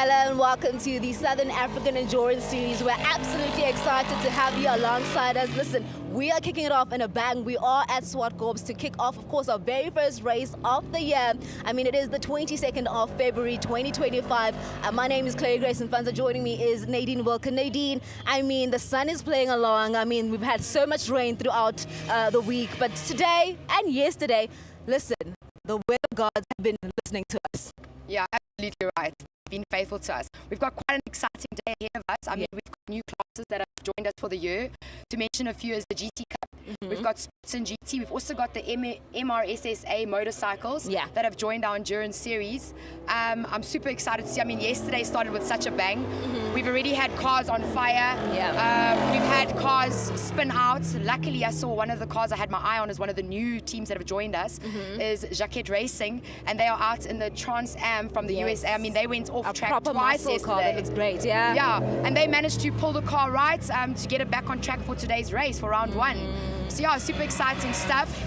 Hello and welcome to the Southern African Endurance Series. We're absolutely excited to have you alongside us. Listen, we are kicking it off in a bang. We are at ZWARTKOPS to kick off, of course, our very first race of the year. I mean, it is the 22nd of February 2025. My name is Chloe Grace and Fanza. Joining me is Nadine Wilkin. Nadine, I mean, the sun is playing along. I mean, we've had so much rain throughout the week, but today and yesterday, listen, the weather gods have been listening to us. Yeah, absolutely right. Been faithful to us. We've got quite an exciting day ahead of us. I mean, we've got new classes that have joined us for the year. To mention a few is the GT Cup. We've got Sports and GT. We've also got the MRSSA motorcycles that have joined our endurance series. I'm super excited to see. I mean, yesterday started with such a bang. We've already had cars on fire. We've had cars spin out. Luckily, I saw one of the cars I had my eye on is one of the new teams that have joined us, is Jacket Racing, and they are out in the Trans Am from the USA. I mean, they went off track twice yesterday. Car that looks great, yeah, and they managed to pull the car right to get it back on track for today's race for round one. So yeah, super exciting stuff.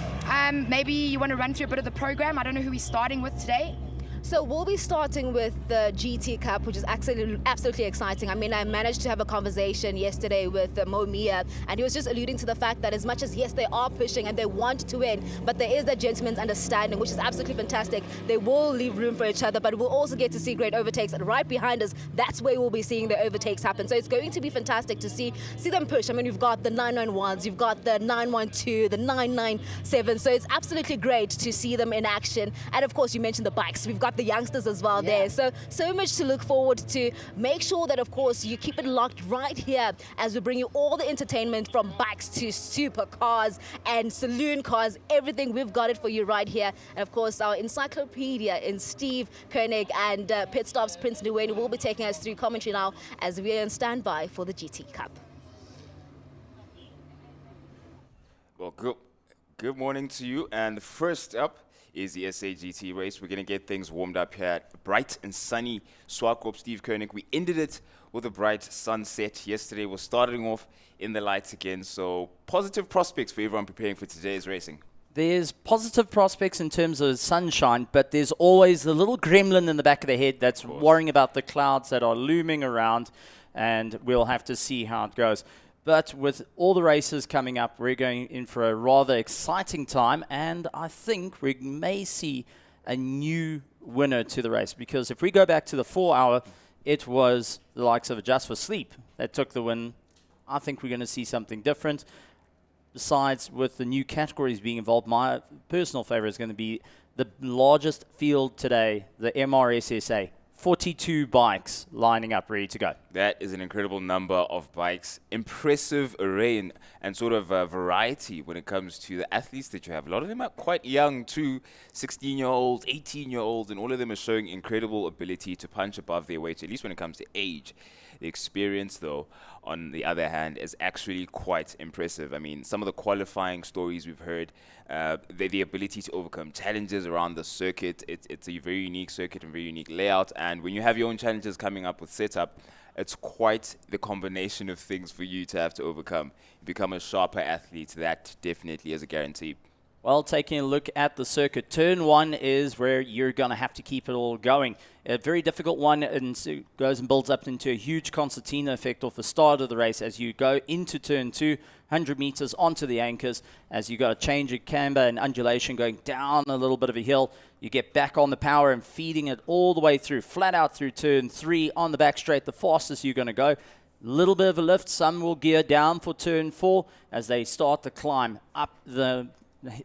Maybe you want to run through a bit of the program. I don't know who we're starting with today. So we'll be starting with the GT Cup, which is absolutely exciting. I mean, I managed to have a conversation yesterday with Mo Mia, and he was just alluding to the fact that as much as, yes, they are pushing and they want to win, but there is that gentleman's understanding, which is absolutely fantastic. They will leave room for each other, but we'll also get to see great overtakes. And right behind us, that's where we'll be seeing the overtakes happen. So it's going to be fantastic to see them push. I mean, you've got the 991s, you've got the 912, the 997. So it's absolutely great to see them in action. And of course, you mentioned the bikes. We've got the youngsters as well there. So much to look forward to. Make sure that, of course, you keep it locked right here as we bring you all the entertainment from bikes to supercars and saloon cars. Everything, we've got it for you right here. And of course, our encyclopedia in Steve Koenig and Pit Stops Prince Nuweni will be taking us through commentary now as we are on standby for the GT Cup. Well, good morning to you. And first up is the SAGT race. We're going to get things warmed up here at bright and sunny ZWARTKOPS. Steve Koenig. We ended it with a bright sunset yesterday. We're starting off in the lights again. So positive prospects for everyone preparing for today's racing. There's positive prospects in terms of sunshine, but there's always the little gremlin in the back of the head that's worrying about the clouds that are looming around, and we'll have to see how it goes. But with all the races coming up, we're going in for a rather exciting time, and I think we may see a new winner to the race, because if we go back to the 4 hour, it was the likes of Just for Sleep that took the win. I think we're going to see something different. Besides, with the new categories being involved, my personal favorite is going to be the largest field today, the MRSSA. 42 bikes lining up, ready to go. That is an incredible number of bikes. Impressive array and sort of variety when it comes to the athletes that you have. A lot of them are quite young too, 16-year-olds, 18-year-olds, and all of them are showing incredible ability to punch above their weight, at least when it comes to age. The experience, though, on the other hand, is actually quite impressive. I mean, some of the qualifying stories we've heard, the ability to overcome challenges around the circuit. It's a very unique circuit and very unique layout. And when you have your own challenges coming up with setup, it's quite the combination of things for you to have to overcome. You become a sharper athlete. That definitely is a guarantee. Well, taking a look at the circuit, turn one is where you're going to have to keep it all going. A very difficult one, and it goes and builds up into a huge concertina effect off the start of the race as you go into turn 2, 100 meters onto the anchors, as you got a change of camber and undulation going down a little bit of a hill. You get back on the power and feeding it all the way through, flat out through turn 3 on the back straight, the fastest you're going to go. Little bit of a lift. Some will gear down for turn 4 as they start to climb up the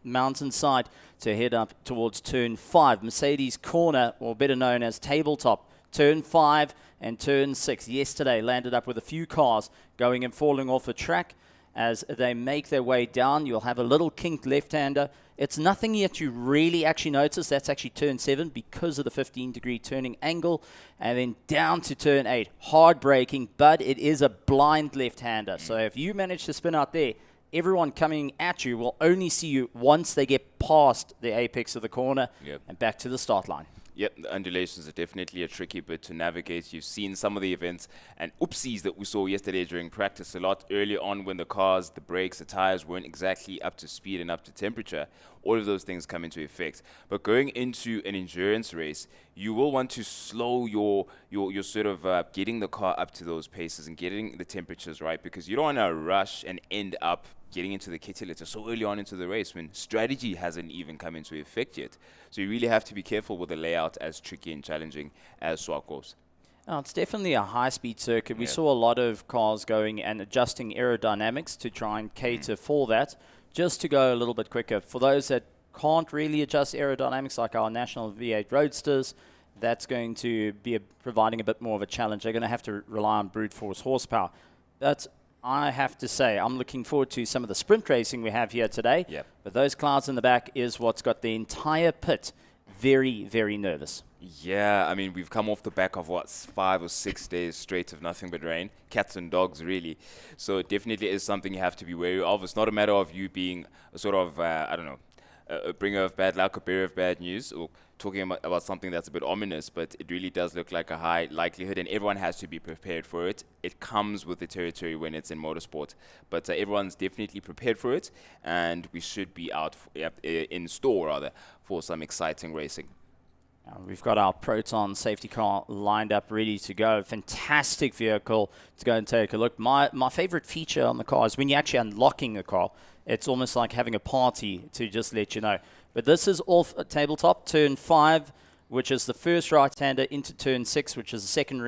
mountainside to head up towards turn 5. Mercedes corner, or better known as tabletop, turn 5 and turn 6. Yesterday landed up with a few cars going and falling off a track. As they make their way down, you'll have a little kinked left-hander. It's nothing yet you really actually notice. That's actually turn 7 because of the 15-degree turning angle. And then down to turn 8. Hard braking, but it is a blind left-hander. So if you manage to spin out there, everyone coming at you will only see you once they get past the apex of the corner and back to the start line. Yep, the undulations are definitely a tricky bit to navigate. You've seen some of the events and oopsies that we saw yesterday during practice a lot early on when the cars, the brakes, the tires weren't exactly up to speed and up to temperature. all of those things come into effect. But going into an endurance race, you will want to slow your sort of getting the car up to those paces and getting the temperatures right, because you don't want to rush and end up getting into the kitty litter so early on into the race when strategy hasn't even come into effect yet. So you really have to be careful with the layout, as tricky and challenging as ZWARTKOPS. Oh, it's definitely a high-speed circuit. We saw a lot of cars going and adjusting aerodynamics to try and cater for that, just to go a little bit quicker. For those that can't really adjust aerodynamics, like our national V8 Roadsters, that's going to be providing a bit more of a challenge. They're going to have to rely on brute force horsepower. That's, I have to say, I'm looking forward to some of the sprint racing we have here today. Yep. But those clouds in the back is what's got the entire pit very, very nervous. Yeah, I mean, we've come off the back of, 5 or 6 days straight of nothing but rain. Cats and dogs, really. So it definitely is something you have to be wary of. It's not a matter of you being a sort of, I don't know, a bringer of bad luck, a bearer of bad news, or talking about something that's a bit ominous, but it really does look like a high likelihood, and everyone has to be prepared for it. It comes with the territory when it's in motorsport, but everyone's definitely prepared for it, and we should be out in store, rather, for some exciting racing. We've got our Proton safety car lined up, ready to go. Fantastic vehicle to go and take a look. My favorite feature on the car is when you're actually unlocking the car, it's almost like having a party to just let you know. But this is off a tabletop, turn 5, which is the first right-hander, into turn 6, which is the second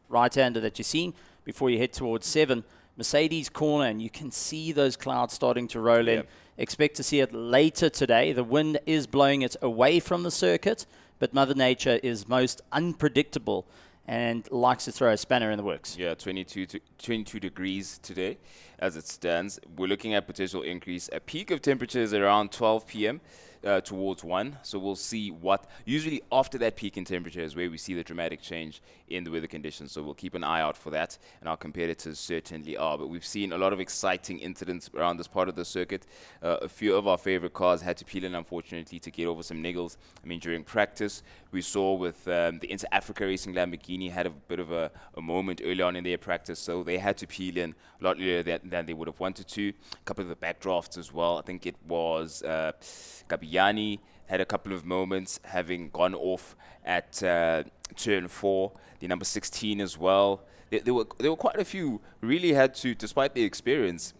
right-hander that you're seeing before you head towards 7. Mercedes corner, and you can see those clouds starting to roll in. Expect to see it later today. The wind is blowing it away from the circuit, but Mother Nature is most unpredictable and likes to throw a spanner in the works. Yeah, 22 degrees today as it stands. We're looking at potential increase. A peak of temperatures around 12 p.m. Towards 1. So we'll see what, usually after that peak in temperature is where we see the dramatic change in the weather conditions. So we'll keep an eye out for that. And our competitors certainly are. But we've seen a lot of exciting incidents around this part of the circuit. A few of our favorite cars had to peel in, unfortunately, to get over some niggles. I mean, during practice, we saw with the Inter Africa Racing Lamborghini had a bit of a moment early on in their practice. So they had to peel in a lot earlier than they would have wanted to. A couple of the backdrafts as well. I think it was Gabiani had a couple of moments, having gone off at turn 4. The number 16 as well. There were quite a few. Really had to, despite the experience,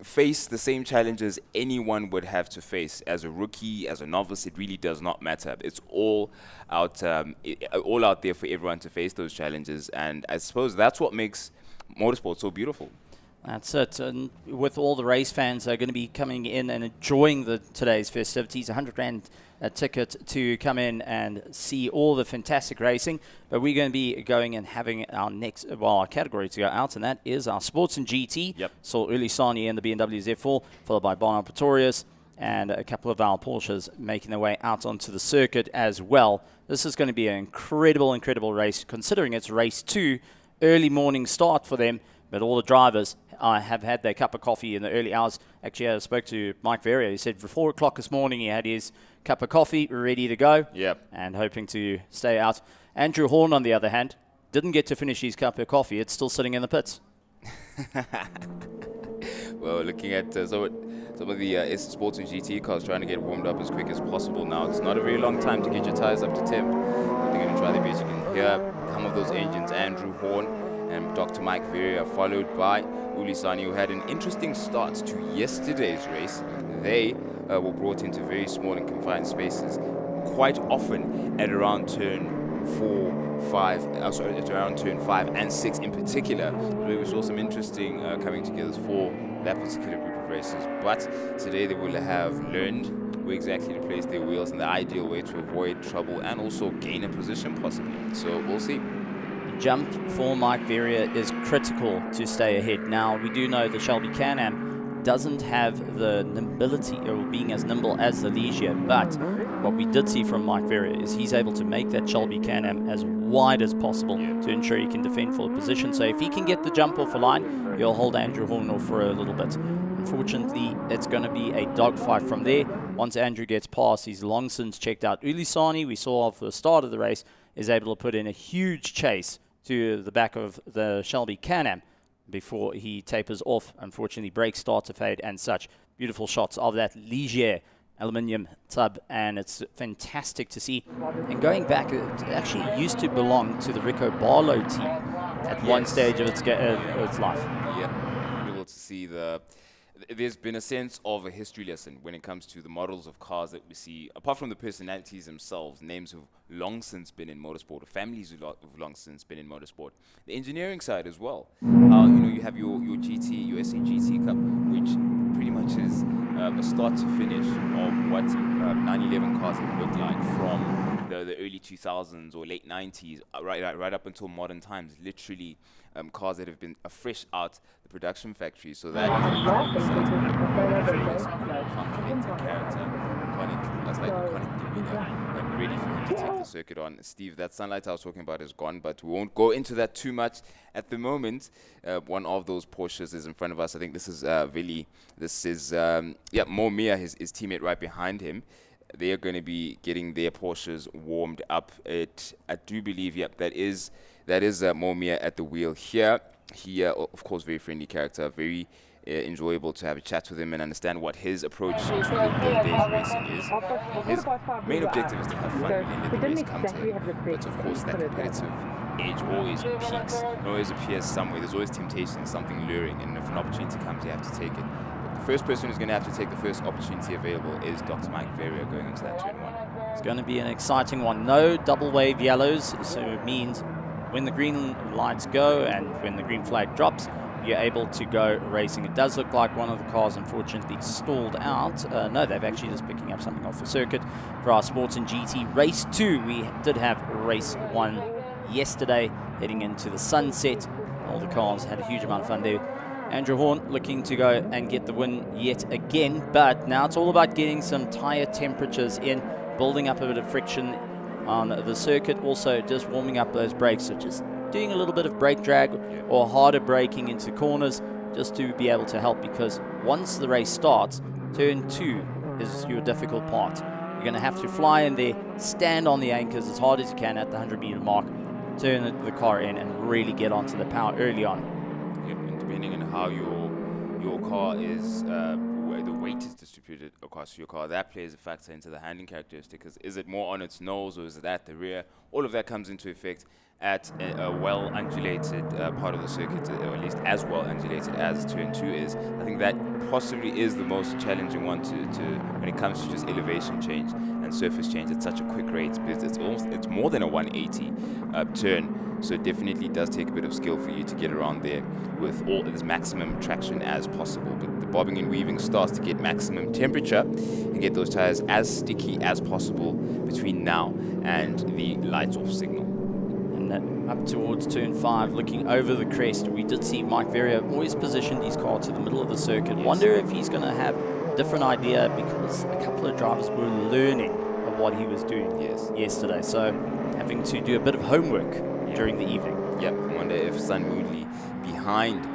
face the same challenges anyone would have to face as a rookie, as a novice. It really does not matter. It's all out there for everyone to face those challenges, and I suppose that's what makes motorsport so beautiful. That's it. And with all the race fans that are going to be coming in and enjoying today's festivities, $100 a ticket to come in and see all the fantastic racing. But we're going to be going and having our our category to go out, and that is our Sports and GT. Yep. So Uli Sani in the BMW Z4, followed by Bono Pretorius, and a couple of our Porsches making their way out onto the circuit as well. This is going to be an incredible, incredible race, considering it's race 2, early morning start for them. But all the drivers have had their cup of coffee in the early hours. Actually, I spoke to Mike Verrier. He said for 4 o'clock this morning he had his cup of coffee ready to go. Yep. And hoping to stay out. Andrew Horn, on the other hand, didn't get to finish his cup of coffee. It's still sitting in the pits. Well, looking at some of the Sports and GT cars trying to get warmed up as quick as possible now. It's not a very long time to get your tires up to temp. But they're going to try their best. You can hear some of those engines. Andrew Horn and Dr. Mike Verrier, followed by Uli Sani, who had an interesting start to yesterday's race. They were brought into very small and confined spaces, quite often at around turn 4, 5, at around turn 5 and 6 in particular, where we saw some interesting coming together for that particular group of races. But today they will have learned where exactly to place their wheels and the ideal way to avoid trouble and also gain a position possibly. So we'll see. Jump for Mike Verrier is critical to stay ahead. Now, we do know the Shelby Can-Am doesn't have the nimbility or being as nimble as the Ligier, but what we did see from Mike Verrier is he's able to make that Shelby Can-Am as wide as possible to ensure he can defend for a position. So if he can get the jump off a line, he'll hold Andrew Horn off for a little bit. Unfortunately, it's going to be a dogfight from there. Once Andrew gets past, he's long since checked out. Uli Sani, we saw off the start of the race, is able to put in a huge chase to the back of the Shelby Can-Am before he tapers off. Unfortunately, brakes start to fade and such. Beautiful shots of that Ligier aluminium tub, and it's fantastic to see. And going back, it actually used to belong to the Rico Barlow team at one stage of its life. Yeah, able to see there's been a sense of a history lesson when it comes to the models of cars that we see, apart from the personalities themselves, names who've long since been in motorsport, or families who've long since been in motorsport. The engineering side as well. You have your GT, your SA GT Cup, which pretty much is a start to finish of what 911 cars have looked like from the early 2000s or late 90s, right up until modern times. Literally, cars that have been fresh out the production factory. So that iconic character, iconic demeanor, ready for him to take the circuit on. Steve, that sunlight I was talking about is gone, but we won't go into that too much at the moment. One of those Porsches is in front of us. I think this is Vili. This is Mo Mia, his teammate right behind him. They are going to be getting their Porsches warmed up. I do believe, that is Mo Mia at the wheel here. He, of course, very friendly character, very enjoyable to have a chat with him and understand what his approach to day-to-day racing is. His main objective is to have fun and let the race come to him. But of course, that competitive edge always peaks, and always appears somewhere. There's always temptation, something luring, and if an opportunity comes, you have to take it. But the first person who's going to have to take the first opportunity available is Dr. Mike Verrier going into that turn one. It's going to be an exciting one. No double wave yellows, so it means when the green lights go and when the green flag drops, you're able to go racing. It does look like one of the cars unfortunately stalled out. No, they've actually just picking up something off the circuit for our Sports and GT Race 2. We did have Race 1 yesterday, heading into the sunset. All the cars had a huge amount of fun there. Andrew Horn looking to go and get the win yet again, but now it's all about getting some tire temperatures in, building up a bit of friction on the circuit, also just warming up those brakes, so just doing a little bit of brake drag or harder braking into corners just to be able to help, because once the race starts, turn 2 is your difficult part. You're going to have to fly in there, stand on the anchors as hard as you can at the 100-meter mark, turn the car in and really get onto the power early on. Yep, and depending on how your car is, the weight is distributed across your car, that plays a factor into the handling characteristic. Is it more on its nose or is it at the rear? All of that comes into effect at a well undulated part of the circuit, or at least as well undulated as turn 2 is. I think that possibly is the most challenging one to when it comes to just elevation change and surface change at such a quick rate, because it's more than a 180 turn. So it definitely does take a bit of skill for you to get around there with all as maximum traction as possible. But the bobbing and weaving starts to get maximum temperature and get those tires as sticky as possible between now and the lights off signal. And up towards turn 5, looking over the crest, we did see Mike Verrier always positioned his car to the middle of the circuit. Yes. Wonder if he's going to have a different idea, because a couple of drivers were learning of what he was doing yesterday. So having to do a bit of homework during the evening. Yep, I wonder if Sun Moodley behind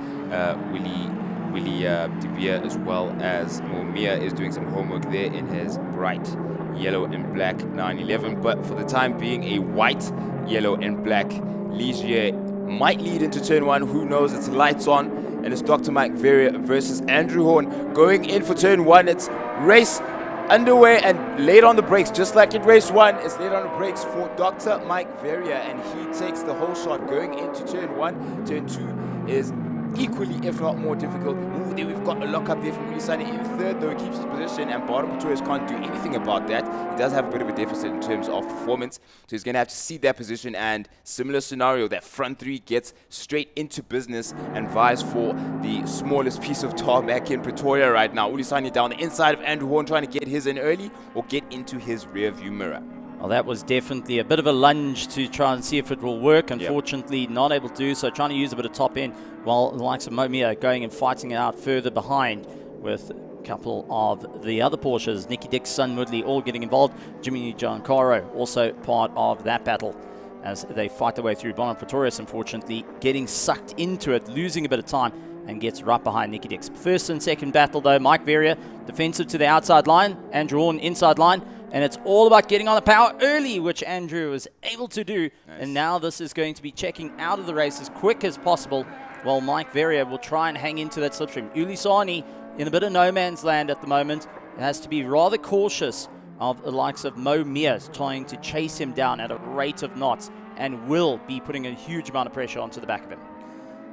Willie De Beer as well as Mo Mia is doing some homework there in his bright yellow and black 911. But for the time being, a white, yellow and black Ligier might lead into turn 1. Who knows? It's lights on, and it's Dr. Mike Verrier versus Andrew Horn going in for turn 1. It's race underway and laid on the brakes, just like in race 1. It's laid on the brakes for Dr. Mike Verrier, and he takes the whole shot going into turn 1. Turn 2 is equally, if not more difficult. Ooh, there we've got a lock up there from Ulisani in third, though he keeps his position, and Bottom Pretorius can't do anything about that. He does have a bit of a deficit in terms of performance, so he's going to have to see that position. And similar scenario, that front 3 gets straight into business and vies for the smallest piece of tarmac in Pretoria right now. Ulisani down the inside of Andrew Horn, trying to get his in early or get into his rear view mirror. Well, that was definitely a bit of a lunge to try and see if it will work. Unfortunately, not able to do so. Trying to use a bit of top end, while the likes of Mo Mia going and fighting it out further behind with a couple of the other Porsches. Nicky Dix, Sun Moodley all getting involved. Jimmy Giancarlo also part of that battle as they fight their way through. Bonham Pretorius, unfortunately, getting sucked into it, losing a bit of time, and gets right behind Nicky Dix. First and second battle, though, Mike Verrier defensive to the outside line, Andrew Horn inside line. And it's all about getting on the power early, which Andrew was able to do. Nice. And now this is going to be checking out of the race as quick as possible, while Mike Verrier will try and hang into that slipstream. Ulisani in a bit of no man's land at the moment. has to be rather cautious of the likes of Mo Mears trying to chase him down at a rate of knots, and will be putting a huge amount of pressure onto the back of him.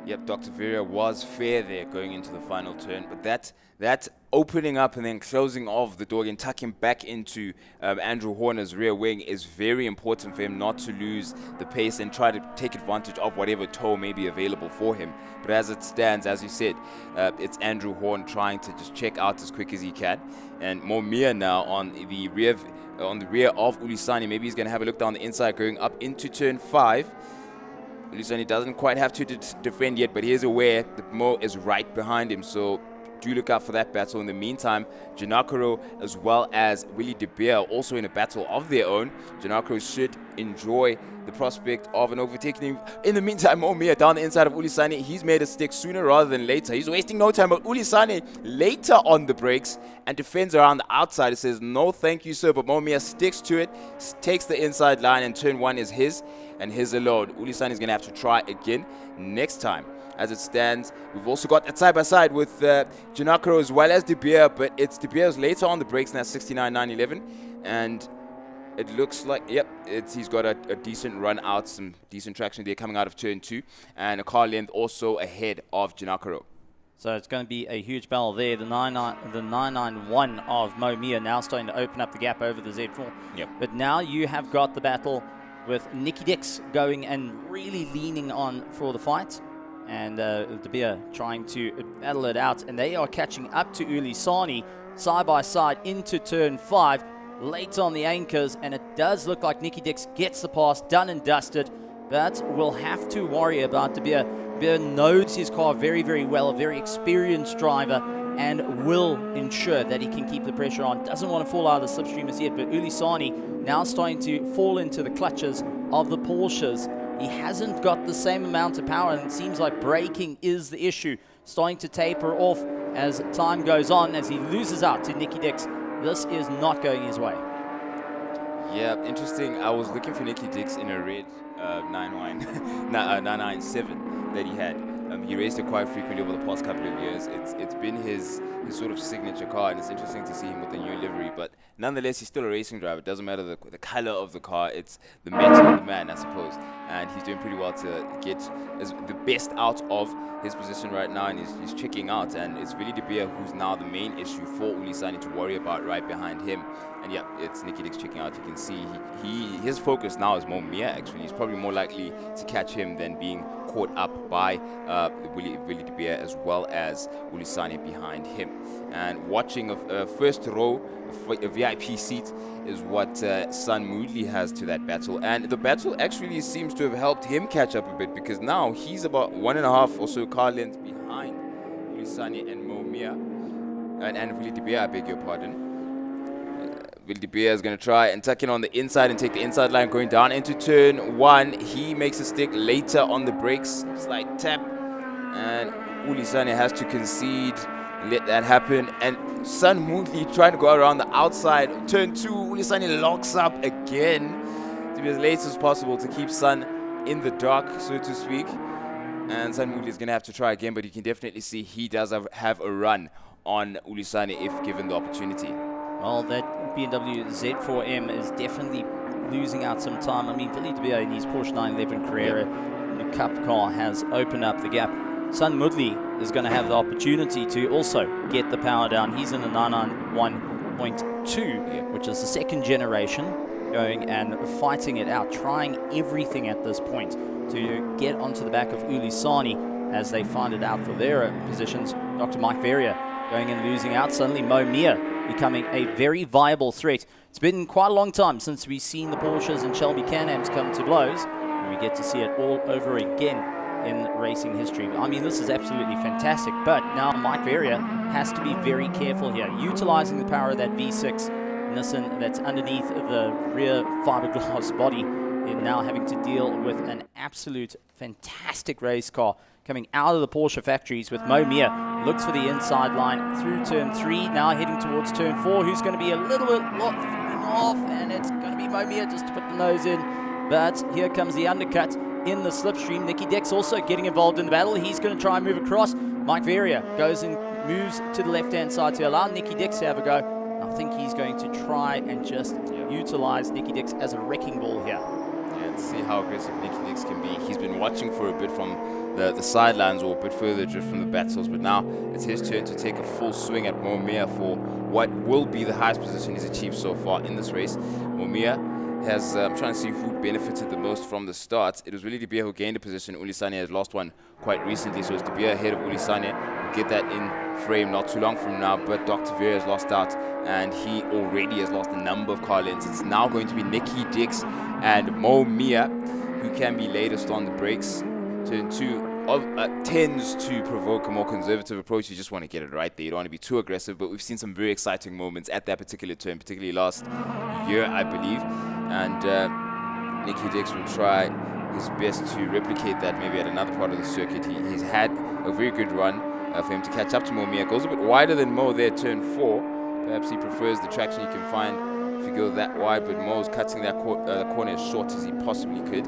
Yep, Dr. Vera was fair there going into the final turn, but that opening up and then closing off the door and tucking back into Andrew Horner's rear wing is very important for him not to lose the pace and try to take advantage of whatever toe may be available for him. But as it stands, as you said, it's Andrew Horn trying to just check out as quick as he can, and Momia now on the rear of Ulisani. Maybe he's going to have a look down the inside going up into turn 5. Ulisani doesn't quite have to defend yet, but he is aware that Mo is right behind him, so do look out for that battle. In the meantime, Janakaro as well as Willie De Beer also in a battle of their own. Janakaro should enjoy the prospect of an overtaking. In the meantime, Momia down the inside of Ulisani. He's made a stick sooner rather than later. He's wasting no time, but Ulisani later on the brakes and defends around the outside. It says, no thank you, sir, but Momia sticks to it, takes the inside line, and turn 1 is his and his alone. Ulisani is going to have to try again next time. As it stands, we've also got that side-by-side with Janakaro as well as De Beer, but it's De Beer's later on the brakes, and that's 69.911. And it looks like, yep, he's got a decent run out, some decent traction there coming out of turn 2, and a car length also ahead of Janakaro. So it's going to be a huge battle there. The 991 of Mo Mia now starting to open up the gap over the Z4. Yep. But now you have got the battle with Nicky Dix going and really leaning on for the fight. And De Beer trying to battle it out. And they are catching up to Ulisani side by side into turn 5. Late on the anchors. And it does look like Nicky Dix gets the pass done and dusted. But we'll have to worry about De Beer. De Beer knows his car very, very well. A very experienced driver. And will ensure that he can keep the pressure on. Doesn't want to fall out of the slipstream as yet. But Ulisani now starting to fall into the clutches of the Porsches. He hasn't got the same amount of power, and it seems like braking is the issue. Starting to taper off as time goes on, as he loses out to Nicky Dix. This is not going his way. Yeah, interesting. I was looking for Nicky Dix in a red 997 that he had. He raced it quite frequently over the past couple of years. It's been his sort of signature car, and it's interesting to see him with the new livery. But nonetheless, he's still a racing driver. It doesn't matter the color of the car. It's the metal of the man, I suppose. And he's doing pretty well to get the best out of his position right now, and he's checking out. And it's really De Beer who's now the main issue for Ulisani to worry about right behind him. And yeah, it's Nicky Dix checking out. You can see his focus now is more Mia, actually. He's probably more likely to catch him than being caught up by Willie De Beer as well as Ulisani behind him. And watching a first row, a VIP seat, is what Sun Moodley has to that battle. And the battle actually seems to have helped him catch up a bit, because now he's about 1.5 or so car lengths behind Ulisani and Mo Mia. And Willie De Beer, I beg your pardon. Willie De Beer is going to try and tuck in on the inside and take the inside line going down into turn 1. He makes a stick later on the brakes. Slight tap. And Ulisani has to concede. Let that happen. And Sun Moodley trying to go around the outside. Turn 2. Ulisani locks up again to be as late as possible to keep Sun in the dark, so to speak. And Sun Moodley is going to have to try again, but you can definitely see he does have a run on Ulisani if given the opportunity. Well, that BMW Z4M is definitely losing out some time. I mean, Willie De Beer in his Porsche 911 Carrera, the Cup car, has opened up the gap. Sun Moodley is going to have the opportunity to also get the power down. He's in the 991.2, which is the second generation, going and fighting it out, trying everything at this point to get onto the back of Ulisani as they find it out for their positions. Dr. Mike Verrier going and losing out. Suddenly Mo Mia becoming a very viable threat. It's been quite a long time since we've seen the Porsches and Shelby Can-Ams come to blows, and we get to see it all over again in racing history. I mean, this is absolutely fantastic, but now Mike Verrier has to be very careful here, utilizing the power of that V6 Nissan that's underneath the rear fiberglass body, and now having to deal with an absolute fantastic race car coming out of the Porsche factories with Mo Mia. Looks for the inside line through turn 3, now heading towards turn 4, who's going to be a little bit off, and it's going to be Mo Mia just to put the nose in. But here comes the undercut in the slipstream. Nicky Dix also getting involved in the battle. He's going to try and move across. Mike Verrier goes and moves to the left-hand side to allow Nicky Dix to have a go. I think he's going to try and just utilize Nicky Dix as a wrecking ball here. And see how aggressive Nicky Dix can be. He's been watching for a bit from the sidelines or a bit further drift from the battles, but now it's his turn to take a full swing at Momia for what will be the highest position he's achieved so far in this race. Momia has, I'm trying to see who benefited the most from the start. It was really De Beer who gained a position. Ulisane has lost one quite recently, so it's De Beer ahead of Ulisane. We'll get that in frame not too long from now, but Dr. Vera has lost out, and he already has lost a number of car lengths. It's now going to be Nicky Dix and Momia who can be latest on the brakes. Turn 2 tends to provoke a more conservative approach. You just want to get it right there. You don't want to be too aggressive, but we've seen some very exciting moments at that particular turn, particularly last year, I believe. And Nicky Dix will try his best to replicate that maybe at another part of the circuit. He's had a very good run for him to catch up to Momia. Goes a bit wider than Mo there, turn 4. Perhaps he prefers the traction you can find if you go that wide, but Mo's cutting that corner as short as he possibly could.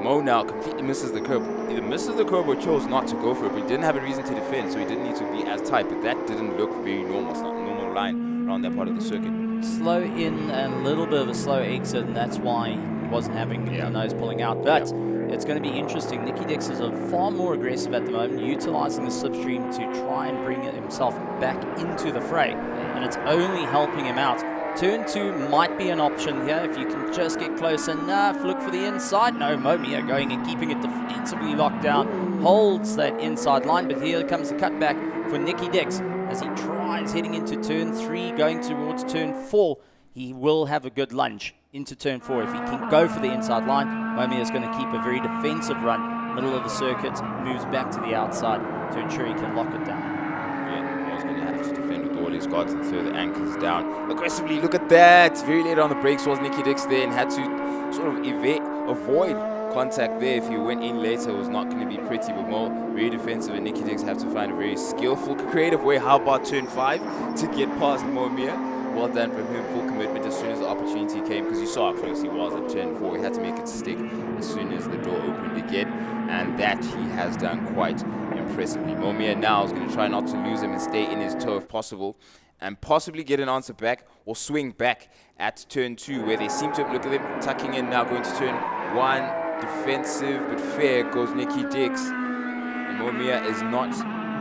Mo now completely misses the curb. Either misses the curb or chose not to go for it, but he didn't have a reason to defend, so he didn't need to be as tight, but that didn't look very normal. It's not a normal line around that part of the circuit. Slow in and a little bit of a slow exit, and that's why he wasn't having the nose pulling out. But it's going to be interesting. Nicky Dix is far more aggressive at the moment, utilizing the slipstream to try and bring himself back into the fray, and it's only helping him out. Turn 2 might be an option here if you can just get close enough. Look for the inside. No, Momia going and keeping it defensively locked down. Holds that inside line, but here comes the cutback for Nicky Dix as he tries heading into turn 3, going towards turn 4. He will have a good lunge into turn 4. If he can go for the inside line, Momia is going to keep a very defensive run. Middle of the circuit, moves back to the outside to ensure he can lock it down. He's going to have to defend with all his guards and throw the ankles down aggressively. Look at that. Very late on the brakes was Nicky Dix there and had to sort of avoid contact there. If he went in later, it was not going to be pretty, but Mo very defensive, and Nicky Dix have to find a very skillful, creative way. How about turn 5 to get past Momia? Well done from him, full commitment as soon as the opportunity came, because you saw how close he was at turn 4. He had to make it stick as soon as the door opened again, and that he has done quite impressively. Momia now is going to try not to lose him and stay in his toe if possible, and possibly get an answer back or swing back at turn 2, where they seem to look at them tucking in now, going to turn 1. Defensive but fair goes Nicky Dix, and Momia is not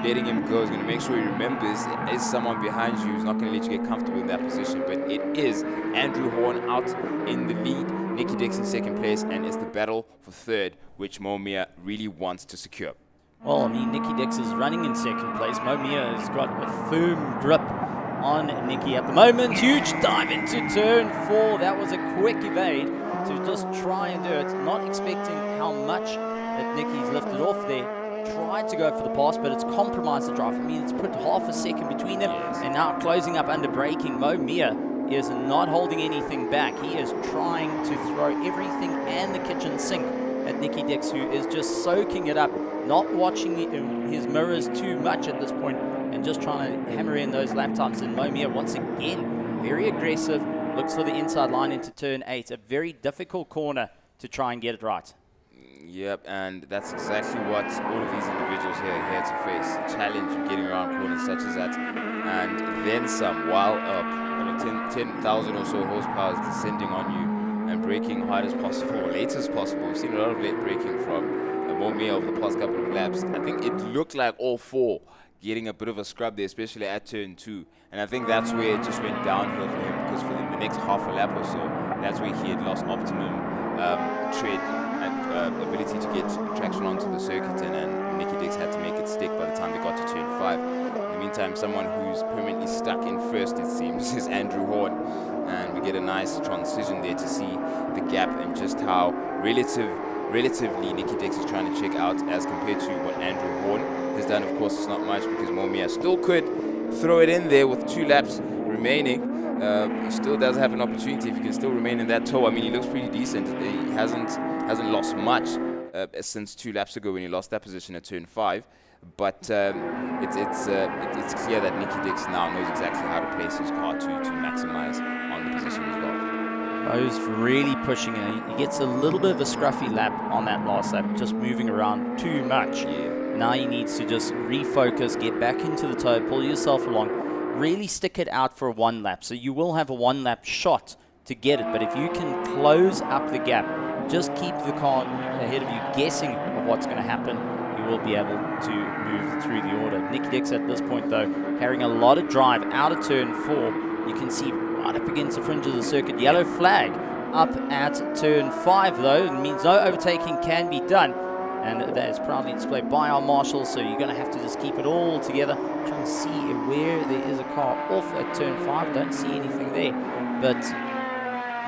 letting him go. He's going to make sure he remembers there is someone behind you who's not going to let you get comfortable in that position, but it is Andrew Horn out in the lead, Nicky Dix in second place, and it's the battle for third, which Momia really wants to secure. Well, I mean, Nicky Dix is running in second place. Momia has got a firm grip on Nicky at the moment. Huge dive into turn 4. That was a quick evade to just try and do it. Not expecting how much that Nicky's lifted off there. Tried to go for the pass, but it's compromised the drive. I mean, it's put half a second between them, and now closing up under braking. Momia is not holding anything back. He is trying to throw everything and the kitchen sink at Nicky Dix, who is just soaking it up, not watching his mirrors too much at this point, and just trying to hammer in those lap times. And Momia, once again, very aggressive, looks for the inside line into turn 8. A very difficult corner to try and get it right. Yep, and that's exactly what all of these individuals here are here to face. A challenge of getting around corners such as that, and then some, while up, 10,000 or so horsepower is descending on you and braking hard as possible, or late as possible. We've seen a lot of late braking from Momia over the past couple of laps. I think it looked like all 4 getting a bit of a scrub there, especially at turn 2. And I think that's where it just went downhill for him, because for the next half a lap or so, that's where he had lost optimum tread and ability to get traction onto the circuit, and Nicky Dix had to make it stick by the time they got to turn 5. In the meantime, someone who's permanently stuck in first, it seems, is Andrew Horn, and we get a nice transition there to see the gap and just how relatively Nicky Dix is trying to check out as compared to what Andrew Horn has done. Of course, it's not much, because Momia still could throw it in there with 2 laps remaining. He still does have an opportunity if he can still remain in that toe. I mean, he looks pretty decent. He hasn't lost much since 2 laps ago when he lost that position at turn 5. But it's clear that Nicky Dix now knows exactly how to place his car to maximize on the position as well. He's really pushing it. He gets a little bit of a scruffy lap on that last lap, just moving around too much. Yeah. Now he needs to just refocus, get back into the toe, pull yourself along, really stick it out for one lap. So you will have a one-lap shot to get it, but if you can close up the gap, just keep the car ahead of you guessing of what's going to happen, you will be able to move through the order. Nicky Dix at this point, though, carrying a lot of drive out of turn 4. You can see right up against the fringe of the circuit. Yellow flag up at turn 5, though. It means no overtaking can be done. And that is proudly displayed by our marshals, so you're going to have to just keep it all together. Trying to see where there is a car off at turn 5. Don't see anything there. But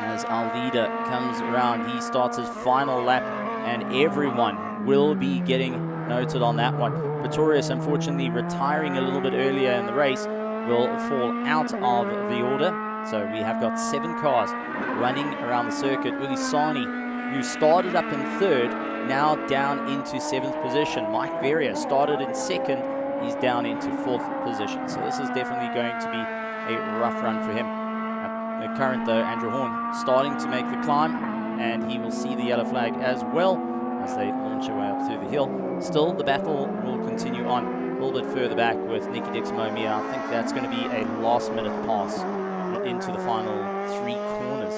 as our leader comes around, he starts his final lap, and everyone will be getting noted on that one. Pretorius, unfortunately, retiring a little bit earlier in the race, will fall out of the order. So we have got 7 cars running around the circuit. Ulisani, who started up in 3rd, now down into 7th position. Mike Veria started in 2nd. He's down into 4th position. So this is definitely going to be a rough run for him. At the current, though, Andrew Horn starting to make the climb, and he will see the yellow flag as well as they launch their way up through the hill. Still, the battle will continue on a little bit further back with Nicky Dix Momia. I think that's going to be a last-minute pass into the final 3 corners.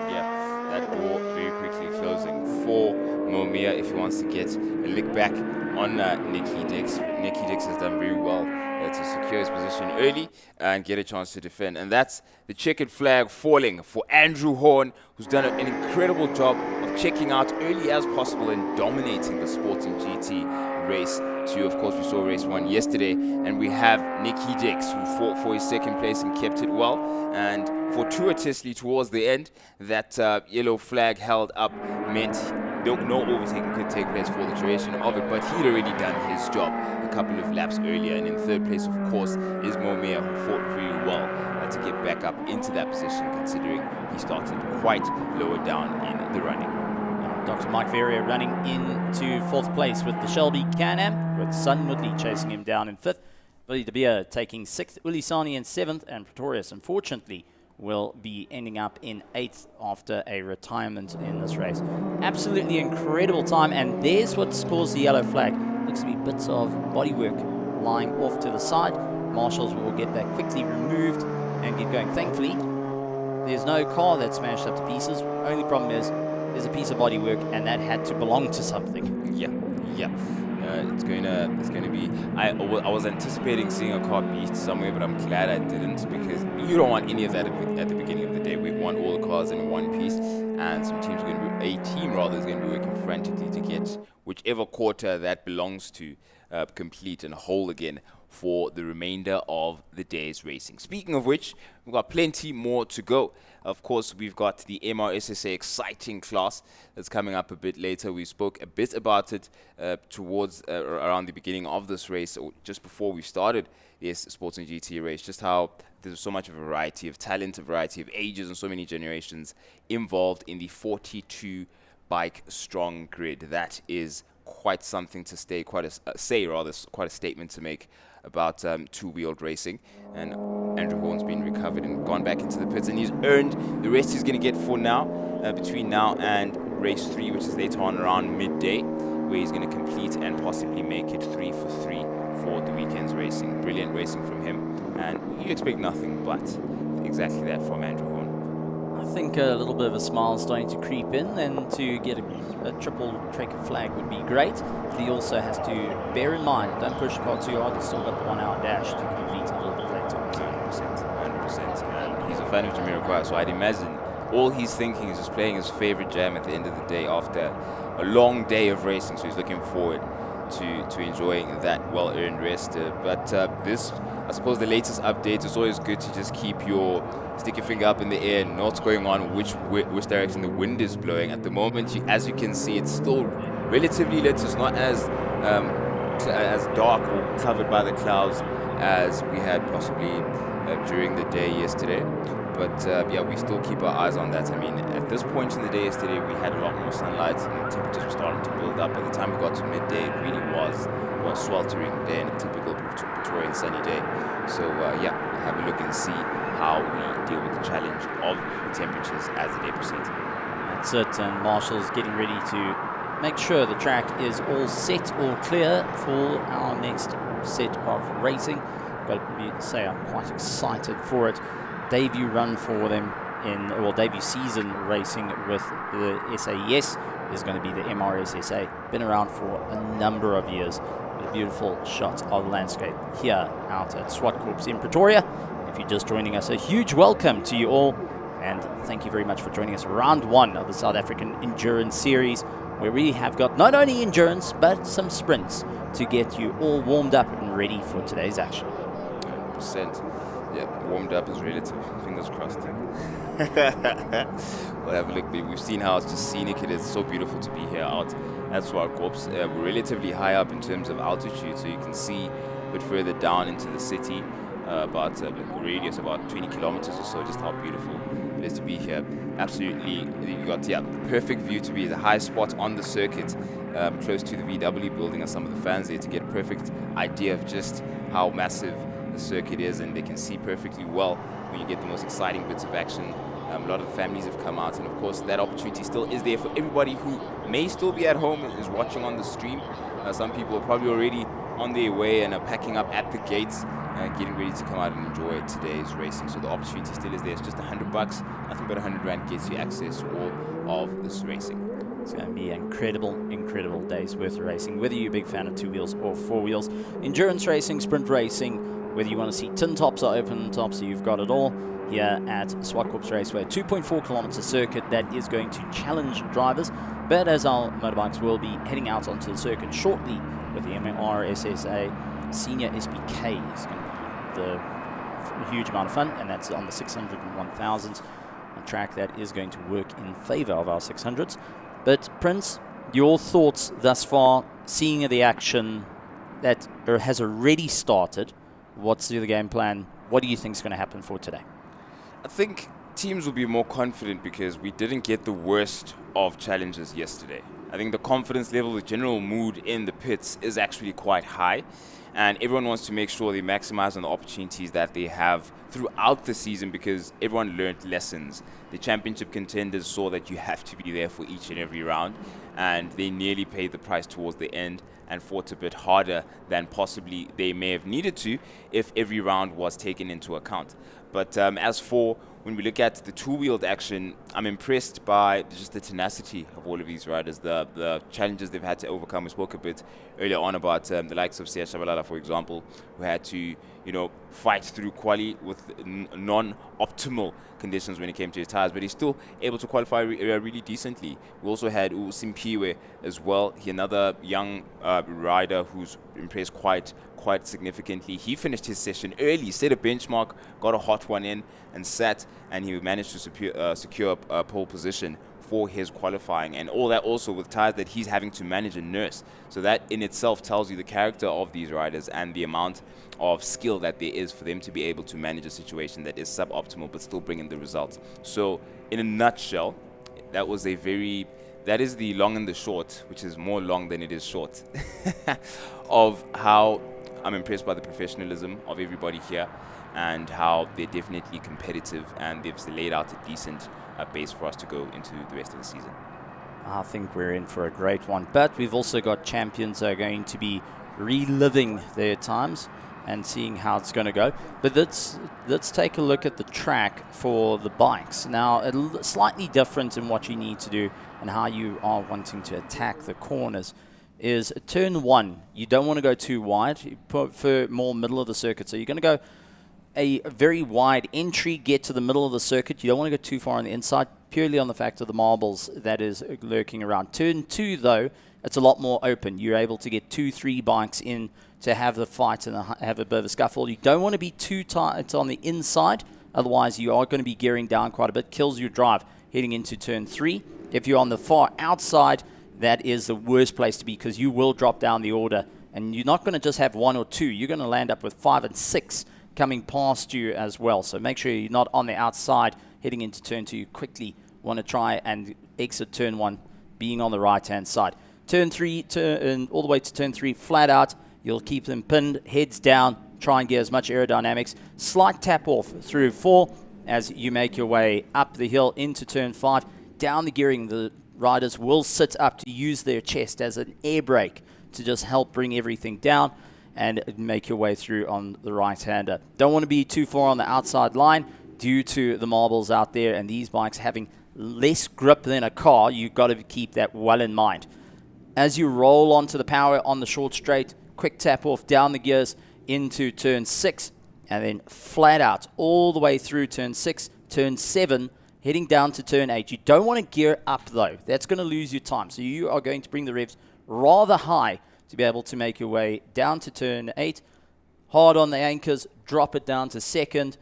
Yeah, that door very quickly closing for Momia if he wants to get a lick back on Nicky Dix. Nicky Dix has done very well to secure his position early and get a chance to defend. And that's the checkered flag falling for Andrew Horn, who's done an incredible job of checking out early as possible and dominating the Sporting GT race 2. Of course, we saw race 1 yesterday, and we have Nicky Dix, who fought for his 2nd place and kept it well. And fortuitously towards the end, that yellow flag held up meant no overtaking could take place for the duration of it, but he'd already done his job a couple of laps earlier. And in 3rd place, of course, is Momia, who fought really well to get back up into that position, considering he started quite lower down in the running. Dr. Mike Ferrier running into 4th place with the Shelby Can-Am, with Sun Woodley chasing him down in 5th. Billy De Beer taking 6th, Ulisani in 7th, and Pretorius, unfortunately, will be ending up in 8th after a retirement in this race. Absolutely incredible time, and there's what scores the yellow flag. Looks to be bits of bodywork lying off to the side. Marshals will get that quickly removed and get going. Thankfully, there's no car that's smashed up to pieces. Only problem is there's a piece of bodywork, and that had to belong to something. Yeah. It's gonna be. I was anticipating seeing a car beast somewhere, but I'm glad I didn't, because you don't want any of that at the beginning of the day. We want all the cars in one piece, and a team is going to be working frantically to get whichever quarter that belongs to complete and whole again for the remainder of the day's racing. Speaking of which, we've got plenty more to go. Of course, we've got the MRSSA exciting class that's coming up a bit later. We spoke a bit about it towards around the beginning of this race, or just before we started this Sporting GT race, just how there's so much of a variety of talent, a variety of ages, and so many generations involved in the 42 bike strong grid. That is quite something to say, quite a statement to make about two-wheeled racing. And Andrew Horn's been recovered and gone back into the pits, and he's earned the rest he's going to get for now, between now and race 3, which is later on around midday, where he's going to complete and possibly make it 3 for 3 for the weekend's racing. Brilliant racing from him, and you expect nothing but exactly that from Andrew Horn. I think a little bit of a smile is starting to creep in, and to get a triple checkered flag would be great. But he also has to bear in mind, don't push the car too hard. He's still got the 1 hour dash to complete a little bit later. 100%. And he's a fan of Jamiroquai, so I'd imagine all he's thinking is just playing his favorite jam at the end of the day after a long day of racing. So he's looking forward to enjoying that well-earned rest. But this, I suppose, the latest update, is always good to just stick your finger up in the air and know what's going on, which direction the wind is blowing. At the moment, as you can see, it's still relatively lit. It's not as dark or covered by the clouds as we had possibly during the day yesterday. But yeah, we still keep our eyes on that. I mean, at this point in the day yesterday, we had a lot more sunlight and the temperatures were starting to build up. By the time we got to midday, it really was a sweltering day and a typical Pretoриan sunny day. So yeah, we'll have a look and see how we deal with the challenge of the temperatures as the day proceeds. That's it, and Marshall's getting ready to make sure the track is all set or clear for our next set of racing. got to say I'm quite excited for it. Debut run for them debut season racing with the SAES is going to be the MRSSA. Been around for a number of years. A beautiful shot of the landscape here out at ZWARTKOPS in Pretoria. If you're just joining us, a huge welcome to you all, and thank you very much for joining us. Round 1 of the South African Endurance Series, where we have got not only endurance but some sprints to get you all warmed up and ready for today's action. 100%. Yeah, warmed up is relative. Fingers crossed. We'll have a look, babe. We've seen how it's just scenic it is. So beautiful to be here out at ZWARTKOPS. We're relatively high up in terms of altitude, so you can see a bit further down into the city, about a radius about 20 kilometers or so, just how beautiful it is to be here. Absolutely, you got the perfect view to be the high spot on the circuit, close to the VW building and some of the fans there, to get a perfect idea of just how massive the circuit is, and they can see perfectly well when you get the most exciting bits of action. A lot of the families have come out, and of course that opportunity still is there for everybody who may still be at home and is watching on the stream. Some people are probably already on their way and are packing up at the gates, getting ready to come out and enjoy today's racing. So the opportunity still is there. It's just $100, nothing but 100 Rand gets you access to all of this racing. It's going to be incredible, incredible days worth of racing, whether you're a big fan of 2 wheels or 4 wheels. Endurance racing, sprint racing, whether you want to see tin tops or open tops, you've got it all here at ZWARTKOPS Raceway. 2.4 kilometer circuit that is going to challenge drivers, but as our motorbikes will be heading out onto the circuit shortly with the MRSSA Senior SBK is going to be the huge amount of fun, and that's on the 600 and 1000s, a track that is going to work in favor of our 600s. But Prince, your thoughts thus far, seeing the action that has already started. What's the game plan? What do you think is going to happen for today? I think teams will be more confident because we didn't get the worst of challenges yesterday. I think the confidence level, the general mood in the pits is actually quite high, and everyone wants to make sure they maximize on the opportunities that they have throughout the season, because everyone learned lessons. The championship contenders saw that you have to be there for each and every round, and they nearly paid the price towards the end and fought a bit harder than possibly they may have needed to if every round was taken into account. But as for when we look at the two-wheeled action, I'm impressed by just the tenacity of all of these riders, the challenges they've had to overcome. We spoke a bit earlier on about the likes of Sia Shabalala, for example, who had to, fight through quali with non-optimal conditions when it came to his tires, but he's still able to qualify really decently. We also had Simpiwe as well, another young rider who's impressed quite significantly. He finished his session early, set a benchmark, got a hot one in, and sat, and he managed to secure a pole position for his qualifying, and all that also with tires that he's having to manage and nurse. So that in itself tells you the character of these riders and the amount of skill that there is for them to be able to manage a situation that is suboptimal but still bring in the results. So in a nutshell, that is the long and the short, which is more long than it is short, of how I'm impressed by the professionalism of everybody here and how they're definitely competitive, and they've laid out a decent base for us to go into the rest of the season. I think we're in for a great one, but we've also got champions that are going to be reliving their times and seeing how it's going to go. But let's take a look at the track for the bikes. Now, slightly different in what you need to do and how you are wanting to attack the corners is turn 1. You don't want to go too wide. You prefer more middle of the circuit. So you're going to go a very wide entry, get to the middle of the circuit. You don't want to go too far on the inside, purely on the fact of the marbles that is lurking around. Turn 2, though, it's a lot more open. You're able to get 2-3 bikes in to have the fight and have a bit of a scuffle. You don't want to be too tight on the inside, otherwise you are going to be gearing down quite a bit. Kills your drive heading into turn 3. If you're on the far outside, that is the worst place to be, because you will drop down the order, and you're not going to just have 1 or 2. You're going to land up with 5 and 6 coming past you as well. So make sure you're not on the outside heading into turn 2. You quickly want to try and exit turn 1 being on the right hand side. Turn 3, all the way to turn 3 flat out. You'll keep them pinned, heads down, try and get as much aerodynamics. Slight tap off through 4 as you make your way up the hill into turn 5. Down the gearing, the riders will sit up to use their chest as an air brake to just help bring everything down. and make your way through on the right-hander. Don't want to be too far on the outside line due to the marbles out there, and these bikes having less grip than a car. You've got to keep that well in mind. As you roll onto the power on the short straight, quick tap off down the gears into turn 6, and then flat out all the way through turn 6, turn 7, heading down to turn 8. You don't want to gear up though. That's going to lose you time. So you are going to bring the revs rather high to be able to make your way down to turn 8. Hard on the anchors, drop it down to second,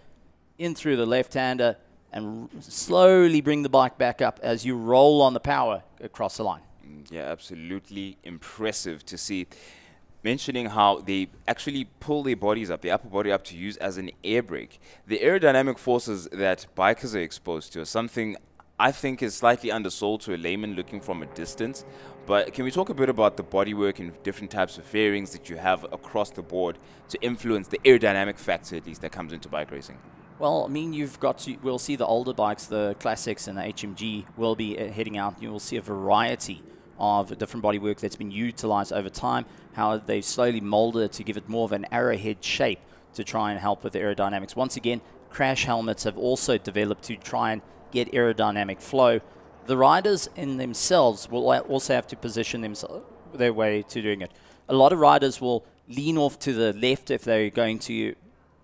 in through the left-hander, and slowly bring the bike back up as you roll on the power across the line. Yeah, absolutely impressive to see. Mentioning how they actually pull their bodies up, the upper body up, to use as an air brake. The aerodynamic forces that bikers are exposed to are something I think is slightly undersold to a layman looking from a distance. But can we talk a bit about the bodywork and different types of fairings that you have across the board to influence the aerodynamic factor, at least, that comes into bike racing? Well, I mean, we'll see the older bikes, the classics and the HMG will be heading out. You will see a variety of different bodywork that's been utilized over time, how they've slowly molded it to give it more of an arrowhead shape to try and help with the aerodynamics. Once again, crash helmets have also developed to try and get aerodynamic flow. The riders in themselves will also have to position their way to doing it. A lot of riders will lean off to the left if they're going to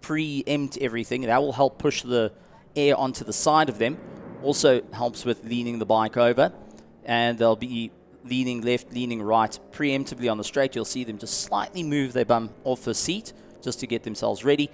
preempt everything. That will help push the air onto the side of them. Also helps with leaning the bike over, and they'll be leaning left, leaning right, preemptively on the straight. You'll see them just slightly move their bum off the seat just to get themselves ready.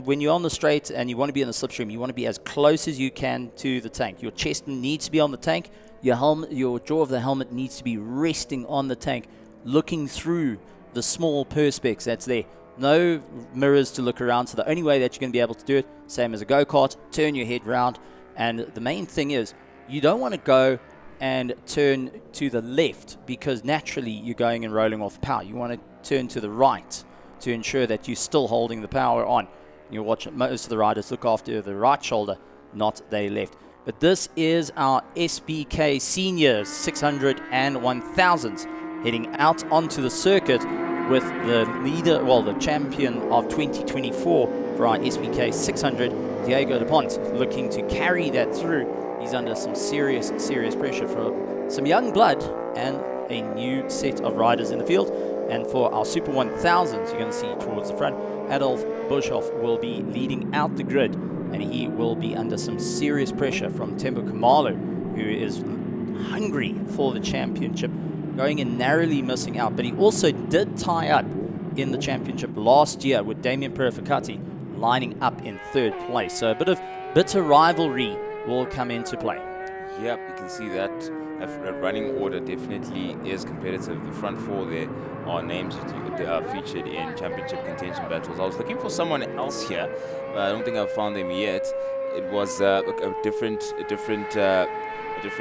When you're on the straight and you want to be in the slipstream, you want to be as close as you can to the tank. Your chest needs to be on the tank. Your jaw of the helmet needs to be resting on the tank, looking through the small perspex that's there. No mirrors to look around, so the only way that you're going to be able to do it, same as a go-kart, turn your head round. And the main thing is, you don't want to go and turn to the left because naturally you're going and rolling off power. You want to turn to the right to ensure that you're still holding the power on. You'll watch most of the riders look after the right shoulder, not their left. But this is our SBK Seniors 600 and 1000s heading out onto the circuit with the leader, well, the champion of 2024 for our SBK 600, Diego De Pont, looking to carry that through. He's under some serious pressure for some young blood and a new set of riders in the field. And for our Super 1000s, you're going to see towards the front, Adolf Buschhoff will be leading out the grid, and he will be under some serious pressure from Tembo Khumalo, who is hungry for the championship, going and narrowly missing out. But he also did tie up in the championship last year with Damien Perficati lining up in 3rd place. So a bit of bitter rivalry will come into play. Yep, you can see that running order definitely is competitive. The front 4 there are names that are featured in championship contention battles. I was looking for someone else here, but I don't think I've found them yet. It was a different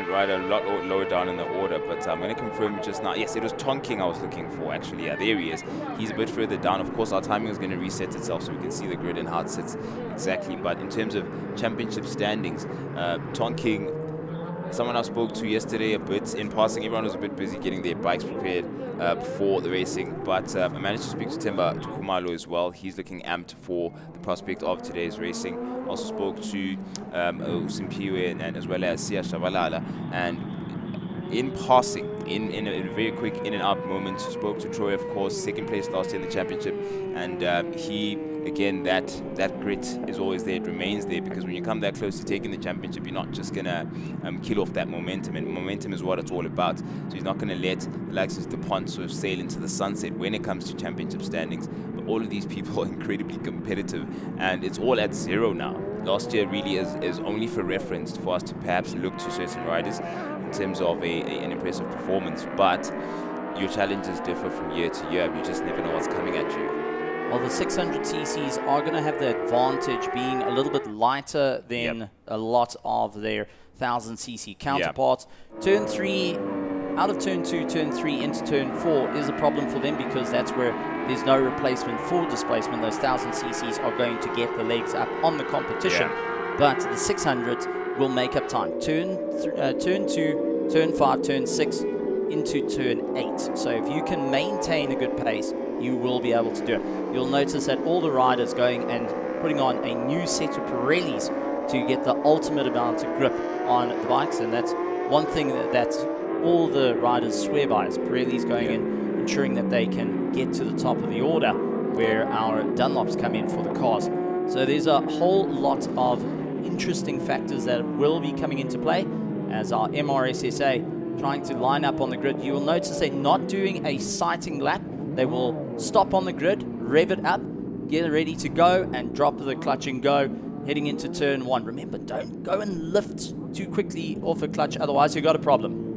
rider, a lot lower down in the order, but I'm going to confirm just now. Yes, it was Tonking I was looking for, actually. Yeah, there he is. He's a bit further down. Of course, our timing is going to reset itself so we can see the grid and how it sits exactly. But in terms of championship standings, Tonking, someone I spoke to yesterday a bit in passing, everyone was a bit busy getting their bikes prepared for the racing, but I managed to speak to Temba Khumalo as well. He's looking amped for the prospect of today's racing. Also spoke to Simpiwe and as well as Sia Shabalala, and in passing, in a very quick in and out moment, spoke to Troy, of course, 2nd place last year in the championship, and he, again, that grit is always there. It remains there, because when you come that close to taking the championship, you're not just gonna kill off that momentum, and momentum is what it's all about. So he's not gonna let the likes of DuPont sort of sail into the sunset when it comes to championship standings. But all of these people are incredibly competitive, and it's all at 0 now. Last year really is only for reference for us to perhaps look to certain riders in terms of an impressive performance, but your challenges differ from year to year. You just never know what's coming at you. Well, the 600 cc's are going to have the advantage being a little bit lighter than a lot of their 1000cc counterparts. Turn 3, out of turn 2, turn 3 into turn 4 is a problem for them, because that's where there's no replacement for displacement. Those 1000ccs are going to get the legs up on the competition, but the 600s will make up time. Turn 2, turn 5, turn 6 into turn 8. So if you can maintain a good pace, you will be able to do it. You'll notice that all the riders going and putting on a new set of Pirellis to get the ultimate amount of grip on the bikes, and that's one thing that all the riders swear by is Pirelli's going in, ensuring that they can get to the top of the order where our Dunlops come in for the cars. So there's a whole lot of interesting factors that will be coming into play as our MRSSA trying to line up on the grid. You will notice they're not doing a sighting lap. They will stop on the grid, rev it up, get ready to go, and drop the clutch and go, heading into turn 1. Remember, don't go and lift too quickly off a clutch, otherwise you've got a problem.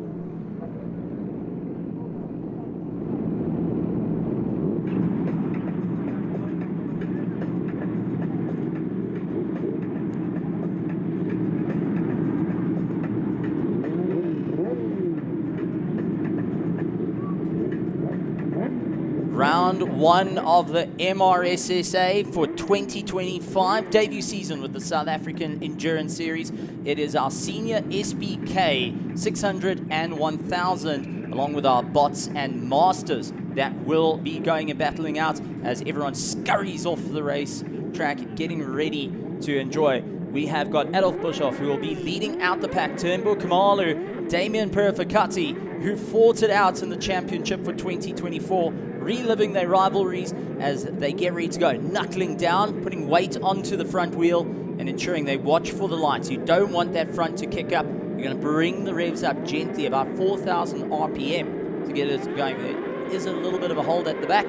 Round 1 of the MRSSA for 2025, debut season with the South African Endurance Series. It is our senior SBK 600 and 1000, along with our bots and masters that will be going and battling out as everyone scurries off the race track, getting ready to enjoy. We have got Adolf Buschhoff, who will be leading out the pack, Turnbull Kamalu, Damien Perficati, who fought it out in the championship for 2024, reliving their rivalries as they get ready to go, knuckling down, putting weight onto the front wheel and ensuring they watch for the lights. You don't want that front to kick up. You're going to bring the revs up gently, about 4,000 RPM to get it going. There is a little bit of a hold at the back,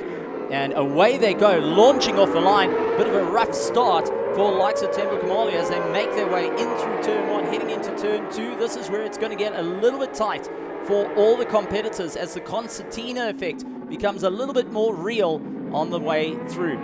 and away they go, launching off the line. Bit of a rough start for the likes of Tembo Kamali as they make their way in through turn 1, heading into turn 2. This is where it's going to get a little bit tight for all the competitors as the concertina effect becomes a little bit more real on the way through.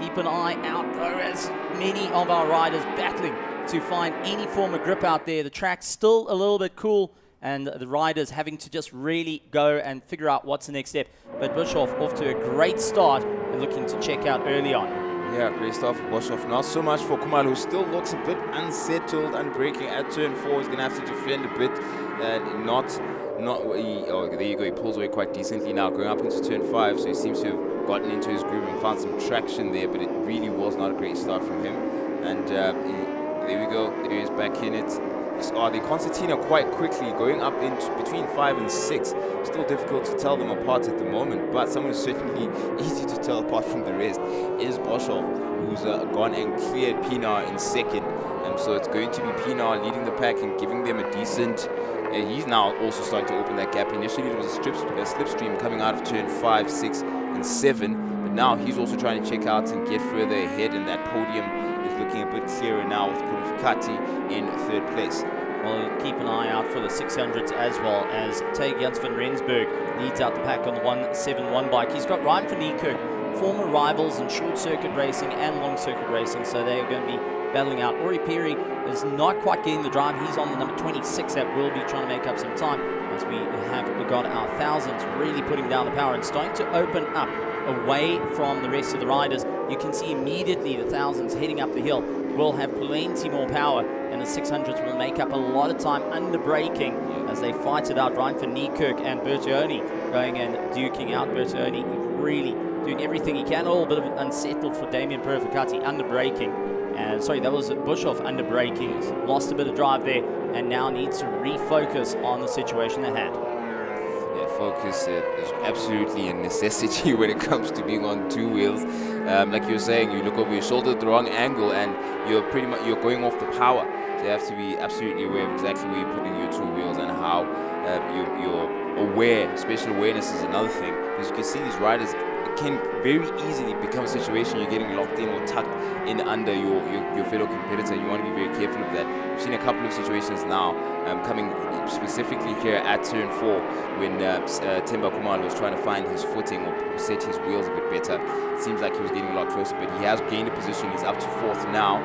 Keep an eye out though, as many of our riders battling to find any form of grip out there. The track's still a little bit cool, and the riders having to just really go and figure out what's the next step. But Buschhoff off to a great start and looking to check out early on. Yeah, great start for Buschhoff. Not so much for Kumal, who still looks a bit unsettled and braking at turn 4. He's going to have to defend a bit. There you go, he pulls away quite decently now, going up into turn 5, so he seems to have gotten into his groove and found some traction there, but it really was not a great start from him. And there we go, there he is back in it. The concertina quite quickly going up into between 5 and 6. Still difficult to tell them apart at the moment, but someone who's certainly easy to tell apart from the rest is Buschhoff, who's gone and cleared Pinar in second. So it's going to be Pinar leading the pack and giving them a decent. He's now also starting to open that gap. Initially it was a slipstream coming out of turn 5, 6, and 7, but now he's also trying to check out and get further ahead, and that podium is looking a bit clearer now with Purificati in 3rd place. Well, keep an eye out for the 600s as well, as Tay Jans van Rensburg leads out the pack on the 171 bike. He's got Ryan van Niekerk, former rivals in short circuit racing and long circuit racing, so they're going to be battling out. Ori Piri is not quite getting the drive. He's on the number 26 that will be trying to make up some time, as we have got our thousands really putting down the power and starting to open up away from the rest of the riders. You can see immediately the thousands heading up the hill will have plenty more power, and the 600s will make up a lot of time under braking as they fight it out. Ryan van Niekerk and Bertioni going and duking out. Bertioni really doing everything he can. A little bit of unsettled for Damien Perficati under braking. Sorry, that was Buschhoff under braking. Lost a bit of drive there and now needs to refocus on the situation at hand. Yeah, focus is absolutely a necessity when it comes to being on 2 wheels. Like you were saying, you look over your shoulder at the wrong angle and you're going off the power. So you have to be absolutely aware of exactly where you're putting your 2 wheels and how you're aware. Spatial awareness is another thing, because you can see these riders can very easily become a situation you're getting locked in or tucked in under your fellow competitor. You want to be very careful of that. We've seen a couple of situations now coming specifically here at turn 4 when Temba Kumalo was trying to find his footing or set his wheels a bit better. It seems like he was getting a lot closer, but he has gained a position. He's up to 4th now.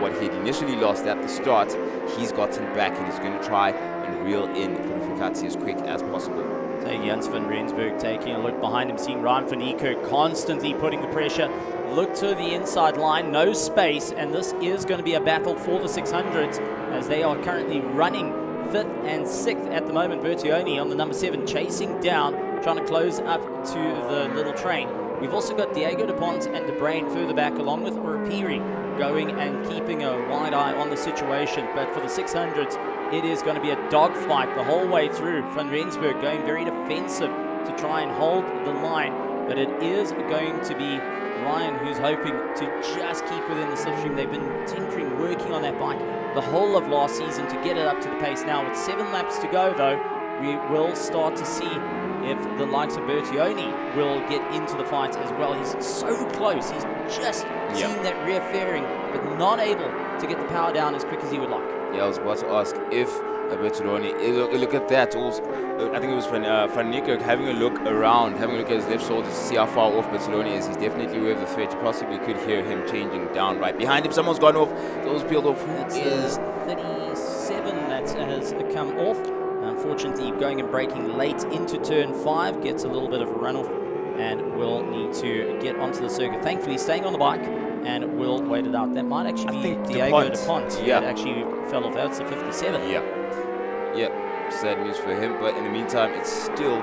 What he had initially lost at the start, he's gotten back, and he's going to try and reel in Purificati as quick as possible. So Jans van Rensburg taking a look behind him, seeing Ryan van Niekerk constantly putting the pressure. Look to the inside line, no space, and this is going to be a battle for the 600s as they are currently running 5th and 6th at the moment. Bertioni on the number 7 chasing down, trying to close up to the little train. We've also got Diego De Pont and De Brain further back, along with Urapiri, going and keeping a wide eye on the situation. But for the 600s, it is going to be a dogfight the whole way through. Van Rensburg going very defensive to try and hold the line, but it is going to be Ryan who's hoping to just keep within the slipstream. They've been tinkering, working on that bike the whole of last season to get it up to the pace. Now with 7 laps to go though, we will start to see if the likes of Bertioni will get into the fight as well. He's so close, he's just seen that rear fairing, but not able to get the power down as quick as he would like. Yeah, I was about to ask if Bertoloni, look at that also. I think it was Van Niekerk having a look around, having a look at his left shoulder to see how far off Bertoloni is. He's definitely aware of the threat. You possibly could hear him changing down right behind him. Someone's gone off. Those peeled off. Who is 37 that has come off. Unfortunately, going and braking late into turn 5 gets a little bit of a runoff and will need to get onto the circuit. Thankfully, staying on the bike and will wait it out. That might actually be Diego De Pont. That actually fell off. That's a 57. Yeah, sad news for him. But in the meantime, it's still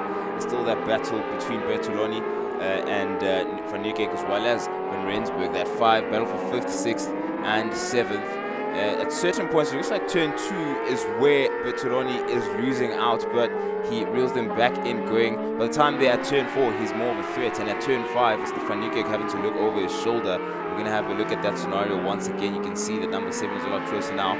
that battle between Bertoloni and Van Niekerk as well as Van Rensburg. That 5 battle for 5th, 6th, and 7th. At certain points, it looks like turn 2 is where Bertoloni is losing out, but he reels them back in going. By the time they're at turn 4, he's more of a threat, and at turn 5, it's the Van Niekerk having to look over his shoulder. We're going to have a look at that scenario once again. You can see that number 7 is a lot closer now.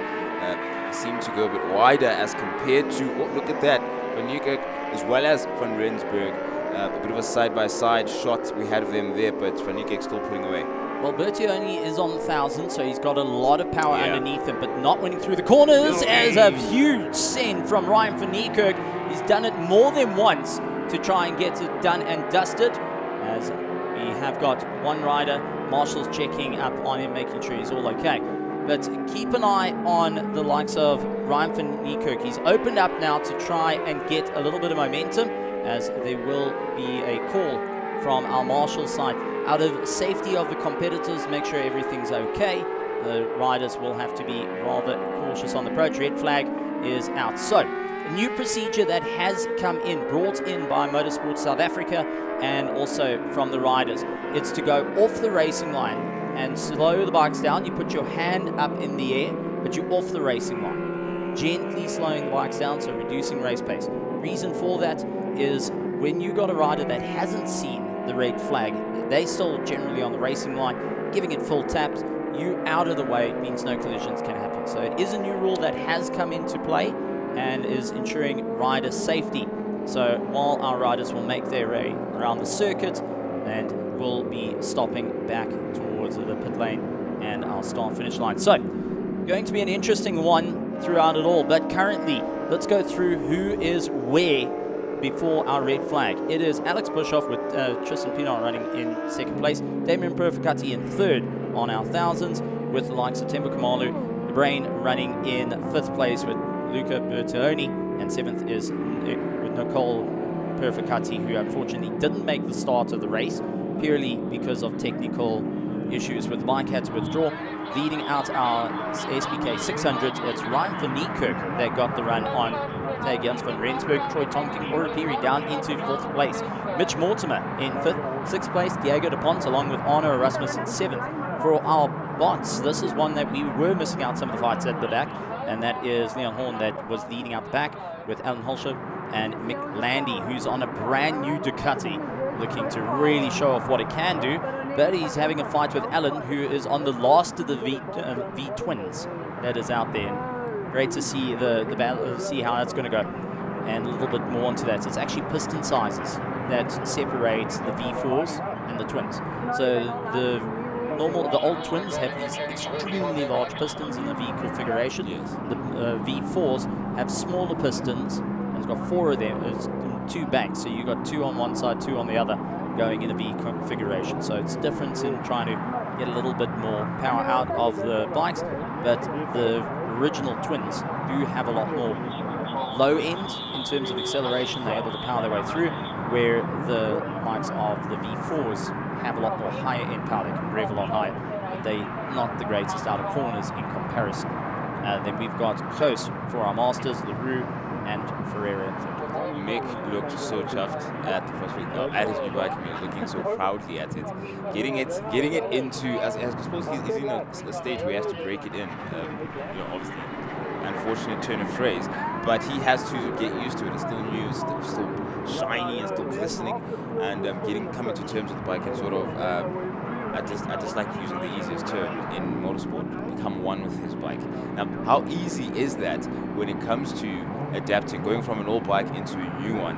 He seemed to go a bit wider as compared to, look at that, Van Niekerk as well as Van Rensburg. A bit of a side-by-side shot we had of them there, but Van Niekerk still putting away. Well, Bertioni is on the 1,000, so he's got a lot of power underneath him, but not winning through the corners as a huge send from Ryan Van Niekerk. He's done it more than once to try and get it done and dusted, as we have got one rider, Marshall's checking up on him, making sure he's all okay. But keep an eye on the likes of Ryan Van Niekerk. He's opened up now to try and get a little bit of momentum, as there will be a call from our Marshall side. Out of safety of the competitors, make sure everything's okay. The riders will have to be rather cautious on the approach. Red flag is out. So, a new procedure that has come in, brought in by Motorsport South Africa and also from the riders. It's to go off the racing line and slow the bikes down. You put your hand up in the air, but you're off the racing line. Gently slowing the bikes down, so reducing race pace. Reason for that is when you got a rider that hasn't seen the red flag, they still generally on the racing line, giving it full taps, you out of the way means no collisions can happen. So it is a new rule that has come into play and is ensuring rider safety. So while our riders will make their way around the circuit and will be stopping back towards the pit lane and our start finish line. So going to be an interesting one throughout it all, but currently let's go through who is where before our red flag. It is Alex Bischoff with Tristan Pinot running in 2nd place, Damien Perfecati in 3rd on our 1000s, with the likes of Tembo Kamalu, the Brain running in 5th place with Luca Bertioni, and 7th is with Nicole Perfecati, who unfortunately didn't make the start of the race purely because of technical issues with the bike, had to withdraw. Leading out our SBK 600, it's Ryan Van Niekerk that got the run on against Van Rensburg. Troy Tonking Orapiri down into 4th place. Mitch Mortimer in 5th. 6th place, Diego De Pont along with Arno Erasmus in 7th. For our bots, this is one that we were missing out some of the fights at the back, and that is Leon Horn that was leading out the back with Alan Holscher and Mick Landy, who's on a brand new Ducati, looking to really show off what it can do. But he's having a fight with Alan, who is on the last of the V twins that is out there. Great to see the battle, see how that's going to go, and a little bit more onto that. It's actually piston sizes that separate the V4s and the twins. So the old twins have these extremely large pistons in the V configuration. Yes. The V4s have smaller pistons, and it's got 4 of them. It's 2 banks, so you got 2 on one side, 2 on the other, going in a V configuration. So it's different in trying to get a little bit more power out of the bikes, but the original twins do have a lot more low end in terms of acceleration. They're able to power their way through, where the likes of the V4s have a lot more higher end power. They can rev a lot higher, but they're not the greatest out of corners in comparison. Then we've got close for our Masters, LaRue and Ferreira in third. Mick looked so chuffed at the first week, at his new bike. He was looking so proudly at it, getting it into. As I suppose he's in a stage where he has to break it in. Obviously, unfortunate turn of phrase, but he has to get used to it. It's still new, it's still shiny, and still glistening, and coming to terms with the bike and sort of. I just like using the easiest term in motorsport, become one with his bike. Now, how easy is that when it comes to adapting, going from an old bike into a new one?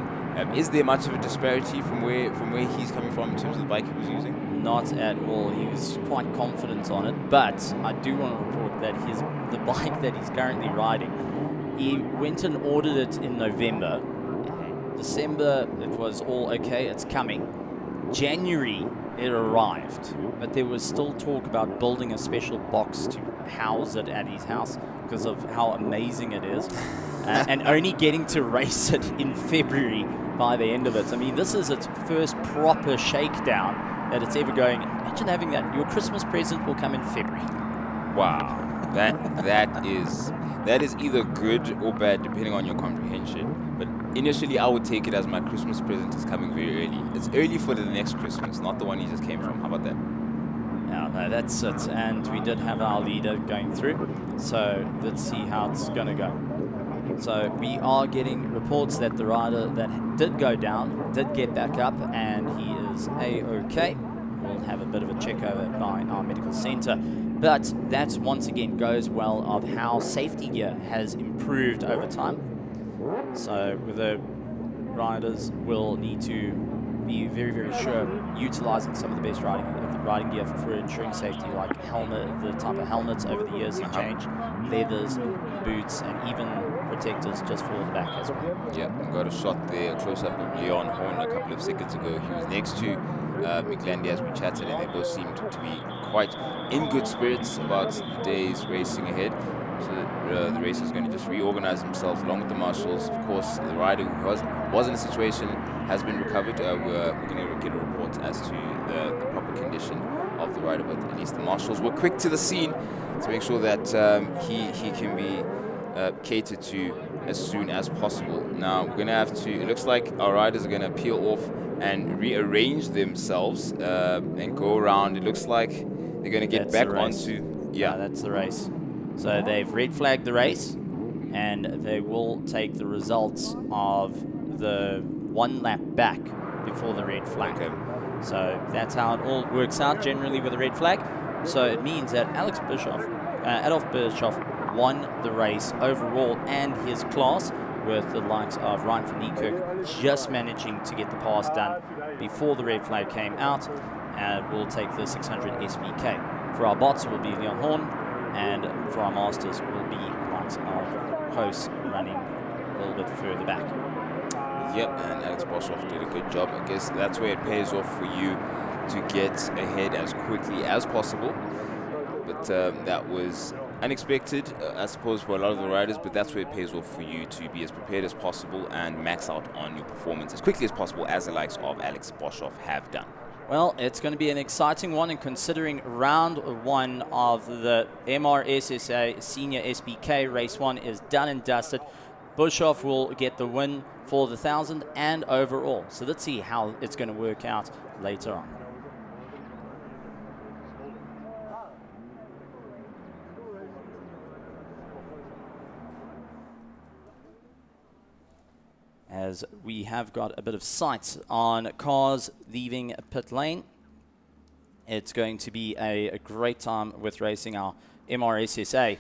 Is there much of a disparity from where he's coming from in terms of the bike he was using? Not at all. He was quite confident on it, but I do want to report that the bike that he's currently riding, he went and ordered it in November. December, it was all okay, it's coming. January, it arrived, but there was still talk about building a special box to house it at his house because of how amazing it is, and only getting to race it in February by the end of it. I mean, this is its first proper shakedown that it's ever going. Imagine having that. Your Christmas present will come in February. Wow, that is either good or bad depending on your comprehension. But initially, I would take it as my Christmas present is coming very early. It's early for the next Christmas, not the one you just came from. How about that? Yeah, no, that's it. And we did have our leader going through, so let's see how it's going to go. So we are getting reports that the rider that did go down did get back up, and he is A-OK. We'll have a bit of a check over by our medical center. But that once again goes well of how safety gear has improved over time. So the riders will need to be very, very sure utilizing some of the best riding gear for ensuring safety, like the type of helmets over the years have changed, leathers, boots, and even protectors just for the back as well. Yeah, got a shot there, close up of Leon Horn a couple of seconds ago. He was next to McLandy as we chatted, and they both seemed to be quite in good spirits about the day's racing ahead. So the race is going to just reorganize themselves along with the marshals. Of course, the rider who was in a situation has been recovered. We're going to get a report as to the proper condition of the rider, but at least the marshals were quick to the scene to make sure that he can be catered to as soon as possible. Now, we're going to have to, it looks like our riders are going to peel off and rearrange themselves and go around. It looks like they're going to get back onto... Yeah, that's the race. So they've red flagged the race, and they will take the results of the one lap back before the red flag. Okay. So that's how it all works out generally with a red flag. So it means that Adolf Bischoff won the race overall and his class, with the likes of Ryan van Niekerk just managing to get the pass done before the red flag came out. We'll take the 600 SBK. For our bots, it will be Leon Horn, and for our masters will be likes of Host running a little bit further back. Yep, and Alex Boshoff did a good job. I guess that's where it pays off for you to get ahead as quickly as possible. But that was unexpected, I suppose, for a lot of the riders, but that's where it pays off for you to be as prepared as possible and max out on your performance as quickly as possible, as the likes of Alex Boshoff have done. Well, it's going to be an exciting one, and considering round one of the MRSSA Senior SBK Race 1 is done and dusted, Bischoff will get the win for the 1,000 and overall. So let's see how it's going to work out later on. As we have got a bit of sight on cars leaving pit lane. It's going to be a great time with racing our MRSSA,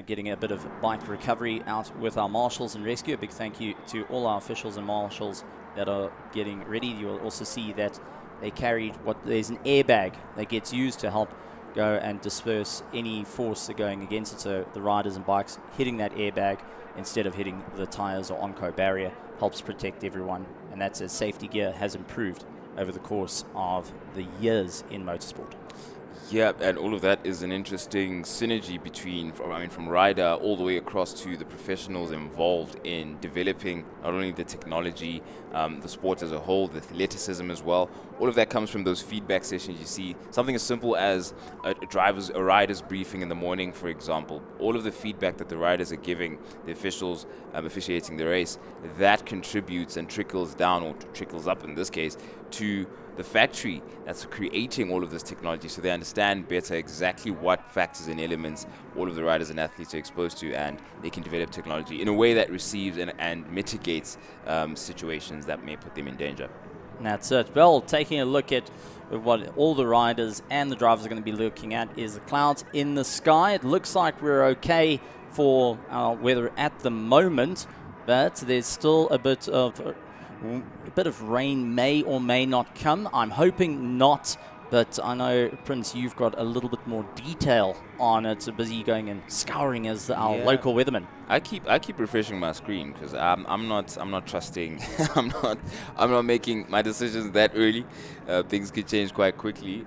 getting a bit of bike recovery out with our marshals and rescue. A big thank you to all our officials and marshals that are getting ready. You'll also see that they carried there's an airbag that gets used to help go and disperse any force going against it. So the riders and bikes hitting that airbag instead of hitting the tires or Onco barrier helps protect everyone, and that's as safety gear has improved over the course of the years in motorsport. Yeah, and all of that is an interesting synergy between, from rider all the way across to the professionals involved in developing not only the technology, the sport as a whole, the athleticism as well. All of that comes from those feedback sessions. You see something as simple as a rider's briefing in the morning, for example. All of the feedback that the riders are giving the officials officiating the race, that contributes and trickles down, or trickles up in this case, to the factory that's creating all of this technology, so they understand better exactly what factors and elements all of the riders and athletes are exposed to, and they can develop technology in a way that receives and mitigates situations that may put them in danger. And that's it. Well, taking a look at what all the riders and the drivers are going to be looking at is the clouds in the sky. It looks like we're okay for our weather at the moment, but there's still a bit of rain may or may not come. I'm hoping not, but I know, Prince, you've got a little bit more detail on it. So busy going and scouring as our local weatherman. I keep refreshing my screen because I'm not trusting. I'm not making my decisions that early. Things could change quite quickly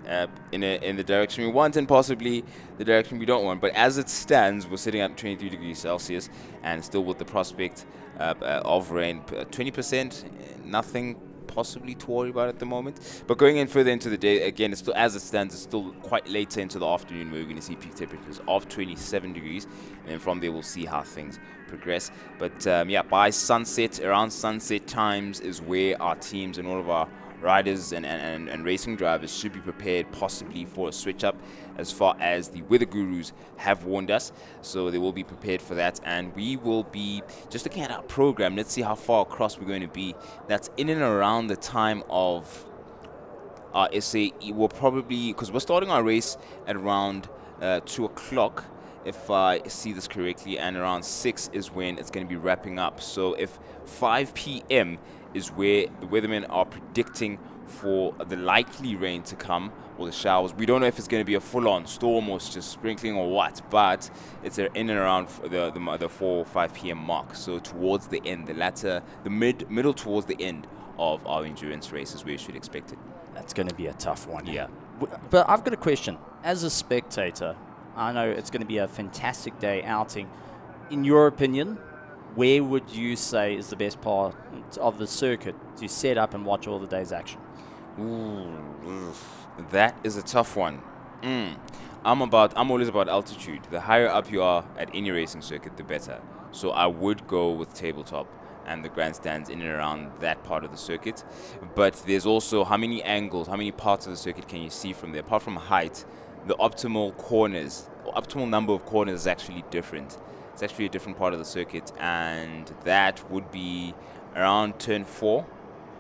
in the direction we want and possibly the direction we don't want. But as it stands, we're sitting at 23 degrees Celsius and still with the prospect of rain, 20%, nothing possibly to worry about at the moment. But going in further into the day, again, it's still, as it stands, it's still quite later into the afternoon where we're going to see peak temperatures of 27 degrees, and then from there we'll see how things progress. But yeah, by sunset, around sunset times is where our teams and all of our riders and racing drivers should be prepared possibly for a switch up, as far as the weather gurus have warned us. So they will be prepared for that, and we will be just looking at our program. Let's see how far across we're going to be. That's in and around the time of our SAE. We'll probably, because we're starting our race at around 2 o'clock, if I see this correctly, and around 6 is when it's going to be wrapping up. So if 5 p.m. is where the weathermen are predicting for the likely rain to come, or the showers. We don't know if it's going to be a full-on storm or just sprinkling or what, but it's in and around the 4 or 5 p.m. mark. So towards the end, the middle towards the end of our endurance race is where you should expect it. That's going to be a tough one. Yeah. But I've got a question. As a spectator, I know it's going to be a fantastic day outing. In your opinion, where would you say is the best part of the circuit to set up and watch all the day's action? Ooh, that is a tough one. I'm always about altitude. The higher up you are at any racing circuit, the better. So I would go with tabletop and the grandstands in and around that part of the circuit. But there's also how many angles, how many parts of the circuit can you see from there? Apart from height, the optimal number of corners is actually different. It's actually a different part of the circuit, and that would be around turn 4,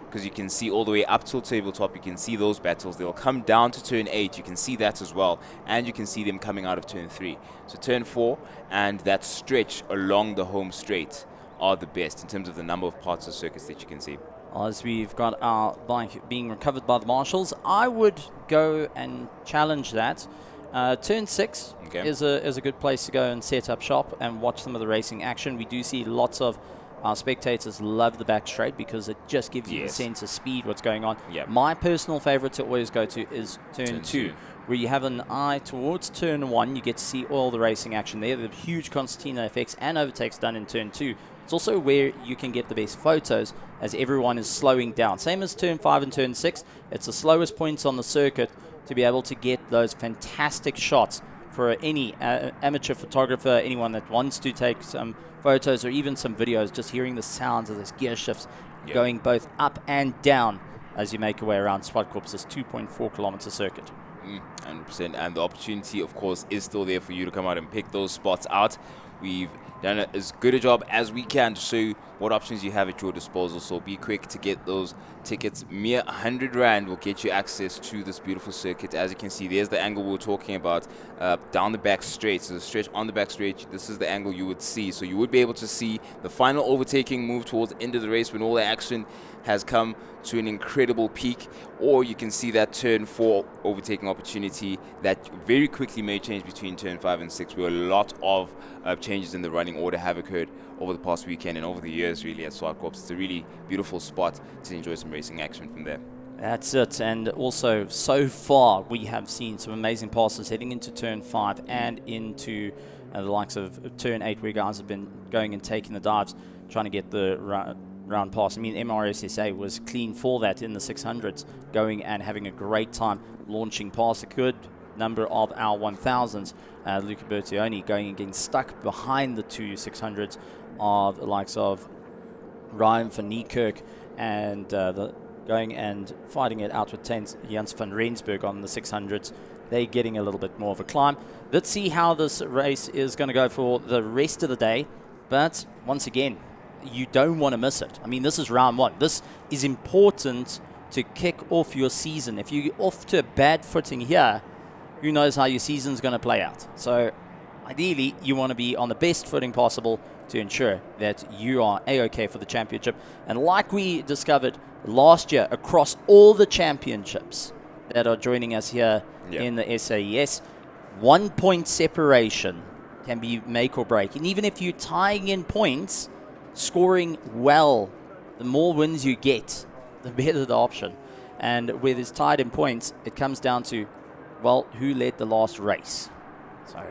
because you can see all the way up till tabletop. You can see those battles. They'll come down to turn 8. You can see that as well, and you can see them coming out of turn 3. So turn 4 and that stretch along the home straight are the best in terms of the number of parts of circuits that you can see. As we've got our bike being recovered by the marshals, I would go and challenge that. Turn 6 is a good place to go and set up shop and watch some of the racing action. We do see lots of our spectators love the back straight because it just gives you a sense of speed, what's going on. My personal favorite to always go to is turn 2, where you have an eye towards turn 1. You get to see all the racing action there, the huge concertina effects and overtakes done in turn 2. It's also where you can get the best photos as everyone is slowing down. Same as turn 5 and turn 6. It's the slowest points on the circuit to be able to get those fantastic shots for any amateur photographer, anyone that wants to take some photos or even some videos, just hearing the sounds of those gear shifts going both up and down as you make your way around ZWARTKOPS' 2.4 kilometer circuit. 100%, and the opportunity, of course, is still there for you to come out and pick those spots out. We've done as good a job as we can to show you what options you have at your disposal, so be quick to get those tickets. Mere 100 Rand will get you access to this beautiful circuit. As you can see, there's the angle we were talking about, down the back straight. So the stretch on the back straight, this is the angle you would see. So you would be able to see the final overtaking move towards the end of the race when all the action has come to an incredible peak, or you can see that turn 4 overtaking opportunity that very quickly may change between turn 5 and 6, where a lot of changes in the running order have occurred over the past weekend and over the years really at ZWARTKOPS. It's a really beautiful spot to enjoy some racing action from there. That's it. And also, so far, we have seen some amazing passes heading into turn 5 and into the likes of turn 8, where guys have been going and taking the dives, trying to get the round pass. I mean, MRSSA was clean for that in the 600s, going and having a great time launching past a good number of our 1000s. Luca Bertioni going and getting stuck behind the two 600s of the likes of Ryan van Niekerk and going and fighting it out with Jens van Rensburg on the 600s. They're getting a little bit more of a climb. Let's see how this race is going to go for the rest of the day. But once again, you don't want to miss it. I mean, this is round 1. This is important to kick off your season. If you're off to a bad footing here, who knows how your season's going to play out. So ideally, you want to be on the best footing possible to ensure that you are A-OK for the championship. And like we discovered last year across all the championships that are joining us here in the SAES, 1 point separation can be make or break. And even if you're tying in points, scoring well, the more wins you get, the better the option. And where there's tied in points, it comes down to, well, who led the last race? So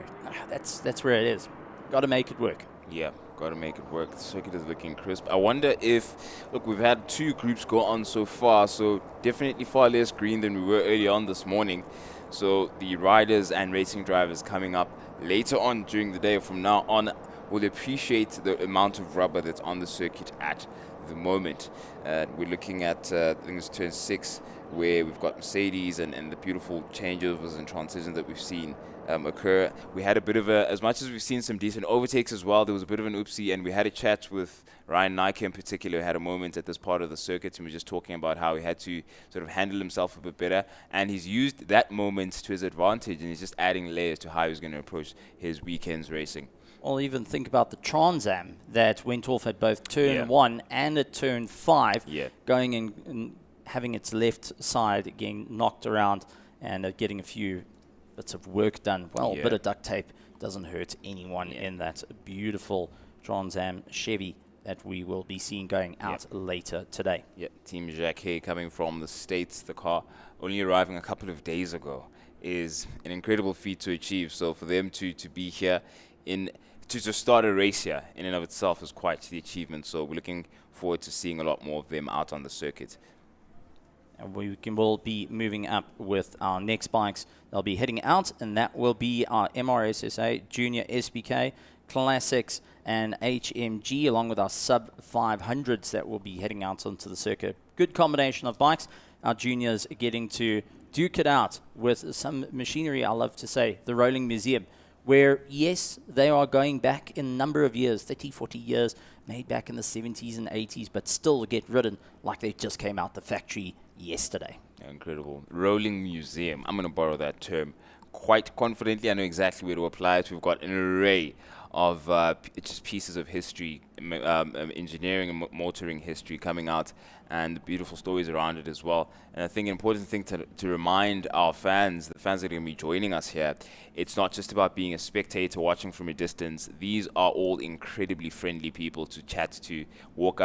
that's where it is. Got to make it work. Yeah, got to make it work. The circuit is looking crisp. I wonder if, look, we've had 2 groups go on so far, so definitely far less green than we were early on this morning. So the riders and racing drivers coming up later on during the day from now on will appreciate the amount of rubber that's on the circuit at the moment. We're looking at, I think it's turn 6, where we've got Mercedes and the beautiful changeovers and transitions that we've seen occur. We had a bit of as much as we've seen some decent overtakes as well, there was a bit of an oopsie, and we had a chat with Ryan Nike in particular, who had a moment at this part of the circuit, and we were just talking about how he had to sort of handle himself a bit better, and he's used that moment to his advantage, and he's just adding layers to how he's going to approach his weekend's racing. Or even think about the Trans Am that went off at both turn 1 and at turn 5, going and having its left side getting knocked around and getting a few bits of work done. Well, a bit of duct tape doesn't hurt anyone in that beautiful Trans Am Chevy that we will be seeing going out later today. Team Jacquet coming from the States, the car only arriving a couple of days ago is an incredible feat to achieve. So for them to be here to just start a race here in and of itself is quite the achievement. So we're looking forward to seeing a lot more of them out on the circuit. And will be moving up with our next bikes. They'll be heading out, and that will be our MRSSA, Junior SBK, Classics, and HMG, along with our sub 500s that will be heading out onto the circuit. Good combination of bikes. Our juniors getting to duke it out with some machinery, I love to say, the Rolling Museum, where, yes, they are going back in a number of years, 30, 40 years, made back in the 70s and 80s, but still get ridden like they just came out the factory yesterday. Incredible. Rolling Museum. I'm going to borrow that term quite confidently. I know exactly where to apply it. We've got an array of just pieces of history, engineering and motoring history coming out, and beautiful stories around it as well. And I think an important thing to remind our fans, the fans that are going to be joining us here, it's not just about being a spectator watching from a distance. These are all incredibly friendly people to chat to. Walk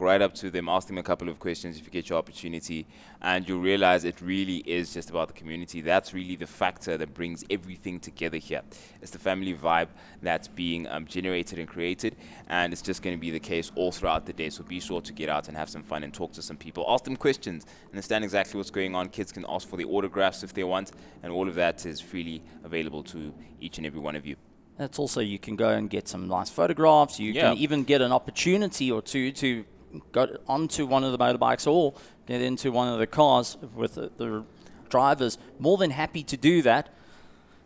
right up to them, ask them a couple of questions if you get your opportunity, and you'll realize it really is just about the community. That's really the factor that brings everything together here. It's the family vibe that's being generated and created, and it's just going to be the case all throughout the day. So be sure to get out and have some fun and talk to some people, ask them questions, understand exactly what's going on. Kids can ask for the autographs if they want, and all of that is freely available to each and every one of you. That's also, you can go and get some nice photographs. You can even get an opportunity or two to go onto one of the motorbikes or get into one of the cars with the drivers. More than happy to do that.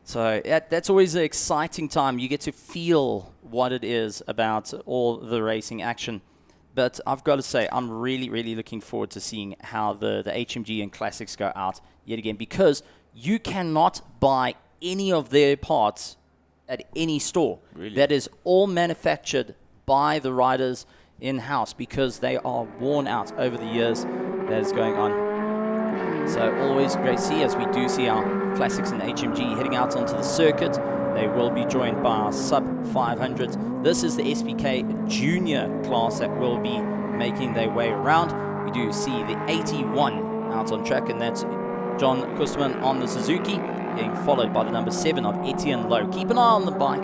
So that's always an exciting time. You get to feel what it is about all the racing action. But I've got to say, I'm really, really looking forward to seeing how the HMG and Classics go out yet again, because you cannot buy any of their parts at any store. Really? That is all manufactured by the riders in-house, because they are worn out over the years that is going on. So always great to see, as we do see our Classics and HMG heading out onto the circuit. They will be joined by our sub 500s. This is the SBK Junior class that will be making their way around. We do see the 81 out on track, and that's John Kusterman on the Suzuki, getting followed by the number 7 of Etienne Lowe. Keep an eye on the bike.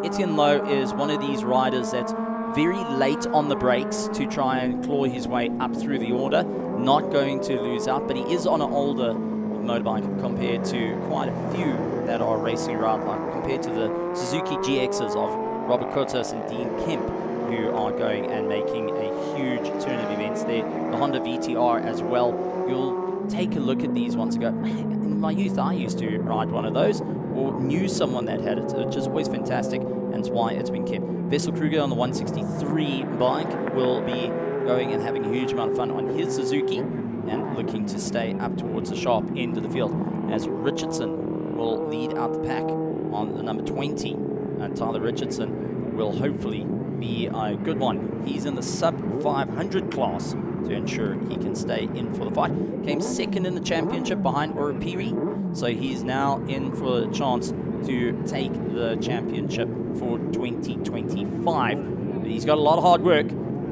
Etienne Lowe is one of these riders that's very late on the brakes to try and claw his way up through the order. Not going to lose out, but he is on an older motorbike compared to quite a few that are racing around, like compared to the Suzuki GXs of Robert Curtis and Dean Kemp, who are going and making a huge turn of events there. The Honda VTR as well. You'll take a look at these ones and go, in my youth I used to ride one of those, or knew someone that had it, which is always fantastic, and it's why it's been kept. Wessel Kruger on the 163 bike will be going and having a huge amount of fun on his Suzuki and looking to stay up towards the sharp end of the field, as Richardson will lead out the pack on the number 20. And Tyler Richardson will hopefully be a good one. He's in the sub 500 class to ensure he can stay in for the fight. Came second in the championship behind Orapiri, so he's now in for a chance to take the championship for 2025. But he's got a lot of hard work,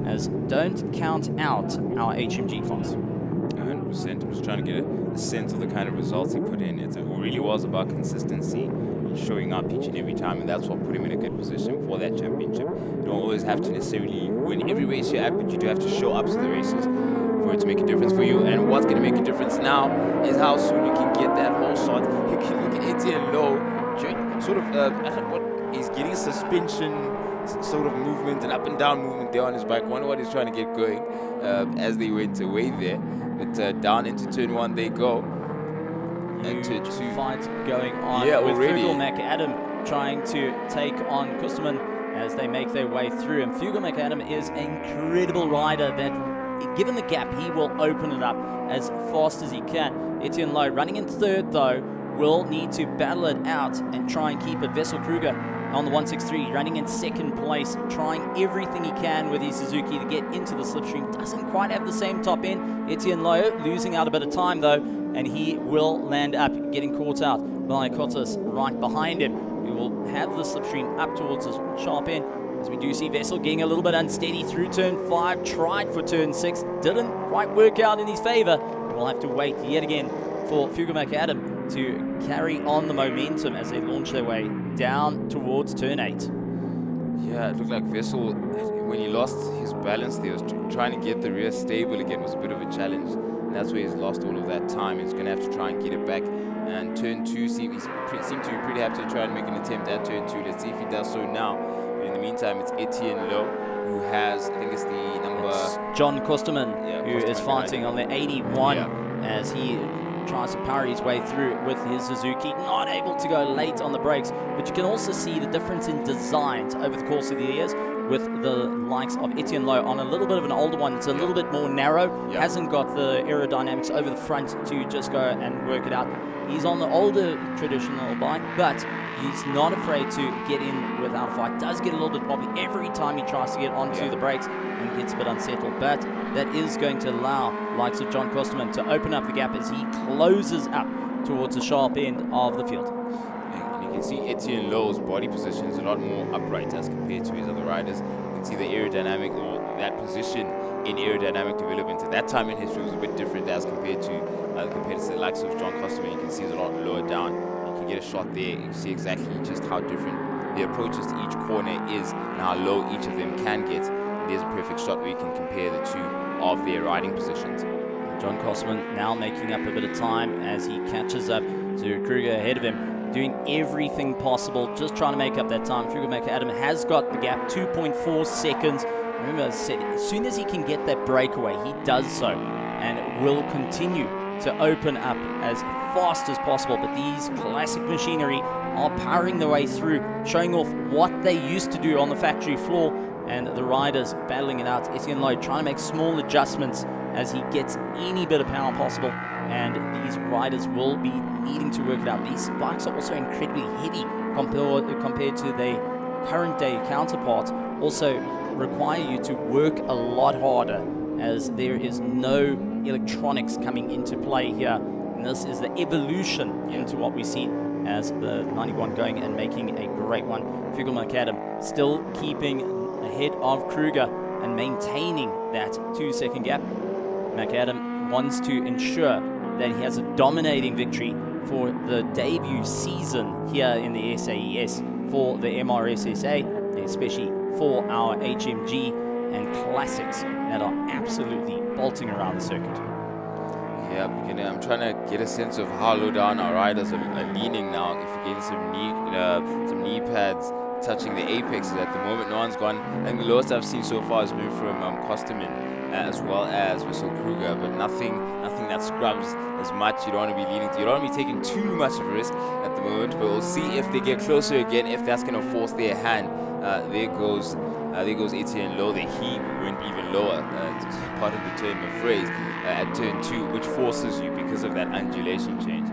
as don't count out our HMG class. 100%. I'm just trying to get a sense of the kind of results he put in. It really was about consistency and showing up each and every time, and that's what put him in a good position for that championship. You don't always have to necessarily win every race you're at, but you do have to show up to the races for it to make a difference for you. And what's going to make a difference now is how soon you can get that whole shot. You can look at Etienne Lowe, sort of, I don't know what, he's getting suspension sort of movement and up and down movement there on his bike. Wonder what he's trying to get going as they went away there. But down into turn 1 they go. And turn 2. Fight going on with already. Fugel McAdam trying to take on Kusterman as they make their way through. And Fugel McAdam is an incredible rider that, given the gap, he will open it up as fast as he can. Etienne Lowe running in third, though, will need to battle it out and try and keep it. Wessel Kruger on the 163 running in second place, trying everything he can with his Suzuki to get into the slipstream. Doesn't quite have the same top end. Etienne Lowe losing out a bit of time though, and he will land up, getting caught out by Kottas right behind him. We will have the slipstream up towards the sharp end, as we do see Wessel getting a little bit unsteady through turn 5, tried for turn 6, didn't quite work out in his favor. We'll have to wait yet again for Fugel McAdam to carry on the momentum as they launch their way down towards turn 8. Yeah, it looked like Wessel, when he lost his balance there, was trying to get the rear stable again was a bit of a challenge. And that's where he's lost all of that time. He's going to have to try and get it back. And turn 2, he seemed to be pretty happy to try and make an attempt at turn 2. Let's see if he does so now. But in the meantime, it's Etienne Lowe, who has, I think it's the number... It's John Kusterman, who is fighting on the 81 as he tries to power his way through with his Suzuki, not able to go late on the brakes. But you can also see the difference in designs over the course of the years, with the likes of Etienne Lowe on a little bit of an older one. It's a little bit more narrow, hasn't got the aerodynamics over the front to just go and work it out. He's on the older traditional bike, but he's not afraid to get in without a fight. Does get a little bit wobbly every time he tries to get onto the brakes and gets a bit unsettled, but that is going to allow likes of John Kusterman to open up the gap as he closes up towards the sharp end of the field. You can see Etienne Lowe's body position is a lot more upright as compared to his other riders. You can see the aerodynamic, or that position in aerodynamic development at that time in history was a bit different as compared to the likes of John Kusterman. You can see it's a lot lower down. You can get a shot there. You can see exactly just how different the approaches to each corner is and how low each of them can get. And there's a perfect shot where you can compare the two of their riding positions. John Kusterman now making up a bit of time as he catches up to Kruger ahead of him, doing everything possible, just trying to make up that time. Fugel McAdam has got the gap, 2.4 seconds. Remember, I said, as soon as he can get that breakaway, he does so, and will continue to open up as fast as possible. But these classic machinery are powering their way through, showing off what they used to do on the factory floor, and the riders battling it out. Etienne Lowe trying to make small adjustments as he gets any bit of power possible, and these riders will be needing to work it out. These bikes are also incredibly heavy compared to their current day counterparts, also require you to work a lot harder as there is no electronics coming into play here. And this is the evolution into what we see as the 91 going and making a great one. Fugel McAdam still keeping ahead of Kruger and maintaining that 2-second gap. McAdam wants to ensure that he has a dominating victory for the debut season here in the SAES for the MRSSA, especially for our HMG and classics that are absolutely bolting around the circuit. Yeah, I'm trying to get a sense of how low down our riders are leaning now. If you're getting some knee pads touching the apexes at the moment, no one's gone. I think the lowest I've seen so far has been from Kosterman as well as Whistle Kruger, but nothing that scrubs as much. You don't want to be leaning to. You don't want to be taking too much of a risk at the moment. But we'll see if they get closer again. If that's going to force their hand. There goes Etienne low. The he went even lower. Part of the term of phrase at turn 2, which forces you because of that undulation change.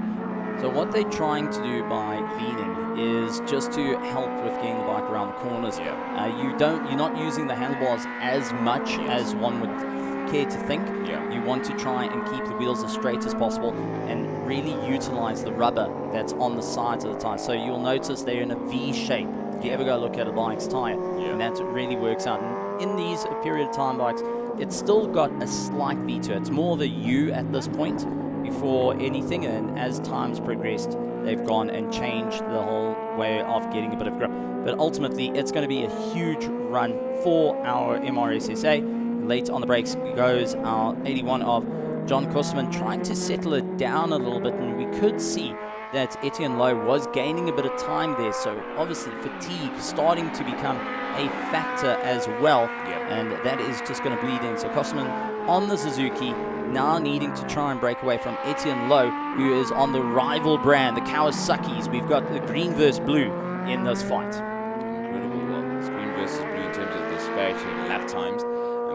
So what they're trying to do by leaning is just to help with getting the bike around the corners. Yeah. You're not using the handlebars as much as one would care to think. Yeah. You want to try and keep the wheels as straight as possible and really utilize the rubber that's on the sides of the tire. So you'll notice they're in a V shape. If you ever go look at a bike's tire, and that really works out. And in these period of time bikes, it's still got a slight V to it. It's more of a U at this point before anything, and as time's progressed, they've gone and changed the whole way of getting a bit of grip. But ultimately, it's going to be a huge run for our MRSSA. Late on the brakes goes our 81 of John Kosterman, trying to settle it down a little bit, and we could see that Etienne Lowe was gaining a bit of time there, so obviously fatigue starting to become a factor as well, and that is just going to bleed in. So Kosterman on the Suzuki, now needing to try and break away from Etienne Lowe, who is on the rival brand, the Kawasaki's. We've got the green versus blue in this fight. Incredible. Well, it's green versus blue in terms of disparity in lap times.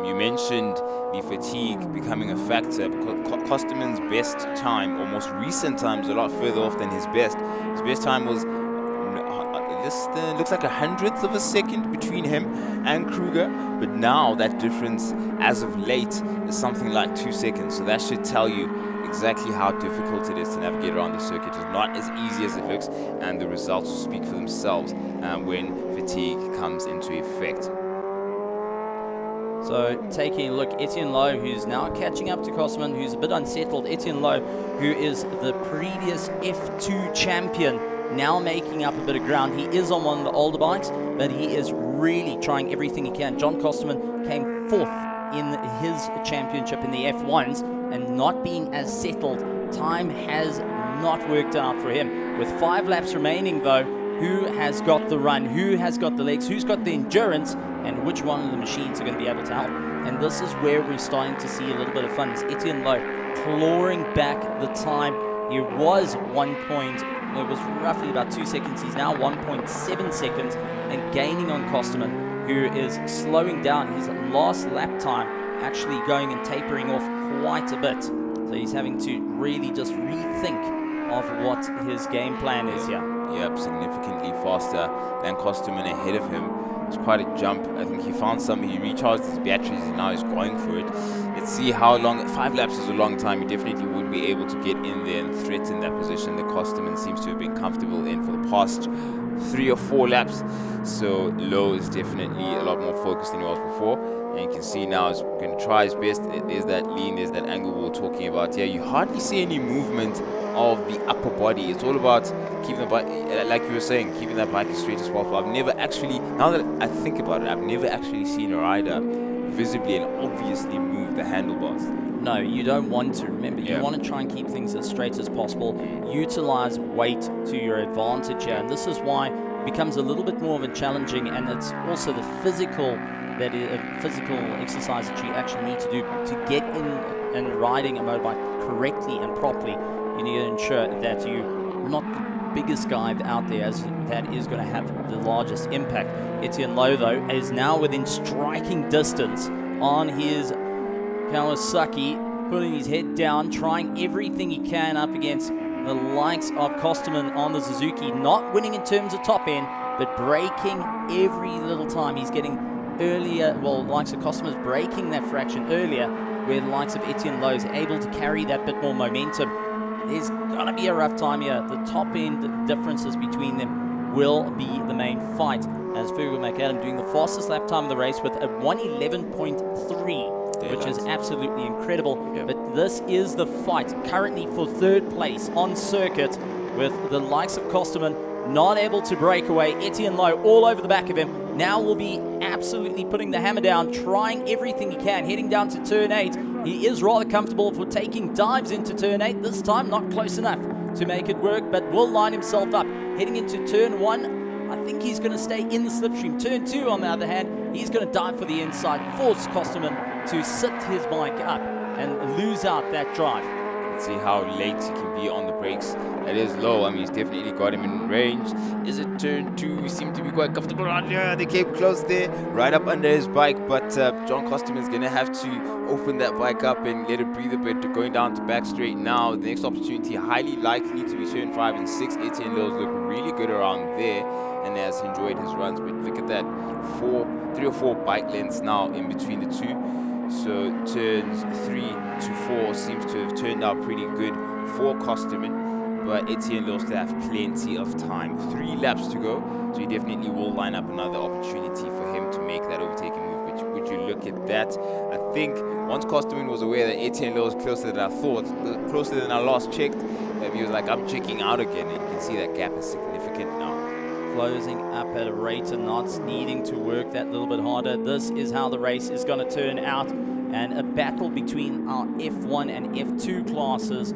You mentioned the fatigue becoming a factor. Kosterman's best time, or most recent time, is a lot further off than his best. His best time was looks like 100th of a second between him and Kruger, but now that difference as of late is something like 2 seconds. So that should tell you exactly how difficult it is to navigate around the circuit. It's not as easy as it looks, and the results will speak for themselves when fatigue comes into effect. So taking a look, Etienne Lowe, who's now catching up to Kosterman, who's a bit unsettled. Etienne Lowe, who is the previous F2 champion, now making up a bit of ground. He is on one of the older bikes, but he is really trying everything he can. John Kosterman came 4th in his championship in the F1s, and not being as settled, time has not worked out for him. With 5 laps remaining though, who has got the run, who has got the legs, who's got the endurance, and which one of the machines are going to be able to help. And this is where we're starting to see a little bit of fun. It's Etienne Lowe clawing back the time. He was it was roughly about 2 seconds. He's now 1.7 seconds and gaining on Kosterman, who is slowing down his last lap time, actually going and tapering off quite a bit. So he's having to really just rethink of what his game plan is here. Yep, significantly faster than Kosterman ahead of him. It's quite a jump. I think he found something. He recharged his batteries and now he's going for it. Let's see how long. 5 laps is a long time. He definitely would be able to get in there and threaten that position that Kosterman seems to have been comfortable in for the past 3 or 4 laps. So Lowe is definitely a lot more focused than he was before. And you can see now he's going to try his best. There's that lean, there's that angle we were talking about here. You hardly see any movement of the upper body. It's all about keeping the bike, like you were saying, keeping that bike as straight as possible. I've never actually, now that I think about it, I've never actually seen a rider visibly and obviously move the handlebars. No, you don't want to. Remember, you want to try and keep things as straight as possible. Utilize weight to your advantage here. And this is why it becomes a little bit more of a challenging, and it's also the physical exercise that you actually need to do to get in and riding a motorbike correctly and properly. You need to ensure that you're not the biggest guy out there, as that is going to have the largest impact. Etienne Lowe, though, is now within striking distance on his Kawasaki, putting his head down, trying everything he can up against the likes of Kosterman on the Suzuki, not winning in terms of top end, but braking every little time. He's getting earlier, well, the likes of Kosterman's braking that fraction earlier, where the likes of Etienne Lowe is able to carry that bit more momentum. There's going to be a rough time here. The top end differences between them will be the main fight, as Fergal McAdam doing the fastest lap time of the race with a 1:11.3. which is Daylight. absolutely incredible. Yeah. But this is the fight currently for third place on circuit, with the likes of Kosterman not able to break away. Etienne Lowe all over the back of him. Now will be absolutely putting the hammer down, trying everything he can, heading down to turn 8. He is rather comfortable for taking dives into turn 8. This time not close enough to make it work, but will line himself up. Heading into turn 1, I think he's going to stay in the slipstream. Turn 2, on the other hand, he's going to dive for the inside, force Kosterman to sit his bike up and lose out that drive. Let's see how late he can be on the brakes. That is low. I mean, he's definitely got him in range. Is it turn 2? He seemed to be quite comfortable around here. They came close there, right up under his bike. But John Kosterman is going to have to open that bike up and let it breathe a bit. Going down to back straight now. The next opportunity highly likely to be turn 5 and 6. Etienne Lowe's look really good around there, and has enjoyed his runs. But look at that, 3 or 4 bike lengths now in between the two. So turns 3 to 4 seems to have turned out pretty good for Kosterman, but Etienne Lowe still have plenty of time. 3 laps to go, so he definitely will line up another opportunity for him to make that overtaking move. But would you look at that? I think once Kosterman was aware that Etienne Lowe was closer than I thought, closer than I last checked, he was like, I'm checking out again, and you can see that gap is significant now. Closing up at a rate and not needing to work that little bit harder. This is how the race is going to turn out, and a battle between our F1 and F2 classes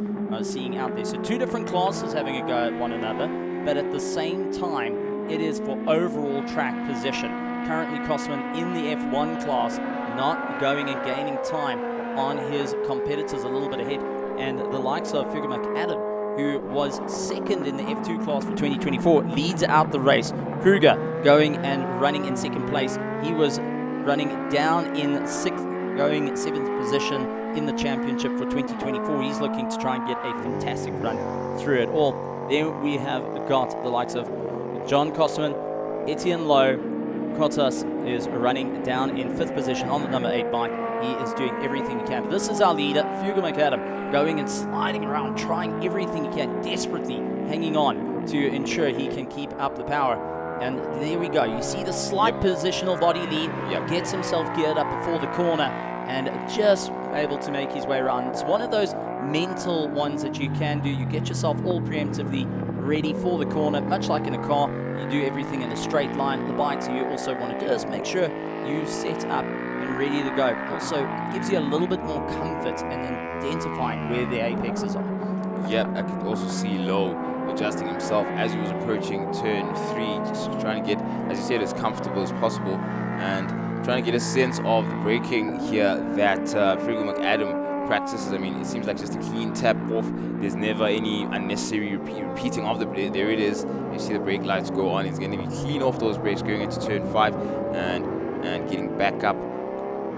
seeing out there. So 2 different classes having a go at one another, but at the same time it is for overall track position. Currently Kosterman in the F1 class, not going and gaining time on his competitors, a little bit ahead, and the likes of Fugger McAdam, who was second in the F2 class for 2024, leads out the race. Kruger going and running in second place. He was running down in 6th, going 7th position in the championship for 2024. He's looking to try and get a fantastic run through it all. Then we have got the likes of John Kosterman, Etienne Lowe. Kotas is running down in 5th position on the number 8 bike. He is doing everything he can. This is our leader, Fugger McAdam, going and sliding around, trying everything he can, desperately hanging on to ensure he can keep up the power. And there we go. You see the slight positional body lead, gets himself geared up before the corner, and just able to make his way around. It's one of those mental ones that you can do. You get yourself all preemptively ready for the corner, much like in a car. You do everything in a straight line. The bikes, you also want to just make sure you set up and ready to go. Also gives you a little bit more comfort in identifying where the apexes are. Yep, I could also see Lowe adjusting himself as he was approaching turn 3, just trying to get, as you said, as comfortable as possible, and trying to get a sense of the braking here that Fugger McAdam practices. I mean, it seems like just a clean tap off. There's never any unnecessary repeating of the brake. There it is. You see the brake lights go on. He's going to be clean off those brakes going into turn 5 and getting back up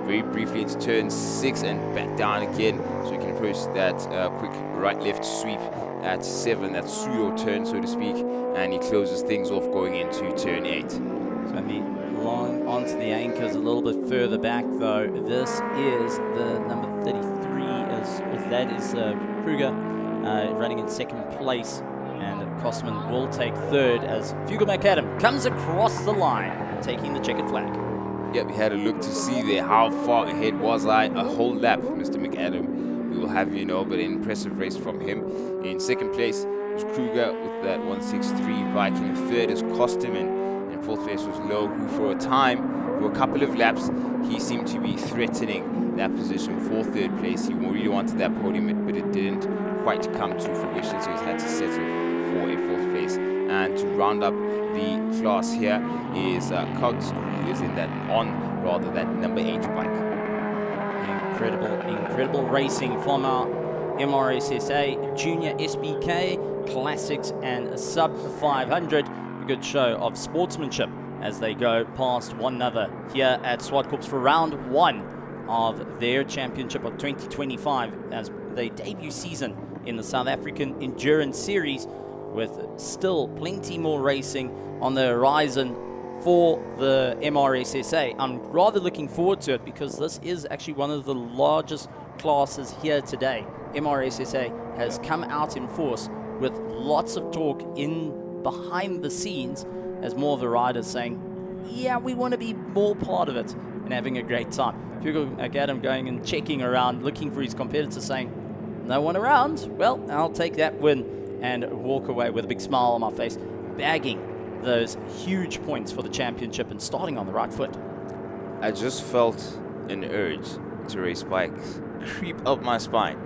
very briefly into turn 6 and back down again, so you can approach that quick right-left sweep at 7, that pseudo turn, so to speak, and he closes things off going into turn 8. So long onto the anchors a little bit further back, though. This is the number 33, as that is Kruger running in 2nd place, and Kosterman will take 3rd as Fugger McAdam comes across the line, taking the checkered flag. Yep, we had a look to see there how far ahead was I. A whole lap, Mr. McAdam. We will have you know, but an impressive race from him. In 2nd place was Kruger with that 163 bike. In 3rd is Kosterman. In 4th place was Lowe, who for a time, for a couple of laps, he seemed to be threatening that position for 3rd place. He really wanted that podium, but it didn't quite come to fruition, so he's had to settle for a 4th place. And to round up the class here is Coates, who is in that that number 8 bike. Incredible racing from our MRSSA Junior SBK Classics and Sub 500. A good show of sportsmanship as they go past one another here at ZWARTKOPS for round 1 of their championship of 2025 as they debut season in the South African Endurance Series, with still plenty more racing on the horizon for the MRSSA. I'm rather looking forward to it because this is actually one of the largest classes here today. MRSSA has come out in force with lots of talk in behind the scenes as more of the riders saying, yeah, we want to be more part of it. and having a great time. Hugo McAdam going and checking around, looking for his competitors, saying, no one around. Well, I'll take that win and walk away with a big smile on my face, bagging those huge points for the championship and starting on the right foot. I just felt an urge to race bikes creep up my spine.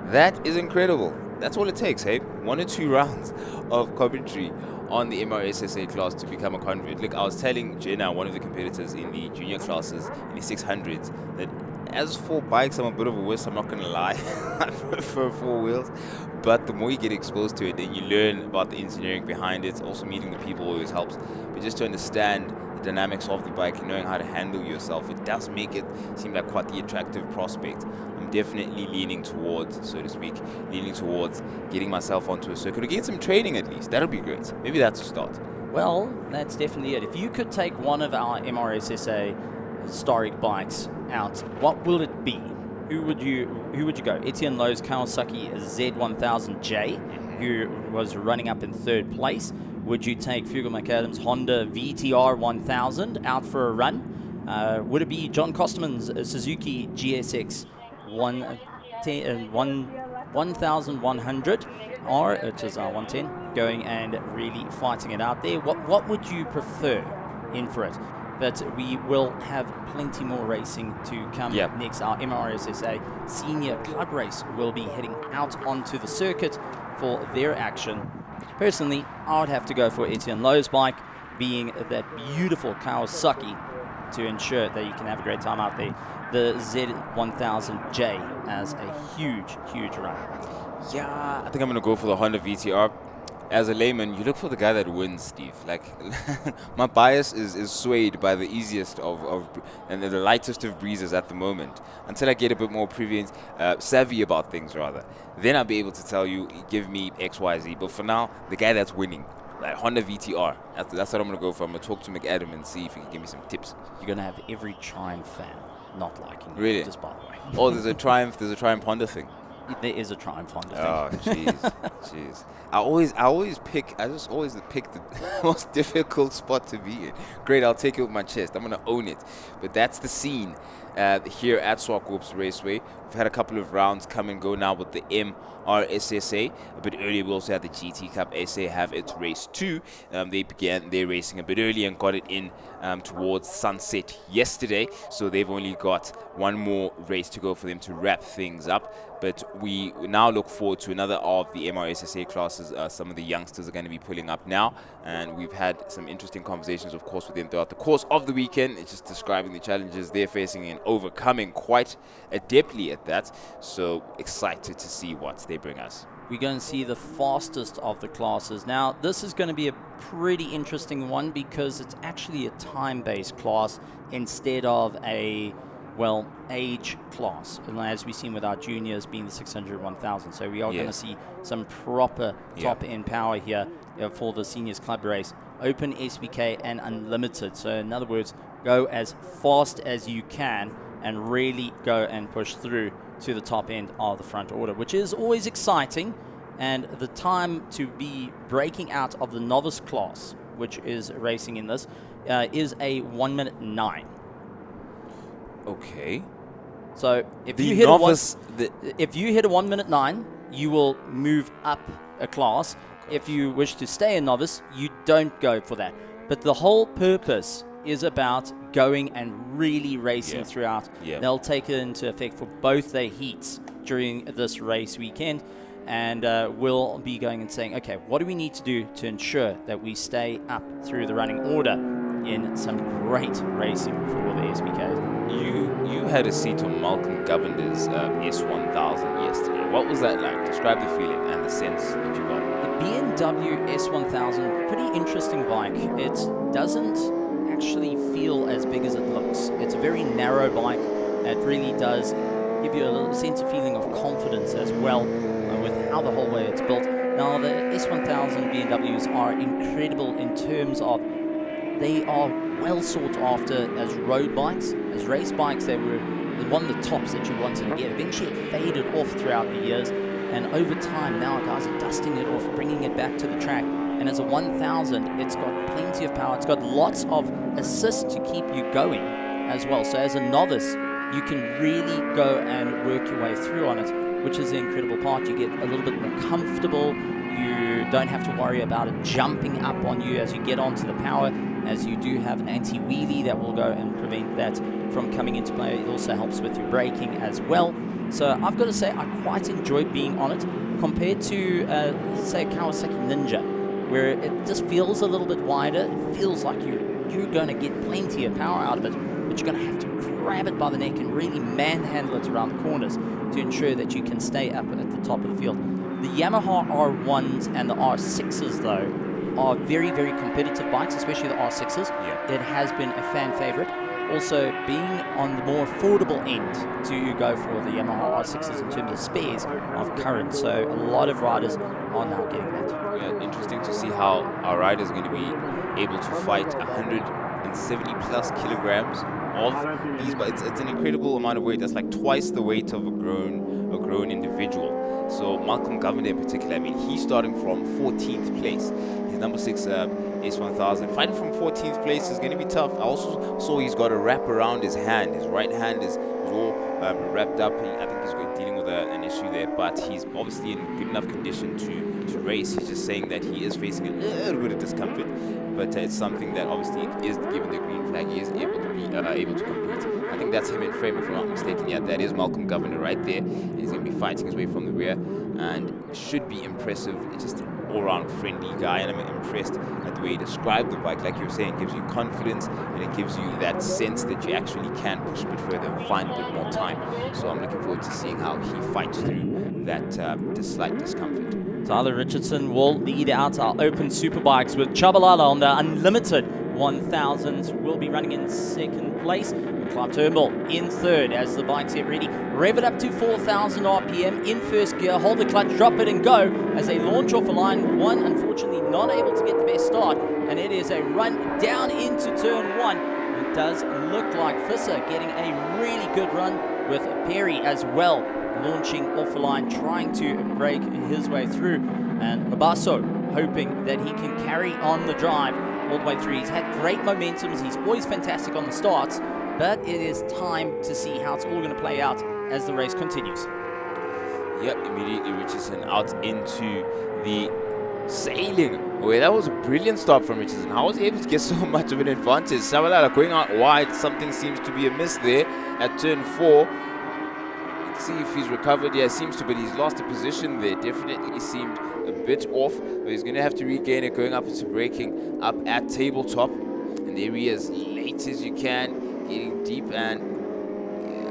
That is incredible. That's all it takes, hey? 1 or 2 rounds of commentary on the MRSSA class to become a convert. Look, I was telling Jenna, one of the competitors in the junior classes, in the 600s, that as for bikes, I'm a bit of a wuss, I'm not going to lie. I prefer 4 wheels. But the more you get exposed to it, then you learn about the engineering behind it. Also, meeting the people always helps. But just to understand the dynamics of the bike and knowing how to handle yourself, it does make it seem like quite the attractive prospect. I'm definitely leaning towards, so to speak, getting myself onto a circuit or getting some training at least. That'll be great. Maybe that's a start. Well, that's definitely it. If you could take one of our MRSSA historic bikes out, what will it be? Who would you go? Etienne Lowe's Kawasaki Z1000J, who was running up in 3rd place. Would you take Fugal McAdams' Honda VTR 1000 out for a run? Would it be John Kosterman's Suzuki GSX 1100, or it is 110, going and really fighting it out there? What would you prefer in for it? But we will have plenty more racing to come next. Our MRSSA senior club race will be heading out onto the circuit for their action. Personally, I would have to go for Etienne Lowe's bike, being that beautiful Kawasaki, to ensure that you can have a great time out there. The Z1000J as a huge, huge run. Yeah, I think I'm going to go for the Honda VTR. As a layman, you look for the guy that wins, Steve. Like, my bias is swayed by the easiest and the lightest of breezes at the moment. Until I get a bit more previous, savvy about things, rather. Then I'll be able to tell you, give me X, Y, Z. But for now, the guy that's winning, like Honda VTR, that's what I'm going to go for. I'm going to talk to McAdam and see if he can give me some tips. You're going to have every Triumph fan not liking you, really? just by the way. Oh, there's a Triumph Honda thing. There is a Triumph Honda thing. Oh, jeez. I just always pick the most difficult spot to be in. Great, I'll take it with my chest. I'm going to own it. But that's the scene here at ZWARTKOPS Raceway. We've had a couple of rounds come and go now with the MRSSA. A bit earlier, we also had the GT Cup SA have its race 2. They began their racing a bit early and got it in towards sunset yesterday. So they've only got one more race to go for them to wrap things up. But we now look forward to another of the MRSSA classes. Some of the youngsters are going to be pulling up now. And we've had some interesting conversations, of course, with them throughout the course of the weekend. It's just describing the challenges they're facing and overcoming quite adeptly at that. So excited to see what they bring us. We're going to see the fastest of the classes. Now, this is going to be a pretty interesting one because it's actually a time-based class instead of a, well, age class, and as we've seen with our juniors being the 600 1000. So we are going to see some proper top-end power here for the seniors club race. Open, SBK, and unlimited. So in other words, go as fast as you can and really go and push through to the top end of the front order, which is always exciting. And the time to be breaking out of the novice class, which is racing in this, is a 1:09. Okay. So if you hit a 1:09, you will move up a class. If you wish to stay a novice, you don't go for that. But the whole purpose is about going and really racing throughout. They'll take it into effect for both their heats during this race weekend. And we'll be going and saying, okay, what do we need to do to ensure that we stay up through the running order in some great racing for the SBKs? You had a seat on Malcolm Govender's S1000 yesterday. What was that like? Describe the feeling and the sense that you got. The BMW S1000, pretty interesting bike. It doesn't actually feel as big as it looks. It's a very narrow bike. It really does give you a little sense of feeling of confidence as well with how the whole way it's built. Now the S1000 BMWs are incredible in terms of they are well sought after as road bikes. As race bikes, they were one of the tops that you wanted to get. Eventually it faded off throughout the years, and over time now guys are dusting it off, bringing it back to the track. And as a 1000, it's got plenty of power. It's got lots of assist to keep you going. as well. So as a novice, you can really go and work your way through on it, which is the incredible part. You get a little bit more comfortable. You don't have to worry about it jumping up on you as you get onto the power, as you do have an anti-wheelie that will go and prevent that from coming into play. It also helps with your braking as well. So I've got to say I quite enjoy being on it compared to, say, a Kawasaki Ninja, where it just feels a little bit wider. It feels like you're going to get plenty of power out of it, but you're going to have to grab it by the neck and really manhandle it around the corners to ensure that you can stay up at the top of the field. The Yamaha R1s and the R6s, though, are very, very competitive bikes, especially the R6s. Yeah. It has been a fan favorite. Also, being on the more affordable end to go for the Yamaha R6s in terms of spares of current. So a lot of riders are now getting that. Yeah, interesting to see how our riders are going to be able to fight 170 plus kilograms of these, but it's an incredible amount of weight. That's like twice the weight of a grown individual. So Malcolm Governor in particular, I mean, he's starting from 14th place. He's number 6 S1000. Fighting from 14th place is going to be tough. I also saw he's got a wrap around his hand. His right hand is all wrapped up. I think he's dealing with an issue there, but he's obviously in good enough condition to race. He's just saying that he is facing a little bit of discomfort, but it's something that obviously is given the green flag. He is able to be able to compete. I think that's him in frame, if I'm not mistaken. Yeah, that is Malcolm Governor right there. He's going to be fighting his way from the rear and should be impressive. It's just an all-round friendly guy, and I'm impressed at the way he described the bike. Like you were saying, it gives you confidence and it gives you that sense that you actually can push a bit further and find a bit more time. So I'm looking forward to seeing how he fights through that slight discomfort. Tyler Richardson will lead out our open superbikes with Chabalala on the Unlimited 1000s. Will be running in second place. Clive Turnbull in third as the bikes get ready. Rev it up to 4,000 RPM in first gear. Hold the clutch, drop it and go as they launch off a line. One, unfortunately, not able to get the best start. And it is a run down into turn 1. It does look like Visser getting a really good run with Perry as well, launching off a line, trying to break his way through. And Mabaso hoping that he can carry on the drive all the way through. He's had great momentum. He's always fantastic on the starts, but it is time to see how it's all going to play out as the race continues. Yep, immediately Richardson out into the sailing. Well, that was a brilliant start from Richardson. How was he able to get so much of an advantage? Sabalala going out wide. Something seems to be amiss there at turn 4. Let's see if he's recovered. Yeah, seems to, but he's lost a position there. Definitely seemed a bit off, but he's going to have to regain it going up into braking up at tabletop. And there he is, late as you can, getting deep, and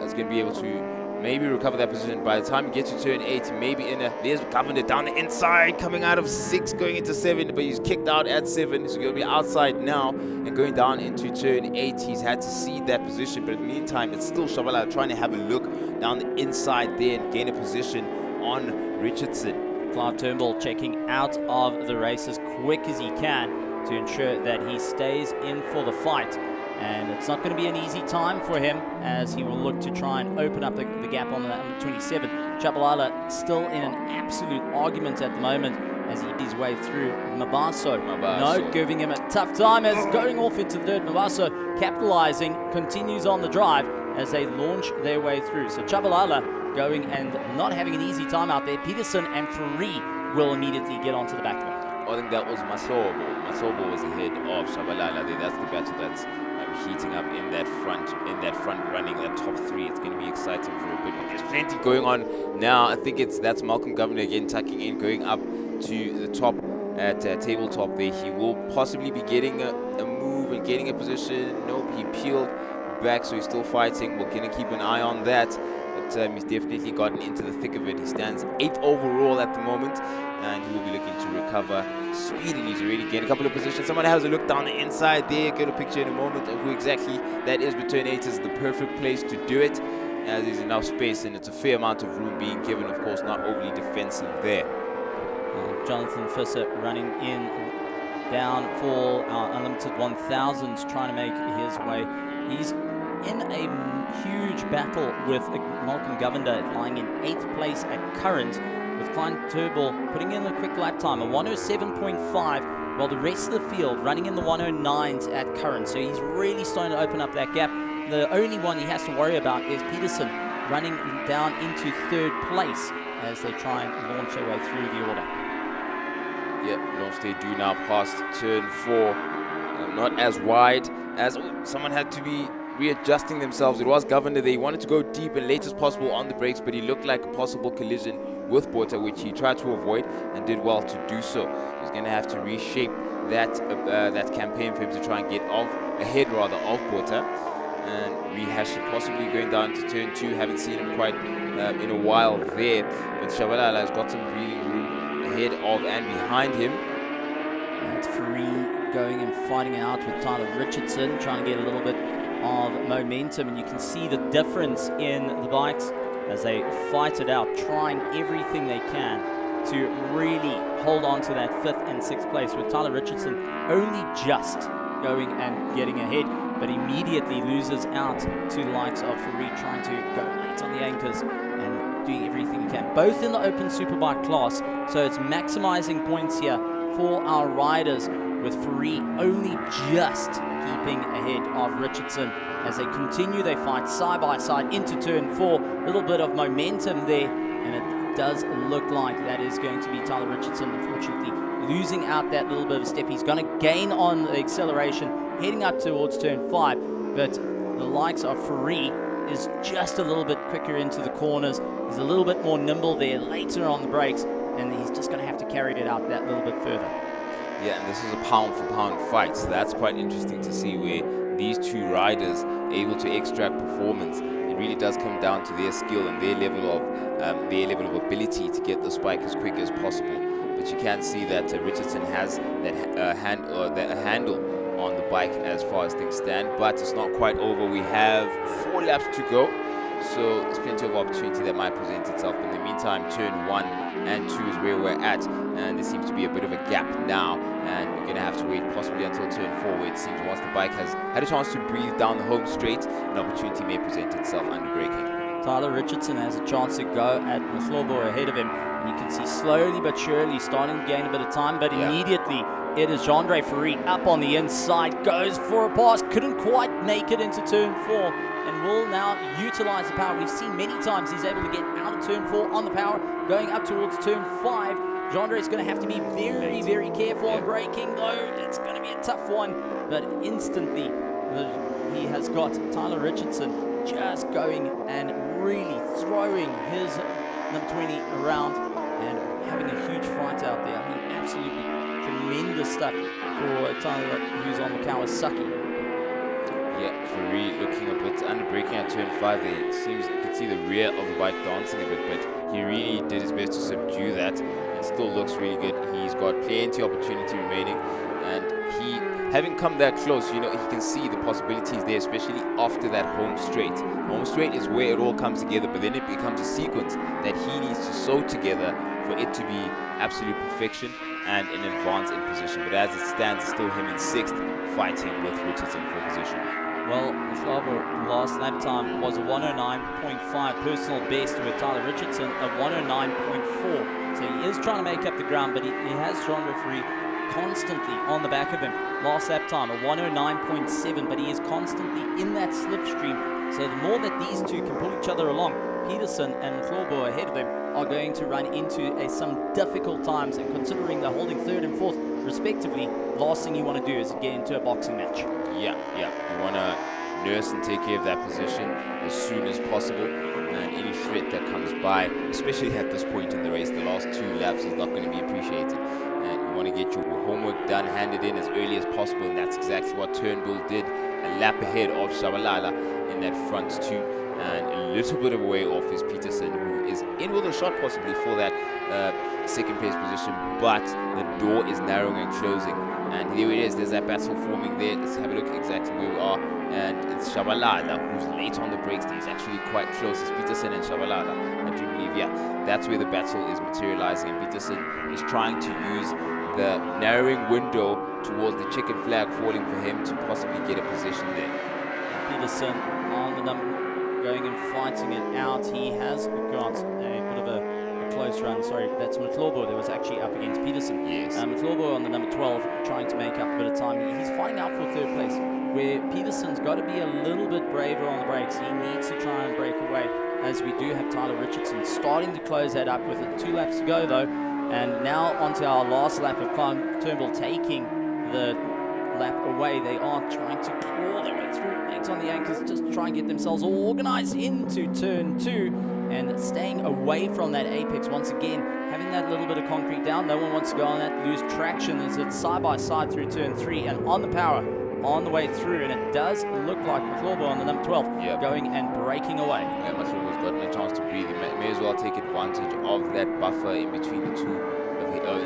it's going to be able to maybe recover that position. By the time you get to turn 8, maybe in a, there's Governor down the inside, coming out of 6, going into 7, but he's kicked out at 7, so he's going to be outside now and going down into turn 8. He's had to cede that position, but in the meantime, it's still Shabalala trying to have a look down the inside there and gain a position on Richardson. Clive Turnbull checking out of the race as quick as he can to ensure that he stays in for the fight. And it's not going to be an easy time for him as he will look to try and open up the gap on the 27. Chabalala still in an absolute argument at the moment as he his way through Mabaso. No, giving him a tough time as going off into the dirt. Mabaso capitalizing, continues on the drive as they launch their way through. So Chabalala going and not having an easy time out there. Peterson and Fourie will immediately get onto the back of him. I think that was Masobo. Masobo was ahead of Shabalala there. That's the battle that's heating up in that front running, that top 3. It's going to be exciting for a bit, but there's plenty going on now. I think that's Malcolm Governor again tucking in, going up to the top at tabletop there. He will possibly be getting a move and getting a position. Nope, he peeled back, so he's still fighting. We're going to keep an eye on that. But he's definitely gotten into the thick of it. He stands 8th overall at the moment, and he will be looking to recover speed, and he's already gained a couple of positions. Someone has a look down the inside there. Get a picture in a moment of who exactly that is, but turn 8 is the perfect place to do it, as there's enough space and it's a fair amount of room being given, of course, not overly defensive there. Jonathan Visser running in down for our Unlimited 1000s, trying to make his way. He's in a huge battle with Malcolm Govender, lying in 8th place at current, with Clive Turnbull putting in a quick lap time, a 107.5, while the rest of the field running in the 109s at current. So he's really starting to open up that gap. The only one he has to worry about is Peterson running down into third place as they try and launch their way through the order. Yep, launch they do now past turn 4. Not as wide as someone had to be readjusting themselves. It was Governor there. He wanted to go deep and late as possible on the brakes, but he looked like a possible collision with Botha, which he tried to avoid and did well to do so. He's going to have to reshape that that campaign for him to try and get ahead rather of Botha and rehash it, possibly going down to turn 2. Haven't seen him quite in a while there, but Shabalala has got some breathing room ahead of and behind him. That's Free going and fighting out with Tyler Richardson, trying to get a little bit of momentum, and you can see the difference in the bikes as they fight it out, trying everything they can to really hold on to that 5th and 6th place, with Tyler Richardson only just going and getting ahead, but immediately loses out to the likes of Farid, trying to go late on the anchors and doing everything he can, both in the open superbike class. So it's maximizing points here for our riders, with Farid only just keeping ahead of Richardson as they continue. They fight side by side into turn 4. A little bit of momentum there, and it does look like that is going to be Tyler Richardson, unfortunately losing out that little bit of a step. He's going to gain on the acceleration heading up towards turn 5, but the likes of Farid is just a little bit quicker into the corners. He's a little bit more nimble there later on the brakes, and he's just going to have to carry it out that little bit further. Yeah, and this is a pound-for-pound fight, so that's quite interesting to see where these two riders are able to extract performance. It really does come down to their skill and their level of ability to get the spike as quick as possible. But you can see that Richardson has that handle on the bike as far as things stand, but it's not quite over. We have 4 laps to go, so there's plenty of opportunity that might present itself. In the meantime, turn 1 and 2 is where we're at, and there seems to be a bit of a gap now, and we're going to have to wait possibly until turn 4, where it seems once the bike has had a chance to breathe down the home straight, an opportunity may present itself under braking. Tyler Richardson has a chance to go at Mhlobo ahead of him, and you can see slowly but surely starting to gain a bit of time, but immediately it is Jandre Farid up on the inside, goes for a pass, couldn't quite make it into turn 4, and will now utilize the power. We've seen many times he's able to get out of turn 4 on the power, going up towards turn 5. Jandre is going to have to be very, very careful on braking, though. It's going to be a tough one, but instantly he has got Tyler Richardson just going and really throwing his number 20 around and having a huge fight out there. I mean, absolutely tremendous stuff for Tyler, who's on the Kawasaki. Yeah, Farid looking a bit under braking at turn 5 there. It seems you can see the rear of the bike dancing a bit, but he really did his best to subdue that. It still looks really good. He's got plenty of opportunity remaining, and he, having come that close, you know, he can see the possibilities there, especially after that home straight. Home straight is where it all comes together, but then it becomes a sequence that he needs to sew together for it to be absolute perfection and an advance in position. But as it stands, it's still him in 6th, fighting with Richardson for position. Well, Mhlobo last lap time was a 109.5 personal best, with Tyler Richardson a 109.4. So he is trying to make up the ground, but he has Jean Referee constantly on the back of him. Last lap time a 109.7, but he is constantly in that slipstream. So the more that these two can pull each other along, Peterson and Mhlobo ahead of them are going to run into some difficult times, and considering they're holding 3rd and 4th respectively, last thing you want to do is get into a boxing match. Yeah, you want to nurse and take care of that position as soon as possible, and any threat that comes by, especially at this point in the race, the last 2 laps, is not going to be appreciated. And you want to get your homework done, handed in as early as possible, and that's exactly what Turnbull did, a lap ahead of Shabalala in that front 2, and a little bit of a way off is Peterson, who is in with a shot possibly for that 2nd place position, but the door is narrowing and closing, and here it is. There's that battle forming there. Let's have a look exactly where we are, and it's Shabalala who's late on the brakes. He's actually quite close. It's Peterson and Shabalala. I do believe, that's where the battle is materializing, and Peterson is trying to use the narrowing window towards the chicken flag falling for him to possibly get a position there. Peterson on the number, going and fighting it out. He has got a bit of a close run. Sorry, that's Mhlobo that was actually up against Peterson. Yes. Mhlobo on the number 12, trying to make up a bit of time. He's fighting out for 3rd place. where Peterson's got to be a little bit braver on the brakes. He needs to try and break away, as we do have Tyler Richardson starting to close that up with 2 laps to go though. And now onto our last lap of Turnbull taking the lap away. They are trying to claw their way through late on the anchors, just try and get themselves all organized into turn 2 and staying away from that apex once again, having that little bit of concrete down. No one wants to go on that, lose traction as it's side by side through turn 3 and on the power on the way through, and it does look like McClawber on the number 12 going and breaking away. Yeah, McClawber's gotten a chance to breathe. He may as well take advantage of that buffer in between the two,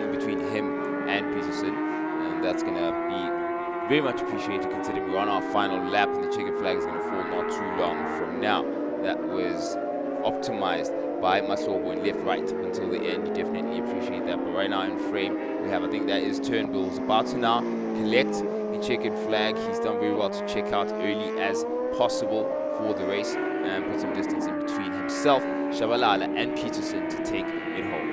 in between him and Peterson, and that's going to be very much appreciated considering we're on our final lap and the checkered flag is going to fall not too long from now. That was optimized by McClawber and left right until the end. You definitely appreciate that. But right now in frame we have, I think that is Turnbull's about to now collect the checkered flag. He's done very well to check out early as possible for the race and put some distance in between himself, Shabalala and Peterson to take it home.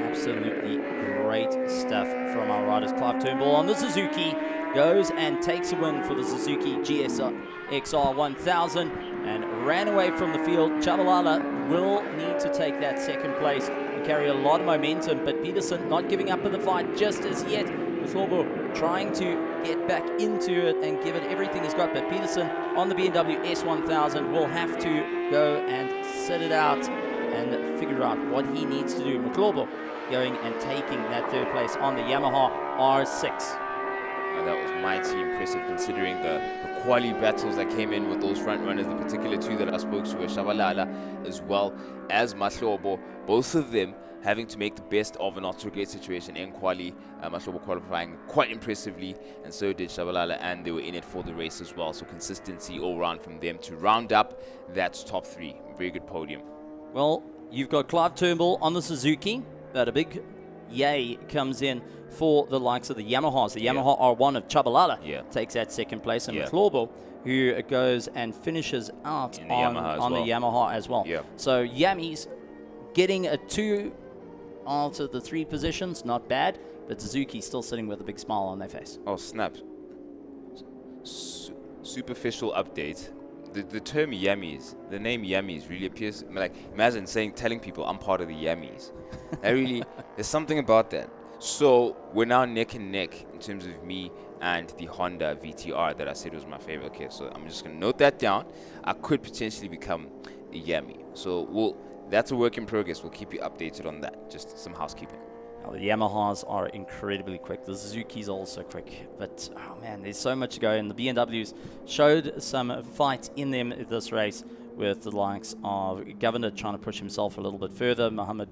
Absolutely great stuff from our riders. Clive Turnbull on the Suzuki goes and takes a win for the Suzuki XR 1000 and ran away from the field. Chabalala will need to take that second place and carry a lot of momentum, but Peterson not giving up in the fight just as yet. McClawber trying to get back into it and give it everything he's got, but Peterson on the BMW S1000 will have to go and sit it out and figure out what he needs to do. McClawber going and taking that third place on the Yamaha R6. That was mighty impressive considering the quali battles that came in with those front runners, the particular two that I spoke to were Shabalala as well as Mahlobo, both of them having to make the best of a not so great situation in quali. Mahlobo qualifying quite impressively, and so did Shabalala, and they were in it for the race as well. So consistency all round from them to round up that top 3. Very good podium. Well, you've got Clive Turnbull on the Suzuki, but a big yay comes in for the likes of the Yamahas. The Yamaha R1 of Chabalala takes that second place, and McClawber, who goes and finishes out on the Yamaha as well. So Yammies getting a 2 out of the 3 positions, not bad, but Suzuki still sitting with a big smile on their face. Oh, snap. Superficial update. The term Yammies, the name Yammies really appears, like, imagine telling people I'm part of the Yammies. That really, there's something about that. So we're now neck and neck in terms of me and the Honda VTR that I said was my favorite. Okay, so I'm just going to note that down. I could potentially become a Yami. So that's a work in progress. We'll keep you updated on that. Just some housekeeping. Now, the Yamahas are incredibly quick. The Suzuki's also quick. But, oh man, there's so much to go. And the BMWs showed some fight in them this race with the likes of Governor trying to push himself a little bit further. Mohammed,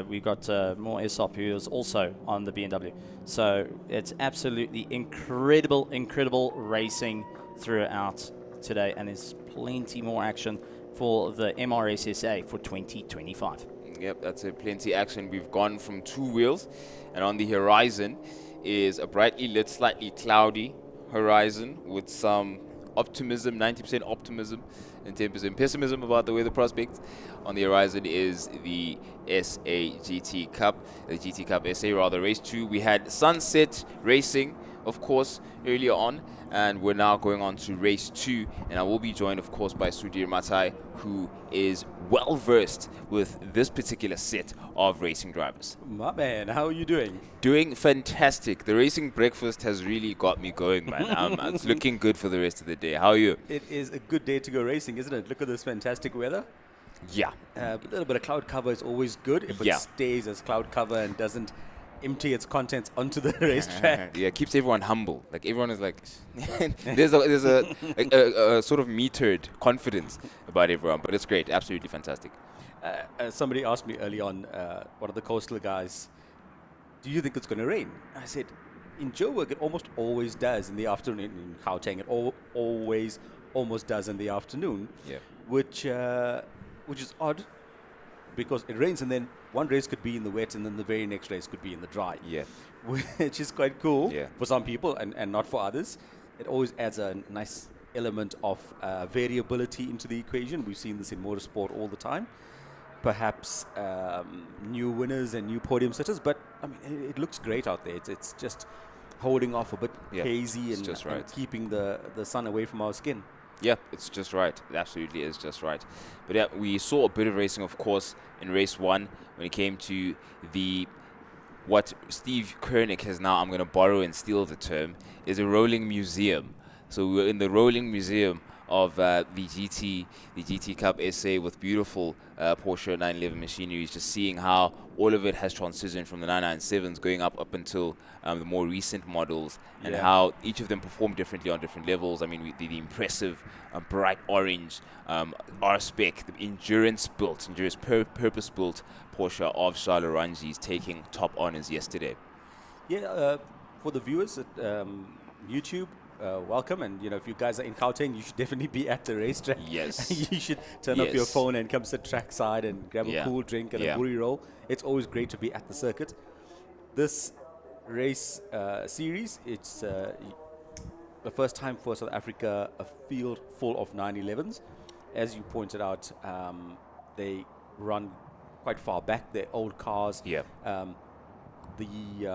we've got more Aesop, who is also on the BMW. So it's absolutely incredible racing throughout today. And there's plenty more action for the MRSSA for 2025. Yep, that's a plenty action. We've gone from 2 wheels, and on the horizon is a brightly lit, slightly cloudy horizon with some optimism, 90% optimism and 10% pessimism about the weather prospects. On the horizon is the SA GT Cup, the GT Cup SA rather, race 2. We had Sunset Racing, of course, earlier on, and we're now going on to race 2, and I will be joined, of course, by Sudhir Matai, who is well versed with this particular set of racing drivers. My man, how are you doing? Doing fantastic. The racing breakfast has really got me going, man. It's looking good for the rest of the day. How are you? It is a good day to go racing, isn't it? Look at this fantastic weather. Yeah. A little bit of cloud cover is always good if it stays as cloud cover and doesn't empty its contents onto the racetrack. Yeah, keeps everyone humble. Like, everyone is like, there's a sort of metered confidence about everyone, but it's great. Absolutely fantastic. Somebody asked me early on, one of the coastal guys, do you think it's going to rain? I said, in Joburg, it almost always does in the afternoon. In Gauteng, it always almost does in the afternoon, which is odd, because it rains and then one race could be in the wet and then the very next race could be in the dry. Yeah. Which is quite cool for some people and not for others. It always adds a nice element of variability into the equation. We've seen this in motorsport all the time. Perhaps new winners and new podium sitters, but I mean, it looks great out there. It's just holding off a bit Yeah, hazy it's and, just and right. keeping the sun away from our skin. Yeah, it's just right. It absolutely is just right. But yeah, we saw a bit of racing, of course, in race 1 when it came to the what Steve Koenig has now, I'm going to borrow and steal the term, is a rolling museum. So we were in the rolling museum of the GT Cup SA with beautiful Porsche 911 machinery, just seeing how all of it has transitioned from the 997s going up until the more recent models, and Yeah. how each of them perform differently on different levels. I mean, the impressive bright orange R-Spec, the endurance-built, purpose-built Porsche of Charles Rangi's taking top honors yesterday. Yeah, for the viewers at YouTube, welcome. And if you guys are in Gauteng, you should definitely be at the racetrack. Yes. You should turn off your Yes. phone and come sit trackside and grab Yeah. a cool drink and Yeah. a buri roll. It's always great to be at the circuit. This race series, it's the first time for South Africa a field full of 911s. As you pointed out, they run quite far back. They're old cars. Yeah. The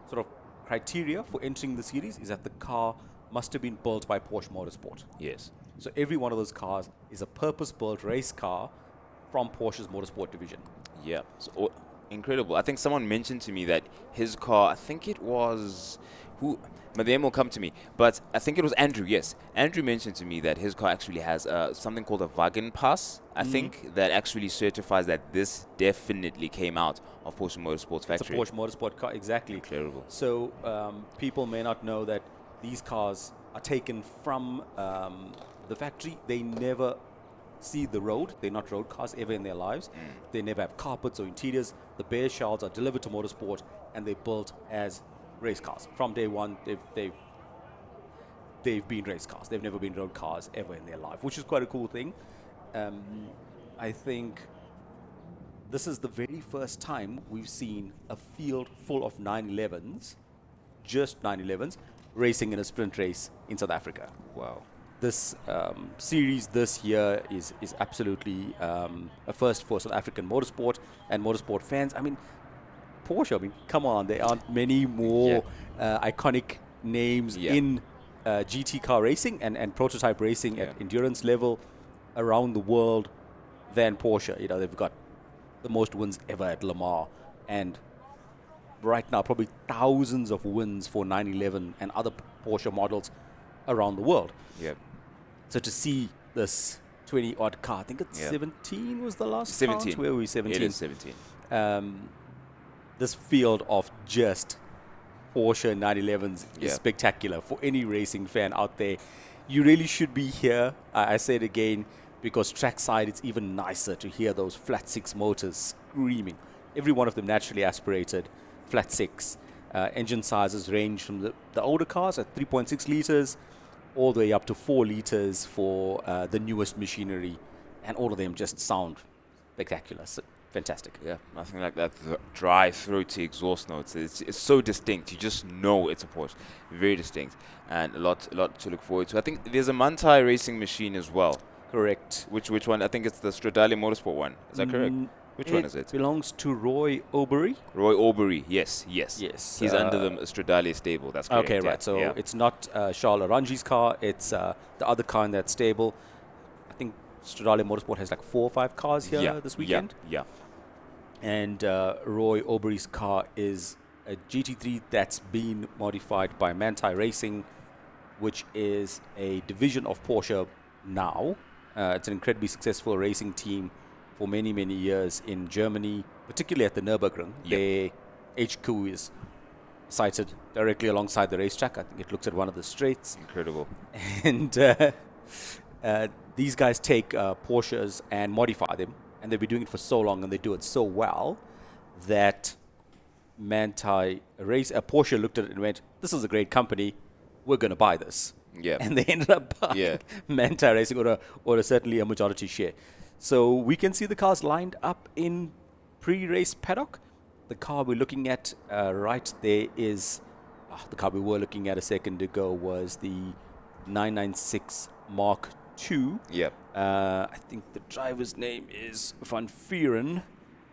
sort of criteria for entering the series is that the car must have been built by Porsche Motorsport. Yes. So every one of those cars is a purpose-built race car from Porsche's Motorsport division. Yeah. So, incredible. I think someone mentioned to me that his car, I think it was who, but name will come to me, but I think it was Andrew. Yes, Andrew mentioned to me that his car actually has something called a Wagen Pass, I think, that actually certifies that this definitely came out of Porsche Motorsport's factory. It's a Porsche Motorsport car, exactly. Incredible. So people may not know that these cars are taken from the factory. They never see the road. They're not road cars ever in their lives. They never have carpets or interiors. The bare shells are delivered to Motorsport, and they're built as race cars. From day one, they've been race cars. They've never been road cars ever in their life, which is quite a cool thing. I think this is the very first time we've seen a field full of 911s, just 911s, racing in a sprint race in South Africa. Wow. This series this year is absolutely a first for South African motorsport and motorsport fans. I mean, Porsche, come on, there aren't many more iconic names in GT car racing and prototype racing at endurance level around the world than Porsche. They've got the most wins ever at Le Mans, and right now probably thousands of wins for 911 and other Porsche models around the world. Yeah. So to see this 20-odd car, I think it's 17 was the last 17. count. Where were we? 17. It is 17. This field of just Porsche 911s Yeah. is spectacular for any racing fan out there. You really should be here. I say it again, because trackside it's even nicer to hear those flat six motors screaming. Every one of them naturally aspirated, flat six. Engine sizes range from the older cars at 3.6 liters all the way up to 4 liters for the newest machinery, and all of them just sound spectacular. So, fantastic. Yeah, nothing like that dry, throaty exhaust notes. It's so distinct. You just know it's a Porsche. Very distinct, and a lot to look forward to. I think there's a Manthey racing machine as well. Correct. Which one? I think it's the Stradale Motorsport one. Is that correct? Which one is it? Belongs to Roy Aubery. Roy Aubery. Yes. Yes. He's under the Stradale stable. That's correct. Okay, right. So it's not Charles Rangi's car. It's the other car in that stable. I think Stradale Motorsport has like 4 or 5 cars here this weekend. Yeah. And Roy Aubery's car is a GT3 that's been modified by Manthey Racing, which is a division of Porsche now. It's an incredibly successful racing team for many, many years in Germany, particularly at the Nürburgring. Their HQ is sited directly alongside the racetrack. I think it looks at one of the straights. Incredible. And these guys take Porsches and modify them, and they've been doing it for so long, and they do it so well that Porsche looked at it and went, "This is a great company. We're going to buy this." Yeah. And they ended up buying Manthey Racing, or certainly a majority share. So we can see the cars lined up in pre-race paddock. The car we're looking at right there is the car we were looking at a second ago was the 996 Mark II. Yep. I think the driver's name is Van Vieren.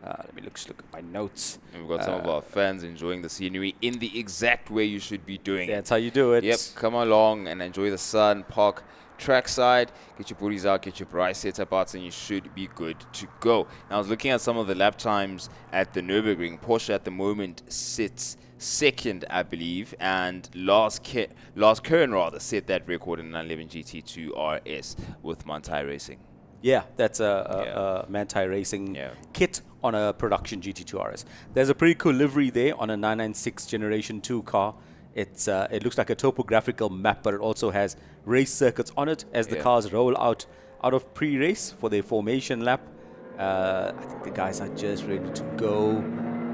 Let me look at my notes. And we've got some of our fans enjoying the scenery in the exact way you should be doing it. That's how you do it. Yep, come along and enjoy the sun, park trackside, get your booties out, get your price setup out, and you should be good to go. Now, I was looking at some of the lap times at the Nürburgring. Porsche at the moment sits second, I believe, and Lars Kern rather set that record in 911 GT2 RS with Manthai Racing. Yeah, that's a Manthai Racing kit on a production GT2 RS. There's a pretty cool livery there on a 996 Generation 2 car. It looks like a topographical map, but it also has race circuits on it as the cars roll out of pre-race for their formation lap. I think the guys are just ready to go,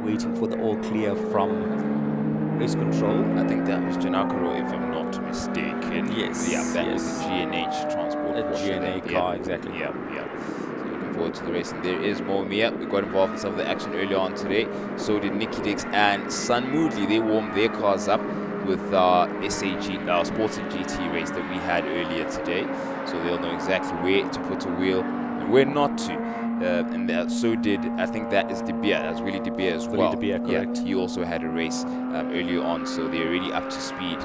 waiting for the all clear from race control. I think that was Janakaro, if I'm not mistaken. Yes. Yeah, that was the GNH transport. A GNA car, exactly. Yeah. So looking forward to the race. And there is more Mia. We got involved in some of the action earlier on today. So did Nicky Dix and Sun Moodley. They warmed their cars up with our Sports and GT race that we had earlier today. So they'll know exactly where to put a wheel and where not to. And so did, I think that is De Beer. That's really De Beer as well. De Beer, correct. Yeah, he also had a race earlier on, so they're already up to speed,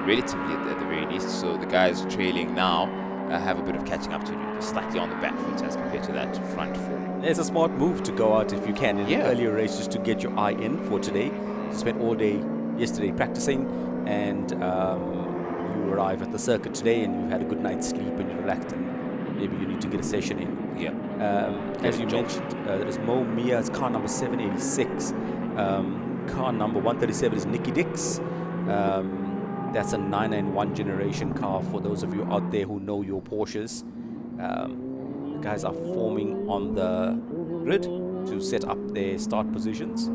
relatively at the very least. So the guys trailing now have a bit of catching up to do. They're slightly on the back foot as compared to that front four. It's a smart move to go out if you can in an earlier race just to get your eye in for today. You spent all day yesterday practicing, and you arrive at the circuit today and you've had a good night's sleep and you're relaxed, and maybe you need to get a session in. Yeah. As you mentioned, there is Mo Mia's car number 786. Car number 137 is Nicky Dix. That's a 991 generation car for those of you out there who know your Porsches. The guys are forming on the grid to set up their start positions.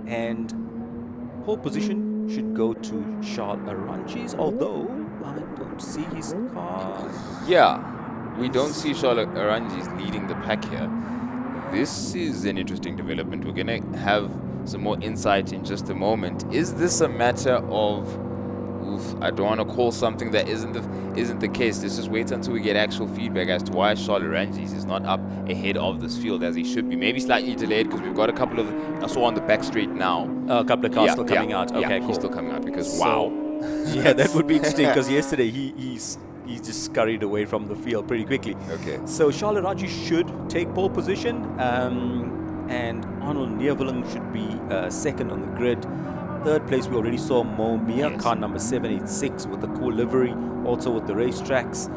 And pole position should go to Charles Aranges, although I don't see his car. Yeah. We don't see Charlotte Aranges leading the pack here. This is an interesting development. We're going to have some more insight in just a moment. Is this a matter of, I don't want to call something that isn't the case. Let's just wait until we get actual feedback as to why Charlotte Aranges is not up ahead of this field as he should be. Maybe slightly delayed because we've got a couple of, I saw on the back straight now. A couple of cars still coming out. Okay, cool. He's still coming out because, wow. Yeah, that would be interesting because yesterday he just scurried away from the field pretty quickly. Okay. So Charles Aranges should take pole position, and Arnold Neervelin should be second on the grid. Third place, we already saw Mo Mia, car number 786 with the cool livery, also with the racetracks.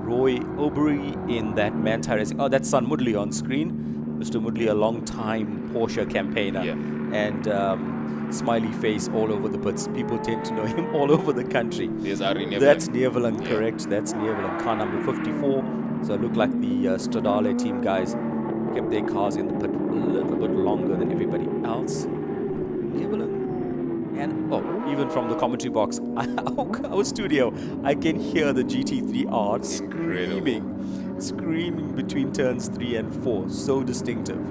Roy Aubrey in that Manthai Racing. Oh, that's Sun Moodley on screen. Mr. Moodley, a long-time Porsche campaigner. Yeah. And smiley face all over the pits. People tend to know him all over the country. That's Neervelin, correct. That's Neervelin, car number 54. So it looked like the Stradale team guys kept their cars in the pit a little bit longer than everybody else. Neervelin. And even from the commentary box, our studio, I can hear the GT3R screaming between turns 3 and 4. So distinctive.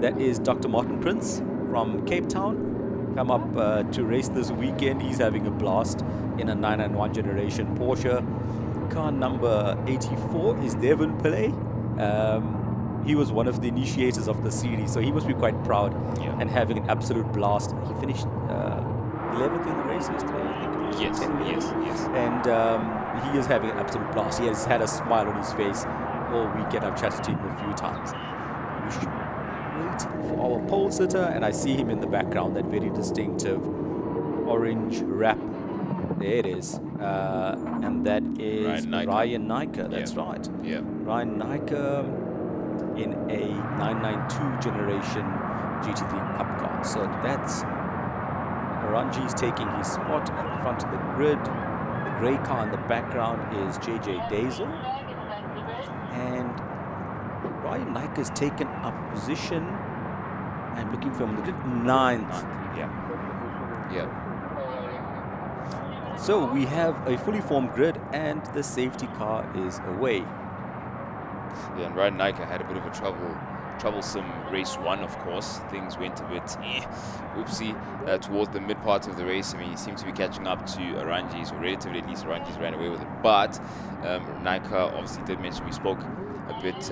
That is Dr. Martin Prince from Cape Town. Come up to race this weekend. He's having a blast in a 991 generation Porsche. Car number 84 is Devon Pillay. He was one of the initiators of the series, so he must be quite proud and having an absolute blast. He finished 11th in the race yesterday, I think. Yes. And he is having an absolute blast. He has had a smile on his face all weekend. I've chatted to him a few times. We should wait for our pole sitter, and I see him in the background, that very distinctive orange wrap. There it is. And that is Ryan Nyker. That's right. Yeah. Ryan Nyker in a 992 generation GT3 Cup car. So that's Aranges taking his spot at the front of the grid. The grey car in the background is JJ Dazel. And Ryan Nyker's taken up position. I'm looking for him on the grid. 9th. Yeah. So we have a fully formed grid and the safety car is away. Yeah, and Ryan Nyker had a bit of a troublesome race 1, of course. Things went a bit oopsie towards the mid part of the race. I mean, he seemed to be catching up to Aranges, or relatively at least Aranges ran away with it. But Nyker obviously did mention, we spoke a bit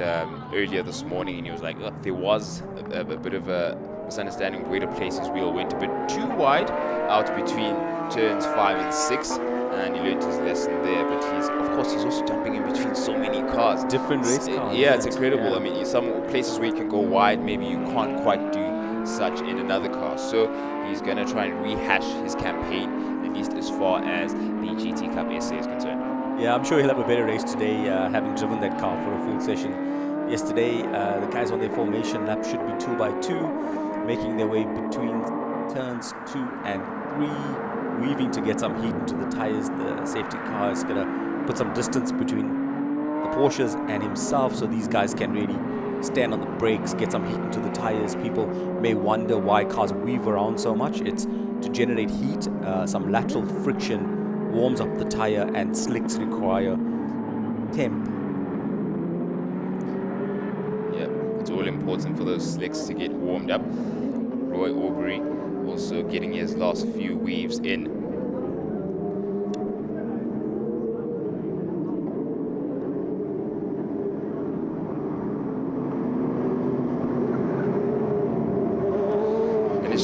earlier this morning, and he was like, look, there was a bit of a misunderstanding of where to place his wheel. Went a bit too wide out between turns 5 and 6, and he learned his lesson there. But of course, he's also jumping in between so many cars. Different race cars. Yeah, it's incredible. Yeah. I mean, some places where you can go wide, maybe you can't quite do such in another car. So he's going to try and rehash his campaign, at least as far as the GT Cup SA is concerned. Yeah, I'm sure he'll have a better race today, having driven that car for a full session. Yesterday, the guys on their formation lap should be 2 by 2, making their way between turns 2 and 3, weaving to get some heat into the tires. The safety car is going to put some distance between the Porsches and himself, so these guys can really stand on the brakes, get some heat into the tires. People may wonder why cars weave around so much. It's to generate heat. Some lateral friction warms up the tire, and slicks require temp. Yeah, it's all important for those slicks to get warmed up. Roy Aubrey also getting his last few weaves in.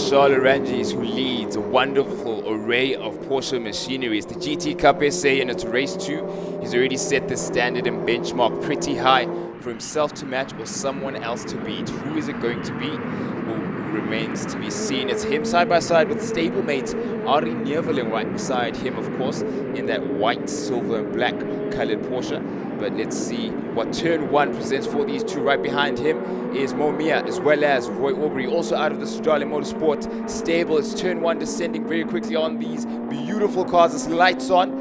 Charles Arangis, who leads a wonderful array of Porsche machinery. It's the GT Cup SA and it's race 2. He's already set the standard and benchmark pretty high for himself to match or someone else to beat. Who is it going to be? Well, remains to be seen. It's him side by side with stablemate Ari Neveling right beside him, of course, in that white, silver and black colored Porsche. But let's see what turn 1 presents for these two. Right behind him is Momia as well as Roy Aubrey, also out of the Australian Motorsport stable. It's turn 1 descending very quickly on these beautiful cars. It's lights on,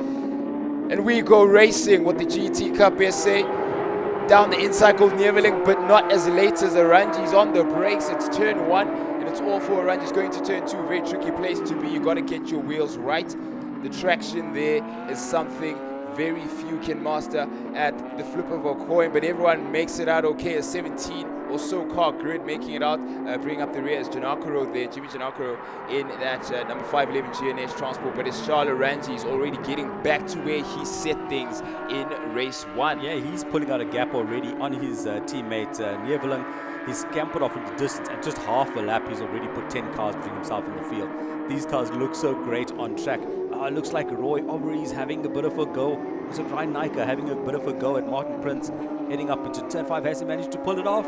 and we go racing with the GT Cup SA. Down the inside goes Neveling, but not as late as Arangis on the brakes. It's turn 1, and it's all for Arangis going to turn 2. Very tricky place to be. You got to get your wheels right. The traction there is something very few can master at the flip of a coin, but everyone makes it out okay. A 17 or so car grid making it out. Bring up the rear is Janakaro there, Jimmy Janakaro in that number 511 GNH Transport, but it's Charles Arangis already getting back to where he set things in race 1. Yeah, he's pulling out a gap already on his teammate Neveling. He's scampered off into distance, and just half a lap he's already put 10 cars between himself and the field. These cars look so great on track. It looks like Roy Aubrey is having a bit of a go. Was it Ryan Nyker having a bit of a go at Martin Prince, heading up into turn 5? Has he managed to pull it off?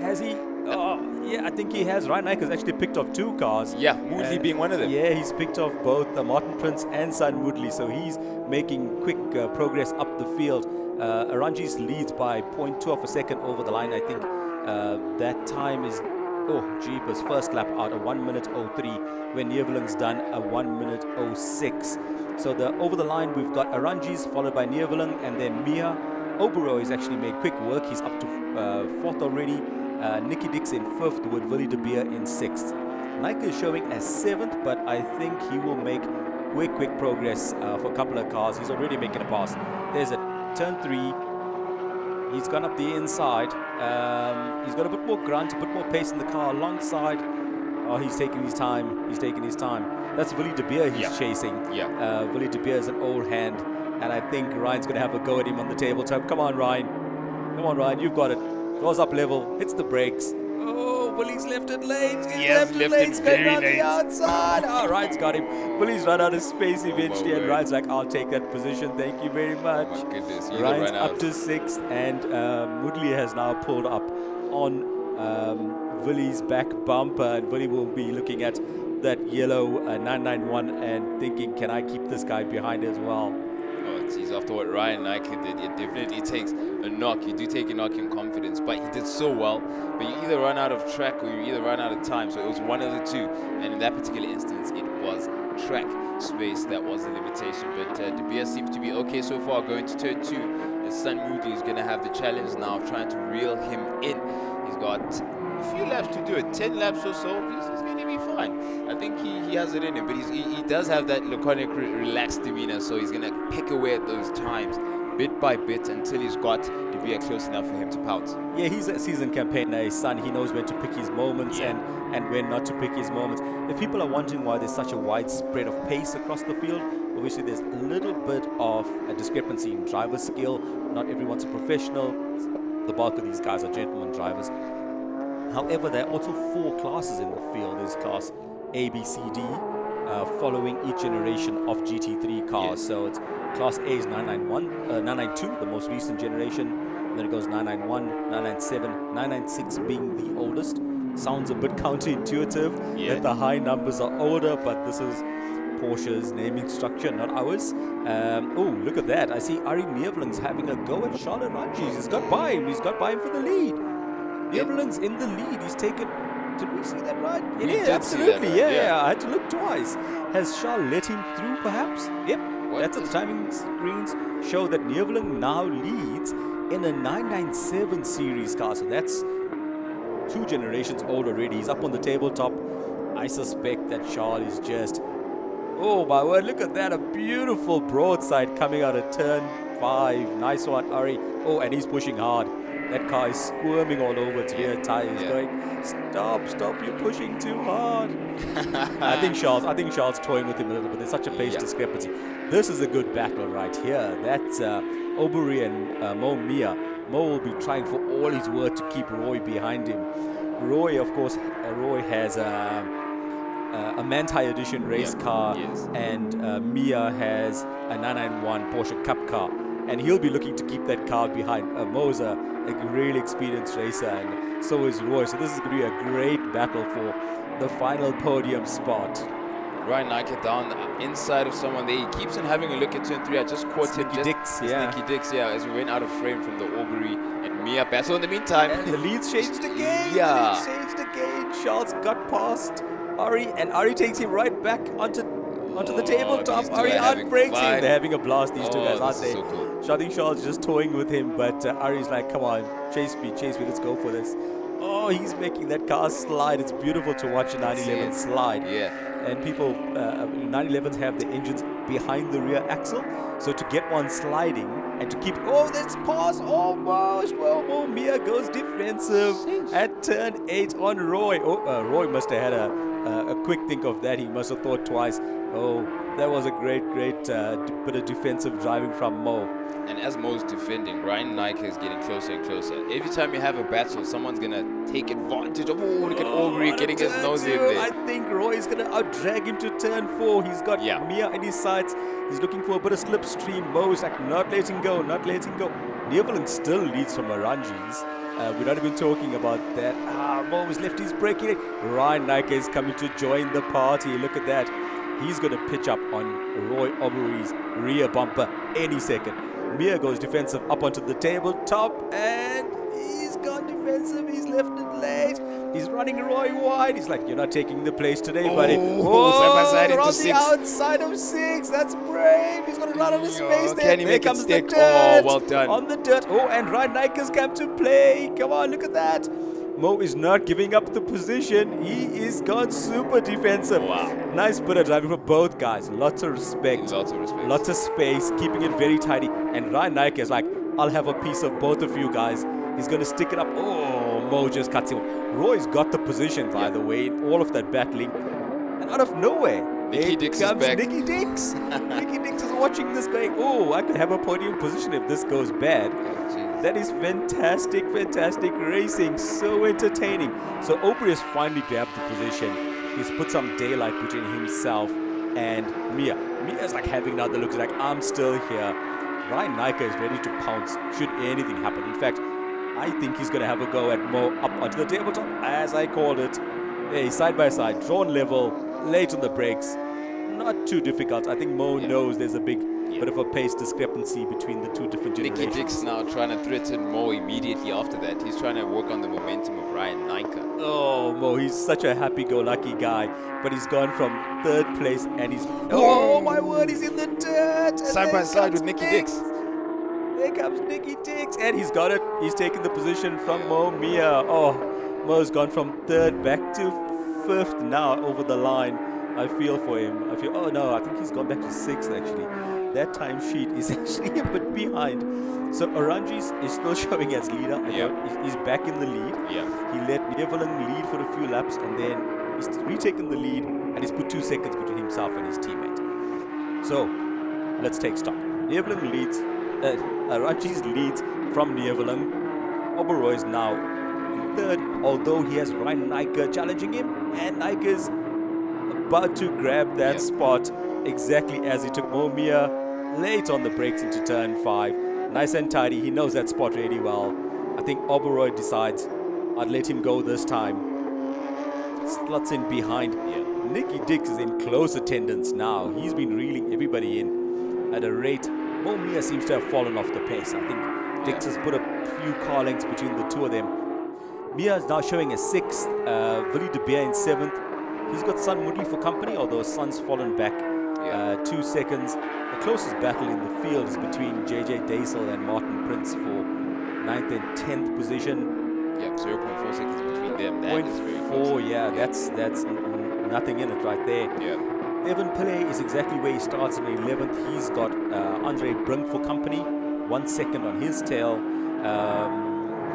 Has he? Yeah, I think he has. Ryan Nyker's actually picked off 2 cars. Yeah, Moodley being one of them. Yeah, he's picked off both Martin Prince and Son Moodley, so he's making quick progress up the field. Arangis leads by 0.2 of a second over the line. I think that time is, oh jeepers, first lap out, a 1 minute 03, when Neveling's done a 1 minute 06. So over the line we've got Arangis followed by Neveling, and then Mia. Oberoi has actually made quick work. He's up to 4th already. Nicky Dix in 5th with Willie De Beer in 6th. Nyker is showing as 7th, but I think he will make quick progress for a couple of cars. He's already making a pass. There's a turn 3. He's gone up the inside. He's got a bit more grunt, a bit more pace in the car alongside. Oh, he's taking his time. He's taking his time. That's Willie De Beer he's chasing. Yeah. Willie De Beer is an old hand, and I think Ryan's going to have a go at him on the tabletop. Come on, Ryan. Come on, Ryan. You've got it. Goes up level. Hits the brakes. Oh, Willie's left it late. He's left it late. He's going down the outside. Oh, Ryan's got him. Willie's run out of space eventually, and Ryan's like, I'll take that position. Thank you very much. Oh my goodness. You Ryan's run out. up to 6th, and Moodley has now pulled up on Willie's back bumper, and Willie will be looking at that yellow 991 and thinking, can I keep this guy behind as well? Oh, geez, after what Ryan Nyker did, it definitely takes a knock. You do take a knock in confidence, but he did so well. But you either run out of track or you either run out of time. So it was one of the two. And in that particular instance, it was track space that was the limitation. But De Beer seems to be okay so far, going to turn 2. And Son Moodley is going to have the challenge now of trying to reel him in. He's got a few laps to do it, 10 laps or so. He's going to be fine. I think he has it in him, but he does have that laconic, relaxed demeanor, so he's going to pick away at those times bit by bit until he's got to be close enough for him to pounce. Yeah, he's a seasoned campaigner. His son, he knows when to pick his moments and when not to pick his moments. If people are wondering why there's such a wide spread of pace across the field, obviously there's a little bit of a discrepancy in driver skill. Not everyone's a professional. the bulk of these guys are gentlemen drivers. However, there are also 4 classes in the field. There's class A, B, C, D, following each generation of GT3 cars. Yes. So it's class A is 992, the most recent generation. And then it goes 991, 997, 996 being the oldest. Sounds a bit counterintuitive Yeah. that the high numbers are older, but this is Porsche's naming structure, not ours. Oh, look at that. I see Ari Neveling's having a go at Charles Ranjis. He's got by him. He's got by him for the lead. Neveling's in the lead. He's taken... Did we see that right? It We is, did see that absolutely. right, Yeah, yeah. I had to look twice. Has Charles let him through, perhaps? Yep. What That's what the timing screens show that Neveling now leads in a 997 series car. So that's 2 generations old already. He's up on the tabletop. I suspect that Charles is just... Oh my word, look at that. A beautiful broadside coming out of turn 5. Nice one, Ari. Oh, and he's pushing hard. That car is squirming all over its rear tires, going, stop, you're pushing too hard. I think Charles toying with him a little bit. There's such a pace discrepancy. This is a good battle right here. That's Aubrey and Mo Mia. Mo will be trying for all his worth to keep Roy behind him. Roy, of course, Roy has a Manti Edition race car, and Mia has a 991 Porsche Cup car. And he'll be looking to keep that car behind. Mo's a really experienced racer, and so is Roy. So this is going to be a great battle for the final podium spot. Ryan Nike down the inside of someone there. He keeps on having a look at turn 3. I just caught him. Nicky Dix, yeah. Nicky Dix, yeah, as we went out of frame from the Aubrey and Mia battle. In the meantime, And the lead's changed again. Yeah. The lead's changed again. Charles got past Ari, and Ari takes him right back onto the tabletop. these two Ari are having outbreaks him. fun. They're having a blast, these two guys, aren't this is they? so cool. So I think Charles is just toying with him, but Ari's like, come on, chase me, let's go for this. Oh, he's making that car slide. It's beautiful to watch a 911 slide. Yeah. And people, 911s have the engines behind the rear axle. So to get one sliding and to keep, oh, there's pause almost. Well, Mo Mia goes defensive at turn 8 on Roy. Oh, Roy must have had a quick think of that. He must have thought twice. Oh, that was a great bit of defensive driving from Mo. And as Mo's defending, Ryan Nike is getting closer and closer. Every time you have a battle, someone's going to take advantage of, look at Aubrey getting his nose in there. I think Roy is going to out-drag him to turn 4. He's got Mia in his sights. He's looking for a bit of slipstream. Mo is like, not letting go. Neveling still leads from Aranjis. We're not even talking about that. Mo has left his braking. Ryan Nike is coming to join the party. Look at that. He's going to pitch up on Roy Aubrey's rear bumper any second. Mia goes defensive up onto the tabletop, and he's gone defensive. He's left it late. He's running Roy wide. He's like, you're not taking the place today, buddy. Side by side into on 6. the outside of 6. That's brave. He's going to run out of space there. Can he There make it comes the stick? dirt. Oh, well done. On the dirt. Oh, and Ryan Nike's come to play. Come on, look at that. Mo is not giving up the position. He is gone super defensive. Wow. Nice bit of driving for both guys. Lots of respect. Lots of space, keeping it very tidy. And Ryan Nike is like, I'll have a piece of both of you guys. He's going to stick it up. Oh, Mo just cuts him off. Roy's got the position, by the way, in all of that battling. And out of nowhere, Nicky Dix is back. Nicky Dix. Nicky Dix is watching this going, oh, I could have a podium position if this goes bad. That is fantastic racing. So entertaining. So Aubrey has finally grabbed the position. He's put some daylight between himself and Mia. Mia's like having another look. She's like, I'm still here. Ryan Nike is ready to pounce should anything happen. In fact, I think he's going to have a go at Mo up onto the tabletop, as I called it. Hey, side by side, drawn level, late on the brakes. Not too difficult. I think Mo knows there's a big bit of a pace discrepancy between the 2 different generations. Nicky Dix now trying to threaten Mo immediately after that. He's trying to work on the momentum of Ryan Nike. Oh, Mo, he's such a happy-go-lucky guy, but he's gone from 3rd place and he's... Oh, my word, he's in the dirt! Side by side with Nicky Dix. There comes Nicky Dix, and he's got it. He's taken the position from Mo Mia. Oh, Mo's gone from 3rd back to 5th now over the line. I feel for him. Oh no, I think he's gone back to 6th actually. That time sheet is actually a bit behind. So Aranjis is still showing as leader. He's back in the lead. He let Neveling lead for a few laps, and then he's retaken the lead, and he's put 2 seconds between himself and his teammate. So let's take stock. Neveling leads. Aranjis leads from Neveling. Oberoi is now in third, although he has Ryan Nyker challenging him, and Nyker's about to grab that spot exactly as he took Mia late on the brakes into turn 5. Nice and tidy. He knows that spot really well. I think Oberoi decides, I'd let him go this time. Slots in behind. Nicky Dix is in close attendance now. He's been reeling everybody in at a rate. Mia seems to have fallen off the pace. I think Dix has put a few car lengths between the two of them. Mia is now showing a 6th. Willie de Beer in 7th. He's got Son Woodley for company, although Son's fallen back 2 seconds. The closest battle in the field is between JJ Daisel and Martin Prince for 9th and 10th position. 0.4 seconds between them. That is very close. 0.4, that's nothing in it right there. Evan Pillay is exactly where he starts in 11th. He's got Andre Brink for company, 1 second on his tail.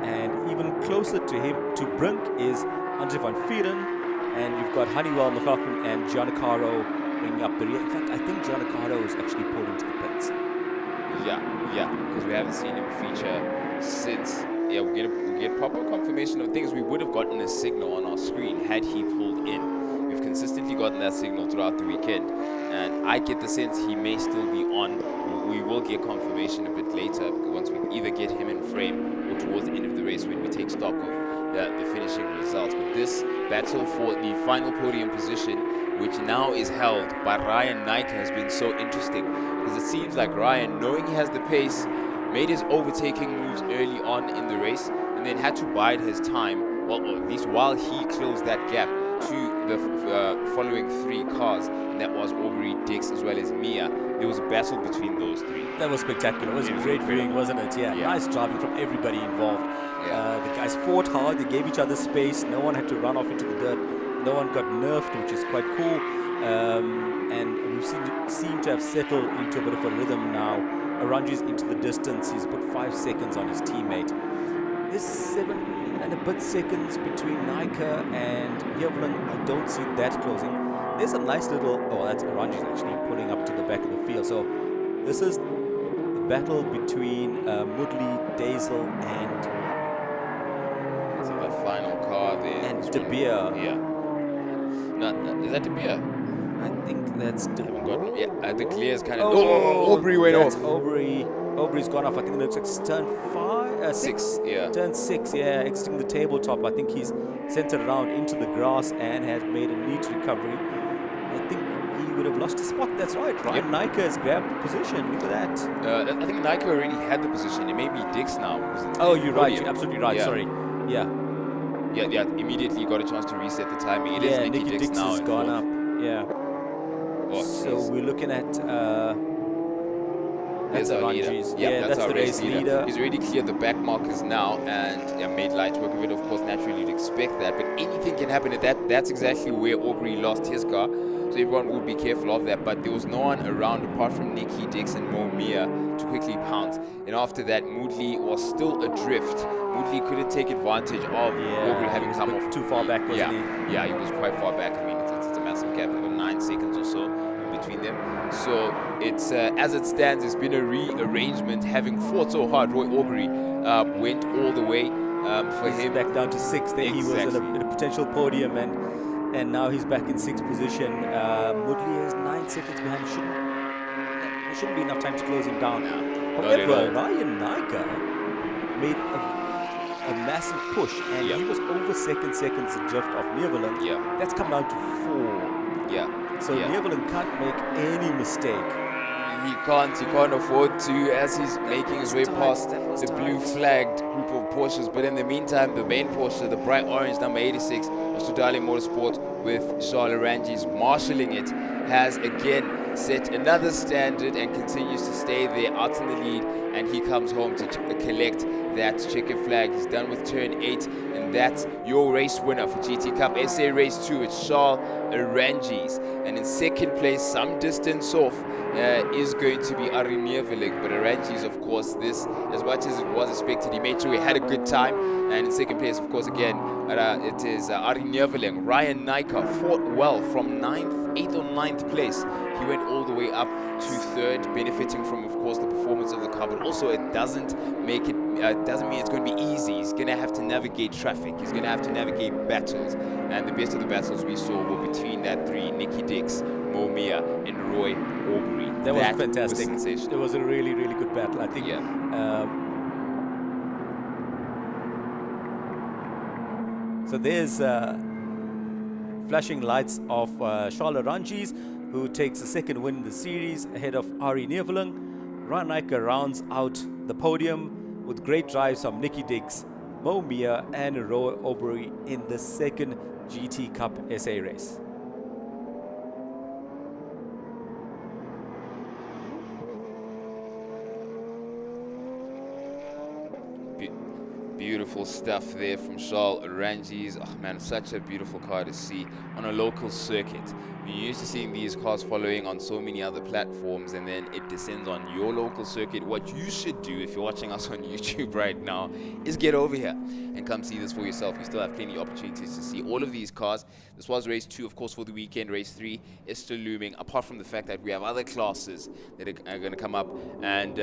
And even closer to him, to Brink, is Andre van Vieren. And you've got Honeywell, McLaughlin, and Giancarlo bringing up the rear. In fact, I think Giancarlo is actually pulled into the pits. Because we haven't seen him feature since. We'll get proper confirmation of things. We would have gotten a signal on our screen had he pulled in. We've consistently gotten that signal throughout the weekend, and I get the sense he may still be on. We will get confirmation a bit later once we either get him in frame or towards the end of the race when we take stock of the finishing results. But this battle for the final podium position, which now is held by Ryan Nyker, has been so interesting because it seems like Ryan, knowing he has the pace, made his overtaking moves early on in the race and then had to bide his time, well, or at least while he closed that gap to the following 3 cars, and that was Aubrey, Dix, as well as Mia. There was a battle between those 3. That was spectacular. It was great viewing, wasn't it? Nice driving from everybody involved. The guys fought hard. They gave each other space. No one had to run off into the dirt. No one got nerfed, which is quite cool. And we seem to have settled into a bit of a rhythm now. Aranji's into the distance. He's put 5 seconds on his teammate. There's 7 and a bit seconds between Nyker and Yevlin. I don't see that closing. There's a nice little... Oh, that's Aranji's actually pulling up to the back of the field. So this is the battle between Moodley, Daisel, and... It's in the final car there. And De Beer. Is that De Beer? I think that's De Beer. The clear is kind of... Aubrey went off. Aubrey's gone off. I think it looks like it's turn 6. Turn 6, exiting the tabletop. I think he's centered around into the grass and has made a neat recovery. I think he would have lost a spot. That's right. Ryan Nyker has grabbed the position. Look at that. I think Nyker already had the position. It may be Dix now. You're right. You're absolutely right. Sorry. Immediately got a chance to reset the timing. It is Nicky Dix now. Has gone up. So we're looking at... that's our leader. That's the race leader. He's already cleared the back markers now and made light work of it. Of course, naturally you'd expect that, but anything can happen at that. That's exactly where Aubrey lost his car. So everyone would be careful of that, but there was no one around apart from Nicky Dix and Mia to quickly pounce. And after that, Moodley was still adrift. Moodley couldn't take advantage of Aubrey having come off too far back, wasn't he? Yeah, he was quite far back. I mean, it's a massive gap, about 9 seconds or so between them. So it's as it stands, it's been a rearrangement. Having fought so hard, Roy Aubrey went all the way for him. Back down to 6th. There he was in a potential podium, and now he's back in 6th position. Moodley is 9 seconds behind. There shouldn't be enough time to close him down. However, Ryan Nyker made a massive push, and he was over seconds adrift of Neerwillen. That's come down to 4. So Neerwillen can't make any mistake. He can't afford to, as he's making his way past the blue flagged group of Porsches. But in the meantime, the main Porsche, the bright orange number 86 of Sudali Motorsport with Charles Rangi's marshalling it, has again set another standard and continues to stay there out in the lead, and he comes home to collect that checkered flag. He's done with turn 8, and that's your race winner for GT Cup SA Race 2. It's Charles Rangi's, and in second place, some distance off, is going to be Ari Neerwillig. But Rangi's, of course, this, as much as it was expected, he made sure he had a good time. And in second place, of course, again, it is Ari Neerwillig. Ryan Nyker fought well from 8th or 9th place. He went all the way up to 3rd, benefiting from, of course, the performance of the car, but also it doesn't make it doesn't mean it's going to be easy. He's going to have to navigate traffic. He's going to have to navigate battles. And the best of the battles we saw were between that three: Nicky Dix, Mo Mia, and Roy Aubrey. That was fantastic. Was sensational. It was a really, really good battle. I think. So there's flashing lights of Charlotte Ranjis, who takes the second win in the series ahead of Ari Neveling. Ranaika rounds out the podium with great drives from Nicky Dix, Mo Mia, and Roy Aubrey in the second GT Cup SA race. Beautiful stuff there from Charles Ranjis. Oh man, such a beautiful car to see on a local circuit. You're used to seeing these cars following on so many other platforms, and then it descends on your local circuit. What you should do if you're watching us on YouTube right now is get over here and come see this for yourself. You still have plenty of opportunities to see all of these cars. This was race 2, of course, for the weekend. Race 3 is still looming, apart from the fact that we have other classes that are going to come up and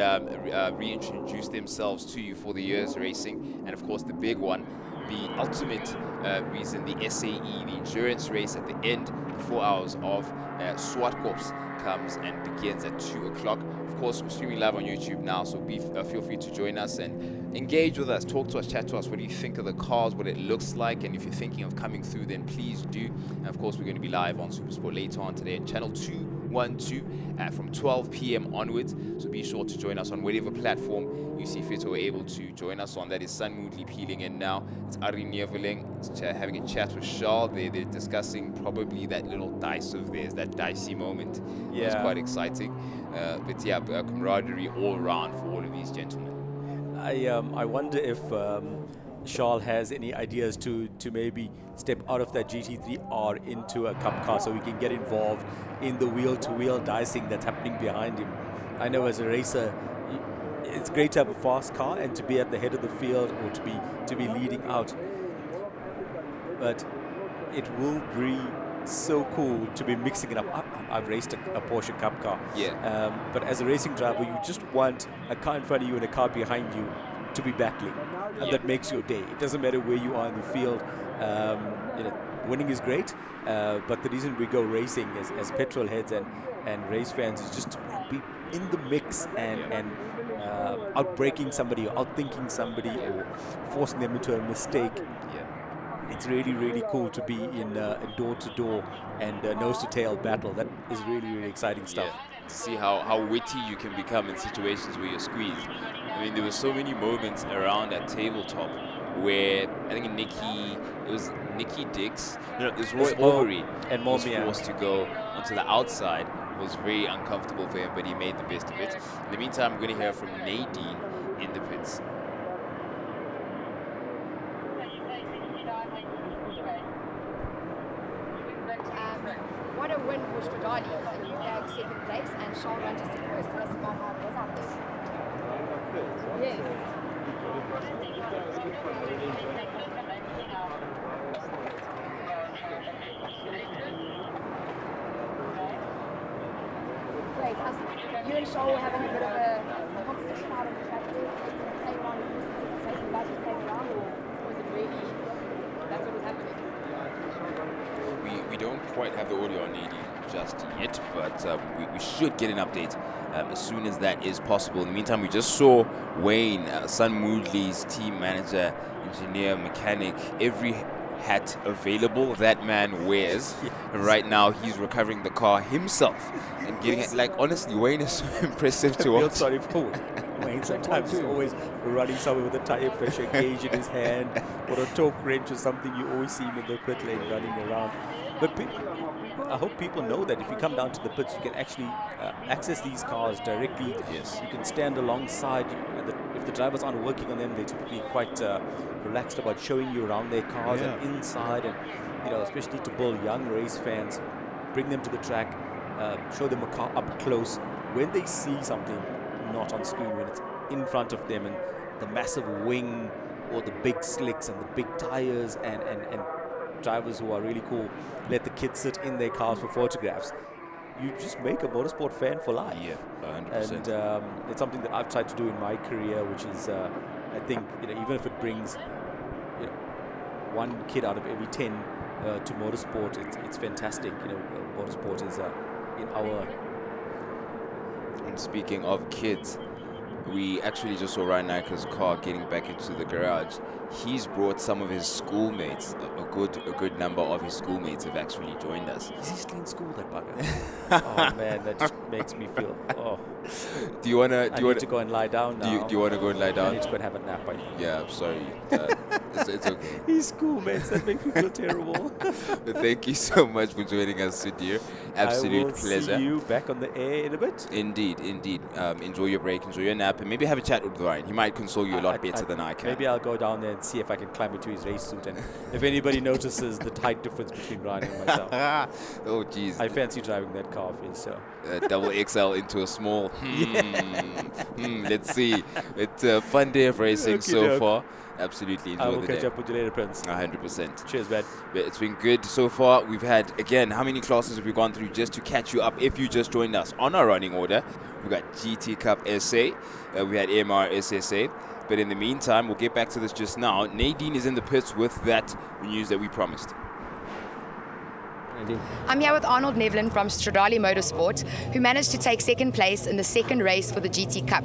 reintroduce themselves to you for the year's racing. And of course, the big one, the ultimate reason, the SAE, the endurance race at the end, the 4 hours of ZWARTKOPS comes and begins at 2 o'clock. Of course, we're streaming live on YouTube now, so feel free to join us and engage with us, talk to us, chat to us. What do you think of the cars, what it looks like, and if you're thinking of coming through, then please do. And of course, we're going to be live on SuperSport later on today on channel 212 from 12 p.m. onwards. So be sure to join us on whatever platform you see fit or able to join us on. That is Sun Moodley peeling in now. It's Ari Neveling having a chat with Charles. They're discussing probably that little dice of theirs, that dicey moment. Yeah. It was quite exciting. But yeah, camaraderie all around for all of these gentlemen. I wonder if Charles has any ideas to maybe step out of that GT3R into a cup car so we can get involved in the wheel-to-wheel dicing that's happening behind him. I know as a racer, it's great to have a fast car and to be at the head of the field or to be leading out. But it will be so cool to be mixing it up. I've raced a Porsche Cup car. Yeah. But as a racing driver, you just want a car in front of you and a car behind you to be battling, and that makes your day. It doesn't matter where you are in the field. Winning is great, but the reason we go racing as petrol heads and race fans is just to be in the mix and outbreaking somebody or outthinking somebody or forcing them into a mistake. It's really, really cool to be in a door-to-door and nose-to-tail battle. That is really, really exciting stuff. Yeah. To see how witty you can become in situations where you're squeezed. I mean, there were so many moments around that tabletop where I think it was Nicky Dix, it was Roy Aubrey and was forced to go onto the outside. It was very uncomfortable for him, but he made the best of it. In the meantime, I'm going to hear from Nadine in the pits. What a win for Stradali. You bagged second place and Charles Ranjis took first. Tell us about how it was out there. Yes. Great. You and Charles were having a bit of a competition out on the track there. Play around with the guys just playing around, or was it really that's what was happening? We don't quite have the audio on Nadine just yet, but we should get an update as soon as that is possible. In the meantime, we just saw Wayne, Sun Moodley's team manager, engineer, mechanic, every hat available that man wears. Yes. And right now, he's recovering the car himself and getting it. Like, honestly, Wayne is so impressive to watch. Sorry for Wayne. Sometimes he's always running somewhere with a tire pressure gauge in his hand or a torque wrench or something. You always see him in the pit lane running around. But I hope people know that if you come down to the pits, you can actually access these cars directly. Yes. You can stand alongside. If the drivers aren't working on them, they're typically quite relaxed about showing you around their cars and inside, and especially to bull young race fans, bring them to the track, show them a car up close. When they see something not on screen, when it's in front of them, and the massive wing or the big slicks and the big tires and drivers who are really cool let the kids sit in their cars for photographs, you just make a motorsport fan for life. Yeah, 100%. And it's something that I've tried to do in my career, which is I think, even if it brings one kid out of every 10 to motorsport, it's fantastic. Motorsport is in our... And speaking of kids, we actually just saw Ryan Nyker's car getting back into the garage. He's brought some of his schoolmates. A good number of his schoolmates have actually joined us. Is he still in school, that bugger? Oh man, that just makes me feel. Oh. Do you wanna? I need to go and lie down now. Do you wanna go and lie I down? need to go and have a nap. I think. Yeah, I'm sorry. It's okay. His schoolmates, that makes me feel terrible. But thank you so much for joining us, Sudhir. Absolute I will pleasure. see you back on the air in a bit. Indeed. Enjoy your break, enjoy your nap, and maybe have a chat with Ryan. He might console you a lot better than I can. Maybe I'll go down there and see if I can climb into his race suit, and if anybody notices the height difference between Ryan and myself. Oh, jeez. I fancy driving that car of his, so. Double XL into a small. Let's see. It's a fun day of racing so far. Absolutely enjoy I will the catch day. up with you later, Prince. 100%. Cheers, man. But it's been good so far. We've had, again, how many classes have we gone through just to catch you up if you just joined us on our running order? We've got GT Cup SA. We had AMR SSA. But in the meantime, we'll get back to this just now. Nadine is in the pits with that news that we promised. I'm here with Arnold Nevlin from Stradali Motorsport, who managed to take second place in the second race for the GT Cup.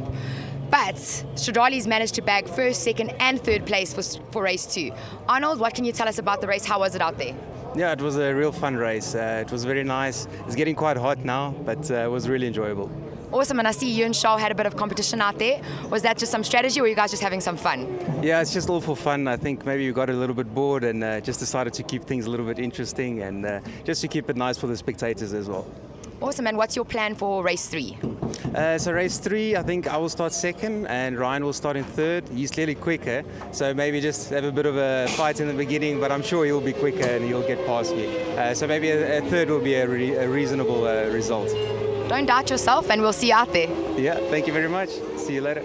But Stradali's managed to bag first, second, and third place for race 2. Arnold, what can you tell us about the race? How was it out there? Yeah, it was a real fun race. It was very nice. It's getting quite hot now, but it was really enjoyable. Awesome, and I see you and Shaw had a bit of competition out there. Was that just some strategy, or were you guys just having some fun? Yeah, it's just all for fun. I think maybe we got a little bit bored and just decided to keep things a little bit interesting and just to keep it nice for the spectators as well. Awesome, and what's your plan for race 3? So race 3, I think I will start second and Ryan will start in third. He's clearly quicker, so maybe just have a bit of a fight in the beginning, but I'm sure he'll be quicker and he'll get past me. So maybe a third will be a reasonable result. Don't doubt yourself, and we'll see you out there. Yeah, thank you very much. See you later.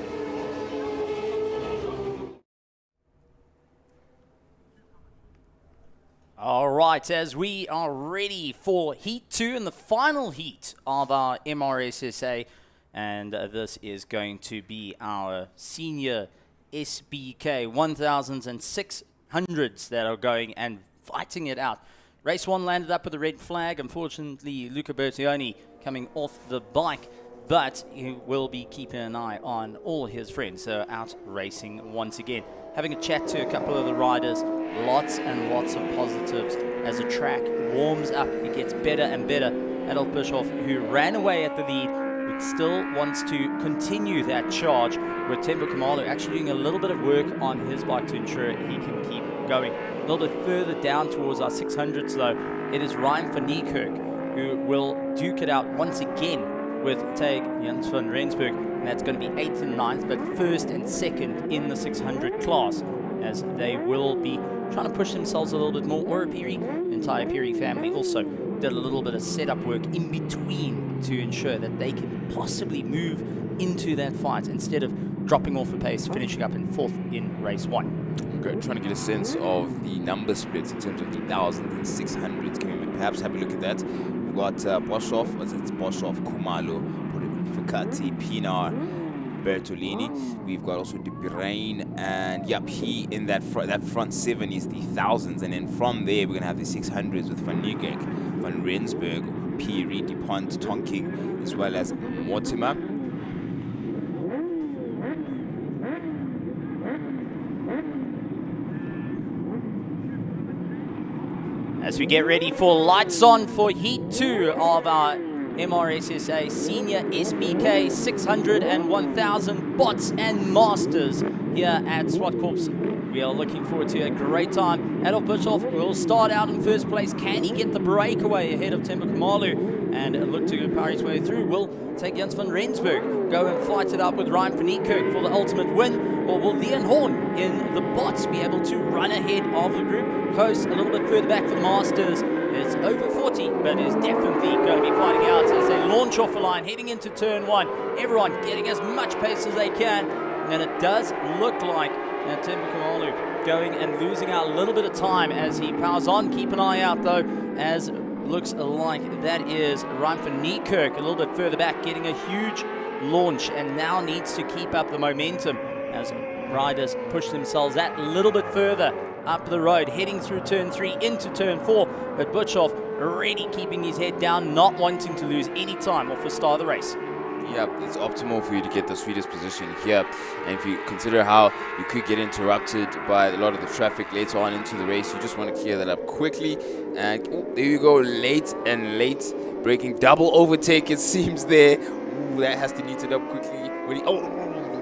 All right, as we are ready for Heat 2 and the final heat of our MRSSA, and this is going to be our senior SBK 1000s and 600s that are going and fighting it out. Race 1 landed up with a red flag. Unfortunately, Luca Bertioni coming off the bike, but he will be keeping an eye on all his friends out racing once again. Having a chat to a couple of the riders, lots and lots of positives as the track warms up. It gets better and better. Adolf Bischoff, who ran away at the lead, but still wants to continue that charge, with Temba Kamalu actually doing a little bit of work on his bike to ensure he can keep going. A little bit further down towards our 600s though, it is Ryan van Niekerk who will duke it out once again with Tag Jens van Rensburg, and that's going to be 8th and 9th, but 1st and 2nd in the 600 class, as they will be trying to push themselves a little bit more. Ora Piri, the entire Piri family, also did a little bit of setup work in between to ensure that they can possibly move into that fight instead of dropping off a pace, finishing up in 4th in race 1. Good. Trying to get a sense of the number splits in terms of the 1000s and 600s. Can we perhaps have a look at that? We've got Boshoff, it's Boshoff, Kumalo, Fakati, Pinar, Bertolini. We've got also De Birain, and yep, he in that front 7 is the 1000s, and then from there we're going to have the 600s with Van Niekerk, Van Rensburg, Piri, DuPont, Tonking, as well as Mortimer. As we get ready for lights on for Heat 2 of our MRSSA Senior SBK 600 and 1000 bots and masters here at ZWARTKOPS. We are looking forward to a great time. Adolf Bischoff will start out in first place. Can he get the breakaway ahead of Temba Kamalu and look to power his way through? Will take Jens van Rensburg go and fight it up with Ryan van Niekerk for the ultimate win? Or will Leon Horn in the bots be able to run ahead of the group? Close, a little bit further back for the Masters. It's over 40, but is definitely going to be fighting out as they launch off the line, heading into turn 1. Everyone getting as much pace as they can. And it does look like Temba Kamalu going and losing out a little bit of time as he powers on. Keep an eye out though, as looks like that is Ryan van Niekerk a little bit further back, getting a huge launch and now needs to keep up the momentum as riders push themselves that little bit further up the road, heading through turn 3 into turn 4. But Bischoff already keeping his head down, not wanting to lose any time off the start of the race. Yeah, it's optimal for you to get the sweetest position here. And if you consider how you could get interrupted by a lot of the traffic later on into the race, you just want to clear that up quickly. And there you go, late, breaking double overtake, it seems there. That has to neat it up quickly.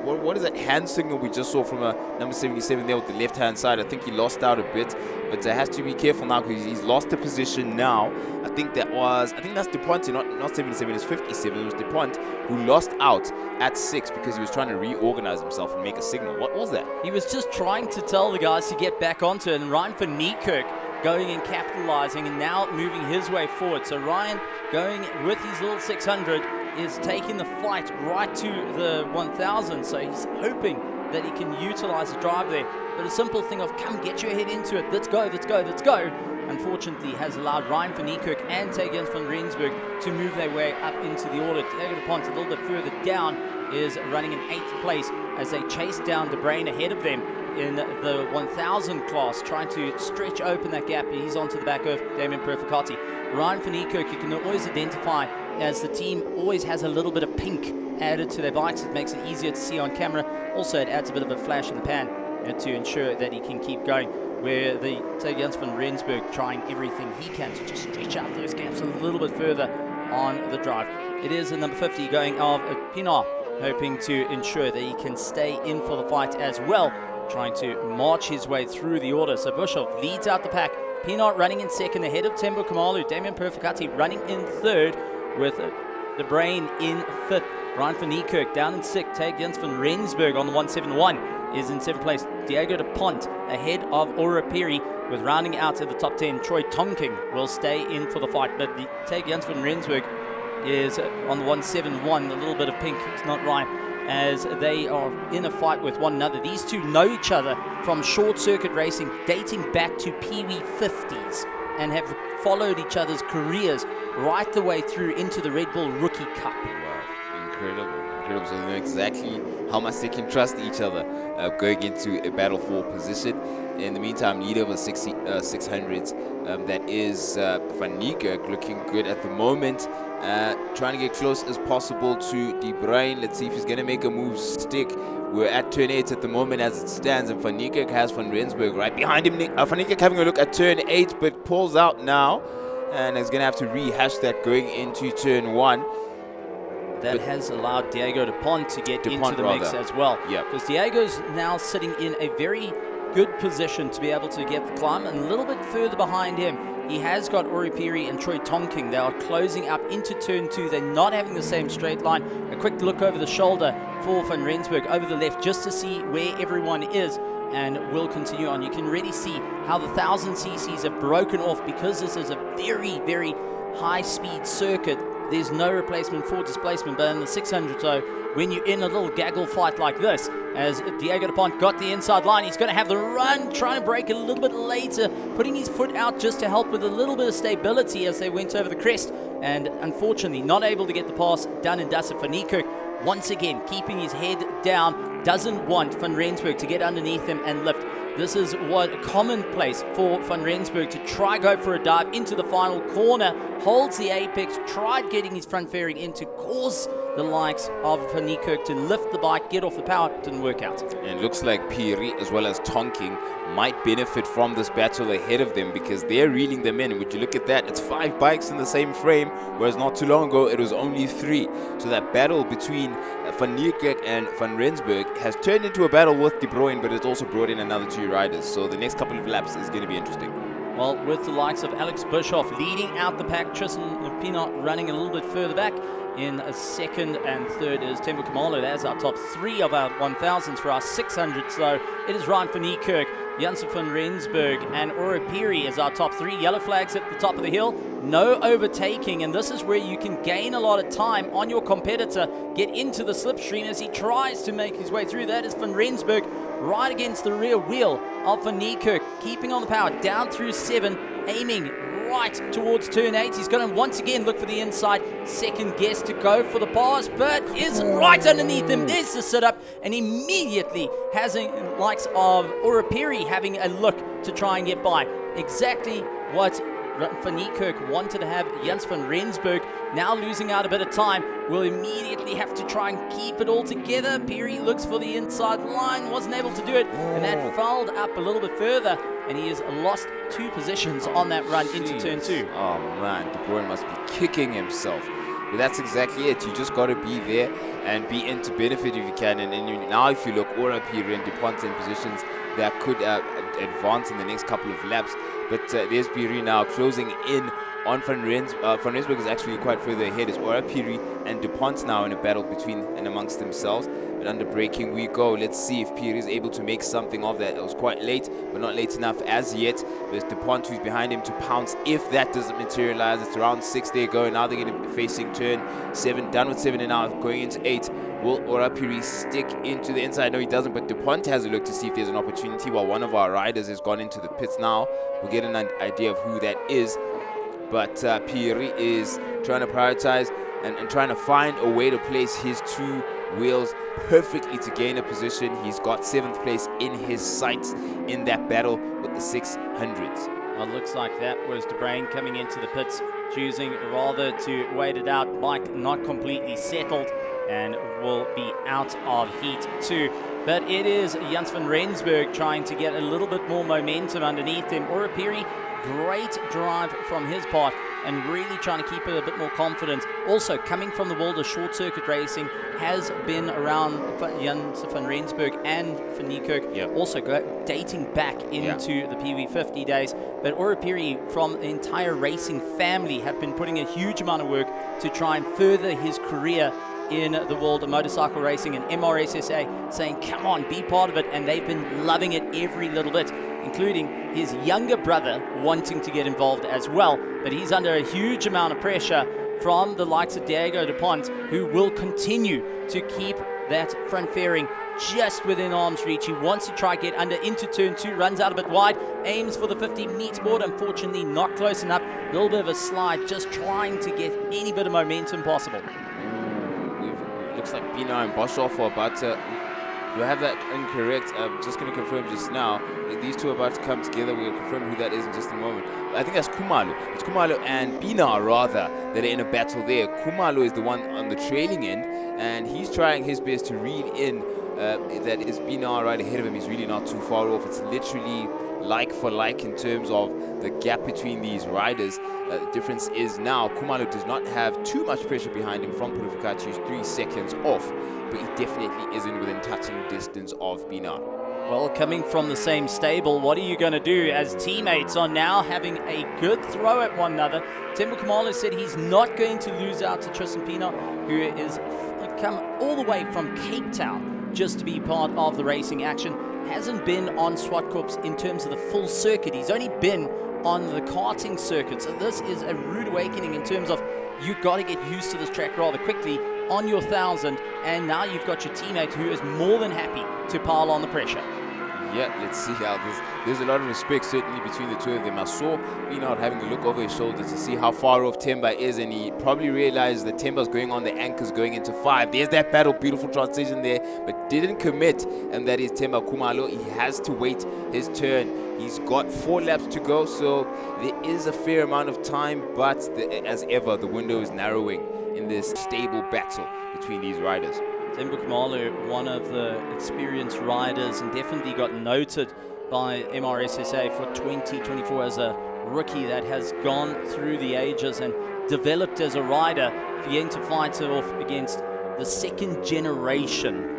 What is that hand signal we just saw from a number 77 there with the left-hand side? I think he lost out a bit, but has to be careful now because he's lost the position now. I think that's DuPont, not 77, it's 57. It was DuPont who lost out at 6 because he was trying to reorganize himself and make a signal. What was that? He was just trying to tell the guys to get back onto it, and Ryan van Niekerk going and capitalizing and now moving his way forward. So Ryan going with his little 600 is taking the fight right to the 1000, so he's hoping that he can utilize the drive there. But a simple thing of come get your head into it, let's go, unfortunately has allowed Ryan van Niekerk and Tegens van Rensburg to move their way up into the order. Diego DuPont a little bit further down is running in 8th place as they chase down De Bruyn ahead of them in the 1000 class, trying to stretch open that gap. He's onto the back of Damien Perfecati. Ryan van Niekerk, you can always identify as the team always has a little bit of pink added to their bikes. It makes it easier to see on camera. Also, it adds a bit of a flash in the pan to ensure that he can keep going, where the Tegens van Rensburg trying everything he can to just stretch out those gaps a little bit further on the drive. It is the number 50 going of Pinot, hoping to ensure that he can stay in for the fight as well, trying to march his way through the order. So Bischoff leads out the pack. Pinot running in 2nd ahead of Tembo Kamalu. Damien Perfecati running in 3rd with De Bruyn in 5th. Ryan van Niekerk down in 6th. Tegens van Rensburg on the 171 is in 7th place. Diego DuPont ahead of Ora Piri with rounding out at the top 10. Troy Tonking will stay in for the fight, but the Tegens van Rensburg is on the 171. A little bit of pink, it's not right, as they are in a fight with one another. These two know each other from short circuit racing dating back to Pee-wee 50s and have followed each other's careers right the way through into the Red Bull Rookie Cup. Wow, incredible. So they know exactly how much they can trust each other going into a battle for position. In the meantime, leader of the 600s, that is Van Niekerk, looking good at the moment. Trying to get close as possible to De Bruyn. Let's see if he's going to make a move stick. We're at turn 8 at the moment as it stands, and Van Niekerk has Van Rensburg right behind him. Van Niekerk having a look at turn 8, but pulls out now, and is going to have to rehash that going into turn 1. That has allowed Diego DuPont to get into the mix as well. Yeah. Because Diego's now sitting in a very good position to be able to get the climb, and a little bit further behind him, he has got Ori Piri and Troy Tonking. They are closing up into turn 2. They're not having the same straight line. A quick look over the shoulder for Van Rensburg over the left just to see where everyone is, and we'll continue on. You can really see how the 1000 cc's have broken off because this is a very, very high-speed circuit. There's no replacement for displacement, but in the 600, so when you're in a little gaggle fight like this, as Diego DuPont got the inside line, he's going to have the run, trying to break it a little bit later, putting his foot out just to help with a little bit of stability as they went over the crest, and unfortunately not able to get the pass done and dusted. Van Niekerk once again keeping his head down, doesn't want Van Rensburg to get underneath him and lift. This is what commonplace for Van Rensburg to try go for a dive into the final corner, holds the apex, tried getting his front fairing in to cause the likes of Van Niekerk to lift the bike, get off the power. Didn't work out. And it looks like Piri as well as Tonking might benefit from this battle ahead of them because they're reeling them in. Would you look at that? It's 5 bikes in the same frame, whereas not too long ago it was only 3. So that battle between Van Niekerk and Van Rensburg has turned into a battle with De Bruyn, but it's also brought in another 2 riders. So the next couple of laps is going to be interesting. Well, with the likes of Alex Bischoff leading out the pack, Tristan Pinot running a little bit further back. In 2nd and 3rd is Tembo Kamalu. That's our top 3 of our 1000s for our 600. So it is Ryan van Niekerk, Janssen van Rensburg, and Ora Piri as our top 3. Yellow flags at the top of the hill. No overtaking, and this is where you can gain a lot of time on your competitor. Get into the slipstream as he tries to make his way through. That is Van Rensburg right against the rear wheel of Van Niekerk, keeping on the power down through 7, aiming right towards turn 8. He's going to once again look for the inside. Second guess to go for the pass, but is right underneath him. There's the sit-up, and immediately has the likes of Orapiri having a look to try and get by. Exactly what Van Niekerk wanted to have. Jens van Rensburg now losing out a bit of time, will immediately have to try and keep it all together. Perry looks for the inside line, wasn't able to do it, and that fouled up a little bit further, and he has lost 2 positions on that run into turn 2. Oh man, De Bruyne must be kicking himself. But that's exactly it. You just got to be there and be in to benefit if you can. And now if you look, Orapiri and DuPont in positions that could advance in the next couple of laps. But there's Piri now closing in on Van Rensburg. Van Rensburg is actually quite further ahead. It's Orapiri and DuPont now in a battle between and amongst themselves. But under braking we go. Let's see if Piri is able to make something of that. It was quite late, but not late enough as yet. There's DuPont who's behind him to pounce if that doesn't materialize. It's round 6 they go. Now they're going to be facing turn 7. Done with 7 and now going into 8. Will Orapiri stick into the inside? No, he doesn't, but DuPont has a look to see if there's an opportunity while one of our riders has gone into the pits now. We'll get an idea of who that is. But Piri is trying to prioritize and trying to find a way to place his 2 wheels perfectly to gain a position. He's got 7th place in his sights in that battle with the 600s. Well, it looks like that was De Bruyne coming into the pits, choosing rather to wait it out. Bike not completely settled and will be out of heat 2. But it is Jens van Rensburg trying to get a little bit more momentum underneath him. Orapiri, great drive from his part and really trying to keep it a bit more confident. Also, coming from the world of short circuit racing, has been around Jens van Rensburg and Van Niekerk, also dating back into the PV50 days. But Orapiri from the entire racing family have been putting a huge amount of work to try and further his career in the world of motorcycle racing, and MRSSA saying, come on, be part of it, and they've been loving it every little bit, including his younger brother wanting to get involved as well. But he's under a huge amount of pressure from the likes of Diego DuPont, who will continue to keep that front fairing just within arm's reach. He wants to try get under into turn 2, runs out a bit wide, aims for the 50 meter board, unfortunately not close enough. A little bit of a slide, just trying to get any bit of momentum possible. Looks like Pina and Boshoff are about to... Do I have that incorrect? I'm just going to confirm just now. These two are about to come together. We'll confirm who that is in just a moment. I think that's Kumalo. It's Kumalo and Pina, rather, that are in a battle there. Kumalo is the one on the trailing end, and he's trying his best to reel in that is Pina right ahead of him. He's really not too far off. It's literally like for like in terms of the gap between these riders. The difference is now Kumalo does not have too much pressure behind him from Purificachi, who's 3 seconds off, but he definitely isn't within touching distance of Pina. Well, coming from the same stable, what are you going to do as teammates are now having a good throw at one another? Tembo Kumalo said he's not going to lose out to Tristan Pina, who is come all the way from Cape Town just to be part of the racing action. Hasn't been on ZWARTKOPS in terms of the full circuit. He's only been on the karting circuit. So this is a rude awakening in terms of you've got to get used to this track rather quickly on your 1000, and now you've got your teammate who is more than happy to pile on the pressure. Yeah, let's see how there's a lot of respect certainly between the two of them. I saw Pina having a look over his shoulder to see how far off Temba is, and he probably realized that Temba's going on the anchors going into 5. There's that battle, beautiful transition there, but didn't commit, and that is Temba Kumalo. He has to wait his turn. He's got 4 laps to go, so there is a fair amount of time, but as ever, the window is narrowing in this stable battle between these riders. Tembo Kumalo, one of the experienced riders, and definitely got noted by MRSSA for 2024 as a rookie that has gone through the ages and developed as a rider, beginning to fight off against the second generation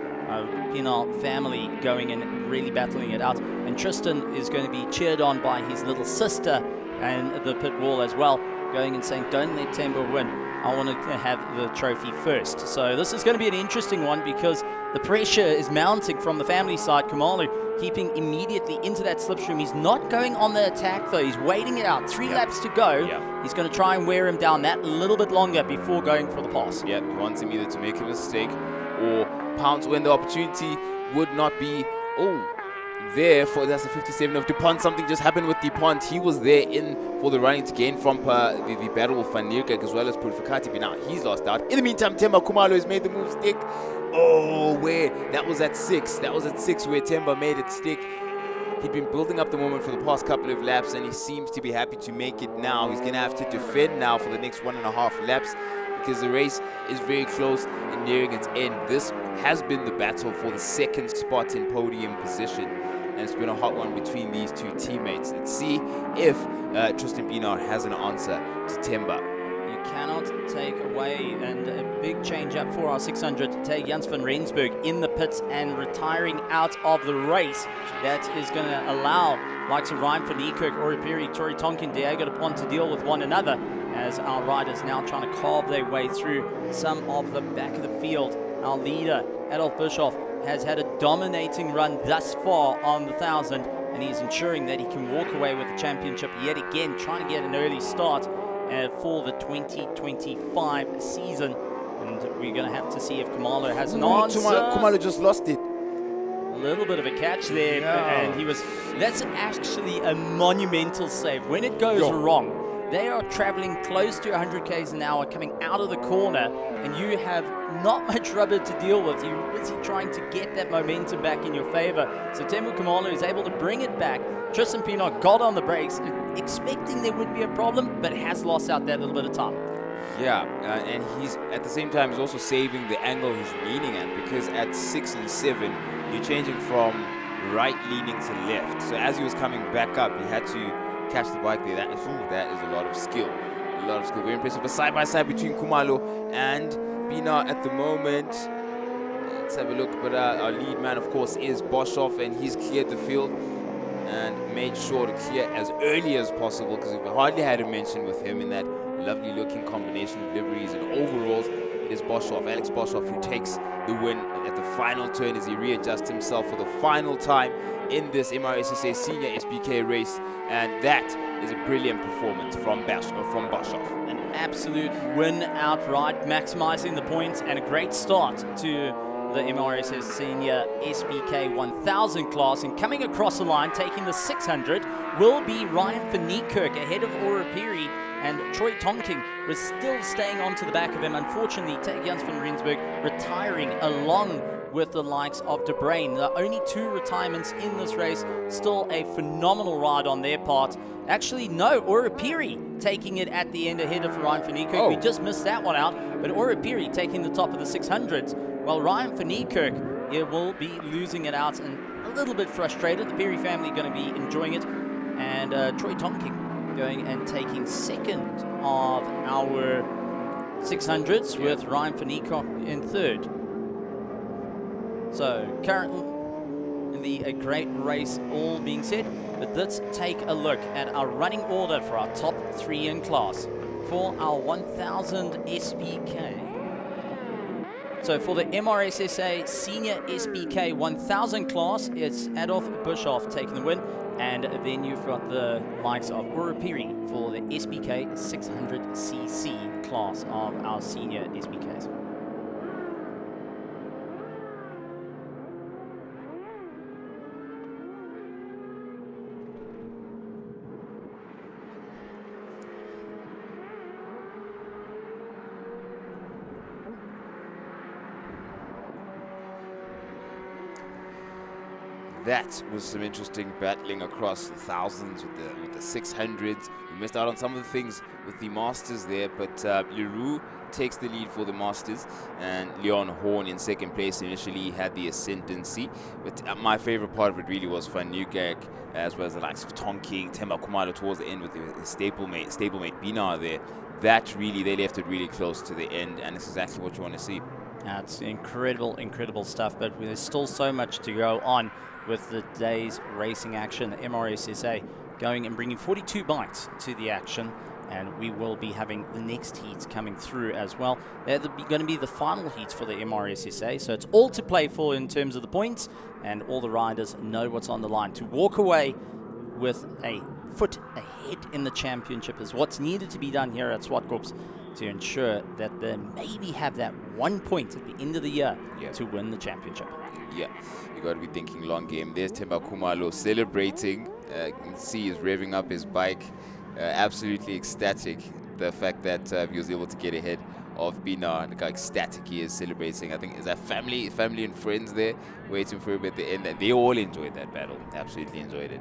Pina family, going and really battling it out. And Tristan is going to be cheered on by his little sister and the pit wall as well, going and saying, don't let Tembo win. I want to have the trophy first. So this is going to be an interesting one because the pressure is mounting from the family side. Kumalo keeping immediately into that slipstream. He's not going on the attack though. He's waiting it out. 3 laps to go. He's going to try and wear him down that little bit longer before going for the pass. He wants him either to make a mistake or pounce when the opportunity would not be. Oh, there for, that's the 57 of DuPont. Something just happened with DuPont. He was there in for the running to gain from the battle with Van Nieuwkerk as well as Purificati, but now he's lost out. In the meantime, Temba Khumalo has made the move stick. Oh, where? That was at 6. That was at 6 where Temba made it stick. He'd been building up the moment for the past couple of laps, and he seems to be happy to make it now. He's going to have to defend now for the next 1.5 laps, because the race is very close and nearing its end. This has been the battle for the second spot in podium position, and it's been a hot one between these two teammates. Let's see if Tristan Pienaar has an answer to Temba. You cannot take away, and a big change up for our 600 to take Jans van Rensburg in the pits and retiring out of the race. That is going to allow likes of Ryan van Niekerk, Oripiri, Tori Tonkin, Diego DuPont to deal with one another, as our riders now trying to carve their way through some of the back of the field. Our leader, Adolf Bischoff, has had a dominating run thus far on the 1,000, and he's ensuring that he can walk away with the championship yet again, trying to get an early start for the 2025 season. And we're going to have to see if Khumalo has an answer. Khumalo just lost it. A little bit of a catch there, and he was. That's actually a monumental save. When it goes wrong, they are traveling close to 100 k's an hour coming out of the corner, and you have not much rubber to deal with. You're busy trying to get that momentum back in your favor. So Temba Khumalo is able to bring it back. Tristan Pienaar got on the brakes, expecting there would be a problem, but has lost out that little bit of time. Yeah, and he's at the same time he's also saving the angle he's leaning at, because at 6 and 7 you're changing from right leaning to left. So as he was coming back up, he had to catch the bike there. That is a lot of skill. A lot of skill. Very impressive. But side by side between Khumalo and Pienaar at the moment. Let's have a look. But our lead man, of course, is Boshoff, and he's cleared the field and made sure to clear as early as possible, because we hardly had a mention with him in that lovely looking combination of liveries and overalls. It is Boshoff, Alex Boshoff, who takes the win at the final turn as he readjusts himself for the final time in this MRSSA Senior SBK race, and that is a brilliant performance from Boshoff. An absolute win outright, maximizing the points, and a great start to the MRSS Senior SBK 1000 class. And coming across the line, taking the 600, will be Ryan van Niekerk ahead of Oripiri, and Troy Tonking was still staying on to the back of him. Unfortunately, Jans van Rensburg retiring along with the likes of De Bruyn. The only 2 retirements in this race. Still a phenomenal ride on their part. Actually, no, Oripiri taking it at the end ahead of Ryan van Niekerk. We just missed that one out, but Oripiri taking the top of the 600s, while Ryan van Niekerk will be losing it out and a little bit frustrated. The Perry family going to be enjoying it, and Troy Tonking going and taking second of our 600s with Ryan van Niekerk in third. So currently a great race all being said, but let's take a look at our running order for our top 3 in class for our 1000 SBK. So for the MRSSA Senior SBK 1000 class, it's Adolf Bischoff taking the win, and then you've got the likes of Oripiri for the SBK 600cc class of our senior SBKs. That was some interesting battling across the 1000s with the 600s. We missed out on some of the things with the Masters there, but Leroux takes the lead for the Masters, and Leon Horn in second place initially had the ascendancy. But my favorite part of it really was Van Nieuwkerk, as well as the likes of Tonking, Temba Khumalo towards the end with his stablemate Pienaar there. That really, they left it really close to the end, and it's exactly what you want to see. That's incredible stuff, but there's still so much to go on with the day's racing action. The MRSSA going and bringing 42 bikes to the action, and we will be having the next heats coming through as well. They're going to be the final heats for the MRSSA, so it's all to play for in terms of the points, and all the riders know what's on the line. To walk away with a foot ahead in the championship is what's needed to be done here at ZWARTKOPS to ensure that they maybe have that 1 point at the end of the year to win the championship. Yeah, you got to be thinking long game. There's Themba Khumalo celebrating. You can see he's revving up his bike. Absolutely ecstatic. The fact that he was able to get ahead of Bina. Look how ecstatic he is celebrating. I think is that family and friends there waiting for him at the end. And they all enjoyed that battle. Absolutely enjoyed it.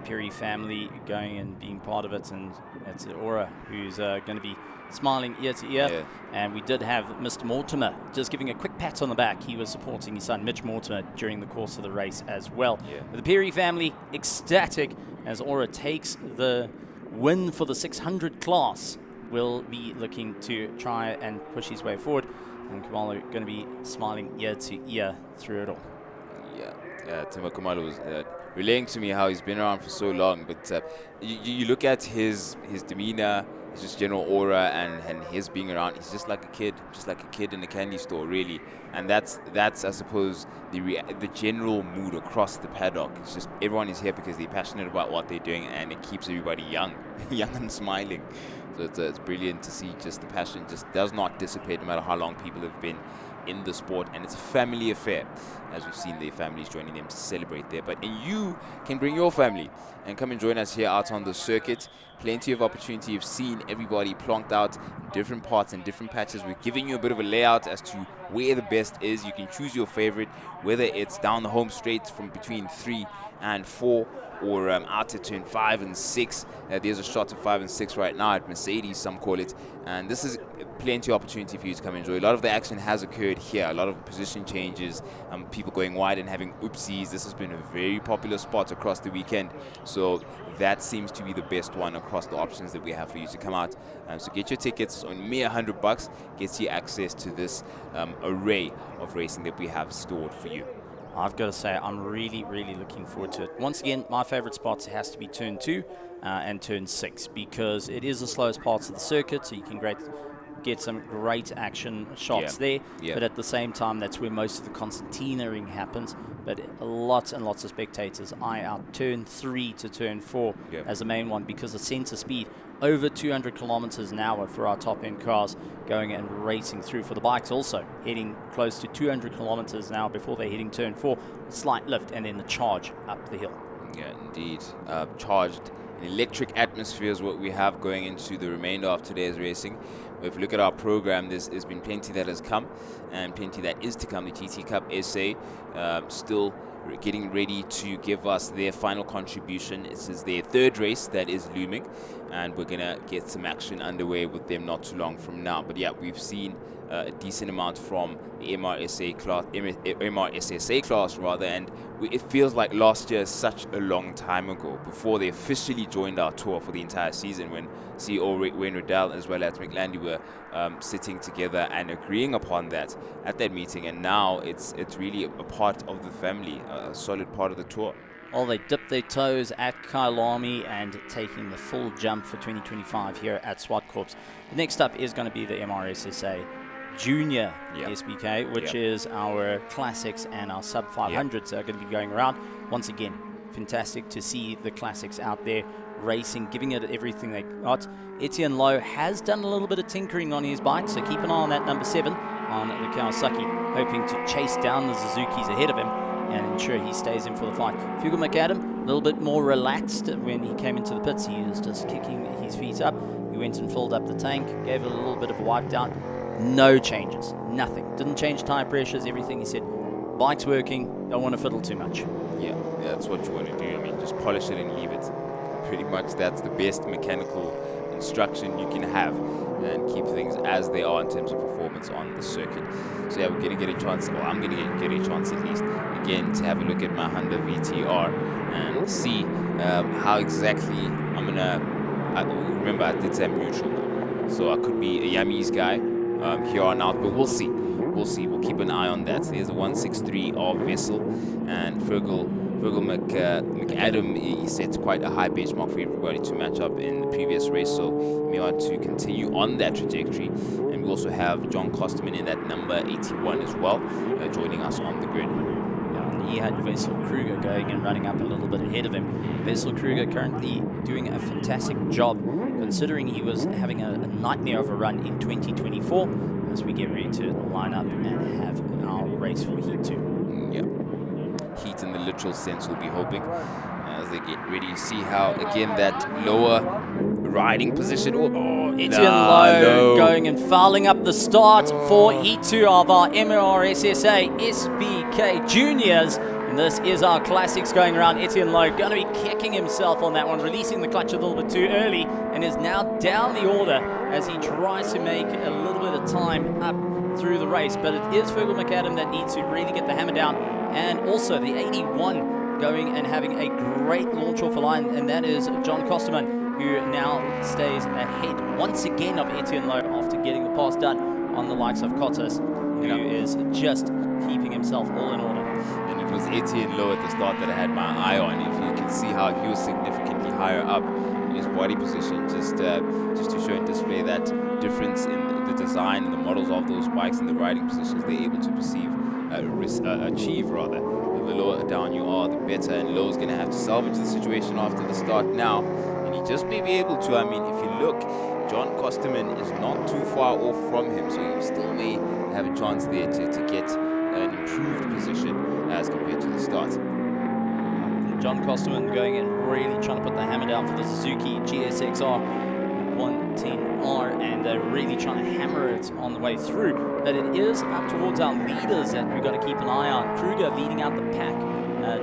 Perry family going and being part of it, and that's Aura who's going to be smiling ear to ear. Yeah. And we did have Mr. Mortimer just giving a quick pat on the back. He was supporting his son Mitch Mortimer during the course of the race as well. Yeah. The Perry family ecstatic as Aura takes the win for the 600 class. Will be looking to try and push his way forward, and Khumalo going to be smiling ear to ear through it all. Yeah, Themba Khumalo was relaying to me how he's been around for so long, but you look at his demeanor, his just general aura, and his being around. He's just like a kid in a candy store, really. And that's I suppose the general mood across the paddock. It's just everyone is here because they're passionate about what they're doing, and it keeps everybody young, young and smiling. So it's brilliant to see. Just the passion just does not dissipate no matter how long people have been in the sport, and it's a family affair, as we've seen their families joining them to celebrate there. But and you can bring your family and come and join us here out on the circuit. Plenty of opportunity. You've seen everybody plonked out in different parts and different patches. We're giving you a bit of a layout as to where the best is. You can choose your favorite, whether it's down the home straight from between 3 and 4, or out to turn 5 and 6. There's a shot of 5 and 6 right now at Mercedes, some call it. And this is plenty of opportunity for you to come enjoy. A lot of the action has occurred here. A lot of position changes, people going wide and having oopsies. This has been a very popular spot across the weekend. So that seems to be the best one across the options that we have for you to come out. So get your tickets. On mere $100 gets you access to this array of racing that we have stored for you. I've got to say, I'm really, really looking forward to it. Once again, my favorite spots has to be turn 2 and turn 6, because it is the slowest parts of the circuit, so you can get some great action shots there. Yeah. But at the same time, that's where most of the concertinaing happens. But lots and lots of spectators eye out turn 3 to turn 4 as the main one, because the center speed over 200 kilometers an hour for our top end cars going and racing through. For the bikes also heading close to 200 kilometers an hour before they're hitting turn 4, a slight lift and then the charge up the hill. Yeah, indeed. Charged an electric atmosphere is what we have going into the remainder of today's racing. If you look at our program, there's been plenty that has come and plenty that is to come. The GT Cup SA still getting ready to give us their final contribution. This is their third race that is looming, and we're going to get some action underway with them not too long from now. But yeah, we've seen a decent amount from the MRSSA class rather, and it feels like last year is such a long time ago before they officially joined our tour for the entire season, when CEO Wayne Riddell as well as McLandy were sitting together and agreeing upon that at that meeting, and now it's really a part of the family, a solid part of the tour. Well, they dipped their toes at Kailami and taking the full jump for 2025 here at ZWARTKOPS. The next up is going to be the MRSSA Junior SBK, which is our classics and our sub 500s are going to be going around. Once again, fantastic to see the classics out there racing, giving it everything they got. Etienne Lowe has done a little bit of tinkering on his bike, so keep an eye on that number 7 on the Kawasaki, hoping to chase down the Suzukis ahead of him and ensure he stays in for the fight. Fugal McAdam, a little bit more relaxed when he came into the pits. He was just kicking his feet up. He went and filled up the tank, gave it a little bit of a wipe down. No changes, nothing. Didn't change tire pressures, everything. He said, bike's working, don't want to fiddle too much. Yeah, that's what you want to do. I mean, just polish it and leave it. Pretty much that's the best mechanical instruction you can have, and keep things as they are in terms of performance on the circuit. So yeah, we're going to get a chance, or I'm going to get a chance at least, again, to have a look at my Honda VTR and see how exactly I'm going to, remember I did say I'm neutral, so I could be a Yami's guy here on out, but we'll see. We'll keep an eye on that. So there's the 163 of Vessel, and Fergal McAdam, he set quite a high benchmark for everybody to match up in the previous race, so we may want to continue on that trajectory. And we also have John Kosterman in that number 81 as well, joining us on the grid. Yeah, and he had Vessel Kruger going and running up a little bit ahead of him. Vessel Kruger currently doing a fantastic job, considering he was having a nightmare of a run in 2024, as we get ready to line up and have our race for Heat 2. Yeah. Heat in the literal sense, we'll be hoping, as they get ready to see how, again, that lower riding position. Etienne Lowe going and fouling up the start for E2 of our MRSSA SBK Juniors. And this is our classics going around. Etienne Lowe going to be kicking himself on that one, releasing the clutch a little bit too early, and is now down the order as he tries to make a little bit of time up through the race. But it is Fergal McAdam that needs to really get the hammer down, and also the 81 going and having a great launch off a line, and that is John Kosterman, who now stays ahead once again of Etienne Lowe after getting the pass done on the likes of Kottas, who is just keeping himself all in order. And it was Etienne Lowe at the start that I had my eye on. If you can see how he was significantly higher up in his body position, just to show and display that difference in the design and the models of those bikes and the riding positions they're able to achieve rather. The lower down you are, the better, and Lowe's going to have to salvage the situation after the start now, and he just may be able to. I mean, if you look, John Kosterman is not too far off from him, so he still may have a chance there to get an improved position as compared to the start. John Kosterman going in really trying to put the hammer down for the Suzuki GSXR 110R, and they're really trying to hammer it on the way through. But it is up towards our leaders that we've got to keep an eye on. Kruger leading out the pack,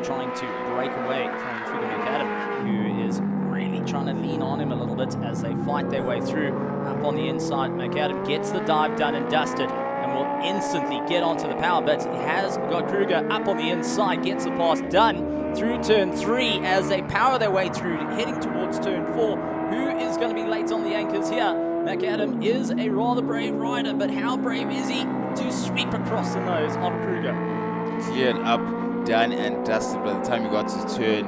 trying to break away from Fergal McAdam, who is really trying to lean on him a little bit as they fight their way through. Up on the inside, McAdam gets the dive done and dusted, and will instantly get onto the power, but he has got Kruger up on the inside, gets the pass done through turn 3 as they power their way through, heading towards turn 4. Who is going to be late on the anchors here? McAdam is a rather brave rider, but how brave is he to sweep across the nose of Kruger? Cleared up, done and dusted by the time he got to turn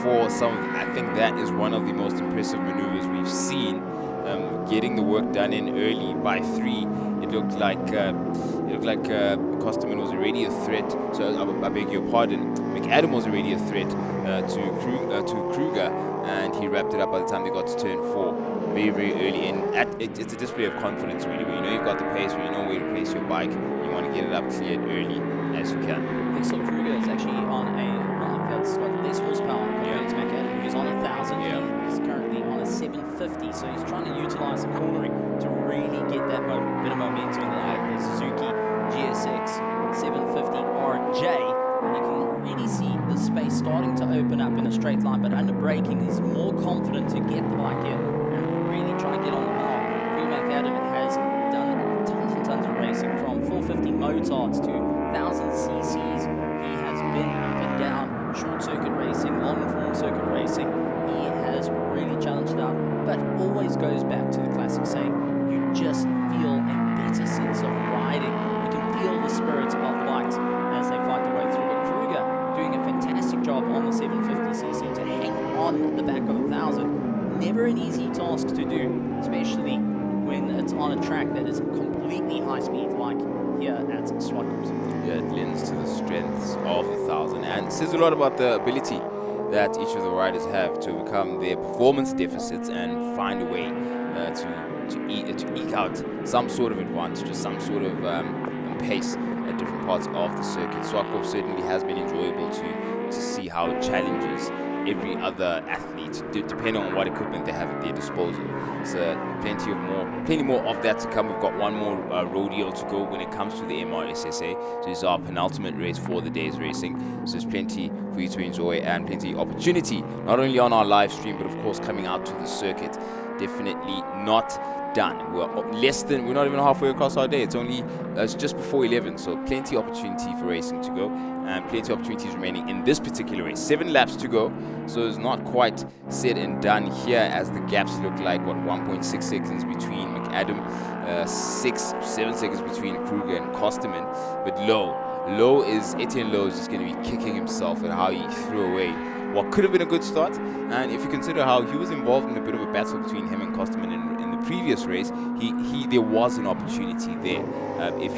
4. I think that is one of the most impressive maneuvers we've seen. Getting the work done in early by 3. It looked like Kosterman was already a threat. So I beg your pardon. McAdam was already a threat to Kruger, and he wrapped it up by the time they got to turn 4. Very, very early in. It's a display of confidence, really. When you know you've got the pace, when you know where to place your bike, you want to get it up cleared early as you can. This little Kruger is actually on a bike that's got less horsepower compared to McAdam, who's on 1,000. He's currently on a 750, so he's trying to utilize the cornering to really get that bit of momentum in the Suzuki GSX 750 RJ. And you can really see the space starting to open up in a straight line, but under braking, he's more confident to get the bike in and really try to get on the power. Fergal McAdam has done tons and tons of racing, from 450 motards to 1,000 cc's. He has been up and down short circuit racing, long form circuit racing. He has really challenged out, but always goes back to the classic saying, you just feel a better sense of riding. You can feel the spirit of the bikes as they fight their way through. But Kruger doing a fantastic job on the 750cc to hang on the back of 1,000. Never an easy task to do, especially when it's on a track that is completely high speed like here at ZWARTKOPS. Yeah, it lends to the strengths of the 1,000 and says a lot about the ability that each of the riders have to overcome their performance deficits and find a way to eke out some sort of advantage or some sort of pace at different parts of the circuit. ZWARTKOPS certainly has been enjoyable to see how it challenges every other athlete, depending on what equipment they have at their disposal. So plenty more of that to come. We've got one more rodeo to go when it comes to the MRSSA. So this is our penultimate race for the day's racing. So there's plenty for you to enjoy and plenty of opportunity, not only on our live stream, but of course coming out to the circuit. Definitely not done. We're not even halfway across our day. It's just before 11, so plenty of opportunity for racing to go, and plenty of opportunities remaining in this particular race. 7 laps to go, so it's not quite said and done here, as the gaps look like 1.6 seconds between McAdam, 7 seconds between Kruger and Kosterman. But Etienne Lowe is just going to be kicking himself at how he threw away what could have been a good start. And if you consider how he was involved in a bit of a battle between him and Kosterman in the previous race, there was an opportunity there if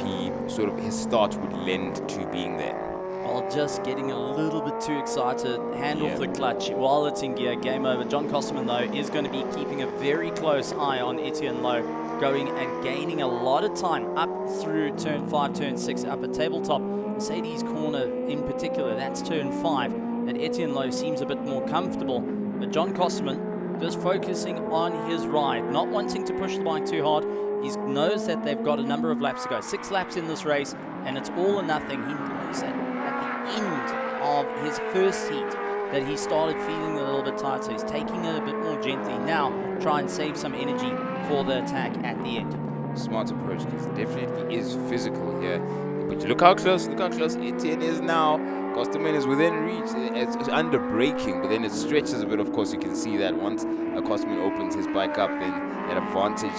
his start would lend to being there. Well, just getting a little bit too excited. Hand off the clutch while it's in gear. Game over. John Kosterman, though, is going to be keeping a very close eye on Etienne Lowe, going and gaining a lot of time up through turn 5, turn 6, up at tabletop. Mercedes corner in particular, that's turn 5, that Etienne Lowe seems a bit more comfortable. But John Kosterman just focusing on his ride, not wanting to push the bike too hard. He knows that they've got a number of laps to go, 6 laps in this race, and it's all or nothing. He knows that at the end of his first heat that he started feeling a little bit tired, so he's taking it a bit more gently now, try and save some energy for the attack at the end. Smart approach, because definitely is physical here. But look how close Etienne is now. Kosterman is within reach. It's under braking, but then it stretches a bit. Of course, you can see that once Kosterman opens his bike up, then that advantage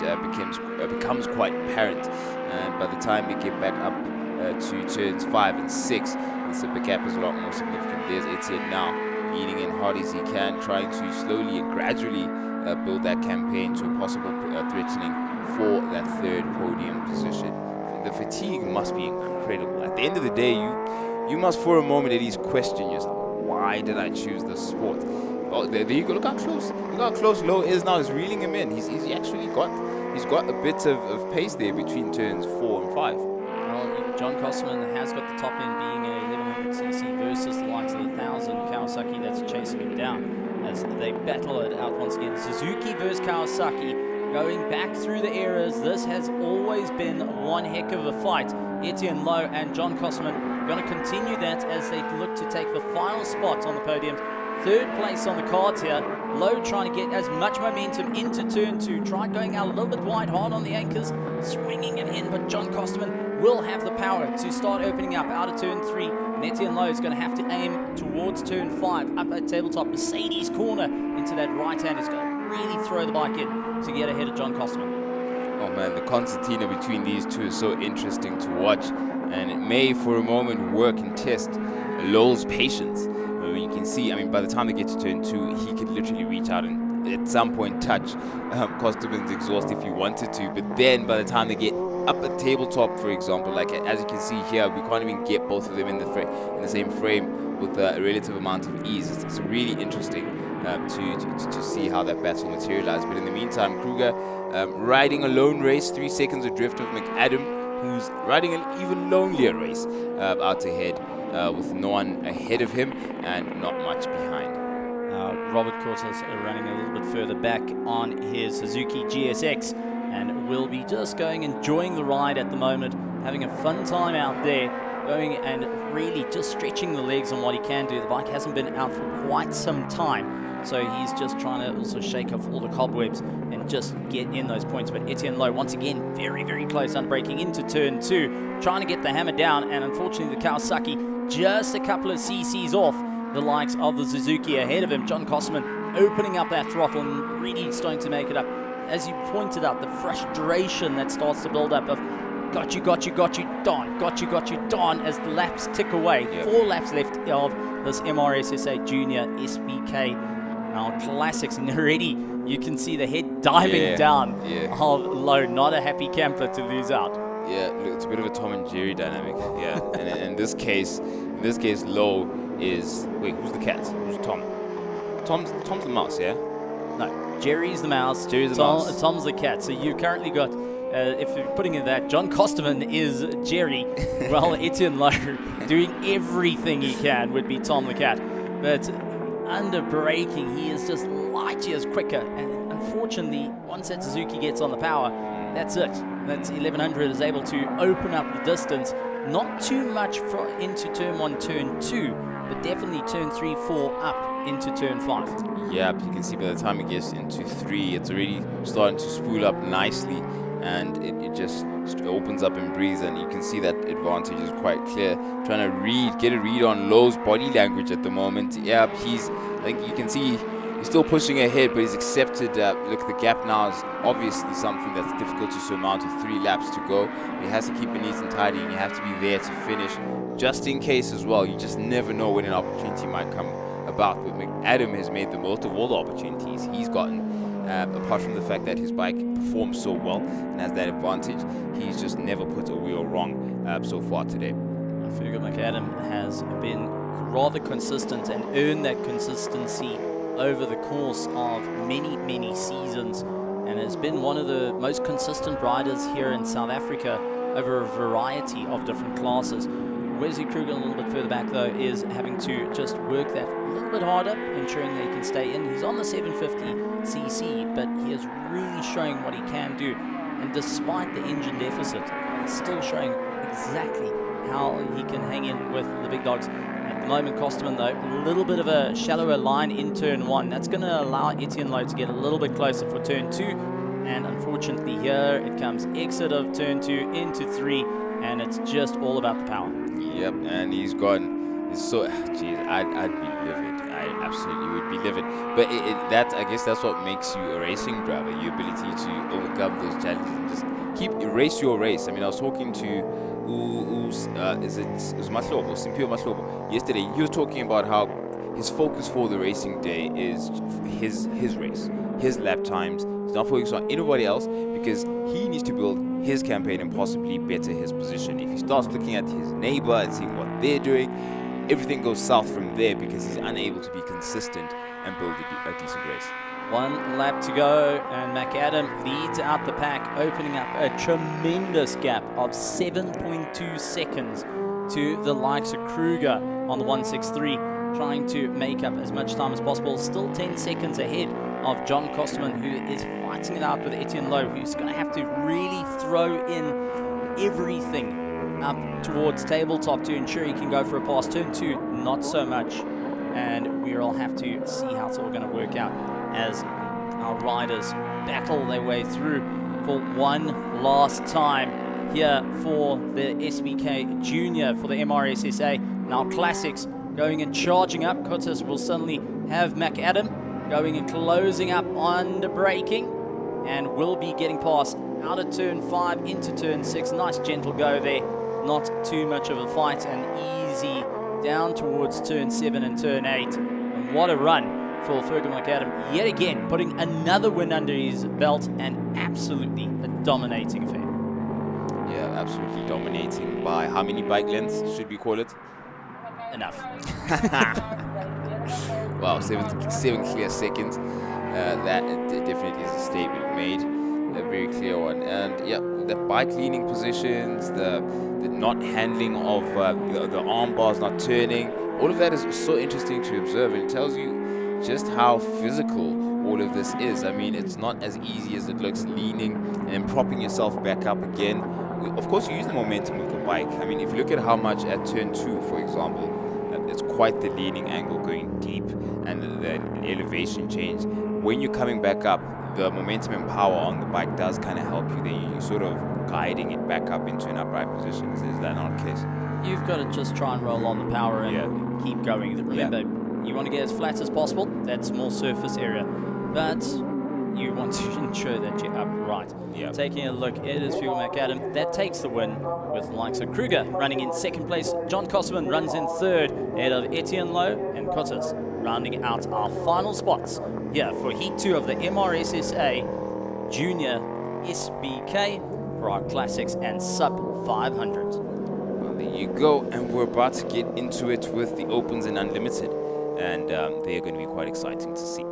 becomes quite apparent. And by the time they get back up to turns 5 and 6, the gap is a lot more significant. There's Etienne now leaning in hard as he can, trying to slowly and gradually build that campaign to a possible threatening for that 3rd podium position. The fatigue must be incredible. At the end of the day, you must for a moment at least question yourself, why did I choose this sport? Oh, there you go. Look how close Lowe is now. He's reeling him in. He's actually got a bit of pace there between turns 4 and 5. Well, John Kosterman has got the top end being a 1100cc versus the likes of the 1000 Kawasaki that's chasing him down as they battle it out once again. Suzuki versus Kawasaki going back through the eras. This has always been one heck of a fight. Etienne Lowe and John Kosterman going to continue that as they look to take the final spot on the podium. 3rd place on the cards here. Lowe trying to get as much momentum into turn 2. Try going out a little bit wide, hard on the anchors, swinging it in, but John Kosterman will have the power to start opening up out of turn 3. And Etienne Lowe is going to have to aim towards turn 5, up at tabletop. Mercedes corner into that right hand is going to really throw the bike in to get ahead of John Kosterman. Oh man, the concertina between these two is so interesting to watch, and it may for a moment work and test Lowe's patience. You can see, by the time they get to turn 2, he could literally reach out and at some point touch Kosterman's exhaust if he wanted to, but then by the time they get up at tabletop, for example, like as you can see here, we can't even get both of them in the same frame with a relative amount of ease. It's really interesting to see how that battle materialized. But in the meantime, Kruger riding a lone race, 3 seconds adrift of McAdam, who's riding an even lonelier race out ahead with no one ahead of him and not much behind. Robert Cortes running a little bit further back on his Suzuki GSX and will be just enjoying the ride at the moment, having a fun time out there, going and really just stretching the legs on what he can do. The bike hasn't been out for quite some time, so he's just trying to also shake off all the cobwebs and just get in those points. But Etienne Lowe, once again, very, very close, unbraking into turn 2, trying to get the hammer down, and unfortunately the Kawasaki just a couple of cc's off the likes of the Suzuki ahead of him. John Kosterman opening up that throttle and really starting to make it up. As you pointed out, the frustration that starts to build up of got you, Don, as the laps tick away. Yep. 4 laps left of this MRSSA Junior SBK Classics, and already you can see the head diving down of Lowe. Not a happy camper to lose out. Yeah, it's a bit of a Tom and Jerry dynamic. Yeah, and in this case, Lowe is who's the cat? Who's Tom? Tom's the mouse, yeah. No, Jerry's the mouse. Jerry's the mouse. Tom's the cat. So you've currently got, if you're putting it that, John Kosterman is Jerry, while Etienne Lowe doing everything he can would be Tom the cat. But under braking, he is just light years quicker. And unfortunately, once that Suzuki gets on the power, that's it. That's 1100 is able to open up the distance. Not too much into turn 1, turn 2, but definitely turn 3, 4 up into turn 5. Yeah, you can see by the time it gets into 3, it's already starting to spool up nicely, and it just opens up and breathes, and you can see that advantage is quite clear. Trying to get a read on Lowe's body language at the moment. Yeah, I think you can see he's still pushing ahead, but he's accepted. Look, the gap now is obviously something that's difficult to surmount with 3 laps to go. He has to keep it neat and tidy, and you have to be there to finish, just in case as well. You just never know when an opportunity might come about. But McAdam has made the most of all the opportunities he's gotten. Apart from the fact that his bike performs so well and has that advantage, he's just never put a wheel wrong so far today. Fergal McAdam has been rather consistent and earned that consistency over the course of many, many seasons, and has been one of the most consistent riders here in South Africa over a variety of different classes. Wesley Kruger, a little bit further back though, is having to just work that a little bit harder, ensuring that he can stay in. He's on the 750cc, but he is really showing what he can do. And despite the engine deficit, he's still showing exactly how he can hang in with the big dogs. At the moment, Kosterman though, a little bit of a shallower line in turn 1. That's going to allow Etienne Lowe to get a little bit closer for turn 2. And unfortunately here, it comes exit of turn 2 into 3, and it's just all about the power. Yep, and he's gone. It's so, geez, I'd be livid. I absolutely would be livid. But I guess that's what makes you a racing driver, your ability to overcome those challenges and just race your race. I mean, I was talking to Mahlobo, Simphiwe Mahlobo yesterday. He was talking about how his focus for the racing day is his race, his lap times. He's not focused on anybody else because he needs to build his campaign and possibly better his position. If he starts looking at his neighbor and seeing what they're doing, everything goes south from there because he's unable to be consistent and build a decent race. 1 lap to go, and McAdam leads out the pack, opening up a tremendous gap of 7.2 seconds to the likes of Kruger on the 163, trying to make up as much time as possible. Still 10 seconds ahead of John Kosterman, who is fighting it out with Etienne Lowe, who's going to have to really throw in everything up towards tabletop to ensure he can go for a pass. Turn 2, not so much. And we'll have to see how it's all going to work out as our riders battle their way through for one last time here for the SBK Junior, for the MRSSA. Now Classics going and charging up. Kotis will suddenly have McAdam going and closing up on the braking, and will be getting past out of turn 5 into turn 6. Nice gentle go there, not too much of a fight, and easy down towards turn 7 and turn 8. And what a run for Fergal McAdam, yet again putting another win under his belt, and absolutely a dominating affair. Yeah, absolutely dominating. By how many bike lengths should we call it? Enough. Wow, seven clear seconds. That definitely is a statement made, a very clear one. And yeah, the bike leaning positions, the not handling of the arm bars not turning, all of that is so interesting to observe, and it tells you just how physical all of this is. I mean, it's not as easy as it looks, leaning and propping yourself back up again. Of course, you use the momentum of the bike. I mean, if you look at how much at turn 2, for example, it's quite the leaning angle going deep and the elevation change. When you're coming back up, the momentum and power on the bike does kind of help you. Then you're sort of guiding it back up into an upright position. Is that not the case? You've got to just try and roll on the power and keep going. Remember, you want to get as flat as possible. That's more surface area. But you want to ensure that you're upright. Taking a look, it is Fergal McAdam that takes the win, with the likes of Kruger running in 2nd place. John Kosterman runs in 3rd, ahead of Etienne Lowe and Kotis, rounding out our final spots here for Heat 2 of the MRSSA Junior SBK for our Classics and Sub 500. Well, there you go, and we're about to get into it with the Opens and Unlimited, and they're going to be quite exciting to see.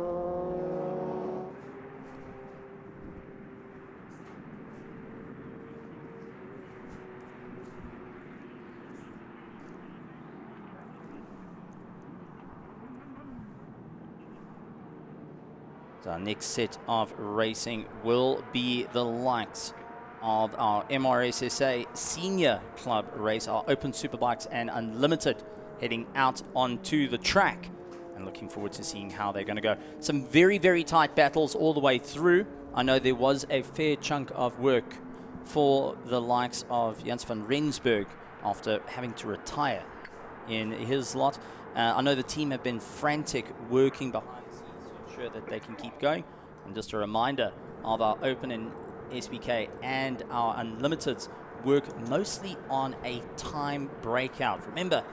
So our next set of racing will be the likes of our MRSSA Senior Club race, our Open Superbikes and Unlimited, heading out onto the track. And looking forward to seeing how they're going to go. Some very, very tight battles all the way through. I know there was a fair chunk of work for the likes of Jens van Rensburg after having to retire in his lot. I know the team have been frantic working behind the scenes to ensure that they can keep going. And just a reminder of our Open and SBK and our Unlimiteds work mostly on a time breakout. Remember,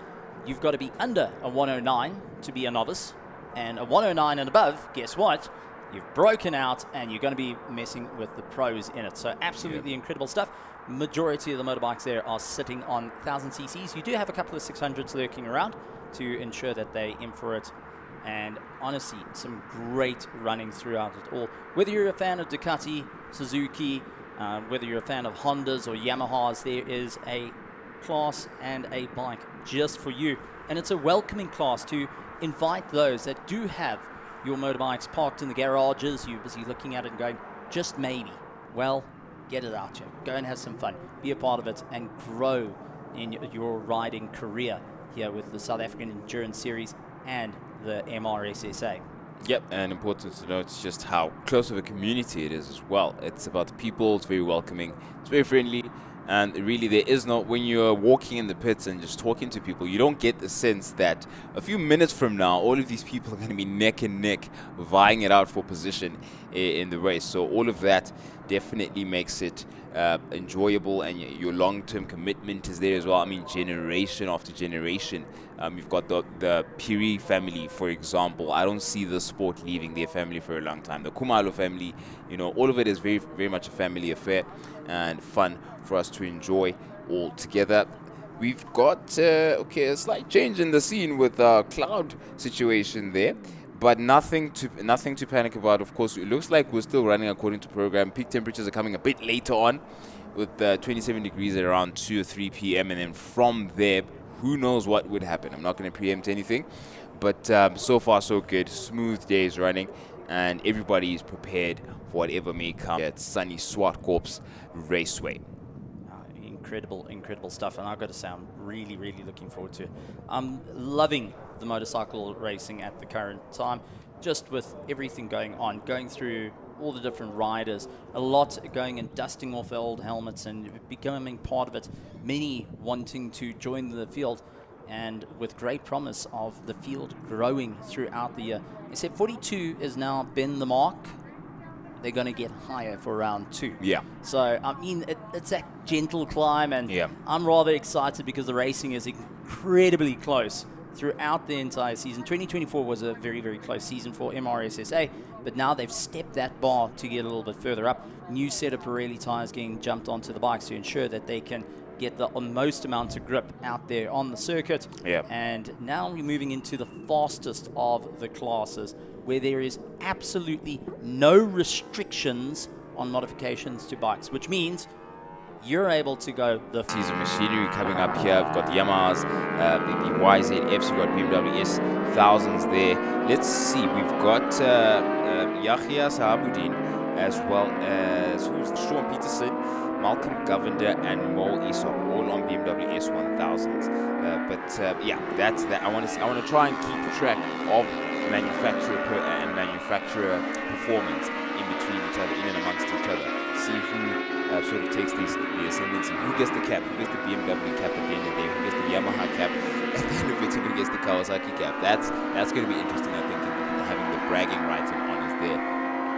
you've got to be under a 109 to be a novice, and a 109 and above, guess what? You've broken out and you're going to be messing with the pros in it. So absolutely incredible stuff. Majority of the motorbikes there are sitting on 1000 cc's. You do have a couple of 600s lurking around to ensure that they in for it. And honestly, some great running throughout it all. Whether you're a fan of Ducati, Suzuki, whether you're a fan of Hondas or Yamahas, there is a class and a bike just for you. And it's a welcoming class to invite those that do have your motorbikes parked in the garages. You're busy looking at it and going, just maybe. Well, get it out here. Go and have some fun. Be a part of it and grow in your riding career here with the South African Endurance Series and the MRSSA. Yep, and important to note just how close of a community it is as well. It's about the people, it's very welcoming, it's very friendly, and really there is no, when you're walking in the pits and just talking to people, you don't get the sense that a few minutes from now, all of these people are going to be neck and neck vying it out for position in the race. So all of that definitely makes it enjoyable, and your long-term commitment is there as well. I mean, generation after generation. You've got the Piri family, for example. I don't see the sport leaving their family for a long time. The Kumalo family, you know, all of it is very, very much a family affair and fun for us to enjoy all together. We've got a slight change in the scene with our cloud situation there. But nothing to panic about. Of course, it looks like we're still running according to program. Peak temperatures are coming a bit later on, with 27 degrees at around 2 or 3 p.m. And then from there, who knows what would happen. I'm not going to preempt anything. But so far, so good. Smooth days running. And everybody is prepared for whatever may come at sunny ZWARTKOPS Raceway. Incredible stuff, and I've got to say I'm really looking forward to it. I'm loving the motorcycle racing at the current time, just with everything going on, going through all the different riders, a lot going and dusting off old helmets and becoming part of it, many wanting to join the field, and with great promise of the field growing throughout the year. They said 42 has now been the mark. They're going to get higher for round 2. Yeah. So, I mean, it's that gentle climb, and I'm rather excited because the racing is incredibly close throughout the entire season. 2024 was a very close season for MRSSA, but now they've stepped that bar to get a little bit further up. New set of Pirelli tires getting jumped onto the bikes to ensure that they can get the most amount of grip out there on the circuit. Yeah. And now we're moving into the fastest of the classes, where there is absolutely no restrictions on modifications to bikes, which means you're able to go the Piece of machinery coming up here. We've got the Yamahas, the YZFs, we've got BMW S1000s there. Let's see, we've got Yahya Sahabuddin, as well as Sean Peterson, Malcolm Govender, and Mo Aesop, all on BMW S1000s. That's that. I want to try and keep track of manufacturer manufacturer performance in between each other, in and amongst each other. See who sort of takes the ascendancy. Who gets the cap? Who gets the BMW cap at the end of the day? Who gets the Yamaha cap at the end of it? And who gets the Kawasaki cap? That's going to be interesting, I think, in having the bragging rights and honors there.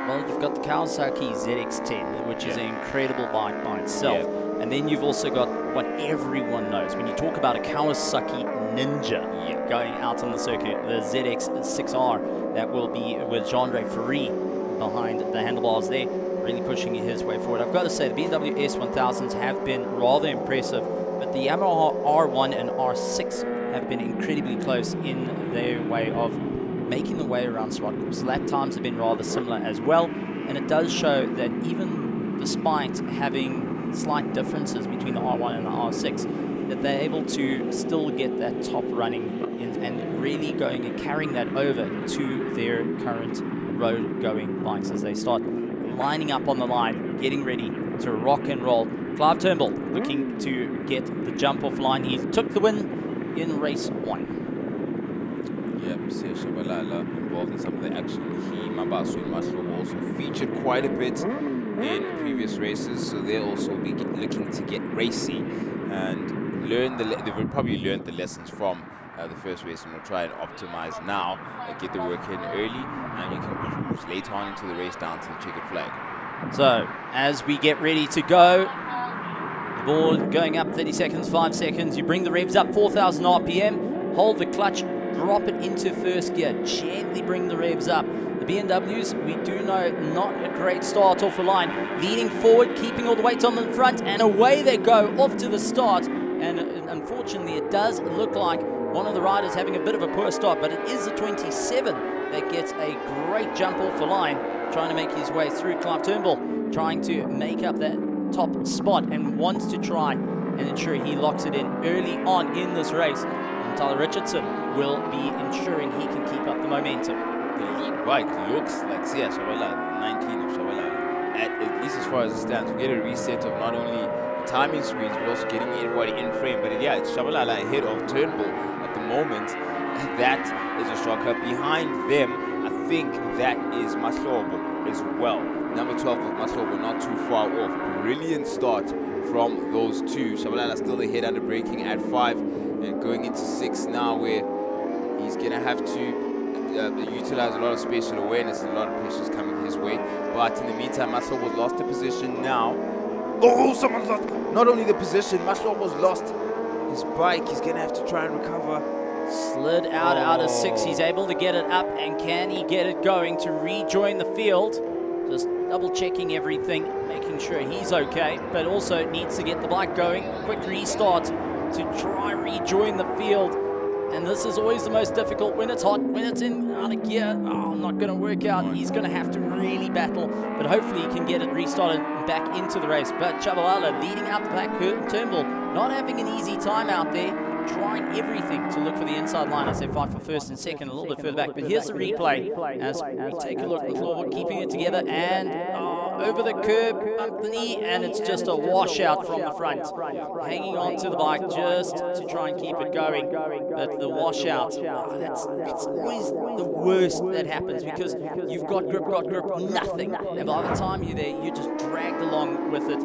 Well, you've got the Kawasaki ZX-10, which is an incredible bike by itself. Yeah. And then you've also got what everyone knows. When you talk about a Kawasaki Ninja going out on the circuit, the ZX-6R, that will be with Jean-Andre Ferry behind the handlebars there, really pushing his way forward. I've got to say, the BMW S1000s have been rather impressive, but the Yamaha R1 and R6 have been incredibly close in their way of making the way around ZWARTKOPS. Lap times have been rather similar as well, and it does show that even despite having slight differences between the R1 and the R6, that they're able to still get that top running and really going and carrying that over to their current road-going bikes as they start lining up on the line, getting ready to rock and roll. Clive Turnbull looking to get the jump off line. He took the win in race 1. Yep, Shabalala involved in some of the action. He, Mabasu and Maslow also featured quite a bit in previous races, so they'll also be looking to get racy and learn they've probably learned the lessons from the first race, and we'll try and optimize now, get the work in early, and you can cruise later on into the race down to the checkered flag. So, as we get ready to go, the board going up 30 seconds, 5 seconds, you bring the revs up 4,000 RPM, hold the clutch, drop it into first gear, gently bring the revs up. The BMWs, we do know, not a great start off the line. Leading forward, keeping all the weight on the front, and away they go off to the start. And unfortunately, it does look like one of the riders having a bit of a poor start, but it is the 27 that gets a great jump off the line, trying to make his way through. Clive Turnbull trying to make up that top spot and wants to try and ensure he locks it in early on in this race. And Tyler Richardson will be ensuring he can keep up the momentum. The lead bike looks like Sia Shabalala, 19 of Shabalala. At least as far as it stands, we get a reset of not only the timing screens, but also getting everybody in frame. But yeah, it's Shabalala ahead of Turnbull at the moment. That is a shocker. Behind them, I think that is Maslobo as well. Number 12 of Maslobo, not too far off. Brilliant start from those two. Shabalala still ahead under braking at 5 and going into 6 now, where he's going to have to utilize a lot of spatial awareness and a lot of pressures coming his way. But in the meantime, Maslobo's lost the position now. Oh, someone's lost not only the position, Maslobo's lost his bike. He's going to have to try and recover. Slid out of 6. He's able to get it up, and can he get it going to rejoin the field? Just double checking everything, making sure he's okay, but also needs to get the bike going. Quick restart to try rejoin the field. And this is always the most difficult when it's hot, when it's in out of gear. Oh, not going to work out. He's going to have to really battle, but hopefully he can get it restarted back into the race. But Shabalala leading out the back, Turnbull not having an easy time out there, trying everything to look for the inside line as they fight for first and second, a little bit further back. But here's the replay as we take a look at the floor, keeping it together, and over the curb, bump the knee, and it's just a washout from the front. Hanging on to the bike just to try and keep it going. But the washout, that's always the worst that happens, because you've got grip, nothing. And by the time you're there, you're just dragged along with it.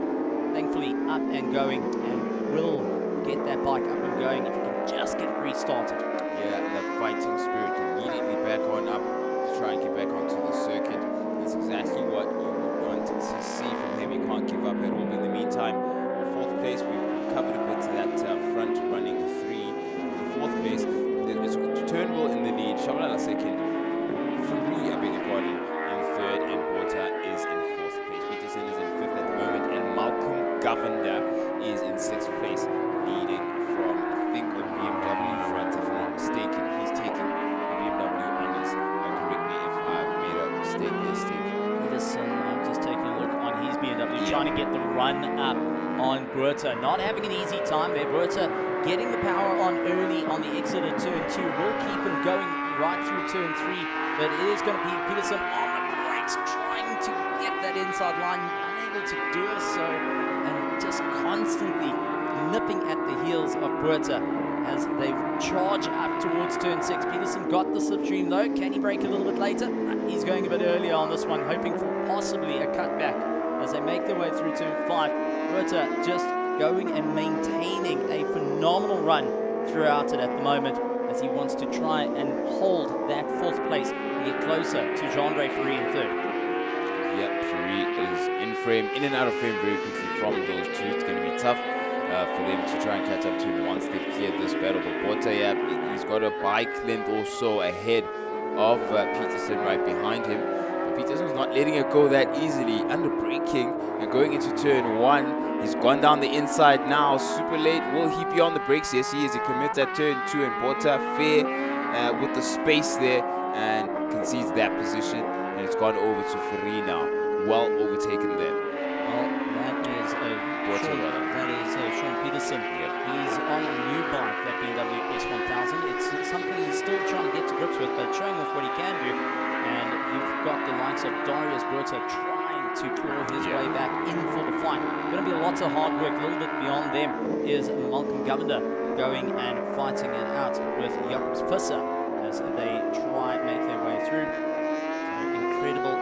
Thankfully, up and going, and will get that bike up and going if you can just get it restarted. Yeah, and that fighting spirit immediately back on up to try and get back onto the circuit. That's exactly what you would want to see from him. He can't give up at all. But in the meantime, in fourth place, we've covered a bit to that front running 3. In fourth place, there's Turnbull in the lead, Shabalala second, Free, I beg your pardon, in third, and Bota is in fourth place. Peterson is in fifth at the moment, and Malcolm Govender is in sixth place, leading from, I think, the BMW front, if I'm not mistaken. He's taking the BMW honors. Correct me if I've made a mistake there, Steve. Peterson, I'm just taking a look on his BMW, trying to get the run up on Buerta. Not having an easy time there. Buerta getting the power on early on the exit of turn 2. Will keep him going right through turn 3, but it is going to be Peterson on the brakes, trying to get that inside line, unable to do so, and just constantly nipping at the heels of Buerta as they charge up towards turn 6. Peterson got the slipstream though. Can he brake a little bit later? He's going a bit earlier on this one, hoping for possibly a cutback as they make their way through turn 5. Buerta just going and maintaining a phenomenal run throughout it at the moment, as he wants to try and hold that fourth place and get closer to Jean-Andre Ferry in third. Yep, Ferry is in frame, in and out of frame very quickly from those two. It's going to be tough for them to try and catch up to him once they've cleared this battle. But Bota, yeah, he's got a bike length also ahead of Peterson right behind him. But Peterson's not letting it go that easily, under braking and going into turn 1. He's gone down the inside now, super late. Will he be on the brakes? Yes, he is. He commits at turn 2, and Bota fair with the space there and concedes that position. And it's gone over to Ferry now. Well overtaken there. Well, that is Sean Peterson. Yep. He's on a new bike, that BMW S1000. It's something he's still trying to get to grips with, but showing off what he can do. And you've got the likes of Darius Buerta trying to claw his way back in for the fight. Going to be lots of hard work. A little bit beyond them is Malcolm Govender going and fighting it out with Jacobs Visser as they try and make their way through. So incredible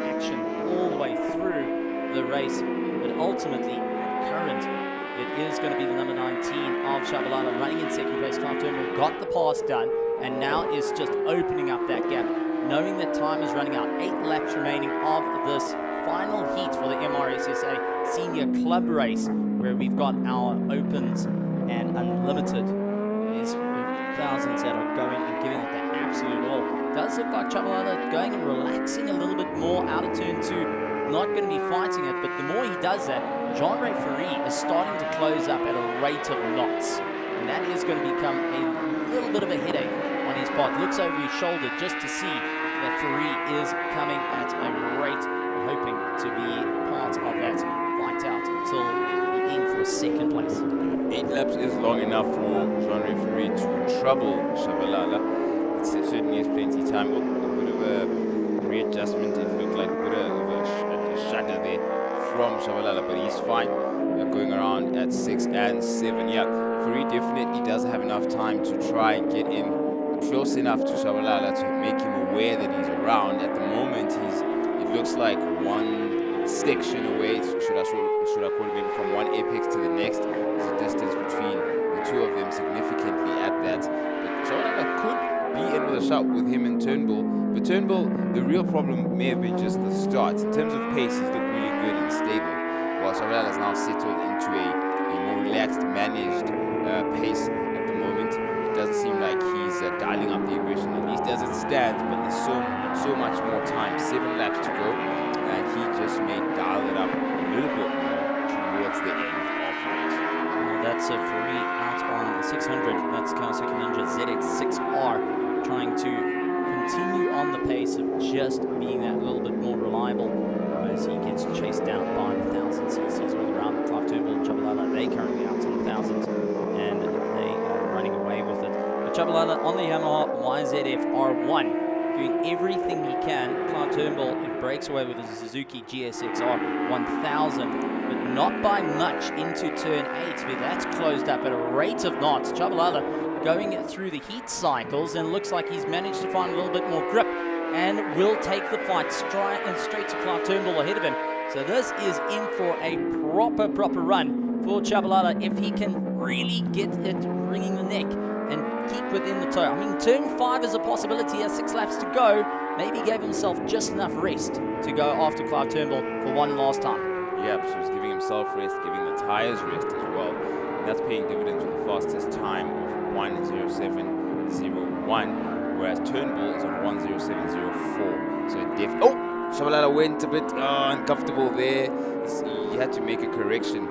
action all the way through the race, but ultimately current, it is going to be the number 19 of Shabalala running in second place. Clive Turnbull got the pass done and now is just opening up that gap, knowing that time is running out. 8 laps remaining of this final heat for the MRSSA Senior Club Race, where we've got our Opens and Unlimited. There's thousands that are going and giving it their absolute all. Does look like Shabalala going and relaxing a little bit more out of turn 2. Not going to be fighting it, but the more he does that, Jean-Ray Ferry is starting to close up at a rate of knots. And that is going to become a little bit of a headache on his part. Looks over his shoulder just to see that Ferry is coming at a rate, hoping to be part of that fight out until the end for for second place. 8 laps is long enough for Jean-Referee to trouble Shabalala. It certainly is plenty of time. A bit of a readjustment. It looked like a bit of a shudder there from Shabalala, but he's fine. Going around at 6 and 7. Yeah, Farid definitely does have enough time to try and get in close enough to Shabalala to make him aware that he's around. At the moment, it looks like one section away. Should I call it maybe from one apex to the next? There's a distance between the two of them significantly at that. But Shabalala could be in with a shout with him and Turnbull. But Turnbull, the real problem may have been just the start. In terms of pace, he's looked really good and stable. While Shabalala has now settled into a more relaxed, managed pace at the moment. It doesn't seem like he's dialing up the aggression, at least as it stands, but there's so much more time. 7 laps to go, and he just may dial it up a little bit more towards the end of the race. Well, that's a free out on the 600. That's Kawasaki Ninja ZX6R trying to continue on the pace of just being that little bit more reliable as he gets chased down by the 1000cc's all around. Clive Turnbull and Shabalala, they currently out on the 1000s and they are running away with it. But Shabalala on the Yamaha YZF R1 doing everything he can. Clive Turnbull breaks away with the Suzuki GSX-R 1000, but not by much into turn 8. But that's closed up at a rate of knots. Shabalala going through the heat cycles and looks like he's managed to find a little bit more grip and will take the fight straight to Clive Turnbull ahead of him. So this is in for a proper run for Shabalala if he can really get it wringing the neck and keep within the toe. I mean, turn 5 is a possibility. He has 6 laps to go. Maybe gave himself just enough rest to go after Clive Turnbull for one last time. Yeah, so he's giving himself rest, giving the tires rest as well. And that's paying dividends with the fastest time of 1:07.01, whereas Turnbull is on 1:07.04. So Shabalala went a bit uncomfortable there. He had to make a quick correction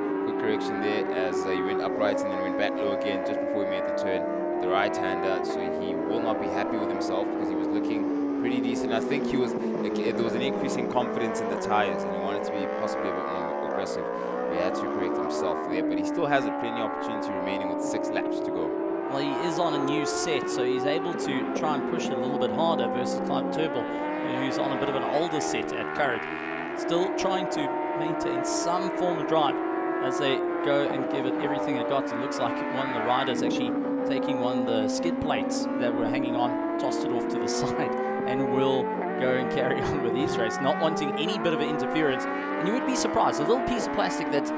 there as he went upright and then went back low again just before he made the turn with the right-hander. So he will not be happy with himself because he was looking pretty decent. I think there was an increasing confidence in the tires and he wanted to be possibly a bit more aggressive. He had to correct himself there, but he still has plenty of opportunity remaining with 6 laps to go. Well, he is on a new set, so he's able to try and push it a little bit harder versus Clive Turnbull, who's on a bit of an older set at current. Still trying to maintain some form of drive as they go and give it everything they got. It looks like one of the riders actually taking one of the skid plates that were hanging on, tossed it off to the side, and will go and carry on with his race, not wanting any bit of interference. And you would be surprised, a little piece of plastic that's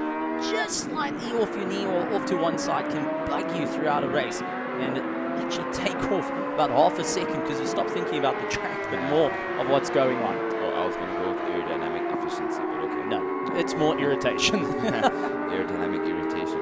just slightly off your knee or off to one side can bug you throughout a race and actually take off about half a second because you stop thinking about the track but more of what's going on. Oh, I was going to go with aerodynamic efficiency, but okay. No, it's more irritation. Aerodynamic irritation.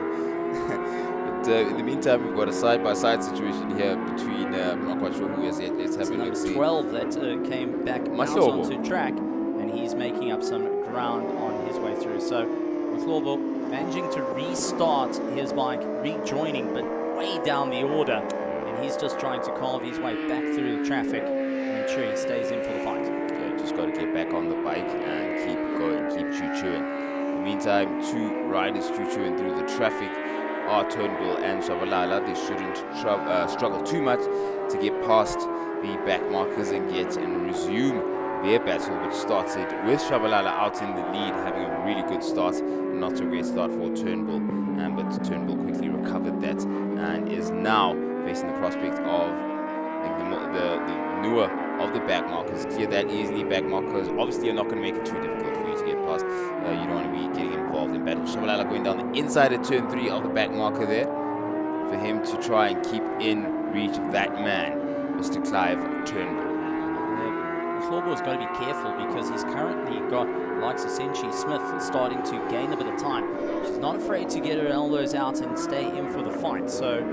But in the meantime, we've got a side-by-side situation here between, I'm not quite sure who is it. Let's have a look. Number 12 that came back out onto track, and he's making up some ground on his way through. So, Mahlobo managing to restart his bike, rejoining, but way down the order, and he's just trying to carve his way back through the traffic and ensure he stays in for the fight. Yeah, just got to get back on the bike and keep going, keep choo-chooing. In the meantime, 2 riders choo-chooing through the traffic are Turnbull and Shabalala. They shouldn't struggle too much to get past the back markers and resume their battle, which started with Shabalala out in the lead, having a really good start. Not so great start for Turnbull, but Turnbull quickly recovered that and is now facing the prospect of the newer of the back markers. Clear that easily. Back markers obviously are not going to make it too difficult for you to get past. You don't want to be getting involved in battle. Shabalala going down the inside of turn 3 of the back marker there for him to try and keep in reach of that man, Mr. Clive Turnbull. Mahlobo's got to be careful because he's currently got likes of Senshi Smith starting to gain a bit of time. She's not afraid to get her elbows out and stay in for the fight. So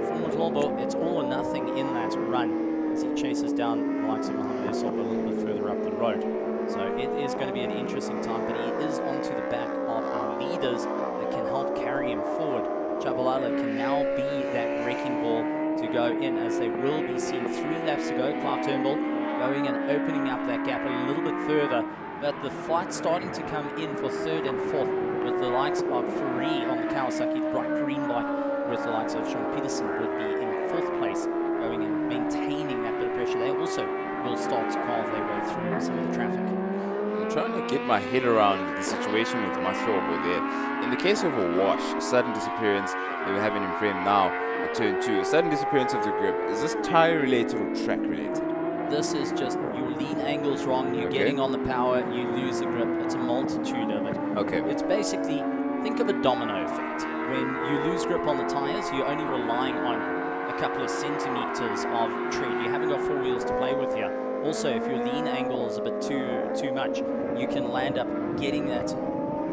from Mahlobo, it's all or nothing in that run as he chases down the likes of Mohamed Esop a little bit further up the road. So it is going to be an interesting time, but he is onto the back of our leaders that can help carry him forward. Shabalala can now be that wrecking ball to go in as they will be seen 3 laps to go. Clive Turnbull going and opening up that gap a little bit further but the fight's starting to come in for third and fourth, with the likes of Free on the Kawasaki bright green bike, with the likes of Sean Peterson would be in fourth place, going and maintaining that bit of pressure. They also will start to carve their way through some of the traffic. I'm trying to get my head around the situation with Mahlobo there. In the case of a wash, a sudden disappearance, they were having him frame now at turn 2, a sudden disappearance of the grip. Is this tire related or track related? This is just your lean angle's wrong, you're getting on the power, you lose the grip. It's a multitude of it. Okay. It's basically, think of a domino effect. When you lose grip on the tires, you're only relying on a couple of centimeters of tread. You haven't got four wheels to play with here. Also, if your lean angle is a bit too much, you can land up getting that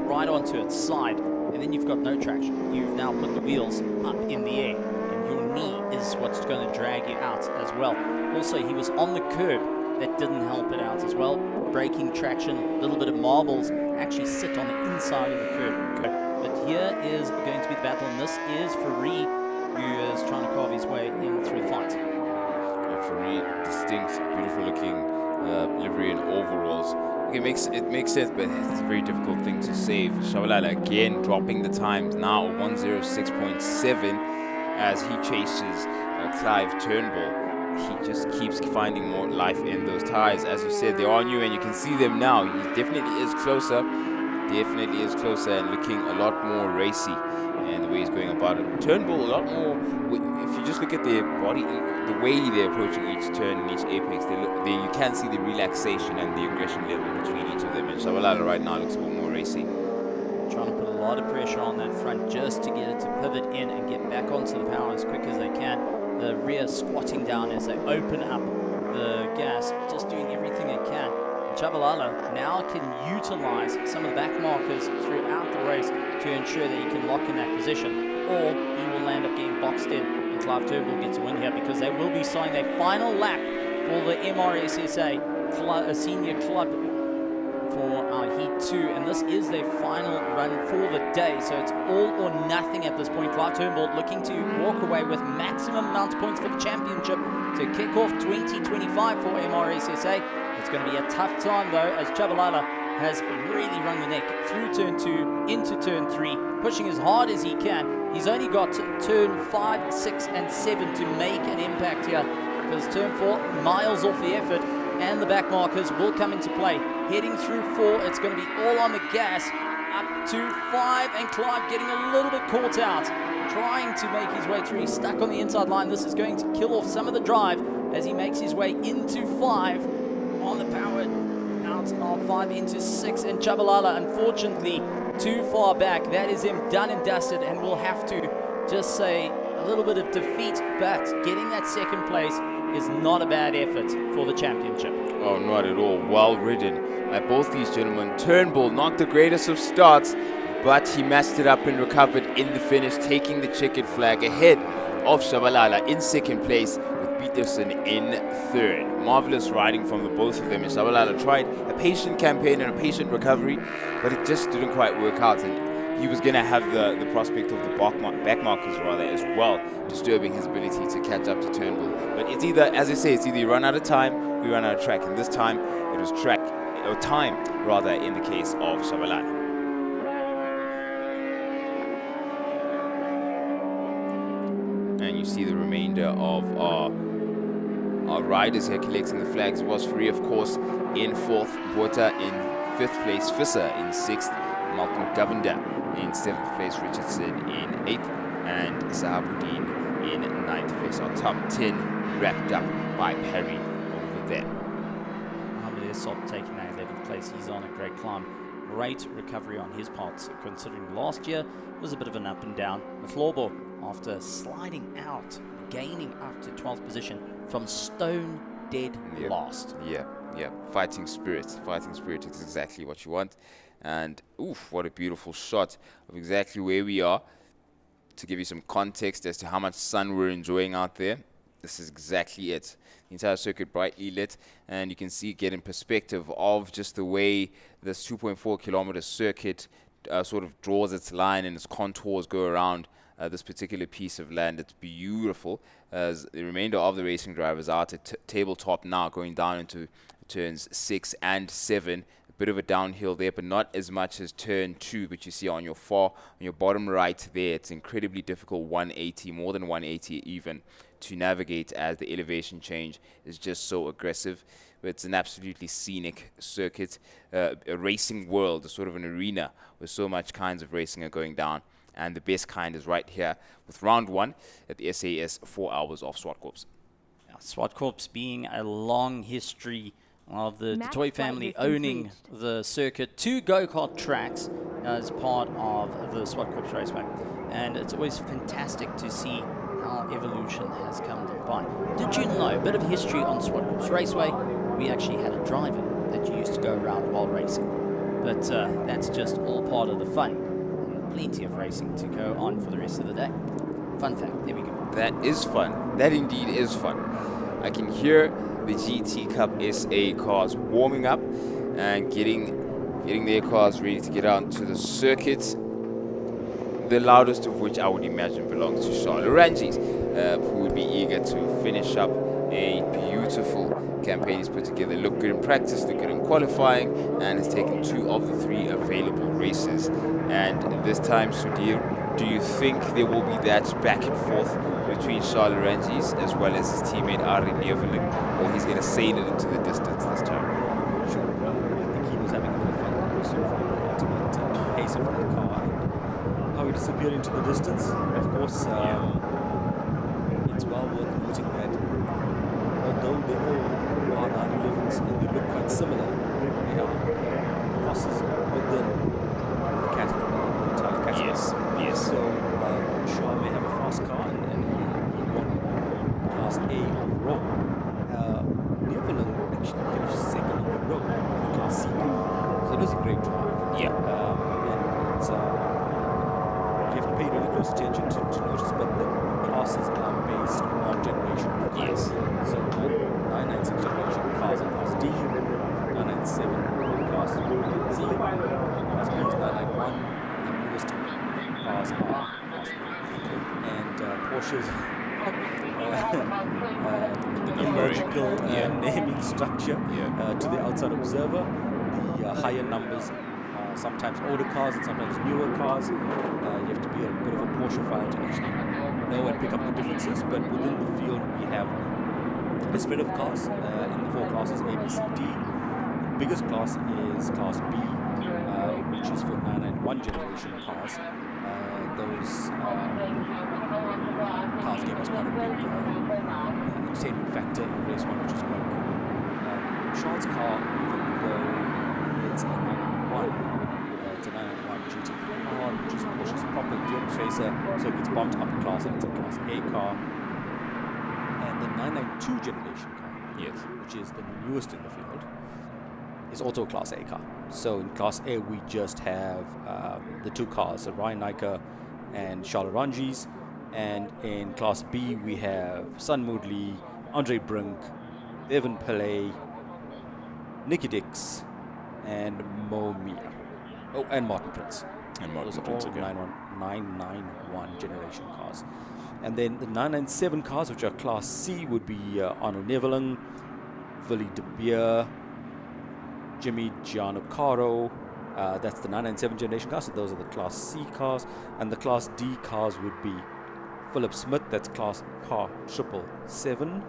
right onto its side, and then you've got no traction. You've now put the wheels up in the air, and your knee is what's going to drag you out as well. Also, he was on the curb. That didn't help it out as well. Braking traction, a little bit of marbles actually sit on the inside of the curb. But here is going to be the battle, and this is Faree, who is trying to carve his way in through the fight. Faree, distinct, beautiful looking livery and overalls. It makes sense, but it's a very difficult thing to save. Shabalala again dropping the times now 106.7 as he chases Clive Turnbull. He just keeps finding more life in those tires. As you said, they are new and you can see them now. He definitely is closer. And looking a lot more racy and the way he's going about it. Turnbull a lot more, if you just look at their body, the way they're approaching each turn and each apex, you can see the relaxation and the aggression level between each of them. And Shabalala right now looks a bit more racy. Trying to put a lot of pressure on that front just to get it to pivot in and get back onto the power as quick as they can. The rear squatting down as they open up the gas, just doing everything they can. And Shabalala now can utilize some of the back markers throughout the race to ensure that he can lock in that position, or he will end up getting boxed in and Clive Turnbull gets a win here, because they will be starting their final lap for the MRSSA senior club for our Heat 2, and this is their final run for the day, so it's all or nothing at this point. Clive Turnbull looking to walk away with maximum amount of points for the championship to kick off 2025 for MRSSA. It's going to be a tough time though, as Shabalala has really run the neck through turn 2 into turn 3, pushing as hard as he can. He's only got turn 5, 6 and 7 to make an impact here, because turn 4 miles off the effort, and the back markers will come into play. Heading through 4, it's going to be all on the gas, up to 5, and Clive getting a little bit caught out, trying to make his way through. He's stuck on the inside line. This is going to kill off some of the drive as he makes his way into 5 on the power out of 5 into 6, and Shabalala unfortunately too far back. That is him done and dusted, and we'll have to just say a little bit of defeat, but getting that second place is not a bad effort for the championship. Oh, not at all. Well ridden by both these gentlemen. Turnbull, not the greatest of starts, but he messed it up and recovered in the finish, taking the checkered flag ahead of Shabalala in second place, with Peterson in third. Marvelous riding from the both of them. And Shabalala tried a patient campaign and a patient recovery, but it just didn't quite work out. And he was going to have the prospect of the back markers rather as well, disturbing his ability to catch up to Turnbull. But it's either, as I say, it's either you run out of time or you run out of track. And this time it was time rather in the case of Shabalala. And you see the remainder of our riders here collecting the flags. It was Free, of course, in 4th, Bota in 5th place, Visser in 6th, Malcolm Govender in 7th place, Richardson in 8th, and Sahabuddin in 9th place. Our top 10 wrapped up by Perry over there. Mohamed Esop taking that 11th place. He's on a great climb. Great recovery on his part, considering last year was a bit of an up and down. Mahlobo, after sliding out, gaining up to 12th position from stone dead last. Yeah. Fighting spirit is exactly what you want. And oof, what a beautiful shot of exactly where we are. To give you some context as to how much sun we're enjoying out there, this is exactly it. The entire circuit brightly lit, and you can see, get in perspective of just the way this 2.4 kilometer circuit sort of draws its line and its contours go around this particular piece of land. It's beautiful, as the remainder of the racing drivers are at tabletop now, going down into turns 6 and 7. bit of a downhill there, but not as much as turn 2, which you see on your bottom right there. It's incredibly difficult, 180, more than 180 even, to navigate as the elevation change is just so aggressive. But it's an absolutely scenic circuit, a racing world, a sort of an arena where so much kinds of racing are going down. And the best kind is right here with round 1 at the SAES 4 hours of ZWARTKOPS. ZWARTKOPS being a long history of the Match Toy flight family distance owning reached. the circuit, 2 go-kart tracks as part of the ZWARTKOPS Raceway. And it's always fantastic to see how evolution has come by. Did you know, a bit of history on ZWARTKOPS Raceway, we actually had a driver that used to go around while racing. But that's just all part of the fun. And plenty of racing to go on for the rest of the day. Fun fact, there we go. That is fun. That indeed is fun. I can hear the GT Cup SA cars warming up and getting their cars ready to get out to the circuit. The loudest of which I would imagine belongs to Charlotte Ranjis, who would be eager to finish up a beautiful campaign he's put together. Looked good in practice, looked good in qualifying, and has taken 2 of the 3 available races. And this time, Sudhir, do you think there will be that back and forth between Charlotte Ranjis as well as his teammate Ari Neveling, or he's going to sail it into the distance this time? Sure. I think he was having a bit of fun also from the ultimate pace of that car and how he disappeared into the distance. Of course, it's well worth noting that although they all are 911s and they look quite similar, they are crosses within the category, the entire category. Yes. So Shaw may have a fast car and he won Class A overall. Neveling actually finished second on the road in the Class C car. So it was a great drive. Yeah. And it's, you have to pay really close attention to notice, but the classes are based on generation of cars. Yes. So 996 generation cars are Class D, 997 Class C, Class B is 991, the newest cars are Class A. And Porsche's illogical naming structure to the outside observer, the higher numbers are sometimes older cars and sometimes newer cars. You have to be a bit of a Porsche file to actually know and pick up the differences, but within the field we have a spread of cars in the 4 classes A, B, C, D. The biggest class is Class B, which is for 991 generation cars. Those cars gave us quite a big entertainment factor in race 1, which is quite cool. Charles' car, even though it's a 991, it's a 991 GT car, which is Porsche's proper endurance racer, so it gets bumped up a class and it's a Class A car. And the 992 generation car, which is the newest in the field, is also a Class A car. So in Class A, we just have the 2 cars, so Ryan Nyker and Charlotte Ranjis. And in Class B, we have Sun Moodley, Andre Brink, Evan Pillay, Nicky Dix, and Mo Mia. Oh, and Martin Prince. Those are all 991 generation cars. And then the 997 cars, which are Class C, would be Arnold Neveling, Willie De Beer, Jimmy Gianlucaro. That's the 997 generation cars, so those are the Class C cars. And the Class D cars would be Philip Smith, that's Class Car 777,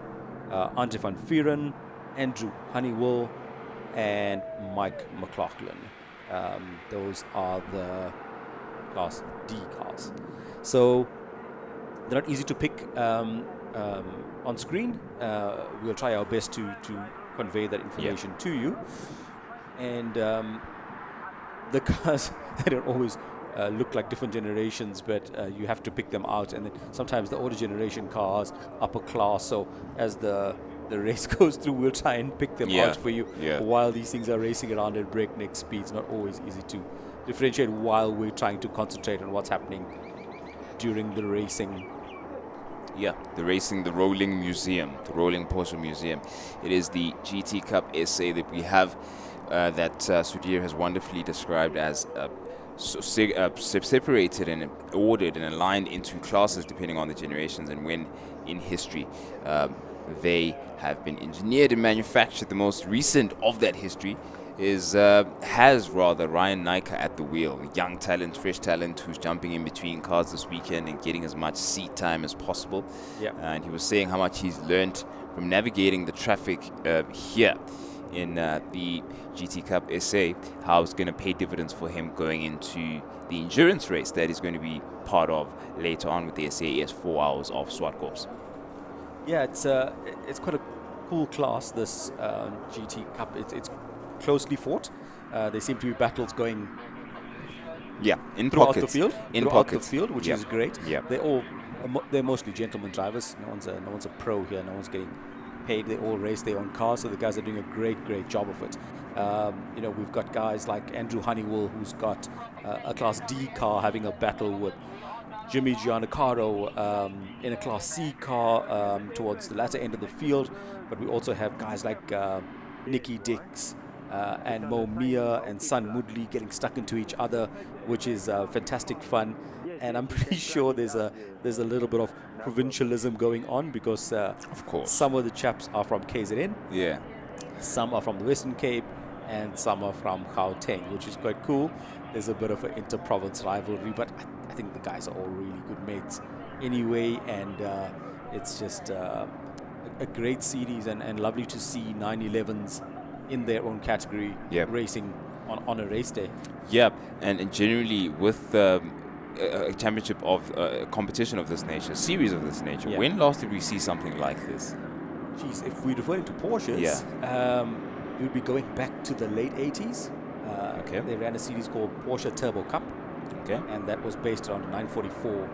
Ante van Vieren, Andrew Honeywell, and Mike McLaughlin. Those are the Class D cars. So they're not easy to pick on screen. We'll try our best to convey that information to you. And the cars, they don't always look like different generations, but you have to pick them out. And then sometimes the older generation cars, upper class, so as the race goes through, we'll try and pick them out for you. While these things are racing around at breakneck speeds, not always easy to differentiate while we're trying to concentrate on what's happening during the racing. The rolling museum, the rolling Porsche museum. It is the GT Cup SA that we have that Sudhir has wonderfully described as separated and ordered and aligned into classes depending on the generations and when in history they have been engineered and manufactured. The most recent of that history has Ryan Nyka at the wheel, young talent, fresh talent, who's jumping in between cars this weekend and getting as much seat time as possible. Yeah. And he was saying how much he's learned from navigating the traffic here in the GT Cup SA, how it's going to pay dividends for him going into the endurance race that he's going to be part of later on with the SAES 4 hours of ZWARTKOPS. Yeah, it's quite a cool class, this GT Cup. It's closely fought. There seem to be battles going In throughout pockets. the field, which Yeah. is great. Yeah. They're mostly gentleman drivers. No one's a pro here. No one's getting paid. They all race their own cars, so the guys are doing a great job of it. We've got guys like Andrew Honeywell, who's got a Class D car, having a battle with Jimmy Giannicaro in a Class C car towards the latter end of the field. But we also have guys like Nicky Dix and Mo Mia and Sun Mudley getting stuck into each other, which is fantastic fun. And I'm pretty sure there's a little bit of provincialism going on, because Of course. some of the chaps are from KZN, Yeah. some are from the Western Cape, and some are from Gauteng, which is quite cool. There's a bit of an inter-province rivalry, but I think the guys are all really good mates anyway, and it's just a great series, and lovely to see 911s in their own category racing on a race day. Yeah, and generally with a championship of a competition of this nature, series of this nature, Yeah. when last did we see something like this? Geez, if we're referring to Porsches, we'd be going back to the late 80s. Okay. They ran a series called Porsche Turbo Cup, Okay. and that was based around the 944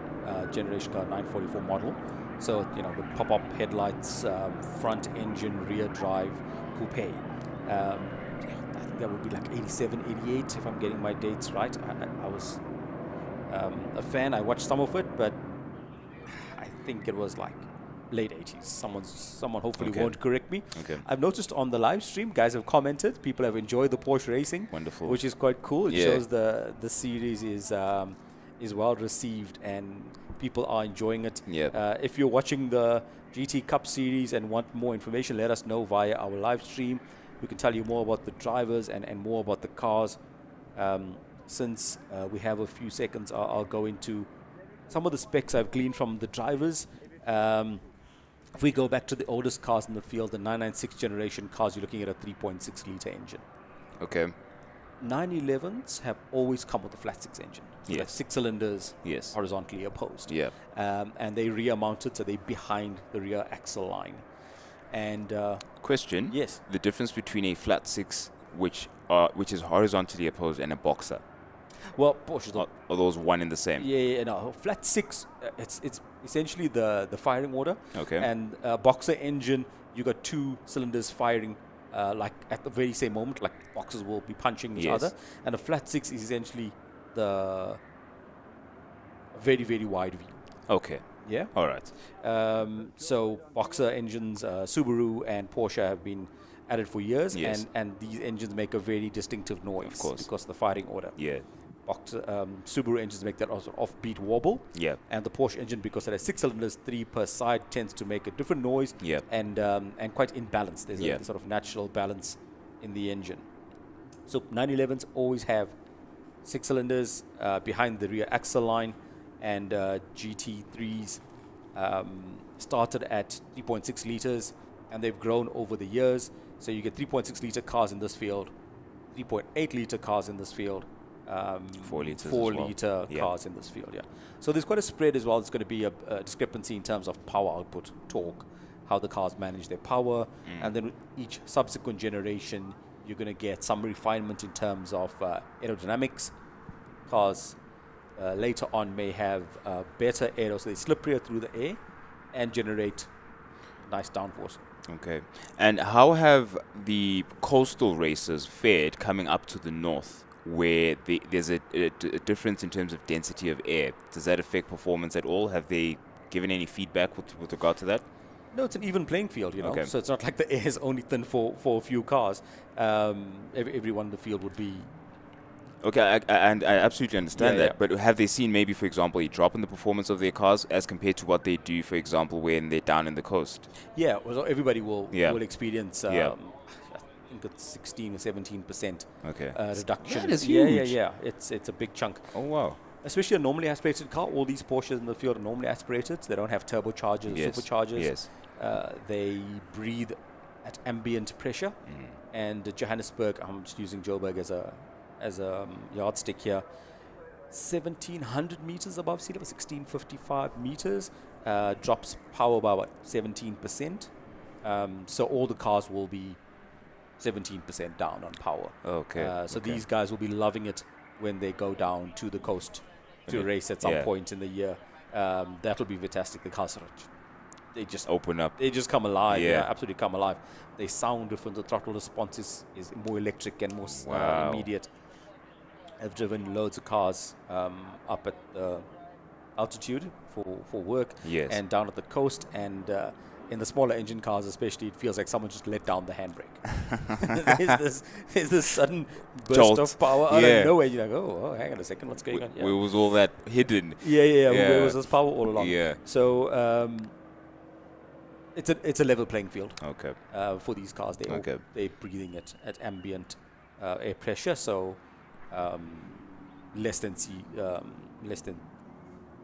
generation car, 944 model. So, the pop-up headlights, front engine, rear drive, coupe. I think that would be like 87, 88, if I'm getting my dates right. I was a fan. I watched some of it, but I think it was like late 80s. Someone hopefully Okay. won't correct me. Okay. I've noticed on the live stream, guys have commented. People have enjoyed the Porsche racing. Wonderful. Which is quite cool. It Yeah. shows the series is well received and people are enjoying it. Yeah. If you're watching the GT Cup series and want more information, let us know via our live stream. We can tell you more about the drivers and more about the cars. Since we have a few seconds, I'll go into some of the specs I've gleaned from the drivers. If we go back to the oldest cars in the field, the 996 generation cars, you're looking at a 3.6 litre engine. Okay. 911s have always come with a flat six engine. So Yes. that's 6 cylinders, Yes. horizontally opposed. Yeah. And they rear mounted, so they're behind the rear axle line. And Question. yes, The difference between a flat six, which is horizontally opposed, and a boxer. well, Porsche. Are those one and the same? Yeah, no. Flat six, it's essentially the firing order. Okay. And boxer engine, you got 2 cylinders firing like at the very same moment, like boxers will be punching each Yes. other. And a flat six is essentially the very wide view. Okay. Yeah. All right. So boxer engines, Subaru and Porsche have been at it for years, Yes. and these engines make a very distinctive noise, Of course. because of the firing order. Yeah. Subaru engines make that also offbeat wobble, Yeah. and the Porsche engine, because it has 6 cylinders, 3 per side, tends to make a different noise, Yeah. and quite imbalanced. There's Yeah. a sort of natural balance in the engine. So 911s always have 6 cylinders behind the rear axle line, and GT3s started at 3.6 liters, and they've grown over the years. So you get 3.6 liter cars in this field, 3.8 liter cars in this field, 4 liters. 4 as well. liter Yeah. cars in this field. Yeah. So there's quite a spread as well. There's going to be a discrepancy in terms of power output, torque, how the cars manage their power, and then with each subsequent generation, you're going to get some refinement in terms of aerodynamics. Cars later on may have better aero, so they slipperier through the air and generate nice downforce. Okay. And how have the coastal races fared coming up to the north, where there's a difference in terms of density of air? Does that affect performance at all? Have they given any feedback with regard to that? No, it's an even playing field, you know. Okay. So it's not like the air is only thin for a few cars. Everyone in the field would be. Okay, and I absolutely understand Yeah, that. But have they seen maybe, for example, a drop in the performance of their cars as compared to what they do, for example, when they're down in the coast? Yeah, well, so everybody will Yeah. experience Yeah. think it's 16 or 17% Okay. reduction. That is Yeah, huge. It's a big chunk. Oh wow. Especially a normally aspirated car. All these Porsches in the field are normally aspirated. They don't have turbochargers, Yes. superchargers. Yes. They breathe at ambient pressure. And Johannesburg, I'm just using Joburg as a yardstick here. 1,700 meters above sea level, 1,655 meters, drops power by about 17%. So all the cars will be 17% down on power. Okay. So okay. these guys will be loving it when they go down to the coast to Okay. race at some Yeah. point in the year. That'll be fantastic. The cars they just open up. they just come alive. Yeah. Absolutely come alive. They sound different. The throttle response is more electric and more Wow. immediate. I've driven loads of cars up at altitude for work Yes. and down at the coast, and in the smaller engine cars especially, it feels like someone just let down the handbrake. there's this sudden burst Jolt. of power out Yeah. of nowhere. You're like, oh, hang on a second, what's going on? Where was all that hidden? Yeah. Where Yeah. was this power all along? Yeah. So it's a level playing field Okay. for these cars. Okay. They're breathing it at ambient air pressure, so less than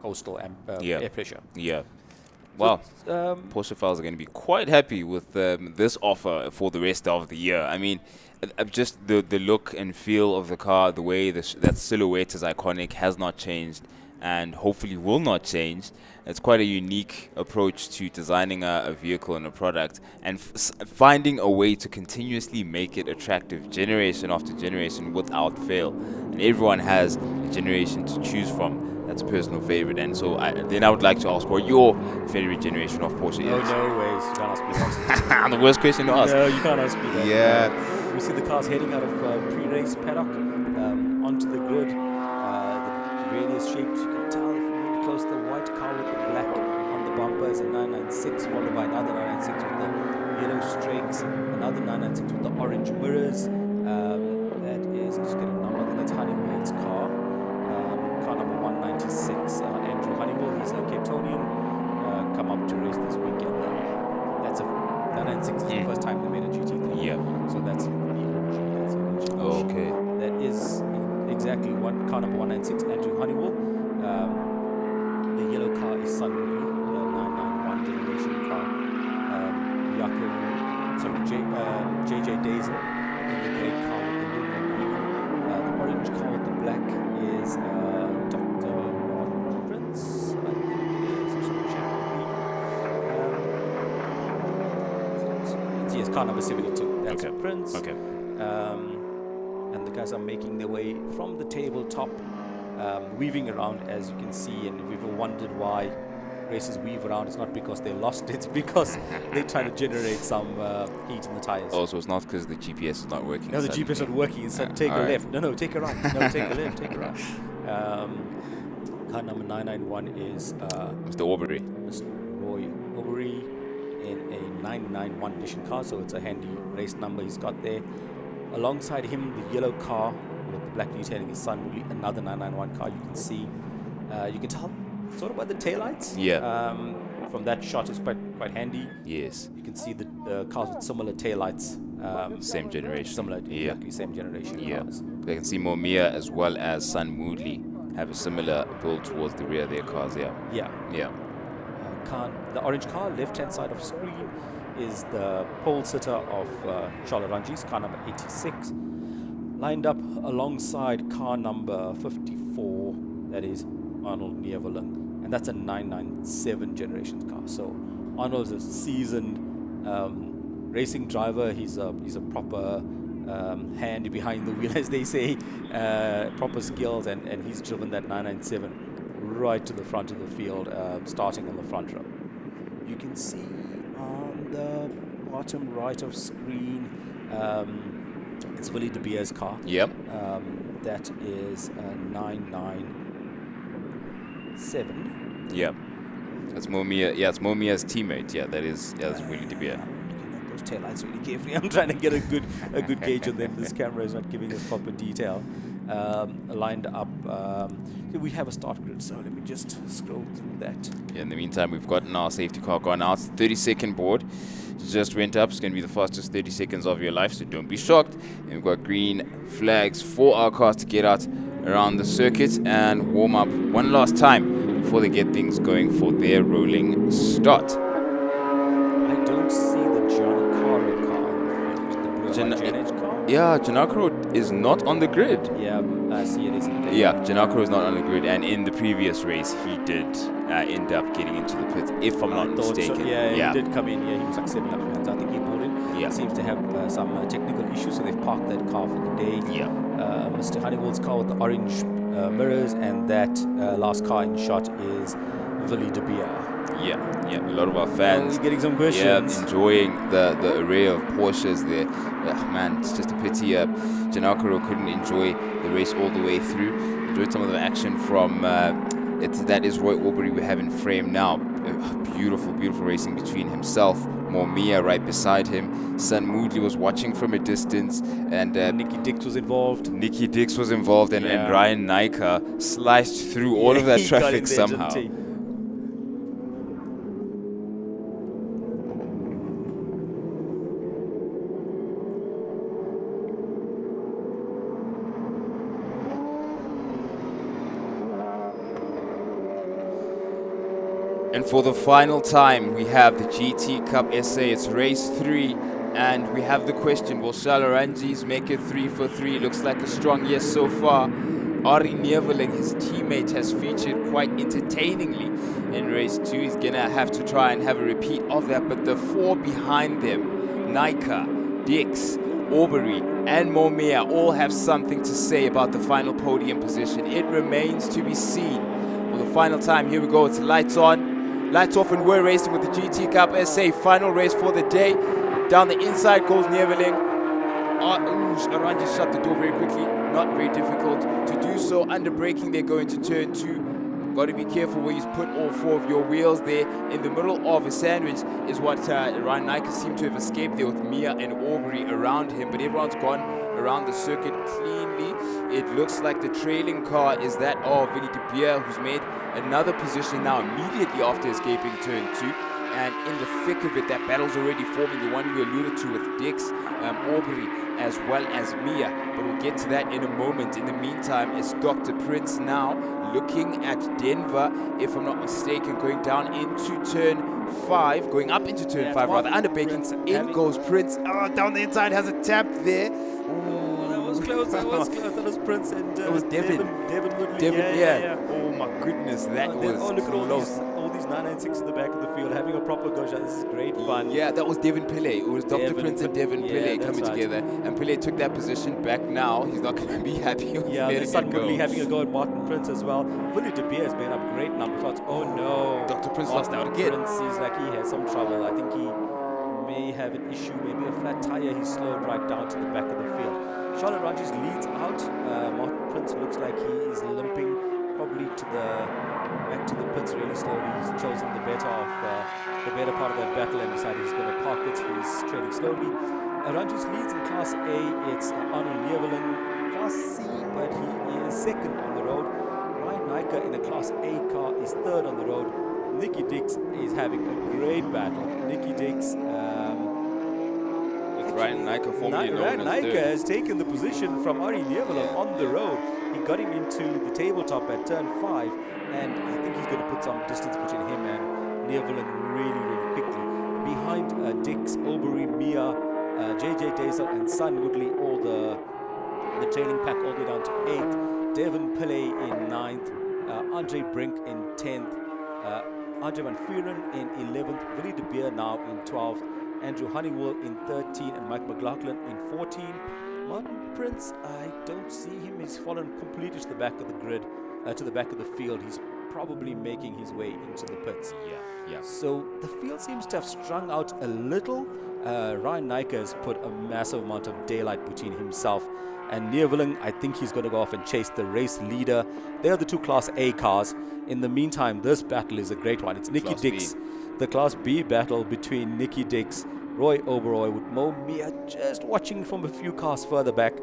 coastal Yeah. air pressure. Yeah. Wow. So, Porsche fans are going to be quite happy with this offer for the rest of the year. I mean, just the look and feel of the car, the way that silhouette is iconic, has not changed and hopefully will not change. It's quite a unique approach to designing a vehicle and a product, and finding a way to continuously make it attractive generation after generation without fail. And everyone has a generation to choose from. That's a personal favorite. And so then I would like to ask what your favorite generation of Porsche oh, is. no ways. You can't ask me that. The worst question to ask. No, you can't ask me that. Yeah. We see the cars heading out of pre-race paddock onto the grid. The various shapes, you can tell if you really close, the white car with the black on the bumper is a 996, followed by another 996 with the yellow streaks, another 996 with the orange mirrors. That is, just get a number, I think that's Honeywell's car. Car number 196, Andrew Honeywell, he's a Cape Townian, come up to race this weekend. That's a 996 is the first time they made a GT3. Yeah. So that's the OG, that's the original. Okay. That is exactly car number 196, Andrew Honeywell. The yellow car is Sunway, the 991 generation car. JJ Daisel in the grey car with the blue and green. The orange car with the black is Dr. Martin Prince, I think it is. I'm just gonna check. Yes, car number 72. That's Okay. Prince. Okay. And the guys are making their way from the tabletop, weaving around, as you can see. And if you've ever wondered why racers weave around, it's not because they're lost, it's because they're trying to generate some heat in the tires. Also, it's not because the GPS is not working. No, the GPS is not working. It's take a Alright. left. No, take a right. No, take a left, take a right. Car number 991 is Mr. Aubrey. Mr. Roy Aubrey in a 991 edition car, so it's a handy race number he's got there. Alongside him, the yellow car with the black detailing is Sunway, another 991 car. You can see, you can tell sort of by the taillights. Yeah. From that shot, it's quite handy. Yes. You can see the cars with similar taillights. Same generation. Similar, Yeah. exactly same generation Yeah. cars. They can see Momia as well as Sun Moodley have a similar build towards the rear of their cars. Yeah. Yeah. Yeah. The orange car, left-hand side of screen, is the pole sitter of Charlotte Rangi's car number 86, lined up alongside car number 54, that is Arnold Neverland, and that's a 997 generation car. So Arnold's a seasoned racing driver. He's a proper hand behind the wheel, as they say, proper skills, and he's driven that 997 right to the front of the field, starting on the front row. You can see on the bottom right of screen, it's Willie De Beer's car. Yep. That is a 997. Yep. That's Momia. Yeah, it's Momia's teammate. Yeah, that's really De Beer. Looking at those taillights really carefully. I'm trying to get a good gauge on them. This camera is not giving us proper detail. Lined up We have a start grid, so let me just scroll through that. Yeah, in the meantime, we've gotten our safety car gone out. 30-second board just went up. It's going to be the fastest 30 seconds of your life, so don't be shocked. And we've got green flags for our cars to get out around the circuit and warm up one last time before they get things going for their rolling start. I don't see the Giancarlo car on the field. The blue Janage car? Yeah, Giancarlo is not on the grid. Yeah, I see it isn't there. Yeah, Giancarlo is not on the grid, and in the previous race, he did end up getting into the pit, if I'm not mistaken. So. Yeah, he did come in. Yeah, he was like 7 laps behind. So I think he pulled in. Yeah. Seems to have some technical issues, so they've parked that car for the day. Yeah. Mr. Honeywell's car with the orange mirrors, and that last car in shot is Willy de Beer. Yeah, a lot of our fans getting some questions. Enjoying the array of Porsches there. Man, it's just a pity Giancarlo couldn't enjoy the race all the way through. Enjoyed some of the action from that is Roy Aubrey we have in frame now. Beautiful racing between himself, Mia right beside him. Son Moodley was watching from a distance, and Nicky Dix was involved. And Ryan Nyka sliced through all of that traffic somehow. And for the final time, we have the GT Cup SA. It's race 3, and we have the question: will Shalaranjis make it 3 for 3? Looks like a strong yes so far. Ari Neveling, his teammate, has featured quite entertainingly in race 2. He's gonna have to try and have a repeat of that, but the 4 behind them, Nika, Dix, Aubrey, and Momia, all have something to say about the final podium position. It remains to be seen. For the final time, here we go. It's lights on. Lights off, and we're racing with the GT Cup SA. Final race for the day. Down the inside goes Neveling. Aranji shut the door very quickly. Not very difficult to do so. Under braking, they're going to turn 2. Got to be careful where you put all 4 of your wheels there. In the middle of a sandwich is what Ryan Nyka seemed to have escaped there, with Mia and Aubrey around him. But everyone's gone around the circuit cleanly. It looks like the trailing car is that of Willy de Beer, who's made another position now immediately after escaping turn 2. And in the thick of it, that battle's already forming, the one we alluded to with Dix, Aubrey, as well as Mia. But we'll get to that in a moment. In the meantime, it's Dr. Prince now looking at Denver, if I'm not mistaken, going down into turn 5, going up into turn 5 rather, under braking. In goes Prince. Down the inside, has a tap there. That was close. That was Prince and it was Devin Woodley. Yeah. Oh my goodness, that was look at close. all these 996 in the back of the field having a proper go shot. This is great fun. Yeah, that was Devin Pillay. It was Dr. Prince and Devin Pillay coming together. And Pillay took that position back now. He's not going to be happy with letting Son it go. Woodley having a go at Martin Prince as well. Willy de Beer has made up great number shots. Oh no. Dr. Prince lost out again. Prince seems like he has some trouble. I think he may have an issue, maybe a flat tire. He slowed right down to the back of the field. Charlotte Rogers leads out. Martin Prince looks like he is limping probably back to the pits really slowly. He's chosen the better part of that battle and decided he's going to park it. He's trailing slowly. Rogers leads in Class A. It's Arnold Neveling. Class C, but he is second on the road. Ryan Nyka in a Class A car is third on the road. Nicky Dix is having a great battle. Nicky Dix. Ryan Nyka, formerly known Ryan as Nyka third. has taken the position from Ari Neveling on the road. He got him into the tabletop at turn 5, and I think he's going to put some distance between him and Neveling really quickly. Behind Dix, Aubrey, Mia, JJ Daisel, and Son Woodley, all the trailing pack all the way down to 8th. Devin Pillay in 9th. Andre Brink in 10th. Andre Van Vuren in 11th. Willy de Beer now in 12th. Andrew Honeywell in 13 and Mike McLaughlin in 14. Martin Prince, I don't see him. He's fallen completely to the back of the grid, to the back of the field. He's probably making his way into the pits. Yeah. So the field seems to have strung out a little. Ryan Nyka has put a massive amount of daylight between himself and Neveling. I think he's going to go off and chase the race leader. They are the 2 Class A cars. In the meantime, this battle is a great one. It's Nicky Dix. The Class B battle between Nicky Dix, Roy Oberoi with Mo Mia just watching from a few cars further back.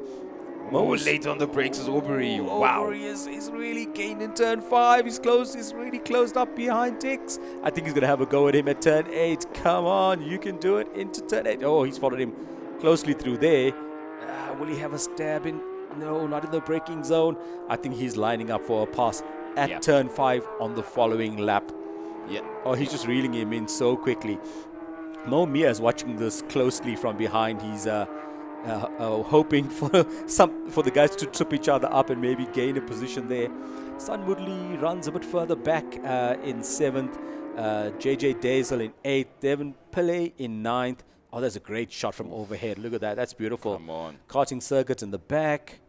late on the brakes is Aubrey. Wow. Aubrey is really gained in turn 5. He's really closed up behind Dix. I think he's going to have a go at him at turn 8. Come on, you can do it into turn 8. Oh, he's followed him closely through there. Will he have a stab in? No, not in the braking zone. I think he's lining up for a pass at turn 5 on the following lap. Yeah. Oh, he's just reeling him in so quickly. Mo Mia is watching this closely from behind. He's hoping for the guys to trip each other up and maybe gain a position there. Sun Woodley runs a bit further back in 7th. JJ Dazel in 8th. Devon Pillay in 9th. Oh, that's a great shot from overhead. Look at that. That's beautiful. Come on. Karting circuit in the back.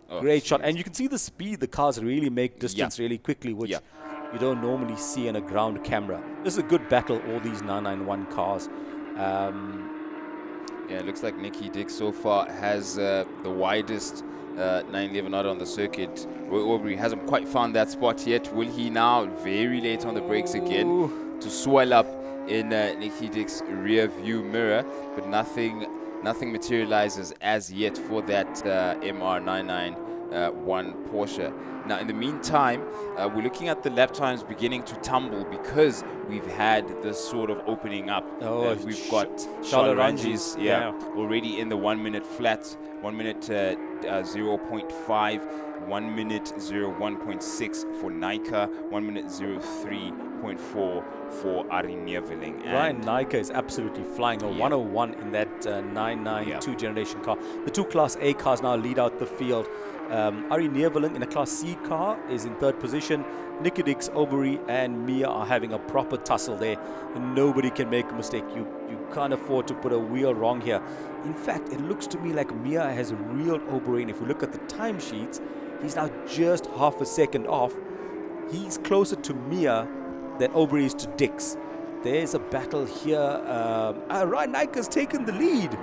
Oh, Great shot. And you can see the speed the cars really make distance Yeah. really quickly, which Yeah. you don't normally see in a ground camera. This is a good battle, all these 991 cars. Yeah, it looks like Nicky Dick so far has the widest 911 out on the circuit. Roy Aubrey hasn't quite found that spot yet. Will he now, very late on the brakes again, to swell up in Nicky Dick's rear view mirror? But nothing materializes as yet for that MR991 Porsche. Now, in the meantime, we're looking at the lap times beginning to tumble because we've had this sort of opening up. We've got Charles Ranjis, already in the 1 minute flat, 1 minute 0.5, 1 minute 01.6 for Nika, 1 minute 03.4 for Ari Neveling. Ryan Nika is absolutely flying a 101 in that 992 generation car. The two Class A cars now lead out the field. Ari Neveling in a Class C car is in 3rd position. Nicky Dix, Aubrey and Mia are having a proper tussle there. And nobody can make a mistake. You can't afford to put a wheel wrong here. In fact, it looks to me like Mia has reeled Aubrey. And if we look at the timesheets, he's now just half a second off. He's closer to Mia than Aubrey is to Dix. There's a battle here. Ryan Nika has taken the lead.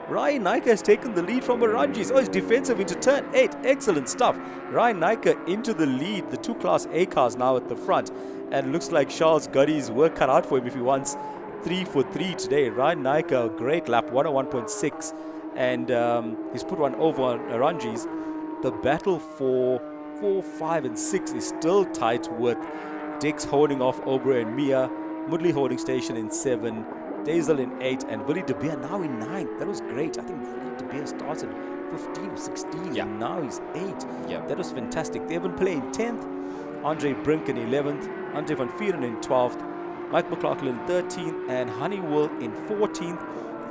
Ryan Nika has taken the lead from Baranjis. Oh, it's defensive into turn 8. Excellent stuff. Ryan Nika into the lead. The two Class A cars now at the front. And looks like Charles got his work cut out for him if he wants 3 for 3 today. Ryan Nika, great lap, 101.6. And he's put one over on Baranjis. The battle for 4, 5 and 6 is still tight with Dix holding off Aubrey and Mia. Mudley holding station in 7. Dazel in 8 and Willie De Beer now in 9th. That was great. I think Willie De Beer started 15 or 16 and now he's 8. That was fantastic. Devon Pillay in 10th. Andre Brink in 11th. Andre van Vieren in 12th. Mike McLaughlin in 13th and Honeywell in 14th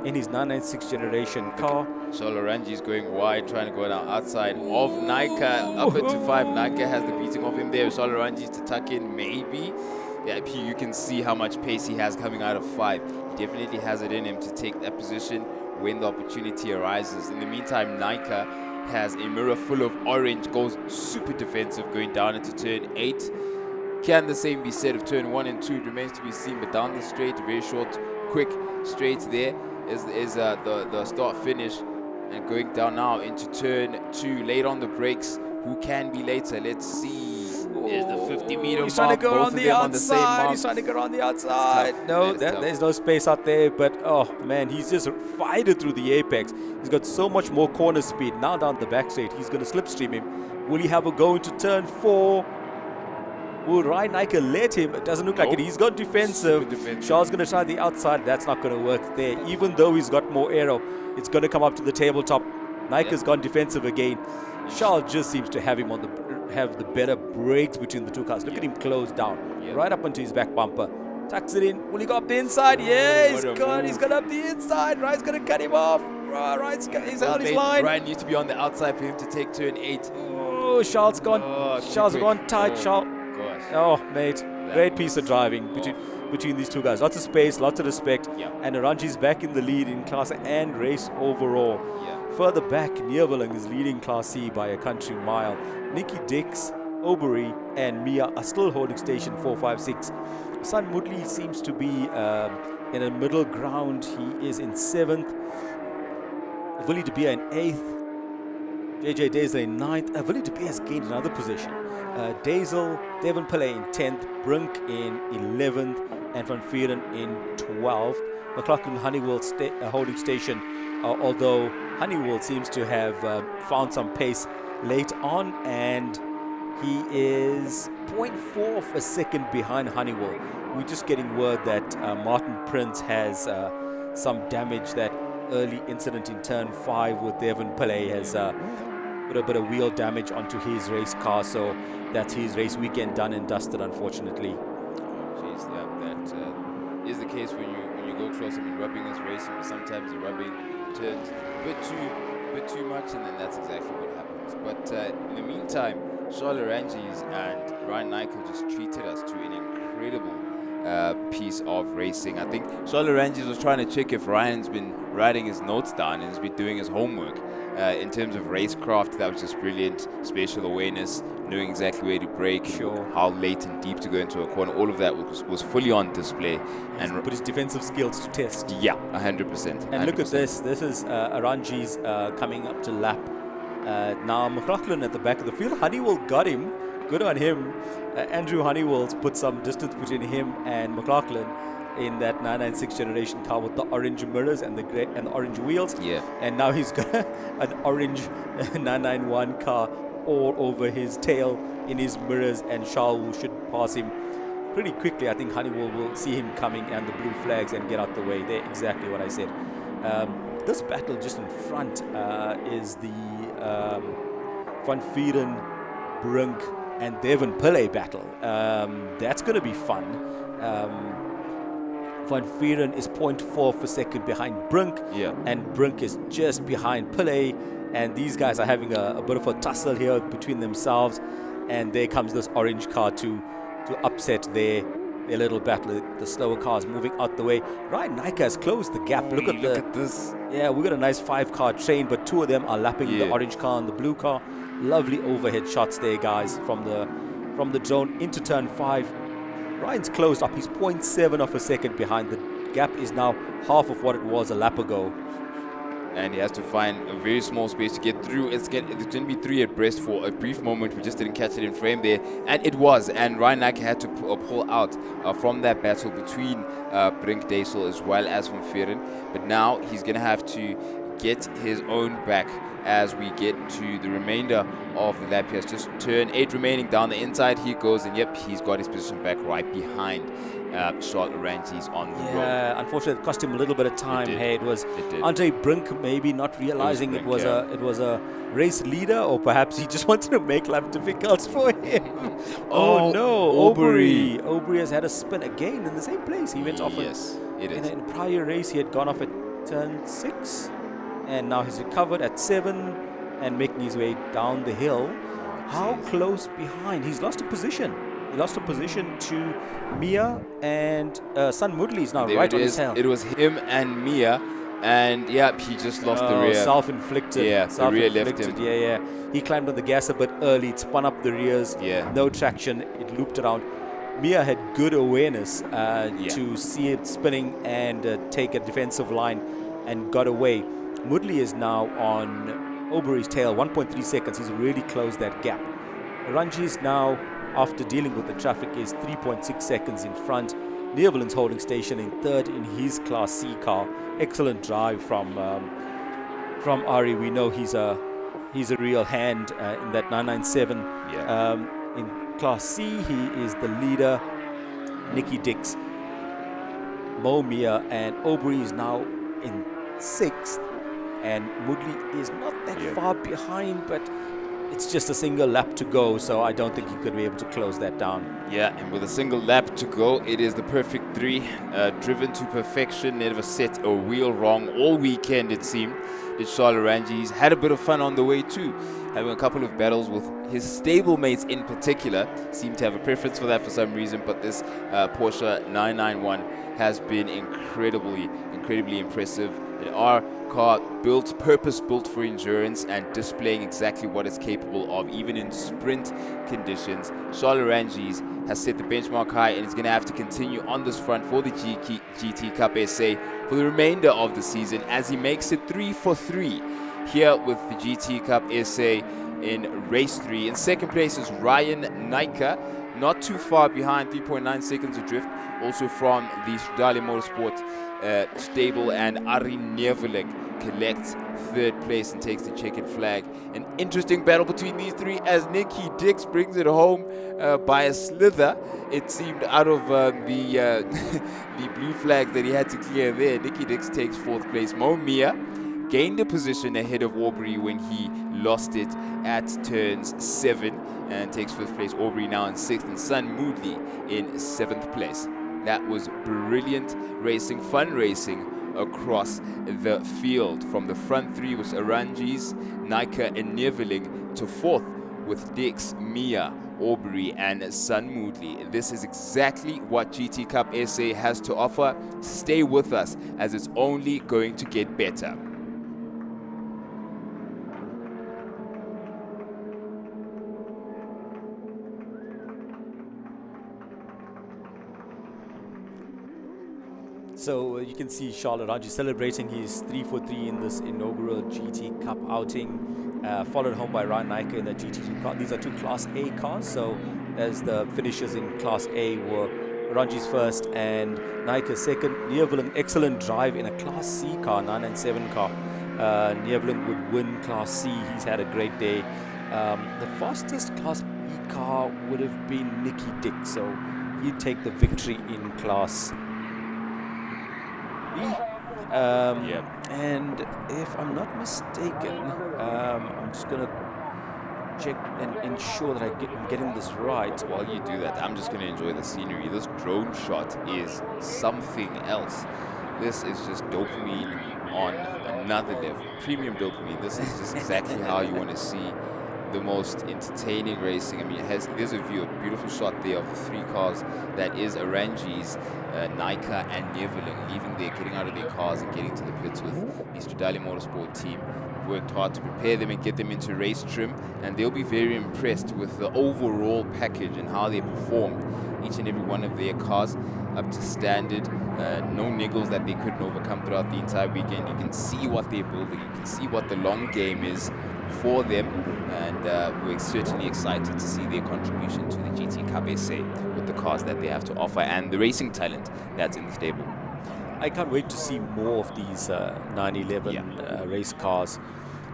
in his 996 generation car. So Lorangi is going wide, trying to go down outside of Nika. Up into 5. Nika has the beating of him there. So Lorangi to tuck in, maybe. Yeah, you can see how much pace he has coming out of 5. He definitely has it in him to take that position when the opportunity arises. In the meantime, Nika has a mirror full of orange, goes super defensive going down into turn 8. Can the same be said of turn 1 and 2? It remains to be seen, but down the straight, very short, quick straight there is the start finish. And going down now into turn 2, late on the brakes. Who can be later? Let's see. There's the 50-meter mark. He's trying to go both on of the them on the same outside. mark. He's trying to go on the outside. No, there's no space out there. But, oh, man, he's just fighting through the apex. He's got so much more corner speed. Now down the back straight, he's going to slipstream him. Will he have a go into turn 4? Will Ryan Nika let him? It doesn't look like it. He's got defensive. Charles going to try the outside. That's not going to work there. Even though he's got more aero, it's going to come up to the tabletop. Nika's gone defensive again. Charles just seems to have him on have the better brakes between the two cars. Look at him close down, right up onto his back bumper. Tucks it in. Will he go up the inside? Yeah, he's got up the inside. Ryan's going to cut him off. He's on his line. Ryan needs to be on the outside for him to take turn 8. Oh, Charles gone. Charles gone tight. Charles. Gosh. Oh, mate. Great piece of driving between these two guys. Lots of space, lots of respect. And Aranji's back in the lead in Class A and race overall. Further back, Neerveling is leading Class C by a country mile. Nicky Dix, Aubrey, and Mia are still holding station 4, 5, 6. Sun Mudley seems to be in a middle ground. He is in 7th. Willie De Beer in 8th. JJ Dazel in 9th. Willie De Beer has gained another position. Dazel, Devon Pillay in 10th. Brink in 11th. And Van Vieren in 12th. McLaughlin Honeywell holding station although Honeywell seems to have found some pace late on, and he is 0.4 of a second behind Honeywell. We're just getting word that Martin Prince has some damage. That early incident in turn 5 with Devon Pillay has put a bit of wheel damage onto his race car, so that's his race weekend done and dusted, unfortunately. Jeez, yeah, that is the case when you go close. I mean, rubbing is racing, but sometimes the rubbing turns a bit too much, and then that's exactly what happens. But in the meantime, Charles Ranges and Ryan Nykel just treated us to an incredible piece of racing. I think Charles Ranges was trying to check if Ryan's been writing his notes down and has been doing his homework. In terms of racecraft, that was just brilliant. Spatial awareness, knowing exactly where to brake, Sure. how late and deep to go into a corner. All of that was fully on display. And put his defensive skills to test. Yeah, 100%. And look at this. This is Ranges coming up to lap. Now McLaughlin at the back of the field. Honeywell got him. Good on him. Andrew Honeywell's put some distance between him and McLaughlin in that 996 generation car with the orange mirrors and the grey and the orange wheels. Yeah. And now he's got an orange 991 car all over his tail in his mirrors, and Charles should pass him pretty quickly. I think Honeywell will see him coming and the blue flags and get out the way. They're exactly what I said. This battle just in front is the Van Vieren, Brink and Devon Pillay battle. That's going to be fun. Van Vieren is 0.4 of a second behind Brink, and Brink is just behind Pillay, and these guys are having a bit of a tussle here between themselves, and there comes this orange car to upset their little battle. The slower cars moving out the way. Ryan Nykel has closed the gap. Look at this. Yeah, we got a nice 5-car train, but 2 of them are lapping the orange car and the blue car. Lovely overhead shots there, guys, from the drone into turn 5. Ryan's closed up. He's 0.7 of a second behind. The gap is now half of what it was a lap ago. And he has to find a very small space to get through. It's going to be 3 at Brest for a brief moment. We just didn't catch it in frame there. And it was. And Ryan Nykel had to pull out from that battle between Brink Deysel as well as Van Vieren. But now he's going to have to get his own back as we get to the remainder of the lap. He has just turn 8 remaining down the inside. He goes, and yep, he's got his position back right behind Charles Ranges on the road. Yeah, unfortunately, it cost him a little bit of time. It was did. Andre Brink maybe not realizing it was a race leader, or perhaps he just wanted to make life difficult for him. Oh no, Aubrey has had a spin again in the same place. He went off. Yes, it is. In a prior race, he had gone off at turn 6, and now he's recovered at 7 and making his way down the hill. How close behind? He's lost a position. He lost a position to Mia, and Sun Mudley is now right on his tail. It was him and Mia, and yeah, he just lost the rear. Self-inflicted. Yeah, the rear left him. Yeah. He climbed on the gas a bit early. It spun up the rears. Yeah. No traction. It looped around. Mia had good awareness to see it spinning and take a defensive line and got away. Mudley is now on Aubrey's tail, 1.3 seconds. He's really closed that gap. Ranges now, after dealing with the traffic, is 3.6 seconds in front. Neervelin's holding station in 3rd in his Class C car. Excellent drive from Ari. We know he's a real hand in that 997. In Class C, he is the leader. Nicky Dix, Mo Mia, and Aubrey is now in 6th. And Mudley is not that far behind, but it's just a single lap to go, so I don't think he could be able to close that down. Yeah, and with a single lap to go, it is the perfect 3, driven to perfection, never set a wheel wrong all weekend, it seemed. It's Charles Ranges. Had a bit of fun on the way too, having a couple of battles with his stablemates in particular. Seemed to have a preference for that for some reason, but this Porsche 991 has been incredibly impressive. Our car purpose-built for endurance and displaying exactly what it's capable of, even in sprint conditions. Charles Ranges has set the benchmark high and is going to have to continue on this front for the GT Cup SA for the remainder of the season, as he makes it 3 for 3 here with the GT Cup SA in race 3. In second place is Ryan Nykel. not too far behind, 3.9 seconds adrift, also from the Stradale Motorsport stable, and Ari Neveling collects third place and takes the checkered flag. An interesting battle between these three as Nicky Dix brings it home by a slither. It seemed out of the the blue flags that he had to clear there. Nicky Dix takes fourth place. Mo Mia gained a position ahead of Aubrey when he lost it at turns 7 and takes fifth place. Aubrey now in sixth, and Sun Moodley in seventh place. That was brilliant racing, fun racing across the field. From the front three was Aranjis, Nika and Neveling to fourth with Dix, Mia, Aubrey and Sun Moodley. This is exactly what GT Cup SA has to offer. Stay with us as it's only going to get better. So you can see Charlotte Ranji celebrating his 3 for 3 in this inaugural GT Cup outing, followed home by Ryan Nike in the GT2 car. These are two Class A cars, so as the finishers in Class A were Ranji's first and Nike second. Neveling, excellent drive in a Class C car, 997 car. Neveling would win Class C. He's had a great day. The fastest Class B car would have been Nicky Dix, so he'd take the victory in Class B. And if I'm not mistaken, I'm just gonna check and ensure that I'm getting this right. While you do that, I'm just going to enjoy the scenery. This drone shot is something else. This is just dopamine on another level. Premium dopamine. This is just exactly how you want to see the most entertaining racing. I mean, there's a view, a beautiful shot there of the three cars. That is Aranji's, Nika and Neveling leaving there, getting out of their cars and getting to the pits with the Stradale Motorsport team. Worked hard to prepare them and get them into race trim, and they'll be very impressed with the overall package and how they performed. Each and every one of their cars up to standard, no niggles that they couldn't overcome throughout the entire weekend. You can see what they're building, you can see what the long game is for them, and we're certainly excited to see their contribution to the GT Cup SA with the cars that they have to offer and the racing talent that's in the stable. I can't wait to see more of these 911 race cars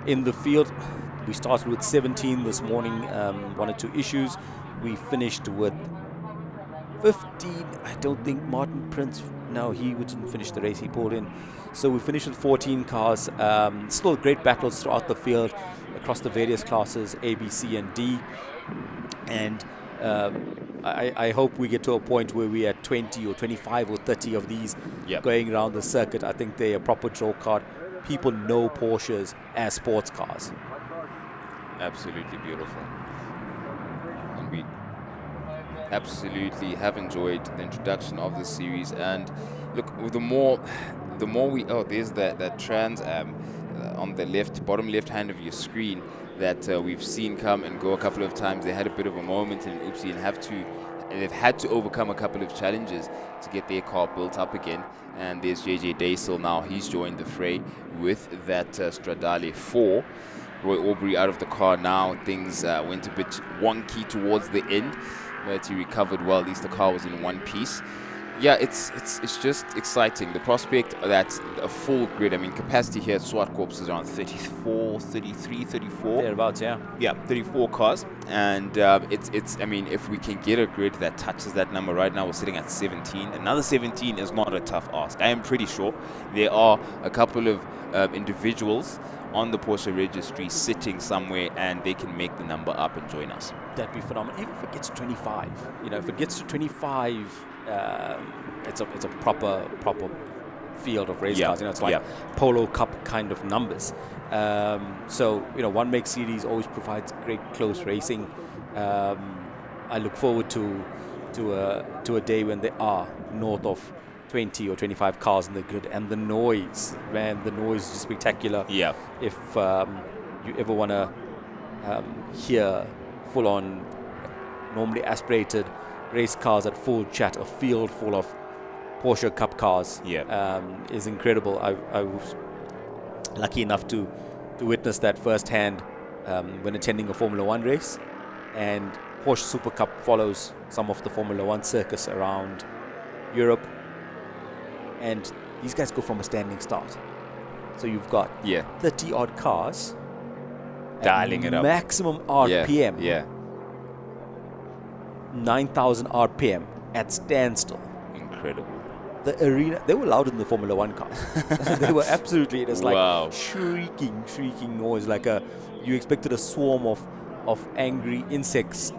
in the field. We started with 17 this morning, 1 or 2 issues. We finished with 15. I don't think Martin Prince, no, he didn't finish the race, he pulled in. So we finished with 14 cars. Still great battles throughout the field across the various classes, A, B, C and D. And I hope we get to a point where we at 20 or 25 or 30 of these going around the circuit. I think they're a proper draw card. People know Porsches as sports cars. Absolutely beautiful. And we absolutely have enjoyed the introduction of this series. And look, the more we, there's that Trans Am on the bottom left hand of your screen that we've seen come and go a couple of times. They had a bit of a moment in oopsie and they've had to overcome a couple of challenges to get their car built up again. And there's JJ Daisel now. He's joined the fray with that Stradale 4. Roy Aubrey out of the car now. Things went a bit wonky towards the end, but he recovered well. At least the car was in one piece. Yeah, it's just exciting. The prospect that a full grid, I mean, capacity here at ZWARTKOPS is around 34, 33, 34. Thereabouts, yeah. Yeah, 34 cars. And I mean, if we can get a grid that touches that number right now, we're sitting at 17. Another 17 is not a tough ask. I am pretty sure there are a couple of individuals on the Porsche registry sitting somewhere, and they can make the number up and join us. That'd be phenomenal. Even if it gets to 25, if it gets to 25, it's a proper field of race cars. It's like Polo Cup kind of numbers. So One Make Series always provides great close racing. I look forward to a day when there are north of 20 or 25 cars in the grid, and the noise, man, the noise is spectacular. Yeah. If you ever want to hear full-on, normally aspirated race cars at full chat, a field full of Porsche Cup cars is incredible. I was lucky enough to witness that firsthand when attending a Formula One race, and Porsche Super Cup follows some of the Formula One circus around Europe, and these guys go from a standing start. So you've got 30 odd cars Dialing it up. maximum RPM, Yeah. 9,000 RPM at standstill. Incredible. The arena, they were louder than the Formula One cars. They were absolutely, it was like Wow. shrieking noise, like you expected a swarm of angry insects.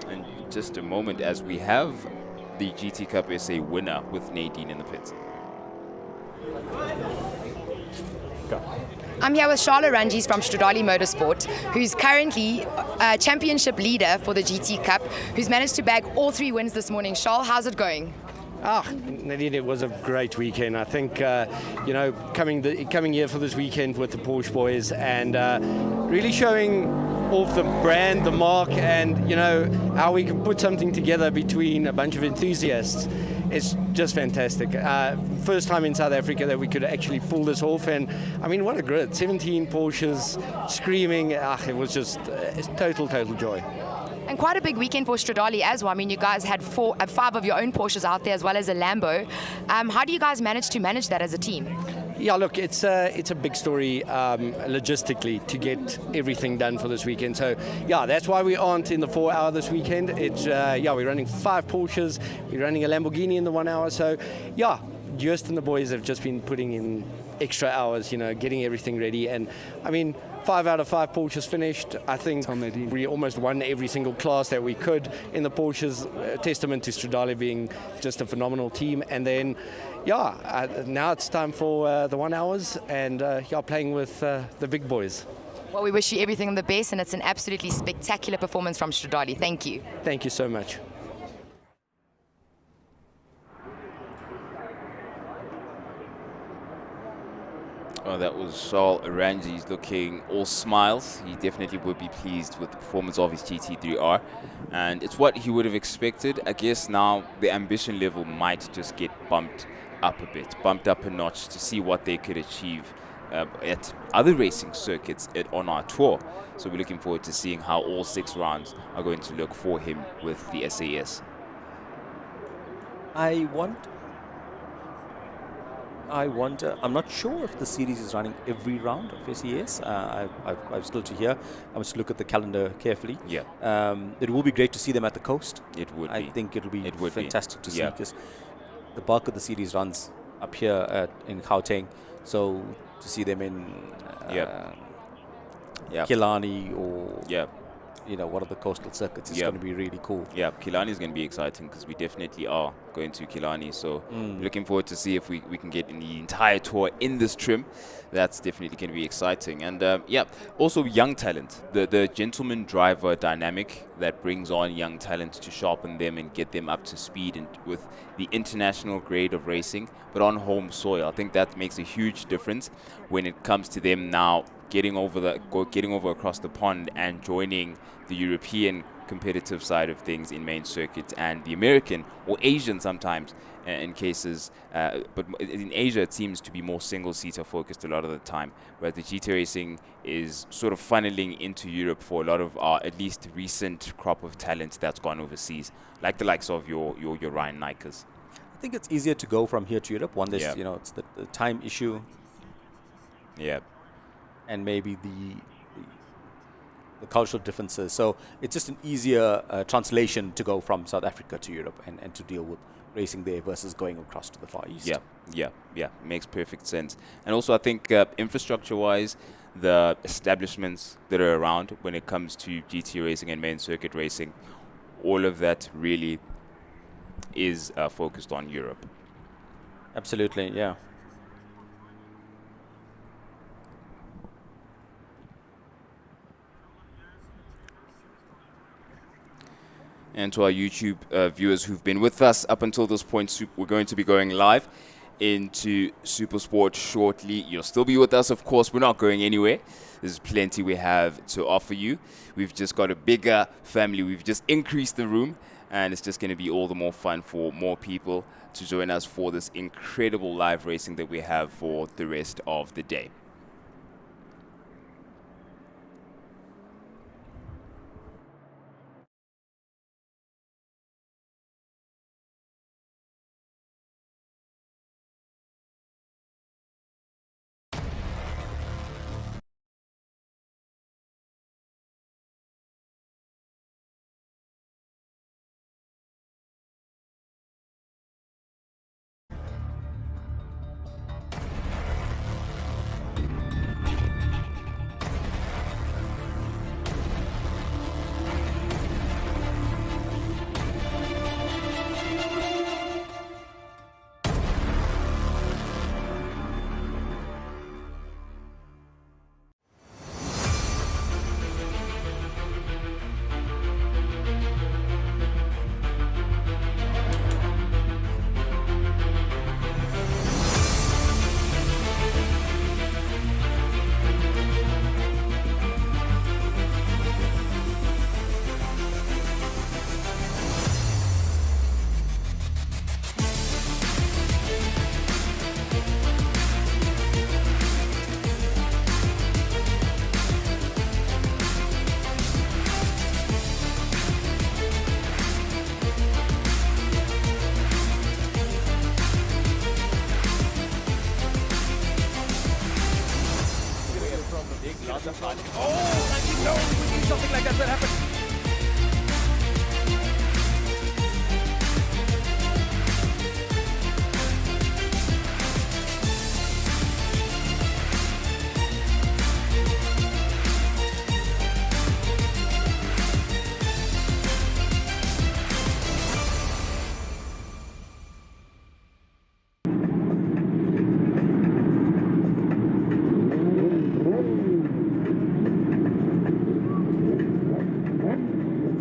And just a moment as we have the GT Cup SA winner with Nadine in the pits. I'm here with Charlotte Ranjis from Stradali Motorsport, who's currently a championship leader for the GT Cup, who's managed to bag all 3 wins this morning. Charles, how's it going? Nadine, it was a great weekend. I think, coming here for this weekend with the Porsche boys and really showing off the brand, the mark, and, how we can put something together between a bunch of enthusiasts. It's just fantastic. First time in South Africa that we could actually pull this off, and I mean, what a grid. 17 Porsches screaming. It was just total joy. And quite a big weekend for Stradali as well. I mean, you guys had 5 of your own Porsches out there as well as a Lambo. How do you guys manage that as a team? Yeah, look, it's a big story logistically to get everything done for this weekend. So, yeah, that's why we aren't in the 4 hour this weekend. It's we're running 5 Porsches, we're running a Lamborghini in the 1 hour. So, yeah, Just and the boys have just been putting in extra hours, getting everything ready. And I mean, 5 out of 5 Porsches finished. I think we almost won every single class that we could in the Porsches. Testament to Stradali being just a phenomenal team. And then, now it's time for the 1 hours and playing with the big boys. Well, we wish you everything the best, and it's an absolutely spectacular performance from Stradali. Thank you. Thank you so much. Oh, that was Charles Ranjis looking all smiles. He definitely would be pleased with the performance of his GT3R. And it's what he would have expected. I guess now the ambition level might just get bumped up a bit, bumped up a notch to see what they could achieve at other racing circuits on our tour. So we're looking forward to seeing how all 6 rounds are going to look for him with the SAES. I wonder, I'm not sure if the series is running every round of SAES. I'm still to hear. I must look at the calendar carefully. Yeah. It will be great to see them at the coast. It would be. I think it'll be fantastic to see, Yeah. because the bulk of the series runs up here in Gauteng. So to see them in Killarney or one of the coastal circuits is going to be really cool. Yeah, Killarney is going to be exciting because we definitely are going to Killarney. So looking forward to see if we can get in the entire tour in this trim. That's definitely going to be exciting. And also young talent. The gentleman driver dynamic that brings on young talent to sharpen them and get them up to speed and with the international grade of racing, but on home soil. I think that makes a huge difference when it comes to them now getting over across the pond and joining the European competitive side of things in main circuits and the American or Asian sometimes in cases, but in Asia it seems to be more single-seater focused a lot of the time, whereas the GT racing is sort of funneling into Europe for a lot of our at least recent crop of talent that's gone overseas, like the likes of your Ryan Nikers. I think it's easier to go from here to Europe. One, there's it's the time issue. Yeah. And maybe the cultural differences. So it's just an easier translation to go from South Africa to Europe and to deal with racing there versus going across to the Far East. Yeah. Makes perfect sense. And also I think infrastructure-wise, the establishments that are around when it comes to GT racing and main circuit racing, all of that really is focused on Europe. Absolutely, yeah. And to our YouTube viewers who've been with us up until this point, we're going to be going live into Supersport shortly. You'll still be with us, of course. We're not going anywhere. There's plenty we have to offer you. We've just got a bigger family. We've just increased the room, and it's just going to be all the more fun for more people to join us for this incredible live racing that we have for the rest of the day.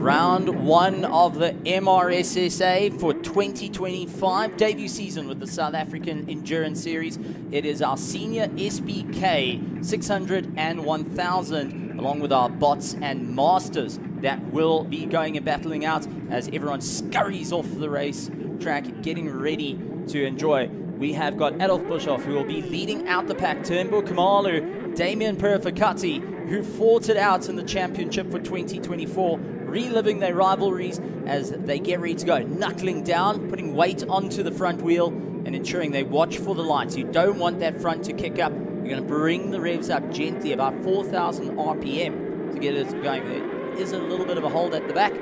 Round one of the MRSSA for 2025 debut season with the South African Endurance Series. It is our senior SBK 600 and 1000 along with our bots and masters that will be going and battling out as everyone scurries off the race track getting ready to enjoy. We have got Adolf Buschhoff who will be leading out the pack, Turnbull Kamalu, Damian Perfacati who fought it out in the championship for 2024, reliving their rivalries as they get ready to go, knuckling down, putting weight onto the front wheel and ensuring they watch for the lights. You don't want that front to kick up. You're going to bring the revs up gently, about 4,000 RPM to get it going. There is a little bit of a hold at the back.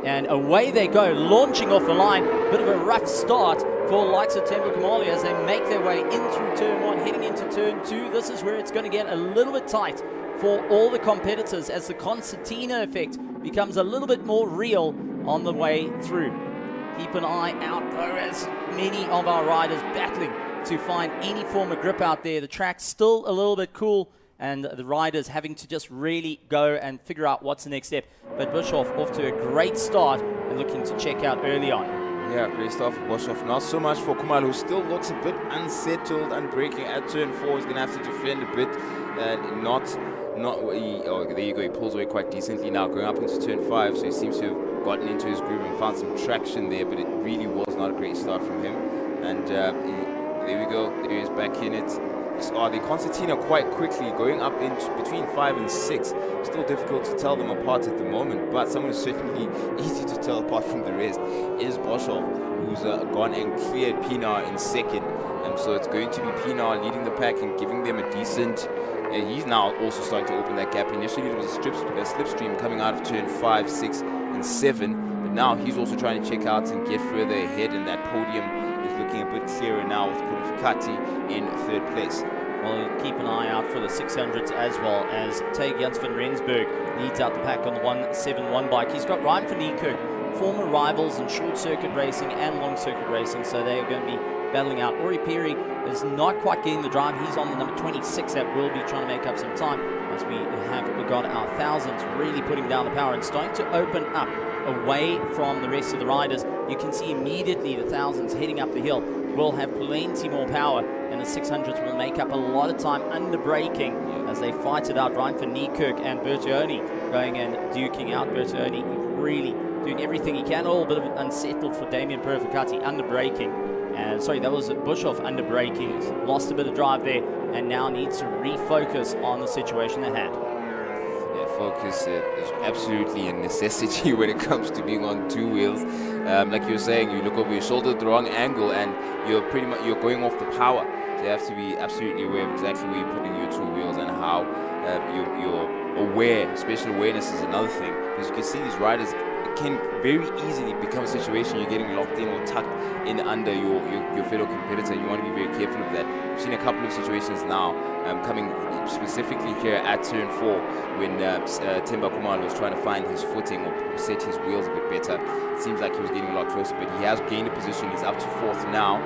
And away they go, launching off the line. Bit of a rough start for the likes of Tembo Kamali as they make their way in through turn one, heading into turn two. This is where it's going to get a little bit tight for all the competitors as the concertina effect becomes a little bit more real on the way through. Keep an eye out though as many of our riders battling to find any form of grip out there. The track's still a little bit cool and the riders having to just really go and figure out what's the next step. But Buschhoff off to a great start and looking to check out early on. Yeah, great start for Buschhoff. Not so much for Kumal, who still looks a bit unsettled and braking at turn 4. He's going to have to defend a bit. Oh, there you go. He pulls away quite decently now, going up into turn 5. So he seems to have gotten into his groove and found some traction there, but it really was not a great start from him. And there we go. There he is back in it. The concertina quite quickly going up into between 5 and 6. Still difficult to tell them apart at the moment, but someone who's certainly easy to tell apart from the rest is Buschhoff, who's gone and cleared Pinar in second. So it's going to be Pinar leading the pack and giving them a decent. He's now also starting to open that gap. Initially it was a slipstream coming out of turn 5, 6, and 7, but now he's also trying to check out and get further ahead, and that podium is looking a bit clearer now with Purificati in third place. Well, keep an eye out for the 600s as well as Tay Jans van Rensburg leads out the pack on the 171 bike. He's got Ryan van Niekerk, former rivals in short circuit racing and long circuit racing, so they are going to be battling out. Ori Piri is not quite getting the drive. He's on the number 26 that will be trying to make up some time as we have got our thousands really putting down the power and starting to open up away from the rest of the riders. You can see immediately the thousands heading up the hill will have plenty more power, and the 600s will make up a lot of time under braking as they fight it out. Ryan van Niekerk and Bertioni going and duking out. Bertioni really doing everything he can. A little bit of unsettled for Damian Perfacati under braking. And sorry, that was Buschhoff under braking. He's lost a bit of drive there and now needs to refocus on the situation at hand. Focus is absolutely a necessity when it comes to being on two wheels. Like you were saying, you look over your shoulder at the wrong angle and you're going off the power. So you have to be absolutely aware of exactly where you're putting your two wheels and how you're aware. Spatial awareness is another thing, because you can see these riders can very easily become a situation you're getting locked in or tucked in under your fellow competitor. You want to be very careful of that. We've seen a couple of situations now coming specifically here at turn 4 when Temba Kumalo was trying to find his footing or set his wheels a bit better. It seems like he was getting a lot closer, but he has gained a position. He's up to 4th now.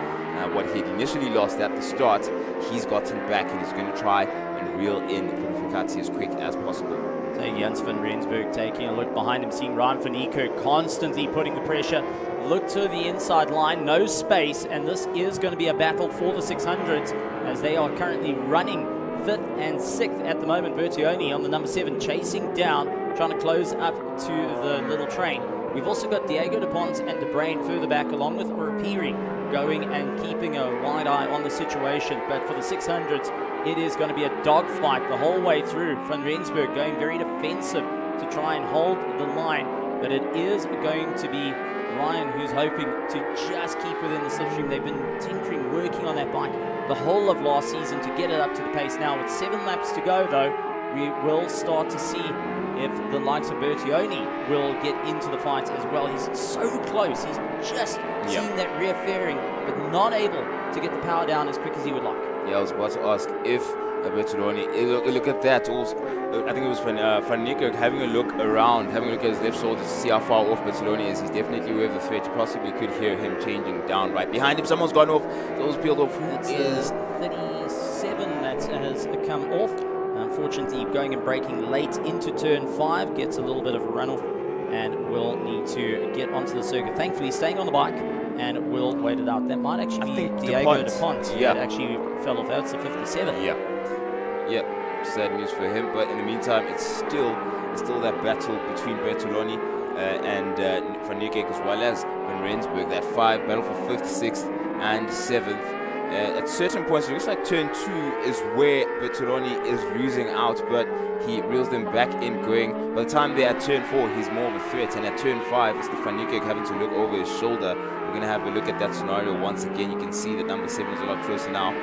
What he initially lost at the start, he's gotten back and he's going to try and reel in Purificati as quick as possible. So Jans van Rensburg taking a look behind him, seeing Ryan van Niekerk constantly putting the pressure. Look to the inside line, no space, and this is going to be a battle for the 600s as they are currently running 5th and 6th at the moment. Bertioni on the number 7 chasing down, trying to close up to the little train. We've also got Diego de Pons and De Bruyn further back along with Urapiri going and keeping a wide eye on the situation. But for the 600s, it is going to be a dogfight the whole way through. Van Rensburg going very defensive to try and hold the line, but it is going to be Ryan who's hoping to just keep within the slipstream. They've been tinkering, working on that bike the whole of last season to get it up to the pace now. With 7 laps to go though, we will start to see if the likes of Bertioni will get into the fight as well. He's so close. He's just seen that rear fairing, but not able to get the power down as quick as he would like. Yeah, I was about to ask if Bertoloni, look at that also. I think it was Van Niekerk having a look around, having a look at his left shoulder to see how far off Bertoloni is. He's definitely aware of the threat. You possibly could hear him changing down right behind him. Someone's gone off. Those peeled off. Who is 37 that has come off. Unfortunately, going and braking late into turn 5 gets a little bit of a runoff. and will need to get onto the circuit. Thankfully, staying on the bike, and will wait it out. That might actually be Diego DuPont. Yeah. That actually fell off. That's a 57. Yeah. Sad news for him. But in the meantime, it's still that battle between Bertoloni and Van Niekerk, as well as Van Rensburg. That battle for 5th, 6th, and 7th. At certain points, it looks like turn 2 is where Bertoloni is losing out, but he reels them back in going. By the time they're at turn 4, he's more of a threat, and at turn 5, it's the Van Niekerk having to look over his shoulder. We're going to have a look at that scenario once again. You can see that number 7 is a lot closer now.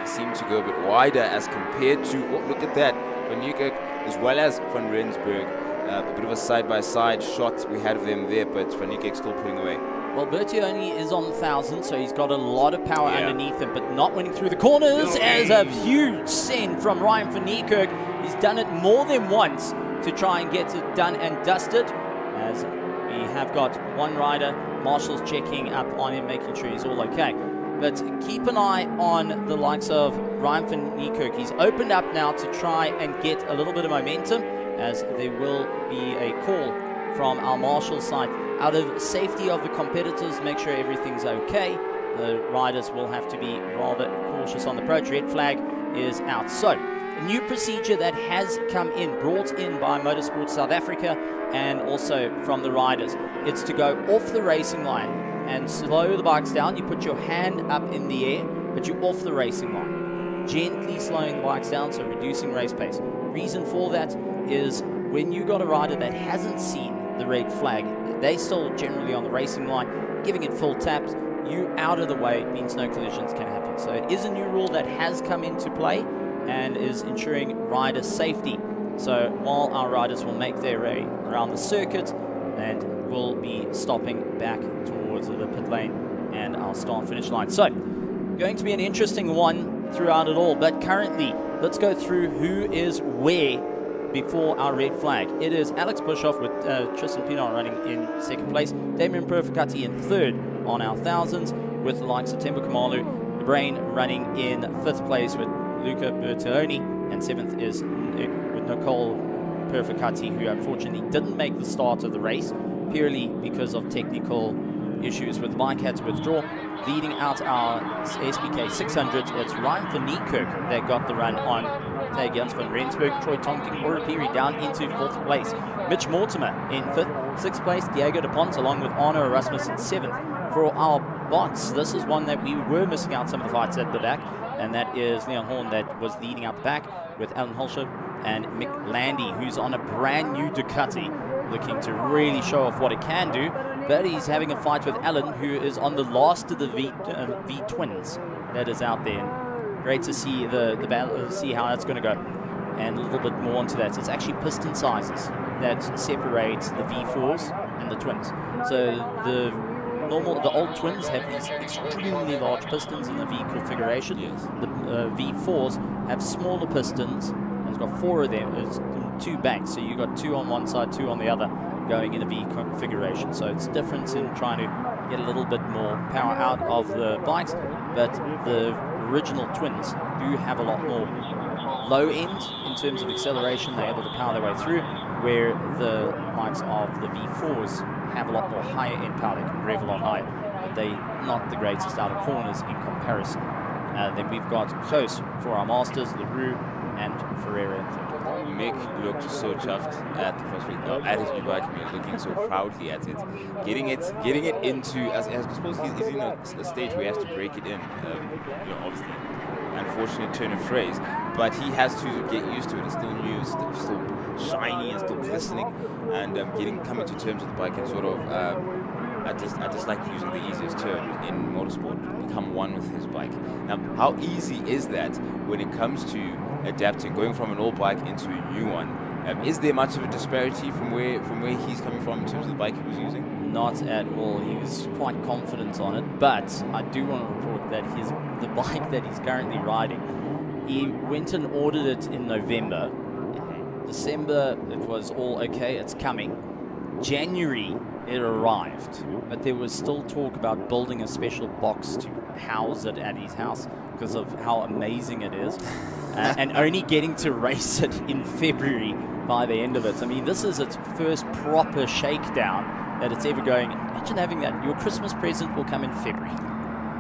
Seem to go a bit wider as compared to, look at that, Van Niekerk as well as Van Rensburg. A bit of a side-by-side shot we had of them there, but Van Niekerk still pulling away. Well, Bertioni is on 1,000, so he's got a lot of power underneath him, but not winning through the corners as a huge send from Ryan Van Niekerk. He's done it more than once to try and get it done and dusted, as we have got one rider, Marshall's checking up on him, making sure he's all okay. But keep an eye on the likes of Ryan Van Niekerk. He's opened up now to try and get a little bit of momentum, as there will be a call from our Marshall side. Out of safety of the competitors, make sure everything's okay. The riders will have to be rather cautious on the approach. Red flag is out. So, a new procedure that has come in, brought in by Motorsport South Africa and also from the riders. It's to go off the racing line and slow the bikes down. You put your hand up in the air, but you're off the racing line. Gently slowing the bikes down, so reducing race pace. Reason for that is when you got a rider that hasn't seen the red flag, they still generally on the racing line, giving it full taps, you out of the way means no collisions can happen. So it is a new rule that has come into play and is ensuring rider safety. So while our riders will make their way around the circuit and will be stopping back towards the pit lane and our start finish line. So going to be an interesting one throughout it all, but currently let's go through who is where before our red flag. It is Alex Bischoff with Tristan Pinot running in 2nd place, Damien Perfecati in 3rd on our 1000s, with the likes of Tembo Kamalu, the Brain running in 5th place with Luca Bertoloni, and 7th is with Nicole Perfecati, who unfortunately didn't make the start of the race purely because of technical issues with the bike, had to withdraw. Leading out our SBK 600, it's Ryan Van Niekerk that got the run on against Van Rensburg. Troy Tonking Orapiri down into 4th place. Mitch Mortimer in 5th. 6th place, Diego DuPont along with Arno Erasmus in 7th. For our bots, this is one that we were missing out some of the fights at the back, and that is Leon Horn that was leading out the back with Alan Holscher and Mick Landy, who's on a brand new Ducati, looking to really show off what it can do. But he's having a fight with Alan, who is on the last of the V twins that is out there. Great to see the battle, see how that's going to go, and a little bit more onto that. It's actually piston sizes that separate the V4s and the twins. So the old twins have these extremely large pistons in the V configuration. Yes. The V4s have smaller pistons, and it's got 4 of them. It's 2 banks, so you got 2 on one side, 2 on the other, going in a V configuration. So it's different in trying to get a little bit more power out of the bikes, but the original twins do have a lot more low end in terms of acceleration. They're able to power their way through, where the likes of the V4s have a lot more higher end power. They can rev a lot higher, but they're not the greatest out of corners in comparison. Then we've got close for our Masters, LaRue and Ferreira in 3rd. Mick looked so chuffed at the first week, at his new bike, looking so proudly at it, getting it into, as I suppose he's in a stage where he has to break it in, obviously, unfortunate turn of phrase, but he has to get used to it. It's still new, it's still shiny and still glistening, and coming to terms with the bike and sort of, I just like using the easiest term in motorsport, become one with his bike. Now, how easy is that when it comes to adapting, going from an old bike into a new one? Is there much of a disparity from where he's coming from in terms of the bike he was using? Not at all. He was quite confident on it, but I do want to report that the bike that he's currently riding, he went and ordered it in November. December, it was all okay, it's coming. January, it arrived, but there was still talk about building a special box to house it at his house because of how amazing it is. and only getting to race it in February by the end of it. I mean, this is its first proper shakedown that it's ever going. Imagine having that. Your Christmas present will come in February.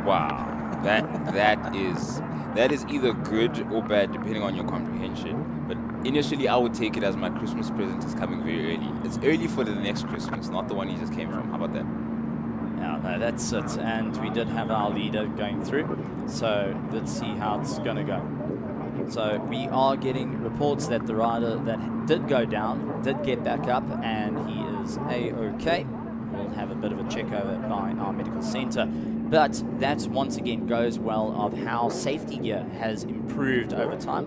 Wow, that is either good or bad depending on your comprehension. But initially, I would take it as my Christmas present is coming very early. It's early for the next Christmas, not the one you just came from. How about that? No, that's it. And we did have our leader going through. So let's see how it's going to go. So we are getting reports that the rider that did go down did get back up, and he is A-OK. We'll have a bit of a check over by our medical center. But that once again goes well of how safety gear has improved over time.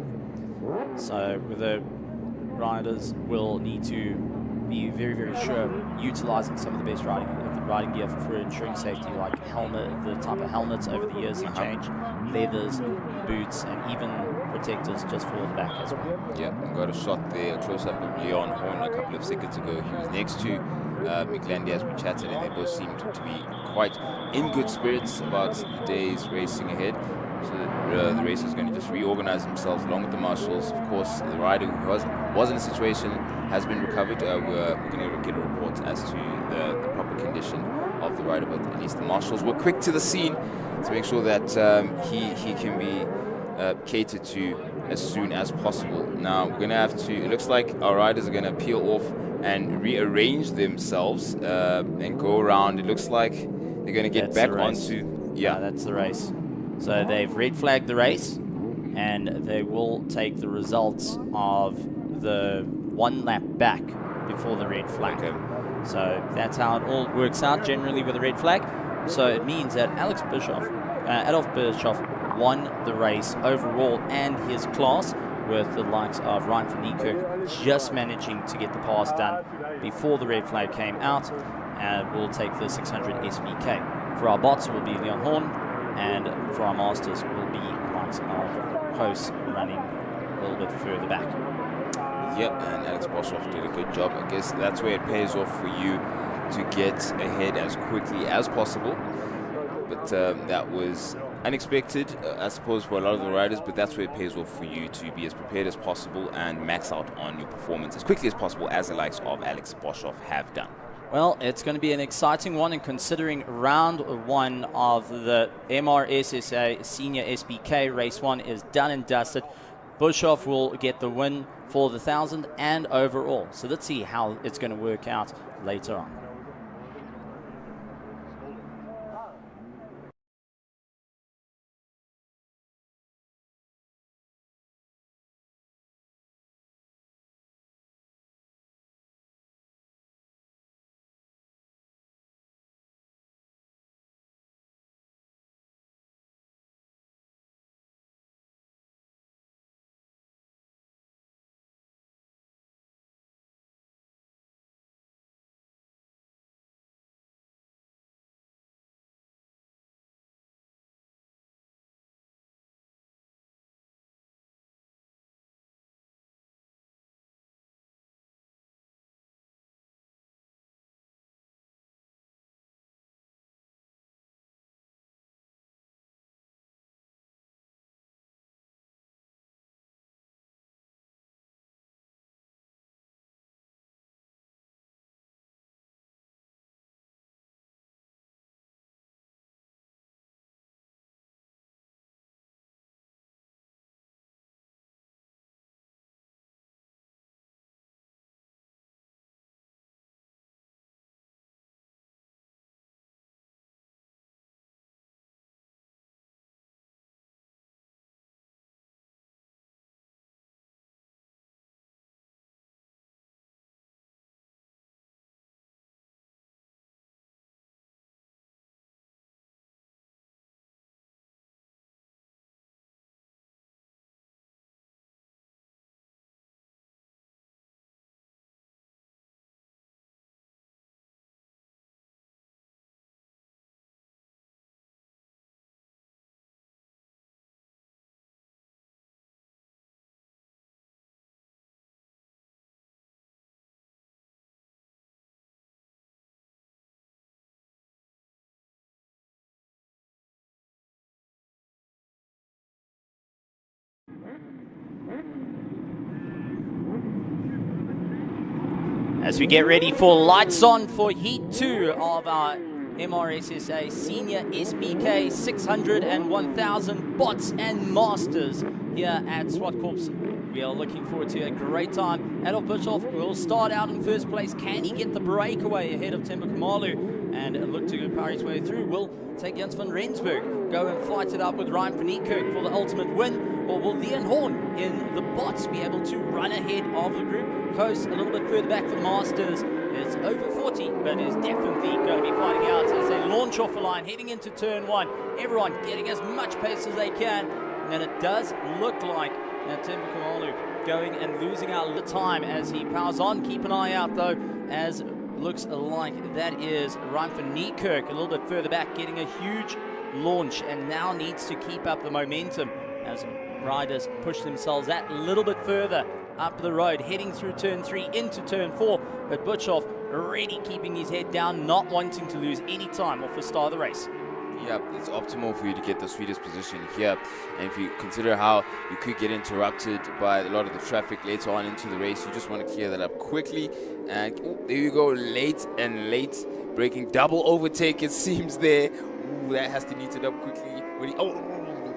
So the riders will need to be very, very sure utilizing some of the best riding gear for ensuring safety, like helmet, the type of helmets over the years have changed, leathers, boots, and even protectors just for the back as well. Yeah, I got a shot there, a close-up of Leon Horn a couple of seconds ago. He was next to McLandy as we chatted, and they both seemed to be quite in good spirits about the day's racing ahead. So the race is going to just reorganize themselves along with the marshals. Of course, the rider who was in a situation has been recovered. We're going to get a report as to the proper condition of the rider, but at least the marshals were quick to the scene to make sure that he can be catered to as soon as possible. Now we're going to have to, it looks like our riders are going to peel off and rearrange themselves and go around. It looks like they're going to get back onto, yeah, that's the race. So they've red flagged the race, and they will take the results of the one lap back before the red flag. Okay. So that's how it all works out generally with a red flag. So it means that Adolf Bischoff won the race overall and his class, with the likes of Ryan van Niekerk just managing to get the pass done before the red flag came out, and we'll take the 600 SBK. For our bots, it will be Leon Horn, and for our masters will be the likes of Host running a little bit further back. Yep, and Alex Boshoff did a good job. I guess that's where it pays off for you to get ahead as quickly as possible. But that was unexpected, I suppose, for a lot of the riders, but that's where it pays off for you to be as prepared as possible and max out on your performance as quickly as possible, as the likes of Alex Boshoff have done. Well, it's going to be an exciting one, and considering round one of the MRSSA Senior SBK Race 1 is done and dusted, Bischoff will get the win for the 1,000 and overall. So let's see how it's going to work out later on. as we get ready for lights on for Heat 2 of our MRSSA Senior SBK 600 and 1000 Bots and Masters here at ZWARTKOPS. We are looking forward to a great time. Adolf Bischoff will start out in first place. Can he get the breakaway ahead of Temba Kamalu and look to power his way through? Will take Jens van Rensburg go and fight it up with Ryan van Niekerk for the ultimate win? Or will Leon Horn in the Bots be able to run ahead of the group? Coast a little bit further back for the Masters. It's over 40, but is definitely going to be fighting out as they launch off the line, heading into turn 1. Everyone getting as much pace as they can. And it does look like Temba Kamalu going and losing out a little time as he powers on. Keep an eye out though, as looks like that is Ryan van Niekerk a little bit further back, getting a huge launch and now needs to keep up the momentum as riders push themselves that little bit further up the road, heading through turn 3 into turn 4. But Bischoff already keeping his head down, not wanting to lose any time off the start of the race. Yeah, it's optimal for you to get the sweetest position here. And if you consider how you could get interrupted by a lot of the traffic later on into the race, you just want to clear that up quickly. And there you go, late, breaking double overtake it seems there. That has to neat it up quickly.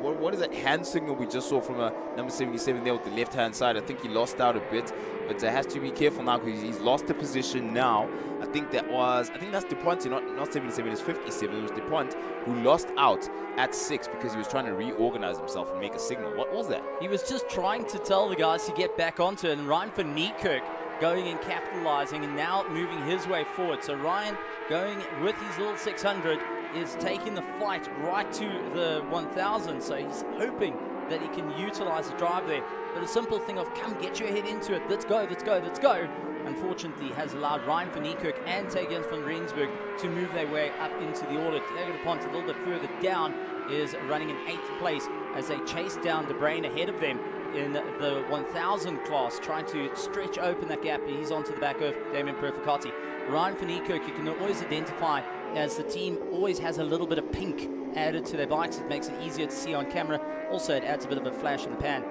What is that hand signal we just saw from number 77 there with the left-hand side? I think he lost out a bit, but has to be careful now because he's lost the position now. I think that's DuPont, not 77, it's 57. It was DuPont who lost out at 6 because he was trying to reorganize himself and make a signal. What was that? He was just trying to tell the guys to get back onto it, and Ryan van Niekerk going and capitalizing and now moving his way forward. So Ryan going with his little 600 is taking the fight right to the 1000, so he's hoping that he can utilize the drive there. But a simple thing of come get your head into it, let's go, unfortunately has allowed Ryan van Niekerk and Jens van Rensburg to move their way up into the order. Diego DuPont a little bit further down is running in 8th place as they chase down De Bruyn ahead of them in the 1000 class, trying to stretch open that gap. He's onto the back of Damien Perfecati. Ryan van Niekerk, you can always identify as the team always has a little bit of pink added to their bikes. It makes it easier to see on camera. Also, it adds a bit of a flash in the pan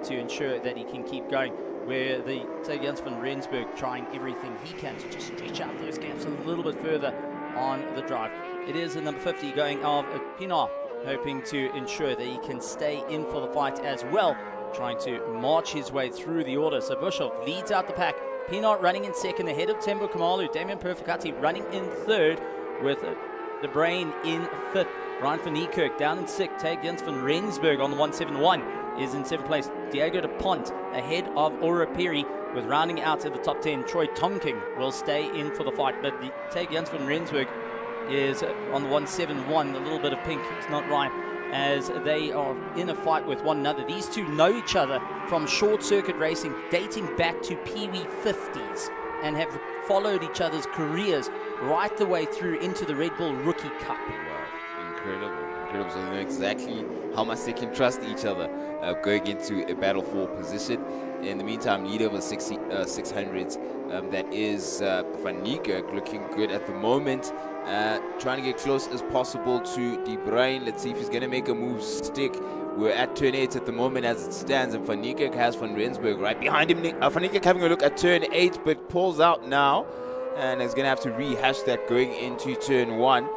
to ensure that he can keep going. Where the Jens van Rensburg trying everything he can to just stretch out those gaps a little bit further on the drive. It is a number 50 going of Pinar, hoping to ensure that he can stay in for the fight as well, trying to march his way through the order. So Bischoff leads out the pack. Pinar running in 2nd ahead of Temba Kamalu. Damien Perfecati running in 3rd with De Bruyn in 5th. Ryan van Niekerk down in 6th. Jens van Rensburg on the 171 is in 7th place. Diego DuPont ahead of Aura Piri, with rounding out at the top 10. Troy Tonking will stay in for the fight, but Jens van Rensburg is on the 171. A little bit of pink, it's not right, as they are in a fight with one another. These two know each other from short circuit racing dating back to Pee-wee 50s and have followed each other's careers right the way through into the Red Bull Rookie Cup. Wow, incredible. So they know exactly how much they can trust each other going into a battle for position. In the meantime, leader of the 600s, that is Van Niekerk, looking good at the moment. Trying to get close as possible to De Bruyn. Let's see if he's going to make a move stick. We're at turn 8 at the moment as it stands, and Van Niekerk has Van Rensburg right behind him. Van Niekerk having a look at turn 8, but pulls out now, and is going to have to rehash that going into turn 1.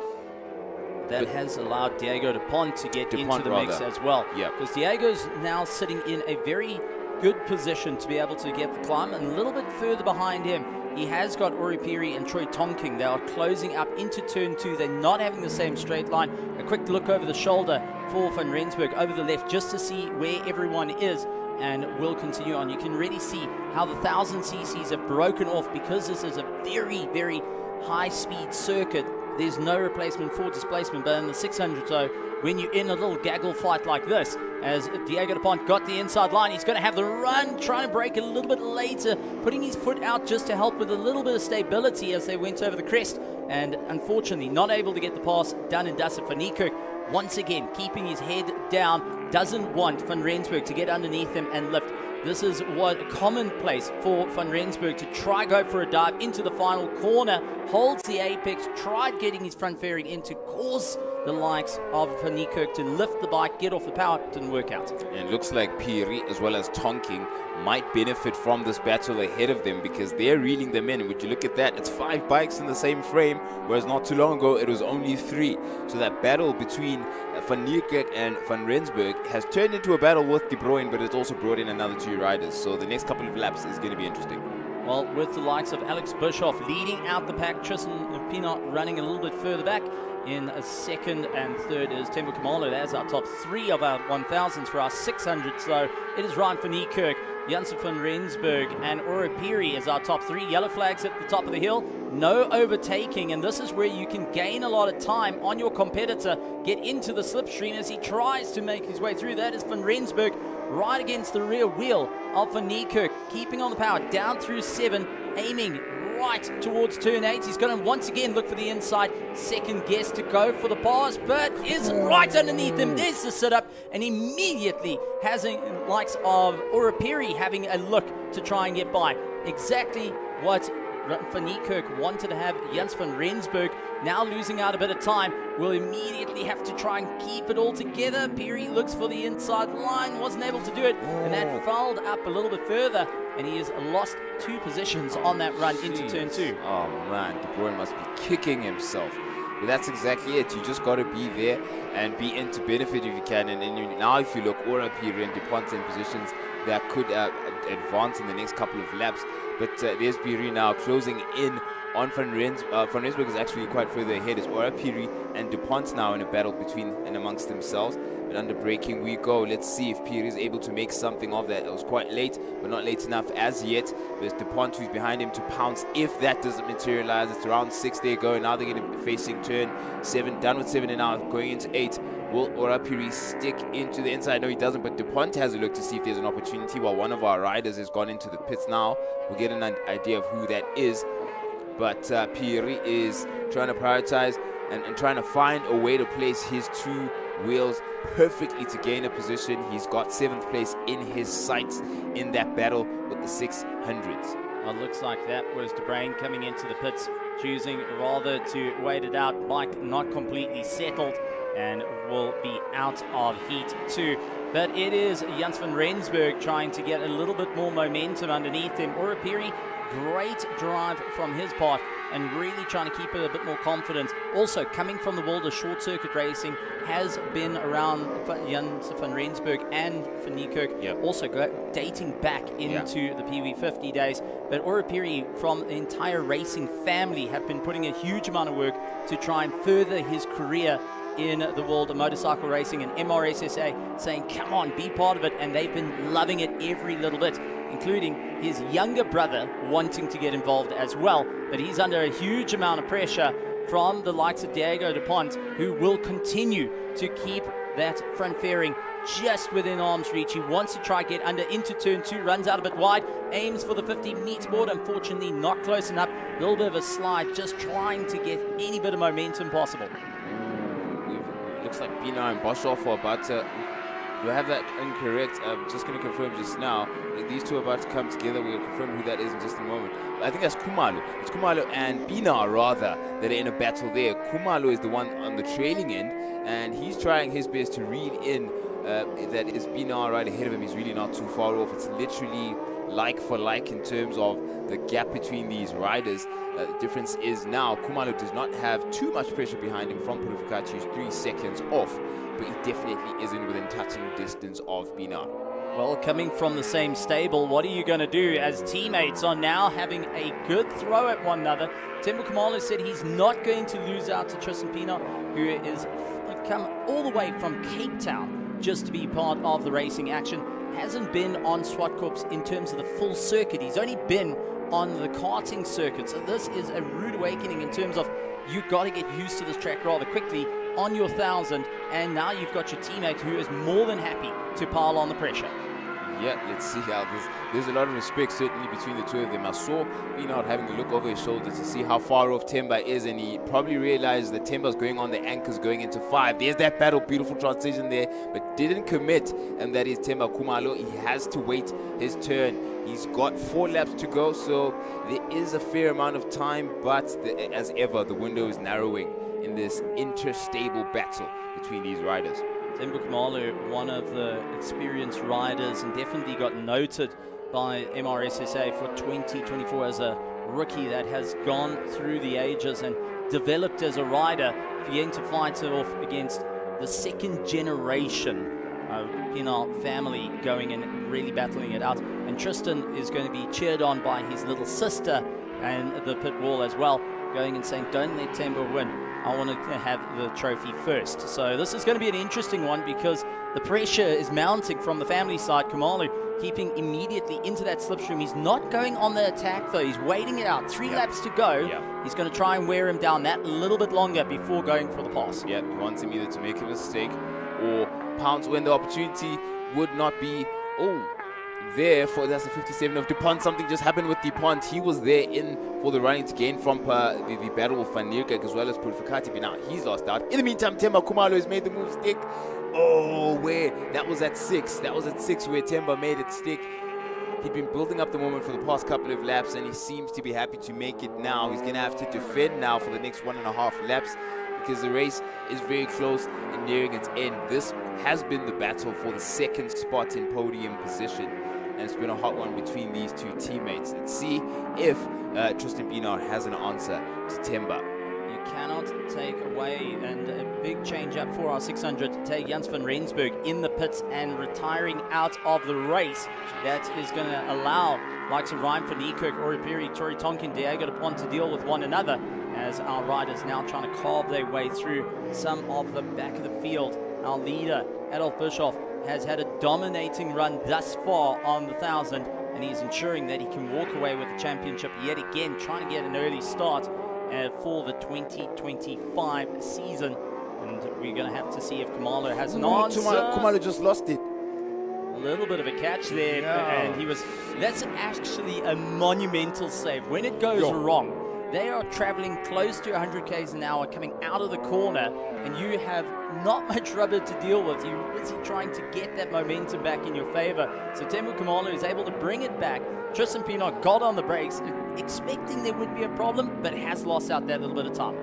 That has allowed Diego DuPont to get into the mix as well. Yeah. Because Diego's now sitting in a very good position to be able to get the climb, and a little bit further behind him, he has got Ori Piri and Troy Tonking. They are closing up into turn 2. They're not having the same straight line. A quick look over the shoulder for Van Rensburg over the left just to see where everyone is, and we'll continue on. You can really see how the 1000 cc's have broken off because this is a very, very high-speed circuit. There's no replacement for displacement, but in the 600 though, when you're in a little gaggle fight like this, as Diego DuPont got the inside line, he's going to have the run, trying to break it a little bit later, putting his foot out just to help with a little bit of stability as they went over the crest, and unfortunately not able to get the pass done and dusted. Van Niekerk once again keeping his head down, doesn't want Van Rensburg to get underneath him and lift. This is what commonplace for Van Rensburg to try go for a dive into the final corner, holds the apex, tried getting his front fairing in to cause the likes of Van Niekerk to lift the bike, get off the power. Didn't work out. And it looks like Piri as well as Tonking might benefit from this battle ahead of them because they're reeling them in. And would you look at that, it's 5 bikes in the same frame, whereas not too long ago it was only 3. So that battle between Van Niekerk and Van Rensburg has turned into a battle with De Bruyne, but it's also brought in another 2 riders. So the next couple of laps is going to be interesting. Well, with the likes of Alex Bischoff leading out the pack, Tristan Pinot running a little bit further back. In a second and third is Tembo Kamalo. That's our top 3 of our 1000s for our 600. So it is Ryan van Niekerk, Janssen van Rensburg, and Ora Piri as our top 3. Yellow flags at the top of the hill. No overtaking, and this is where you can gain a lot of time on your competitor. Get into the slipstream as he tries to make his way through. That is van Rensburg right against the rear wheel of van Niekerk, keeping on the power down through 7, aiming right towards turn 8. He's going to once again look for the inside. Second guess to go for the pass, but is right underneath him. There's the sit-up, and immediately has the likes of Ora Piri having a look to try and get by. Exactly what Van Niekerk wanted to have. Jens van Rensburg now losing out a bit of time, will immediately have to try and keep it all together. Piri looks for the inside line, wasn't able to do it, and that fouled up a little bit further, and he has lost 2 positions on that run into turn 2. Oh man, De Bruyne must be kicking himself. But that's exactly it. You just got to be there and be in to benefit if you can. And now if you look, Ora Piri and DuPont in positions that could advance in the next couple of laps. But there's Piri now closing in on Van Rensburg is actually quite further ahead. It's Ora Piri and DuPont now in a battle between and amongst themselves. But under braking we go. Let's see if Piri is able to make something of that. It was quite late, but not late enough as yet. There's DuPont who's behind him to pounce if that doesn't materialize. It's around 6 they go. Now they're going to be facing turn 7, done with 7 and now going into 8. Will Ora Piri stick into the inside? No, he doesn't, but DuPont has a look to see if there's an opportunity while one of our riders has gone into the pits now. We'll get an idea of who that is. But Piri is trying to prioritize and trying to find a way to place his 2 wheels perfectly to gain a position. He's got 7th place in his sights in that battle with the 600s. Well, it looks like that was De Bruyne coming into the pits, choosing rather to wait it out. Bike not completely settled and will be out of heat 2. But it is Jens van Rensburg trying to get a little bit more momentum underneath him. Ora Piri, great drive from his part and really trying to keep it a bit more confident. Also coming from the world of short circuit racing, has been around Jens van Rensburg and Van Niekerk, also dating back into the PV50 days. But Ora Piri from the entire racing family have been putting a huge amount of work to try and further his career in the world of motorcycle racing, and MRSSA saying come on, be part of it, and they've been loving it every little bit, including his younger brother wanting to get involved as well. But he's under a huge amount of pressure from the likes of Diego DuPont, who will continue to keep that front fairing just within arm's reach. He wants to try get under into turn 2, runs out a bit wide, aims for the 50-meter board, unfortunately not close enough. A little bit of a slide, just trying to get any bit of momentum possible. Looks like Pina and Boshoff are about to... Do I have that incorrect? I'm just going to confirm just now. These two are about to come together. We'll confirm who that is in just a moment. I think that's Kumalo. It's Kumalo and Pina, rather, that are in a battle there. Kumalo is the one on the trailing end, and he's trying his best to read in that is Pina right ahead of him. He's really not too far off. It's literally like for like in terms of the gap between these riders. The difference is now Kumalo does not have too much pressure behind him from Purificati, who's 3 seconds off, but he definitely isn't within touching distance of Pina. Well, coming from the same stable, what are you going to do as teammates are now having a good throw at one another? Tembo Kamalo said he's not going to lose out to Tristan Pina, who is come all the way from Cape Town just to be part of the racing action. Hasn't been on ZWARTKOPS in terms of the full circuit. He's only been on the karting circuit. So this is a rude awakening in terms of you've got to get used to this track rather quickly on your 1000. And now you've got your teammate who is more than happy to pile on the pressure. Yeah, let's see how there's a lot of respect certainly between the two of them. I saw Pina having to look over his shoulder to see how far off Temba is, and he probably realized that Temba's going on the anchors going into 5. There's that battle, beautiful transition there, but didn't commit, and that is Temba Kumalo. He has to wait his turn. He's got 4 laps to go, so there is a fair amount of time, but as ever, the window is narrowing. in this interstable battle between these riders. Tembo Khumalo, one of the experienced riders, and definitely got noted by MRSSA for 2024 as a rookie that has gone through the ages and developed as a rider, beginning to fight off against the second generation Pienaar family, going and really battling it out. And Tristan is going to be cheered on by his little sister and the pit wall as well, going and saying, don't let Tembo win. I want to have the trophy first. So this is going to be an interesting one because the pressure is mounting from the family side. Khumalo keeping immediately into that slipstream. He's not going on the attack though. He's waiting it out. 3 laps to go. He's going to try and wear him down that little bit longer before going for the pass. He wants him either to make a mistake or pounce when the opportunity would not be there for. That's the 57 of DuPont. Something just happened with DuPont. He was there in for the running to gain from the battle with Van Nieuwkerk as well as Purificati, but now he's lost out. In the meantime, Temba Khumalo has made the move stick. That was at 6. That was at 6 where Temba made it stick. He'd been building up the moment for the past couple of laps, and he seems to be happy to make it now. He's going to have to defend now for the next 1.5 laps because the race is very close and nearing its end. This has been the battle for the second spot in podium position, and it's been a hot one between these two teammates. Let's see if Tristan Pienaar has an answer to Temba. You cannot take away, and a big change up for our 600 to take Jans van Rensburg in the pits and retiring out of the race. That is going to allow likes of Ryan van Niekerk, Oripiri, Tori Tonkin, Diego DuPont to deal with one another as our riders now trying to carve their way through some of the back of the field. Our leader, Adolf Bischoff, has had a dominating run thus far on the 1,000, and he's ensuring that he can walk away with the championship yet again, trying to get an early start for the 2025 season. And we're going to have to see if Khumalo has an answer. Khumalo just lost it. A little bit of a catch there, and that's actually a monumental save. When it goes wrong, they are traveling close to 100 k's an hour coming out of the corner, and you have not much rubber to deal with. You're busy trying to get that momentum back in your favor. So Tembo Khumalo is able to bring it back. Tristan Pienaar got on the brakes, expecting there would be a problem, but has lost out that little bit of time.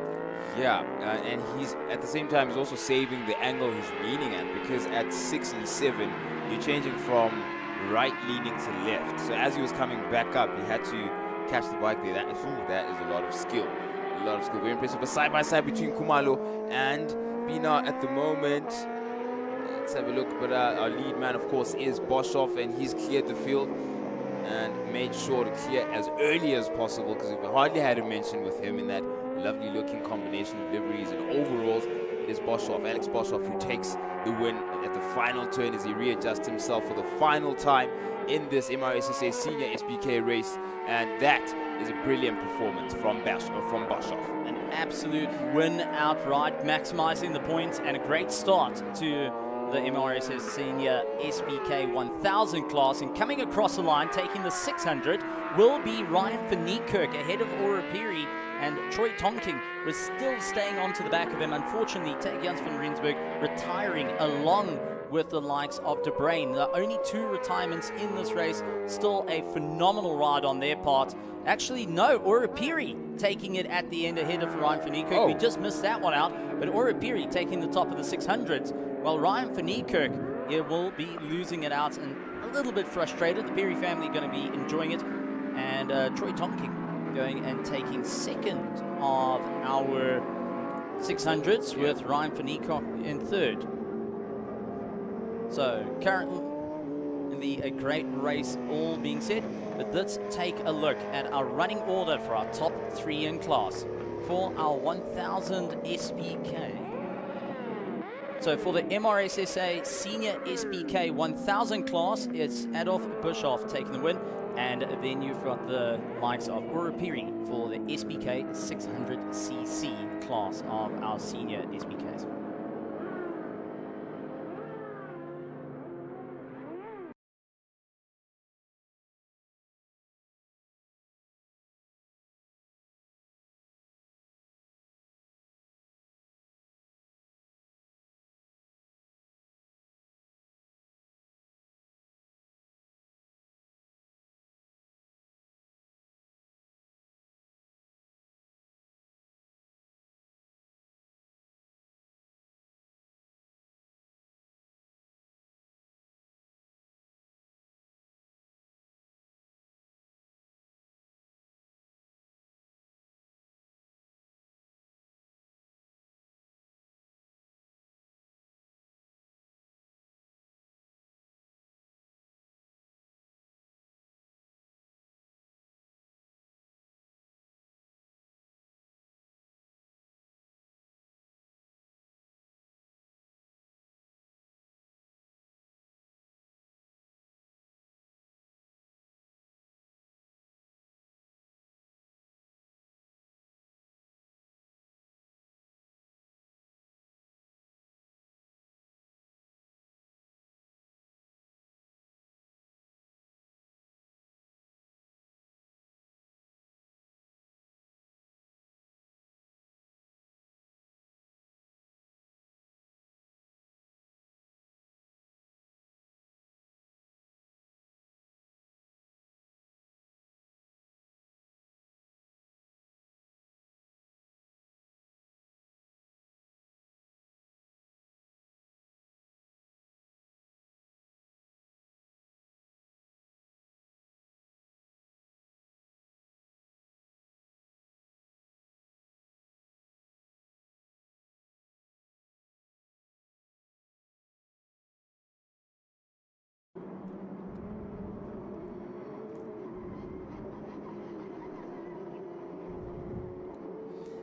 And he's at the same time he's also saving the angle he's leaning at, because at 6 and 7 you're changing from right leaning to left. So as he was coming back up, he had to catch the bike there. That is a lot of skill. Very impressive. But side by side between Khumalo and Pienaar at the moment. Let's have a look. But our lead man, of course, is Boshoff, and he's cleared the field and made sure to clear as early as possible, because we hardly had a mention with him in that lovely looking combination of liveries and overalls. It is Boshoff, Alex Boshoff, who takes the win at the final turn as he readjusts himself for the final time in this MRSSA Senior SBK race, and that is a brilliant performance from Boshoff. An absolute win outright, maximizing the points, and a great start to the MRSS Senior SBK 1000 class. And coming across the line, taking the 600, will be Ryan van Niekerk ahead of Oripiri, and Troy Tonking was still staying on to the back of him. Unfortunately, Jans van Rensburg retiring along with the likes of De Bruyn. The only 2 retirements in this race. Still a phenomenal ride on their part. Actually, no, Oripiri taking it at the end ahead of Ryan van Niekerk. We just missed that one out, but Oripiri taking the top of the 600s, while Ryan van Niekerk will be losing it out and a little bit frustrated. The Perry family going to be enjoying it, and Troy Tonking going and taking second of our 600s with Ryan van Niekerk in third. So currently a great race all being said, but let's take a look at our running order for our top 3 in class for our 1000 SBK. So for the MRSSA Senior SBK 1000 class, it's Adolf Bischoff taking the win, and then you've got the likes of Oripiri for the SBK 600cc class of our senior SBKs.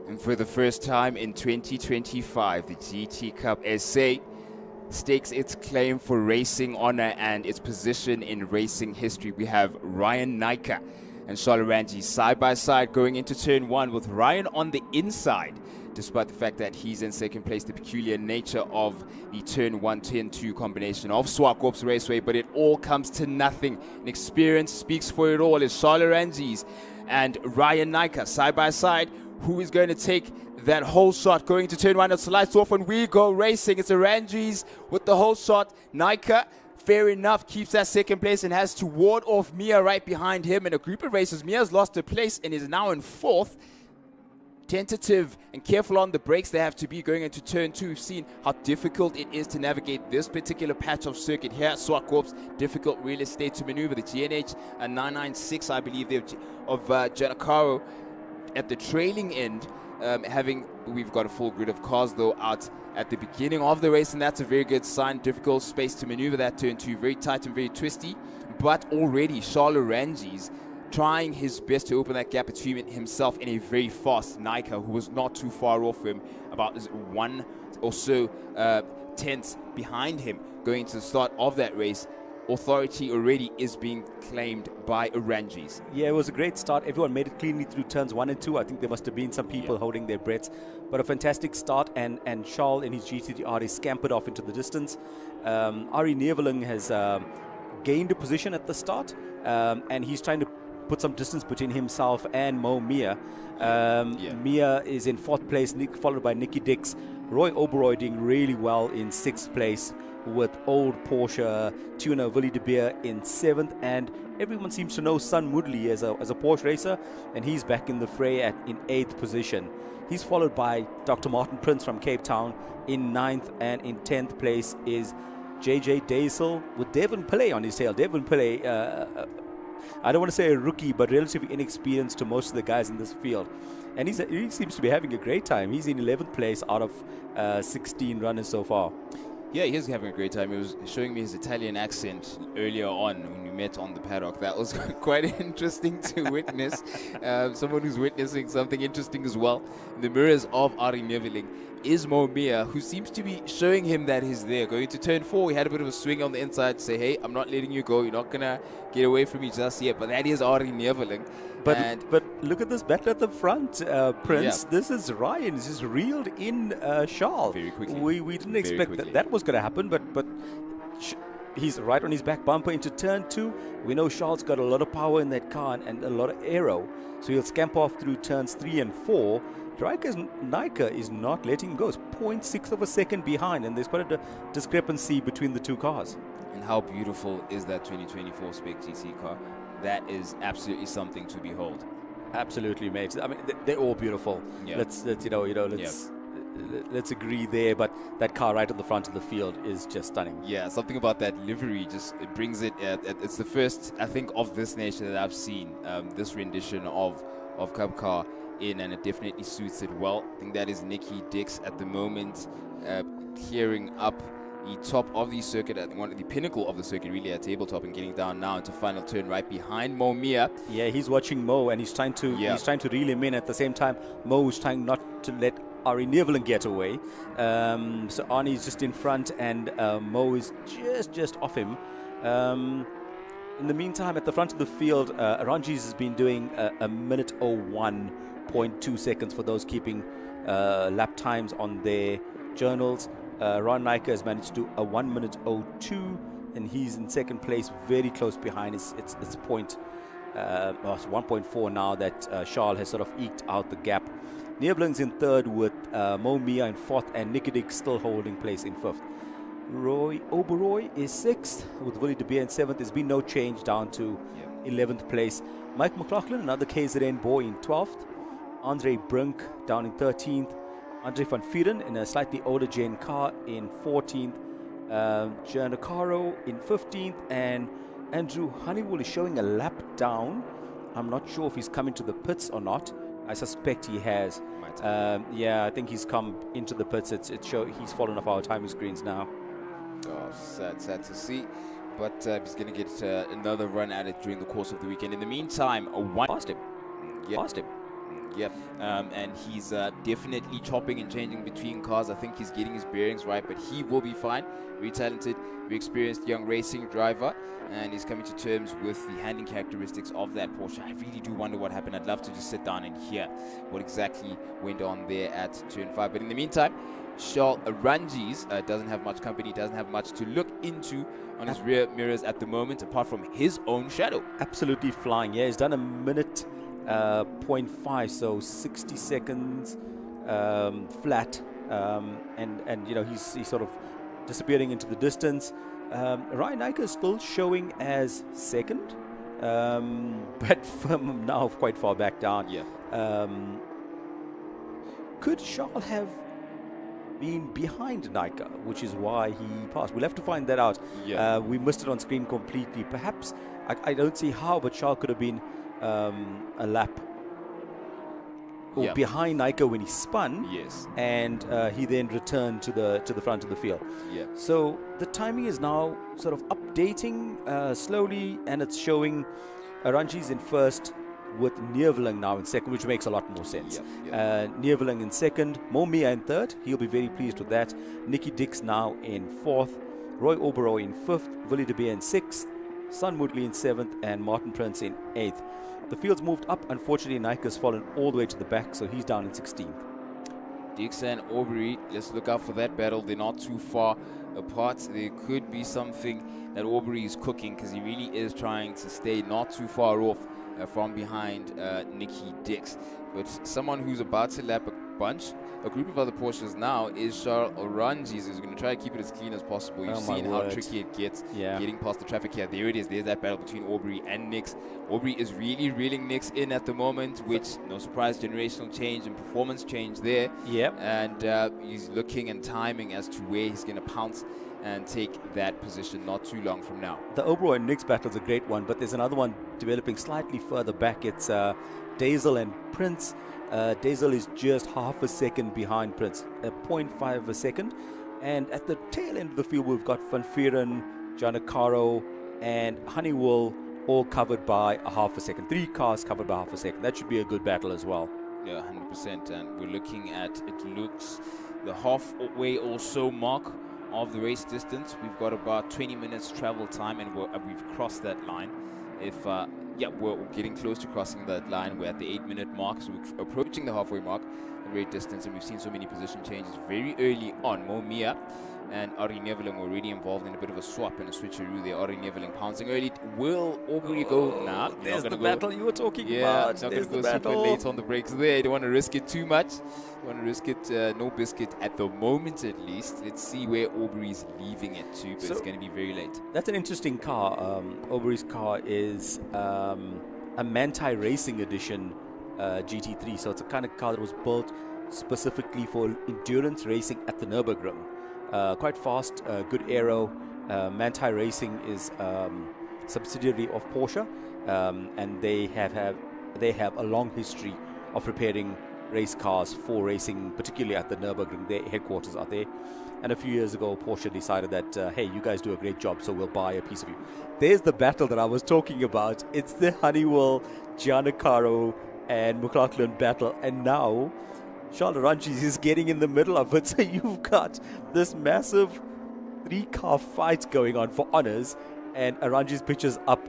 And for the first time in 2025, the GT Cup SA stakes its claim for racing honor and its position in racing history. We have Ryan Nyka and Charles Ranji side by side going into turn one, with Ryan on the inside, despite the fact that he's in second place. The peculiar nature of the turn one, turn two combination of ZWARTKOPS Raceway, but it all comes to nothing. And experience speaks for it all. It's Charles Ranji's and Ryan Nyka side by side. Who is going to take that whole shot going to turn one? It's lights off and we go racing. It's a Ranji's with the whole shot. Nyka, fair enough, keeps that second place and has to ward off Mia right behind him in a group of races. Mia's lost her place and is now in fourth. Tentative and careful on the brakes they have to be going into turn two. We've seen how difficult it is to navigate this particular patch of circuit here at ZWARTKOPS. Difficult real estate to maneuver. The GNH 996, I believe, of Giancarlo at the trailing end. We've got a full grid of cars though out at the beginning of the race, and that's a very good sign. Difficult space to maneuver that turn two, very tight and very twisty, but already Charles Ranji's trying his best to open that gap between himself and a very fast Nyka, who was not too far off him, about one or so tenths behind him going to the start of that race. Authority already is being claimed by Ranji's. Yeah, it was a great start. Everyone made it cleanly through turns 1 and 2. I think there must have been some people holding their breaths. But a fantastic start, and Charles in his GTR is scampered off into the distance. Ari Neveling has gained a position at the start, and he's trying to put some distance between himself and Mia. Mia is in 4th place, followed by Nikki Dix. Roy Oberoi doing really well in 6th place, with old Porsche tuner Willie de Beer in 7th, and everyone seems to know Sun Moodley as a Porsche racer, and he's back in the fray in 8th position. He's followed by Dr. Martin Prince from Cape Town in 9th, and in 10th place is JJ Daisel with Devon Pillay on his tail. Devon Pillay, I don't want to say a rookie, but relatively inexperienced to most of the guys in this field. And he seems to be having a great time. He's in 11th place out of 16 runners so far. Yeah, he is having a great time. He was showing me his Italian accent earlier on when we met on the paddock. That was quite interesting to witness. Someone who's witnessing something interesting as well. In the mirrors of Ari Neveling is Mia, who seems to be showing him that he's there. Going to turn 4, he had a bit of a swing on the inside to say, hey, I'm not letting you go. You're not going to get away from me just yet. But that is Ari Neveling. But look at this battle at the front, Prince. Yeah. This is Ryan. He's just reeled in Charles. Very quickly. We didn't expect that was going to happen, but he's right on his back bumper into turn 2. We know Charles got a lot of power in that car and a lot of aero, so he'll scamper off through turns 3 and 4. Nyka is not letting him go. It's 0.6 of a second behind, and there's quite a discrepancy between the two cars. And how beautiful is that 2024 Spec GT car? That is absolutely something to behold. Absolutely, mate. I mean, they're all beautiful. Yeah. Let's agree there. But that car right at the front of the field is just stunning. Yeah, something about that livery it brings it. It's the first, I think, of this nature that I've seen. This rendition of Cup car in, and it definitely suits it well. I think that is Nikki Dix at the moment, clearing up the top of the circuit, at the pinnacle of the circuit, really, at tabletop, and getting down now into final turn right behind Mia. Yeah, he's watching Mo, and he's trying to reel him in. At the same time, Mo is trying not to let Ari Neveling get away. So Arnie's just in front, and Mo is just off him. In the meantime, at the front of the field, Ranji's has been doing a minute 01.2 seconds for those keeping lap times on their journals. Ron Nyka has managed to do a 1 minute 02, and he's in second place, very close behind. It's point, it's 1.4 now that Charles has sort of eked out the gap. Neveling's in third with Mia in fourth, and Nikidik still holding place in fifth. Roy Oberoi is sixth with Willie de Beer in seventh. There's been no change down to 11th place. Mike McLaughlin, another KZN boy, in 12th. Andre Brink down in 13th. Andre van Vieren in a slightly older gen car in 14th. Giancarlo in 15th. And Andrew Honeywell is showing a lap down. I'm not sure if he's coming to the pits or not. I suspect he has. Yeah, I think he's come into the pits. He's fallen off our timing screens now. Oh, sad to see. But he's going to get another run at it during the course of the weekend. In the meantime, Past him. Yeah. Past him. Yep, and he's definitely chopping and changing between cars. I think he's getting his bearings right, but he will be fine. Very talented, very experienced young racing driver, and he's coming to terms with the handling characteristics of that Porsche. I really do wonder what happened. I'd love to just sit down and hear what exactly went on there at turn 5. But in the meantime, Charles Arangis doesn't have much company, doesn't have much to look into on his rear mirrors at the moment, apart from his own shadow. Absolutely flying. Yeah, he's done a minute 0.5, so 60 seconds flat, and you know he's sort of disappearing into the distance. Ryan Nyker is still showing as second, but from now quite far back down. Yeah. Could Charles have been behind Nyker, which is why he passed? We'll have to find that out. Yeah. We missed it on screen completely. Perhaps I don't see how, but Charles could have been a lap or behind Nyker when he spun. Yes. And he then returned to the front of the field. Yeah. So the timing is now sort of updating slowly, and it's showing Arangis in first with Neerveling now in second, which makes a lot more sense. Neerveling in second, Momia in third. He'll be very pleased with that. Nicky Dix now in fourth, Roy Oberoi in fifth, Willie de Beer in sixth, Son Moodley in seventh, and Martin Prince in eighth. The field's moved up. Unfortunately, Nyker's fallen all the way to the back, so he's down in 16th. Dix and Aubrey, let's look out for that battle. They're not too far apart. There could be something that Aubrey is cooking, because he really is trying to stay not too far off from behind Nicky Dix. But someone who's about to lap a group of other Porsches now is Charles Arangis, who's going to try to keep it as clean as possible. You've seen how tricky it gets getting past the traffic here. There it is. There's that battle between Aubrey and Nix. Aubrey is really reeling Nix in at the moment, which, no surprise, generational change and performance change there. Yep. And he's looking and timing as to where he's going to pounce and take that position not too long from now. The Oberoi and Nix battle is a great one, but there's another one developing slightly further back. It's Dazel and Prince. Dazel is just half a second behind Prince, 0.5 of a second. And at the tail end of the field, we've got Van Vieren, Giancarlo, and Honeywell all covered by a half a second. 3 cars covered by half a second. That should be a good battle as well. Yeah, 100%. And we're looking at, it looks, the halfway or so mark of the race distance. We've got about 20 minutes travel time, and we've crossed that line. If we're getting close to crossing that line. We're at the 8-minute mark, so we're approaching the halfway mark, the race distance, and we've seen so many position changes very early on. Momia and Ari Neveling were already involved in a bit of a swap and a switcheroo there. Ari Neveling pouncing early. Will Aubrey go now? There's the battle you were talking about. Yeah, not going to go super battle. late on the brakes there. You don't want to risk it too much. You want to risk it, no biscuit at the moment at least. Let's see where Aubrey's leaving it to, but it's going to be very late. That's an interesting car. Aubrey's car is a Manti Racing Edition GT3. So it's a kind of car that was built specifically for endurance racing at the Nürburgring. Quite fast, good aero. Manti Racing is subsidiary of Porsche, and they have a long history of preparing race cars for racing, particularly at the Nürburgring. Their headquarters are there. And a few years ago, Porsche decided that, hey, you guys do a great job, so we'll buy a piece of you. There's the battle that I was talking about. It's the Honeywell, Giancarlo, and McLaughlin battle. And now Charles Arangis is getting in the middle of it. So you've got this massive 3-car fight going on for honors, and Arangis pitches up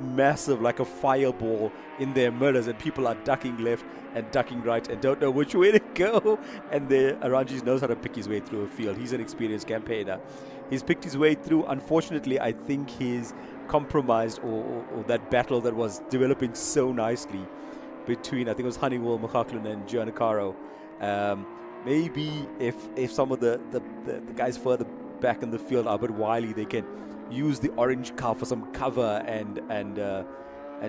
massive like a fireball in their mirrors, and people are ducking left and ducking right and don't know which way to go. And Arangis knows how to pick his way through a field. He's an experienced campaigner. He's picked his way through. Unfortunately, I think he's compromised or that battle that was developing so nicely between, I think it was Honeywell, McLaughlin, and Giancarlo. Maybe if some of the guys further back in the field are a bit wily, they can use the orange car for some cover and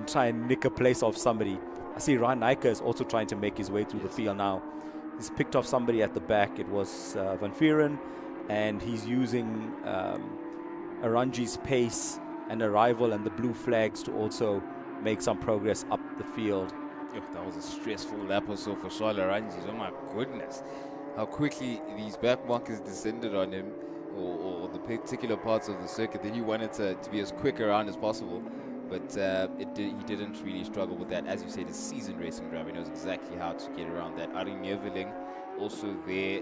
try and nick a place off somebody. I see Ryan Nyker is also trying to make his way through the field now. He's picked off somebody at the back. It was Van Vieren, and he's using Arangis' pace and arrival and the blue flags to also make some progress up the field. That was a stressful lap or so for Charles Arangis. Oh my goodness. How quickly these back markers descended on him, or the particular parts of the circuit that he wanted to be as quick around as possible. but he didn't really struggle with that. As you said, a seasoned racing driver, he knows exactly how to get around that. Ari Neveling also there,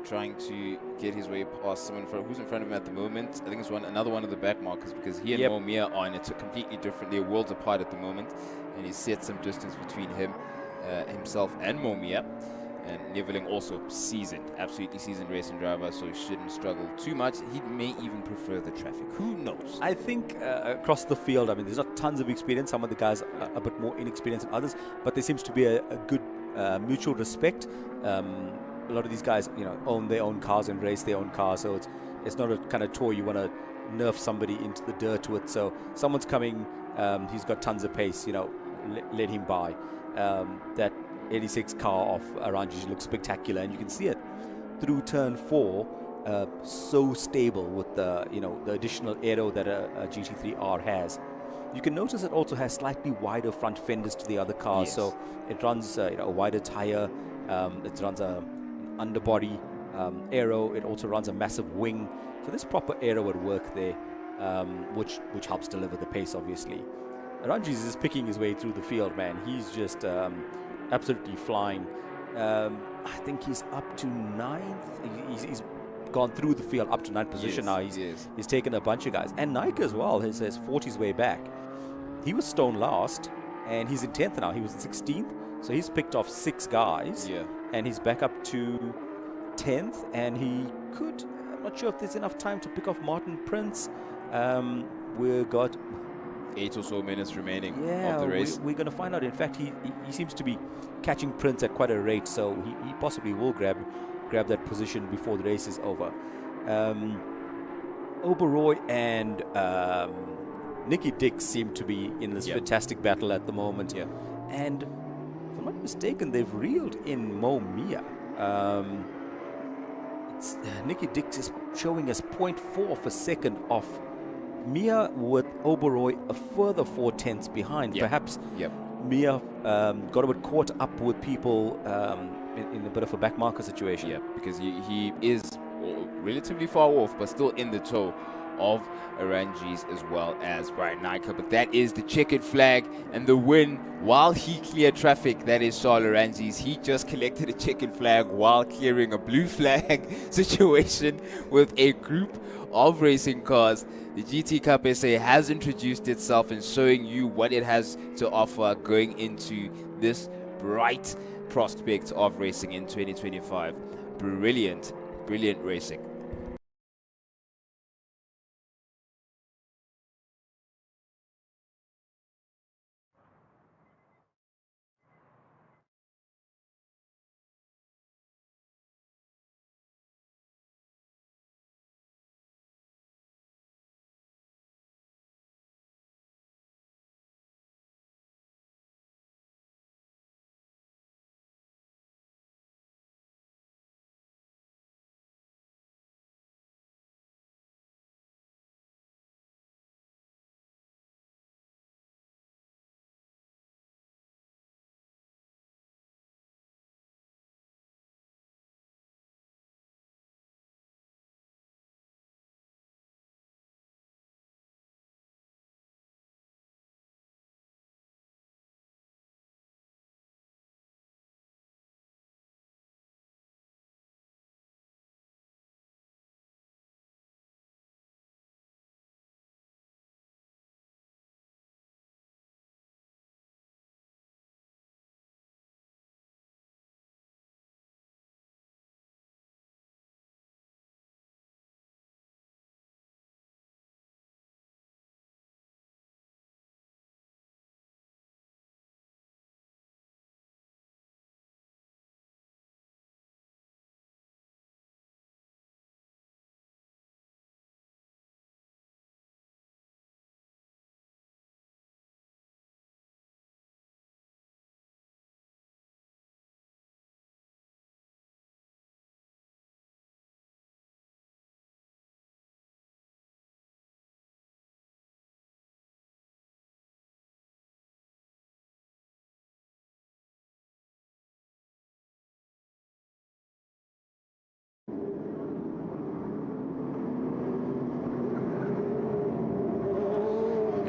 trying to get his way past someone who's in front of him at the moment. I think it's another one of the back markers, because he and Momia are in a completely different, they're worlds apart at the moment, and he set some distance between himself and Momia. And Neveling also seasoned, absolutely seasoned racing driver, so he shouldn't struggle too much. He may even prefer the traffic. Who knows? I think across the field, I mean, there's not tons of experience. Some of the guys are a bit more inexperienced than others, but there seems to be a good mutual respect. A lot of these guys, own their own cars and race their own cars, so it's not a kind of toy you want to nerf somebody into the dirt with. So someone's coming, he's got tons of pace, let him by. That 86 car off Aranji looks spectacular, and you can see it through turn 4, so stable with the the additional aero that a GT3R has. You can notice it also has slightly wider front fenders to the other cars, so it runs a wider tire, it runs an underbody aero, it also runs a massive wing, so there's proper aero at work there, which helps deliver the pace, obviously. Aranji is just picking his way through the field, man. He's just absolutely flying. I think he's up to 9th. He's gone through the field up to 9th position now. He's taken a bunch of guys. And Nike as well has fought his way back. He was stone last, and he's in 10th now. He was in 16th, so he's picked off 6 guys. Yeah. And he's back up to 10th, and he could, I'm not sure if there's enough time to pick off Martin Prince. We've got 8 or so minutes remaining yeah, of the race. We're going to find out. In fact, he seems to be catching Prince at quite a rate, so he possibly will grab that position before the race is over. Oberoi and Nicky Dix seem to be in this fantastic battle at the moment. Yeah. And if I'm not mistaken, they've reeled in Mo Mia. Nicky Dix is showing us 0.4 of a second off Mia, with Oberoi a further 4/10 behind. Perhaps Mia got a bit caught up with people in a bit of a back marker situation. Yeah, because he is relatively far off, but still in the tow of Aranjis as well as Brian Nika. But that is the checkered flag and the win while he cleared traffic. That is Charles Aranjis. He just collected a checkered flag while clearing a blue flag situation with a group of racing cars. The GT Cup SA has introduced itself and showing you what it has to offer going into this bright prospect of racing in 2025. Brilliant racing.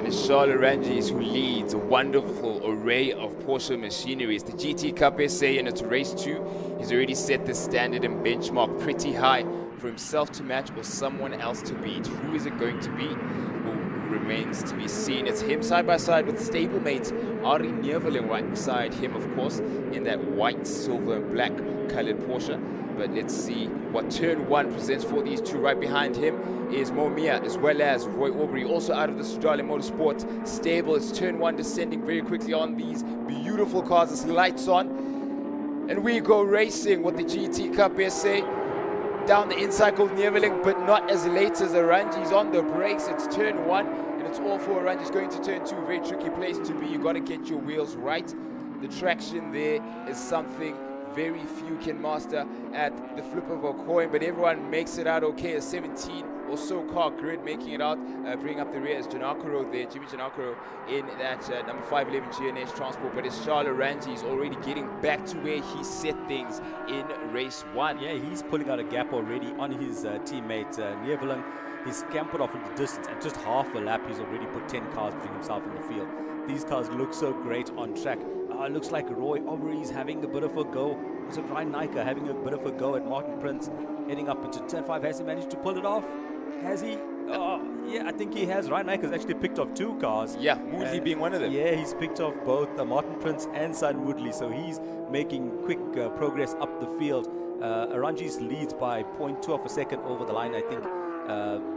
is Charles Arangis, who leads a wonderful array of Porsche machinery. It's the GT Cup SA and it's race 2. He's already set the standard and benchmark pretty high for himself to match or someone else to beat. Who is it going to be? Remains to be seen. It's him side by side with stablemate Ari Neveling right beside him, of course, in that white, silver and black colored Porsche. But let's see what turn 1 presents for these two. Right behind him is Mo Mia as well as Roy Aubrey, also out of the Sujali Motorsport stable. It's turn 1 descending very quickly on these beautiful cars. It's lights on and we go racing with the GT Cup SA. Down the inside goes Neveling, but not as late as Arangis on the brakes. It's turn 1 and it's all for Arangis going to turn 2. Very tricky place to be. You got to get your wheels right. The traction there is something very few can master at the flip of a coin, but everyone makes it out okay. A 17 or so car grid making it out. Bringing up the rear is Janakaro there, Jimmy Janakaro in that number 511 GNH Transport, but it's Charles Arangis already getting back to where he set things in race 1. Yeah, he's pulling out a gap already on his teammate Neveling. He's scampered off into distance and just half a lap he's already put 10 cars between himself in the field. These cars look so great on track. It looks like Roy Aubrey is having a bit of a go. Was it Ryan Nyker having a bit of a go at Martin Prince, heading up into turn 5? Has he managed to pull it off? Has he? Yeah, I think he has. Ryan Nyker's actually picked off 2 cars. Yeah, Woodley being one of them. Yeah, he's picked off both Martin Prince and Son Woodley, so he's making quick progress up the field. Arangis leads by 0.2 of a second over the line. I think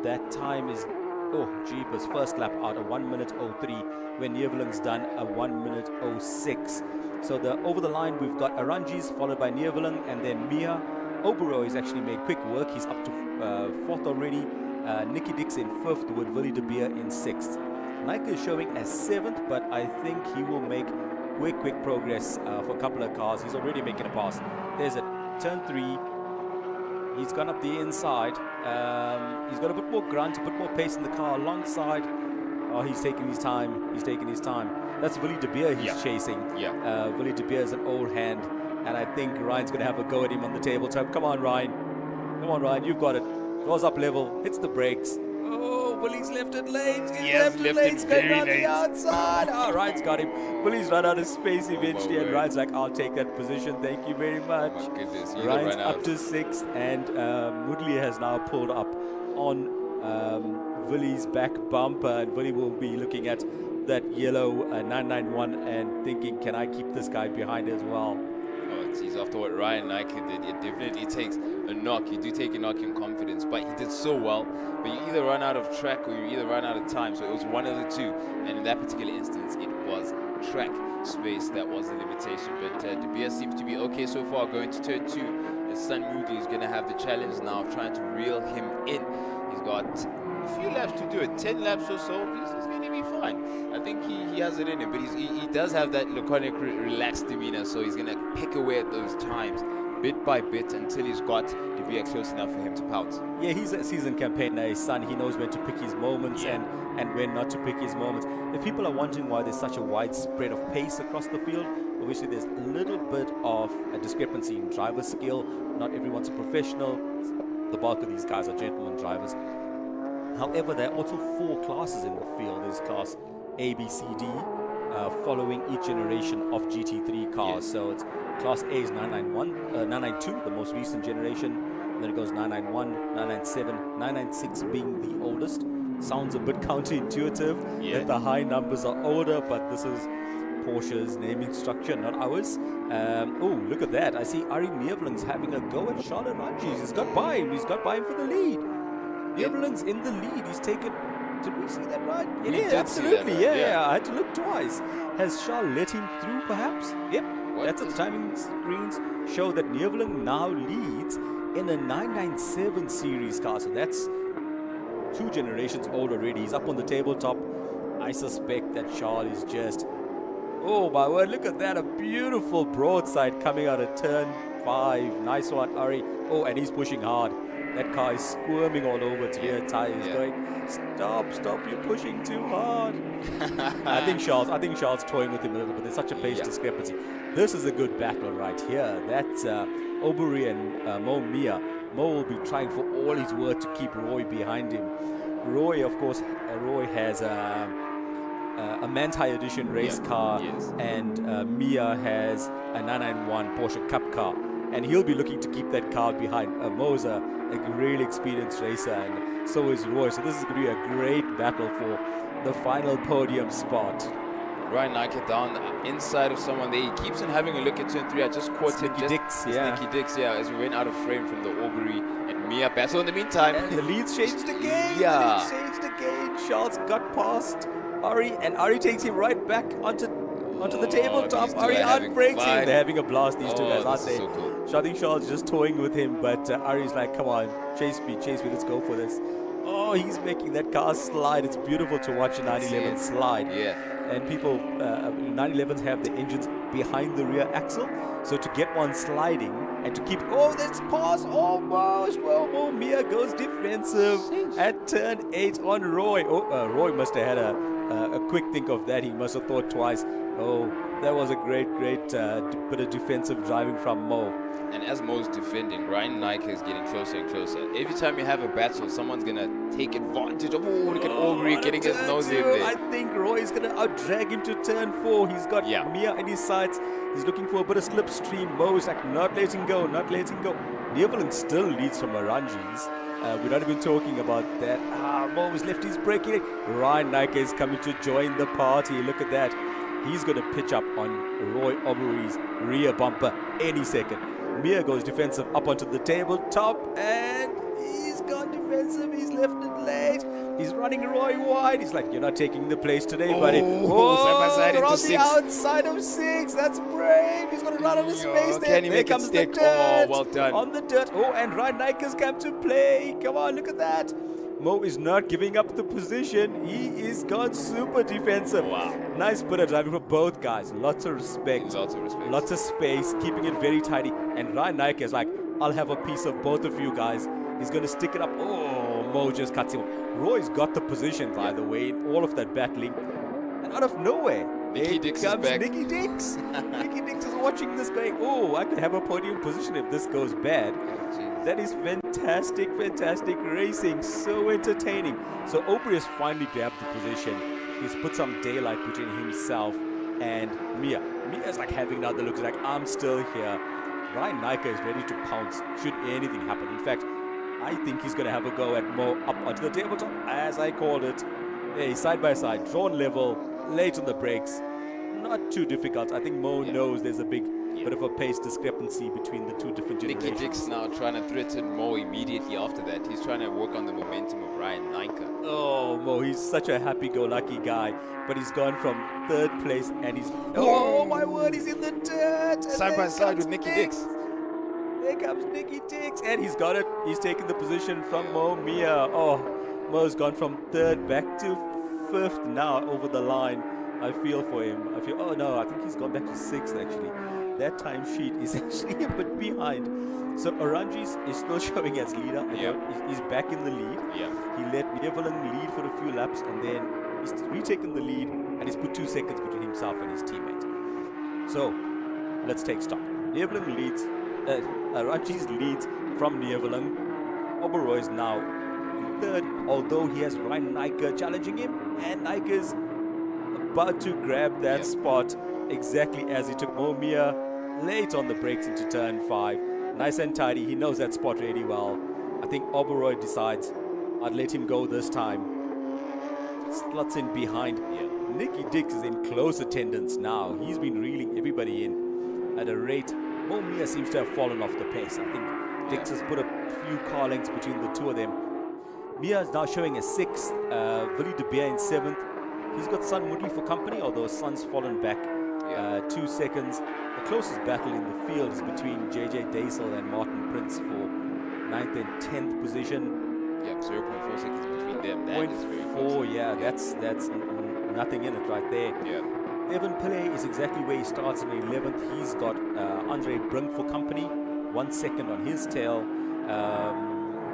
that time is, oh jeepers, first lap out a 1 minute 03, when Neveling's done a 1 minute 06. So over the line we've got Arangis followed by Neveling, and then Mia. Oberoi has actually made quick work. He's up to 4th already. Nicky Dix in 5th with Willie De Beer in 6th. Nyker is showing as 7th, but I think he will make quick progress for a couple of cars. He's already making a pass. There's a turn 3. He's gone up the inside. He's got to put more grunt, put more pace in the car alongside. Oh, he's taking his time. He's taking his time. That's Willie De Beer he's chasing. Yeah. Willie De Beer is an old hand, and I think Ryan's going to have a go at him on the tabletop. Come on, Ryan. Come on, Ryan. You've got it. Goes up level, hits the brakes. Oh, Willie's left it late. He's left it late. He's going down the outside. Oh, Ryan's got him. Willie's run out of space eventually, and Ryan's like, I'll take that position. Thank you very much. My goodness, Ryan's up to 6th, and Woodley has now pulled up on Willie's back bumper, and Willie will be looking at that yellow 991 and thinking, can I keep this guy behind as well? Oh, geez, after what Ryan Nyker did, it definitely takes a knock. You do take a knock in confidence, but he did so well. But you either run out of track or you either run out of time. So it was one of the two. And in that particular instance, it was track space that was the limitation. But De Beer seems to be okay so far, going to turn 2. And Son Moody is going to have the challenge now of trying to reel him in. He's got a few laps to do it, 10 laps or so. He's going to be fine. I think he has it in him, but he does have that laconic, relaxed demeanor, so he's going to pick away at those times, bit by bit, until he's got to be close enough for him to pounce. Yeah, he's a seasoned campaigner, his son. He knows when to pick his moments and when not to pick his moments. If people are wondering why there's such a wide spread of pace across the field, obviously there's a little bit of a discrepancy in driver skill. Not everyone's a professional. The bulk of these guys are gentlemen drivers. However, there are also 4 classes in the field. There's class A, B, C, D, following each generation of GT3 cars. Yes. So it's class A is 992, the most recent generation. And then it goes 991, 997, 996 being the oldest. Sounds a bit counterintuitive that the high numbers are older, but this is Porsche's naming structure, not ours. Oh, look at that. I see Ari Neveling's having a go at Charles Arangis. He's got by him. He's got by him for the lead. Neveling's in the lead. He's taken... Did we see that right? It is, absolutely. That, right? Yeah, I had to look twice. Has Charles let him through, perhaps? Yep. That's what the timing screens show that Neveling now leads in a 997 series car. So that's 2 generations old already. He's up on the tabletop. I suspect that Charles is just... Oh my word, look at that. A beautiful broadside coming out of turn 5. Nice one, Ari. Oh, and he's pushing hard. That car is squirming all over its rear tires, going, stop, you're pushing too hard. I think Charles toying with him a little bit. There's such a pace discrepancy. This is a good battle right here. That's Aubrey and Mo Mia. Mo will be trying for all his work to keep Roy behind him. Roy, of course, Roy has a Manti edition race car, Yes. and Mia has a 991 Porsche Cup car, and he'll be looking to keep that car behind. Mo's a really experienced racer, and so is Roy. So this is going to be a great battle for the final podium spot. Ryan Nike down inside of someone there. He keeps on having a look at turn 3. I just caught him. Nicky Dix, yeah. Nicky Dix, yeah, as we went out of frame from the Aubrey and Mia battle. In the meantime, And the lead's changed again. Yeah. The lead's changed again. Charles got past Ari, and Ari takes him right back onto the tabletop. these two Ari are having outbreaks him. fun. They're having a blast, these two guys, this aren't is they? so cool. So I think Charles is just toying with him, but Ari's like, come on, chase me, let's go for this. Oh, he's making that car slide. It's beautiful to watch a 911 slide. Yeah. And people, 911s have the engines behind the rear axle. So to get one sliding and to keep, oh, that's pass almost. Well, Mia goes defensive at turn 8 on Roy. Oh, Roy must have had a quick think of that. He must have thought twice. Oh, that was a great bit of defensive driving from Mo. And as Mo's defending, Ryan Nike is getting closer and closer. Every time you have a battle, someone's going to take advantage of, look at Aubrey getting his nose in there. I think Roy is going to out-drag him to turn 4. He's got Mia in his sights. He's looking for a bit of slipstream. Mo is like not letting go. Neverland still leads from Aranji's. We're not even talking about that. Mo has left his braking. Ryan Nike is coming to join the party. Look at that. He's going to pitch up on Roy Aubrey's rear bumper any second. Mia goes defensive up onto the tabletop, and he's gone defensive. He's left it late. He's running Roy wide. He's like, you're not taking the place today, buddy. Side by side into on the 6. outside of 6. That's brave. He's going to run out of space there. Can he There make it comes stick? the dirt. Oh, well done. On the dirt. Oh, and Ryan Nike has come to play. Come on, look at that. Mo is not giving up the position. He is gone super defensive. Wow. Nice bit of driving for both guys. Lots of respect. Lots of space, keeping it very tidy. And Ryan Nike is like, I'll have a piece of both of you guys. He's going to stick it up. Oh, Mo just cuts him off. Roy's got the position, by the way, in all of that battling. And out of nowhere, Nicky Dix is back. Nicky Dix. Nicky Dix is watching this going, oh, I could have a podium position if this goes bad. That is fantastic racing. So entertaining. So Aubrey has finally grabbed the position. He's put some daylight between himself and Mia. Mia's like having another look. She's like, I'm still here. Ryan Nike is ready to pounce should anything happen. In fact, I think he's going to have a go at Mo up onto the tabletop, as I called it. Hey, side by side, drawn level, late on the brakes. Not too difficult. I think Mo knows there's a big bit of a pace discrepancy between the two different generations. Nicky Dix now trying to threaten Mo immediately after that. He's trying to work on the momentum of Ryan Nike. Oh, Mo, he's such a happy-go-lucky guy, but he's gone from 3rd place and he's... Oh, my word, he's in the dirt! Side by side with Nicky Dix. There comes Nicky Dix, and he's got it. He's taken the position from Mo Mia. Oh, Mo's gone from 3rd back to 5th now over the line. I feel for him. Oh no, I think he's gone back to 6th actually. That time sheet is actually a bit behind. So Aranji is still showing as leader. He's back in the lead. He let Neverland lead for a few laps, and then he's retaken the lead, and he's put 2 seconds between himself and his teammate. So let's take stock. Neverland leads. Aranji's leads from Neverland. Oberoi is now in 3rd, although he has Ryan Nike challenging him, and Nike is about to grab that spot exactly as he took Momia late on the brakes into turn 5. Nice and tidy. He knows that spot really well. I think Oberoi decides, I'd let him go this time. Slots in behind. Nicky Dix is in close attendance now. He's been reeling everybody in at a rate. Momia seems to have fallen off the pace. I think Dix has put a few car lengths between the two of them. Mia is now showing a 6th. Willie De Beer in 7th. He's got Sun Woodley for company, although Sun's fallen back 2 seconds. The closest battle in the field is between JJ Daisel and Martin Prince for 9th and 10th position. 0.4 seconds between them. That is very close. That's nothing in it right there. Evan Pillay is exactly where he starts in 11th. He's got Andre Brink for company, 1 second on his tail.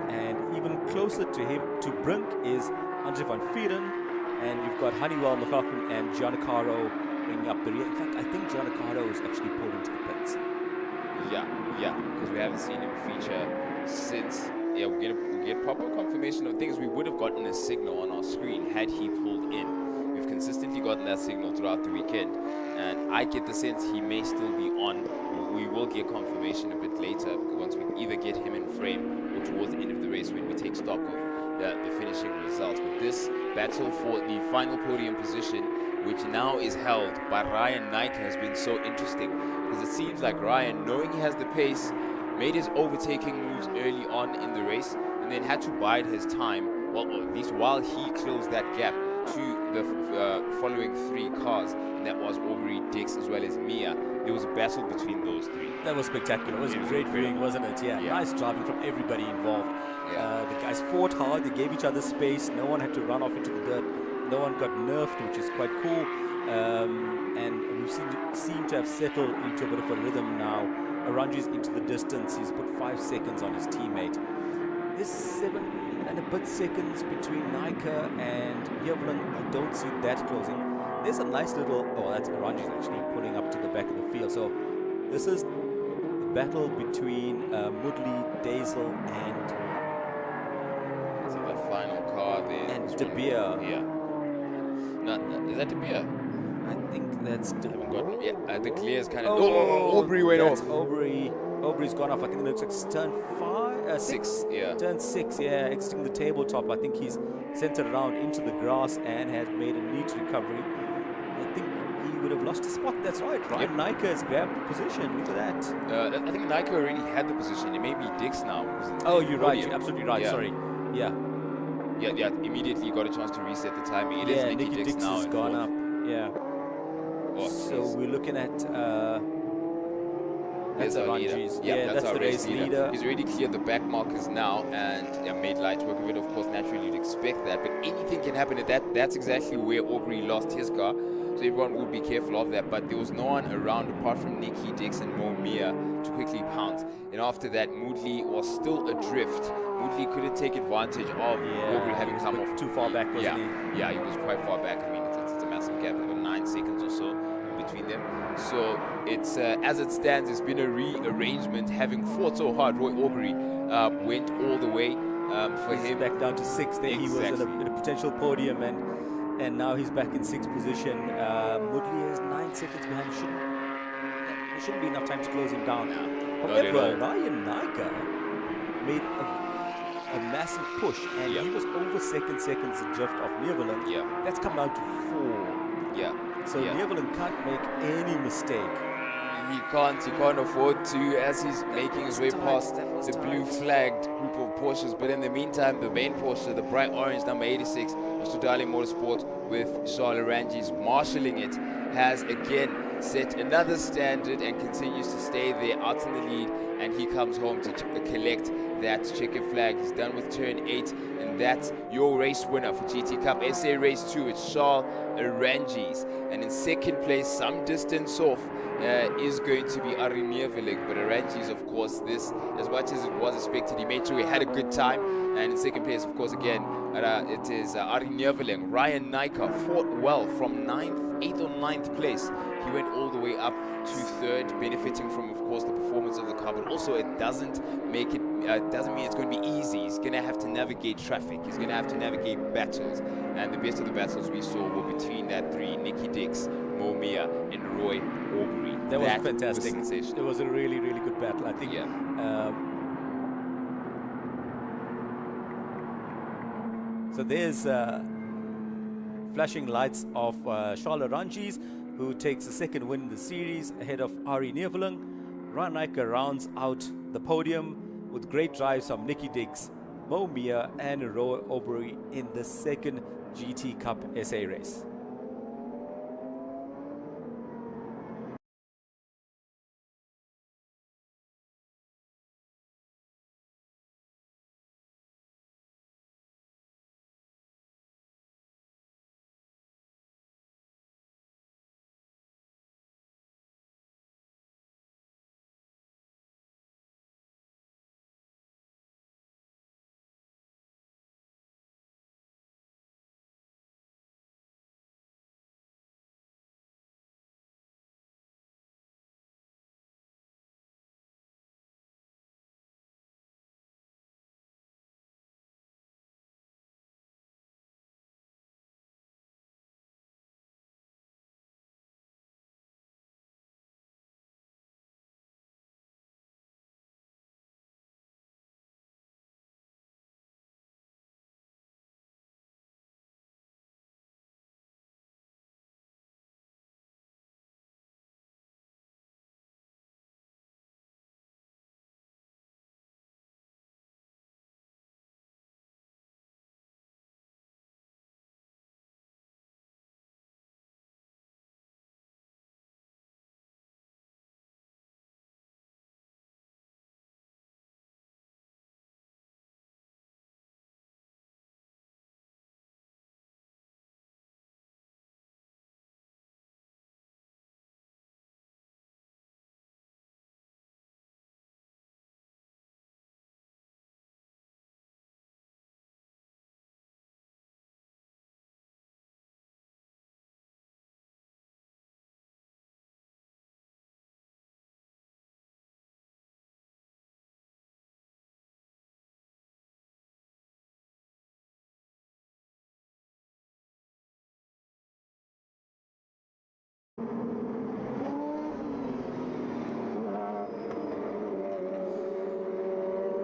And even closer to him, to Brink, is Andre van Vieren. And you've got Honeywell, McLaughlin, and Giancarlo bringing up the rear. In fact, I think Giancarlo is actually pulled into the pits. Because we haven't seen him feature since. We get proper confirmation of things. We would have gotten a signal on our screen had he pulled in. We've consistently gotten that signal throughout the weekend, and I get the sense he may still be on. We will get confirmation a bit later, once we either get him in frame or towards the end of the race when we take stock of the finishing results. But this battle for the final podium position, which now is held by Ryan Nike, has been so interesting, because it seems like Ryan, knowing he has the pace, made his overtaking moves early on in the race, and then had to bide his time, well, or at least while he closed that gap to the following 3 cars, and that was Aubrey, Dix, as well as Mia. There was a battle between those 3. That was spectacular. It was great viewing, wasn't it? Yeah, nice driving from everybody involved. The guys fought hard. They gave each other space. No one had to run off into the dirt. No one got nerfed, which is quite cool. And we seem to have settled into a bit of a rhythm now. Aranji's into the distance. He's put 5 seconds on his teammate. There's 7 and a bit seconds between Nika and Yevlin. I don't see that closing. There's a nice little... Oh, that's Aranji's actually pulling up to the back of the field. So this is the battle between Mudley, Dazel, and... So the final car there. And De Beer. Yeah. No, is that De Beer? I think that's... The clear's kind of... Aubrey went off. Aubrey's gone off. I think it looks like it's turn 6. Yeah. Turn 6, yeah, exiting the tabletop. I think he's centered around into the grass and has made a neat recovery. I think he would have lost a spot. That's right. Ryan Nika has grabbed the position. Look at that. I think Nika already had the position. It may be Dix now. Oh, you're right. You're absolutely right. Yeah. Sorry. Yeah. Yeah. Immediately got a chance to reset the timing. It is Nicky Dix now. Has gone up. Yeah. Oh, so we're looking at... That's our leader. Yeah, that's the race leader. He's already cleared the back markers now and made light work of it. Of course, naturally you'd expect that, but anything can happen at that. That's exactly where Aubrey lost his car, so everyone would be careful of that. But there was no one around apart from Nicky Dix and Mo Mia to quickly pounce. And after that, Moodley was still adrift. Moodley couldn't take advantage of Aubrey having come off too far back, wasn't he? Yeah, he was quite far back. I mean, it's a massive gap, about 9 seconds or so between them. So it's as it stands, it's been a rearrangement. Having fought so hard, Roy Aubrey went all the way. For him back down to 6th. There he was in a potential podium, and now he's back in 6th position. Moodley is 9 seconds behind. There shouldn't be enough time to close him down. However, Ryan Nika made a massive push, and he was over seconds adrift of Neerwillen. That's come down to 4. So Neerwillen can't make any mistake. He can't afford to, as he's making his way past the blue flagged group of Porsches. But in the meantime, the main Porsche, the bright orange number 86, Mr. Darling Motorsport with Charles Rangi's marshalling it, has again set another standard and continues to stay there out in the lead. And he comes home to collect that checkered flag. He's done with turn 8, and that's your race winner for GT Cup SA Race 2. It's Charles Rangi's. And in second place, some distance off, is going to be Ari Neerwillig. But Rangi's, of course, this, as much as it was expected, he made sure he had a good time. And in second place, of course, again, it is Ari Neerwillig. Ryan Nika fought well from 8th or 9th place. He went all the way up to 3rd, benefiting from, of course, the performance of the car, but also it doesn't make it, doesn't mean it's going to be easy. He's going to have to navigate traffic. He's going to have to navigate battles. And the best of the battles we saw were between that 3, Nicky Dix, Mo Mia, and Roy Aubrey. That was fantastic. Was sensational. It was a really, really good battle, I think. So there's flashing lights of Charles Rangi's, who takes the 2nd win in the series ahead of Ari Neerwilling. Ryan Nika rounds out the podium with great drives from Nicky Dix, Mo Mia, and Roy Aubrey in the 2nd GT Cup SA race.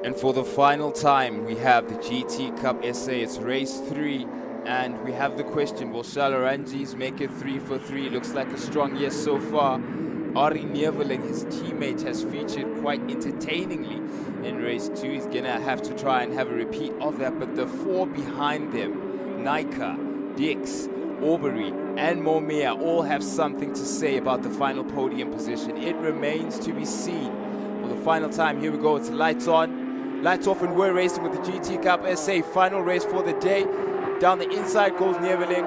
And for the final time, we have the GT Cup SA. It's race 3. And we have the question, will Shalaranjis make it 3 for 3? Looks like a strong yes so far. Ari Neveling, his teammate, has featured quite entertainingly in race 2. He's going to have to try and have a repeat of that. But the 4 behind them, Nika, Dix, Aubrey, and Momea, all have something to say about the final podium position. It remains to be seen. For the final time, here we go. It's lights on. Lights off, and we're racing with the GT Cup SA. Final race for the day. Down the inside goes Neveling.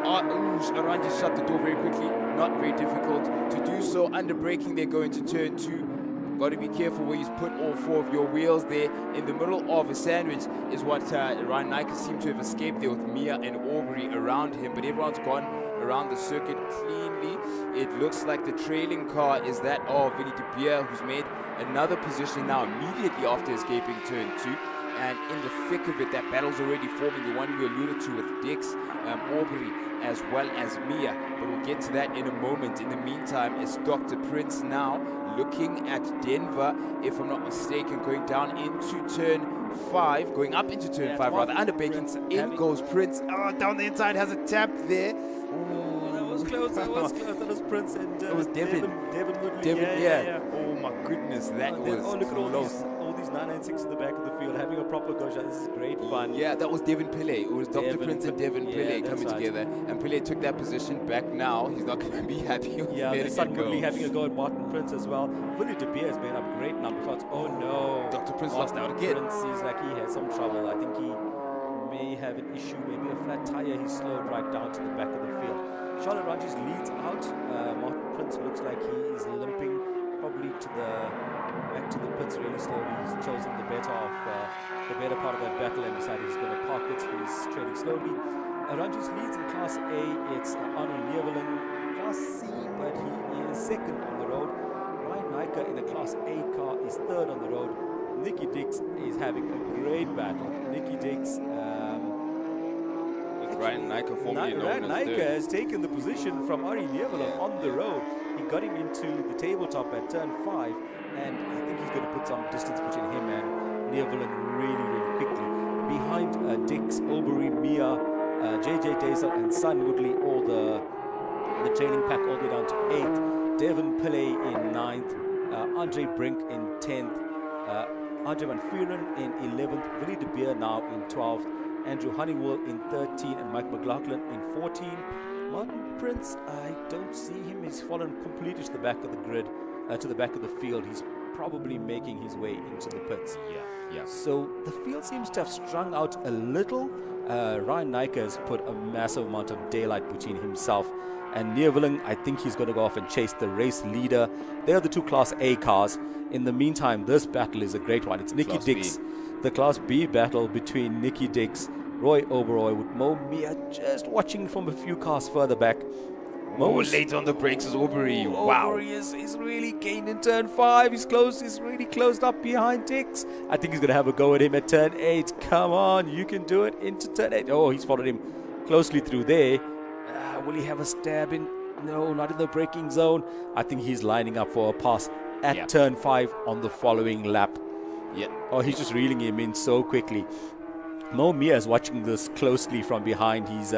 Aranji shut the door very quickly. Not very difficult to do so. Under braking, they're going to turn 2. Got to be careful where you put all 4 of your wheels there. In the middle of a sandwich is what Ryan Nika seemed to have escaped there with Mia and Aubrey around him. But everyone's gone around the circuit cleanly. It looks like the trailing car is that of Vinny de Beer, who's made another position now immediately after escaping turn 2. And in the thick of it, that battle's already forming, the one we alluded to with Dix, Aubrey, as well as Mia. But we'll get to that in a moment. In the meantime, it's Dr. Prince now looking at Denver, if I'm not mistaken, going down into turn 5, going up into turn 5 rather, under braking. In goes Prince. Oh, down the inside, has a tap there. Ooh. That was close, that was close. That was Prince and it was Devin. Devin Woodley. Devin, yeah. Oh my goodness, that was look at close. all these 996 in the back of the field, having a proper go shot. This is great fun. Yeah, that was Devin Pillay. It was Dr. Prince and Devin Pillay coming together. And Pillay took that position back now. He's not going to be happy with their son Woodley having a go at Martin Prince as well. Willie De Beer has made up great number shots. Oh no. Dr. Prince lost out again. Prince seems like he has some trouble. I think he may have an issue, maybe a flat tire. He slowed right down to the back of the field. Charlotte Rogers leads out. Martin Prince looks like he is limping probably to the back to the pits really slowly. He's chosen the better part of that battle and decided he's going to park it. He's trailing slowly. Rogers leads in Class A. It's Arnold Neveling, Class C, but he is second on the road. Ryan Nika in a Class A car is third on the road. Nicky Dix is having a great battle. Nicky Dix. Ryan Nika, formerly known as Ryan Nika has taken the position from Ari Neveling on the road. He got him into the tabletop at turn 5, and I think he's going to put some distance between him and Neveling really quickly. Behind Dix, Aubrey, Mia, JJ Daisel, and Son Woodley, all the trailing pack all the way down to 8th. Devin Pillay in 9th, Andre Brink in 10th, Andre Van Vuren in 11th, Willie De Beer now in 12th, Andrew Honeywell in 13 and Mike McLaughlin in 14. Martin Prince, I don't see him. He's fallen completely to the back of the grid, to the back of the field. He's probably making his way into the pits. Yeah. So the field seems to have strung out a little. Ryan Nika has put a massive amount of daylight between himself and Neveling. I think he's going to go off and chase the race leader. They are the 2 Class A cars. In the meantime, this battle is a great one. It's Nicky Dix. The Class B battle between Nicky Dix, Roy Oberoi with Mo Mia just watching from a few cars further back. Mo's late on the brakes is Aubrey. Wow. Aubrey is really gained in turn 5. He's really closed up behind Dix. I think he's going to have a go at him at turn 8. Come on, you can do it into turn 8. Oh, he's followed him closely through there. Will he have a stab in? No, not in the braking zone. I think he's lining up for a pass at turn 5 on the following lap. Yeah. Oh, he's just reeling him in so quickly. Mo Mia is watching this closely from behind. He's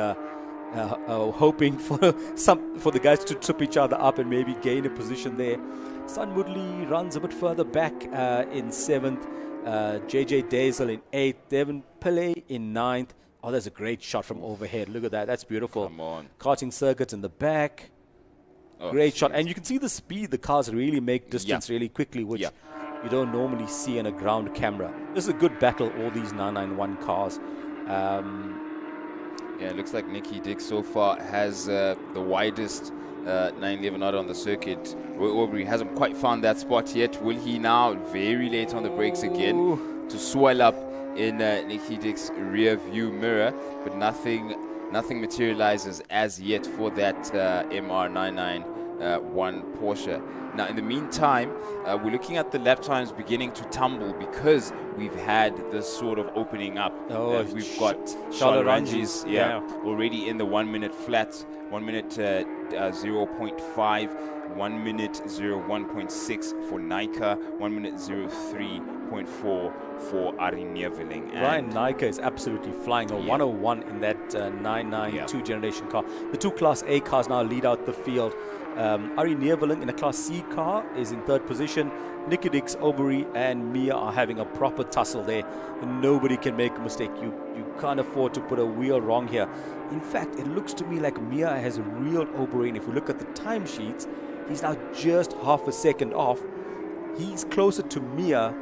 hoping for the guys to trip each other up and maybe gain a position there. Son Woodley runs a bit further back in 7th. JJ Daisel in 8th. Devin Pillay in 9th. Oh, that's a great shot from overhead. Look at that. That's beautiful. Come on. Karting circuit in the back. Oh, great shot. And you can see the speed. The cars really make distance really quickly, which you don't normally see in a ground camera. This is a good battle, all these 991 cars. Yeah, it looks like Nicky Dix so far has the widest 911 out on the circuit. Roy Aubrey hasn't quite found that spot yet. Will he now, very late on the brakes again, to swell up in Nicky Dix's rear view mirror, but nothing materializes as yet for that MR991 Porsche. Now, in the meantime, we're looking at the lap times beginning to tumble because we've had this sort of opening up. We've got Shalaranjis already in the 1 minute flat, 1 minute 0.5, 1 minute 01.6 for Nika, 1 minute 03 101.4 for Ari Neveling. Ryan Nyker is absolutely flying a 101 in that 992 generation car. The two Class A cars now lead out the field. Ari Neveling in a Class C car is in third position. Nicky Dix, Aubrey and Mia are having a proper tussle there. And nobody can make a mistake. You can't afford to put a wheel wrong here. In fact, it looks to me like Mia has reeled Aubrey, and if you look at the timesheets, he's now just half a second off. He's closer to Mia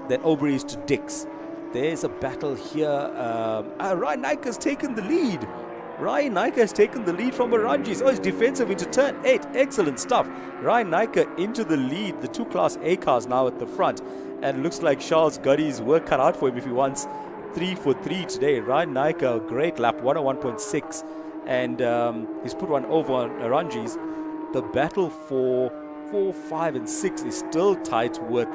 than Aubrey is to Dix. There's a battle here. Ryan Nyker has taken the lead. Ryan Nyker has taken the lead from Aranjis. Oh, it's defensive into turn 8. Excellent stuff. Ryan Nyker into the lead. The two Class A cars now at the front. And it looks like Charles got his work cut out for him if he wants 3 for 3 today. Ryan Nyker, a great lap, 101.6. And he's put one over on Aranjis. The battle for 4, 5 and 6 is still tight with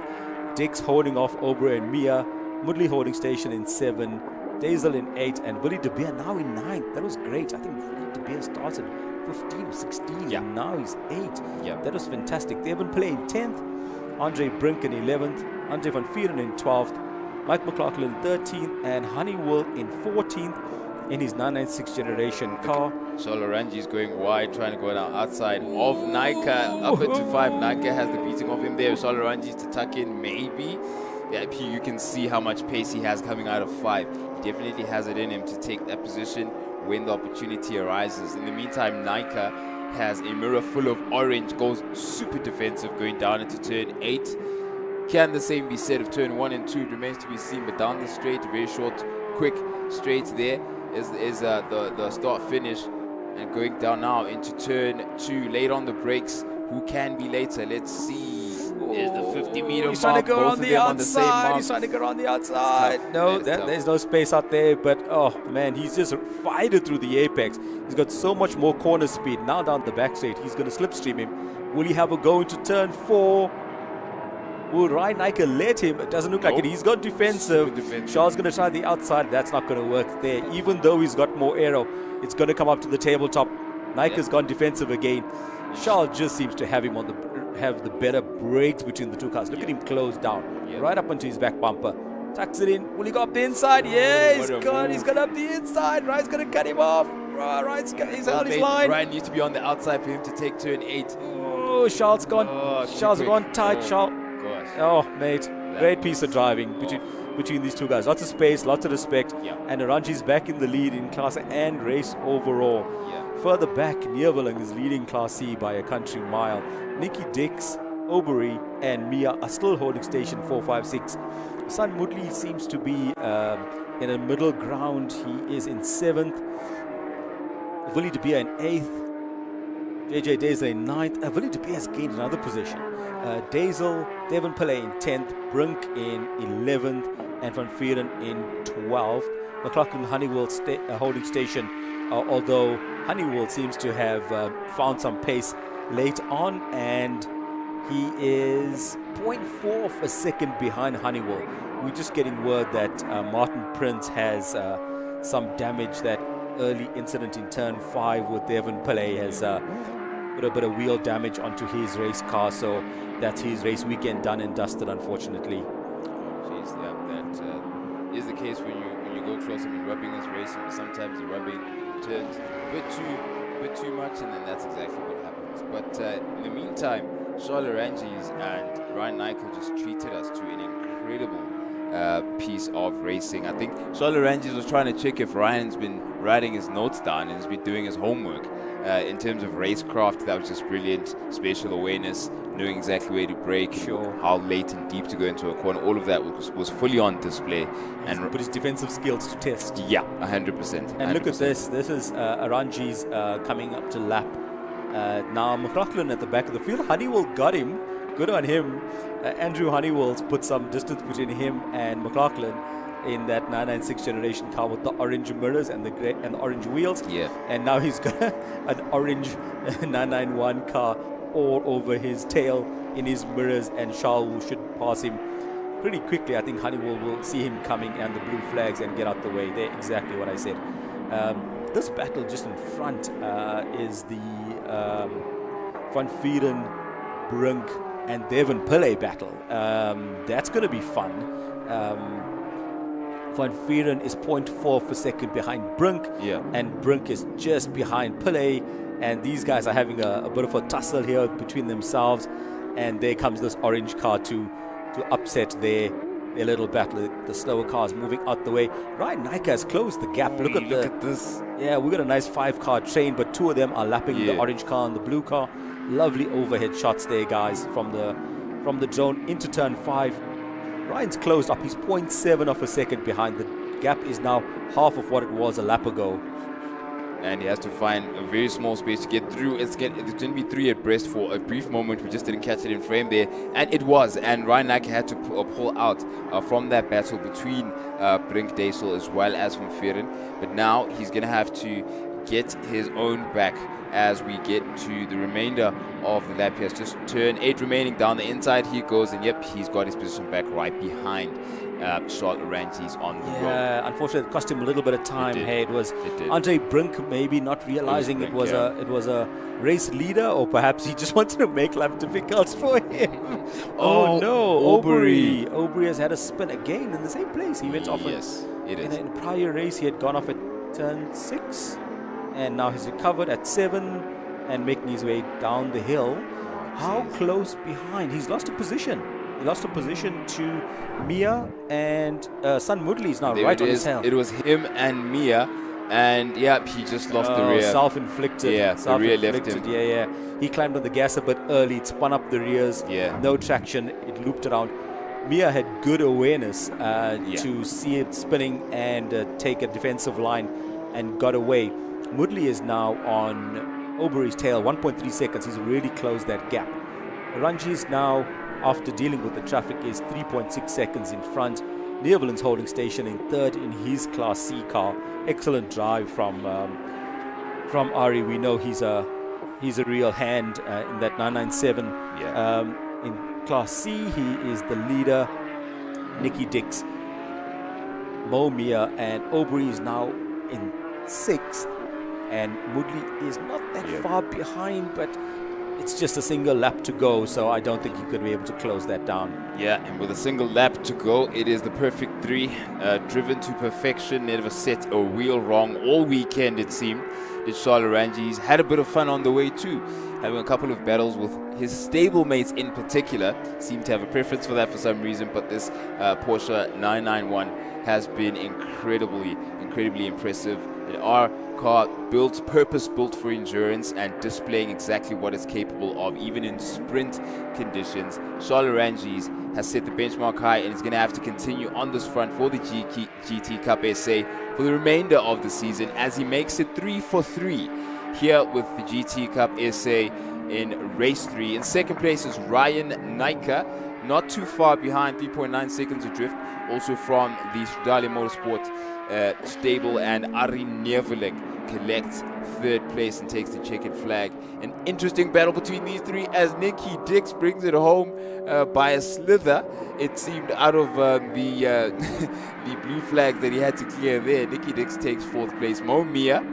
Dix holding off Aubrey and Mia. Mudley holding station in 7. Dazel in 8 and Willie De Beer now in 9th. That was great. I think Willie De Beer started 15 or 16 and now he's 8. Yeah. That was fantastic. They have been playing 10th. Andre Brink in 11th. Andre van Vieren in 12th. Mike McLaughlin in 13th and Honeywell in 14th in his 996 generation car. Sholaranji is going wide, trying to go down outside of Nyker, up into 5. Nyker has the beating of him there. Sholaranji to tuck in, maybe. Yeah, you can see how much pace he has coming out of 5. He definitely has it in him to take that position when the opportunity arises. In the meantime, Nyker has a mirror full of orange, goes super defensive going down into turn 8. Can the same be said of turn 1 and 2? It remains to be seen, but down the straight, very short, quick straight there is the start finish. And going down now into turn 2, late on the brakes. Who can be later? Let's see. There's the 50-meter He's trying to go both on of the them on the same outside. mark. He's trying to go on the outside. No, there's no space out there. But, oh, man, he's just fighting through the apex. He's got so much more corner speed. Now down the back straight, he's going to slipstream him. Will he have a go into turn 4? Will Ryan Nyker let him? It doesn't look like it. He's got defensive. Shaw's going to try the outside. That's not going to work there. Even though he's got more aero, it's going to come up to the tabletop. Nyker's gone defensive again. Shaw just seems to have him on the better brakes between the two cars. Look at him close down, right up onto his back bumper. Tucks it in. Will he go up the inside? Yeah, he's got up the inside. Ryan's going to cut him off. He's out his line. Ryan needs to be on the outside for him to take turn 8. Oh, Shaw's gone. Shaw's gone tight. Shaw. Gosh. Oh, mate. Great piece of driving between these two guys. Lots of space, lots of respect. And Aranji's back in the lead in Class A and race overall. Further back, Neveling is leading Class C by a country mile. Nicky Dix, Aubrey and Mia are still holding station 4, 5, 6. San Mudley seems to be in a middle ground. He is in 7th. Willie De Beer in 8th. JJ Dazel in 9th. Willie De Beer has gained another position. Dazel, Devon Pillay in 10th. Brink in 11th. And Van Vieren in 12th. McLaughlin Honeywell holding station, although Honeywell seems to have found some pace late on, and he is 0.4 of a second behind Honeywell. We're just getting word that Martin Prince has some damage. That early incident in turn 5 with Devon Pillay has put a bit of wheel damage onto his race car, so that's his race weekend done and dusted, unfortunately. Jeez, that is the case when you go close. I mean, rubbing is racing, but sometimes the rubbing turns a bit too much, and then that's exactly what happens. But in the meantime, Charles Ranges and Ryan Nyker just treated us to an incredible piece of racing. I think Charles Ranges was trying to check if Ryan's been writing his notes down and has been doing his homework. In terms of racecraft, that was just brilliant. Spatial awareness, knowing exactly where to brake, how late and deep to go into a corner. All of that was fully on display. And put his defensive skills to test. Yeah, 100%. And look at this. This is Aranji's coming up to lap. Now McLaughlin at the back of the field. Honeywell got him. Good on him. Andrew Honeywell's put some distance between him and McLaughlin in that 996 generation car with the orange mirrors and the orange wheels. And now he's got an orange 991 car all over his tail in his mirrors, and Charles should pass him pretty quickly. I think Honeywell will see him coming and the blue flags and get out the way. They're exactly what I said. This battle just in front is the Van Vieren Brink and Devon Pillay battle. That's going to be fun. Van Vieren is 0.4 for second behind Brink, and Brink is just behind Pillay, and these guys are having a bit of a tussle here between themselves, and there comes this orange car to upset their little battle. The slower cars moving out the way. Ryan Nike has closed the gap. Look at this. Yeah, we got a nice 5-car train, but 2 of them are lapping the orange car and the blue car. Lovely overhead shots there, guys, from the drone into turn 5. Ryan's closed up. He's 0.7 of a second behind. The gap is now half of what it was a lap ago. And he has to find a very small space to get through. It's going to be 3 abreast for a brief moment. We just didn't catch it in frame there. And it was. And Ryan Nike had to pull out from that battle between Brink Diesel as well as Van Vieren. But now he's going to have to get his own back as we get to the remainder of the lap. He has just turn 8 remaining down the inside. He goes, and yep, he's got his position back right behind Charles Orantes on the road. Yeah, unfortunately, it cost him a little bit of time. Hey, it was Andre Brink maybe not realizing it was a race leader, or perhaps he just wanted to make life difficult for him. Oh no, Aubrey has had a spin again in the same place. He went off. Yes, it is. In a prior race, he had gone off at turn 6. And now he's recovered at 7 and making his way down the hill. How close behind? He's lost a position. He lost a position to Mia, and Sun Mudley is now right on his tail. It was him and Mia, and yeah, he just lost the rear. Self-inflicted. Yeah, the rear left him. Yeah. He climbed on the gas a bit early. It spun up the rears. Yeah. No traction. It looped around. Mia had good awareness to see it spinning and take a defensive line and got away. Mudley is now on Aubrey's tail, 1.3 seconds. He's really closed that gap. Ranji's now, after dealing with the traffic, is 3.6 seconds in front. Neervelen's holding station in 3rd in his Class C car. Excellent drive from Ari. We know he's a real hand in that 997. In Class C, he is the leader. Nicky Dix, Mo Mia, and Aubrey is now in 6th. And Mudley is not that far behind, but it's just a single lap to go, so I don't think he could be able to close that down. Yeah, and with a single lap to go, it is the perfect 3. Driven to perfection, never set a wheel wrong all weekend, it seemed. Did Charles Oranges. Had a bit of fun on the way too, having a couple of battles with his stablemates in particular. Seemed to have a preference for that for some reason, but this Porsche 991 has been incredibly impressive. Our car purpose-built for endurance and displaying exactly what it's capable of, even in sprint conditions. Charles Oranges has set the benchmark high and is going to have to continue on this front for the GT Cup SA for the remainder of the season, as he makes it 3 for 3 here with the GT Cup SA in race 3. In 2nd place is Ryan Nike, not too far behind, 3.9 seconds adrift, also from the Stradale Motorsport stable, and Ari Neveling collects 3rd place and takes the checkered flag. An interesting battle between these 3 as Nicky Dix brings it home by a slither. It seemed out of the blue flag that he had to clear there. Nicky Dix takes 4th place. Mo Mia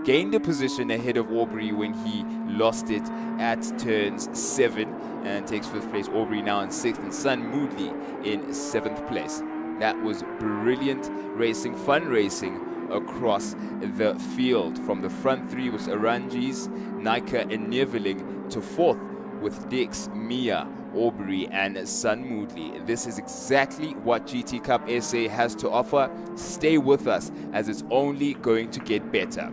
gained a position ahead of Aubrey when he lost it at turns 7 and takes 5th place. Aubrey now in 6th, and Sun Mudley in 7th place. That was brilliant racing, fun racing across the field. From the front 3 was Oranges, Nike and Neveling, to 4th with Dix, Mia, Aubrey and Sun Mudley. This is exactly what GT Cup SA has to offer. Stay with us, as it's only going to get better.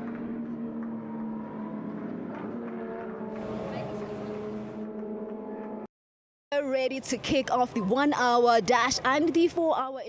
Ready to kick off the 1-hour dash and the 4-hour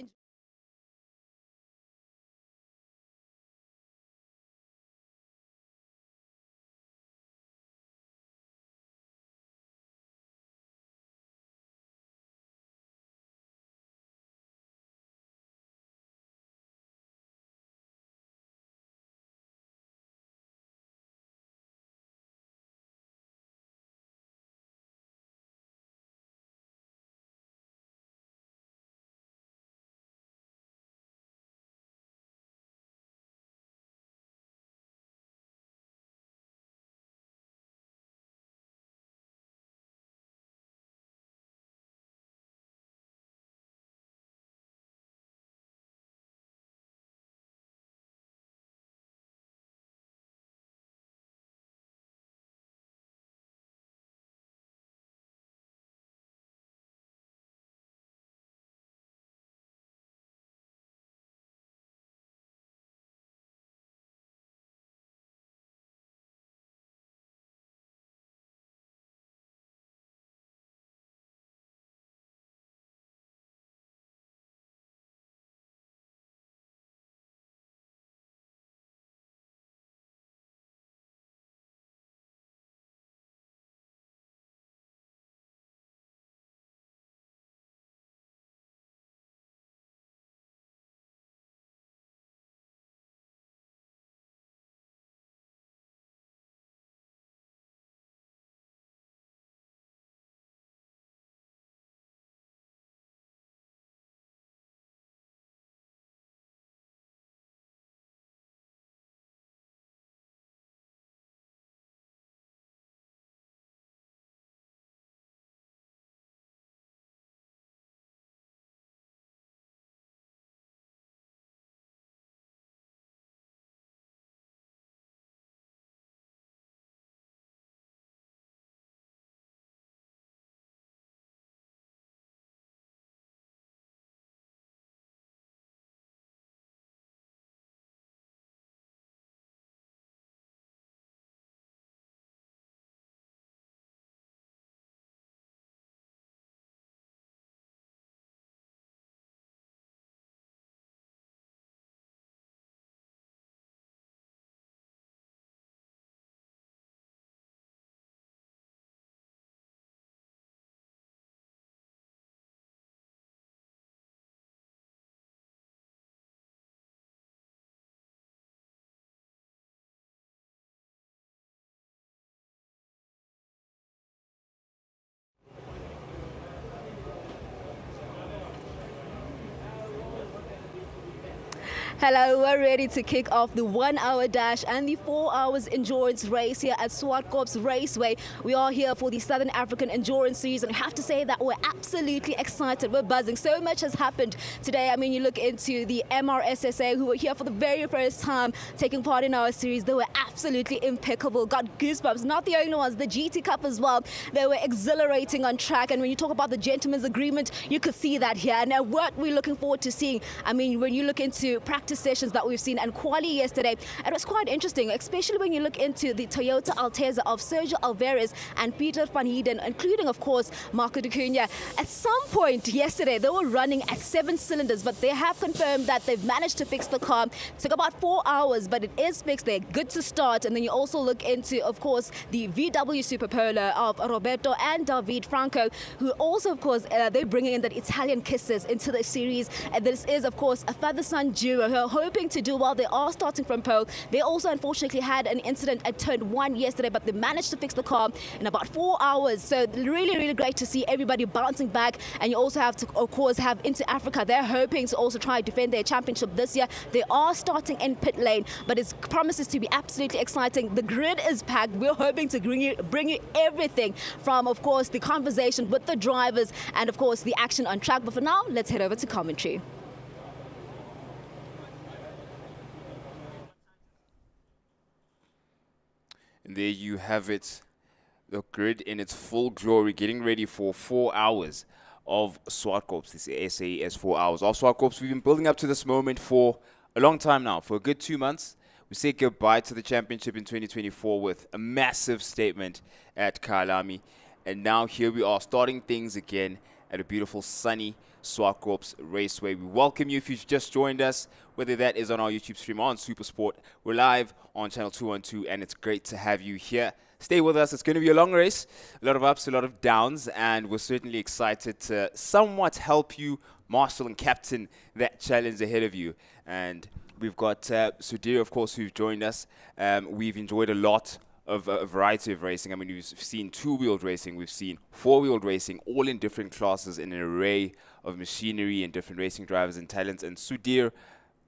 Hello, we're ready to kick off the 1 hour dash and the 4 hours endurance race here at ZWARTKOPS Raceway. We are here for the Southern African Endurance Series, and I have to say that we're absolutely excited. We're buzzing. So much has happened today. I mean, you look into the MRSSA, who were here for the very first time taking part in our series. They were absolutely impeccable. Got goosebumps. Not the only ones. The GT Cup as well. They were exhilarating on track. And when you talk about the gentleman's agreement, you could see that here. And what we're looking forward to seeing, I mean, when you look into practice sessions that we've seen and quali yesterday, it was quite interesting, especially when you look into the Toyota Alteza of Sergio Alvarez and Peter van Heiden, including, of course, Marco de Cunha. At some point yesterday, they were running at 7 cylinders, but they have confirmed that they've managed to fix the car. It took about 4 hours, but it is fixed. They're good to start. And then you also look into, of course, the VW Superpolar of Roberto and David Franco, who also, of course, they're bringing in the Italian kisses into the series. And this is, of course, a father-son duo who are hoping to do well. They are starting from pole. They also, unfortunately, had an incident at turn 1 yesterday, but they managed to fix the car in about 4 hours. So really, really great to see everybody bouncing back. And you also have to, of course, have Into Africa. They're hoping to also try to defend their championship this year. They are starting in pit lane, but it promises to be absolutely exciting. The grid is packed. We're hoping to bring you everything from, of course, the conversation with the drivers and, of course, the action on track. But for now, let's head over to commentary. And there you have it, the grid in its full glory, getting ready for 4 hours of ZWARTKOPS. This is SAES 4 hours of ZWARTKOPS. We've been building up to this moment for a long time now, for a good 2 months. We say goodbye to the championship in 2024 with a massive statement at Kyalami. And now here we are, starting things again at a beautiful sunny ZWARTKOPS Raceway. We welcome you if you've just joined us, whether that is on our YouTube stream or on Supersport. We're live on channel 212, and it's great to have you here. Stay with us. It's going to be a long race, a lot of ups, a lot of downs, and we're certainly excited to somewhat help you marshal and captain that challenge ahead of you. And we've got Sudhir, of course, who've joined us. We've enjoyed a lot of a variety of racing. I mean, we've seen two-wheeled racing, we've seen four-wheeled racing, all in different classes, in an array of machinery and different racing drivers and talents. And Sudhir,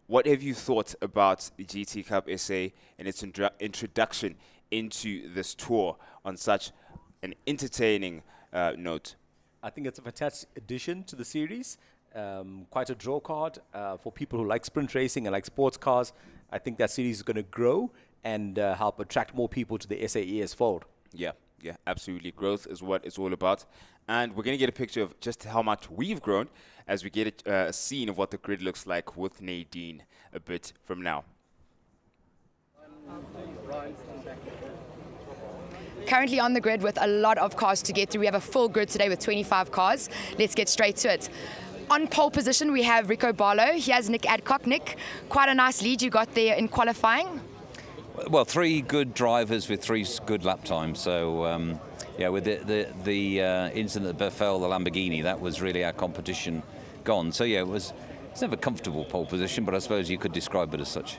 what have you thought about the GT Cup SA and its introduction into this tour on such an entertaining note? I think it's a fantastic addition to the series. Quite a draw card for people who like sprint racing and like sports cars. I think that series is going to grow and help attract more people to the SAES fold. Yeah, absolutely. Growth is what it's all about. And we're going to get a picture of just how much we've grown as we get a scene of what the grid looks like with Nadine a bit from now. Currently on the grid with a lot of cars to get through. We have a full grid today with 25 cars. Let's get straight to it. On pole position, we have Rico Barlow. Here's Nick Adcock. Nick, quite a nice lead you got there in qualifying. Well, 3 good drivers with 3 good lap times. So, yeah, with the incident that befell the Lamborghini, that was really our competition gone. So, yeah, it's never a comfortable pole position, but I suppose you could describe it as such.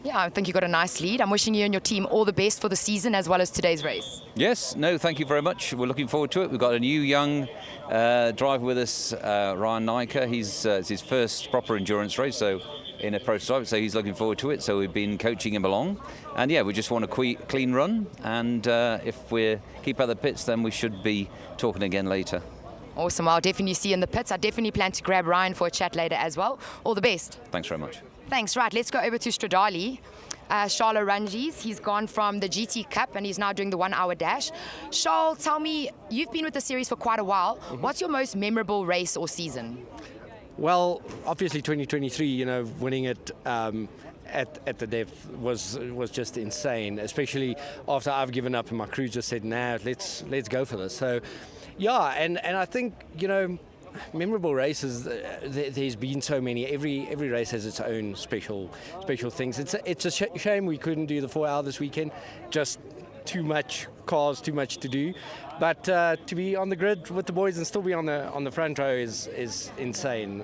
Yeah, I think you got a nice lead. I'm wishing you and your team all the best for the season as well as today's race. Yes, no, thank you very much. We're looking forward to it. We've got a new young driver with us, Ryan Nyker. It's his first proper endurance race, so in a prototype, so he's looking forward to it. So we've been coaching him along. And yeah, we just want a clean run. And if we keep out the pits, then we should be talking again later. Awesome. Well, I'll definitely see you in the pits. I definitely plan to grab Ryan for a chat later as well. All the best. Thanks very much. Thanks. Right, let's go over to Stradali. Charles Ranges, he's gone from the GT Cup and he's now doing the 1 hour dash. Charles, tell me, you've been with the series for quite a while. What's your most memorable race or season? Well, obviously 2023, winning it at the depth was just insane, especially after I've given up and my crew just said, nah, let's go for this. So, yeah, and I think, memorable races, there's been so many. Every race has its own special things. It's a shame we couldn't do the 4 hour this weekend. Just too much cars, too much to do. But to be on the grid with the boys and still be on the front row is insane.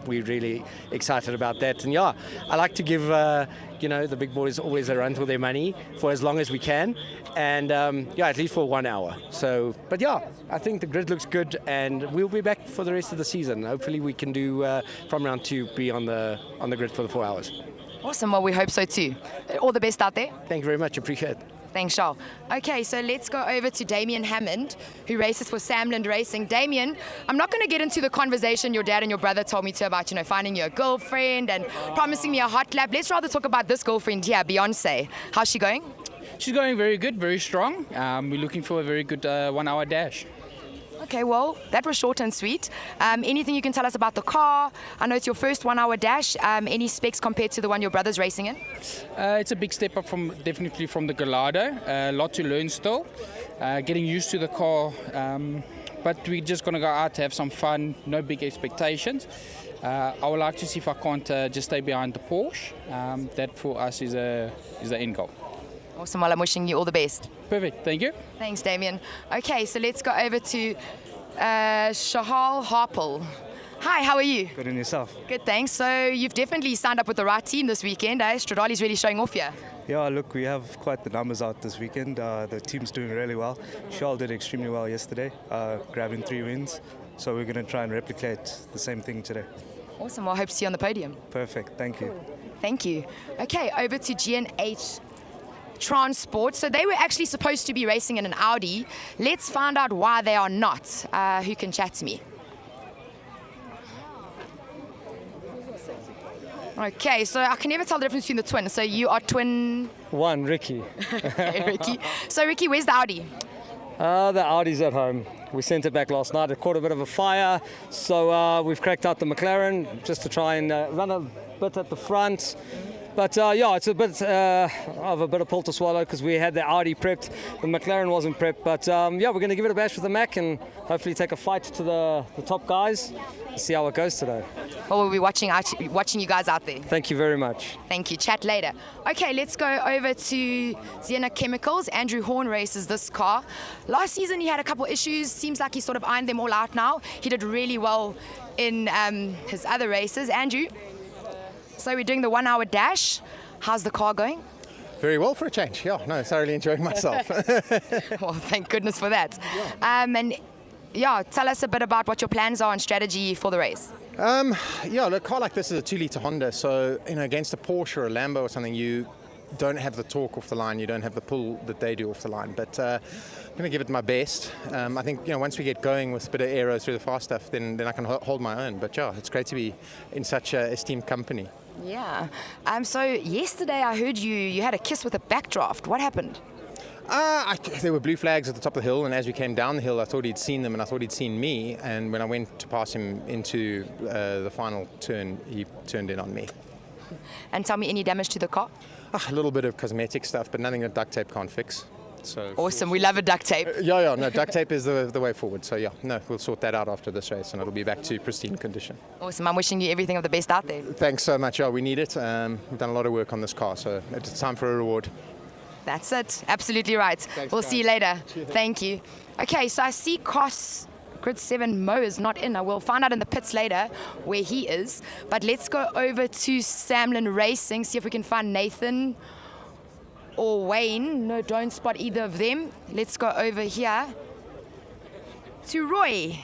We're really excited about that. And yeah, I like to give the big boys always a run for their money for as long as we can, and at least for 1 hour. So, but yeah, I think the grid looks good, and we'll be back for the rest of the season. Hopefully, we can do from round 2 be on the grid for the 4 hours. Awesome. Well, we hope so too. All the best out there. Thank you very much. Appreciate it. Thanks, Charles. Okay, so let's go over to Damien Hammond, who races for Samland Racing. Damien, I'm not going to get into the conversation your dad and your brother told me to about, finding you a girlfriend and promising me a hot lap. Let's rather talk about this girlfriend here, Beyonce. How's she going? She's going very good, very strong. We're looking for a very good 1 hour dash. Okay, well, that was short and sweet. Anything you can tell us about the car? I know it's your first 1 hour dash. Any specs compared to the one your brother's racing in? It's a big step up definitely from the Gallardo. A lot to learn still. Getting used to the car. But we're just going to go out to have some fun, no big expectations. I would like to see if I can't just stay behind the Porsche. That for us is the end goal. Awesome. Well, I'm wishing you all the best. Perfect. Thank you. Thanks, Damien. Okay, so let's go over to Shahal Harpel. Hi, how are you? Good, and yourself? Good, thanks. So you've definitely signed up with the right team this weekend, eh? Stradali's really showing off here. Yeah, look, we have quite the numbers out this weekend. The team's doing really well. Charles did extremely well yesterday, grabbing 3 wins. So we're going to try and replicate the same thing today. Awesome. Well, I hope to see you on the podium. Perfect. Thank you. Thank you. Okay, over to G&H Transport. So they were actually supposed to be racing in an Audi. Let's find out why they are not. Who can chat to me? Okay, so I can never tell the difference between the twins. So you are twin... One, Ricky. Okay, Ricky. So Ricky, where's the Audi? The Audi's at home. We sent it back last night. It caught a bit of a fire. So we've cracked out the McLaren just to try and run a bit at the front. But it's a bit of a pill to swallow because we had the Audi prepped, the McLaren wasn't prepped. But we're going to give it a bash with the Mac and hopefully take a fight to the top guys and see how it goes today. Well, we'll be watching you guys out there. Thank you very much. Thank you. Chat later. Okay, let's go over to Xena Chemicals. Andrew Horn races this car. Last season he had a couple issues. Seems like he sort of ironed them all out now. He did really well in his other races. Andrew? So we're doing the 1 hour dash. How's the car going? Very well for a change. Yeah, no, thoroughly enjoying myself. Well, thank goodness for that. Tell us a bit about what your plans are and strategy for the race. A car like this is a 2-litre Honda, so against a Porsche or a Lambo or something, you don't have the torque off the line, you don't have the pull that they do off the line. But I'm going to give it my best. I think once we get going with a bit of aero through the fast stuff, then I can hold my own. But it's great to be in such an esteemed company. Yeah. So yesterday I heard you had a kiss with a backdraft. What happened? There were blue flags at the top of the hill, and as we came down the hill, I thought he'd seen them, and I thought he'd seen me. And when I went to pass him into the final turn, he turned in on me. And tell me, any damage to the car? A little bit of cosmetic stuff, but nothing that duct tape can't fix. So awesome. We love a duct tape. No, duct tape is the way forward. So we'll sort that out after this race, and it'll be back to pristine condition. Awesome. I'm wishing you everything of the best out there. Thanks so much. We need it. We've done a lot of work on this car, so it's time for a reward. That's it. Absolutely right. Thanks, we'll guys. see you later. Cheers. Thank you. Okay, so I see Koss Grid 7 Mo is not in. I will find out in the pits later where he is. But let's go over to Samland Racing, see if we can find Nathan or Wayne. No, don't spot either of them. Let's go over here to Roy.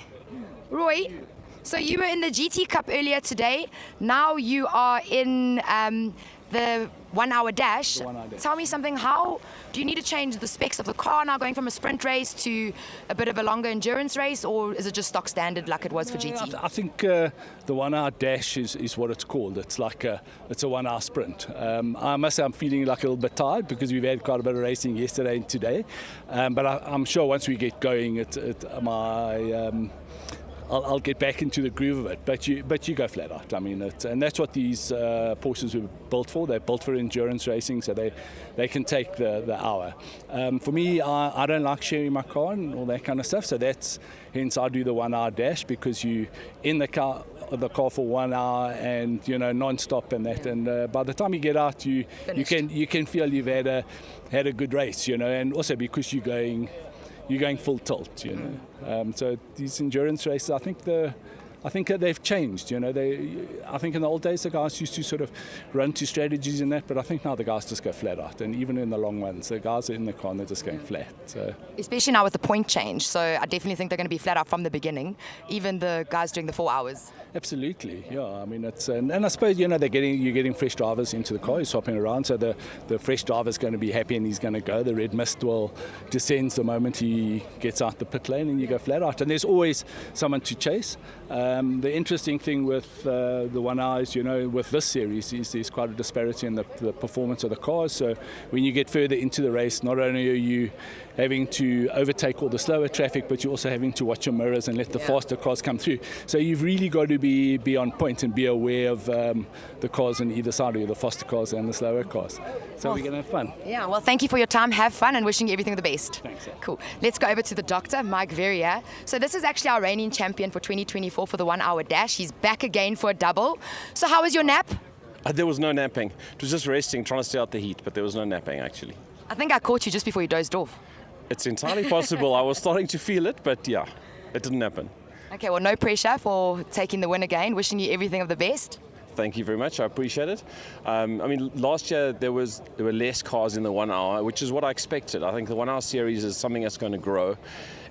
Roy, so you were in the GT Cup earlier today. Now you are in the 1 hour dash. Tell me something, how do you need to change the specs of the car now, going from a sprint race to a bit of a longer endurance race, or is it just stock standard like it was for GT? I think the 1 hour dash is what it's called. It's like it's a 1 hour sprint. I must say I'm feeling like a little bit tired because we've had quite a bit of racing yesterday and today. But I'm sure once we get going, I'll get back into the groove of it, but you go flat out. I mean, and that's what these Porsches were built for. They're built for endurance racing, so they can take the hour. For me, I don't like sharing my car and all that kind of stuff, so hence I do the 1 hour dash, because you in the car the car for 1 hour and non-stop and that. And by the time you get out, you can feel you've had a good race, and also because you're going full tilt, So these endurance races, I think that they've changed. I think in the old days the guys used to sort of run to strategies in that, but I think now the guys just go flat out. And even in the long ones, the guys are in the car and they're just going flat. So. Especially now with the point change. So I definitely think they're going to be flat out from the beginning, even the guys doing the 4 hours. Absolutely, yeah. I mean, it's and I suppose you're getting fresh drivers into the car, you're swapping around, so the fresh driver's going to be happy and he's going to go. The red mist will descend the moment he gets out the pit lane, and you go flat out. And there's always someone to chase. The interesting thing with the 1 hour is, with this series, is there's quite a disparity in the performance of the cars. So when you get further into the race, not only are you having to overtake all the slower traffic, but you're also having to watch your mirrors and let the faster cars come through. So you've really got to be on point and be aware of the cars on either side of you, the faster cars and the slower cars. So we're going to have fun. Yeah, well, thank you for your time. Have fun, and wishing you everything the best. Thanks. Cool. Let's go over to the doctor, Mike Verrier. So this is actually our reigning champion for 2024 for the 1 hour dash. He's back again for a double. So how was your nap? There was no napping. It was just resting, trying to stay out the heat, but there was no napping actually. I think I caught you just before you dozed off. It's entirely possible. I was starting to feel it, but yeah, it didn't happen. Okay, well, no pressure for taking the win again. Wishing you everything of the best. Thank you very much. I appreciate it. Last year there were less cars in the 1 hour, which is what I expected. I think the 1 hour series is something that's going to grow.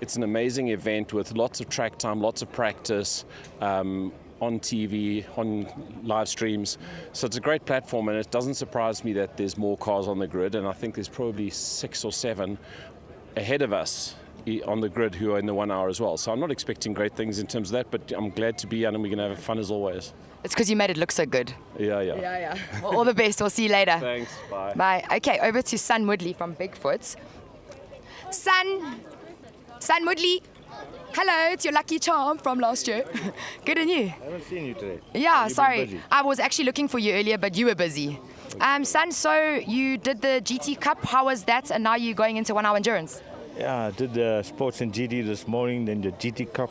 It's an amazing event with lots of track time, lots of practice. On TV, on live streams. So it's a great platform, and it doesn't surprise me that there's more cars on the grid, and I think there's probably 6 or 7 ahead of us on the grid who are in the 1 hour as well. So I'm not expecting great things in terms of that, but I'm glad to be on, and we're going to have fun as always. It's because you made it look so good. Yeah. Well, all the best. We'll see you later. Thanks. Bye. Bye. Okay, over to Sun Woodley from Bigfoot. Sun Woodley. Hello, it's your lucky charm from last year. Good and you? I haven't seen you today. Yeah, You've sorry. been busy. I was actually looking for you earlier, but you were busy. Son, so you did the GT Cup. How was that? And now you're going into 1 hour endurance. Yeah, I did the sports and GT this morning, then the GT Cup,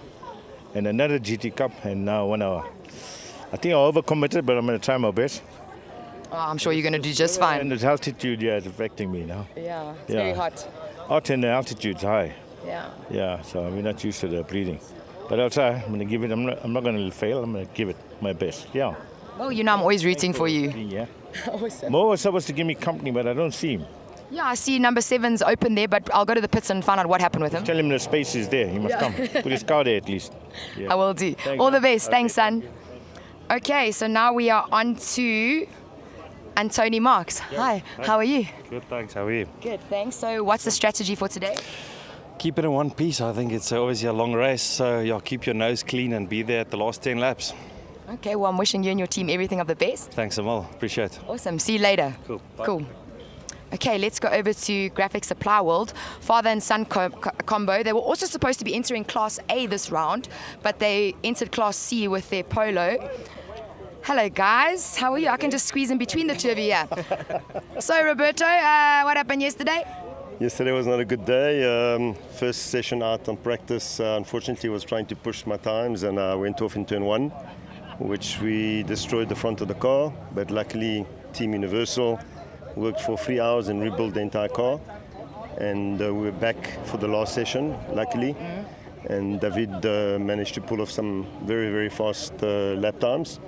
and another GT Cup, and now 1 hour. I think I overcommitted, but I'm going to try my best. Oh, I'm sure you're going to do just fine. And the altitude, it's affecting me now. Yeah, it's very hot. Out and the altitude's high. Yeah. Yeah, so we're not used to the breathing. But I'll try. I'm going to give it. I'm not going to fail. I'm going to give it my best. Yeah. Well, I'm always rooting for you. Yeah. Awesome. Mo was supposed to give me company, but I don't see him. Yeah, I see number 7's open there, but I'll go to the pits and find out what happened with him. Tell him the space is there. He must come. Put his car there at least. Yeah. I will do. Thanks, all the best. Okay. Thanks, son. Okay, so now we are on to Anthony Marks. Hi, how are you? Good, thanks. How are you? Good, thanks. So what's the strategy for today? Keep it in one piece. I think it's obviously a long race, so keep your nose clean and be there at the last 10 laps. Okay, well, I'm wishing you and your team everything of the best. Thanks, Amal. Appreciate it. Awesome. See you later. Cool. Bye. Cool. Okay, let's go over to Graphic Supply World. Father and son combo. They were also supposed to be entering Class A this round, but they entered Class C with their Polo. Hello, guys. How are you? I can just squeeze in between the two of you here. So, Roberto, what happened yesterday? Yesterday was not a good day. First session out on practice, unfortunately, was trying to push my times, and I went off in turn 1, which we destroyed the front of the car. But luckily, Team Universal worked for 3 hours and rebuilt the entire car. And we're back for the last session, luckily. And David managed to pull off some very, very fast lap times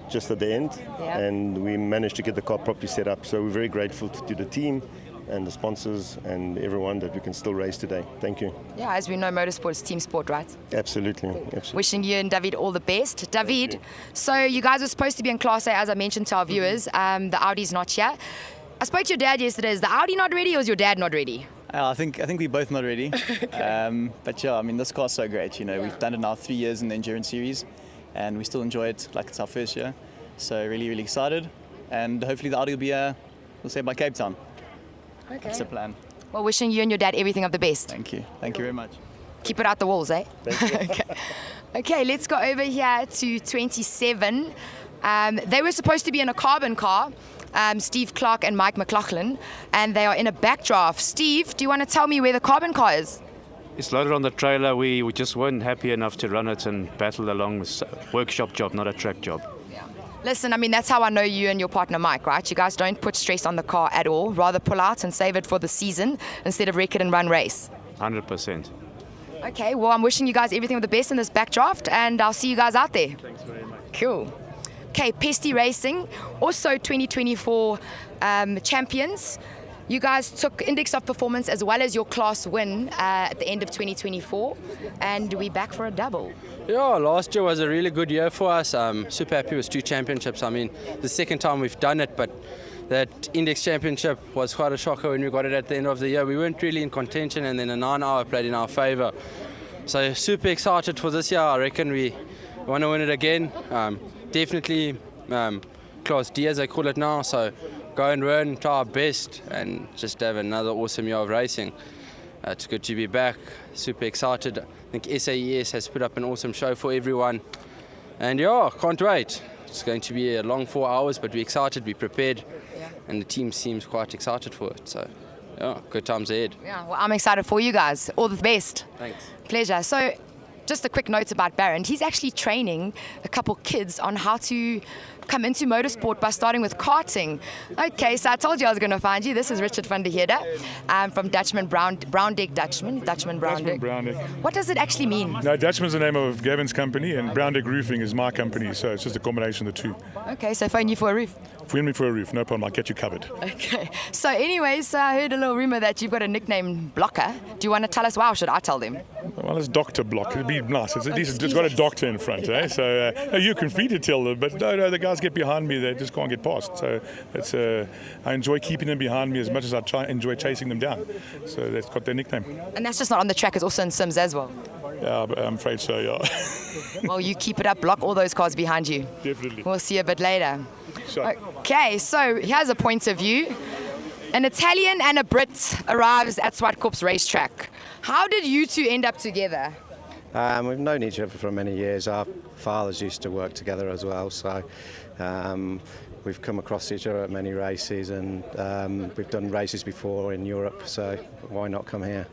just at the end. Yeah. And we managed to get the car properly set up. So we're very grateful to the team and the sponsors and everyone that we can still race today. Thank you. Yeah, as we know, motorsport is team sport, right? Absolutely. Absolutely. Wishing you and David all the best. David, so you guys were supposed to be in Class A, as I mentioned to our viewers. The Audi's not here. I spoke to your dad yesterday. Is the Audi not ready, or is your dad not ready? I think we're both not ready. But yeah, I mean, this car's so great. We've done it now 3 years in the endurance series, and we still enjoy it like it's our first year. So really, really excited, and hopefully the Audi will be, we'll say, by Cape Town. Okay. That's the plan. Well, wishing you and your dad everything of the best. Thank you. Thank you very much. Keep it out the walls, eh? Thank you. Okay, let's go over here to 27. They were supposed to be in a carbon car, Steve Clark and Mike McLaughlin, and they are in a backdraft. Steve, do you want to tell me where the carbon car is? It's loaded on the trailer. We just weren't happy enough to run it and battle along. It's a workshop job, not a track job. Listen, I mean, that's how I know you and your partner Mike, right? You guys don't put stress on the car at all. Rather pull out and save it for the season instead of wreck it and run race. 100%. Okay, well, I'm wishing you guys everything of the best in this backdraft, and I'll see you guys out there. Thanks very much. Cool. Okay, Pesty Racing, also 2024 champions. You guys took index of performance as well as your class win at the end of 2024, and we're back for a double. Yeah, last year was a really good year for us. Super happy with 2 championships. I mean, the second time we've done it, but that index championship was quite a shocker when we got it at the end of the year. We weren't really in contention, and then a 9-hour played in our favour. So super excited for this year. I reckon we want to win it again. Definitely Class D, as they call it now. So go and run, try our best, and just have another awesome year of racing. It's good to be back. Super excited. I think SAES has put up an awesome show for everyone. And yeah, can't wait. It's going to be a long 4 hours, but we're excited, we're prepared, and the team seems quite excited for it. So yeah, good times ahead. Yeah, well, I'm excited for you guys. All the best. Thanks. Pleasure. So just a quick note about Baron. He's actually training a couple kids on how to come into motorsport by starting with karting. Okay, so I told you I was going to find you. This is Richard van der Heerde from Dutchman Brown Deck Dutchman. What does it actually mean? No, Dutchman's the name of Gavin's company, and Brown Deck Roofing is my company, so it's just a combination of the two. Okay, so phone you for a roof. Phone me for a roof, no problem, I'll get you covered. Okay, so anyways, I heard a little rumor that you've got a nickname, Blocker. Do you want to tell us why, or should I tell them? Well, it's Dr. Block, it'd be nice. At least it's got a doctor in front, eh? So you can free to tell them, but no, the guys get behind me, they just can't get past. So it's I enjoy keeping them behind me as much as I enjoy chasing them down. So that's got their nickname. And that's just not on the track, it's also in Sims as well. Yeah, but I'm afraid so, yeah. Well, you keep it up, block all those cars behind you. Definitely. We'll see you a bit later. Sure. Okay, so here's a point of view. An Italian and a Brit arrives at ZWARTKOPS racetrack. How did you two end up together? We've known each other for many years. Our fathers used to work together as well, so we've come across each other at many races, and we've done races before in Europe, so why not come here?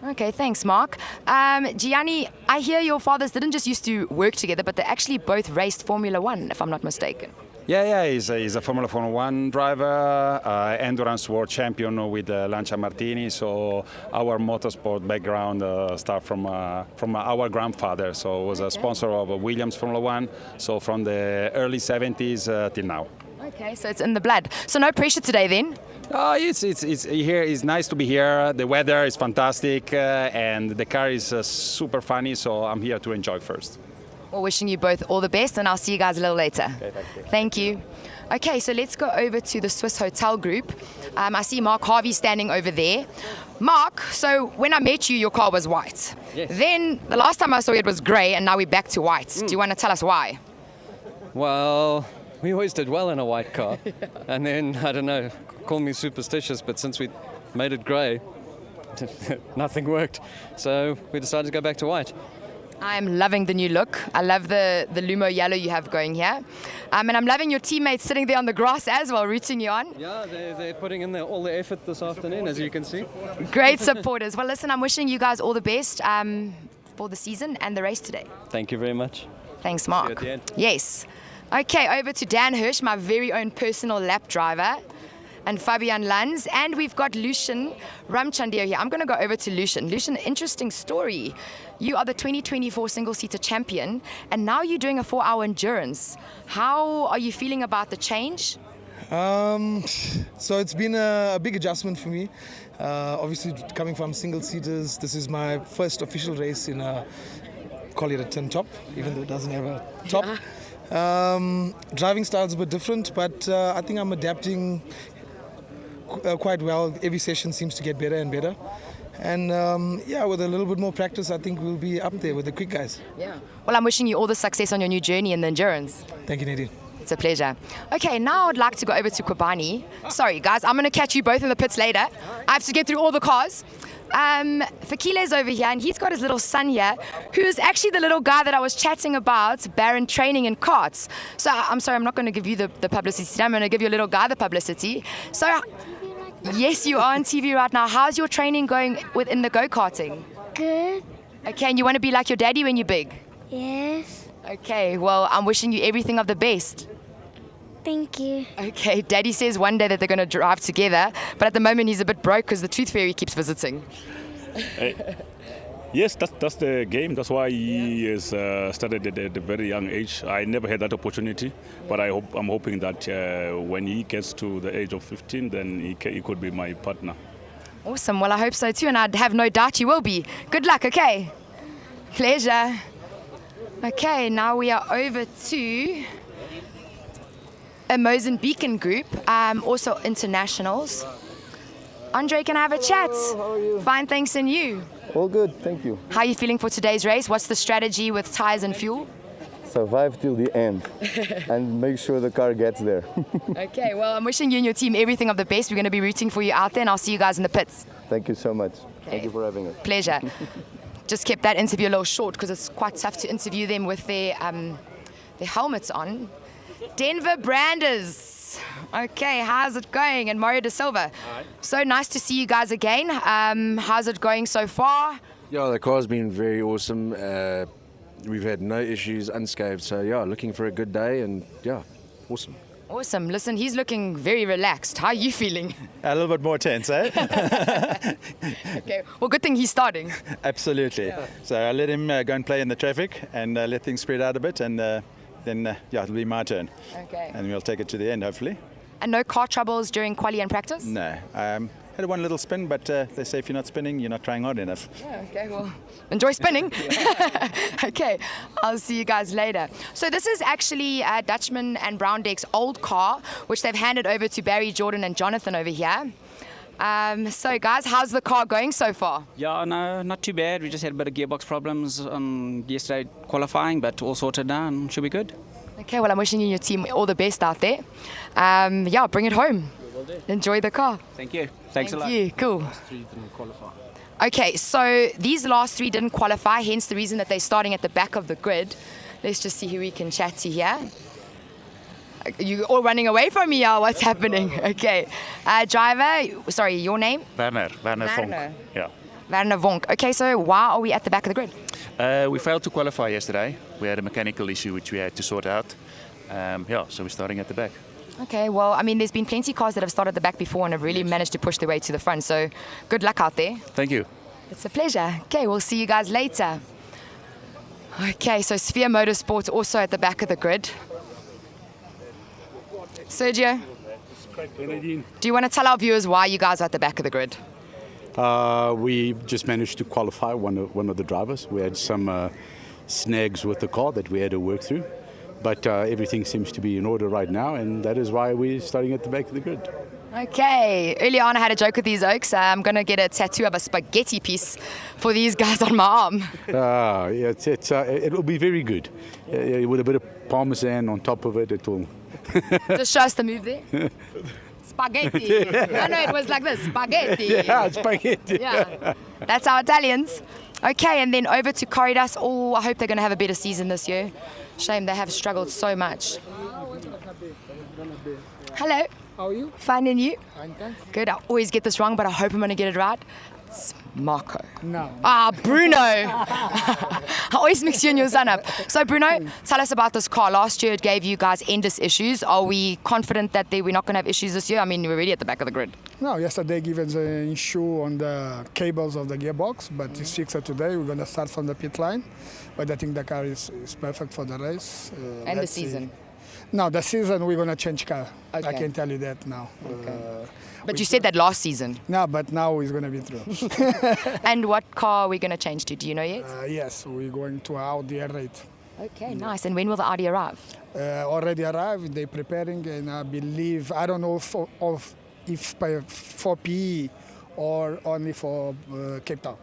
Okay, thanks, Mark. Gianni, I hear your fathers didn't just used to work together, but they actually both raced Formula One, if I'm not mistaken. Yeah, he's a Formula 1 driver, endurance world champion with Lancia Martini. So our motorsport background starts from our grandfather. So was a sponsor of Williams Formula 1. So from the early 70s till now. Okay, so it's in the blood. So no pressure today then? It's here. It's nice to be here. The weather is fantastic, and the car is super funny. So I'm here to enjoy first. Well, wishing you both all the best, and I'll see you guys a little later. Okay, thank you. Okay, so let's go over to the Swiss Hotel Group. I see Mark Harvey standing over there. Mark, so when I met you, your car was white. Yes. Then the last time I saw it was grey, and now we're back to white. Do you want to tell us why? Well, we always did well in a white car. And then, I don't know, call me superstitious, but since we made it grey, nothing worked. So we decided to go back to white. I'm loving the new look. I love the Lumo yellow you have going here. And I'm loving your teammates sitting there on the grass as well, rooting you on. Yeah, they're putting in all the effort this afternoon, as you can see. Great supporters. Well, listen, I'm wishing you guys all the best for the season and the race today. Thank you very much. Thanks, Mark. See you at the end. Yes. Okay, over to Dan Hirsch, my very own personal lap driver, and Fabian Lanz, and we've got Lucian Ramchandir here. I'm going to go over to Lucian. Lucian, interesting story. You are the 2024 single-seater champion, and now you're doing a 4-hour endurance. How are you feeling about the change? So it's been a big adjustment for me. Obviously, coming from single-seaters, this is my first official race in a, call it a 10 top, even though it doesn't have a top. Yeah. Driving style's a bit different, but I think I'm adapting quite well. Every session seems to get better and better. And yeah, with a little bit more practice, I think we'll be up there with the quick guys. Yeah. Well, I'm wishing you all the success on your new journey in the endurance. Thank you, Nadine. It's a pleasure. Okay, now I'd like to go over to Kobani. Sorry, guys, I'm going to catch you both in the pits later. I have to get through all the cars. Fakile's over here, and he's got his little son here, who's actually the little guy that I was chatting about, Baron training in karts. So I'm sorry, I'm not going to give you the publicity today. I'm going to give your little guy the publicity. So yes, you are on TV right now. How's your training going within the go-karting? Good. Okay, and you want to be like your daddy when you're big? Yes. Okay, well, I'm wishing you everything of the best. Thank you. Okay, Daddy says one day that they're going to drive together, but at the moment he's a bit broke because the tooth fairy keeps visiting. Yes, that's the game. That's why he is started at a very young age. I never had that opportunity, but I'm hoping that when he gets to the age of 15, then he could be my partner. Awesome. Well, I hope so too, and I have no doubt you will be. Good luck, okay? Pleasure. Okay, now we are over to a Mozambican group, also internationals. Andre, can I have a chat? Hello, how are you? Fine, thanks, and you? All good, thank you. How are you feeling for today's race? What's the strategy with tires and fuel? Survive till the end and make sure the car gets there. Okay, well, I'm wishing you and your team everything of the best. We're going to be rooting for you out there, and I'll see you guys in the pits. Thank you so much. Thank you for having us. Pleasure. Just kept that interview a little short because it's quite tough to interview them with their helmets on. Denver Branders. Okay, how's it going? And Mario Da Silva. Hi. So nice to see you guys again. How's it going so far? Yeah, the car's been very awesome. We've had no issues, unscathed. So yeah, looking for a good day, and yeah, awesome. Awesome. Listen, he's looking very relaxed. How are you feeling? A little bit more tense, eh? Okay, well, good thing he's starting. Absolutely. Yeah. So I let him go and play in the traffic and let things spread out a bit, and then it'll be my turn. Okay. And we'll take it to the end, hopefully. And no car troubles during quali and practice? No. Had one little spin, but they say if you're not spinning, you're not trying hard enough. Yeah, okay, well, enjoy spinning. Okay, I'll see you guys later. So this is actually Dutchman and Browndeck's old car, which they've handed over to Barry, Jordan, and Jonathan over here. So guys, how's the car going so far? Yeah, no, not too bad. We just had a bit of gearbox problems on yesterday qualifying, but all sorted now and should be good. Okay, well, I'm wishing you and your team all the best out there. Yeah, bring it home. Enjoy the car. Thank you. Thanks a lot. Thank you. Cool. Three didn't qualify. Okay, so these last three didn't qualify, hence the reason that they're starting at the back of the grid. Let's just see who we can chat to here. You all running away from me, y'all. What's happening? Okay. Driver, sorry, your name? Werner Vonk. Yeah. Werner Vonk. Okay, so why are we at the back of the grid? We failed to qualify yesterday. We had a mechanical issue which we had to sort out. Yeah, so we're starting at the back. Okay, well, I mean, there's been plenty of cars that have started at the back before and have really managed to push their way to the front. So good luck out there. Thank you. It's a pleasure. Okay, we'll see you guys later. Okay, so Sphere Motorsports also at the back of the grid. Sergio, do you want to tell our viewers why you guys are at the back of the grid? We just managed to qualify one of the drivers. We had some snags with the car that we had to work through. But everything seems to be in order right now, and that is why we're starting at the back of the grid. Okay, earlier on I had a joke with these oaks. I'm going to get a tattoo of a spaghetti piece for these guys on my arm. Yeah, it will be very good. With a bit of parmesan on top of it, it will... Just show us the move there. Spaghetti. No, it was like this, spaghetti. Yeah, spaghetti. Yeah, that's our Italians. Okay, and then over to Corridas. Oh, I hope they're going to have a better season this year. Shame they have struggled so much. Hello. How are you? Fine, and you? Fine, thanks. Good. I always get this wrong, but I hope I'm going to get it right. It's Marco. No. Ah, Bruno. I always mix you and your son up. So, Bruno, tell us about this car. Last year it gave you guys endless issues. Are we confident that we're not going to have issues this year? I mean, we're already at the back of the grid. No, yesterday given the issue on the cables of the gearbox, but it's fixed today. We're going to start from the pit line. But I think the car is perfect for the race. And the season? No, the season we're going to change car. Okay. I can tell you that now. Okay. But you said that last season. No, but now it's going to be true. And what car are we going to change to? Do you know yet? Yes, we're going to Audi R8. Okay, nice. And when will the Audi arrive? Already arrived. They're preparing, and I believe, I don't know if for PE or only for Cape Town.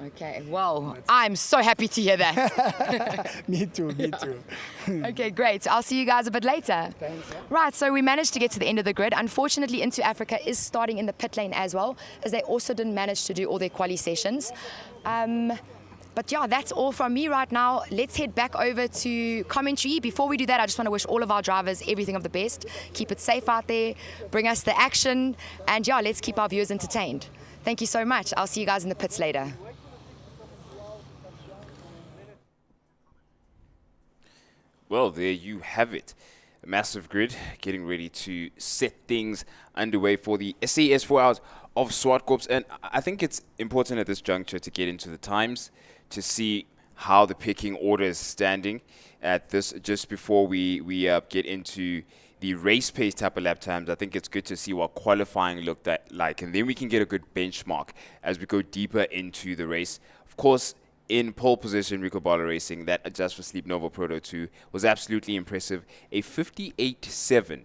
Okay, well, I'm so happy to hear that. Me too. Okay, great. I'll see you guys a bit later. Thanks. Right, so we managed to get to the end of the grid. Unfortunately, Into Africa is starting in the pit lane as well, as they also didn't manage to do all their quali sessions. But yeah, that's all from me right now. Let's head back over to commentary. Before we do that, I just want to wish all of our drivers everything of the best. Keep it safe out there, bring us the action, and yeah, let's keep our viewers entertained. Thank you so much. I'll see you guys in the pits later. Well, there you have it. A massive grid getting ready to set things underway for the SAES 4 hours of ZWARTKOPS. And I think it's important at this juncture to get into the times to see how the pecking order is standing at this just before we get into the race pace type of lap times. I think it's good to see what qualifying looked like, and then we can get a good benchmark as we go deeper into the race. Of course, in pole position, Rico Bala Racing, that Adjust for Sleep Novo Proto 2 was absolutely impressive. A 58.7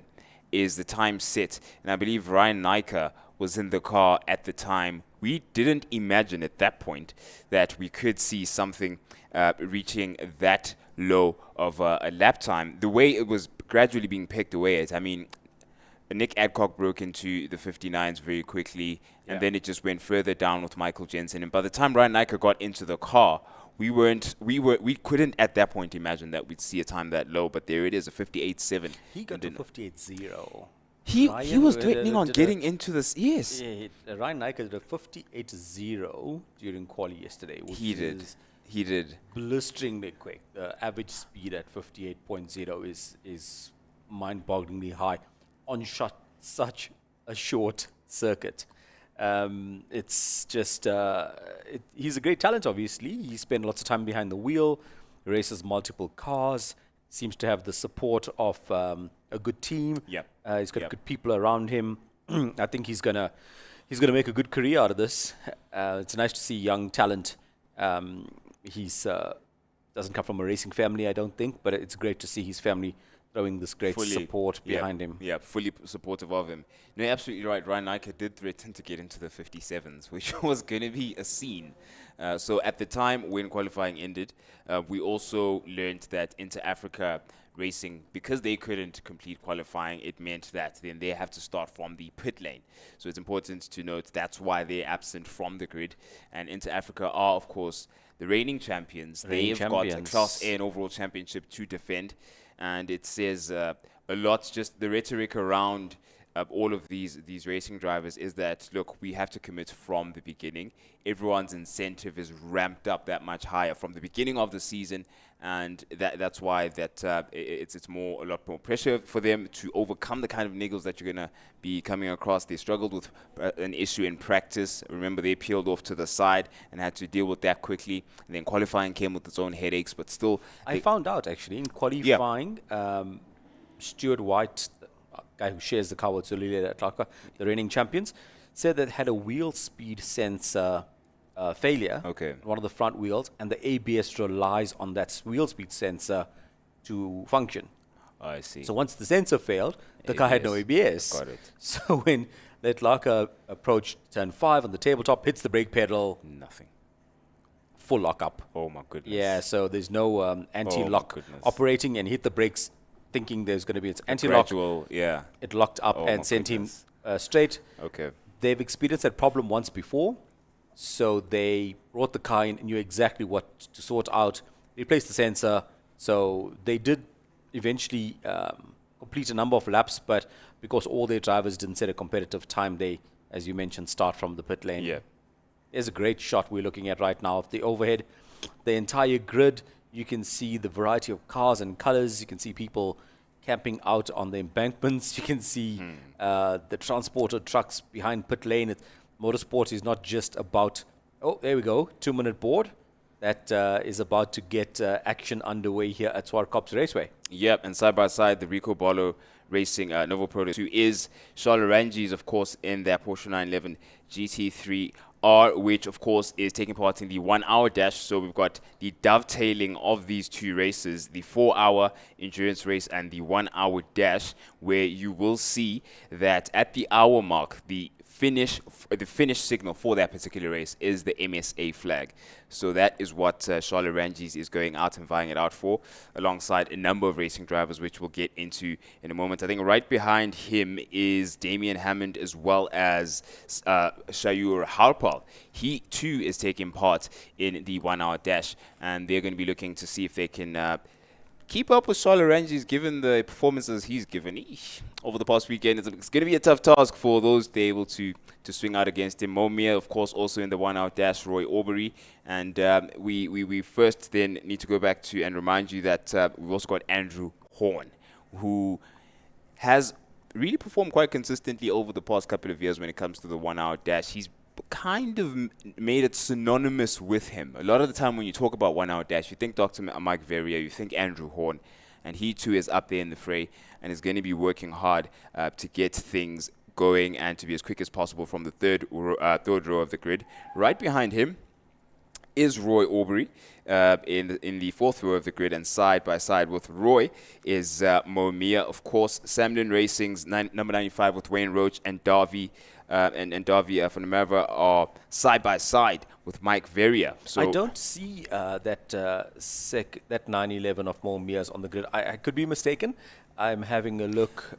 is the time set, and I believe Ryan Nyker was in the car at the time. We didn't imagine at that point that we could see something reaching that low of a lap time. The way it was gradually being picked away at, I mean, Nick Adcock broke into the 59s very quickly, and then it just went further down with Michael Jensen. And by the time Ryan Nyker got into the car, we couldn't at that point imagine that we'd see a time that low. But there it is, a 58.7. He got to 58.0. He was threatening on getting into this. Yes. Yeah, Ryan Nyker did a 58.0 during quali yesterday. Which He did. Blisteringly quick. The average speed at 58.0 is mind-bogglingly high on such a short circuit. It's just, he's a great talent, obviously. He spent lots of time behind the wheel, races multiple cars, seems to have the support of a good team. He's got good people around him. I think he's gonna make a good career out of this. It's nice to see young talent. He's doesn't come from a racing family, I don't think, but it's great to see his family throwing this great support behind him. Yeah, fully supportive of him. No, you're absolutely right. Ryan Nyker did threaten to get into the 57s, which was going to be a scene. So at the time when qualifying ended, we also learned that Inter Africa Racing, because they couldn't complete qualifying, it meant that then they have to start from the pit lane. So it's important to note that's why they're absent from the grid. And Inter Africa are, of course, the reigning champions. They've got a Class A and overall championship to defend. And it says a lot, just the rhetoric around all of these racing drivers is that, look, we have to commit from the beginning. Everyone's incentive is ramped up that much higher from the beginning of the season, and that's why it's a lot more pressure for them to overcome the kind of niggles that you're going to be coming across. They struggled with an issue in practice. Remember, they peeled off to the side and had to deal with that quickly. And then qualifying came with its own headaches, but still. I found out, actually, in qualifying, Stuart White, guy who shares the car with Zulile Atlaka, the reigning champions, said that had a wheel speed sensor failure, one of the front wheels, and the ABS relies on that wheel speed sensor to function. I see. So once the sensor failed, the car had no ABS. Got it. So when Atlaka approached turn 5 on the tabletop, hits the brake pedal, nothing. Full lockup. Oh my goodness. Yeah, so there's no anti-lock operating, and hit the brakes thinking there's going to be its anti-lock. It locked up and sent him straight. Okay. They've experienced that problem once before, so they brought the car in and knew exactly what to sort out, replaced the sensor. So they did eventually complete a number of laps, but because all their drivers didn't set a competitive time, they, as you mentioned, start from the pit lane. Yeah. There's a great shot we're looking at right now of the overhead. The entire grid, you can see the variety of cars and colors. You can see people camping out on the embankments. You can see the transporter trucks behind pit lane. Motorsport is not just about, oh, there we go, 2-minute board. That is about to get action underway here at ZWARTKOPS Raceway. Yep, and side by side, the Rico Bala Racing Novo Proto 2 is Charles Rangi's, of course, in their Porsche 911 GT3R, which, of course, is taking part in the 1-hour dash. So we've got the dovetailing of these two races, the 4-hour endurance race and the 1-hour dash, where you will see that at the hour mark, the finish signal for that particular race is the MSA flag. So that is what Charlotte Rangi's is going out and vying it out for, alongside a number of racing drivers, which we'll get into in a moment. I think right behind him is Damian Hammond, as well as Shayur Harpal. He too is taking part in the 1-hour dash, and they're going to be looking to see if they can keep up with Charles Rangi's given the performances he's given over the past weekend. It's going to be a tough task for those to be able to swing out against him. Momia, of course, also in the 1-hour dash, Roy Aubrey. And we first then need to go back to and remind you that we've also got Andrew Horn, who has really performed quite consistently over the past couple of years when it comes to the 1-hour dash. He's kind of made it synonymous with him. A lot of the time when you talk about 1-hour dash, you think Dr. Mike Verrier, you think Andrew Horn, and he too is up there in the fray and is going to be working hard to get things going and to be as quick as possible from the third row of the grid. Right behind him is Roy Aubrey in the fourth row of the grid, and side by side with Roy is Momia, of course. Samlin Racing's number 95 with Wayne Roach and Darby and Darby van der Merwe are side by side with Mike Verrier. So I don't see that 911 of Momia's on the grid. I could be mistaken. I'm having a look.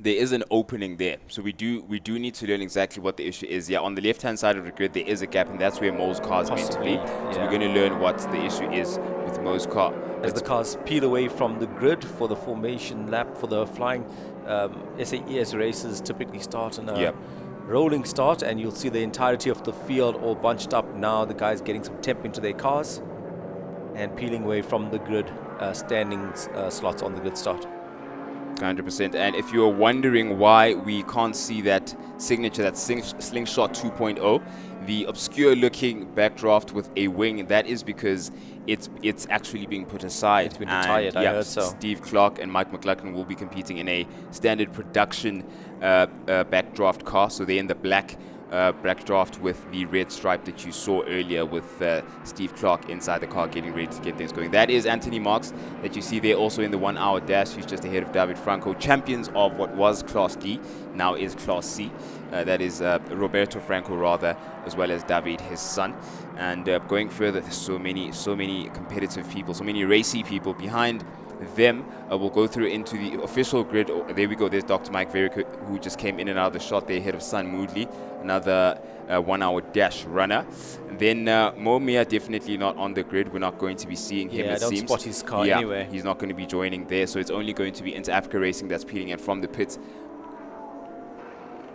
There is an opening there, so we do need to learn exactly what the issue is. Yeah, on the left-hand side of the grid, there is a gap, and that's where Mo's car is meant to be. So we're going to learn what the issue is with Mo's car. As the cars peel away from the grid for the formation lap for the flying SAES races, typically start in a rolling start, and you'll see the entirety of the field all bunched up now. The guys getting some temp into their cars and peeling away from the grid, standing slots on the grid start. 100%. And if you're wondering why we can't see that signature, that Slingshot 2.0, the obscure-looking backdraft with a wing, that is because it's actually being put aside. It's been retired, I heard so. Steve Clark and Mike McLaughlin will be competing in a standard production backdraft car, so they're in the black backdraft with the red stripe that you saw earlier with Steve Clark inside the car getting ready to get things going. That is Anthony Marks that you see there also in the 1-hour dash. He's just ahead of David Franco, champions of what was Class D, now is Class C. That is Roberto Franco rather, as well as David, his son. And going further, there's so many competitive people, so many racy people behind them. We'll go through into the official grid. Oh, there we go. There's Dr. Mike Verrier, who just came in and out of the shot there ahead of Sun Moodley, another 1-hour dash runner. And then Momia definitely not on the grid. We're not going to be seeing him, it don't seems. spot his car anywhere. He's not going to be joining there, so it's only going to be Inter Africa Racing that's peeling in from the pits.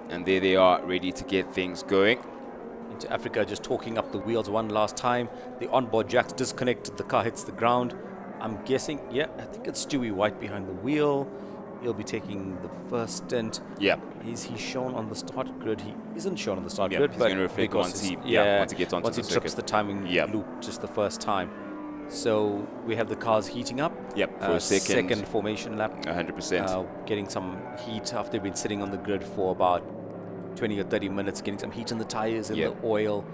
And there they are, ready to get things going. Inter Africa just talking up the wheels one last time. The onboard jacks disconnected, the car hits the ground. I'm guessing, I think it's Stewie White behind the wheel. He'll be taking the first stint. Yeah. Is he shown on the start grid? He isn't shown on the start Yeah, grid, he's but going to reflect once he gets onto once the he circuit. trips the timing loop just the first time. So we have the cars heating up. Yep, for a second formation lap. 100%. Getting some heat after they've been sitting on the grid for about 20 or 30 minutes, getting some heat in the tires and the oil,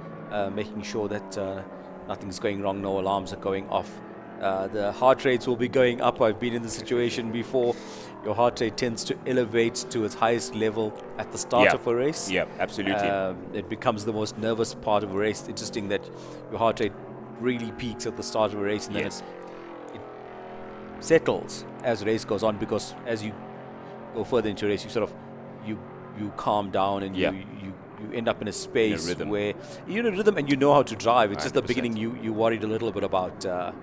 making sure that nothing's going wrong, no alarms are going off. The heart rates will be going up. I've been in the situation before. Your heart rate tends to elevate to its highest level at the start of a race. Yeah, absolutely. It becomes the most nervous part of a race. Interesting that your heart rate really peaks at the start of a race, and then it settles as the race goes on, because as you go further into a race, you sort of you calm down and you end up in a space where you're in a rhythm and you know how to drive. It's 100%. Just the beginning you worried a little bit about. Well,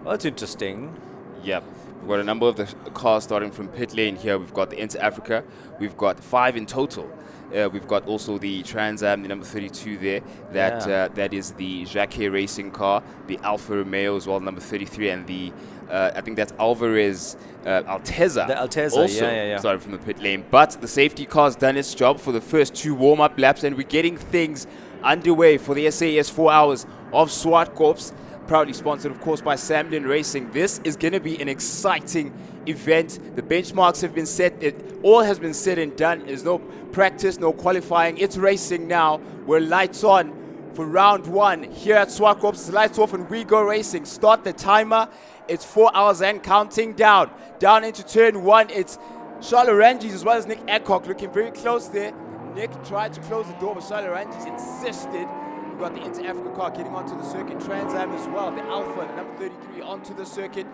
that's interesting. Yep. We've got a number of the cars starting from pit lane here. We've got the Inter Africa. We've got 5 in total. We've got also the Trans Am, the number 32 there. That is the Jacquet Racing car. The Alfa Romeo as well, number 33. And the, I think that's Alvarez Alteza. The Alteza, also started from the pit lane. But the safety car's done its job for the first 2 warm-up laps. And we're getting things underway for the SAES 4 hours of ZWARTKOPS. Proudly sponsored, of course, by Samlin Racing. This is going to be an exciting event. The benchmarks have been set. It all has been said and done. There's no practice, no qualifying. It's racing now. We're lights on for round 1 here at ZWARTKOPS. Lights off and we go racing. Start the timer. It's 4 hours and counting down. Down into turn 1. It's Charles Rangi's as well as Nick Adcock looking very close there. Nick tried to close the door, but Charles Rangi's insisted. We've got the Inter Africa car getting onto the circuit. Trans Am as well. The Alpha, the number 33, onto the circuit.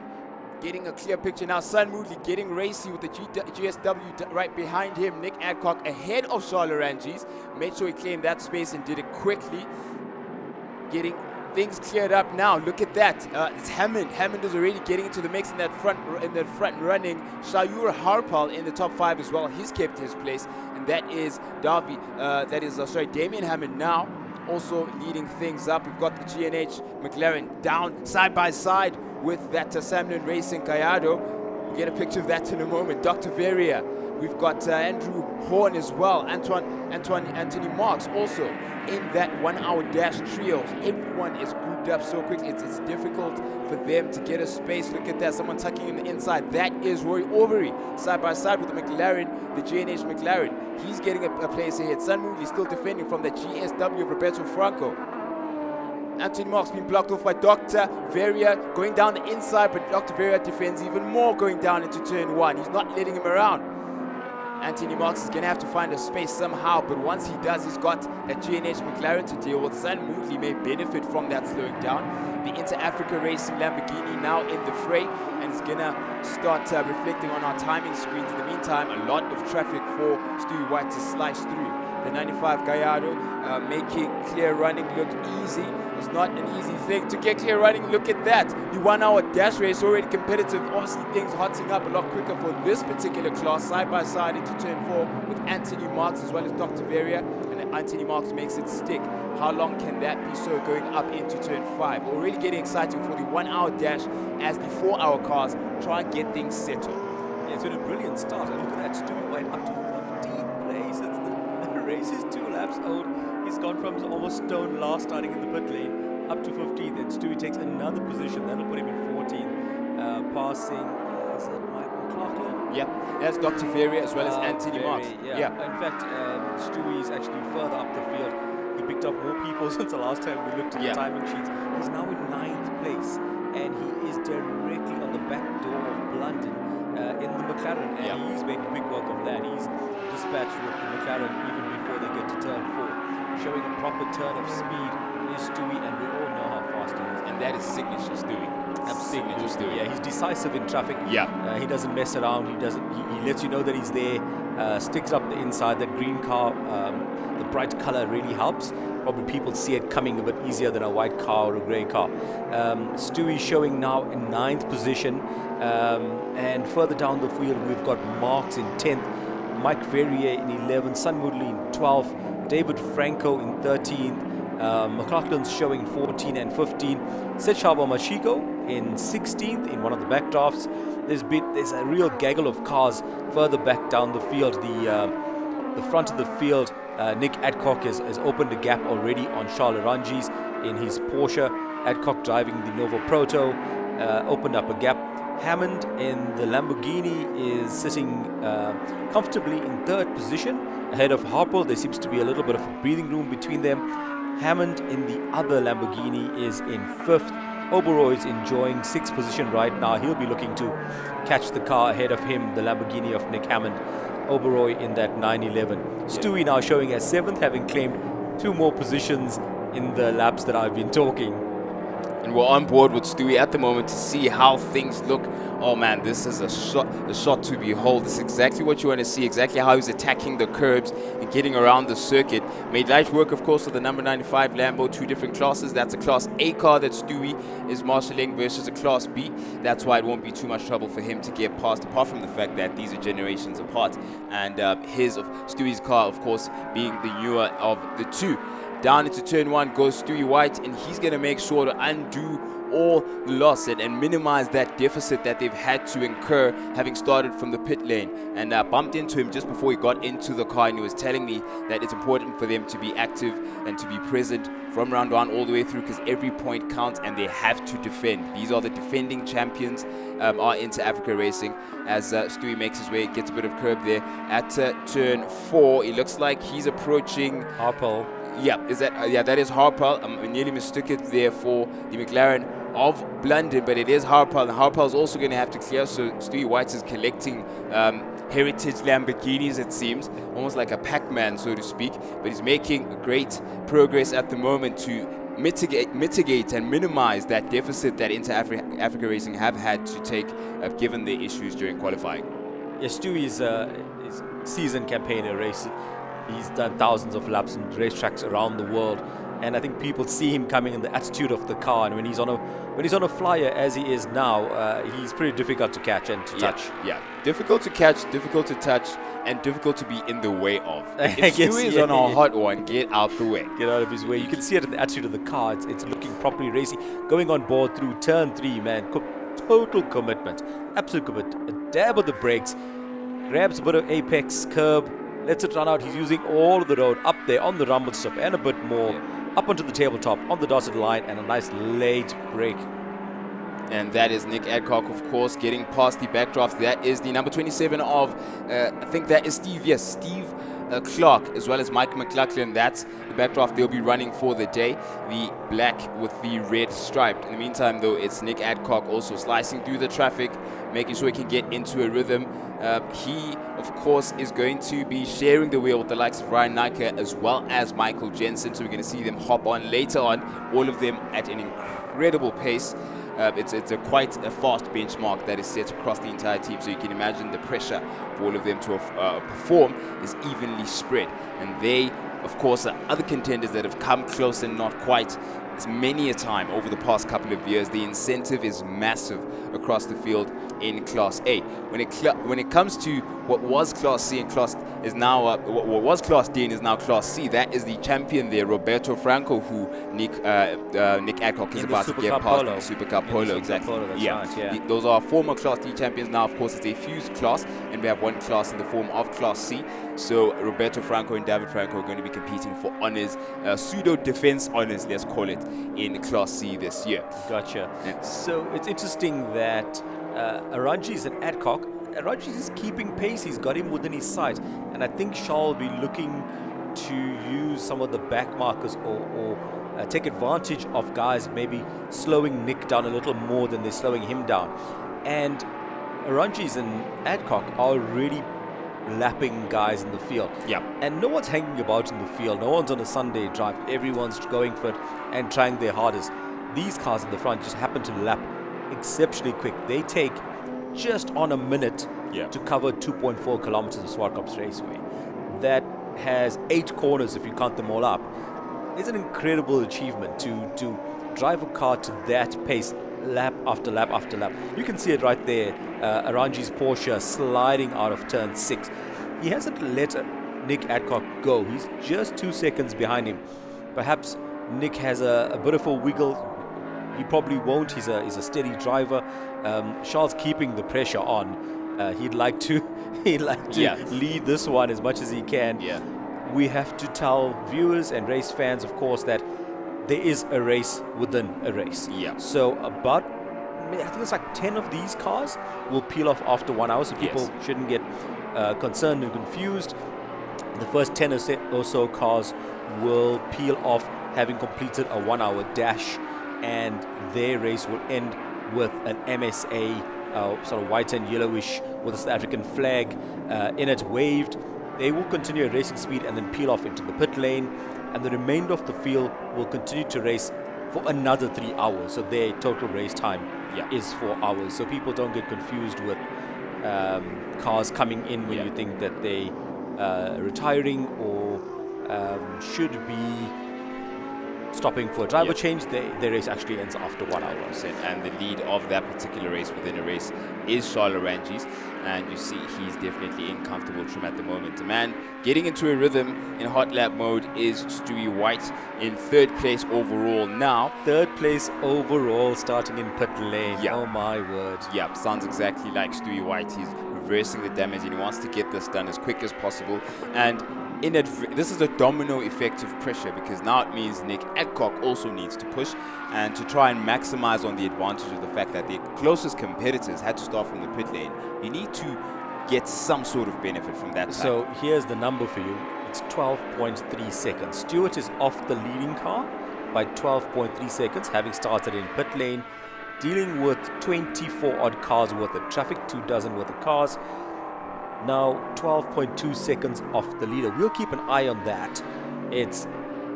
Getting a clear picture now. Sun Moodley getting racy with the GSW right behind him. Nick Adcock ahead of Charles Rangi's. Made sure he claimed that space and did it quickly. Getting things cleared up now. Look at that. It's Hammond. Hammond is already getting into the mix in that front running. Shayur Harpal in the top 5 as well. He's kept his place, and that is Damien Hammond now also leading things up. We've got the G&H McLaren down side by side with that Samlin Racing Gallardo. We'll get a picture of that in a moment. Dr. Veria. We've got Andrew Horn as well. Anthony Marks also in that 1 hour dash trios. Everyone is grouped up so quickly. It's difficult for them to get a space. Look at that. Someone tucking in the inside. That is Roy Overy side by side with the McLaren, the G&H McLaren. He's getting a place ahead. Sun Moodley still defending from the GSW of Roberto Franco. Anthony Marks being blocked off by Dr. Veria going down the inside, but Dr. Veria defends even more going down into turn 1. He's not letting him around. Anthony Marks is going to have to find a space somehow, but once he does, he's got that G&H McLaren to deal with. Sun Moodley may benefit from that slowing down. The Inter-Africa Racing Lamborghini now in the fray, and is going to start reflecting on our timing screens. In the meantime, a lot of traffic for Stewie White to slice through. The 95 Gallardo making clear running look easy. It's not an easy thing to get clear running. Look at that. The 1 hour dash race already competitive. Obviously things hotting up a lot quicker for this particular class. Side by side into turn 4 with Anthony Marks as well as Dr. Veria. And Anthony Marks makes it stick. How long can that be so going up into turn 5? Already getting exciting for the 1 hour dash as the 4 hour cars try and get things settled. Yeah, it's been a brilliant start. And look at that, Stewie White up to 15th place. The race is 2 laps old. He's gone from almost stone last starting in the pit lane up to 15th, and Stewie takes another position. That'll put him in 14th, passing, is it Mike McLaughlin? Yep, that's Dr. Veria as well as Anthony Marks. Yeah. In fact, Stewie is actually further up the field. He picked up more people since the last time we looked at the timing sheets. He's now in 9th place, and he is directly on the back door of Blunden in the McLaren, and he's making big work of that. He's dispatched with the McLaren even before they get to turn 4, showing a proper turn of speed is Stewie, and we all know how fast he is. And that is signature Stewie. Signature Stewie. Yeah, he's decisive in traffic. Yeah. He doesn't mess around. He lets you know that he's there. Sticks up the inside. That green car, the bright color really helps. Probably people see it coming a bit easier than a white car or a grey car. Stewie showing now in 9th position, and further down the field we've got Marks in 10th, Mike Verrier in 11th, Sun Moodley in 12th, David Franco in 13th, McLaughlin's showing 14 and 15, Sechaba Machiko in 16th in one of the backdrafts. There's a real gaggle of cars further back down the field. The front of the field, Nick Adcock has opened a gap already on Charles Ranjis in his Porsche. Adcock driving the Novo Proto opened up a gap. Hammond in the Lamborghini is sitting comfortably in 3rd position ahead of Harpel. There seems to be a little bit of a breathing room between them. Hammond in the other Lamborghini is in 5th. Oberoi is enjoying 6th position right now. He'll be looking to catch the car ahead of him, the Lamborghini of Nick Hammond. Oberoi in that 911. Stewie now showing as 7th, having claimed 2 more positions in the laps that I've been talking. And we're on board with Stewie at the moment to see how things look. Oh man, this is a shot to behold. This is exactly what you want to see, exactly how he's attacking the curbs and getting around the circuit. Made light work, of course, with the number 95 Lambo, 2 different classes. That's a Class A car that Stewie is marshalling versus a Class B. That's why it won't be too much trouble for him to get past, apart from the fact that these are generations apart. And Stewie's car, of course, being the newer of the 2. Down into turn 1 goes Stewie White, and he's going to make sure to undo all the loss and minimize that deficit that they've had to incur having started from the pit lane. And bumped into him just before he got into the car, and he was telling me that it's important for them to be active and to be present from round 1 all the way through, because every point counts and they have to defend. These are the defending champions, are into Africa Racing, as Stewie makes his way, gets a bit of curb there at turn 4. It looks like he's approaching Harpel. Yeah, that is Harpal. I nearly mistook it there for the McLaren of Blunden, but it is Harpal, and Harpal's also going to have to clear. So Stewie White is collecting heritage Lamborghinis, it seems, almost like a Pac-Man, so to speak. But he's making great progress at the moment to mitigate and minimize that deficit that Inter-Africa Racing have had to take, given their issues during qualifying. Yes, Stewie is a seasoned campaigner racer. He's done thousands of laps on racetracks around the world. and I think people see him coming in the attitude of the car, and when he's on a flyer as he is now, he's pretty difficult to catch and to touch. Yeah, difficult to catch, difficult to touch, and difficult to be in the way of. If I guess, Stewie is yeah. on a hot one, get out the way. Get out of his way. You can see it in the attitude of the car. It's looking properly racy. Going on board through turn 3, man. Total commitment. Absolute commitment. A dab of the brakes. Grabs a bit of apex curb. Lets it run out. He's using all of the road up there on the rumble strip and a bit more. Up onto the tabletop on the dotted line, and a nice late break. And that is Nick Adcock, of course, getting past the backdraft. That is the number 27 of, I think that is Steve. Yes, Steve Clark, as well as Mike McLaughlin. That's the backdraft they'll be running for the day. The black with the red stripe. In the meantime, though, it's Nick Adcock also slicing through the traffic, making sure he can get into a rhythm. He, of course, is going to be sharing the wheel with the likes of Ryan Nyker as well as Michael Jensen. So we're going to see them hop on later on, all of them at an incredible pace. It's quite a fast benchmark that is set across the entire team, so you can imagine the pressure for all of them to perform is evenly spread. And they, of course, are other contenders that have come close and not quite as many a time over the past couple of years. The incentive is massive across the field in Class A. When it comes to what was Class C and Class is now what was Class D and is now Class C, that is the champion there, Roberto Franco, who Nick Adcock is about to get past in the Super Cup Polo. Exactly. Those are former Class D champions. Now, of course, it's a fused class, and we have one class in the form of Class C. So Roberto Franco and David Franco are going to be competing for honors, pseudo defense honors, let's call it, in Class C this year. Gotcha. So it's interesting that Aranjis and Adcock, Aranjis is keeping pace. He's got him within his sight, and I think Shaw will be looking to use some of the back markers or take advantage of guys maybe slowing Nick down a little more than they're slowing him down. And Aranjis and Adcock are really lapping guys in the field. Yeah. And no one's hanging about in the field. No one's on a Sunday drive. Everyone's going for it and trying their hardest. These cars in the front just happen to lap exceptionally quick. They take just on a minute to cover 2.4 kilometers of ZWARTKOPS Raceway. That has 8 corners if you count them all up. It's an incredible achievement to drive a car to that pace, lap after lap after lap. You can see it right there. Aranji's Porsche sliding out of turn 6. He hasn't let Nick Adcock go. He's just 2 seconds behind him. Perhaps Nick has a bit of a wiggle. He probably won't. He's a steady driver. Charles keeping the pressure on. He'd like to lead this one as much as he can. We have to tell viewers and race fans, of course, that there is a race within a race. So about, I think it's like 10 of these cars will peel off after 1 hour, so people shouldn't get concerned and confused. The first 10 or so cars will peel off having completed a 1 hour dash, and their race will end with an MSA, sort of white and yellowish with a South African flag in it waved. They will continue at racing speed and then peel off into the pit lane, and the remainder of the field will continue to race for another 3 hours. So their total race time is 4 hours. So people don't get confused with cars coming in when you think that they retiring or should be stopping for a driver change. Their race actually ends after 1 hour. And the lead of that particular race within a race is Charles Aranjis, and you see he's definitely in comfortable trim at the moment. The man getting into a rhythm in hot lap mode is Stewie White in 3rd place overall now. 3rd place overall, starting in pit lane. Oh my word. Yeah, sounds exactly like Stewie White. He's reversing the damage and he wants to get this done as quick as possible. And this is a domino effect of pressure, because now it means Nick Adcock also needs to push and to try and maximize on the advantage of the fact that the closest competitors had to start from the pit lane. You need to get some sort of benefit from that. So here's the number for you. It's 12.3 seconds. Stewart is off the leading car by 12.3 seconds, having started in pit lane, dealing with 24 odd cars worth of traffic, 2 dozen worth of cars. Now 12.2 seconds off the leader. We'll keep an eye on that. It's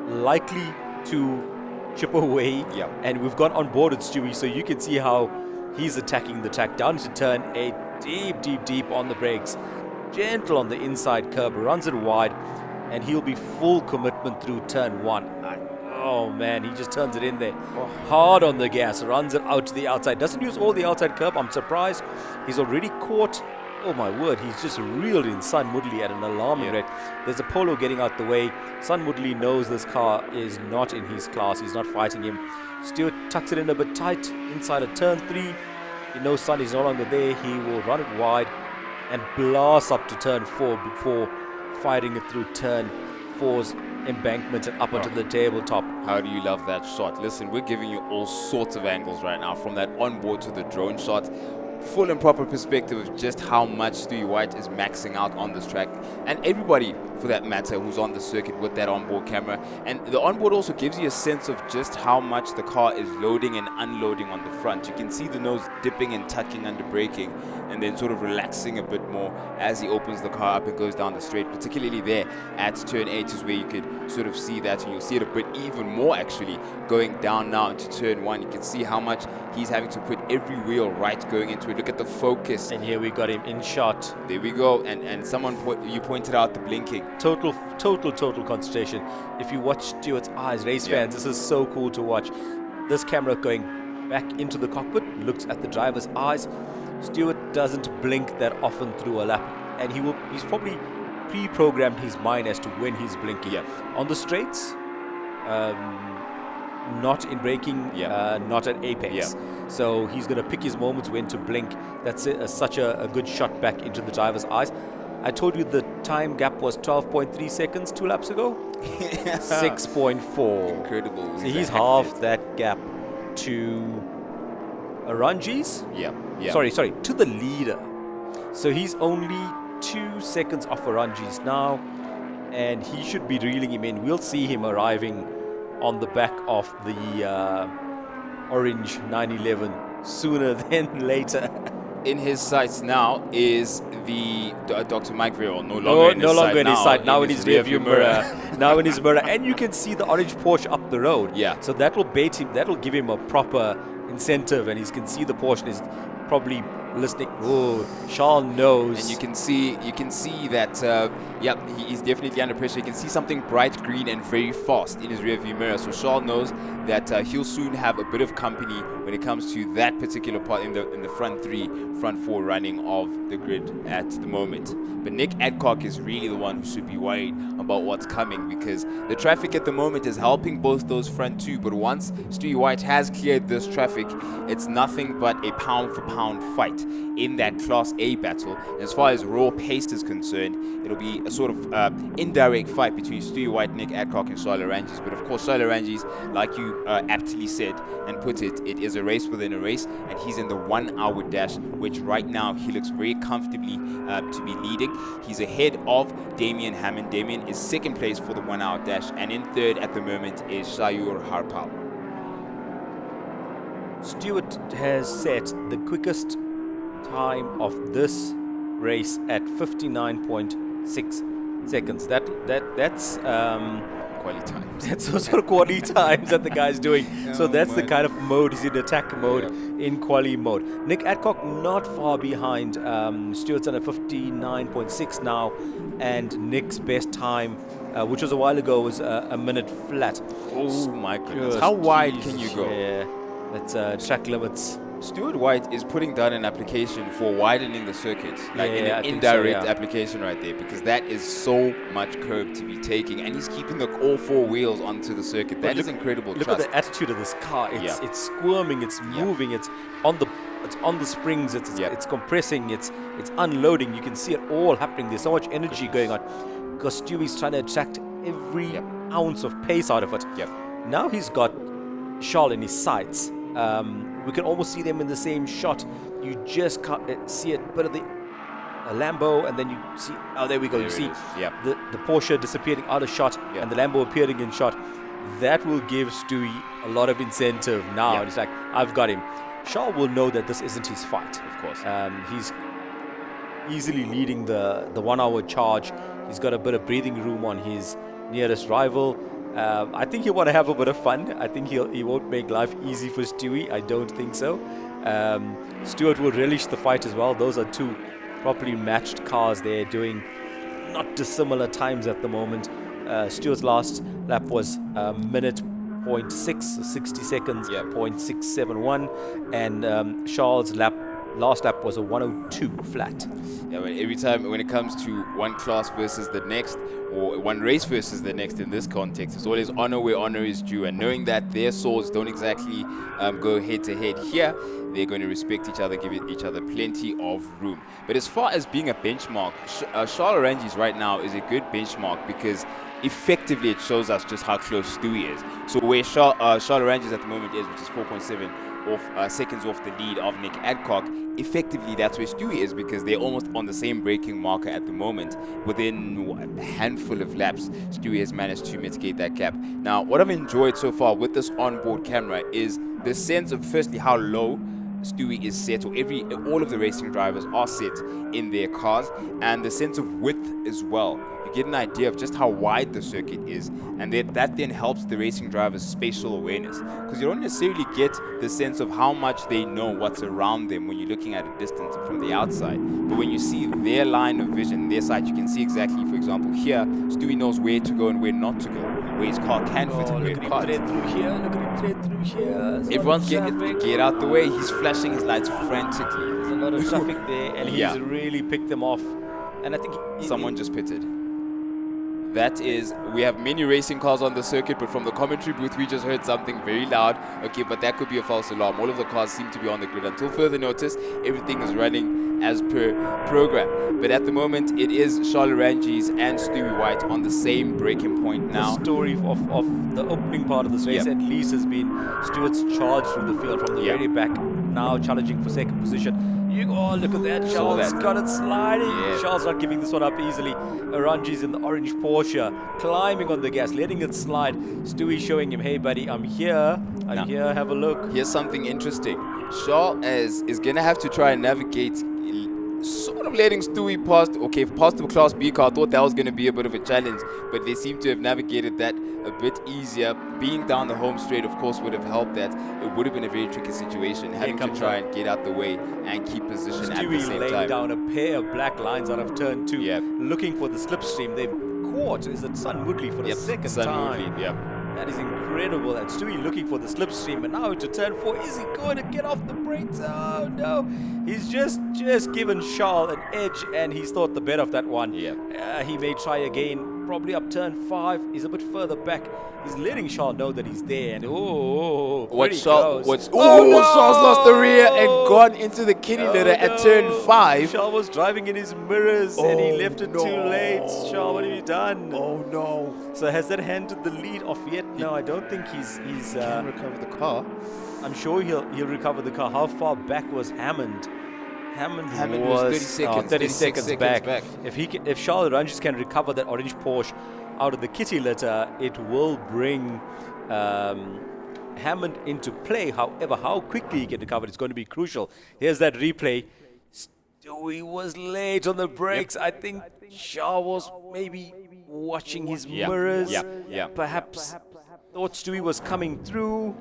likely to chip away, and we've gone on board with Stewie, so you can see how he's attacking the track down to turn 8, deep on the brakes, gentle on the inside curb, runs it wide, and he'll be full commitment through turn 1. Oh man, he just turns it in there. Hard on the gas, runs it out to the outside. Doesn't use all the outside curb. I'm surprised. He's already caught. Oh my word, he's just reeled in Sun Moodley at an alarming rate. There's a Polo getting out the way. Sun Moodley knows this car is not in his class. He's not fighting him. Stewart tucks it in a bit tight inside of turn 3. He knows Sun is no longer there. He will run it wide and blast up to turn 4 before fighting it through turn 4's embankment and up onto the tabletop. How do you love that shot? Listen, we're giving you all sorts of angles right now, from that onboard to the drone shot. Full and proper perspective of just how much Stewie White is maxing out on this track, and everybody for that matter who's on the circuit with that onboard camera. And the onboard also gives you a sense of just how much the car is loading and unloading on the front. You can see the nose dipping and tucking under braking, and then sort of relaxing a bit more as he opens the car up and goes down the straight. Particularly there at turn 8 is where you could sort of see that, and you'll see it a bit even more actually going down now into turn 1. You can see how much he's having to put every wheel right going into it. Look at the focus. And here we got him in shot. There we go. And someone you pointed out the blinking. Total concentration. If you watch Stewart's eyes, race fans, this is so cool to watch. This camera going back into the cockpit, looks at the driver's eyes. Stewart doesn't blink that often through a lap, and he's probably pre-programmed his mind as to when he's blinking. On the straights, not in braking, not at apex. So he's going to pick his moments when to blink. That's such a good shot back into the driver's eyes. I told you the time gap was 12.3 seconds 2 laps ago. 6.4. Incredible. So he's half that gap to Aranji's. Sorry, to the leader. So he's only 2 seconds off Aranji's now, and he should be reeling him in. We'll see him arriving on the back of the orange 911 sooner than later. In his sights now is the Dr. Mike Verrill. No longer in his sight. Now in his rearview mirror. Now in his mirror, and you can see the orange Porsche up the road. So that will bait him. That will give him a proper incentive, and he can see the Porsche is probably listening. Oh, Charles knows. And you can see that he's definitely under pressure. You can see something bright green and very fast in his rearview mirror. So Charles knows that he'll soon have a bit of company when it comes to that particular part in the front 4 running of the grid at the moment. But Nick Adcock is really the one who should be worried about what's coming, because the traffic at the moment is helping both those front 2. But once Stewie White has cleared this traffic, it's nothing but a pound-for-pound fight in that Class A battle. And as far as raw pace is concerned, it'll be a sort of indirect fight between Stewie White, Nick Adcock, and Charles Arangis. But of course, Charles Arangis, like you aptly said and put it, it is a race within a race, and he's in the 1 hour dash, which right now he looks very comfortably to be leading. He's ahead of Damien Hammond. Damien is 2nd place for the 1 hour dash, and in 3rd at the moment is Sayur Harpal. Stewart has set the quickest time of this race at 59.6 seconds. That's quality times. That's also quality times that the guy's doing. So that's the kind of mode. He's in attack mode, in quali mode. Nick Adcock not far behind. Stewart's on a 59.6 now, and Nick's best time, which was a while ago, was a minute flat. Oh my goodness! How wide can you go? Yeah, that's track limits. Stuart White is putting down an application for widening the circuit, like an indirect application right there, because that is so much curb to be taking, and he's keeping all 4 wheels onto the circuit. That is incredible. Look at the attitude of this car. It's squirming, it's moving, it's on the springs, it's compressing, it's unloading. You can see it all happening. There's so much energy going on because Stewie's trying to extract every ounce of pace out of it. Now he's got Charles in his sights. We can almost see them in the same shot. You just can't see it, but of the Lambo, and then you see, oh, there we go. You see the Porsche disappearing out of shot, and the Lambo appearing in shot. That will give Stewie a lot of incentive now. And it's like, I've got him. Charles will know that this isn't his fight, of course. He's easily leading the 1 hour charge. He's got a bit of breathing room on his nearest rival. I think he'll want to have a bit of fun. I think he won't make life easy for Stewie. I don't think so. Stewart will relish the fight as well. Those are 2 properly matched cars. They're doing not dissimilar times at the moment. Stewart's last lap was a minute 0.6 or 60 seconds, 0.671, and Charles' last lap was a 102 flat. Yeah, but every time when it comes to one class versus the next, or one race versus the next in this context, it's always honor where honor is due, and knowing that their swords don't exactly go head to head here, they're going to respect each other, give each other plenty of room. But as far as being a benchmark, Charles Rangi's right now is a good benchmark because effectively it shows us just how close Stewie is. So where Charles Rangi's at the moment is, which is 4.7 seconds off the lead of Nick Adcock, effectively that's where Stewie is because they're almost on the same braking marker at the moment. Within a handful of laps, Stewie has managed to mitigate that gap. Now, what I've enjoyed so far with this onboard camera is the sense of firstly how low Stewie is set, or all of the racing drivers are set in their cars, and the sense of width as well. You get an idea of just how wide the circuit is, and that then helps the racing drivers' spatial awareness, because you don't necessarily get the sense of how much they know what's around them when you're looking at a distance from the outside. But when you see their line of vision, their sight, you can see exactly, for example, here, Stewie knows where to go and where not to go, where his car can fit and where it can't. Look at him thread through here. Everyone get out the way. He's flashing his lights frantically. There's a lot of traffic there, and he's really picked them off. And I think someone just pitted. That is, we have many racing cars on the circuit, but from the commentary booth we just heard something very loud. Okay, but that could be a false alarm. All of the cars seem to be on the grid. Until further notice, everything is running as per program. But at the moment, it is Charles Rangi's and Stewie White on the same braking point now. The story of the opening part of this race at least has been Stewart's charge through the field from the very back, now challenging for second position. Oh, look at that. Charles got it sliding. Charles not giving this one up easily. Rangi's in the orange Porsche, climbing on the gas, letting it slide. Stewie showing him, hey, buddy, I'm here. I'm here. Have a look. Here's something interesting. Charles is going to have to try and navigate sort of letting Stewie past the Class B car. I thought that was going to be a bit of a challenge, but they seem to have navigated that a bit easier. Being down the home straight, of course, would have helped that. It would have been a very tricky situation, having to try and get out the way and keep position at the same time. Stewie laying down a pair of black lines out of turn 2, looking for the slipstream. They've caught, is it Sun Woodley for the second time? That is incredible. And Stewie looking for the slipstream, and now into turn 4. Is he going to get off the brakes? Oh no! He's just given Charles an edge, and he's thought the better of that one. He may try again, probably up turn 5. He's a bit further back. He's letting Charles know that he's there, and Charles lost the rear and gone into the kitty litter at turn 5. Charles was driving in his mirrors, and he left it too late. Charles, what have you done? Oh no! So has that handed the lead off yet? No, I don't think he's can recover the car. I'm sure he'll recover the car. How far back was Hammond? Hammond was 30 seconds. 30 seconds back. If Charles Rangi can recover that orange Porsche out of the kitty litter, it will bring Hammond into play. However, how quickly he can recover is going to be crucial. Here's that replay. Stewie was late on the brakes. I think Charles was maybe watching his mirrors. Perhaps thought Stewie was coming through.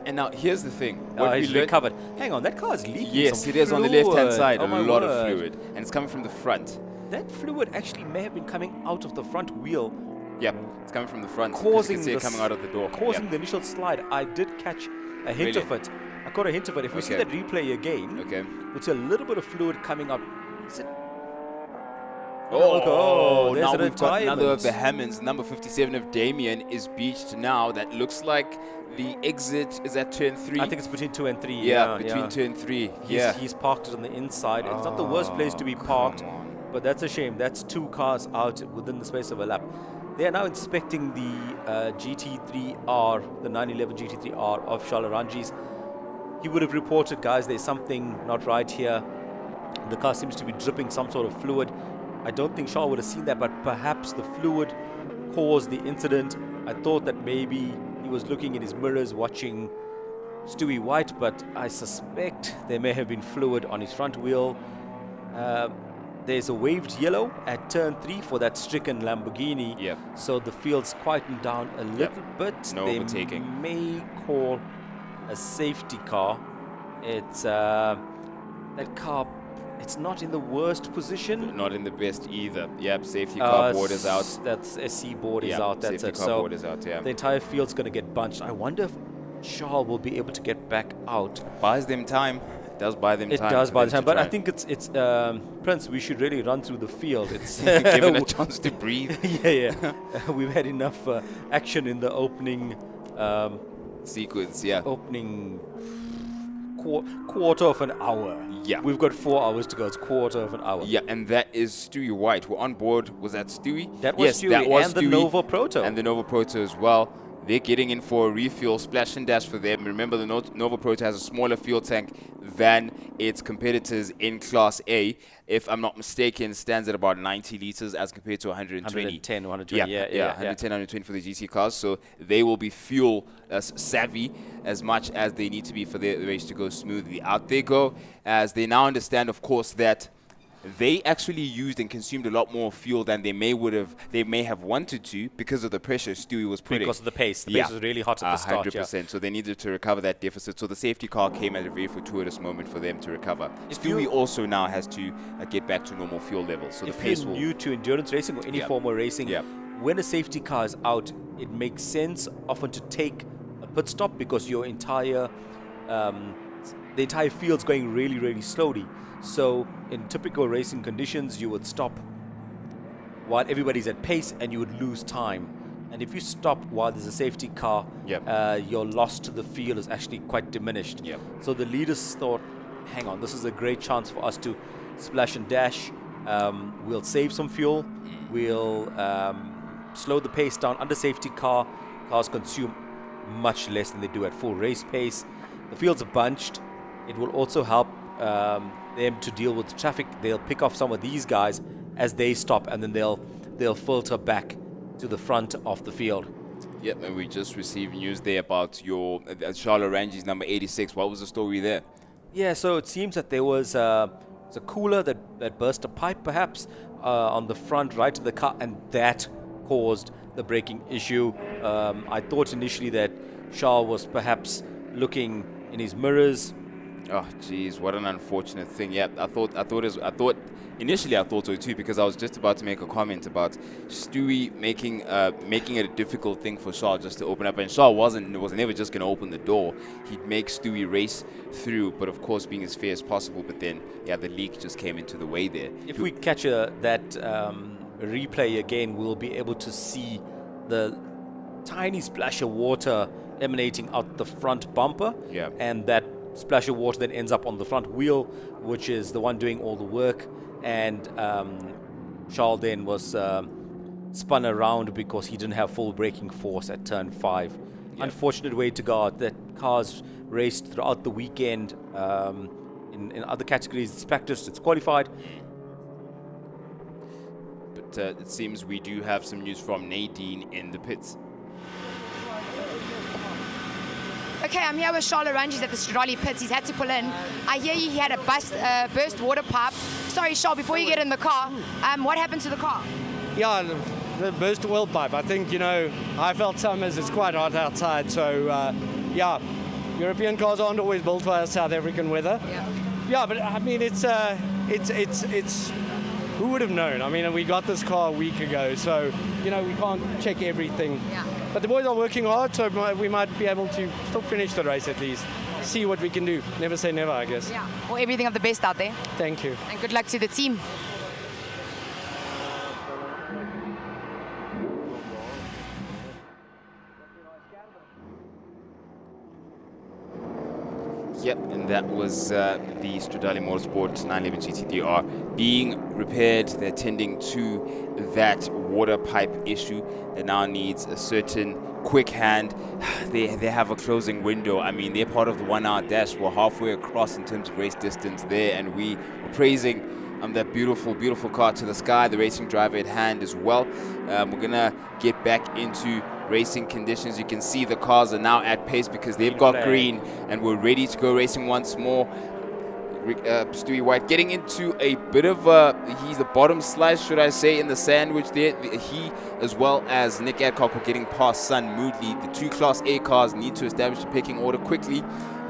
And now here's the thing. He's recovered. Hang on, that car is leaking. Yes, it is on the left-hand side. A lot of fluid, and it's coming from the front. That fluid actually may have been coming out of the front wheel. Yep, it's coming from the front. Causing you can see it coming out of the door. Causing the initial slide. I did catch a hint of it. I caught a hint of it. If we see that replay again, we'll see a little bit of fluid coming out. Is it? Now we've got another of the Hammonds. Number 57 of Damien is beached now. That looks like the exit is at turn 3. I think it's between 2 and 3. Yeah, between 2 and 3. He's parked it on the inside. It's not the worst place to be parked, but that's a shame. That's 2 cars out within the space of a lap. They are now inspecting the GT3R, the 911 GT3R of Charles Rangi's. He would have reported, guys, there's something not right here. The car seems to be dripping some sort of fluid. I don't think Charles would have seen that, but perhaps the fluid caused the incident. I thought that maybe he was looking in his mirrors watching Stewie White, but I suspect there may have been fluid on his front wheel. There's a waved yellow at turn 3 for that stricken Lamborghini. So the field's quietened down a little bit. No overtaking. May call a safety car. It's that car it's not in the worst position. Not in the best either. Yep, safety car board is out. That's SC board is Yep, out. That's safety it. car So board is out, yeah. the entire field's going to get bunched. I wonder if Charles will be able to get back out. Buys them time. It does buy them time. It does buy them time, but I try. think it's Prince. We should really run through the field. It's given a chance to breathe. yeah. We've had enough action in the opening sequence. Yeah. Opening quarter of an hour. Yeah. We've got 4 hours to go. It's quarter of an hour. Yeah, and that is Stewie White. We're on board. Was that Stewie? That was yes, Stewie that was and the Stewie Nova Proto. And the Nova Proto as well. They're getting in for a refuel, splash and dash for them. Remember, the Nova Proto has a smaller fuel tank than its competitors in Class A. If I'm not mistaken, stands at about 90 liters as compared to 120. 110, 120, yeah. 110, 120 for the GT cars. So they will be fuel savvy as much as they need to be for the race to go smoothly. Out they go, as they now understand, of course, that they actually used and consumed a lot more fuel than they may have wanted to because of the pressure Stewie was putting. Because of the pace. The pace was really hot at the start. 100%. So they needed to recover that deficit. So the safety car came at a very fortuitous moment for them to recover. Stewie also now has to get back to normal fuel levels. So the pace if will. you're new to endurance racing or any form of racing, when a safety car is out, it makes sense often to take a pit stop because your entire the entire field's going really, really slowly. So in typical racing conditions, you would stop while everybody's at pace and you would lose time. And if you stop while there's a safety car, your loss to the field is actually quite diminished. So the leaders thought, hang on, this is a great chance for us to splash and dash. We'll save some fuel. We'll slow the pace down. Under safety car, cars consume much less than they do at full race pace. The fields are bunched. It will also help them to deal with traffic. They'll pick off some of these guys as they stop, and then they'll filter back to the front of the field. Yep, and we just received news there about your Charlotte Rangi's number 86. What was the story there? Yeah, so it seems that there was a cooler that burst a pipe, perhaps, on the front right of the car, and that caused the braking issue. I thought initially that Charles was perhaps looking in his mirrors. Oh, geez, what an unfortunate thing. Yeah, initially I thought so too, because I was just about to make a comment about Stewie making it a difficult thing for Shaw just to open up, and Shaw was never just going to open the door. He'd make Stewie race through, but of course being as fair as possible. But then, the leak just came into the way there. If we catch that replay again, we'll be able to see the tiny splash of water emanating out the front bumper, and that splash of water then ends up on the front wheel, which is the one doing all the work, and Charles then was spun around because he didn't have full braking force at turn 5. Unfortunate way to go. That cars raced throughout the weekend in other categories. It's practiced, it's qualified. But it seems we do have some news from Nadine in the pits. Okay, I'm here with Charles Rangi's at the Stradali pits. He's had to pull in. I hear he had a burst water pipe. Sorry, Charles, before you get in the car, what happened to the car? Yeah, the burst oil pipe. I think, I felt summers, it's quite hot outside. So, European cars aren't always built for South African weather. Yeah, but I mean, it's who would have known? I mean, we got this car a week ago, so, we can't check everything. But the boys are working hard, so we might be able to still finish the race at least. See what we can do. Never say never, I guess. Yeah. Well, everything of the best out there. Thank you. And good luck to the team. Yep, and that was the Stradali Motorsport 911 GT3R being repaired. They're tending to that water pipe issue that now needs a certain quick hand. They have a closing window. I mean, they're part of the 1 hour dash. We're halfway across in terms of race distance there, and we were praising that beautiful, beautiful car to the sky, the racing driver at hand as well. We're going to get back into racing conditions. You can see the cars are now at pace because they've got green and we're ready to go racing once more. Stewie White getting into a bit of he's the bottom slice, should I say, in the sandwich there. He, as well as Nick Adcock, were getting past Sun Moodley. The two Class A cars need to establish a pecking order quickly.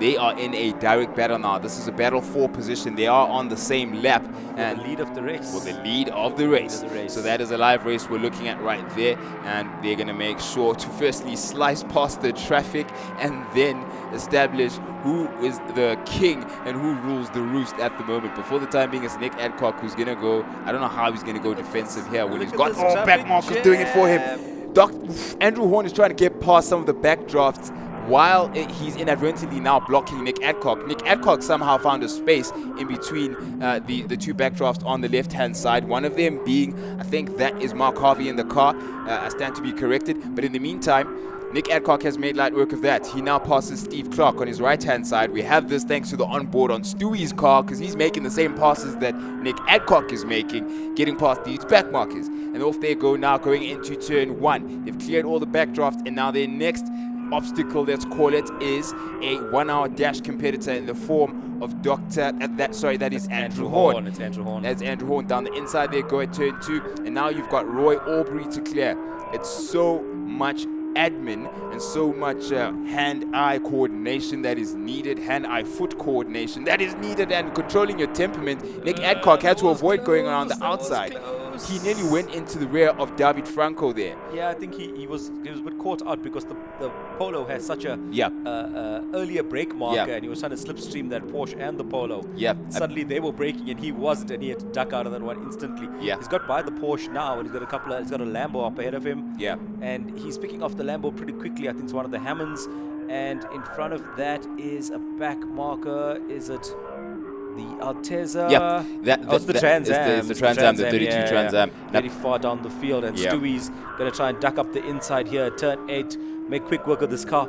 they are in a direct battle now. This is a battle for position. They are on the same lap. And the lead of the race. For the lead of the race. So that is a live race we're looking at right there. And they're going to make sure to firstly slice past the traffic and then establish who is the king and who rules the roost at the moment. But for the time being, it's Nick Adcock who's going to go. I don't know how he's going to go defensive here when he's got all back markers doing it for him. Andrew Horn is trying to get past some of the backdrafts while he's inadvertently now blocking Nick Adcock. Nick Adcock somehow found a space in between the two backdrafts on the left-hand side. One of them being, I think that is Mark Harvey in the car. I stand to be corrected. But in the meantime, Nick Adcock has made light work of that. He now passes Steve Clark on his right-hand side. We have this thanks to the onboard on Stewie's car because he's making the same passes that Nick Adcock is making, getting past these back markers. And off they go now, going into turn 1. They've cleared all the backdrafts, and now their next obstacle, let's call it, is a 1-hour dash competitor in the form of that is Andrew Horn. It's Andrew Horn. That's Andrew Horn. Down the inside they go at turn 2, and now you've got Roy Aubrey to clear. It's so much admin and so much hand-eye coordination that is needed, hand-eye-foot coordination that is needed, and controlling your temperament. Nick Adcock had to avoid going around the outside. He nearly went into the rear of David Franco there. Yeah, I think he was a bit caught out because the Polo has such a earlier brake marker, and he was trying to slipstream that Porsche and the Polo. Suddenly they were braking and he wasn't, and he had to duck out of that one instantly. He's got by the Porsche now, and he's got a Lambo up ahead of him. And he's picking off the Lambo pretty quickly. I think it's one of the Hammonds, and in front of that is a back marker. Is it the Altezza? That's the Trans Am. It's the Trans Am, the 32 Trans Am. Very far down the field, and Stewie's going to try and duck up the inside here. Turn 8, make quick work of this car.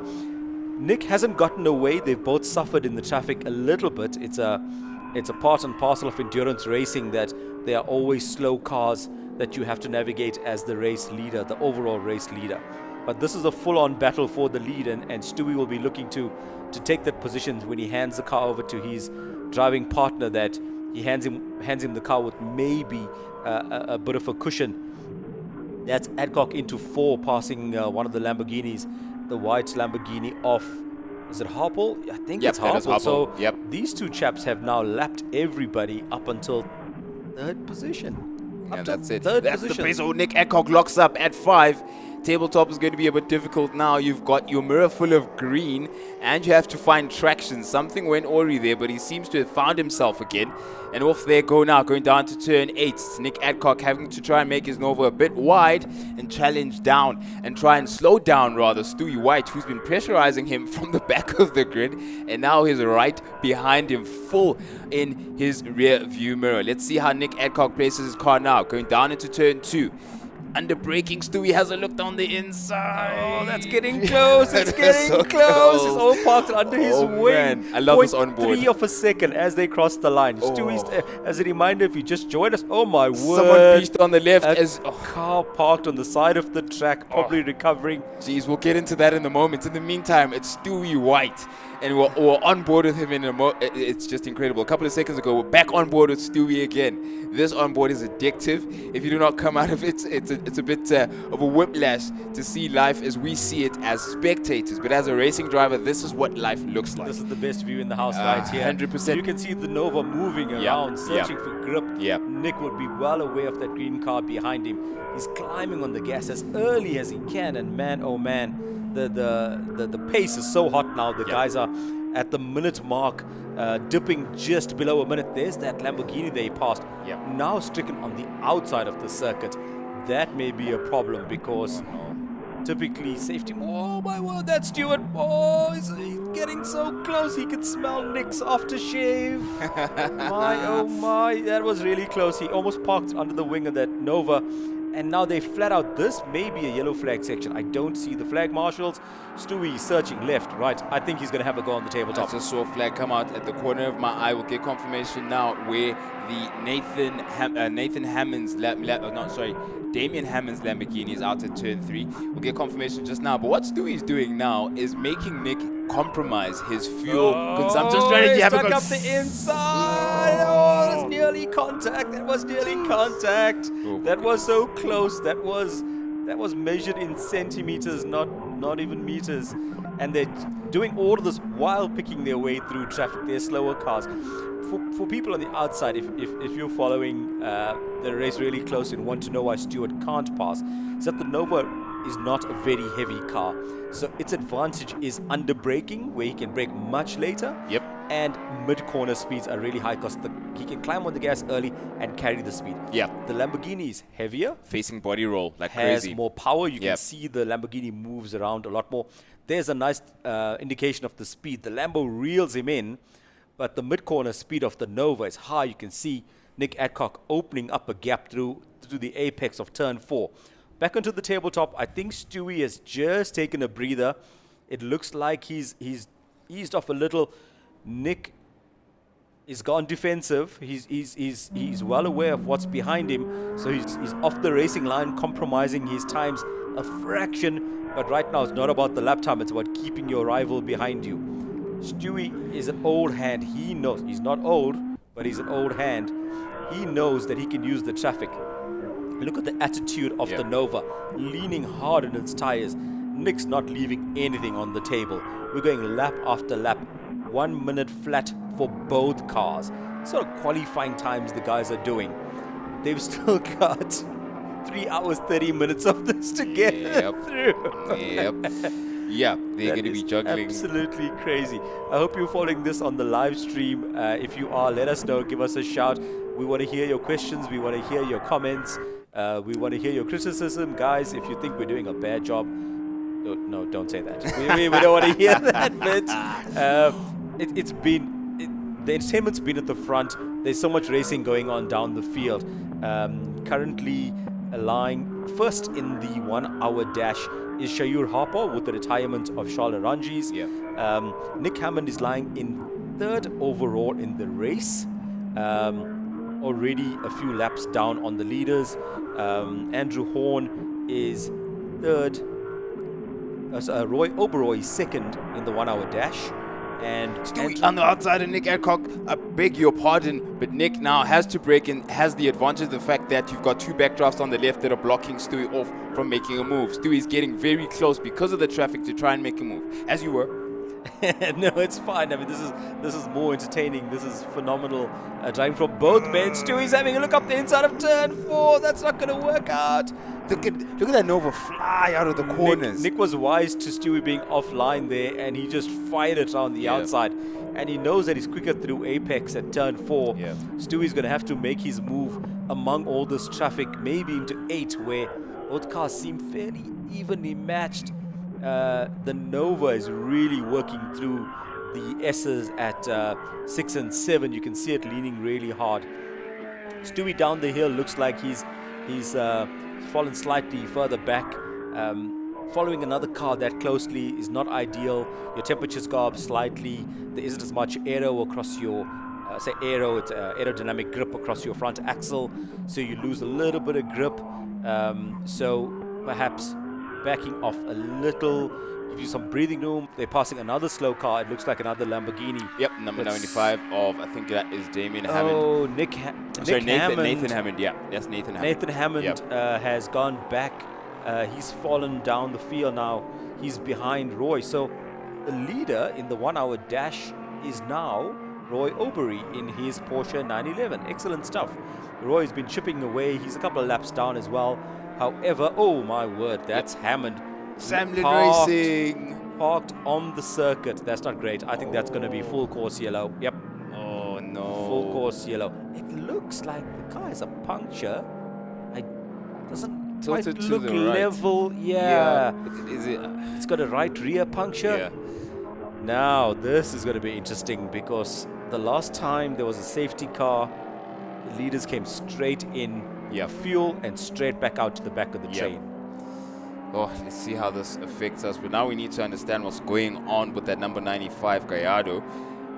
Nick hasn't gotten away. They've both suffered in the traffic a little bit. It's a part and parcel of endurance racing that there are always slow cars that you have to navigate as the race leader, the overall race leader. But this is a full-on battle for the lead, and Stewie will be looking to take that position when he hands the car over to his driving partner, that he hands him the car with maybe a bit of a cushion. That's Adcock into 4, passing one of the Lamborghinis, the white Lamborghini off. Is it Harpole? I think it's Harpole. So these two chaps have now lapped everybody up until 3rd position. Yeah, that's it. That's the place. Oh, Nick Adcock locks up at 5. Tabletop is going to be a bit difficult now. You've got your mirror full of green, and you have to find traction. Something went awry there, but he seems to have found himself again. And off they go now, going down to turn 8. It's Nick Adcock having to try and make his Nova a bit wide and challenge down and try and slow down, rather, Stewie White, who's been pressurizing him from the back of the grid, and now he's right behind him, full in his rear view mirror. Let's see how Nick Adcock places his car now, going down into turn 2. Under braking, Stewie has a look down the inside. Oh, that's getting close. It's getting so close. It's all parked under his wing. Man. I love this onboard. 0.3 of a second as they cross the line. Stewie's, as a reminder, if you just joined us, oh my word. Someone beached on the left. A car parked on the side of the track, probably recovering. Jeez, we'll get into that in a moment. In the meantime, it's Stewie White. And we're on board with him it's just incredible. A couple of seconds ago, we're back on board with Stewie again. This onboard is addictive. If you do not come out of it, it's a bit of a whiplash to see life as we see it as spectators. But as a racing driver, this is what life looks like. This is the best view in the house right here. 100%. You can see the Nova moving around, searching for grip. Nick would be well aware of that green car behind him. He's climbing on the gas as early as he can, and man, oh man, the pace is so hot now. The guys are at the minute mark, dipping just below a minute. There's that Lamborghini they passed. Now stricken on the outside of the circuit. That may be a problem because typically safety. Oh my word, that's Stewart. Oh, he's getting so close. He can smell Nick's aftershave. My oh my, that was really close. He almost parked under the wing of that Nova. And now they flat out, this may be a yellow flag section. I don't see the flag marshals. Stewie searching left, right. I think he's going to have a go on the tabletop. I just saw a flag come out at the corner of my eye. We'll get confirmation now where the Damien Hammond's Lamborghini is out at turn 3. We'll get confirmation just now. But what Stewie's doing now is making Nick compromise his fuel consumption strategy. Stuck up the inside. Oh, that's nearly contact. That was nearly contact. That was so close. That was That was measured in centimeters, not even meters. And they're doing all of this while picking their way through traffic. They're slower cars. For people on the outside, if you're following the race really close and want to know why Stewart can't pass, is that the Nova is not a very heavy car. So its advantage is under braking, where he can brake much later. Yep. And mid-corner speeds are really high because he can climb on the gas early and carry the speed. Yeah. The Lamborghini is heavier. Facing body roll like has crazy. more power. You can Yep. see the Lamborghini moves around a lot more. There's a nice indication of the speed. The Lambo reels him in, but the mid-corner speed of the Nova is high. You can see Nick Adcock opening up a gap through the apex of turn 4. Back onto the tabletop, I think Stewie has just taken a breather. It looks like he's eased off a little. Nick is gone defensive. He's well aware of what's behind him, so he's off the racing line, compromising his times a fraction. But right now, it's not about the lap time; it's about keeping your rival behind you. Stewie is an old hand. He knows he's not old, but he's an old hand. He knows that he can use the traffic. Look at the attitude of the Nova, leaning hard on its tires. Nick's not leaving anything on the table. We're going lap after lap. 1 minute flat for both cars. Sort of qualifying times the guys are doing. They've still got 3 hours, 30 minutes of this to get through. Yep. Yeah, they're going to be juggling. Absolutely crazy. I hope you're following this on the live stream. If you are, let us know. Give us a shout. We want to hear your questions. We want to hear your comments. We want to hear your criticism. Guys, if you think we're doing a bad job, no, don't say that. We don't want to hear that bit. The entertainment's been at the front. There's so much racing going on down the field. Currently lying first in the 1 hour dash is Shayur Harper with the retirement of Charles Ranjis. Nick Hammond is lying in 3rd overall in the race. Already a few laps down on the leaders. Andrew Horn is 3rd. Roy Oberoi is 2nd in the 1 hour dash. And Stewie on the outside of Nick Adcock, I beg your pardon, but Nick now has to break in, has the advantage of the fact that you've got 2 backdrafts on the left that are blocking Stewie off from making a move. Stewie's getting very close because of the traffic to try and make a move, as you were. No, it's fine. I mean, this is more entertaining. This is phenomenal. Driving from both men. Stewie's having a look up the inside of turn 4. That's not going to work out. Look at that Nova fly out of the corners. Nick was wise to Stewie being offline there, and he just fired it around the outside. And he knows that he's quicker through apex at turn 4. Stewie's going to have to make his move among all this traffic, maybe into 8, where both cars seem fairly evenly matched. The Nova is really working through the S's at 6 and 7. You can see it leaning really hard. Stewie down the hill looks like he's fallen slightly further back. Following another car that closely is not ideal. Your temperatures go up slightly. There isn't as much aero across your it's aerodynamic grip across your front axle, so you lose a little bit of grip. So perhaps backing off a little, give you some breathing room. They're passing another slow car. It looks like another Lamborghini. Yep, number 95 of, I think that is Damien Hammond. Oh, Nathan Hammond. Yeah, that's Nathan Hammond. Nathan Hammond has gone back. He's fallen down the field now. He's behind Roy. So the leader in the 1 hour dash is now Roy Oberoi in his Porsche 911. Excellent stuff. Roy's been chipping away. He's a couple of laps down as well. However, oh my word, that's Hammond. Samlin Racing. Parked on the circuit. That's not great. I think that's going to be full course yellow. Yep. Oh no. Full course yellow. It looks like the car has a puncture. It doesn't quite look level. Yeah. Is it? It's got a right rear puncture. Yeah. Now, this is going to be interesting because the last time there was a safety car, the leaders came straight in, fuel, and straight back out to the back of the train. Oh, let's see how this affects us. But now we need to understand what's going on with that number 95 Gallardo,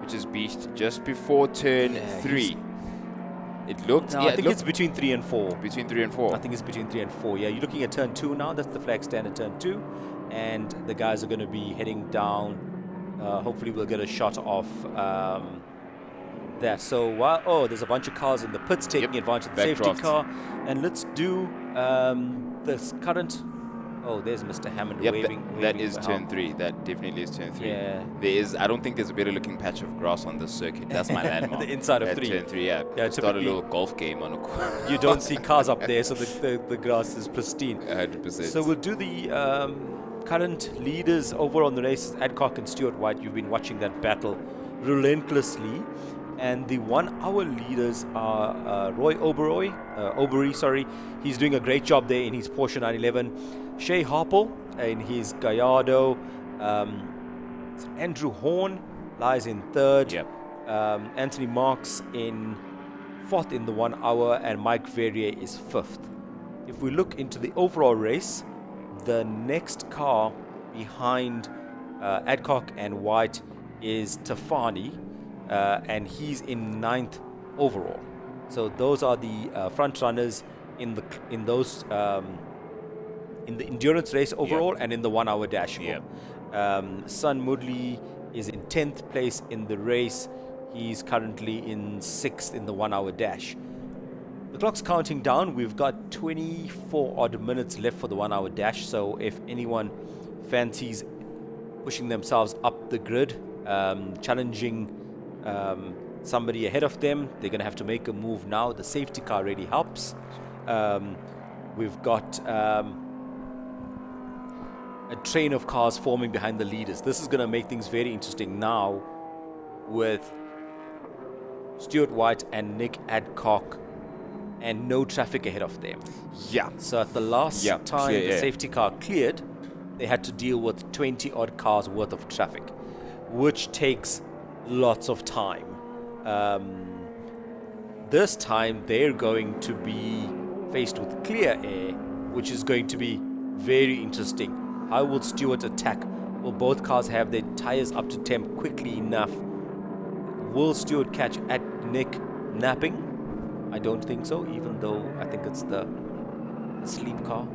which is beached just before turn 3. It looked... No, I think it's between 3 and 4. Between 3 and 4? I think it's between 3 and 4. Yeah, you're looking at turn 2 now. That's the flag stand at turn 2. And the guys are going to be heading down. Hopefully we'll get a shot of that. So, while there's a bunch of cars in the pits taking advantage of the safety car. And let's do this current Oh, there's Mr. Hammond Yep, waving. that waving is for turn help. 3. That definitely is turn 3. Yeah. There is. I don't think there's a better looking patch of grass on this circuit. That's my landmark. The inside of At 3. Turn 3, yeah. Yeah, Start a typically little golf game on a corner. You don't see cars up there, so the grass is pristine. 100%. So we'll do the current leaders over on the races. Adcock and Stuart White, you've been watching that battle relentlessly. And the 1 hour leaders are Roy Obery, sorry. He's doing a great job there in his Porsche 911. Shay Harple in his Gallardo. Andrew Horn lies in 3rd. Yep. Anthony Marks in 4th in the 1 hour, and Mike Verrier is 5th. If we look into the overall race, the next car behind Adcock and White is Tafani, and he's in 9th overall. So those are the front runners in the endurance race overall, and in the 1 hour dash. Sun Mudley is in 10th place in the race. He's currently in 6th in the 1 hour dash. The clock's counting down. We've got 24 odd minutes left for the 1 hour dash. So if anyone fancies pushing themselves up the grid, challenging somebody ahead of them, they're going to have to make a move now. The safety car really helps. We've got a train of cars forming behind the leaders. This is going to make things very interesting now with Stuart White and Nick Adcock and no traffic ahead of them. Yeah. So at the last time the safety car cleared, they had to deal with 20 odd cars worth of traffic, which takes lots of time. This time they're going to be faced with clear air, which is going to be very interesting. How will Stuart attack? Will both cars have their tires up to temp quickly enough? Will Stuart catch at Nick napping? I don't think so, even though I think it's the sleep car.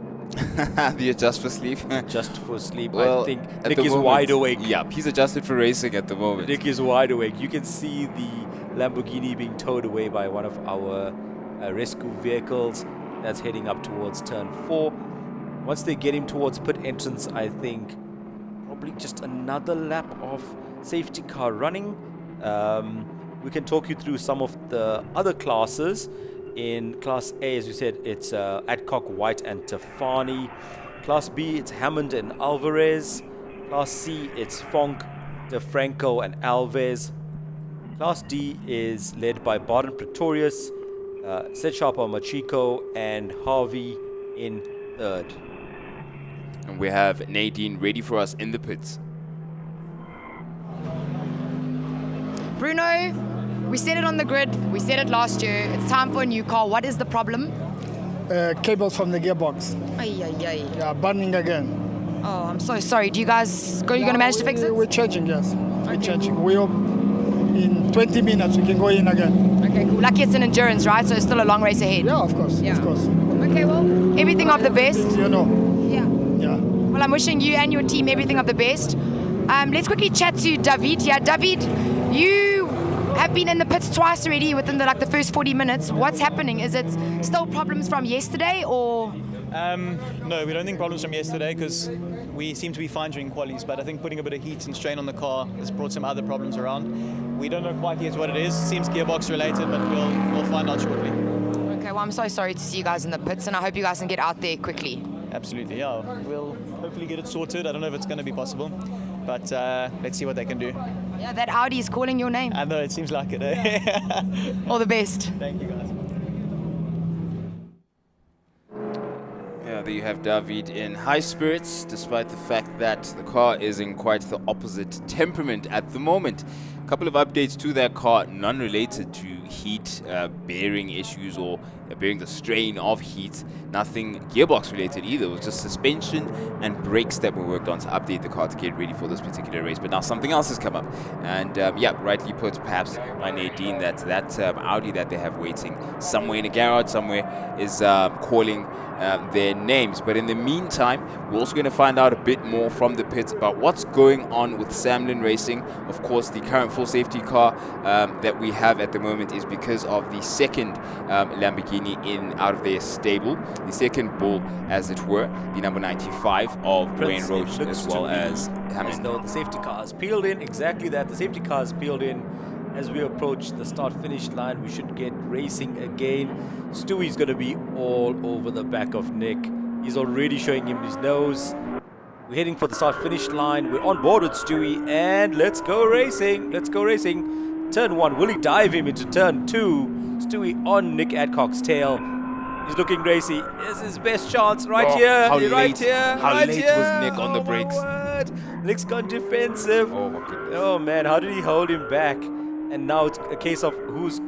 The adjust for sleep? Just for sleep. Well, I think at Nick the is moment, wide awake. Yeah, he's adjusted for racing at the moment. Nick is wide awake. You can see the Lamborghini being towed away by one of our rescue vehicles that's heading up towards turn 4. Once they get him towards pit entrance, I think probably just another lap of safety car running. We can talk you through some of the other classes. In Class A, as you said, it's Adcock, White and Tafani. Class B, it's Hammond and Alvarez. Class C, it's Fonk, DeFranco and Alves. Class D is led by Barton Pretorius, Sechapa Machiko and Harvey in 3rd. And we have Nadine ready for us in the pits. Bruno, we said it on the grid. We said it last year. It's time for a new car. What is the problem? Cables from the gearbox. Ay, ay, ay. Yeah, burning again. Oh, I'm so sorry. Do you guys, you're going to manage to fix it? We're changing, yes. We're changing. We hope in 20 minutes we can go in again. Okay, cool. Lucky it's an endurance, right? So it's still a long race ahead. Yeah, of course. Yeah. Of course. Okay, well, everything of the best. You know. Yeah. Yeah. Well, I'm wishing you and your team everything of the best. Let's quickly chat to David. Yeah, David, you have been in the pits twice already within the first 40 minutes. What's happening? Is it still problems from yesterday or? No, we don't think problems from yesterday because we seem to be fine during qualies, but I think putting a bit of heat and strain on the car has brought some other problems around. We don't know quite yet what it is. Seems gearbox related, but we'll find out shortly. Okay, well, I'm so sorry to see you guys in the pits, and I hope you guys can get out there quickly. Absolutely, yeah. We'll hopefully get it sorted. I don't know if it's going to be possible, but let's see what they can do. Yeah, that Audi is calling your name. I know, it seems like it, eh? All the best. Thank you, guys. Yeah, there you have David in high spirits, despite the fact that the car is in quite the opposite temperament at the moment. A couple of updates to that car, none related to heat, bearing issues or bearing the strain of heat. Nothing gearbox related either. It was just suspension and brakes that were worked on to update the car to get ready for this particular race. But now something else has come up. And yeah, rightly put perhaps by Nadine, that Audi that they have waiting somewhere in a garage somewhere is calling their names. But in the meantime, we're also going to find out a bit more from the pits about what's going on with Samlin Racing. Of course, the current full full safety car that we have at the moment is because of the second Lamborghini out of their stable, the second bull, as it were, the number 95 of Wayne Roach, as well as Hammond. As though the safety car is peeled in, exactly that. The safety car is peeled in. As we approach the start-finish line, we should get racing again. Stewie's going to be all over the back of Nick. He's already showing him his nose. We're heading for the start-finish line. We're on board with Stewie, and let's go racing. Let's go racing. Turn 1, will he dive him into turn 2? Stewie on Nick Adcock's tail. He's looking racy. It's his best chance right here. How right late here. was Nick on the brakes? Nick's gone defensive. Oh my goodness. Oh man, how did he hold him back? And now it's a case of who's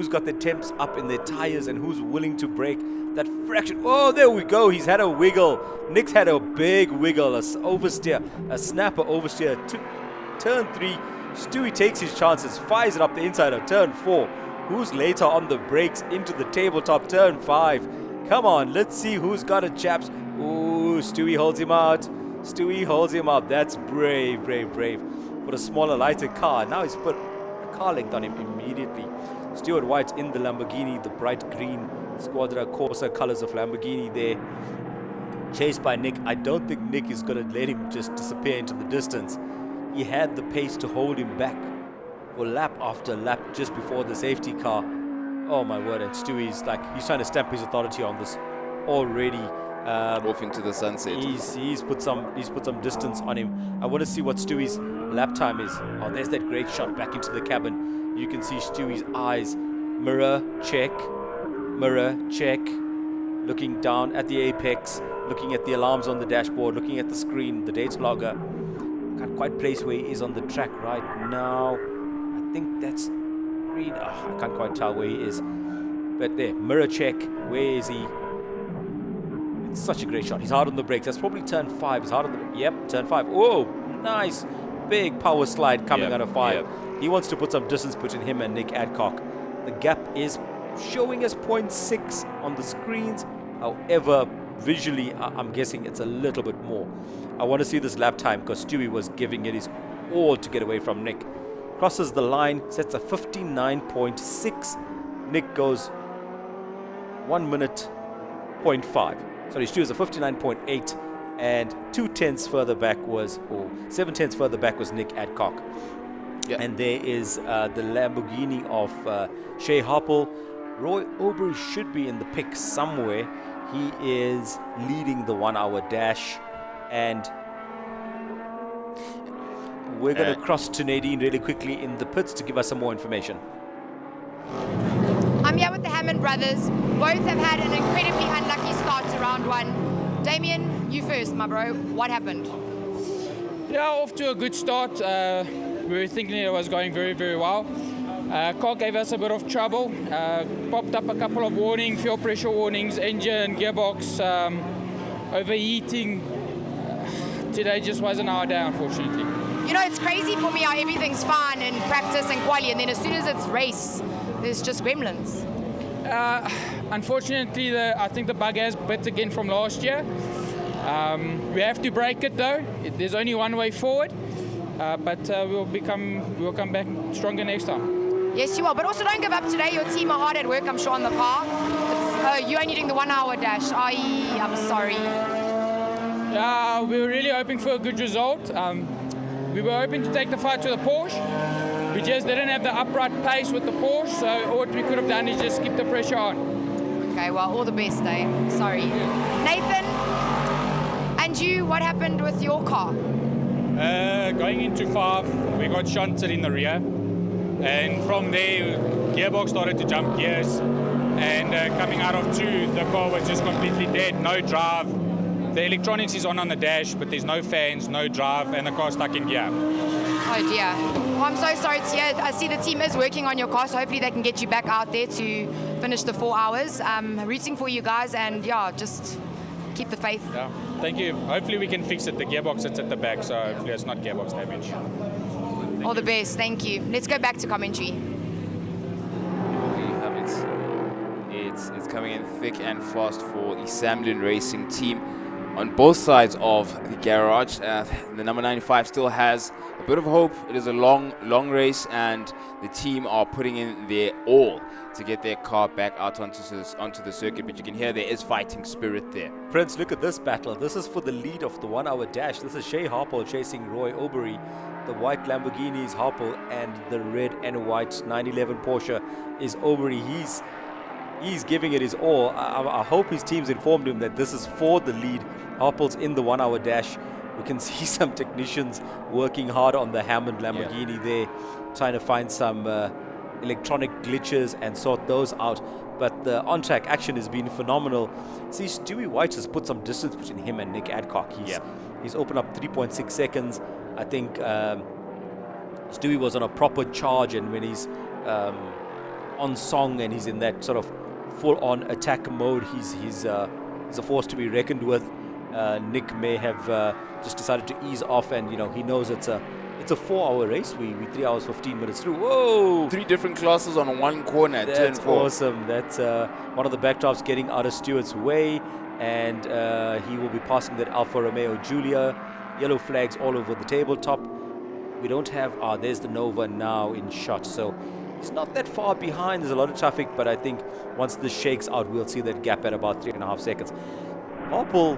got their temps up in their tires and who's willing to brake that fraction. Oh, there we go. He's had a wiggle. Nick's had a big wiggle, a oversteer, a snapper oversteer. Turn 3, Stewie takes his chances, fires it up the inside of turn 4. Who's later on the brakes into the tabletop, turn 5. Come on, let's see who's got it, chaps. Ooh, Stewie holds him out. Stewie holds him up. That's brave, brave, brave. For a smaller, lighter car. Now he's put car length on him immediately. Stuart White in the Lamborghini, the bright green Squadra Corsa colors of Lamborghini there. Chased by Nick. I don't think Nick is going to let him just disappear into the distance. He had the pace to hold him back for lap after lap just before the safety car. Oh my word, and Stewie's like, he's trying to stamp his authority on this already. Off into the sunset. He's put some distance on him. I want to see what Stewie's lap time is. Oh, there's that great shot back into the cabin. You can see Stewie's eyes. Mirror check, looking down at the apex, looking at the alarms on the dashboard, looking at the screen, the data logger. Can't quite place where he is on the track right now. I think that's green. Oh, I can't quite tell where he is. But there, mirror check. Where is he? It's such a great shot. He's hard on the brakes. That's probably turn 5. He's hard on the... Yep, turn 5. Whoa, nice. Big power slide coming out of 5. He wants to put some distance between him and Nick Adcock. The gap is showing us 0.6 on the screens. However, visually, I'm guessing it's a little bit more. I want to see this lap time because Stewie was giving it his all to get away from Nick. Crosses the line, sets a 59.6. Nick goes 1 minute 0.5. Sorry, Stewie's a 59.8, and 0.2 further back was, or 0.7 further back was Nick Adcock. Yeah. And there is the Lamborghini of Shea Hoppel. Roy Aubrey should be in the pick somewhere. He is leading the 1 hour dash, and we're going to cross to Nadine really quickly in the pits to give us some more information. I'm here with the Hammond brothers. Both have had an incredibly unlucky start to round 1. Damien, you first, my bro. What happened? Yeah, off to a good start. We were thinking it was going very, very well. Car gave us a bit of trouble. Popped up a couple of warnings, fuel pressure warnings, engine, gearbox, overheating. Today just wasn't our day, unfortunately. You know, it's crazy for me how everything's fine in practice and quali, and then as soon as it's race, there's just gremlins. Unfortunately, I think the bug has bit again from last year. We have to break it though. There's only one way forward, but we'll come back stronger next time. Yes, you are. But also don't give up today. Your team are hard at work, I'm sure, on the car. You're only doing the 1 hour dash. I'm sorry. Yeah, we were really hoping for a good result. We were hoping to take the fight to the Porsche. We just didn't have the upright pace with the Porsche, so what we could have done is just keep the pressure on. Okay, well, all the best, eh? Sorry. Nathan, and you, what happened with your car? Going into 5, we got shunted in the rear, and from there, gearbox started to jump gears, and coming out of 2, the car was just completely dead, no drive. The electronics is on the dash, but there's no fans, no drive, and the car's stuck in gear. Oh dear. Well, I'm so sorry to hear. I see the team is working on your car, so hopefully they can get you back out there to finish the 4 hours. Rooting for you guys, and yeah, just keep the faith. Yeah, thank you. Hopefully we can fix it. The gearbox sits at the back, so hopefully it's not gearbox damage. All the best. Thank you. Let's go back to commentary. There you have it. It's coming in thick and fast for the Samlin Racing team. on both sides of the garage. The number 95 still has a bit of hope. It is a long race, and the team are putting in their all to get their car back out onto the circuit. But you can hear there is fighting spirit there. Prince, look at this battle. This is for the lead of the 1 hour dash. This is Shea Harpole chasing Roy Aubery. The white Lamborghini is Harpole, and the red and white 911 Porsche is Aubery. He's giving it his all. I hope his team's informed him that this is for the lead. Harpole's in the 1 hour dash. We can see some technicians working hard on the Hammond Lamborghini there, trying to find some electronic glitches and sort those out. But the on-track action has been phenomenal. See, Stewie White has put some distance between him and Nick Adcock. He's opened up 3.6 seconds. I think Stewie was on a proper charge, and when he's on song and he's in that sort of full-on attack mode, he's a force to be reckoned with. Nick may have just decided to ease off, and he knows it's a 4 hour race. We 3 hours 15 minutes through. Whoa! 3 different classes on one corner. That's turn 4. awesome. That's one of the backdrops getting out of Stewart's way, and he will be passing that Alfa Romeo Giulia. Yellow flags all over the tabletop. We don't have there's the Nova now in shot, so he's not that far behind. There's a lot of traffic, but I think once this shakes out, we'll see that gap at about 3.5 seconds. Harpole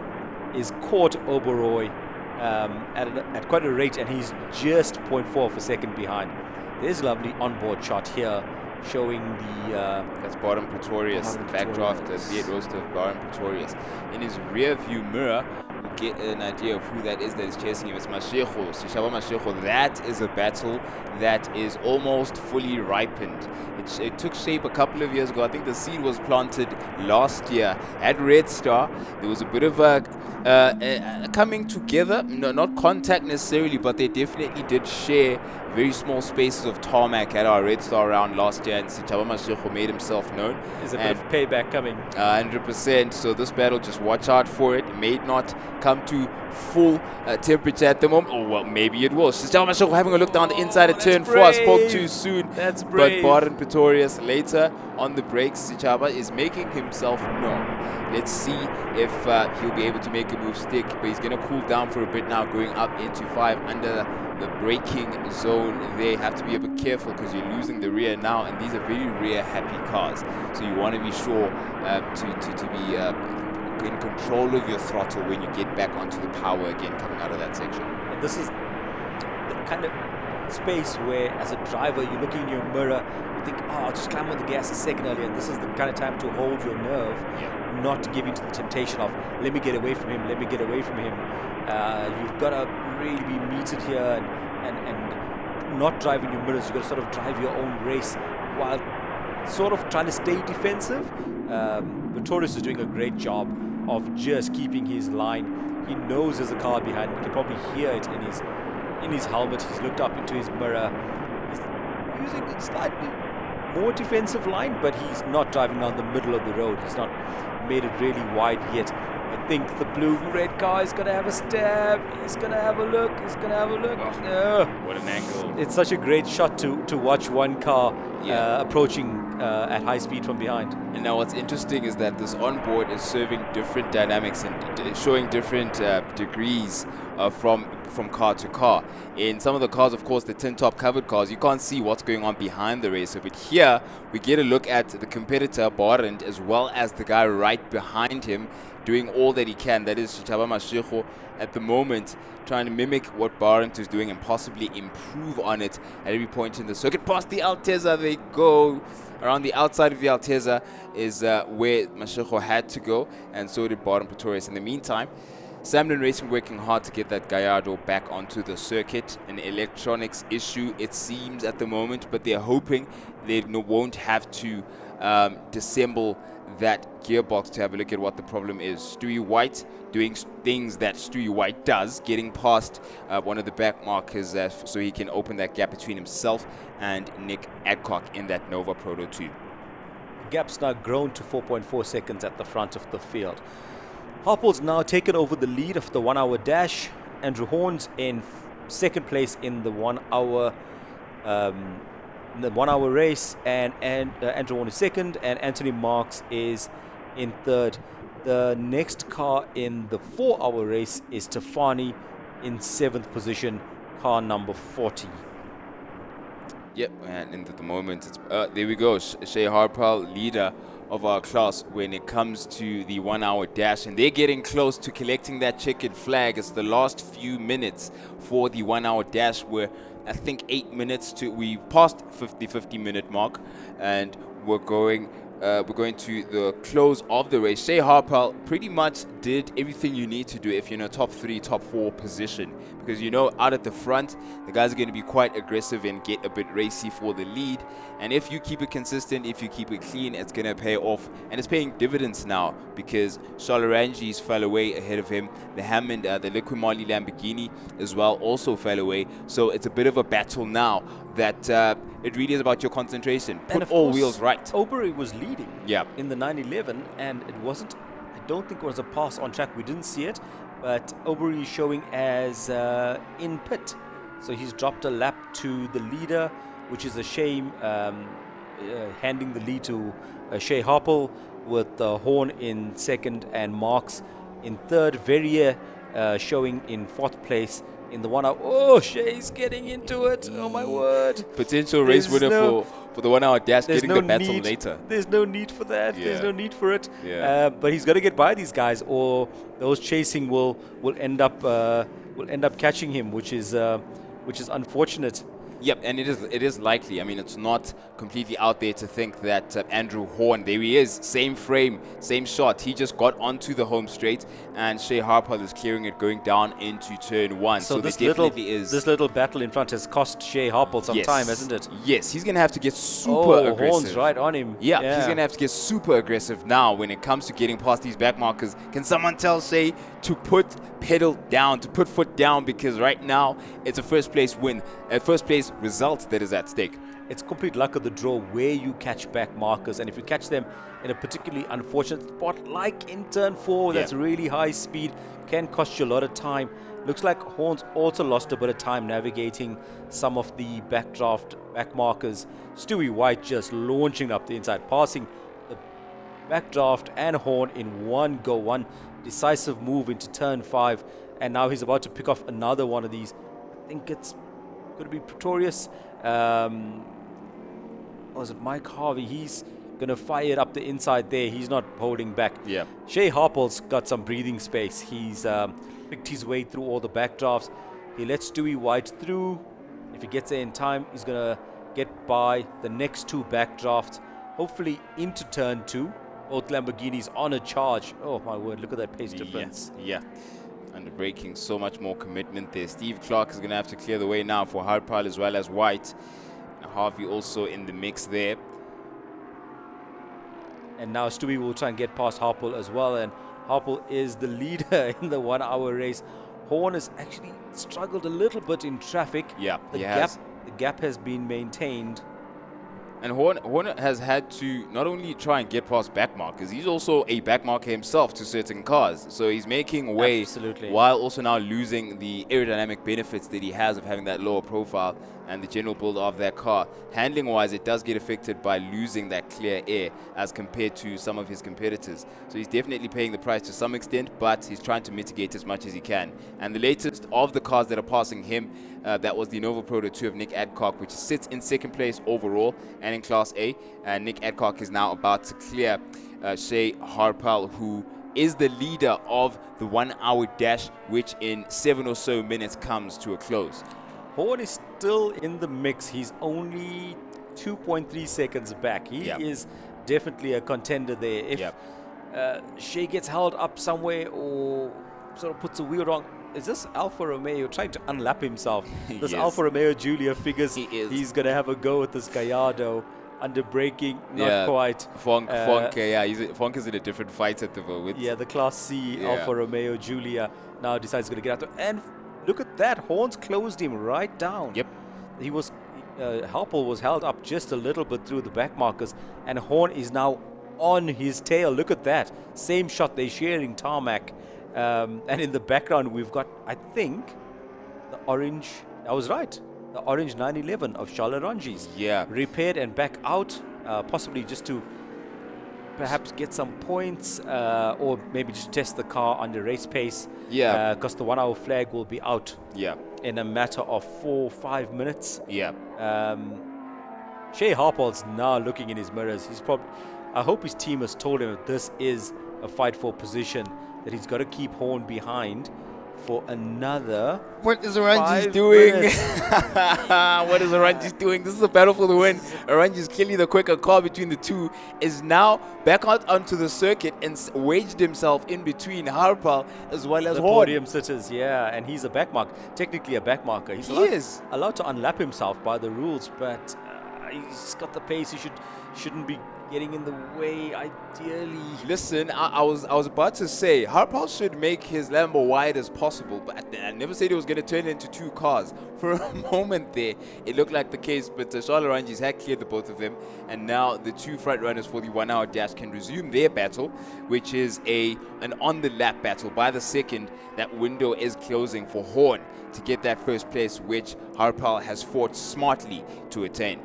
is caught Oberoi at quite a rate, and he's just 0.4 of a second behind. There's a lovely onboard shot here showing the that's Baron Pretorius, the backdraft, the V8 roadster of Baron Pretorius. In his rear view mirror, we get an idea of who that is chasing him. It's Mashego, Sishaba Mashego. That is a battle that is almost fully ripened. It took shape a couple of years ago. I think the seed was planted last year at Red Star. There was a bit of a coming together, no, not contact necessarily, but they definitely did share very small spaces of tarmac at our Red Star round last year, and Sishaba Mashego made himself known. There's a bit of payback coming. 100%. So this battle, just watch out for it. It may not come to full temperature at the moment. Oh, well, maybe it will. Sishaba Mashego having a look down the inside of turn 4. I spoke too soon. That's brave. But Baron Pretorius later on the brakes, Sishaba is making himself known. Let's see if he'll be able to make a move stick. But he's going to cool down for a bit now, going up into 5 under the braking zone. They have to be a bit careful because you're losing the rear now, and these are very rear happy cars. So you want to be sure to be in control of your throttle when you get back onto the power again coming out of that section. And this is the kind of space where, as a driver, you're looking in your mirror, you think, oh, I'll just climb on the gas a second earlier, and this is the kind of time to hold your nerve, not give in to the temptation of, let me get away from him, let me get away from him. You've got to really be metered here and not drive in your mirrors. You've got to sort of drive your own race while sort of trying to stay defensive. Pretorius is doing a great job of just keeping his line. He knows there's a car behind him. You can probably hear it in his helmet. He's looked up into his mirror. He's using a slightly more defensive line, but he's not driving down the middle of the road. He's not made it really wide yet. I think the blue-red car is going to have a stab. He's going to have a look. He's going to have a look. What an angle. It's such a great shot to watch one car approaching at high speed from behind. And now what's interesting is that this onboard is serving different dynamics and showing different degrees from car to car. In some of the cars, of course, the tin-top covered cars, you can't see what's going on behind the racer. But here, we get a look at the competitor, Barend, as well as the guy right behind him, doing all that he can. That is Sishaba Mashego at the moment, trying to mimic what Barend is doing and possibly improve on it at every point in the circuit. Past the Alteza they go. Around the outside of the Alteza is where Mashego had to go, and so did Baron Pretorius. In the meantime, Samlin Racing working hard to get that Gallardo back onto the circuit. An electronics issue, it seems, at the moment, but they're hoping they won't have to disassemble that gearbox to have a look at what the problem is. Stewie White doing things that Stewie White does, getting past one of the back markers so he can open that gap between himself and Nick Adcock in that Nova Proto 2. The gap's now grown to 4.4 seconds at the front of the field. Harpole's now taken over the lead of the 1 hour dash. Andrew Horn's in second place in the 1 hour race, and Andrew Horn is second, and Anthony Marks is in third. The next car in the 4-hour race is Stefani in 7th position, car number 40. Yep, and at the moment, it's there we go. Shea Harpal, leader of our class when it comes to the 1-hour dash, and they're getting close to collecting that checkered flag. It's the last few minutes for the 1-hour dash. We're, I think, 8 minutes to, we've passed the 50-minute mark, and we're going to the close of the race. Shea Harpal pretty much did everything you need to do if you're in a top 3, top 4 position, because you know out at the front the guys are going to be quite aggressive and get a bit racy for the lead, and if you keep it consistent, if you keep it clean, it's going to pay off, and it's paying dividends now because Shalaranjis fell away ahead of him. The Hammond, the Liqui Lamborghini as well also fell away, so it's a bit of a battle now that it really is about your concentration. Put all wheels right. Obery was leading Yeah. in the 911, and it wasn't, I don't think it was a pass on track. We didn't see it, but Obery is showing as in pit. So he's dropped a lap to the leader, which is a shame, handing the lead to Shea Harpal with Horn in 2nd and Marks in 3rd. Verrier showing in 4th place in the 1-hour. Oh, Shea's getting into it. Oh, my word. Potential race winner for the 1-hour dash, getting the battle later. There's no need for that. Yeah. There's no need for it. Yeah. But he's got to get by these guys, or those chasing will end up catching him, which is unfortunate. Yep, and it is likely. I mean, it's not completely out there to think that Andrew Horn, there he is, same frame, same shot. He just got onto the home straight, and Shea Harpal is clearing it going down into turn 1. So this there definitely is. This little battle in front has cost Shea Harpal some time, hasn't it? Yes, he's going to have to get super aggressive. Horn's right on him. Yeah, he's going to have to get super aggressive now when it comes to getting past these back markers. Can someone tell Shea to put pedal down, to put foot down, because right now it's a first place win, a first place result that is at stake. It's complete luck of the draw where you catch back markers, and if you catch them in a particularly unfortunate spot like in turn 4, that's really high speed, can cost you a lot of time. Looks like Horn's also lost a bit of time navigating some of the backdraft back markers. Stewie White just launching up the inside, passing the backdraft and Horn in one go, one decisive move into turn 5, and now he's about to pick off another one of these. I think it's going to be Pretorius. Was it Mike Harvey? He's going to fire it up the inside there. He's not holding back. Yeah. Shea Harpal's got some breathing space. He's picked his way through all the backdrafts. He lets Stewie White through. If he gets there in time, he's going to get by the next 2 backdrafts, hopefully into turn 2. Both Lamborghinis on a charge. Oh my word, look at that pace difference. Yeah. Under braking, so much more commitment there. Steve Clark is going to have to clear the way now for Harpal as well as White. And Harvey also in the mix there. And now Stewie will try and get past Harpal as well. And Harpal is the leader in the 1-hour race. Horn has actually struggled a little bit in traffic. Yeah, The gap has been maintained. And Horn has had to not only try and get past back markers, he's also a back marker himself to certain cars. So he's making way while also now losing the aerodynamic benefits that he has of having that lower profile and the general build of that car. Handling wise, it does get affected by losing that clear air as compared to some of his competitors. So he's definitely paying the price to some extent, but he's trying to mitigate as much as he can. And the latest of the cars that are passing him, that was the Nova Proto 2 of Nick Adcock, which sits in 2nd place overall and in Class A. And Nick Adcock is now about to clear Shea Harpal, who is the leader of the 1-hour dash, which in 7 or so minutes comes to a close. Horn is still in the mix. He's only 2.3 seconds back. He is definitely a contender there. If Shea gets held up somewhere or sort of puts a wheel wrong, is this Alfa Romeo trying to unlap himself? This Alfa Romeo Giulia figures he's going to have a go at this Gallardo. Under braking, not quite. Fonk is in a different fight at the moment. Yeah, the Class C Alfa Romeo Giulia now decides he's going to get out. And look at that, Horn's closed him right down. Yep. He was, Harpal was held up just a little bit through the back markers, and Horn is now on his tail. Look at that. Same shot, they're sharing tarmac. And in the background, we've got, I think, the orange, I was right, the orange 911 of Charlotte Ranjis. Yeah. Repaired and back out, possibly just to perhaps get some points or maybe just test the car under race pace. Yeah. Because the 1 hour flag will be out. Yeah. In a matter of 4 or 5 minutes. Yeah. Shea Harpal's now looking in his mirrors. I hope his team has told him that this is a fight for position, that he's got to keep Horn behind for another. What is Oranges doing? What is Oranges doing? This is a battle for the win. Oranges, clearly the quicker car between the two, is now back out onto the circuit and wedged himself in between Harpal as well as the Horn. podium sitters, yeah, and he's a backmarker, technically a backmarker. He's allowed to unlap himself by the rules, but he's got the pace. He shouldn't be getting in the way, ideally. Listen, I was about to say, Harpal should make his Lambo wide as possible, but I never said it was going to turn into 2 cars. For a moment there, it looked like the case, but Charles Oranges had cleared the both of them, and now the 2 front runners for the 1 hour dash can resume their battle, which is an on-the-lap battle. By the second, that window is closing for Horn to get that first place, which Harpal has fought smartly to attain.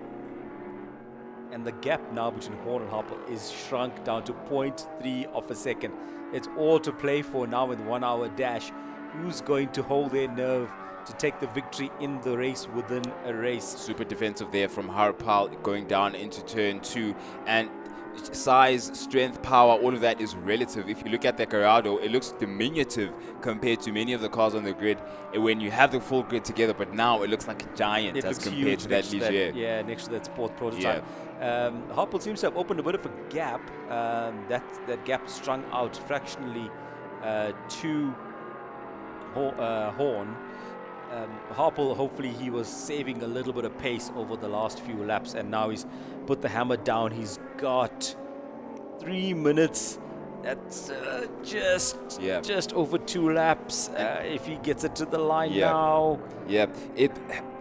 And the gap now between Horn and Harpal is shrunk down to 0.3 of a second. It's all to play for now in the 1 hour dash. Who's going to hold their nerve to take the victory in the race within a race? Super defensive there from Harpal going down into turn 2. And size, strength, power, all of that is relative. If you look at the Gallardo, it looks diminutive compared to many of the cars on the grid when you have the full grid together, but now it looks like a giant as compared to that Ligier. Yeah, next to that sport prototype. Harpal seems to have opened a bit of a gap. That gap strung out fractionally to Horn. Harpal, hopefully he was saving a little bit of pace over the last few laps, and now he's put the hammer down. He's got 3 minutes. That's just over 2 laps if he gets it to the line now. Yeah,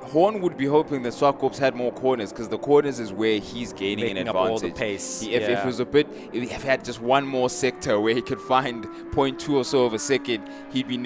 Horn would be hoping that ZWARTKOPS had more corners, because the corners is where he's gaining an advantage. Up all the pace. If it was if he had just one more sector where he could find 0.2 or so of a second, he'd be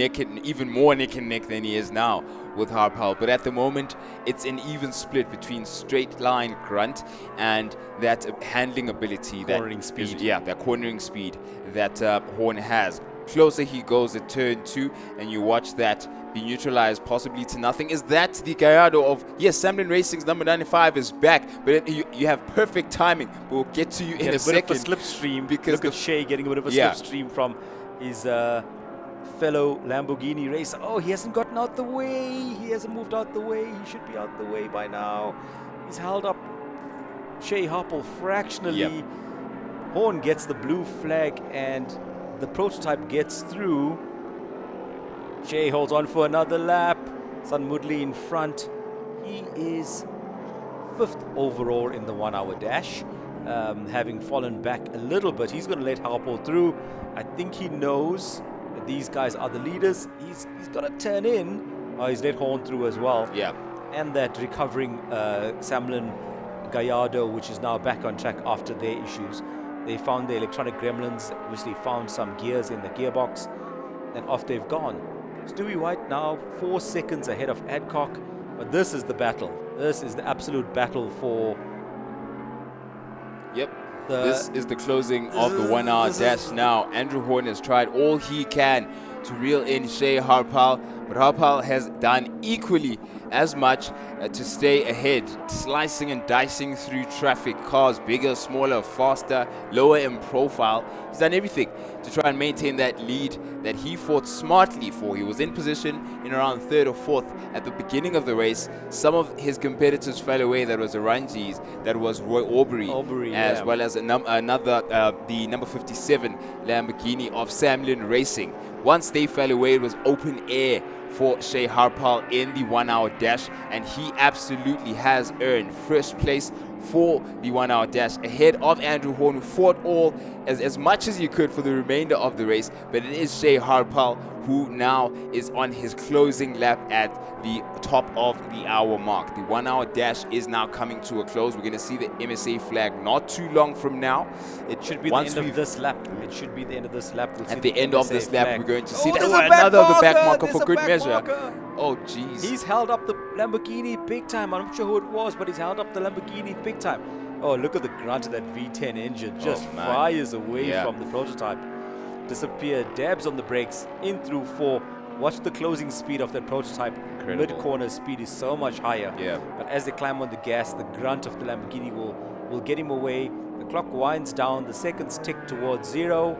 even more neck and neck than he is now with Harpal. But at the moment, it's an even split between straight line grunt and that handling ability, cornering speed. That cornering speed that Horn has. Closer he goes at turn 2, and you watch that be neutralized possibly to nothing. Is that the Gallardo of, yes, Samlin Racing's number 95 is back, but you have perfect timing. We'll get to you in a second. Bit of a slipstream. Because look at Shea getting a bit of a slipstream from his fellow Lamborghini racer. Oh, he hasn't gotten out the way. He hasn't moved out the way. He should be out the way by now. He's held up Shea Harpal fractionally. Horn gets the blue flag and the prototype gets through. Shea holds on for another lap. San Mudley in front. He is 5th overall in the 1 hour dash, having fallen back a little bit. He's going to let Harpal through. I think he knows that these guys are the leaders. He's got to turn in. He's let Horn through as well. Yeah. And that recovering Samlin Gallardo, which is now back on track after their issues. They found the electronic gremlins, obviously found some gears in the gearbox, and off they've gone. Stewie White now 4 seconds ahead of Adcock, but this is the battle. This is the absolute battle for... This is the closing of the 1 hour dash now. Andrew Horn has tried all he can to reel in Shea Harpal, but Harpal has done equally as much to stay ahead, slicing and dicing through traffic, cars bigger, smaller, faster, lower in profile. He's done everything to try and maintain that lead that he fought smartly for. He was in position in around 3rd or 4th at the beginning of the race. Some of his competitors fell away. That was Oranges, that was Roy Aubrey as well as another, the number 57 Lamborghini of Samlin Racing. Once they fell away, it was open air for Shea Harpal in the 1 hour dash, and he absolutely has earned first place for the 1 hour dash ahead of Andrew Horn, who fought all as much as he could for the remainder of the race. But it is Shea Harpal who now is on his closing lap at the top of the hour mark. The 1 hour dash is now coming to a close. We're going to see the MSA flag not too long from now. It should be the end of this lap. It should be the end of this lap. We'll at the end of this lap, we're going to see another of the back marker for good measure. Oh, jeez. He's held up the Lamborghini big time. I'm not sure who it was, but he's held up the Lamborghini big time. Oh, look at the grunt of that V10 engine. Just fires away from the prototype. Disappeared, dabs on the brakes, in through 4. Watch the closing speed of that prototype. Incredible. Mid-corner speed is so much higher. Yeah. But as they climb on the gas, the grunt of the Lamborghini will get him away. The clock winds down. The seconds tick towards 0.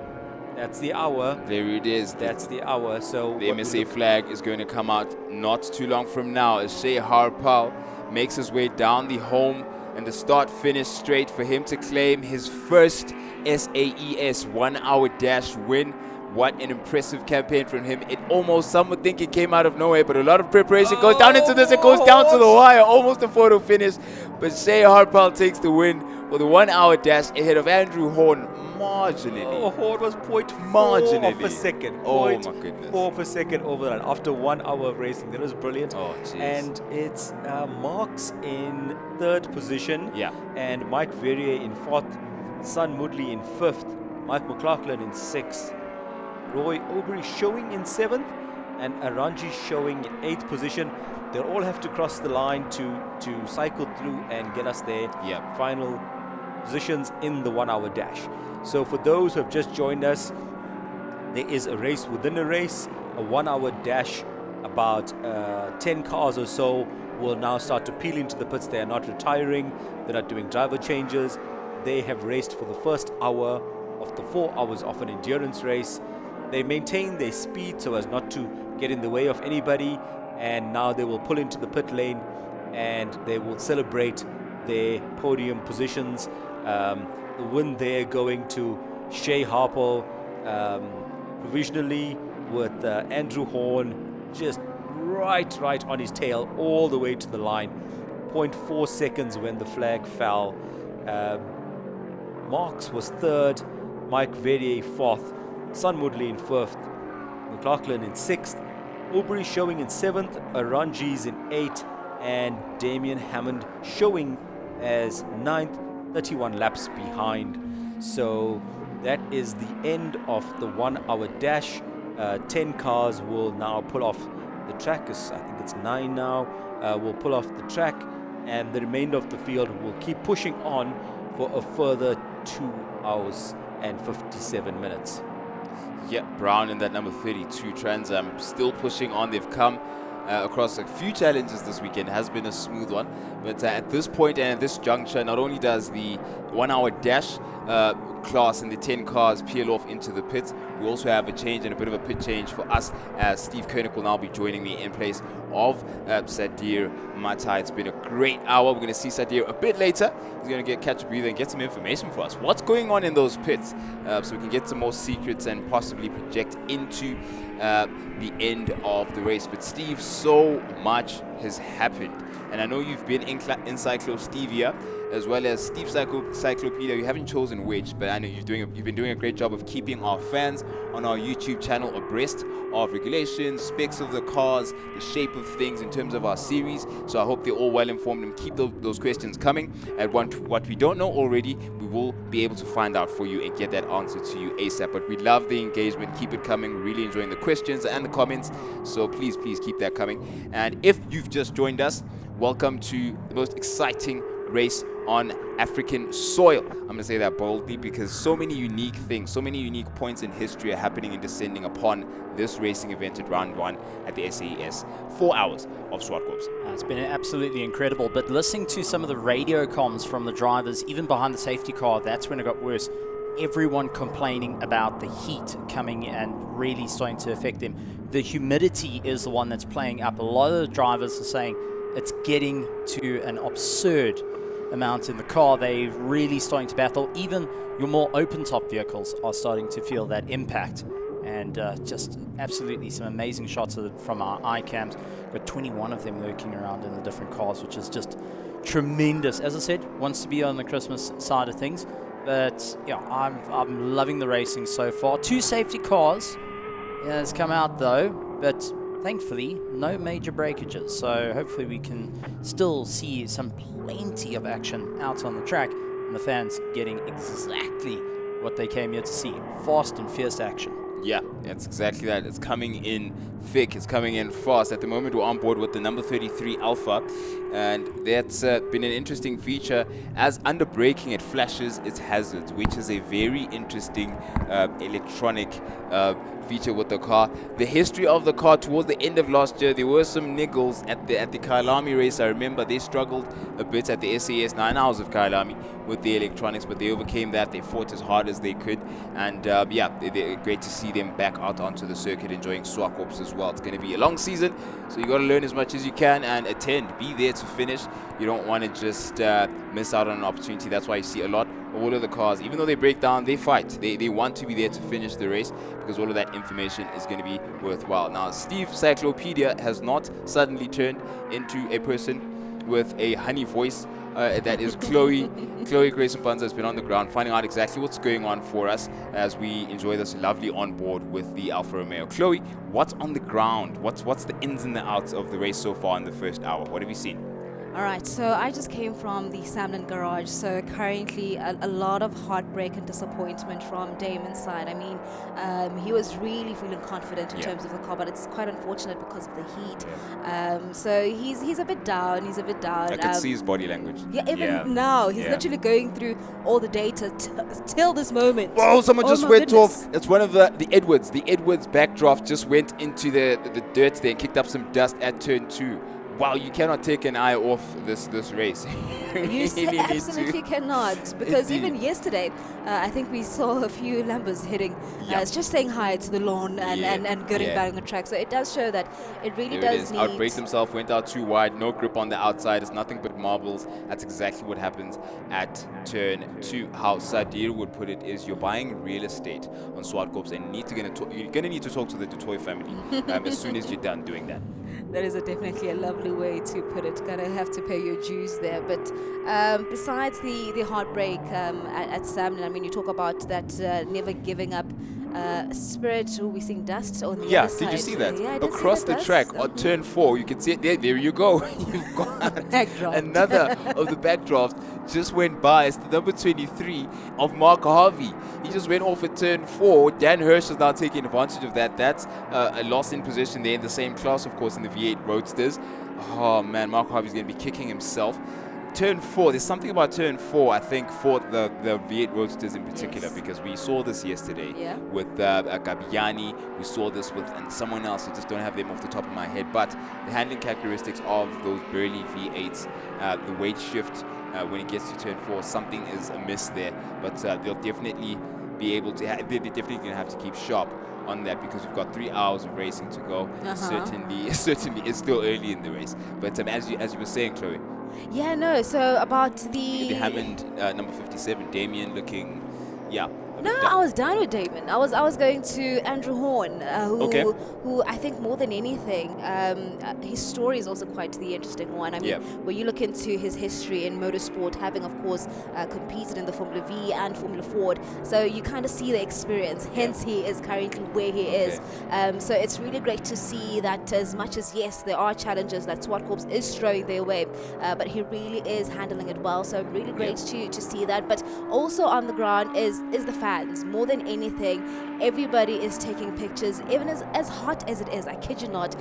That's the hour. There it is. That's the hour. So the MSA flag is going to come out not too long from now as Shea Harpal makes his way down the home and the start-finish straight for him to claim his first SAES 1 hour dash win. What an impressive campaign from him. It almost, some would think it came out of nowhere, but a lot of preparation goes down into this. It goes down to the wire, almost a photo finish. But Shea Harpal takes the win for the 1 hour dash ahead of Andrew Horn marginally. Oh, Horn was 0.4 of a second. Oh my goodness. 0.4 of a second over that after 1 hour of racing. That was brilliant. Oh, jeez. And it's Marks in 3rd position. Yeah. And Mike Verrier in 4th. Son Moodley in 5th. Mike McLaughlin in 6th. Roy Aubrey showing in 7th. And Aranji showing in 8th position. They'll all have to cross the line to cycle through and get us their final positions in the 1 hour dash. So for those who have just joined us, there is a race within a race, a 1 hour dash. About 10 cars or so will now start to peel into the pits. They are not retiring, they're not doing driver changes. They have raced for the first hour of the 4 hours of an endurance race. They maintain their speed so as not to get in the way of anybody, and now they will pull into the pit lane and they will celebrate their podium positions. The win there going to Shea Harpal provisionally, with Andrew Horn just right on his tail all the way to the line. 0.4 seconds when the flag fell. Marks was 3rd, Mike Verrier 4th, Son Moodley in 5th, McLaughlin in 6th, Aubrey showing in 7th, Aranji's in 8th, and Damien Hammond showing as 9th, 31 laps behind. So that is the end of the 1 hour dash. 10 cars will now pull off the track. I think it's 9 now. Will pull off the track, and the remainder of the field will keep pushing on for a further 2 hours and 57 minutes. Yeah, Brown in that number 32 Trans Am still pushing on. They've come across a few challenges this weekend. It has been a smooth one, but at this point and at this juncture, not only does the 1 hour dash class and the 10 cars peel off into the pits, we also have a change and a bit of a pit change for us, as Steve Koenig will now be joining me in place of Sadir Matai. It's been a great hour. We're going to see Sadir a bit later. He's going to catch a breather and get some information for us. What's going on in those pits, so we can get some more secrets and possibly project into the end of the race. But Steve, so much has happened, and I know you've been in Cyclostevia as well as Steve Cyclopedia. You haven't chosen which, but I know you've been doing a great job of keeping our fans on our YouTube channel abreast of regulations, specs of the cars, the shape of things in terms of our series. So I hope they're all well informed, and keep those questions coming. And what we don't know already, we will be able to find out for you and get that answer to you ASAP. But we love the engagement. Keep it coming. We're really enjoying the questions and the comments. So please keep that coming. And if you've just joined us, welcome to the most exciting race on African soil. I'm going to say that boldly because so many unique things, so many unique points in history are happening and descending upon this racing event at round 1 at the SAES. 4 hours of SWARTKOPS. It's been absolutely incredible, but listening to some of the radio comms from the drivers, even behind the safety car, that's when it got worse. Everyone complaining about the heat coming and really starting to affect them. The humidity is the one that's playing up. A lot of the drivers are saying it's getting to an absurd amount in the car. They're really starting to battle. Even your more open top vehicles are starting to feel that impact. And just absolutely some amazing shots from our iCams. Got 21 of them lurking around in the different cars, which is just tremendous. As I said, wants to be on the Christmas side of things. But yeah, I'm loving the racing so far. 2 safety cars has come out though, but thankfully no major breakages. So hopefully we can still see plenty of action out on the track, and the fans getting exactly what they came here to see: fast and fierce action. Yeah, it's exactly that. It's coming in thick. It's coming in fast. At the moment, we're on board with the number 33 Alpha, and that's been an interesting feature. As under braking, it flashes its hazards, which is a very interesting electronic feature with the car. The history of the car towards the end of last year, there were some niggles at the Kyalami race. I remember they struggled a bit at the SAES 9 hours of Kyalami with the electronics, but they overcame that. They fought as hard as they could, and yeah, they're great to see them back out onto the circuit enjoying ZWARTKOPS as well. It's going to be a long season, so you got to learn as much as you can and attend. Be there to finish. You don't want to just miss out on an opportunity. That's why you see a lot of all of the cars, even though they break down, they fight. They want to be there to finish the race because all of that information is going to be worthwhile. Now, Steve Cyclopedia has not suddenly turned into a person with a honey voice. That is Chloe. Chloe Grayson Panza has been on the ground finding out exactly what's going on for us as we enjoy this lovely onboard with the Alfa Romeo. Chloe, what's on the ground? What's the ins and the outs of the race so far in the first hour? What have you seen? All right, so I just came from the Samlin garage, so currently a lot of heartbreak and disappointment from Damon's side. I mean, he was really feeling confident in terms of the car, but it's quite unfortunate because of the heat. So he's a bit down. He's a bit down. I could see his body language. Yeah, even now he's literally going through all the data till this moment. Whoa! Someone just went goodness. off. It's one of the Edwards. The Edwards backdraft just went into the dirt there and kicked up some dust at turn 2. Wow, you cannot take an eye off this race. You absolutely cannot, because even yesterday, I think we saw a few Lambos hitting, just saying hi to the lawn and getting back on the track. So it does show that it really does need... Outbraked himself, went out too wide, no grip on the outside. It's nothing but marbles. That's exactly what happens at turn 2. How Sadir would put it is you're buying real estate on ZWARTKOPS and you're going to need to talk to the Dutoy family as soon as you're done doing that. That is definitely a lovely way to put it. Gonna have to pay your dues there. But besides the heartbreak at Samlin, I mean, you talk about that never giving up spirit. We're seeing dust on the other side. Did you see that? Yeah, I did across see the dust. track on turn 4, you can see it there. There you go. You've got another of the backdraft just went by. It's the number 23 of Mark Harvey. He just went off at turn 4. Dan Hirsch is now taking advantage of that. That's a loss in position there in the same class, of course, in the V8 Roadsters. Oh man, Mark Harvey's going to be kicking himself. Turn 4, there's something about turn 4, I think, for the V8 Roadsters in particular, because we saw this yesterday with Gabiani, we saw this with someone else, I just don't have them off the top of my head, but the handling characteristics of those burly V8s, the weight shift when it gets to turn 4, something is amiss there, but they'll definitely be able to, they're definitely going to have to keep sharp on that because we've got 3 hours of racing to go. Certainly it's still early in the race, but as you were saying, Chloe. Yeah, no, so about the Hammond number 57, Damien looking, No, I was down with Damon. I was going to Andrew Horn, who I think more than anything, his story is also quite the interesting one. I mean, when you look into his history in motorsport, having of course competed in the Formula V and Formula Ford, so you kind of see the experience. Hence, he is currently where he is. So it's really great to see that as much as yes, there are challenges that ZWARTKOPS is throwing their way, but he really is handling it well. So really great to see that. But also on the ground is the fans. More than anything, everybody is taking pictures, even as hot as it is. I kid you not.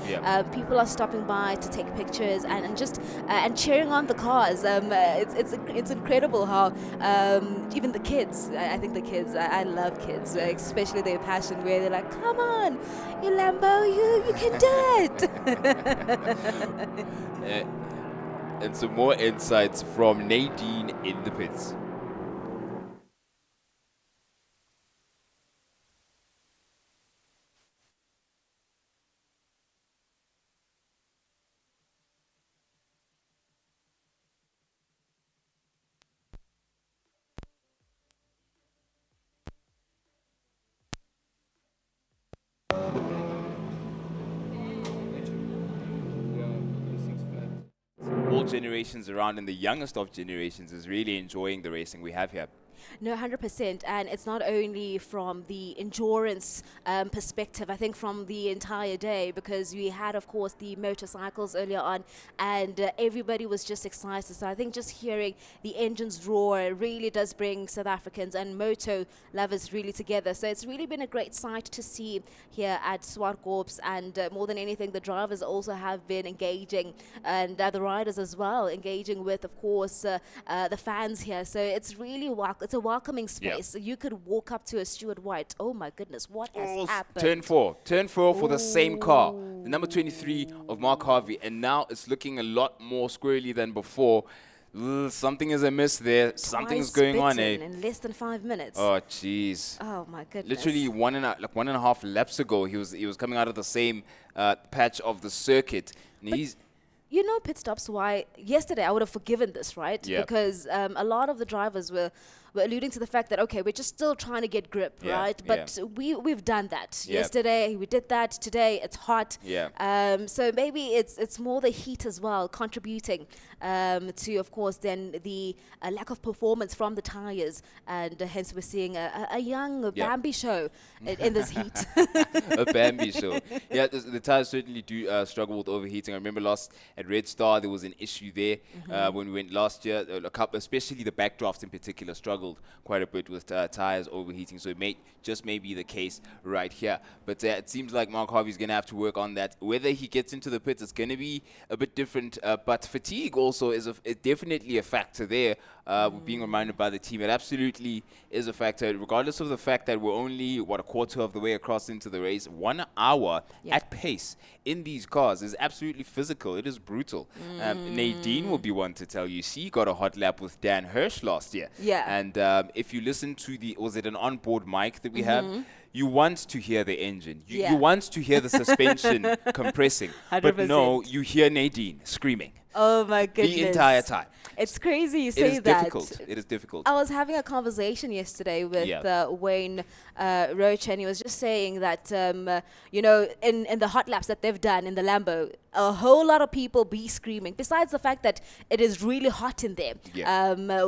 People are stopping by to take pictures and just and cheering on the cars. It's incredible how even the kids. I think the kids. I love kids, especially their passion, where they're like, "Come on, you Lambo, you can do it." And some more insights from Nadine in the pits. All generations around, and the youngest of generations is really enjoying the racing we have here. No, 100%. And it's not only from the endurance perspective, I think from the entire day, because we had, of course, the motorcycles earlier on, and everybody was just excited. So I think just hearing the engines roar really does bring South Africans and moto lovers really together. So it's really been a great sight to see here at ZWARTKOPS, and more than anything, the drivers also have been engaging, and the riders as well, engaging with, of course, the fans here. So it's really it's a welcoming space. Yeah. You could walk up to a Stuart White. Oh my goodness, what has happened? Turn four for the same car, the number 23 of Mark Harvey, and now it's looking a lot more squirrely than before. Something is amiss there. Something's going on, eh? In less than 5 minutes. Oh, jeez. Oh my goodness. Literally 1.5 laps ago, he was coming out of the same patch of the circuit, and he's. You know, pit stops, why yesterday I would have forgiven this, right? Yep. Because a lot of the drivers were alluding to the fact that, okay, we're just still trying to get grip, Yeah, right? But we've done that. Yep. Yesterday we did that. Today it's hot. Yeah. So maybe it's more the heat as well contributing to, of course, then the lack of performance from the tires, and hence we're seeing a young Bambi show in this heat. A Bambi show. Yeah, the tires certainly do struggle with overheating. I remember at Red Star there was an issue there when we went last year. A couple, especially the backdrafts in particular, struggled quite a bit with tires overheating. So it may be the case right here. But it seems like Mark Harvey's going to have to work on that. Whether he gets into the pits, it's going to be a bit different. But fatigue also is definitely a factor there. Being reminded by the team, it absolutely is a factor, regardless of the fact that we're only, a quarter of the way across into the race. 1 hour at pace in these cars is absolutely physical. It is brutal. Nadine will be one to tell you. She got a hot lap with Dan Hirsch last year. Yeah. And if you listen to was it an onboard mic that we have? You want to hear the engine. You want to hear the suspension compressing. 100%. But no, you hear Nadine screaming. Oh my goodness. The entire time. It's crazy you say that. It is difficult. I was having a conversation yesterday with Wayne Roach, and he was just saying that, you know, in the hot laps that they've done in the Lambo, a whole lot of people be screaming. Besides the fact that it is really hot in there.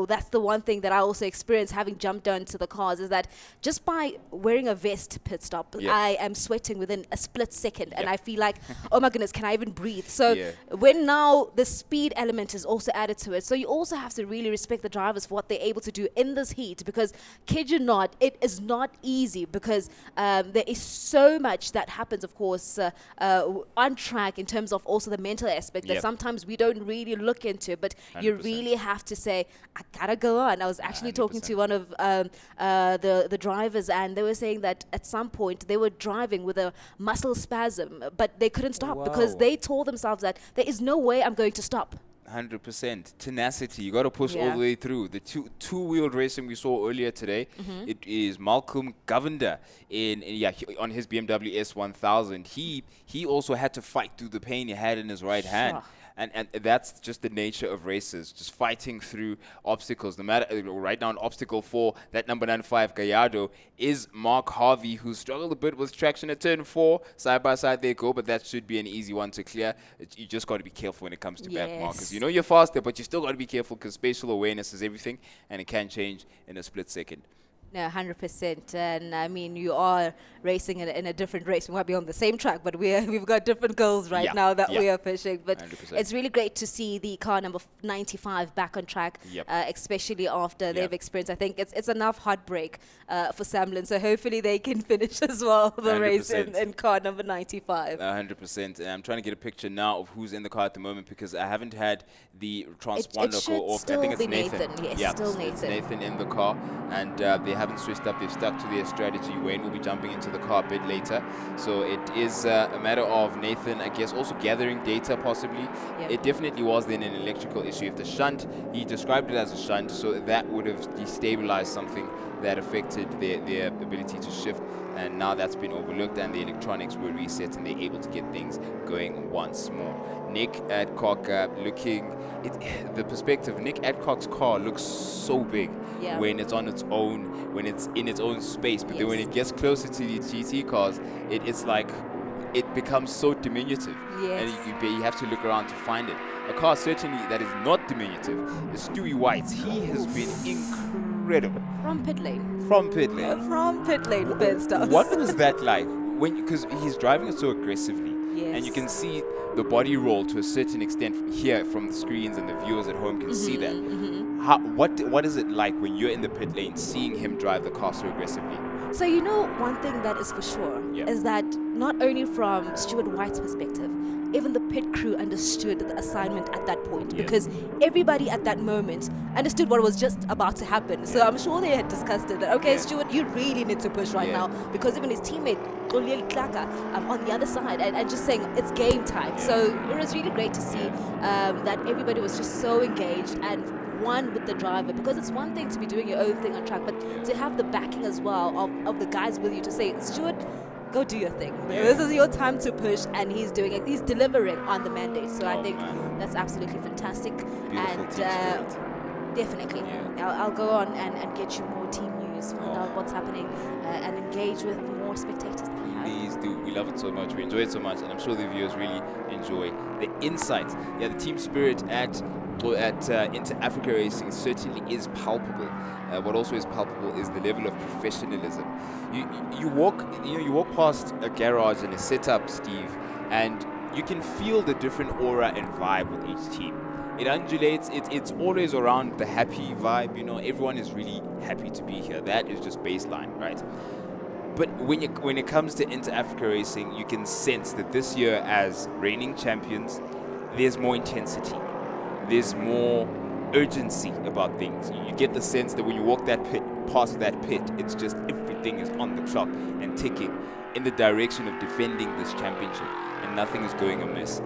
That's the one thing that I also experienced having jumped onto the cars, is that just by wearing a vest pit stop, I am sweating within a split second, and I feel like, oh my goodness, can I even breathe? So when now the speed element is also added to it, so you also have to really respect the drivers for what they're able to do in this heat, because kid you not, it is not easy, because there is so much that happens, of course, on track in terms of also the mental aspect that sometimes we don't really look into, but 100%. You really have to say, I gotta go on. I was actually 100%. Talking to one of the drivers, and they were saying that at some point they were driving with a muscle spasm, but they couldn't stop because they told themselves that there is no way I'm going to stop. 100% tenacity. You got to push all the way through. The two-wheeled racing we saw earlier today. It is Malcolm Govender on his BMW S1000. He also had to fight through the pain he had in his right hand. And that's just the nature of races, just fighting through obstacles. No matter, right now, an obstacle for that number 95 Gallardo is Mark Harvey, who struggled a bit with traction at turn 4. Side by side they go, but that should be an easy one to clear. You just got to be careful when it comes to back markers. You know you're faster, but you still got to be careful, because spatial awareness is everything, and it can change in a split second. No, 100%. And I mean, you are racing in a different race. We might be on the same track, but we've got different goals right now that we are pushing. But 100%. It's really great to see the car number 95 back on track, especially after they've experienced, I think it's enough heartbreak for Samlin. So hopefully they can finish as well the 100%. Race in car number 95. 100%. And I'm trying to get a picture now of who's in the car at the moment, because I haven't had the transponder go off. I think it's Nathan. Yes, still Nathan. It's Nathan in the car, and they haven't switched up. They've stuck to their strategy. Wayne will be jumping into the car a bit later. So it is a matter of Nathan, I guess, also gathering data possibly. It definitely was then an electrical issue. If the shunt, he described it as a shunt, so that would have destabilized something that affected their ability to shift. And now that's been overlooked, and the electronics were reset, and they're able to get things going once more. Nick Adcock the perspective, Nick Adcock's car looks so big when it's on its own, when it's in its own space, but then when it gets closer to these GT cars, it's like it becomes so diminutive, and you have to look around to find it. A car certainly that is not diminutive is Stewie White. He has been incredible. From pit lane. From pit lane. From pit lane, pit stops. What was that like? Because he's driving it so aggressively, and you can see the body roll to a certain extent here from the screens, and the viewers at home can see that. What is it like when you're in the pit lane, seeing him drive the car so aggressively? So you know, one thing that is for sure is that not only from Stuart White's perspective, even the pit crew understood the assignment at that point, because everybody at that moment understood what was just about to happen. So I'm sure they had discussed it, that, okay, Stuart, you really need to push right now, because even his teammate, Goliel Klaka, on the other side, and just saying it's game time. So it was really great to see that everybody was just so engaged and one with the driver, because it's one thing to be doing your own thing on track, but to have the backing as well of the guys with you to say, Stuart, go do your thing. This is your time to push, and he's doing it. He's delivering on the mandate. So I think that's absolutely fantastic. Beautiful and definitely, I'll go on and get you more team news, find out what's happening, and engage with more spectators that we have. Please do. We love it so much. We enjoy it so much, and I'm sure the viewers really enjoy the insights. Yeah, the team spirit at Inter Africa Racing certainly is palpable. What also is palpable is the level of professionalism. You walk past a garage and a setup, Steve, and you can feel the different aura and vibe with each team. It undulates. It's always around the happy vibe. You know, everyone is really happy to be here. That is just baseline, right? But when it comes to Inter Africa Racing, you can sense that this year, as reigning champions, there's more intensity. There's more urgency about things. You get the sense that when you walk past that pit, it's just everything is on the clock and ticking in the direction of defending this championship, and nothing is going amiss.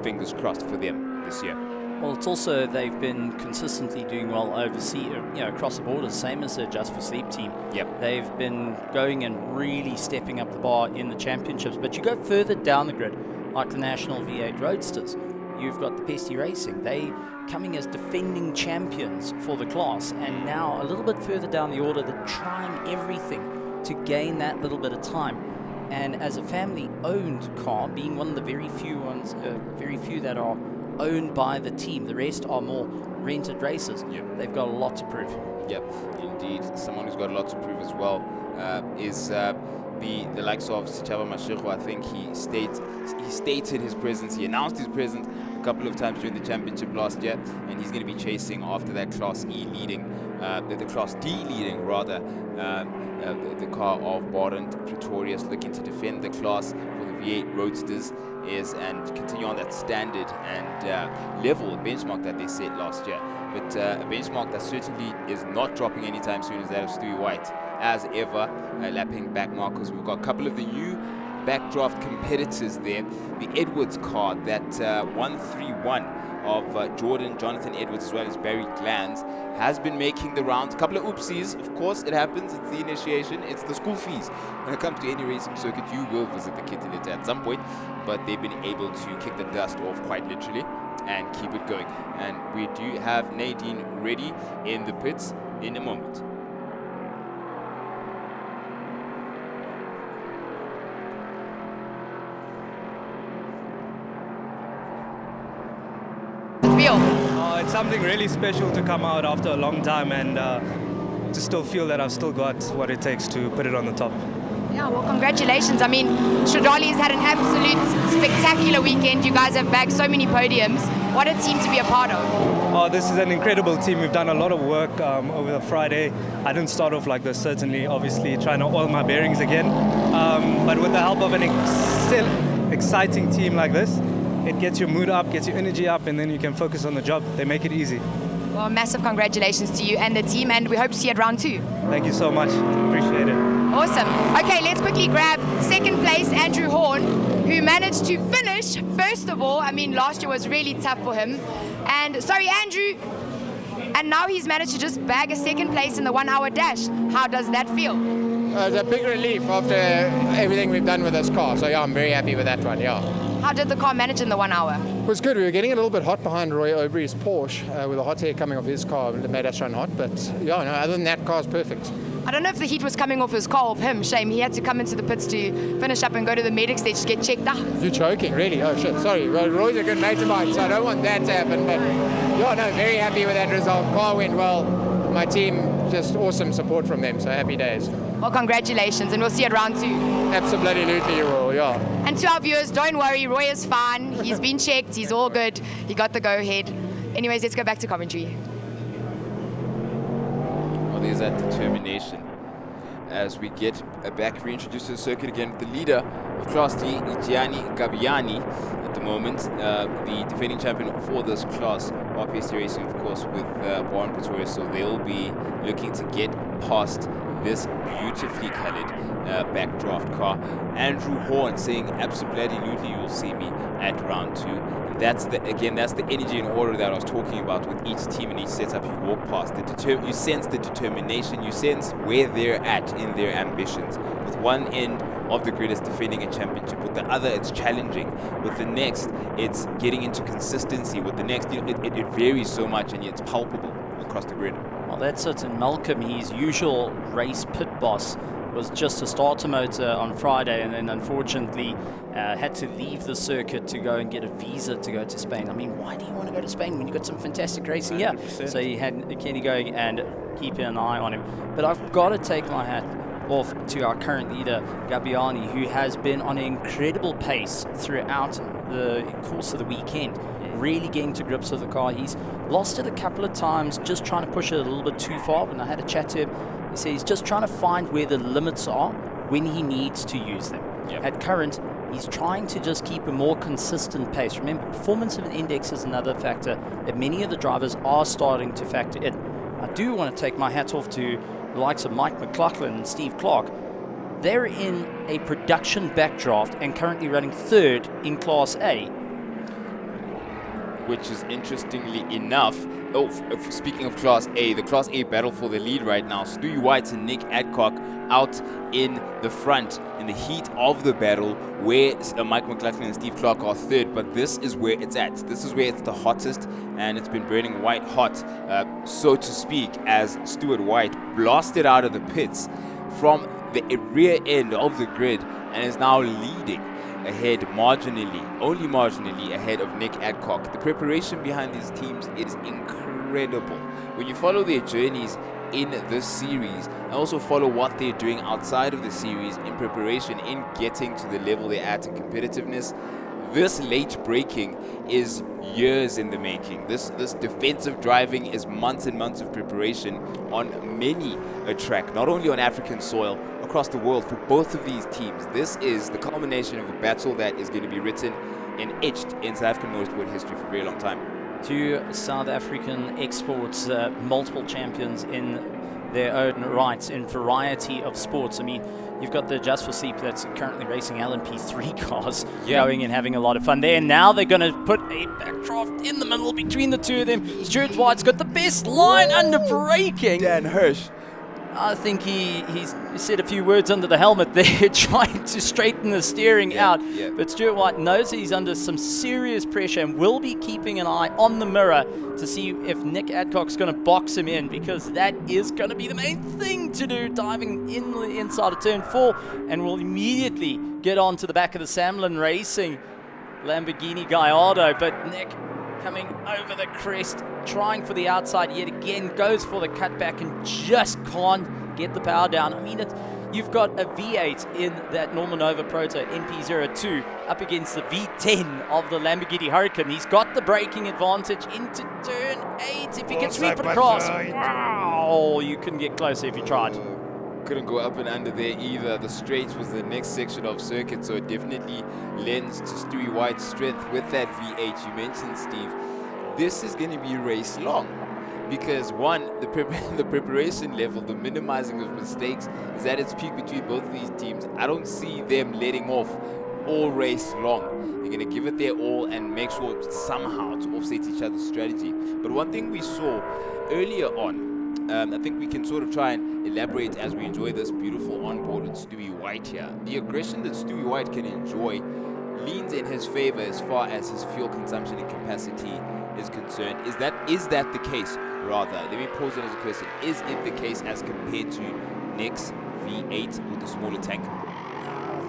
Fingers crossed for them this year. Well, it's also they've been consistently doing well overseas, across the border, same as the Just for Sleep team. Yep. They've been going and really stepping up the bar in the championships. But you go further down the grid, like the National V8 Roadsters. You've got the Pesty Racing. They coming as defending champions for the class, and now a little bit further down the order, they're trying everything to gain that little bit of time. And as a family-owned car, being one of the very few that are owned by the team, the rest are more rented races. Yep. They've got a lot to prove. Yep, indeed. Someone who's got a lot to prove as well is the likes of Sichaba Mashiko. I think he stated his presence. He announced his presence a couple of times during the championship last year, and he's going to be chasing after that Class E leading, the Class D leading rather, the car of Barent Pretorius, looking to defend the class for the V8 Roadsters and continue on that standard and level benchmark that they set last year. But a benchmark that certainly is not dropping anytime soon is that of Stewie White. As ever, lapping back markers. We've got a couple of the new backdraft competitors there. The Edwards car, that 131 of Jonathan Edwards, as well as Barry Glanz, has been making the rounds. A couple of oopsies, of course, it happens. It's the initiation. It's the school fees. When it comes to any racing circuit, you will visit the Kittileta at some point, but they've been able to kick the dust off quite literally and keep it going. And we do have Nadine ready in the pits in a moment. It's something really special to come out after a long time and to still feel that I've still got what it takes to put it on the top. Yeah, well, congratulations. I mean, Stradali's had an absolute spectacular weekend. You guys have bagged so many podiums. What a team to be a part of. Oh, this is an incredible team. We've done a lot of work over the Friday. I didn't start off like this, certainly, obviously, trying to oil my bearings again. But with the help of an exciting team like this, it gets your mood up, gets your energy up, and then you can focus on the job. They make it easy. Well, massive congratulations to you and the team, and we hope to see you at round 2. Thank you so much. Appreciate it. Awesome. Okay, let's quickly grab second place, Andrew Horn, who managed to finish first of all. I mean, last year was really tough for him. And sorry, Andrew. And now he's managed to just bag a second place in the 1 hour dash. How does that feel? It's a big relief after everything we've done with this car. So yeah, I'm very happy with that one, yeah. How did the car manage in the 1 hour? It was good. We were getting a little bit hot behind Roy Obrey's Porsche with the hot air coming off his car. It made us run hot, but yeah, no, other than that, car's perfect. I don't know if the heat was coming off his car, off him. Shame. He had to come into the pits to finish up and go to the medic stage to get checked out. You're joking, really? Oh shit, sorry. Well, Roy's a good mate of mine, so I don't want that to happen, but yeah, no, very happy with that result. Car went well. My team just awesome support from them. So happy days. Well, congratulations, and we'll see you at round 2. Absolutely, you will, yeah. And to our viewers, don't worry, Roy is fine. He's been checked. He's all good. He got the go-ahead. Anyways, let's go back to commentary. Well, there's that determination. As we get back reintroduced to the circuit again, the leader of Class D, Gianni Gabbiani, at the moment, the defending champion for this class, RPST Racing, of course, with Warren Pretoria, so they'll be looking to get past this beautifully colored backdraft car. Andrew Horn saying, absolutely, you'll see me at round 2. And that's the energy and order that I was talking about with each team and each setup you walk past. You sense the determination, you sense where they're at in their ambitions. With one end of the grid is defending a championship, with the other it's challenging, with the next it's getting into consistency, with the next it varies so much and it's palpable across the grid. Well, that's it. And Malcolm, his usual race pit boss, was just a starter motor on Friday, and then unfortunately had to leave the circuit to go and get a visa to go to Spain. I mean, why do you want to go to Spain when you've got some fantastic racing here? So he had Kenny going and keeping an eye on him. But I've got to take my hat off to our current leader, Gabbiani, who has been on an incredible pace throughout the course of the weekend, really getting to grips with the car. He's lost it a couple of times, just trying to push it a little bit too far. When I had a chat to him, he said he's just trying to find where the limits are when he needs to use them. At current, he's trying to just keep a more consistent pace. Remember, performance of an index is another factor that many of the drivers are starting to factor in. I do want to take my hat off to the likes of Mike McLaughlin and Steve Clark. They're in a production backdraft and currently running 3rd in Class A. Which is interestingly enough, speaking of Class A, the Class A battle for the lead right now, Stewie White and Nick Adcock out in the front in the heat of the battle, where Mike McLaughlin and Steve Clark are 3rd, but this is where it's at. This is where it's the hottest, and it's been burning white hot, so to speak, as Stuart White blasted out of the pits from the rear end of the grid and is now leading ahead only marginally ahead of Nick Adcock. The preparation behind these teams is incredible. When you follow their journeys in this series and also follow what they're doing outside of the series in preparation, in getting to the level they're at in competitiveness, this late braking is years in the making. This defensive driving is months and months of preparation on many a track, not only on African soil, across the world for both of these teams. This is the culmination of a battle that is going to be written and etched in South African motorsport history for a very long time. 2 South African exports, multiple champions in their own rights in variety of sports. I mean, you've got the Just for Sleep that's currently racing LMP3 cars, going and having a lot of fun there. And now they're going to put a backdraft in the middle between the two of them. Stuart White's got the best line under braking. Dan Hirsch. I think he's said a few words under the helmet there, trying to straighten the steering out. But Stuart White knows he's under some serious pressure and will be keeping an eye on the mirror to see if Nick Adcock's going to box him in, because that is going to be the main thing to do, diving in the inside of turn 4, and will immediately get on to the back of the Samlin Racing Lamborghini Gallardo. But Nick coming over the crest, trying for the outside yet again, goes for the cutback and just can't get the power down. I mean, you've got a V8 in that Norman Nova Proto MP02 up against the V10 of the Lamborghini Huracan. He's got the braking advantage into turn 8. If he can sweep it across, wow, you couldn't get closer if you tried. Couldn't go up and under there either. The straight was the next section of circuit, so it definitely lends to Stewie White's strength with that V8 you mentioned, Steve. This is going to be race long because, one, the preparation level, the minimizing of mistakes is at its peak between both of these teams. I don't see them letting off all race long. They're going to give it their all and make sure somehow to offset each other's strategy. But one thing we saw earlier on, I think we can sort of try and elaborate as we enjoy this beautiful onboard with Stewie White here. The aggression that Stewie White can enjoy leans in his favor as far as his fuel consumption and capacity is concerned. Is that the case? Rather, let me pose it as a question. Is it the case as compared to Nick's V8 with the smaller tank?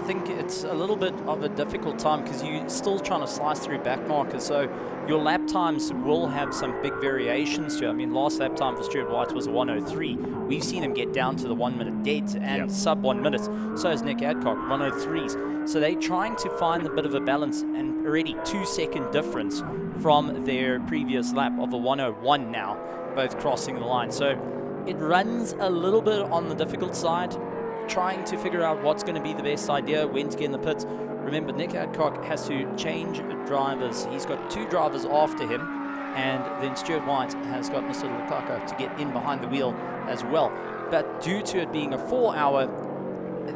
think it's a little bit of a difficult time because you're still trying to slice through back markers. So your lap times will have some big variations to it. I mean, last lap time for Stuart White was a 103. We've seen him get down to the 1 minute dead and sub 1 minute. So is Nick Adcock, 103s. So they're trying to find a bit of a balance, and already 2 second difference from their previous lap of a 101 now, both crossing the line. So it runs a little bit on the difficult side, trying to figure out what's going to be the best idea, when to get in the pits. Remember, Nick Adcock has to change drivers. He's got 2 drivers after him, and then Stuart White has got Mr. Lukaka to get in behind the wheel as well. But due to it being a 4-hour,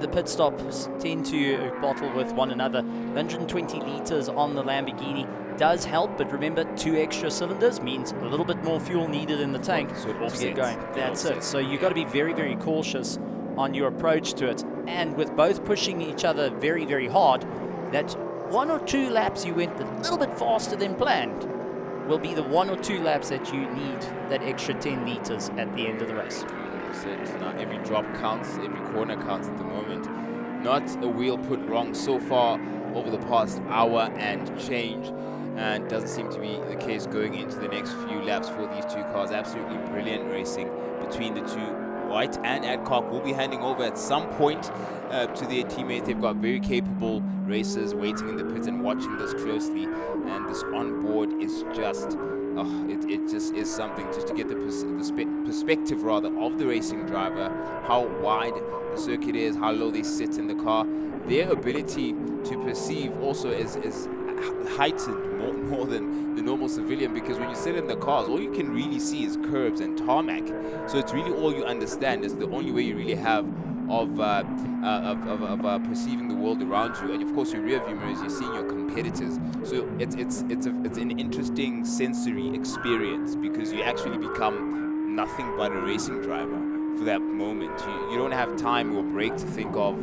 the pit stops tend to bottle with one another. 120 litres on the Lamborghini does help, but remember, 2 extra cylinders means a little bit more fuel needed in the tank to get going. That's it. So you've got to be very, very cautious on your approach to it. And with both pushing each other very, very hard, that 1 or 2 laps you went a little bit faster than planned will be the 1 or 2 laps that you need that extra 10 litres at the end of the race. Now every drop counts, every corner counts at the moment. Not a wheel put wrong so far over the past hour and change, and doesn't seem to be the case going into the next few laps for these 2 cars. Absolutely brilliant racing between the 2. White and Adcock will be handing over at some point to their teammates. They've got very capable racers waiting in the pits and watching this closely, and this onboard is just it just is something just to get the perspective rather of the racing driver, how wide the circuit is, how low they sit in the car. Their ability to perceive also is heightened more than the normal civilian, because when you sit in the cars, all you can really see is curbs and tarmac. So it's really all you understand. It's the only way you really have of perceiving the world around you. And of course, your rear view mirrors, you're seeing your competitors. So it's an interesting sensory experience, because you actually become nothing but a racing driver for that moment. You don't have time or break to think of,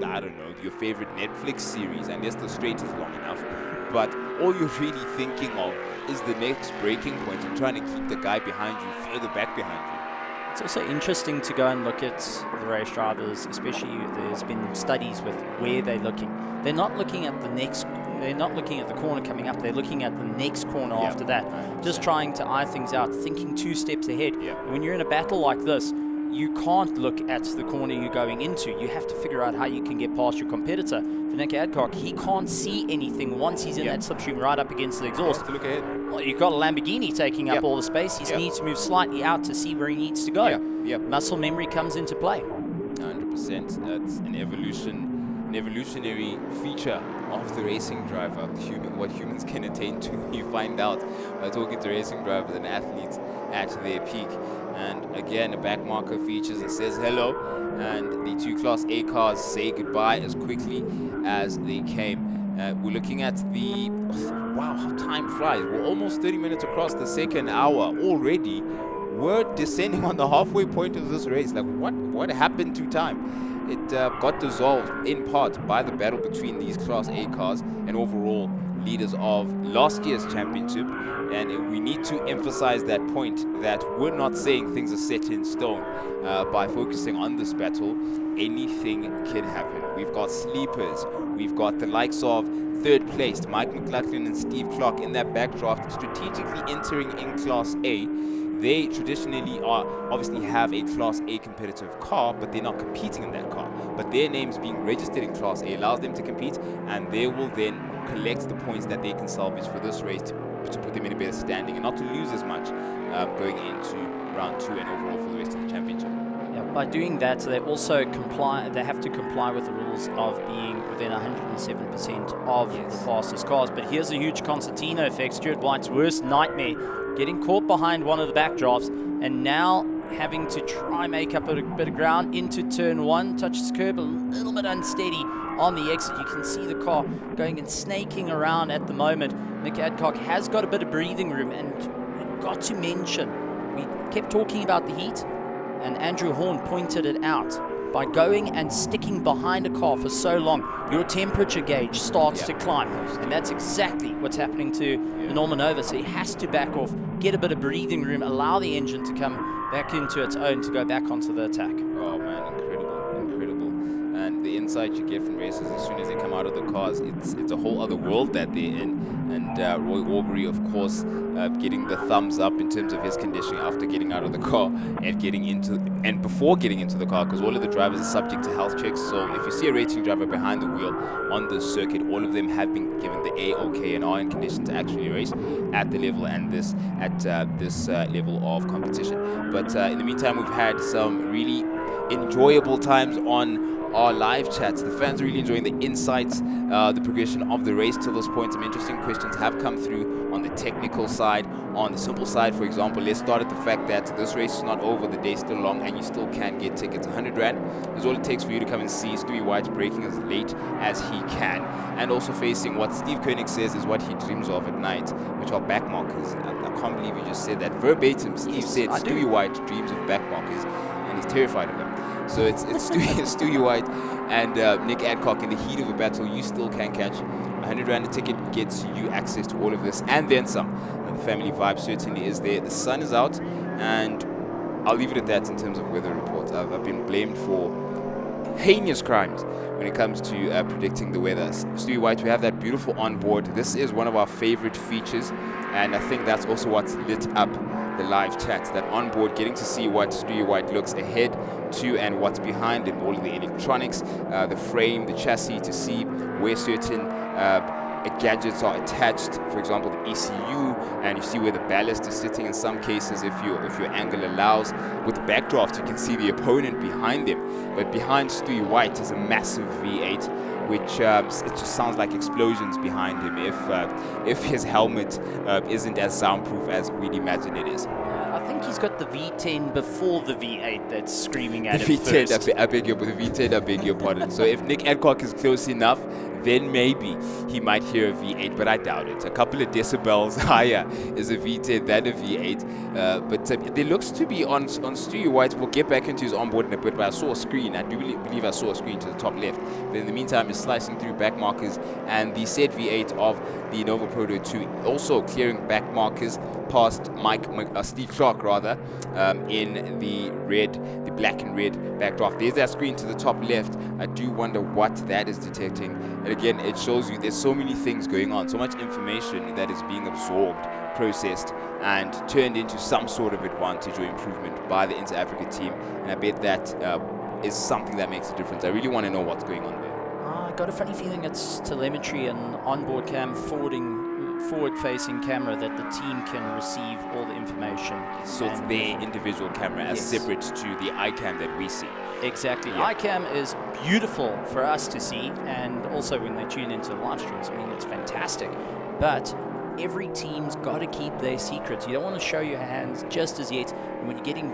I don't know, your favorite Netflix series, unless the straight is long enough. But all you're really thinking of is the next braking point and trying to keep the guy behind you further back behind you. It's also interesting to go and look at the race drivers, especially there's been studies with where they're looking. They're not looking at the next, they're not looking at the corner coming up, they're looking at the next corner after that. Just trying to eye things out, thinking 2 steps ahead. When you're in a battle like this, you can't look at the corner you're going into. You have to figure out how you can get past your competitor. For Nick Adcock, he can't see anything once he's in that slipstream right up against the exhaust. Look ahead. Well, you've got a Lamborghini taking up all the space. He needs to move slightly out to see where he needs to go. Muscle memory comes into play. 100%. That's an evolutionary feature of the racing driver, what humans can attain to. You find out by talking to racing drivers and athletes at their peak. And again, a back marker features that says hello, and the 2 Class A cars say goodbye as quickly as they came. We're looking at the, wow, how time flies. We're almost 30 minutes across the second hour already. We're descending on the halfway point of this race. Like, what happened to time? It got dissolved in part by the battle between these Class A cars and overall leaders of last year's championship. And we need to emphasize that point, that we're not saying things are set in stone. By focusing on this battle, anything can happen. We've got sleepers. We've got the likes of third placed Mike McLaughlin and Steve Clark in that backdraft, strategically entering in Class A. They traditionally obviously have a Class A competitive car, but they're not competing in that car. But their names being registered in Class A allows them to compete, and they will then collect the points that they can salvage for this race to put them in a better standing and not to lose as much going into round 2 and overall for the rest of the championship. Yeah, by doing that, they also they have to comply with the rules of being within 107% of the fastest cars. But here's a huge concertina effect. Stuart White's worst nightmare, getting caught behind one of the backdrafts, and now having to try make up a bit of ground into turn 1, touches curb, a little bit unsteady on the exit. You can see the car going and snaking around at the moment. Nick Adcock has got a bit of breathing room, and we've got to mention, we kept talking about the heat, and Andrew Horn pointed it out. By going and sticking behind a car for so long, your temperature gauge starts to climb. And that's exactly what's happening to the Norman Nova. So he has to back off, get a bit of breathing room, allow the engine to come back into its own to go back onto the attack. Oh man, incredible. And insight you get from racers as soon as they come out of the cars, it's a whole other world that they're in. And Roy Aubrey, of course, getting the thumbs up in terms of his conditioning after getting out of the car and before getting into the car, because all of the drivers are subject to health checks. So if you see a racing driver behind the wheel on the circuit, all of them have been given the A, OK, and are in condition to actually race at the level and this level of competition. But in the meantime, we've had some really enjoyable times on our live chats. The fans are really enjoying the insights, the progression of the race to this point. Some interesting questions have come through on the technical side, on the simple side. For example, let's start at the fact that this race is not over, the day's still long, and you still can get tickets. 100 Rand is all it takes for you to come and see Stewie White braking as late as he can, and also facing what Steve Koenig says is what he dreams of at night, which are back markers. I can't believe you just said that verbatim. Steve said Stewie White dreams of back markers, and he's terrified of them. So it's Stewie White and Nick Adcock in the heat of a battle. You still can catch 100 Rand. A ticket gets you access to all of this and then some. The family vibe certainly is there. The sun is out, and I'll leave it at that in terms of weather reports. I've been blamed for heinous crimes when it comes to predicting the weather. Stewie White, we have that beautiful onboard. This is one of our favorite features, and I think that's also what's lit up the live chats, that onboard, getting to see what Stewie White looks ahead to and what's behind him, all of the electronics, the frame, the chassis, to see where certain gadgets are attached, for example the ECU, and you see where the ballast is sitting in some cases if your angle allows. With the backdraft you can see the opponent behind him, but behind Stewie White is a massive V8 which it just sounds like explosions behind him if his helmet isn't as soundproof as we'd imagine it is. I think he's got the V10 before the V8 that's screaming at the him V10, first. I beg your pardon. So if Nick Adcock is close enough, then maybe he might hear a V8, but I doubt it. A couple of decibels higher is a V10 than a V8. But there looks to be on Stewie White. We'll get back into his onboard in a bit, but I saw a screen. I do believe I saw a screen to the top left. But in the meantime, it's slicing through back markers, and the said V8 of the Nova Proto 2 also clearing back markers past Steve Clark rather, in the black and red backdraft. There's that screen to the top left. I do wonder what that is detecting. And again, it shows you there's so many things going on, so much information that is being absorbed, processed, and turned into some sort of advantage or improvement by the Inter-Africa team. And I bet that is something that makes a difference. I really want to know what's going on there. I got a funny feeling it's telemetry and onboard cam forward-facing camera that the team can receive all the information. So it's their individual camera as separate to the iCam that we see. Exactly. Yeah. iCam is beautiful for us to see, and also when they tune into the live streams, I mean, it's fantastic. But every team's got to keep their secrets. You don't want to show your hands just as yet. And when you're getting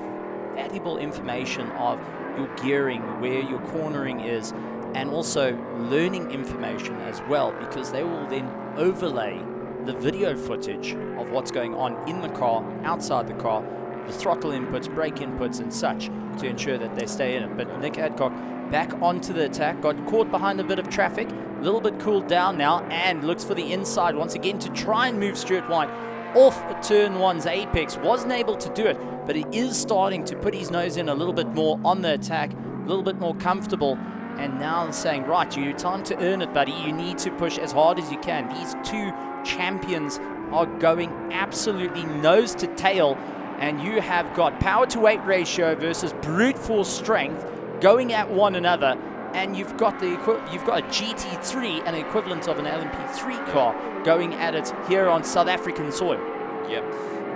valuable information of your gearing, where your cornering is, and also learning information as well, because they will then overlay the video footage of what's going on in the car, outside the car, the throttle inputs, brake inputs and such, to ensure that they stay in it. But Nick Adcock back onto the attack, got caught behind a bit of traffic, a little bit cooled down now, and looks for the inside once again to try and move Stuart White off turn one's apex. Wasn't able to do it, but he is starting to put his nose in a little bit more on the attack, a little bit more comfortable. And now saying, right, you time to earn it, buddy. You need to push as hard as you can. These two champions are going absolutely nose to tail, and you have got power to weight ratio versus brute force strength going at one another, and you've got a GT3, an equivalent of an LMP3 car, going at it here on South African soil. Yep,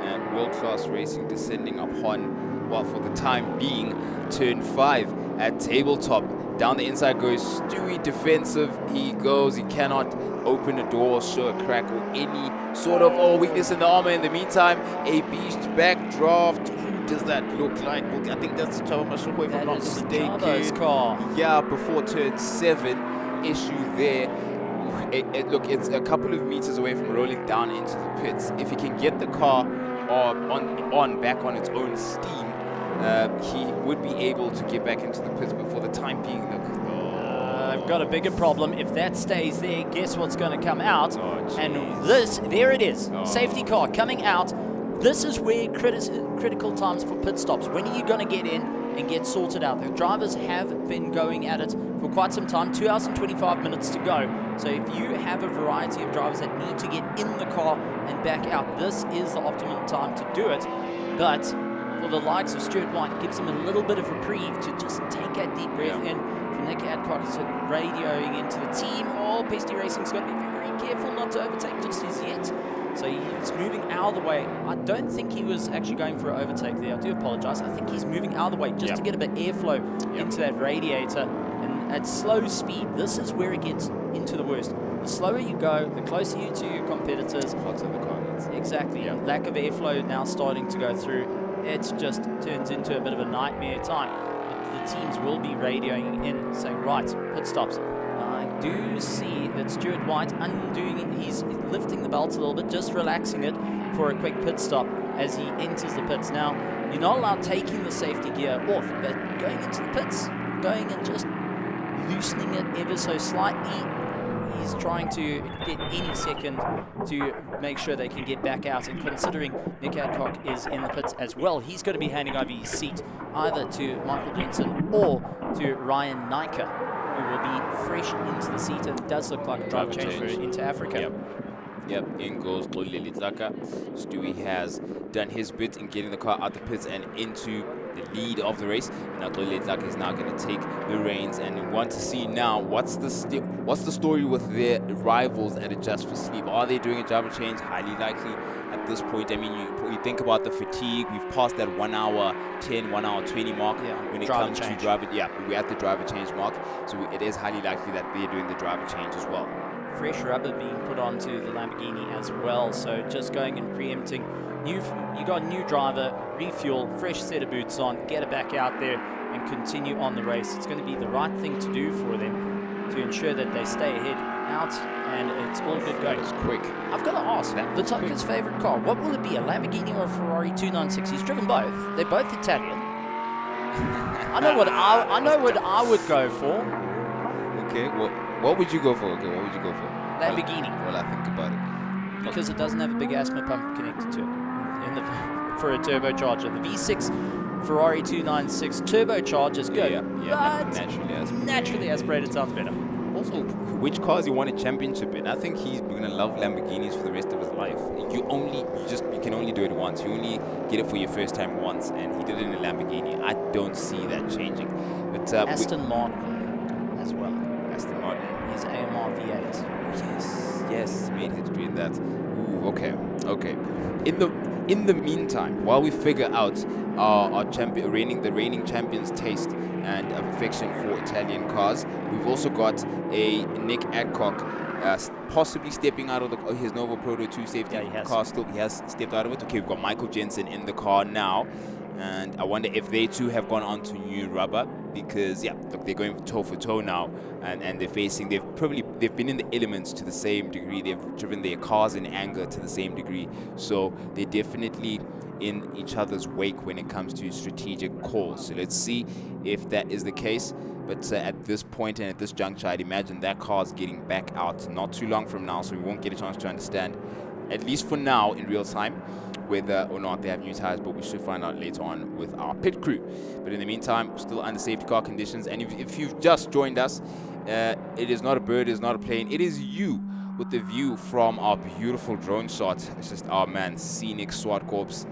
and world-class racing descending upon, well, for the time being, turn 5 at tabletop. Down the inside goes Stewie, defensive. He cannot open a door, show a crack, or any sort of weakness in the armor. In the meantime, a beast backdraft. Who does that look like? Well, I think that's Thomas away from not mistaken. Car. Yeah, before turn 7. Issue there. Look, it's a couple of meters away from rolling down into the pits. If he can get the car back on its own steam, he would be able to get back into the pits, but for the time being, look. I've got a bigger problem. If that stays there, guess what's going to come out? And there it is. Safety car coming out. This is where critical times for pit stops. When are you going to get in? and get sorted out. The drivers have been going at it for quite some time, 2 hours and 25 minutes to go. So if you have a variety of drivers that need to get in the car and back out, this is the optimum time to do it. But for the likes of Stuart White, it gives him a little bit of reprieve to just take that deep breath in. For Nick Adcock, is radioing into the team. Oh, Pesty Racing's got to be very careful not to overtake just as yet. So he's moving out of the way. I don't think he was actually going for an overtake there. I do apologize. I think he's moving out of the way just to get a bit of airflow into that radiator. And at slow speed, this is where it gets into the worst. The slower you go, the closer you to your competitors. Lots of the car. Exactly. Lack of airflow now starting to go through. It just turns into a bit of a nightmare time. But the teams will be radioing in, saying, right, pit stops. I do see that Stuart White undoing it. He's lifting the belt a little bit, just relaxing it for a quick pit stop as he enters the pits. Now, you're not allowed taking the safety gear off, but going into the pits, going and just loosening it ever so slightly. He's trying to get any second to make sure they can get back out, and considering Nick Adcock is in the pits as well, he's going to be handing over his seat either to Michael Jensen or to Ryan Nyker, who will be fresh into the seat, and it does look like a driver change into Africa. Yep, in goes Xolile Tlaka. Stewie has done his bit in getting the car out the pits and into the lead of the race. And now Xolile Tlaka is now going to take the reins, and we want to see now what's the story with their rivals at Adjust for Sleep. Are they doing a driver change? Highly likely at this point. I mean, you think about the fatigue. We've passed that 1 hour 10, 1 hour 20 mark when it comes to driver. Yeah, we're at the driver change mark, so it is highly likely that they're doing the driver change as well. Fresh rubber being put onto the Lamborghini as well, so just going and preempting. You got a new driver, refuel, fresh set of boots on, get it back out there and continue on the race. It's going to be the right thing to do for them to ensure that they stay ahead out, and it's all good going. It's quick. I've got to ask, Lutoka's favorite car, what will it be, a Lamborghini or a Ferrari 296? He's driven both. They're both Italian. I know what I would go for. Okay, what would you go for? Okay, what would you go for? Lamborghini. Well, I think about it. Because it doesn't have a big asthma pump connected to it for a turbocharger. The V6 Ferrari 296 turbocharger is good, but naturally aspirated sounds better. Also, which cars you want a championship in? I think he's going to love Lamborghinis for the rest of his life. You can only do it once. You only get it for your first time once, and he did it in a Lamborghini. I don't see that changing. But Aston Martin as well. Aston Martin. His AMR V8. Yes, made history in that. Ooh, okay. In the meantime, while we figure out the reigning champions' taste and affection for Italian cars, we've also got a Nick Adcock possibly stepping out of his Novo Proto 2 safety car. Still, he has stepped out of it. Okay, we've got Michael Jensen in the car now. And I wonder if they too have gone on to new rubber, because look, they're going toe for toe now, and they've been in the elements to the same degree. They've driven their cars in anger to the same degree, so they're definitely in each other's wake when it comes to strategic calls. So let's see if that is the case. But at this point and at this juncture, I'd imagine that car's getting back out not too long from now, so we won't get a chance to understand, at least for now, in real time, whether or not they have new tires, but we should find out later on with our pit crew. But in the meantime, we're still under safety car conditions, and if you've just joined us, it is not a bird, it is not a plane, it is you with the view from our beautiful drone shot. It's just our scenic ZWARTKOPS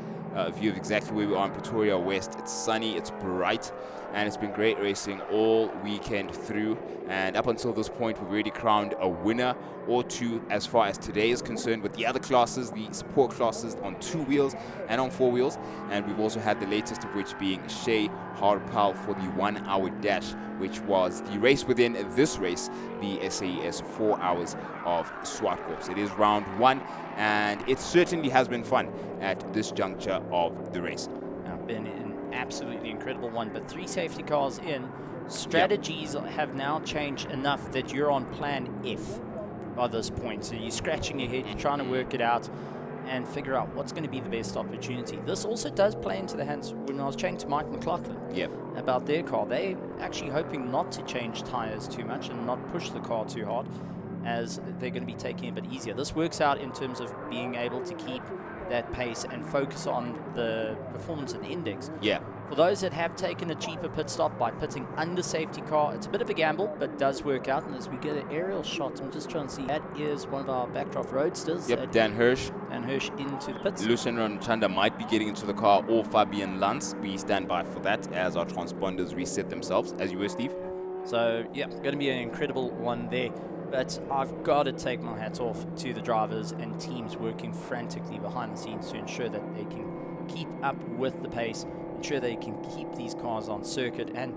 view of exactly where we are in Pretoria West. It's sunny, it's bright, and it's been great racing all weekend through. And up until this point, we've already crowned a winner or two as far as today is concerned, with the other classes, the support classes on 2 wheels and on 4 wheels. And we've also had the latest of which being Shay Harpal for the 1 hour dash, which was the race within this race, the SAES 4 hours of ZWARTKOPS. It is round 1, and it certainly has been fun at this juncture of the race. Been an absolutely incredible one, but 3 safety cars in. Strategies have now changed enough that you're on plan F by this point. So you're scratching your head, you're trying to work it out and figure out what's going to be the best opportunity. This also does play into the hands when I was chatting to Mike McLaughlin about their car. They're actually hoping not to change tires too much and not push the car too hard, as they're going to be taking it a bit easier. This works out in terms of being able to keep that pace and focus on the performance and the index For those that have taken a cheaper pit stop by pitting under safety car, it's a bit of a gamble, but does work out. And as we get an aerial shot, I'm just trying to see, that is one of our backdraft roadsters. Yep, Dan Hirsch. Dan Hirsch into the pits. Lucien Ranchanda might be getting into the car, or Fabian Lanz. We stand by for that as our transponders reset themselves, as you were, Steve. So, yeah, going to be an incredible one there. But I've got to take my hats off to the drivers and teams working frantically behind the scenes to ensure that they can keep up with the pace, ensure they can keep these cars on circuit. And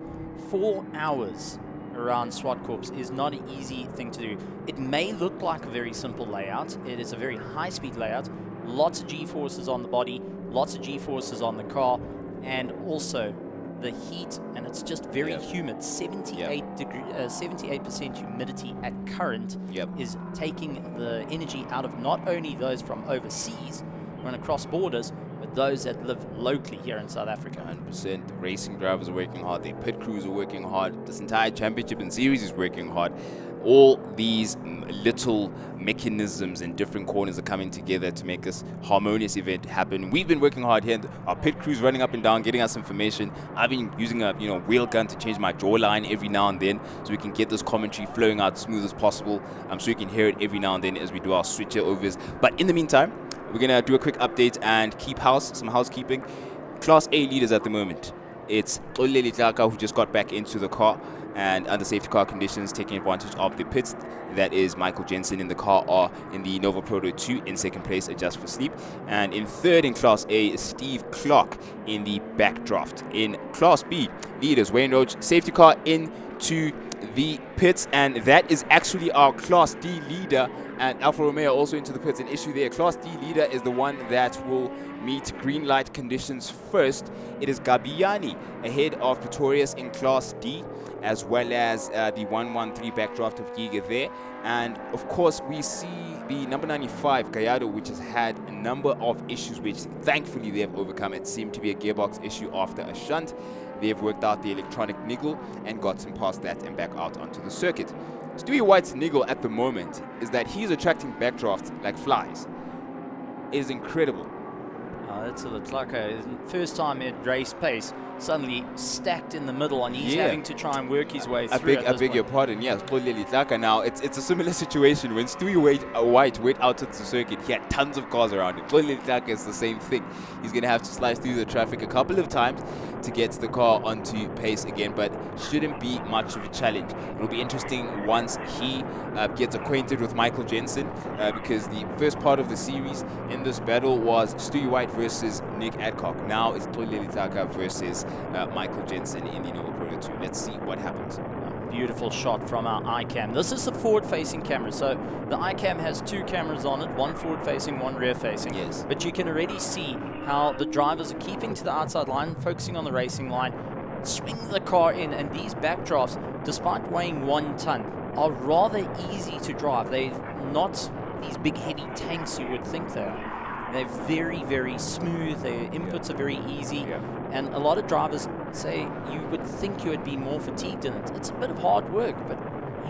4 hours around ZWARTKOPS is not an easy thing to do. It may look like a very simple layout. It is a very high-speed layout. Lots of G-forces on the body, lots of G-forces on the car, and also the heat, and it's just very humid. 78% humidity at current is taking the energy out of not only those from overseas run across borders, but those that live locally here in South Africa. 100%. Racing drivers are working hard. Their pit crews are working hard. This entire championship and series is working hard. All these little mechanisms in different corners are coming together to make this harmonious event happen. We've been working hard here. Our pit crew's running up and down, getting us information. I've been using a wheel gun to change my jawline every now and then, so we can get this commentary flowing out as smooth as possible. So you can hear it every now and then as we do our switcher overs. But in the meantime, we're gonna do a quick update and keep some housekeeping. Class A leaders at the moment. It's Oleli Tlaka, who just got back into the car and under safety car conditions, taking advantage of the pits. That is Michael Jensen in the car R in the Nova Proto 2 in second place, Adjust for Sleep. And in third in Class A is Steve Clark in the backdraft. In Class B, leaders Wayne Roach, safety car into the pits, and that is actually our Class D leader, and Alfa Romeo also into the pits. An issue there. Class D leader is the one that will meet green light conditions first. It is Gabiani ahead of Pretorius in Class D, as well as the 113 backdraft of Giga there. And of course, we see the number 95 Gallardo, which has had a number of issues, which thankfully they have overcome. It seemed to be a gearbox issue after a shunt. They've worked out the electronic niggle and gotten past that and back out onto the circuit. Stewie White's niggle at the moment is that he's attracting backdraft like flies. It is incredible. It's like a first time at race pace, suddenly stacked in the middle, and he's having to try and work his way through. I beg your pardon, yes. Now, it's a similar situation. When Stewie White went out to the circuit, he had tons of cars around him. Is the same thing. He's going to have to slice through the traffic a couple of times to get the car onto pace again, but shouldn't be much of a challenge. It'll be interesting once he gets acquainted with Michael Jensen, because the first part of the series in this battle was Stewie White versus Nick Adcock. Now it's Tolile Litaka versus Michael Jensen in the Nova Proto 2. Let's see what happens. Beautiful shot from our iCam. This is the forward-facing camera, so the iCam has two cameras on it, one forward-facing, one rear-facing. Yes. But you can already see how the drivers are keeping to the outside line, focusing on the racing line, swing the car in, and these backdrafts, despite weighing 1 ton, are rather easy to drive. They're not these big, heavy tanks you would think they are. They're very, very smooth. Their inputs are very easy. And a lot of drivers say you would think you would be more fatigued in it. It's a bit of hard work, but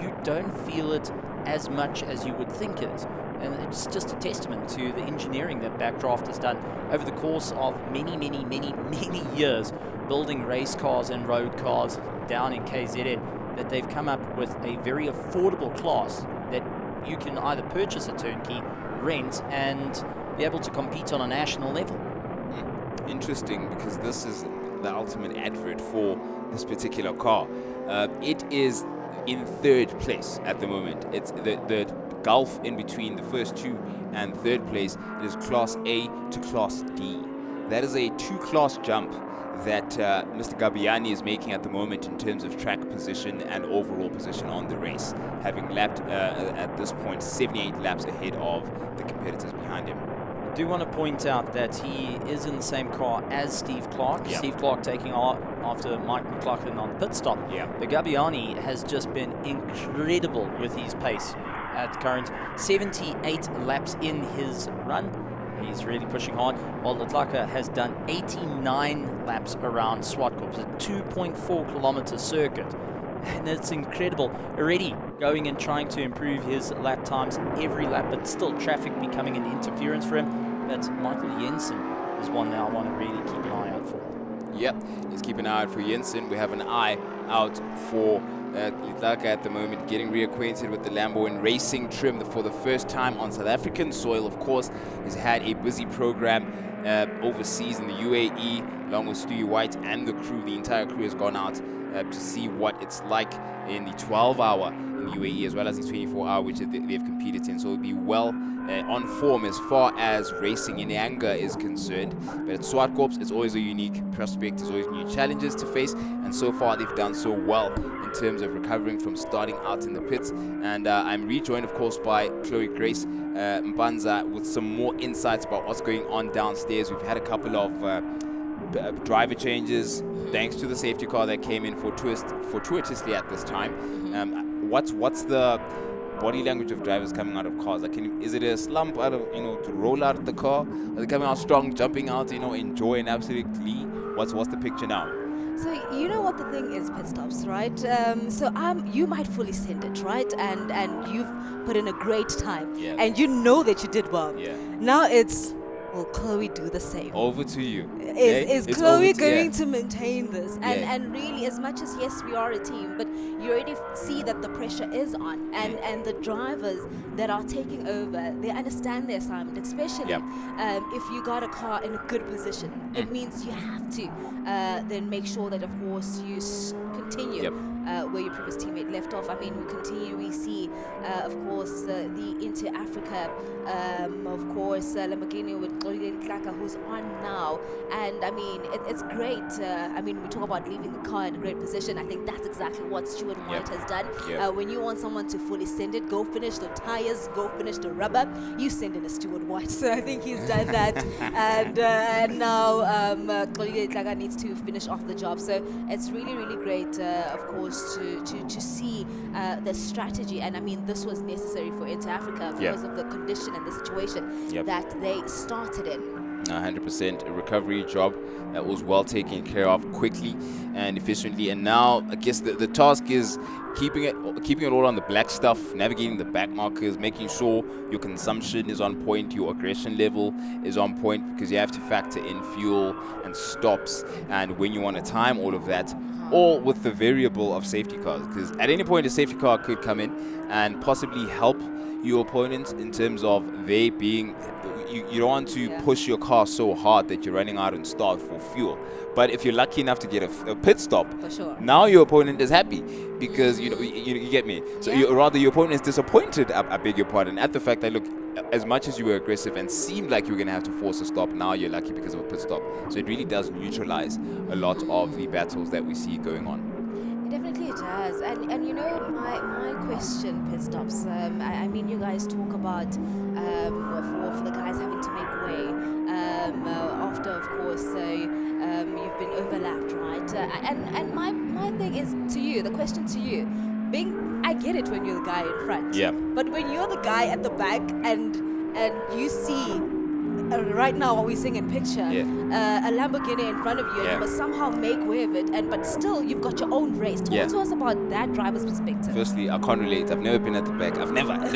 you don't feel it as much as you would think it is. And it's just a testament to the engineering that Backdraft has done over the course of many, many, many, many years, building race cars and road cars down in KZN, that they've come up with a very affordable class that you can either purchase a turnkey, rent, and be able to compete on a national level. Interesting, because this is the ultimate advert for this particular car. It is in third place at the moment. It's the gulf in between the first two and third place. It is Class A to Class D. That is a 2-class jump that Mr. Gabiani is making at the moment in terms of track position and overall position on the race, having lapped at this point 78 laps ahead of the competitors behind him. I do want to point out that he is in the same car as Steve Clark. Yeah. Steve Clark taking off after Mike McLaughlin on the pit stop. Yeah. But Gabiani has just been incredible with his pace at current. 78 laps in his run. He's really pushing hard. While Latlaka has done 89 laps around ZWARTKOPS, a 2.4 kilometer circuit. And it's incredible. Already going and trying to improve his lap times every lap, but still traffic becoming an interference for him. But Michael Jensen is one that I want to really keep an eye out for. Yep, he's keeping an eye out for Jensen. We have an eye out for Litlaka at the moment, getting reacquainted with the Lambo and racing trim for the first time on South African soil. Of course, he's had a busy program overseas in the UAE, along with Stewie White and the crew. The entire crew has gone out to see what it's like in the 12-hour in the UAE, as well as the 24-hour, which they've competed in. So it'll be well on form as far as racing in anger is concerned. But at ZWARTKOPS, it's always a unique prospect. There's always new challenges to face, and so far they've done so well in terms of recovering from starting out in the pits. And I'm rejoined, of course, by Chloe Grace Mpanza with some more insights about what's going on downstairs. We've had a couple of driver changes thanks to the safety car that came in fortuitously at this time. What's the body language of drivers coming out of cars? Like, is it a slump out of, to roll out of the car? Are they coming out strong, jumping out, enjoy an absolute glee? What's the picture now? So you know what the thing is, pit stops, right? You might fully send it, right? And you've put in a great time, and you know that you did well. Now it's, will Chloe do the same? Over to you. Is Chloe going to maintain this? And really, as much as, yes, we are a team, but you already see that the pressure is on, and the drivers that are taking over, they understand their assignment, especially if you got a car in a good position. It means you have to then make sure that, of course, you continue where your previous teammate left off. I mean, we see, of course, the Inter Africa, of course, Lamborghini with Chloe Klaka, who's on now. And I mean, it's great. I mean, we talk about leaving the car in a great position. I think that's exactly what Stuart White has done. When you want someone to fully send it, go finish the tires, go finish the rubber, you send in a Stuart White. So I think he's done that. And now Chloe Klaka needs to finish off the job. So it's really, really great, of course, to see the strategy. And I mean, this was necessary for Inter Africa because of the condition and the situation that they started in. 100% a recovery job that was well taken care of quickly and efficiently. And now I guess the task is keeping it all on the black stuff, navigating the back markers, making sure your consumption is on point, your aggression level is on point, because you have to factor in fuel and stops and when you want to time all of that, all with the variable of safety cars, because at any point a safety car could come in and possibly help your opponents in terms of they being, you don't want to push your car so hard that you're running out and starve for fuel. But if you're lucky enough to get a pit stop, now your opponent is happy because you get me. So your opponent is disappointed, I beg your pardon, at the fact that, look, as much as you were aggressive and seemed like you were going to have to force a stop, now you're lucky because of a pit stop. So it really does neutralize a lot of the battles that we see going on. Definitely it does. And you know, my question, pit stops, I mean, you guys talk about for the guys having to make way after, of course, you've been overlapped, right? And my thing is to you, the question to you, I get it when you're the guy in front. But when you're the guy at the back and you see right now what we're seeing in picture, a Lamborghini in front of you, and you must somehow make way of it, but still you've got your own race. Talk to us about that driver's perspective. Firstly, I can't relate. I've never been at the back. I've never ever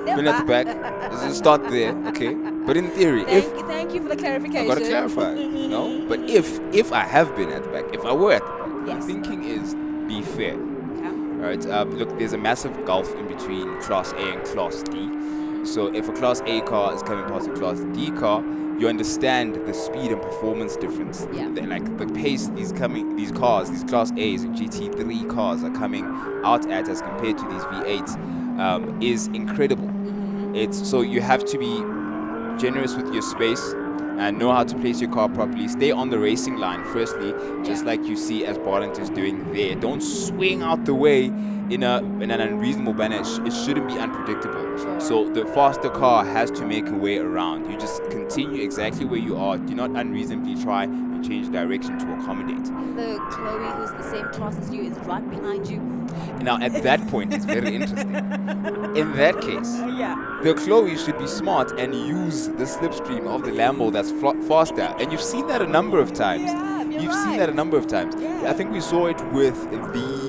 been at the back. Let's just start there, okay? But in theory, thank you for the clarification. I gotta clarify, no? But if I have been at the back, if I were at the back, the thinking is be fair. All right. Look, there's a massive gulf in between Class A and Class D. So if a Class A car is coming past a Class D car, you understand the speed and performance difference. Like the pace these cars, these Class A's and GT3 cars are coming out at as compared to these V8s is incredible. So you have to be generous with your space and know how to place your car properly. Stay on the racing line, firstly, just like you see as Bartlett is doing there. Don't swing out the way in an unreasonable manner. It shouldn't be unpredictable. So the faster car has to make a way around. You just continue exactly where you are. Do not unreasonably try and change direction to accommodate. The Chloe, who's the same class as you, is right behind you. Now, at that point, it's very interesting. In that case, the Chloe should be smart and use the slipstream of the Lambo that's faster. And you've seen that a number of times. You've seen that a number of times. I think we saw it with the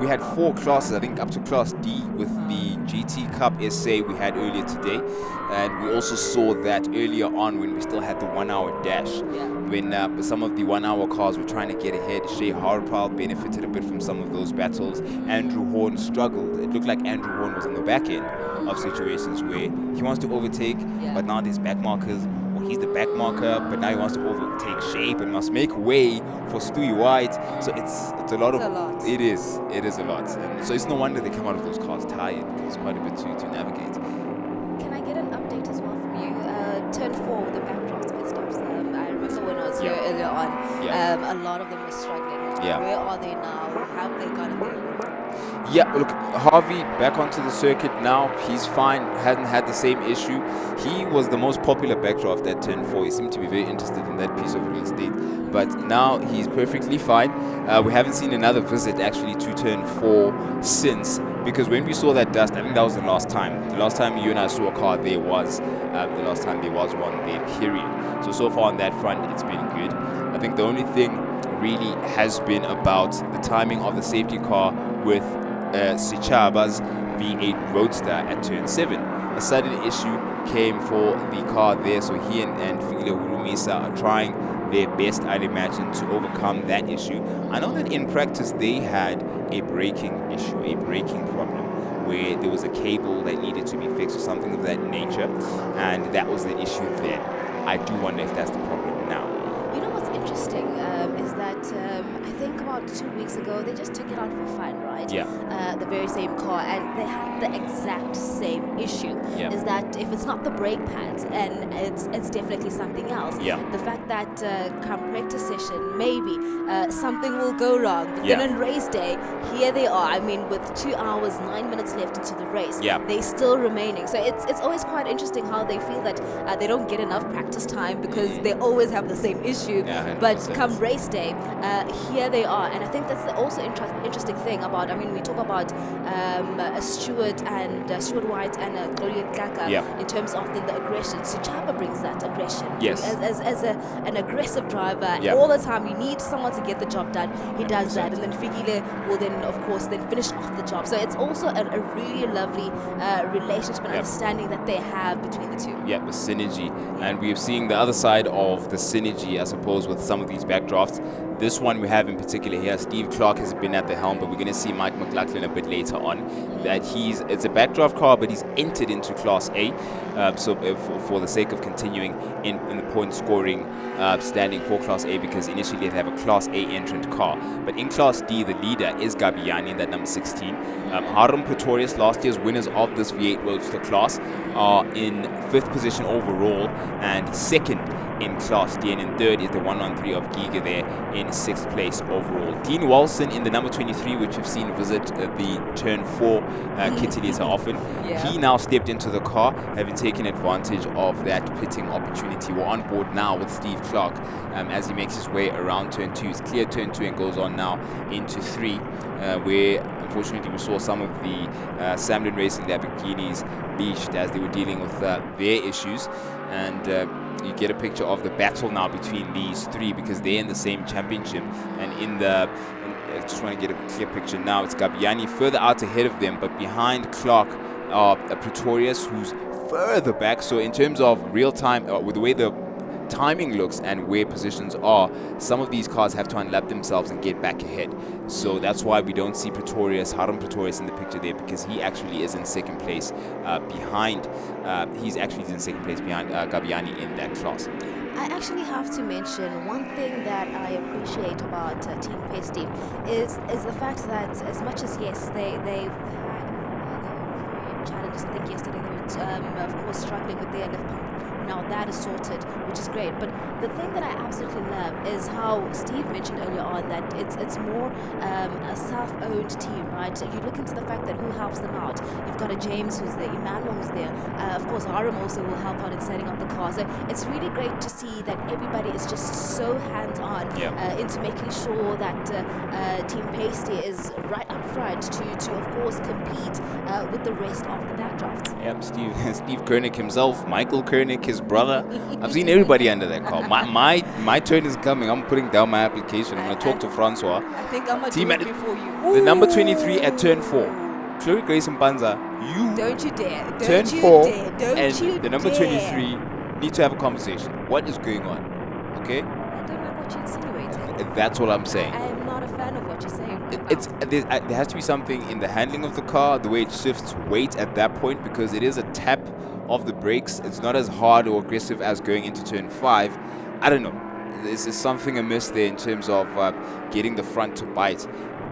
we had 4 classes, I think up to Class D with the GT Cup SA we had earlier today. And we also saw that earlier on when we still had the 1 hour dash. When some of the 1 hour cars were trying to get ahead. Shea Harpal benefited a bit from some of those battles. Andrew Horn struggled. It looked like Andrew Horn was on the back end of situations where he wants to overtake, but now there's back markers. He's the back marker, but now he wants to overtake Shape and must make way for Stewie White. So it's a lot of. It is a lot, and so it's no wonder they come out of those cars tired because it's quite a bit to navigate. Can I get an update as well from you? Turn 4, the backdrops pit stops. I remember when I was here earlier on, a lot of them were struggling. Where are they now? Have they gotten there? Yeah, look, Harvey back onto the circuit now. He's fine, hasn't had the same issue. He was the most popular backdraft at turn 4. He seemed to be very interested in that piece of real estate. But now he's perfectly fine. We haven't seen another visit actually to turn 4 since, because when we saw that dust, I think that was the last time. The last time you and I saw a car there was the last time there was one there, period. So far on that front, it's been good. I think the only thing really has been about the timing of the safety car with Sichaba's V8 Roadster at turn 7. A sudden issue came for the car there, so he and Fikile Hulumisa are trying their best, I'd imagine, to overcome that issue. I know that in practice they had a braking issue, a braking problem, where there was a cable that needed to be fixed or something of that nature, and that was the issue there. I do wonder if that's the problem now. You know what's interesting is that I think about 2 weeks ago they just took it out for fun, right? The very same car, and they had the exact same issue. Is that if it's not the brake pads, and it's definitely something else. The fact that come practice session, maybe something will go wrong. But then on race day, here they are. I mean, with 2 hours 9 minutes left into the race, they still remaining. So it's always quite interesting how they feel that they don't get enough practice time because they always have the same issue. But come race day, here they are, and I think that's the also interesting thing about. I mean, we talk about Stuart White and Goliath Kaka in terms of the aggression. So Chapa brings that aggression. As an aggressive driver, all the time. You need someone to get the job done. He does that, and then Fikile will then, of course, then finish off the job. So it's also a really lovely relationship and understanding that they have between the two. The synergy, and we've seen the other side of the synergy, I suppose, with some of these backdrafts. This one we have in particular here, Steve Clark has been at the helm, but we're going to see Mike McLaughlin a bit later on. That it's a backdraft car, but he's entered into Class A. For the sake of continuing in the point scoring standing for Class A, because initially they have a Class A entrant car. But in Class D, the leader is Gabiani, that number 16. Harun Pretorius, last year's winners of this V8 Roadster class, are in 5th position overall and 2nd in Class D, and in 3rd is the 113 of Giga there in 6th place overall. Dean Walson in the number 23, which we've seen visit the turn 4 Kitty Lisa often. He now stepped into the car, having taken advantage of that pitting opportunity. We're on board now with Steve Clark as he makes his way around turn 2. He's cleared turn 2 and goes on now into 3, where unfortunately we saw some of the Samlin Racing Lamborghinis beached as they were dealing with their issues, and you get a picture of the battle now between these 3 because they're in the same championship. And I just want to get a clear picture now. It's Gabiani further out ahead of them, but behind Clark are Pretorius, who's further back. So in terms of real time, with the way the timing looks and where positions are, some of these cars have to unlap themselves and get back ahead. So that's why we don't see Harun Pretorius in the picture there, because he actually is in 2nd place behind. He's actually in 2nd place behind Gabiani in that class. I actually have to mention one thing that I appreciate about Team Pace Team is the fact that as much as they've had challenges. I think yesterday they were of course struggling with their lift pump. Now that is sorted, which is great. But the thing that I absolutely love is how Steve mentioned earlier on that it's more a self-owned team, right? You look into the fact that who helps them out. You've got a James who's there, Emmanuel who's there. Of course, Aram also will help out in setting up the car. So it's really great to see that everybody is just so hands-on into making sure that Team Pasty is right up front to of course compete with the rest of the backdrafts. Steve Koenig himself, Michael Koenig, his his brother. I've seen everybody under that car. My turn is coming. I'm putting down my application. I'm going to talk to Francois. I think I'm going to do it before you. The number 23 at turn 4. Chloe Grace Mpanza, you Don't you dare. Don't turn you 4 dare. Don't and you the number dare. 23 need to have a conversation. What is going on? Okay? I don't know what you're insinuating. That's all I'm saying. I am not a fan of what you're saying. There has to be something in the handling of the car, the way it shifts weight at that point, because it is a tap of the brakes. It's not as hard or aggressive as going into turn 5. I don't know. There's something amiss there in terms of getting the front to bite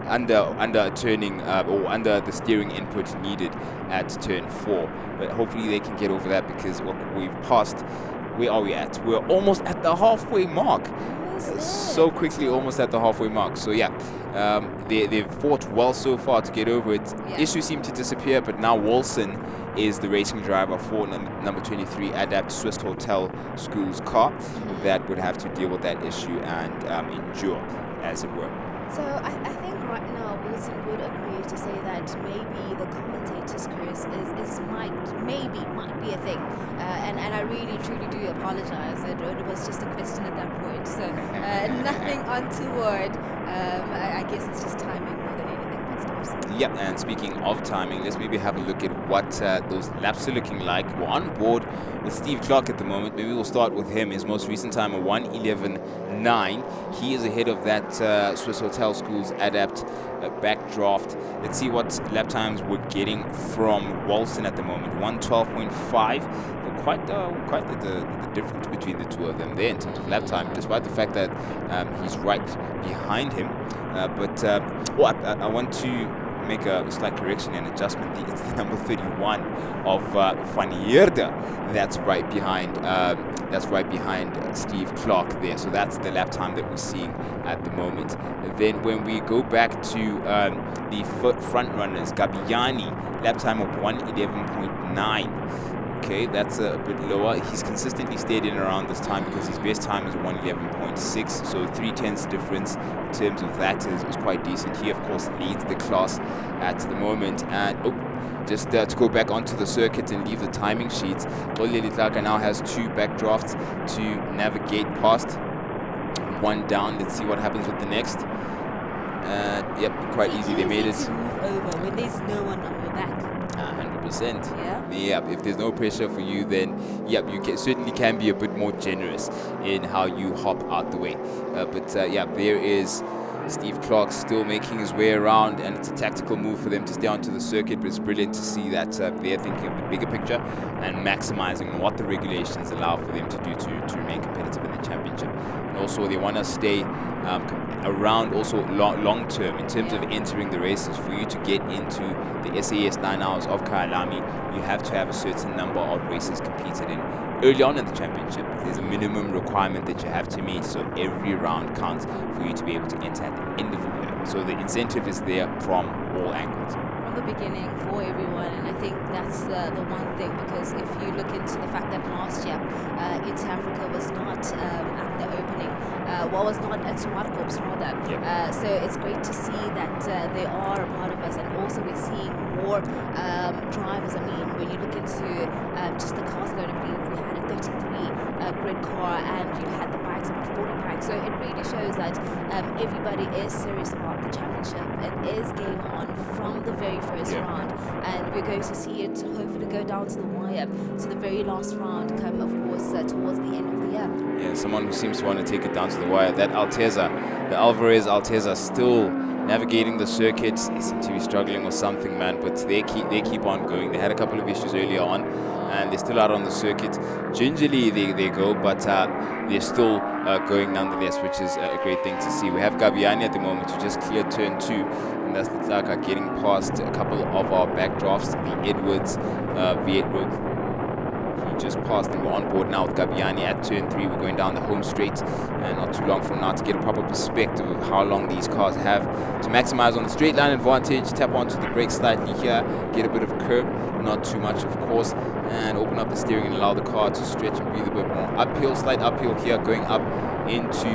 under turning or under the steering input needed at turn 4. But hopefully they can get over that, because we've passed. Where are we at? We're almost at the halfway mark. So quickly, almost at the halfway mark. So yeah, they've fought well so far to get over it. Issues seem to disappear, but now Wilson is the racing driver for number 23 Adapt Swiss Hotel School's car that would have to deal with that issue and endure, as it were. So I think right now Wilson would agree to say that maybe the commentator's curse might be a thing, and I really truly do apologize. It was just a question at that point, so nothing untoward. I guess it's just timing more than anything. Yep, and speaking of timing, let's maybe have a look at what those laps are looking like. We're on board with Steve Clark at the moment. Maybe we'll start with him. His most recent time, a 1:11.9. He is ahead of that Swiss Hotel School's Adapt backdraft. Let's see what lap times we're getting from Walston at the moment. 1:12.5. Quite the difference between the two of them there in terms of lap time, despite the fact that he's right behind him. I want to make a slight correction and adjustment. It's the number 31 of Van Heerde that's right behind Steve Clark there. So that's the lap time that we're seeing at the moment. Then when we go back to the front runners, Gabiani, lap time of 1:11.9. Okay, that's a bit lower. He's consistently stayed in around this time because his best time is 1:11.6, so 3/10 difference in terms of that is quite decent. He, of course, leads the class at the moment. And just to go back onto the circuit and leave the timing sheets, Oleli Tlaka now has 2 backdrafts to navigate past. 1 down. Let's see what happens with the next. Yep, quite easy. They made it. To move over when there's no one on your back. 100%. Yeah. If there's no pressure for you, then you certainly can be a bit more generous in how you hop out the way. There is Steve Clark still making his way around, and it's a tactical move for them to stay onto the circuit, but it's brilliant to see that they're thinking of the bigger picture and maximizing what the regulations allow for them to do to remain competitive in the championship. And also they want to stay around also long term in terms of entering the races. For you to get into the SAES 9 Hours of Kyalami, you have to have a certain number of races competed in early on in the championship. There's a minimum requirement that you have to meet, so every round counts for you to be able to enter at the end of the year. So the incentive is there from all angles. From the beginning for everyone, and I think that's the one thing, because if you look into the fact that last year Inter Africa was not at the opening, was not at ZWARTKOPS rather. So it's great to see that they are a part of us, and also we're seeing more drivers. I mean, when you look into just the cars going to be, we had a 33 grid car, and you had the bikes, about 40 bikes. So it really shows that everybody is serious about the championship. It is game on from the very first round, and we're going to see it hopefully go down to the wire, to the very last round, come of course towards the end of the year. Yeah, someone who seems to want to take it down to the wire. That Alteza, the Alvarez Alteza, still navigating the circuit. They seem to be struggling with something, man, but they keep on going. They had a couple of issues earlier on, and they're still out on the circuit. Gingerly they go, but they're still going nonetheless, which is a great thing to see. We have Gabiani at the moment who just cleared turn 2, and that's the Tlaka getting past a couple of our backdrafts. The Edwards V8 Rogue just passed, and we're on board now with Gabiani at turn 3. We're going down the home straight, and not too long from now to get a proper perspective of how long these cars have to maximize on the straight line advantage. Tap onto the brakes slightly here, get a bit of curb, not too much of course, and open up the steering and allow the car to stretch and breathe a bit more. Uphill, slight uphill here, going up into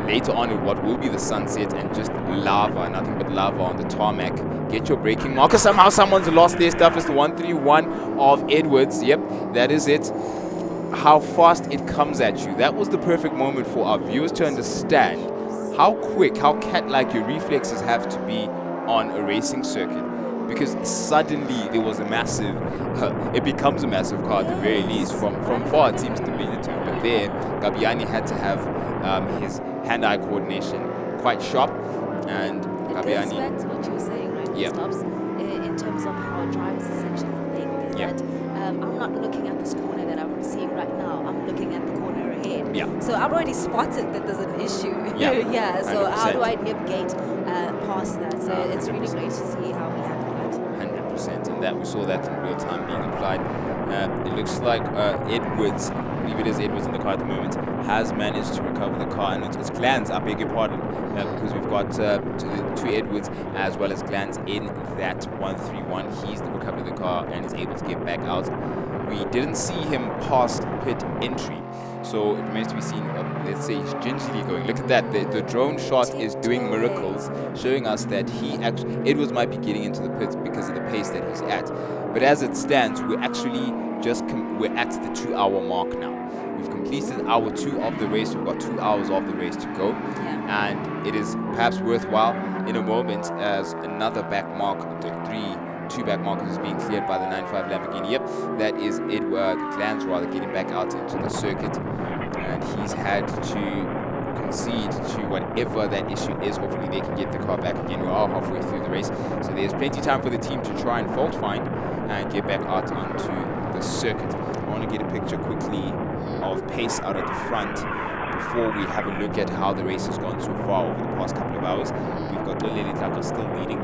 later on in what will be the sunset, and just lava, nothing but lava on the tarmac. Get your braking marker. Somehow someone's lost their stuff. It's the 131 of Edwards. Yep, that is it. how fast it comes at you. That was the perfect moment for our viewers to understand how quick, how cat-like your reflexes have to be on a racing circuit. Because suddenly there was a massive, it becomes a massive car at the very least. From far it seems diminutive, but there Gabiani had to have his hand-eye coordination quite sharp, and Gabiani. It goes back to what you were saying, right? Yeah. Stops, in terms of how drivers essentially think is that I'm not looking at this corner that I'm seeing right now. I'm looking at the corner ahead. Yeah. So I've already spotted that there's an issue. Yeah. Yeah. So 100%. how do I navigate past that? So it's really great to see how he handled that. 100%, and that we saw that in real time being applied. It looks like Edwards, I believe it is Edwards in the car at the moment, has managed to recover the car, and it's Glans, I beg your pardon, because we've got two Edwards as well as Glans in that 131. He's recovered the car and is able to get back out. We didn't see him past pit entry, so it remains to be seen. Let's say he's gingerly going. Look at that. The drone shot is doing miracles, showing us that Edwards might be getting into the pits because of the pace that he's at. But as it stands, we're actually we're at the 2 hour mark now. We've completed hour 2 of the race. We've got 2 hours of the race to go. And it is perhaps worthwhile in a moment as another back mark, two back markers is being cleared by the 95 Lamborghini. Yep, that is Edward Glans rather getting back out into the circuit. And he's had to concede to whatever that issue is. Hopefully they can get the car back again. We are halfway through the race, so there's plenty of time for the team to try and fault find and get back out onto the circuit. I want to get a picture quickly of pace out at the front before we have a look at how the race has gone so far over the past couple of hours. We've got Lily Tlaka still leading,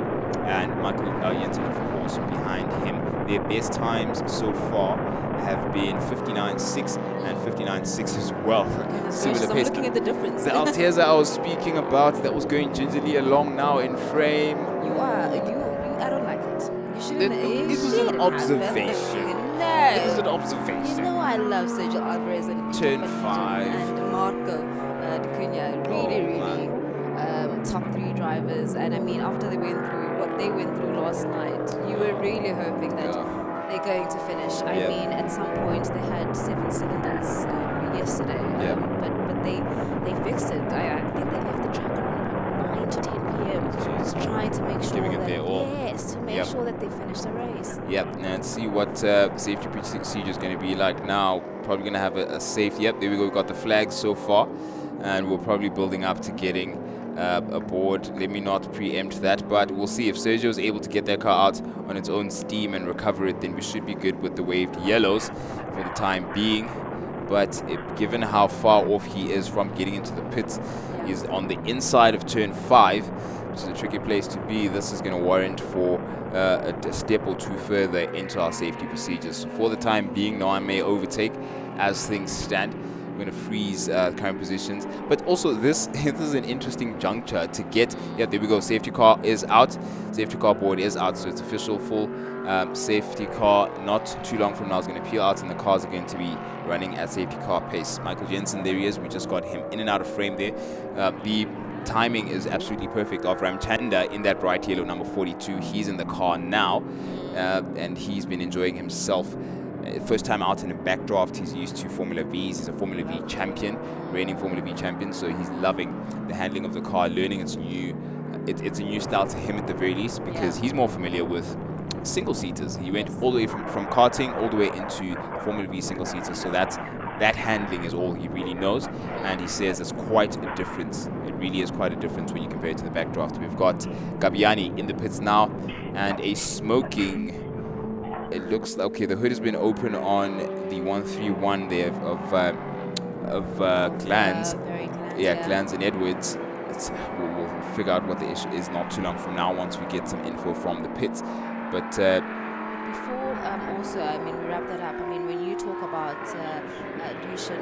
and Michael Jensen, of course, behind him. Their best times so far have been 59.6 and 59.6 as well. Similar I'm pace. looking at the difference. The Alteza I was speaking about, that was going gingerly along now in frame. I don't like it. You shouldn't. It was an observation. No. It was an observation. You know I love Sergio Alvarez and Turn 5. and Marco D'Cunha. Really, top 3 drivers. And I mean, after they went through what they went through last night, you were really hoping that they're going to finish. I mean, at some point they had 7 cylinders yesterday, but they fixed it. I think they left the track around 9 to 10 p.m. Just trying to make sure Giving it their all. Yes, to make sure that they finish the race. Yep, and see what safety procedure is going to be like now. Probably going to have a safe. Yep, there we go. We've got the flags so far, and we're probably building up to getting aboard. Let me not preempt that, but we'll see if Sergio is able to get that car out on its own steam and recover it. Then we should be good with the waved yellows for the time being. But given how far off he is from getting into the pits, he's on the inside of turn 5, which is a tricky place to be. This is going to warrant for a step or two further into our safety procedures. So for the time being, now I may overtake as things stand. We're going to freeze current positions, but also this is an interesting juncture to get. Yeah, there we go. Safety car is out. Safety car board is out, so it's official. Full safety car. Not too long from now is going to peel out, and the cars are going to be running at safety car pace. Michael Jensen, there he is. We just got him in and out of frame there. The timing is absolutely perfect of Ramchanda in that bright yellow number 42. He's in the car now, and he's been enjoying himself. First time out in a backdraft. He's used to Formula Vs. He's a Formula V champion, reigning Formula V champion, so he's loving the handling of the car, learning its new it's a new style to him at the very least, because he's more familiar with single seaters. He went all the way from karting all the way into Formula V single seaters, so that handling is all he really knows, and he says it's quite a difference. It really is quite a difference when you compare it to the backdraft. We've got Gabiani in the pits now, and a smoking. It looks like, okay, the hood has been open on the 131 there of Glans. Glans and Edwards. We'll figure out what the issue is not too long from now once we get some info from the pits. But before also, I mean, we wrap that up. I mean, when you talk about Lucian,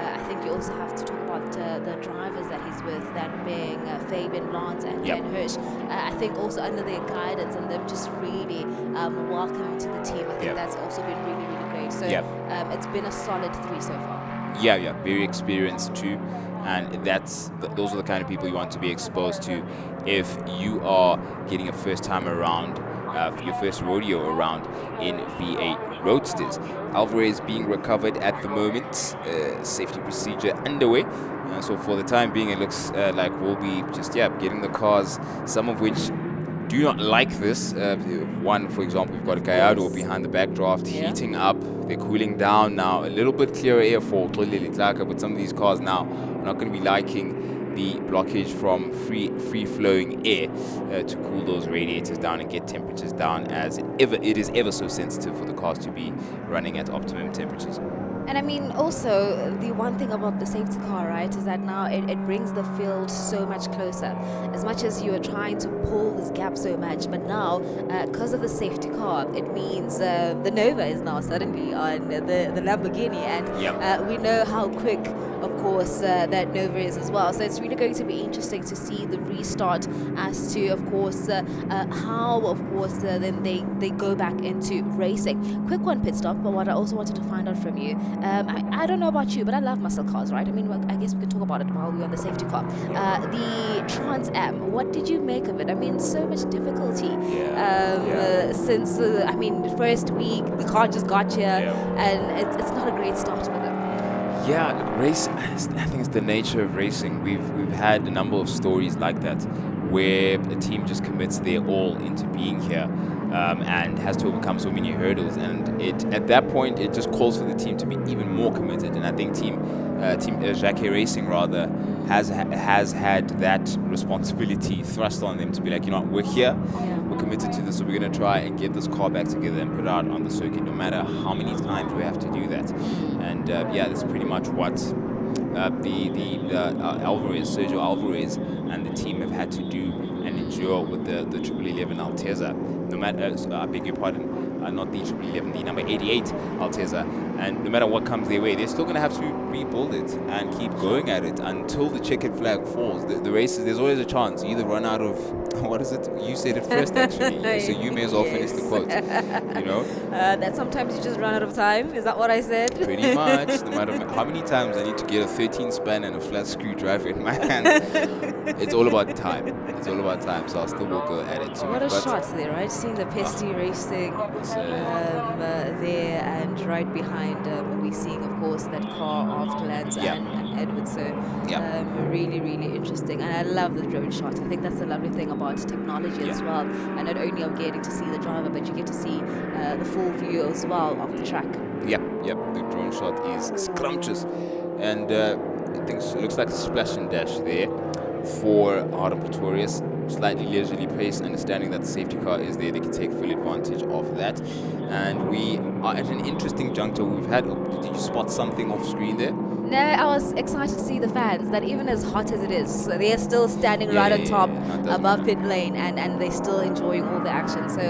I think you also have to talk about the drivers that he's with, that being Fabian, Lance, and Dan Hirsch. I think also under their guidance and them just really welcoming to the team. I think that's also been really, really great. So it's been a solid 3 so far. Yeah, very experienced too. And those are the kind of people you want to be exposed to if you are getting a first time around for your first rodeo around in V8 Roadsters. Alvarez being recovered at the moment, safety procedure underway. So for the time being, it looks like we'll be just getting the cars, some of which do not like this. One, for example, we've got Gallardo behind the backdraft, heating up. They're cooling down now. A little bit clearer air for Tlolile, but some of these cars now are not going to be liking the blockage from free-flowing air to cool those radiators down and get temperatures down, as it is ever so sensitive for the cars to be running at optimum temperatures. And I mean, also, the one thing about the safety car, right, is that now it brings the field so much closer. As much as you are trying to pull this gap so much, but now, because of the safety car, it means the Nova is now suddenly on the Lamborghini, and we know how quick, of course, that Nova is as well. So it's really going to be interesting to see the restart as to, of course, how, of course, then they go back into racing. Quick one, pit stop, but what I also wanted to find out from you, I don't know about you, but I love muscle cars, right? I mean, I guess we can talk about it while we're on the safety car. The Trans Am, what did you make of it? I mean, so much difficulty since, I mean, first week, the car just got here, and it's not a great start for them. Yeah, race. I think it's the nature of racing. We've had a number of stories like that, where a team just commits their all into being here, and has to overcome so many hurdles. And at that point, it just calls for the team to be even more committed. And I think Team Jacquet Racing rather has had that responsibility thrust on them to be like, you know what, we're here, we're committed to this, so we're going to try and get this car back together and put it out on the circuit, no matter how many times we have to do that. And that's pretty much what Sergio Alvarez and the team have had to do and endure with the 1111 Altezza. No matter, I beg your pardon, not the 1111, the number 88 Altezza. And no matter what comes their way, they're still going to have to rebuild it and keep going at it until the checkered flag falls. The races, there's always a chance. You either run out of, what is it? You said it first, actually. So you may as well finish the quote. You know? That sometimes you just run out of time. Is that what I said? Pretty much. No matter how many times I need to get a 13 span and a flat screwdriver in my hand, it's all about time. It's all about time. So I still will go at it. So what a shot there, right? Seeing the Pesty Racing there, and right behind we're seeing, of course, that car of Lance and Edward. So really, really interesting. And I love the drone shot. I think that's the lovely thing about technology as well. And not only are we getting to see the driver, but you get to see the full view as well of the track. Yep. The drone shot is scrumptious. And I think it looks like a splash and dash there for Adam Pretorius. Slightly leisurely pace, understanding that the safety car is there, they can take full advantage of that. And we are at an interesting juncture. Did you spot something off screen there? No, I was excited to see the fans, that even as hot as it is, so they're still standing right on top above pit lane, and they're still enjoying all the action. So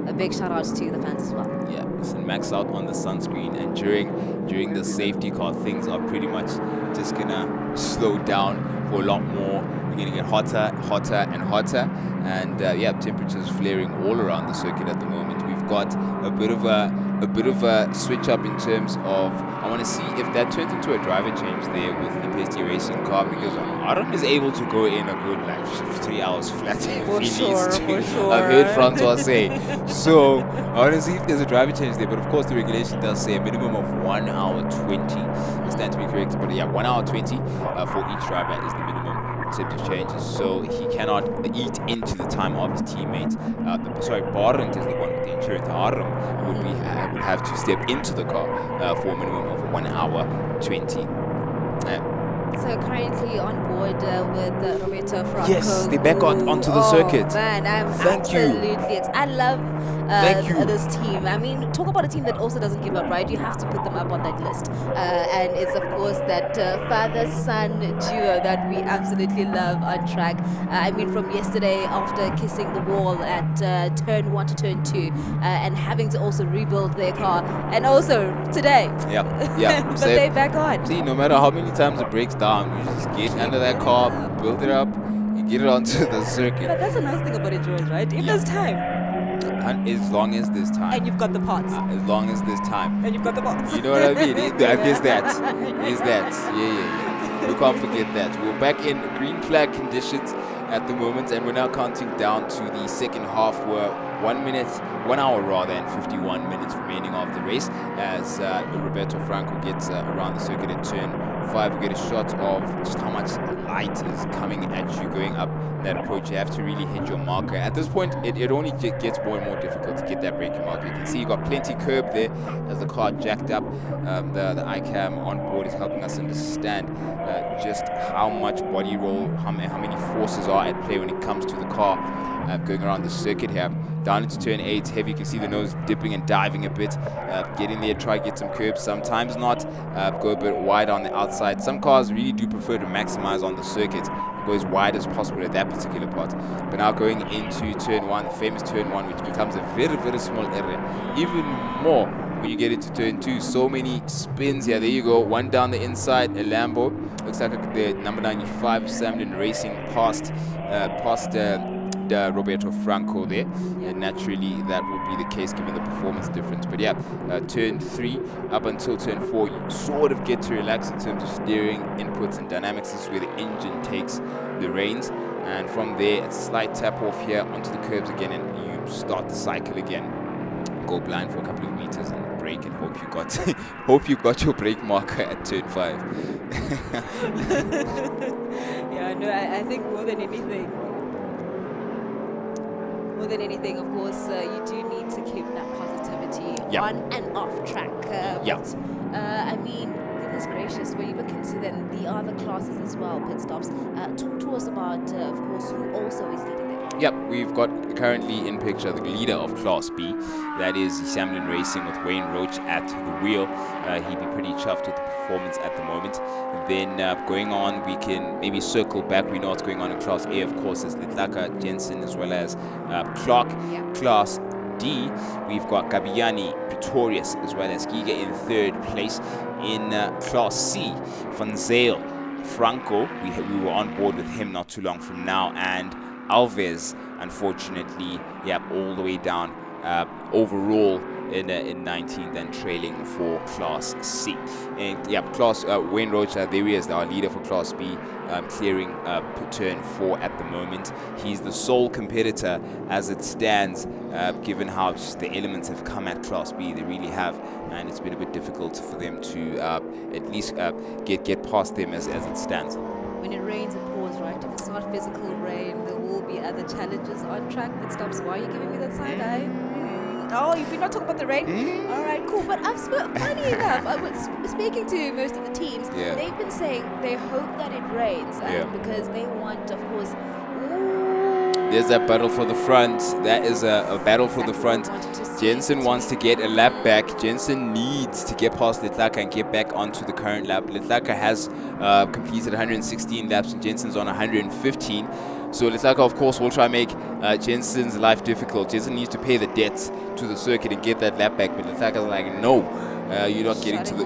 a big shout out to the fans as well. Yeah, listen, max out on the sunscreen, and during the safety car, things are pretty much just gonna slow down for a lot more. We're gonna get hotter and hotter, and temperatures flaring all around the circuit at the moment. We've got a bit of a switch up in terms of, I want to see if that turns into a driver change there with the Pesty Racing car, because Aram is able to go in a good 3 hours flat if he needs to. I've heard Francois say. So I want to see if there's a driver change there, but of course the regulation does say a minimum of 1 hour 20. I stand to be corrected, but 1 hour 20 for each driver is the minimum incentive changes, so he cannot eat into the time of his teammate. Barent is the one with the insurance. Aram would have to step into the car for a minimum of 1 hour 20. So currently on board with Roberto Franco. Yes, they're back onto the circuit. Man, I'm absolutely I love this team. I mean, talk about a team that also doesn't give up, right? You have to put them up on that list. And it's, of course, that father-son duo that we absolutely love on track. I mean, from yesterday after kissing the wall at turn 1 to turn 2 and having to also rebuild their car. And also today. Yeah. But they're back on. See, no matter how many times it breaks down, you just get under that car, build it up, and get it onto the circuit. But that's a nice thing about endurance, right? If there's time. And as long as there's time. And you've got the parts. As long as there's time. And you've got the parts. You know what I mean? There's that. Yeah. We can't forget that. We're back in green flag conditions at the moment, and we're now counting down to the second half. We're 1 hour rather, and 51 minutes remaining of the race as Roberto Franco gets around the circuit at turn 5. We get a shot of just how much light is coming at you going up that approach. You have to really hit your marker. At this point, it only gets more and more difficult to get that braking marker. You can see you got plenty curb there as the car jacked up. The iCam on board is helping us understand just how much body roll, how many forces are at play when it comes to the car going around the circuit here. Down into turn 8, heavy. You can see the nose dipping and diving a bit. Get in there, try to get some curbs. Sometimes not. Go a bit wide on the outside. Some cars really do prefer to maximize on the circuit and go as wide as possible at that particular part. But now going into turn 1, the famous turn 1, which becomes a very, very small area. Even more when you get into turn 2. So many spins here. There you go. One down the inside, a Lambo. Looks like the number 95 Samlin Racing past Roberto Franco there. And naturally that would be the case given the performance difference. But yeah, turn 3 up until turn 4, you sort of get to relax in terms of steering inputs and dynamics. This is where the engine takes the reins, and from there it's a slight tap off here onto the curbs again, and you start the cycle again. Go blind for a couple of meters and brake, and hope you got your brake marker at turn 5. Yeah, no, I think more than anything, of course, you do need to keep that positivity on and off track. I mean, goodness gracious, when you look into then the other classes as well, pit stops, talk to us about, of course, who also is leading them. Yep, we've got currently in picture the leader of Class B. That is Samlin Racing with Wayne Roach at the wheel. He'd be pretty chuffed with the performance at the moment. Then going on, we can maybe circle back. We know what's going on in Class A, of course, is Litlaka, Jensen, as well as Clark. Class D, we've got Gabiani, Pretorius, as well as Giga in 3rd place. In Class C, Van Zale, Franco, we were on board with him not too long from now, and Alves, unfortunately, all the way down overall in 19th and trailing for Class C. And Class Wayne Roach, there he is, our leader for Class B, clearing turn 4 at the moment. He's the sole competitor as it stands, given how just the elements have come at Class B. They really have, and it's been a bit difficult for them to at least get past them as it stands. When it rains, it pours, right? If it's not physical rain, there will be other challenges on track. Pit stops. Why are you giving me that side eye? Oh, we're not talking about the rain? All right, cool. But funny enough, I was speaking to most of the teams. They've been saying they hope that it rains because they want, of course... There's that battle for the front. That is a battle for the front. Jensen wants to get a lap back. Jensen needs to get past Litlaka and get back onto the current lap. Litlaka has completed 116 laps and Jensen's on 115. So Litlaka, of course, will try and make Jensen's life difficult. Jensen needs to pay the debts to the circuit and get that lap back. But Litlaka's like, no. You're not getting to the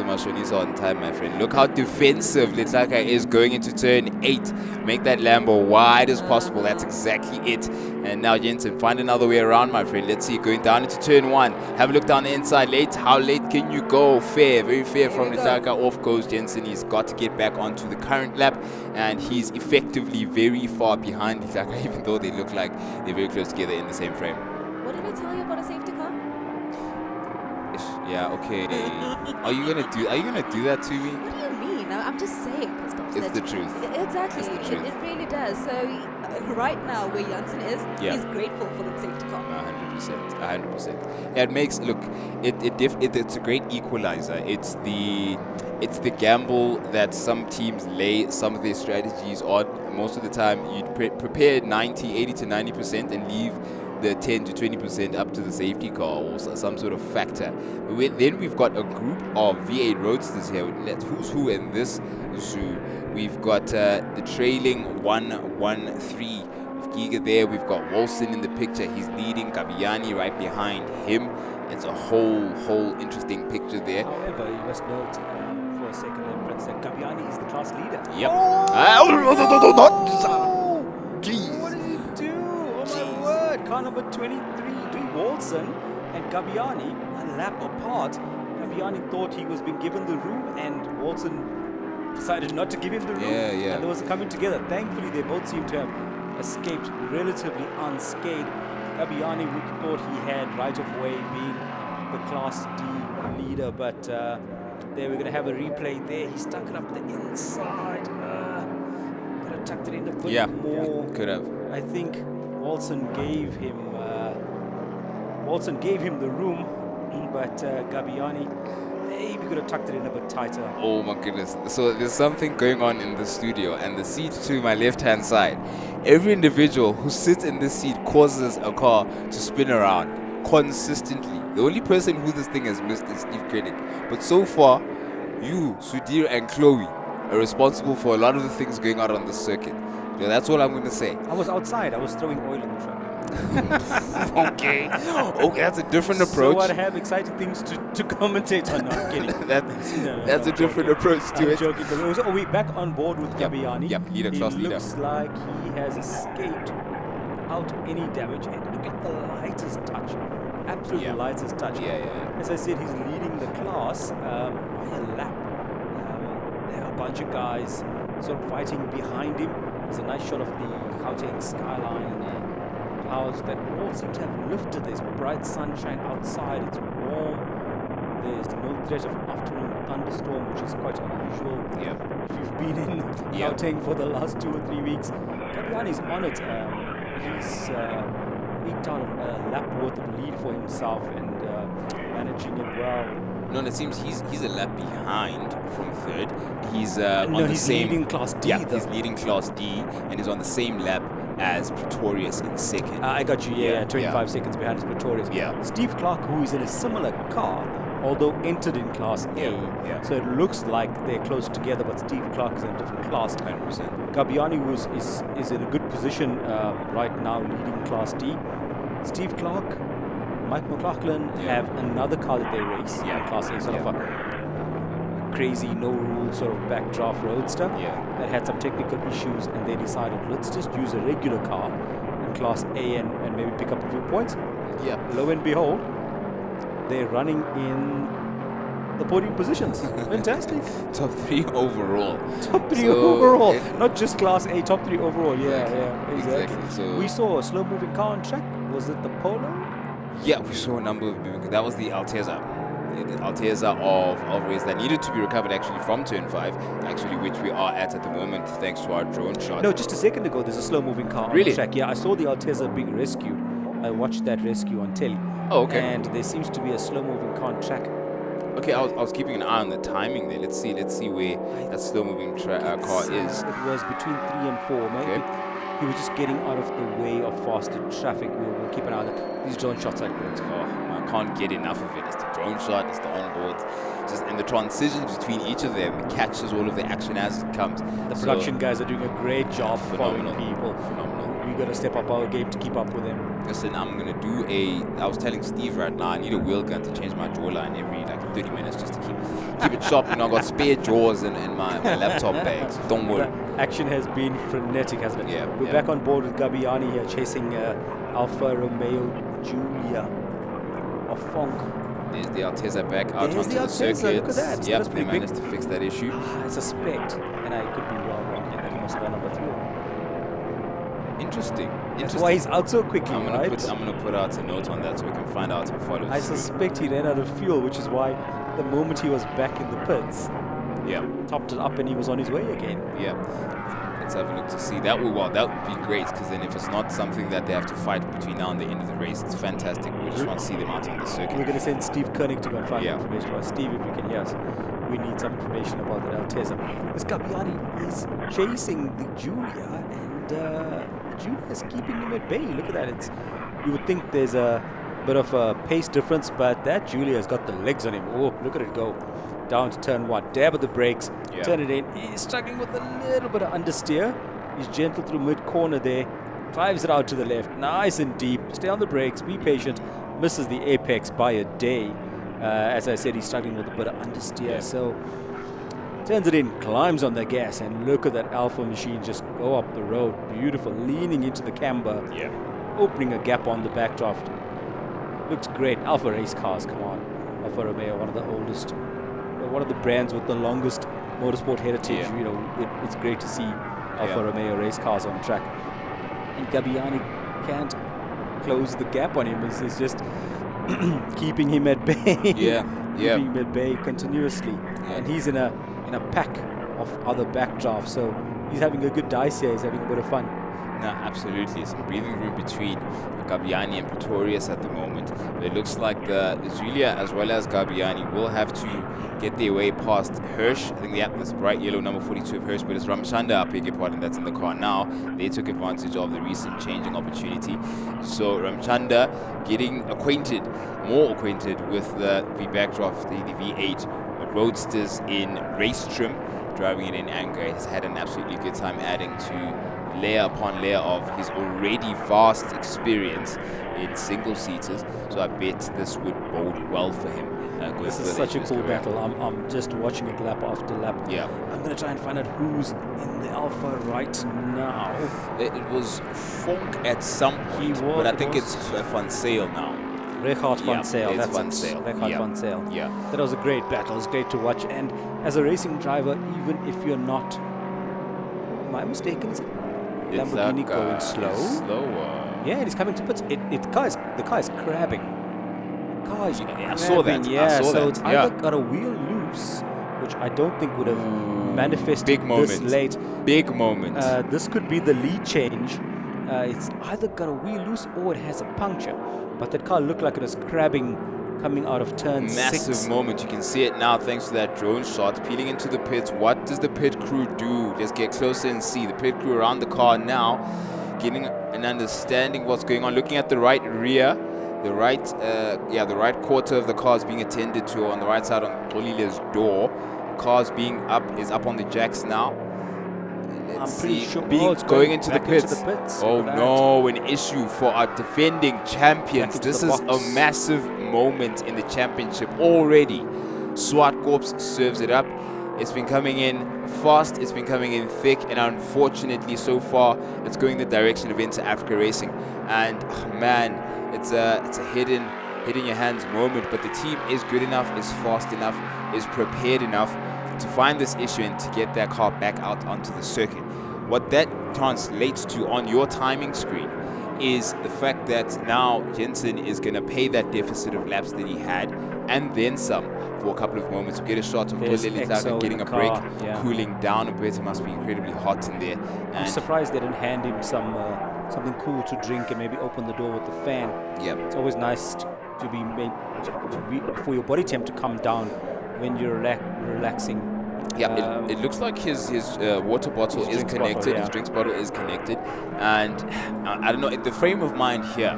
Mashonisa on time, my friend. Look how defensive Litlaka is going into turn 8. Make that Lambo wide as possible. That's exactly it. And now Jensen, find another way around, my friend. Let's see, going down into turn 1. Have a look down the inside. Late. How late can you go? Fair, very fair from Litlaka. Off goes Jensen. He's got to get back onto the current lap, and he's effectively very far behind Litlaka, even though they look like they're very close together in the same frame. What did I tell you about a safety car? Yeah, okay. Are you gonna do that to me? What do you mean? I'm just saying, pit stops. It's the truth. Exactly. It's the truth. It really does. So right now, where Janssen is, he's grateful for the safety car. 100%. Yeah, it makes it's a great equalizer. It's the gamble that some teams lay some of their strategies on. Most of the time, you prepare 80 to 90% and leave the 10 to 20% up to the safety car or some sort of factor. Then we've got a group of V8 roadsters here. Who's who in this zoo? We've got the trailing 113 with Giga there. We've got Wilson in the picture. He's leading, Gabiani right behind him. It's a whole interesting picture there. However, you must note for a second reference that Gabiani is the class leader. Yep. Jeez. What did he do? Oh my word. Car number 23, doing Wilson and Gabiani a lap apart. Gabiani thought he was being given the room, and Wilson decided not to give him the room. And there was a coming together. Thankfully, they both seem to have escaped relatively unscathed. Gabiani would thought he had right of way being the Class D leader, but they were going to have a replay there. He stuck it up the inside. Could have tucked it in a bit more. Could have. I think Walson gave him the room, but Gabiani maybe could have tucked it in a bit tighter. Oh my goodness. So there's something going on in the studio, and the seat to my left-hand side. Every individual who sits in this seat causes a car to spin around consistently. The only person who this thing has missed is Steve Koenig. But so far, you, Sudhir, and Chloe are responsible for a lot of the things going on the circuit. Yeah, that's all I'm going to say. I was outside. I was throwing oil in the truck. Okay, that's a different approach. So I have exciting things to commentate on. No, I'm kidding. That's a different approach to it. Joking. But are we back on board with Gabiani? Yep, leader, class leader. Looks like he has escaped without any damage. And look at the lightest touch. Absolutely lightest touch. As I said, he's leading the class by a lap. There are a bunch of guys sort of fighting behind him. There's a nice shot of the Gauteng skyline and the clouds that all seem to have lifted. There's bright sunshine outside. It's warm. There's no threat of afternoon thunderstorm, which is quite unusual. If you've been in Gauteng for the last 2 or 3 weeks, Gabiani's on it. He's eked out a lap worth of lead for himself and managing it well. No, it seems he's a lap behind from third. He's on the he's same leading Class D. Yeah, he's leading Class D, and he's on the same lap as Pretorius in second. I got you. 25 seconds behind is Pretorius. Steve Clark, who is in a similar car, although entered in Class A, so it looks like they're close together, but Steve Clark is in a different class. 100%. Gabiani is in a good position right now, leading Class D. Steve Clark, Mike McLaughlin have another car that they race in Class A, sort of a crazy, no-rule sort of backdraft roadster that had some technical issues, and they decided, let's just use a regular car in Class A and maybe pick up a few points. Lo and behold, they're running in the podium positions. Fantastic. Top 3 overall. Top 3 overall. Not just Class A, top 3 overall. Exactly. So we saw a slow-moving car on track. Was it the Polo? Yeah, we saw a number of. That was the Alteza. The Alteza of Alvarez that needed to be recovered actually from turn 5, actually, which we are at the moment thanks to our drone shot. No, just a second ago, there's a slow-moving car on the track. Yeah, I saw the Alteza being rescued. I watched that rescue on telly. Oh, okay. And there seems to be a slow-moving car on track. Okay, I was keeping an eye on the timing there. Let's see where that slow-moving car is. It was between 3 and 4. Maybe he was just getting out of the way of faster traffic. We'll keep an eye on it. These drone shots are great. I can't get enough of it. It's the drone shot, it's the onboard, and the transitions between each of them catches all of the action as it comes. The production guys are doing a great job following people. We got to step up our game to keep up with them. Listen, I'm gonna do I was telling Steve right now, I need a wheel gun to change my jawline every 30 minutes just to keep it sharp. I've got spare jaws in my laptop bag, so don't worry. Action has been frenetic, hasn't it? We're back on board with Gabiani here, chasing Alfa Romeo Giulia of Fonk. There's the Alteza back out onto the circuit. Look at that. Yep, they managed to fix that issue. I suspect, and I could be wrong here, that he must have run out of fuel. Interesting. That's why he's out so quickly, I'm gonna put out a note on that so we can find out who follows. I suspect he ran out of fuel, which is why the moment he was back in the pits, topped it up and he was on his way again. Let's have a look to see. That would be great, because then if it's not something that they have to fight between now and the end of the race, it's fantastic. We just want to see them out on the circuit. We're going to send Steve Koenig to go and find information for us. Steve, if you can hear us, we need some information about that Alteza. This Gabiani is chasing the Giulia, and the Giulia is keeping him at bay. Look at that. You would think there's a bit of a pace difference, but that Giulia has got the legs on him. Oh, look at it go. Down to turn 1, dab at the brakes, turn it in. He's struggling with a little bit of understeer. He's gentle through mid-corner there, drives it out to the left, nice and deep. Stay on the brakes, be patient. Misses the apex by a day. As I said, he's struggling with a bit of understeer, so turns it in, climbs on the gas, and look at that Alpha machine just go up the road. Beautiful, leaning into the camber, opening a gap on the backdraft. Looks great. Alpha race cars, come on. Alfa Romeo, one of the oldest, one of the brands with the longest motorsport heritage. Yeah. You know, it's great to see Alfa Romeo race cars on track. And Gabbiani can't close the gap on him. It's just keeping him at bay. Keeping him at bay continuously. And he's in a pack of other backdrafts, so he's having a good dice here. He's having a bit of fun. No, absolutely. Some breathing room between Gabbiani and Pretorius at the moment. But it looks like the Zulia as well as Gabbiani will have to get their way past Hirsch. I think that's bright yellow number 42 of Hirsch, but it's Ramchanda, I beg your pardon, that's in the car now. They took advantage of the recent changing opportunity. So Ramchanda getting more acquainted with the backdraft, the V8 Roadsters in race trim, driving it in anger. He's had an absolutely good time adding to layer upon layer of his already vast experience in single-seaters, so I bet this would bode well for him. This is such a cool battle. I'm just watching it lap after lap. Yeah. I'm going to try and find out who's in the Alpha right now. It was Funk at some point, but I think it's Van Sale now. Richard Van Sale. It's That's Van Sale. Richard Van Sale. Yeah. That was a great battle. It was great to watch. And as a racing driver, even if you're not, am I mistaken? Is it Lamborghini going slow? Slower. Yeah, he's coming to pits. The car is crabbing. I saw that. Yeah, I saw that. It's either got a wheel loose, which I don't think would have manifested this late. Big moment. This could be the lead change. It's either got a wheel loose or it has a puncture. But that car looked like it was crabbing coming out of turn 6. Massive moment. You can see it now thanks to that drone shot. Peeling into the pits. What does the pit crew do? Let's get closer and see. The pit crew around the car now, getting an understanding what's going on. Looking at the right rear. The right quarter of the car is being attended to on the right side on Tolile's door. Cars is up on the jacks now. I'm pretty sure it's going into the pits. Oh no, an issue for our defending champions. This is a massive moment in the championship already. ZWARTKOPS serves it up. It's been coming in fast, it's been coming in thick, and unfortunately so far it's going the direction of Inter Africa Racing. And man, it's a hit in your hands moment, but the team is good enough, is fast enough, is prepared enough to find this issue and to get their car back out onto the circuit. What that translates to on your timing screen is the fact that now Jensen is going to pay that deficit of laps that he had and then some for a couple of moments. We get a shot of Lilitaka getting a break, cooling down a bit. It must be incredibly hot in there. I'm surprised they didn't hand him something cool to drink and maybe open the door with the fan. Yep. It's always nice to be made for your body temp to come down when you're relaxing. Yeah, it looks like his water bottle is connected, his drinks bottle is connected, and I don't know, the frame of mind here,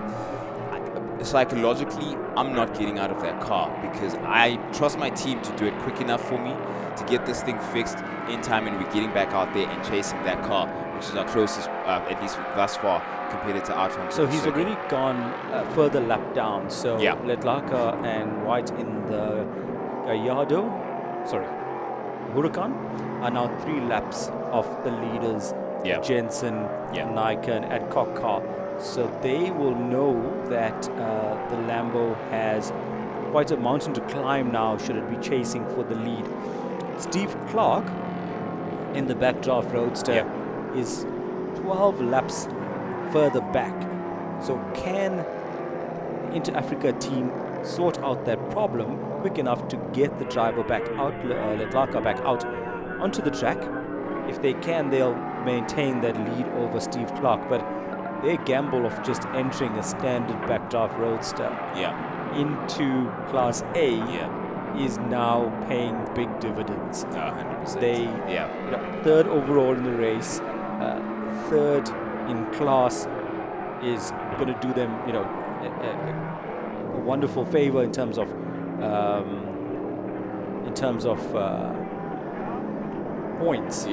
psychologically, I'm not getting out of that car because I trust my team to do it quick enough for me to get this thing fixed in time, and we're getting back out there and chasing that car, which is our closest, at least thus far, competitor out on. So he's already gone further lap down, so Letlaka and White in the Huracan are now 3 laps off the leaders, Jensen, Nike and Adcock car. So they will know that the Lambo has quite a mountain to climb now should it be chasing for the lead. Steve Clark in the backdraft Roadster is 12 laps further back. So can the Inter Africa team sort out that problem quick enough to get the driver back out, Letlaka back out onto the track? If they can, they'll maintain that lead over Steve Clark, but their gamble of just entering a standard backdraft Roadster into Class A is now paying big dividends. 100%. They, third overall in the race, third in class is going to do them, a wonderful favor in terms of points.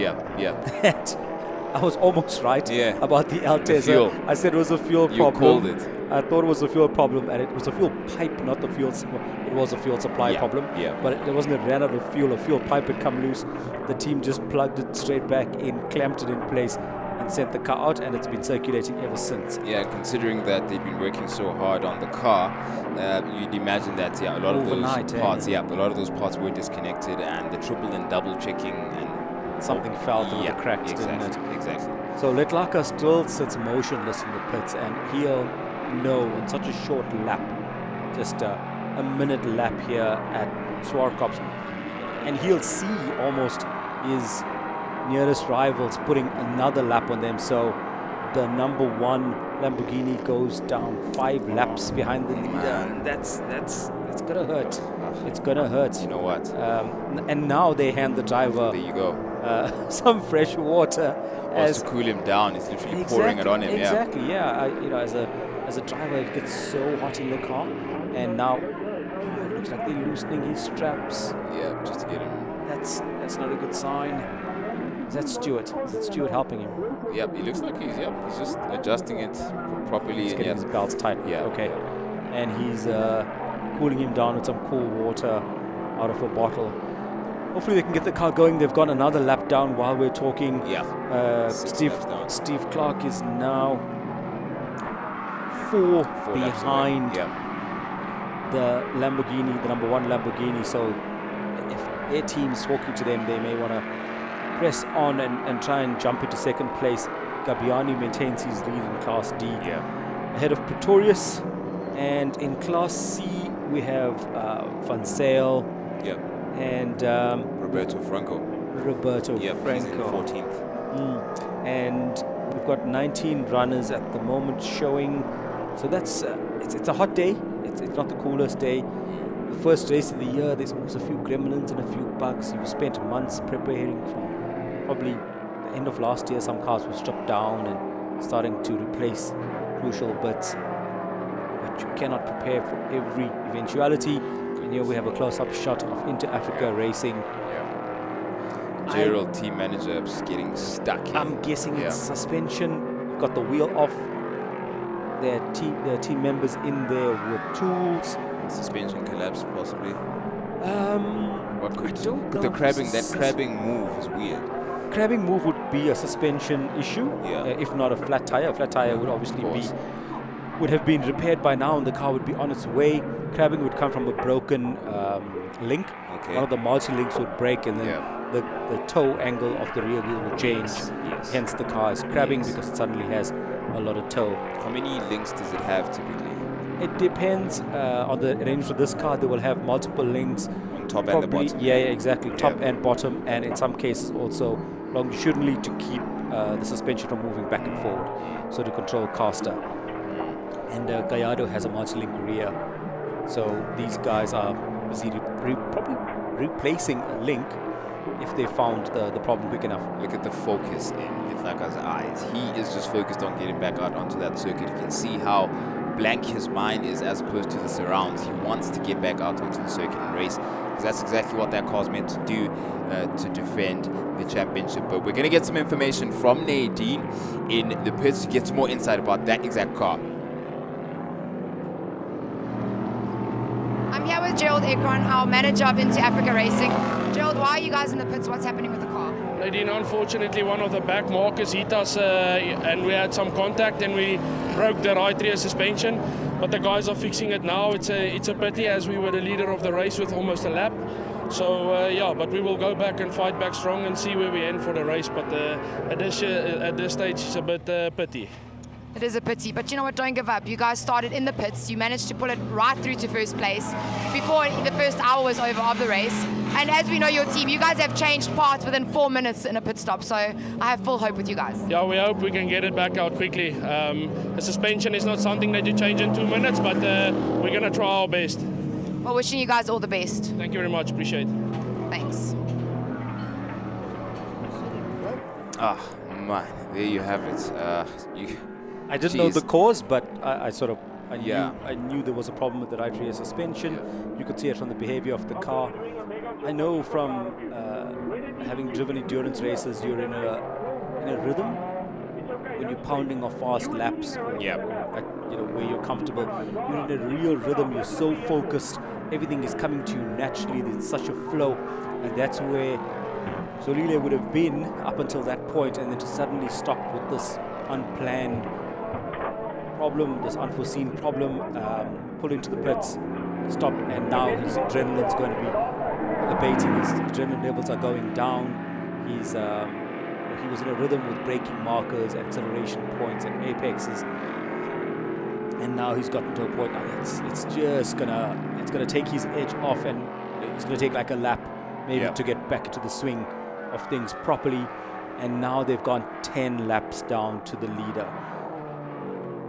I was almost right about the Alteza. I said it was a fuel problem. You called it. I thought it was a fuel problem, and it was a fuel pipe, not the fuel. It was a fuel supply problem. But there wasn't a ran out of fuel. A fuel pipe had come loose. The team just plugged it straight back in, clamped it in place, and and sent the car out, and it's been circulating ever since. Yeah, considering that they've been working so hard on the car, you'd imagine that a lot Overnight, of those parts, a lot of those parts were disconnected, and the triple and double checking, and something fell through the cracks, exactly, didn't it? Exactly. So Letlaka still sits motionless in the pits, and he'll know in such a short lap, just a minute lap here at ZWARTKOPS, and he'll see almost his nearest rivals putting another lap on them. So the number 1 Lamborghini goes down 5 laps behind the leader, and that's gonna hurt. It's gonna hurt. You know what? And now they hand the driver. There you go. Some fresh water as to cool him down. It's literally pouring it on him. Exactly. Yeah. As a driver, it gets so hot in the car, and now it looks like they're loosening his straps. Yeah, just to get him. That's not a good sign. Is that Stuart? Is that Stuart helping him? Yep, he looks like he's just adjusting it properly. He's getting his belts tight. Yeah. Okay. And he's cooling him down with some cool water out of a bottle. Hopefully they can get the car going. They've gone another lap down while we're talking. Yeah. Steve Clark is now 4 behind the Lamborghini, the number 1 Lamborghini. So if their team's talking to them, they may want to press on and try and jump into second place. Gabiani maintains his lead in Class D ahead of Pretorius. And in Class C, we have Van Sale and Roberto Franco. Franco. He's in 14th. And we've got 19 runners at the moment showing. So that's it's a hot day. It's not the coolest day. The first race of the year, there's always a few gremlins and a few bugs. You've spent months preparing from probably the end of last year. Some cars were stripped down and starting to replace crucial bits. But you cannot prepare for every eventuality. And here we have a close-up shot of Inter-Africa Racing. Gerald, team manager, just getting stuck here. I'm guessing it's suspension. We've got the wheel off. Their team members in there with tools. Suspension collapse, possibly. What could the crabbing move is weird. Crabbing move would be a suspension issue, if not a flat tire. A flat tire would obviously would have been repaired by now, and the car would be on its way. Crabbing would come from a broken link. One of the multi-links would break, and then the toe angle of the rear wheel will change. Hence, the car is crabbing because it suddenly has a lot of toe. How many links does it have typically? It depends on the arrangement of this car. They will have multiple links. On top and the bottom. Yeah, exactly. Top and bottom, and in some cases also longitudinally to keep the suspension from moving back and forward, so to control caster. And Gallardo has a multi-link rear. So these guys are busy probably replacing a link if they found the problem quick enough. Look at the focus in Letlaka's eyes. He is just focused on getting back out onto that circuit. You can see how blank his mind is as opposed to the surrounds. He wants to get back out onto the circuit and race, because that's exactly what that car's meant to do, to defend the championship. But we're going to get some information from Nadine in the pits to get some more insight about that exact car. I'm here with Gerald Ekron, our manager of Inter Africa Racing. Gerald, why are you guys in the pits? What's happening with the car? Nadine, unfortunately, one of the back markers hit us and we had some contact and we broke the right rear suspension. But the guys are fixing it now. It's a pity, as we were the leader of the race with almost a lap. So but we will go back and fight back strong and see where we end for the race. But at this stage, it's a bit pity. It is a pity, but you know what, don't give up. You guys started in the pits. You managed to pull it right through to first place before the first hour was over of the race. And as we know your team, you guys have changed parts within 4 minutes in a pit stop, so I have full hope with you guys. Yeah, we hope we can get it back out quickly. The suspension is not something that you change in 2 minutes, but we're going to try our best. Well, wishing you guys all the best. Thank you very much, appreciate it. Thanks. Ah, man, there you have it. I didn't know the cause, but I knew there was a problem with the right rear suspension. You could see it from the behavior of the car. I know from having driven endurance races, you're in a rhythm when you're pounding off fast laps. Where you're comfortable. You're in a real rhythm. You're so focused. Everything is coming to you naturally. There's such a flow, and that's where Zolile would have been up until that point, and then to suddenly stop with this unplanned problem, this unforeseen problem, pull into the pits, stop, and now his adrenaline's going to be abating. His adrenaline levels are going down. He was in a rhythm with braking markers, acceleration points, and apexes, and now he's gotten to a point now it's just gonna take his edge off, and he's gonna take like a lap maybe to get back into the swing of things properly. And now they've gone 10 laps down to the leader.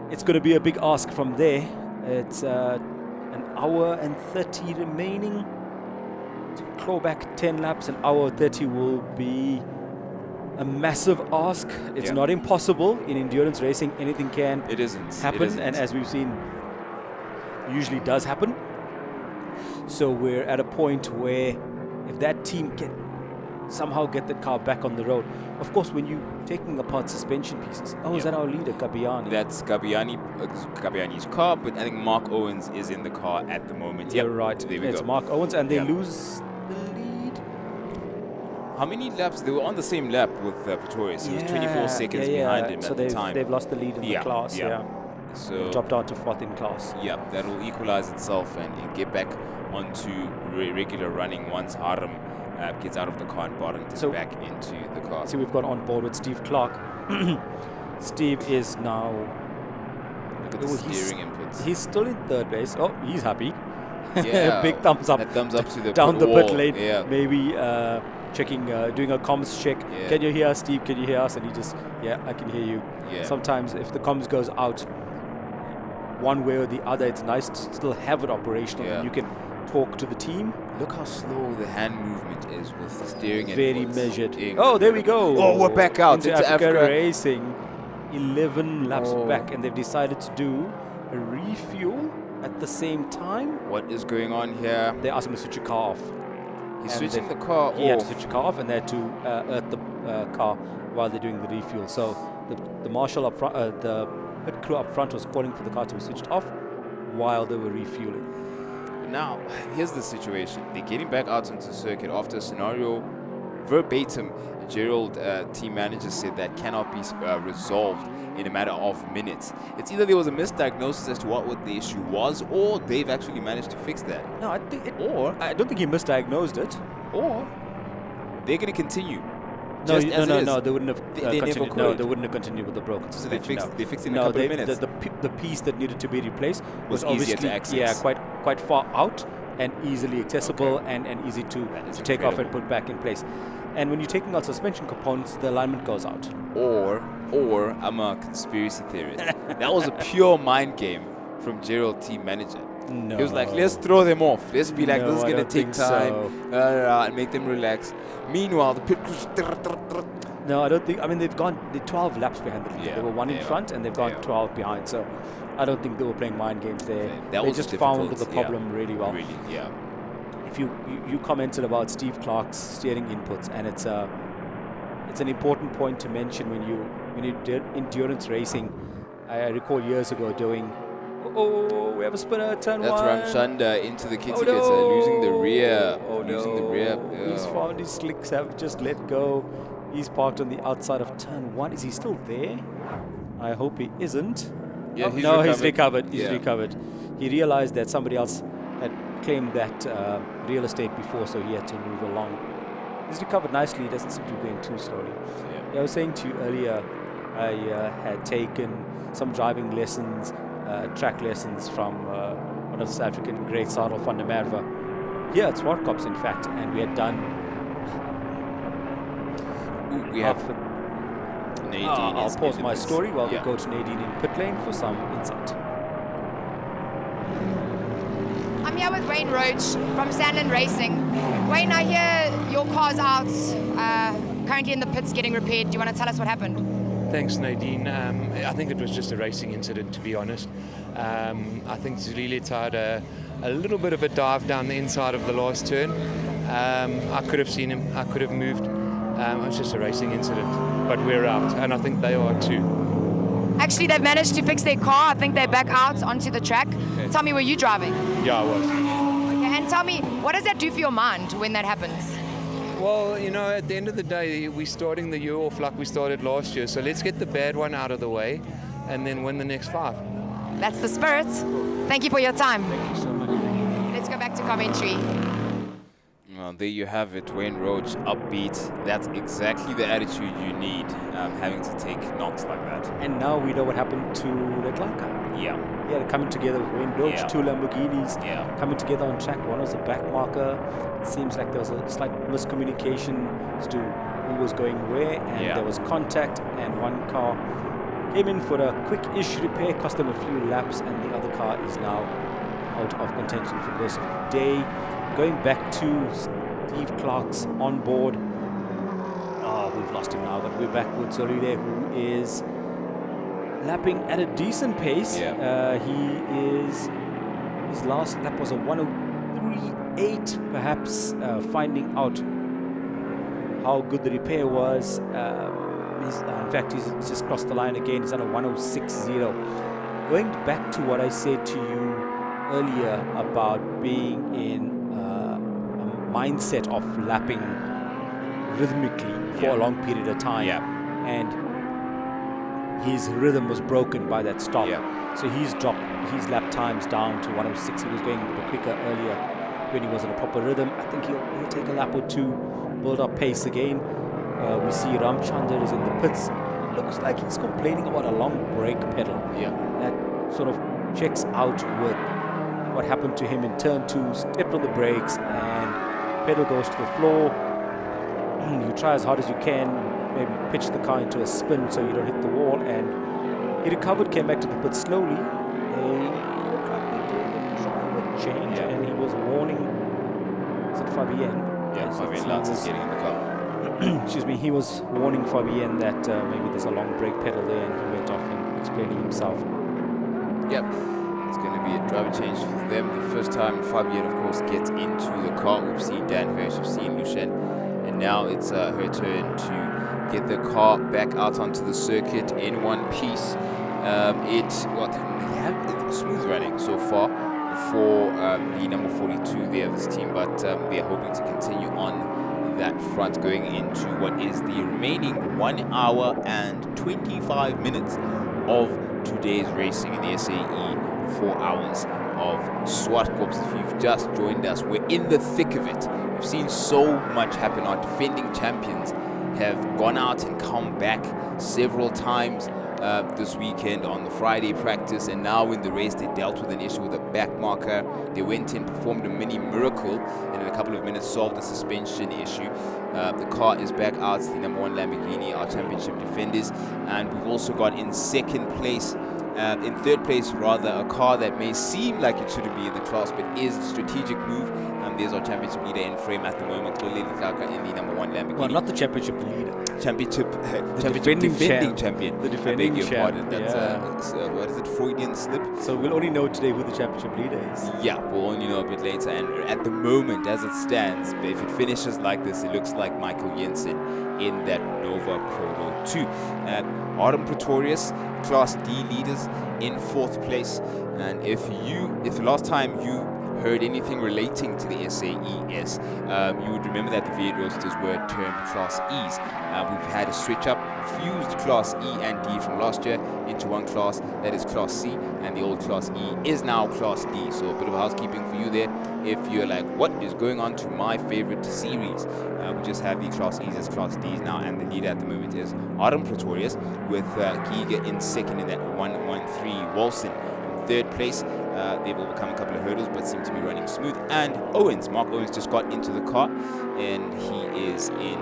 It's going to be a big ask from there. It's an hour and 30 remaining to claw back 10 laps. An hour 30 will be a massive ask. It's not impossible. In endurance racing, anything can happen. And as we've seen, usually does happen. So we're at a point where if that team can somehow get the car back on the road. Of course, when you're taking apart suspension pieces. Oh, is that our leader, Gabiani? That's Gabiani's car, but I think Mark Owens is in the car at the moment. You're right. There we it's go. Mark Owens, and they lose the lead. How many laps? They were on the same lap with Pretorius. He was 24 seconds behind him so at the time. They've lost the lead in the class. So they've dropped down to 4th in class. Yeah, that'll equalize itself and get back onto regular running once Haram gets out of the car and Barrington's back into the car. So we've got on board with Steve Clark. Steve is now... Look at the steering inputs. He's still in 3rd place. Oh, he's happy. Yeah. Big thumbs up. A thumbs up to the down the wall. pit lane. Yeah. Maybe checking, doing a comms check. Yeah. Can you hear us, Steve? Can you hear us? And he just, I can hear you. Yeah. Sometimes if the comms goes out one way or the other, it's nice to still have it operational and you can talk to the team. Look how slow the hand movement is with the steering. Very measured. Oh, there we go. Oh, we're back out into Africa Racing. 11 laps back, and they've decided to do a refuel at the same time. What is going on here? They asked him to switch the car off. He's switching the car off. He had to switch the car off, and they had to earth the car while they're doing the refuel. So the marshal up front, the pit crew up front was calling for the car to be switched off while they were refueling. Now, here's the situation. They're getting back out into the circuit after a scenario verbatim. Gerald, team manager, said that cannot be resolved in a matter of minutes. It's either there was a misdiagnosis as to what the issue was, or they've actually managed to fix that. No, I think I don't think he misdiagnosed it. Or they're going to continue. No, they wouldn't have continued. No, they wouldn't have continued with the broken suspension. They fixed it in a couple of minutes. The piece that needed to be replaced was easier obviously to access. quite far out and easily accessible and easy to take off and put back in place. And when you're taking out suspension components, the alignment goes out. Or I'm a conspiracy theorist. That was a pure mind game from Gerald, team manager. No. He was like, let's throw them off. Let's be like, No, this is I going to don't take think time and make them relax. Meanwhile, the pit crew... No, I don't think. I mean, they're 12 laps behind the leader. Yeah, they were 1 in front, and they've gone 12 behind. So I don't think they were playing mind games there. They just found the problem really well. Really, yeah. If you commented about Steve Clark's steering inputs, and it's an important point to mention when you do endurance racing. I recall years ago doing. Oh, we have a spinner, turn That's 1. Ramchanda into the kitty losing the rear. Losing the rear. He's found his slicks have just let go. He's parked on the outside of turn 1. Is he still there? I hope he isn't. Yeah, he's recovered. He's recovered. He realized that somebody else had claimed that real estate before, so he had to move along. He's recovered nicely. He doesn't seem to be going too slowly. Yeah, I was saying to you earlier, I had taken some driving lessons, track lessons from one of the South African greats, Sarel van der Merwe, here at ZWARTKOPS, in fact, and we had done. We have Nadine. I'll pause my story while we go to Nadine in pit lane for some insight. I'm here with Wayne Roach from Sandland Racing. Wayne, I hear your car's out, currently in the pits getting repaired. Do you want to tell us what happened? Thanks, Nadine. I think it was just a racing incident, to be honest. I think Zulilitz had a little bit of a dive down the inside of the last turn. I could have seen him. I could have moved. It was just a racing incident, but we're out, and I think they are too. Actually, they've managed to fix their car. I think they're back out onto the track. Okay. Tell me, were you driving? Yeah, I was. Okay, and tell me, what does that do for your mind when that happens? Well, you know, at the end of the day, we're starting the year off like we started last year. So let's get the bad one out of the way and then win the next 5. That's the spirit. Thank you for your time. Thank you so much. Let's go back to commentary. Well, there you have it, Wayne Roach, upbeat. That's exactly the attitude you need, having to take knocks like that. And now we know what happened to Leclerc. Yeah. Yeah, coming together with Wayne Roach, Yeah. 2 Lamborghinis, Yeah. coming together on track. One was a back marker. It seems like there was a slight miscommunication as to who was going where, and Yeah. there was contact, and one car came in for a quick-ish repair, cost them a few laps, and the other car is now out of contention for the rest of the day. Going back to Steve Clark's on board. Oh, we've lost him now, but we're back with Solide, who is lapping at a decent pace. His last lap was a 103.8, perhaps finding out how good the repair was. In fact, he's just crossed the line again. He's on a 106.0. Going back to what I said to you earlier about being in a mindset of lapping rhythmically for a long period of time, and his rhythm was broken by that stop. So he's dropped his lap times down to 106. He was going a bit quicker earlier when he was in a proper rhythm. I think he'll take a lap or two, build up pace again. We see Ramchandra is in the pits. Looks like he's complaining about a long brake pedal. That sort of checks out with what happened to him in turn 2. Stepped on the brakes and pedal goes to the floor. You try as hard as you can, maybe pitch the car into a spin so you don't hit the wall, and he recovered, came back to the pit slowly. He looked like he did a driver change, and he was warning, is it Fabienne? Yeah, Fabienne Lance is getting in the car. Excuse me, he was warning Fabienne that maybe there's a long brake pedal there, and he went off and explaining himself. Yep, it's going to be a driver change for them. The first time Fabienne, of course, gets into the car. We've seen Dan Hirsch, we've seen Lucien, and now it's her turn to get the car back out onto the circuit in one piece. They have smooth running so far for the number 42 there of this team, but they are hoping to continue on that front going into what is the remaining 1 hour and 25 minutes of today's racing in the SAE 4 hours of ZWARTKOPS. If you've just joined us, we're in the thick of it. We've seen so much happen. Our defending champions have gone out and come back several times this weekend on the Friday practice, and now in the race they dealt with an issue with a back marker. They went in, performed a mini miracle, and in a couple of minutes solved the suspension issue. The car is back out, the number 1 Lamborghini, our championship defenders, and we've also got in second place, in third place rather, a car that may seem like it shouldn't be in the class but is a strategic move. There's our championship leader in frame at the moment, clearly in the number 1 Lamborghini. Well, not the championship leader. Defending champion. The defending champion. That's what is it? Freudian slip. So we'll only know today who the championship leader is. Yeah, we'll only know a bit later. And at the moment, as it stands, if it finishes like this, it looks like Michael Jensen in that Nova Proto 2. Artem Pretorius, Class D leaders in 4th place. And if the last time you heard anything relating to the SAES, you would remember that the V8 Roadsters were termed Class E's. We've had a switch up, fused Class E and D from last year into one class, that is Class C, and the old Class E is now Class D. So a bit of housekeeping for you there. If you're like, what is going on to my favorite series? We just have the Class E's as Class D's now, and the leader at the moment is Artem Pretorius, with Giga in second in that 113. Walson in third place. They've overcome a couple of hurdles but seem to be running smooth. And Mark Owens just got into the car and he is in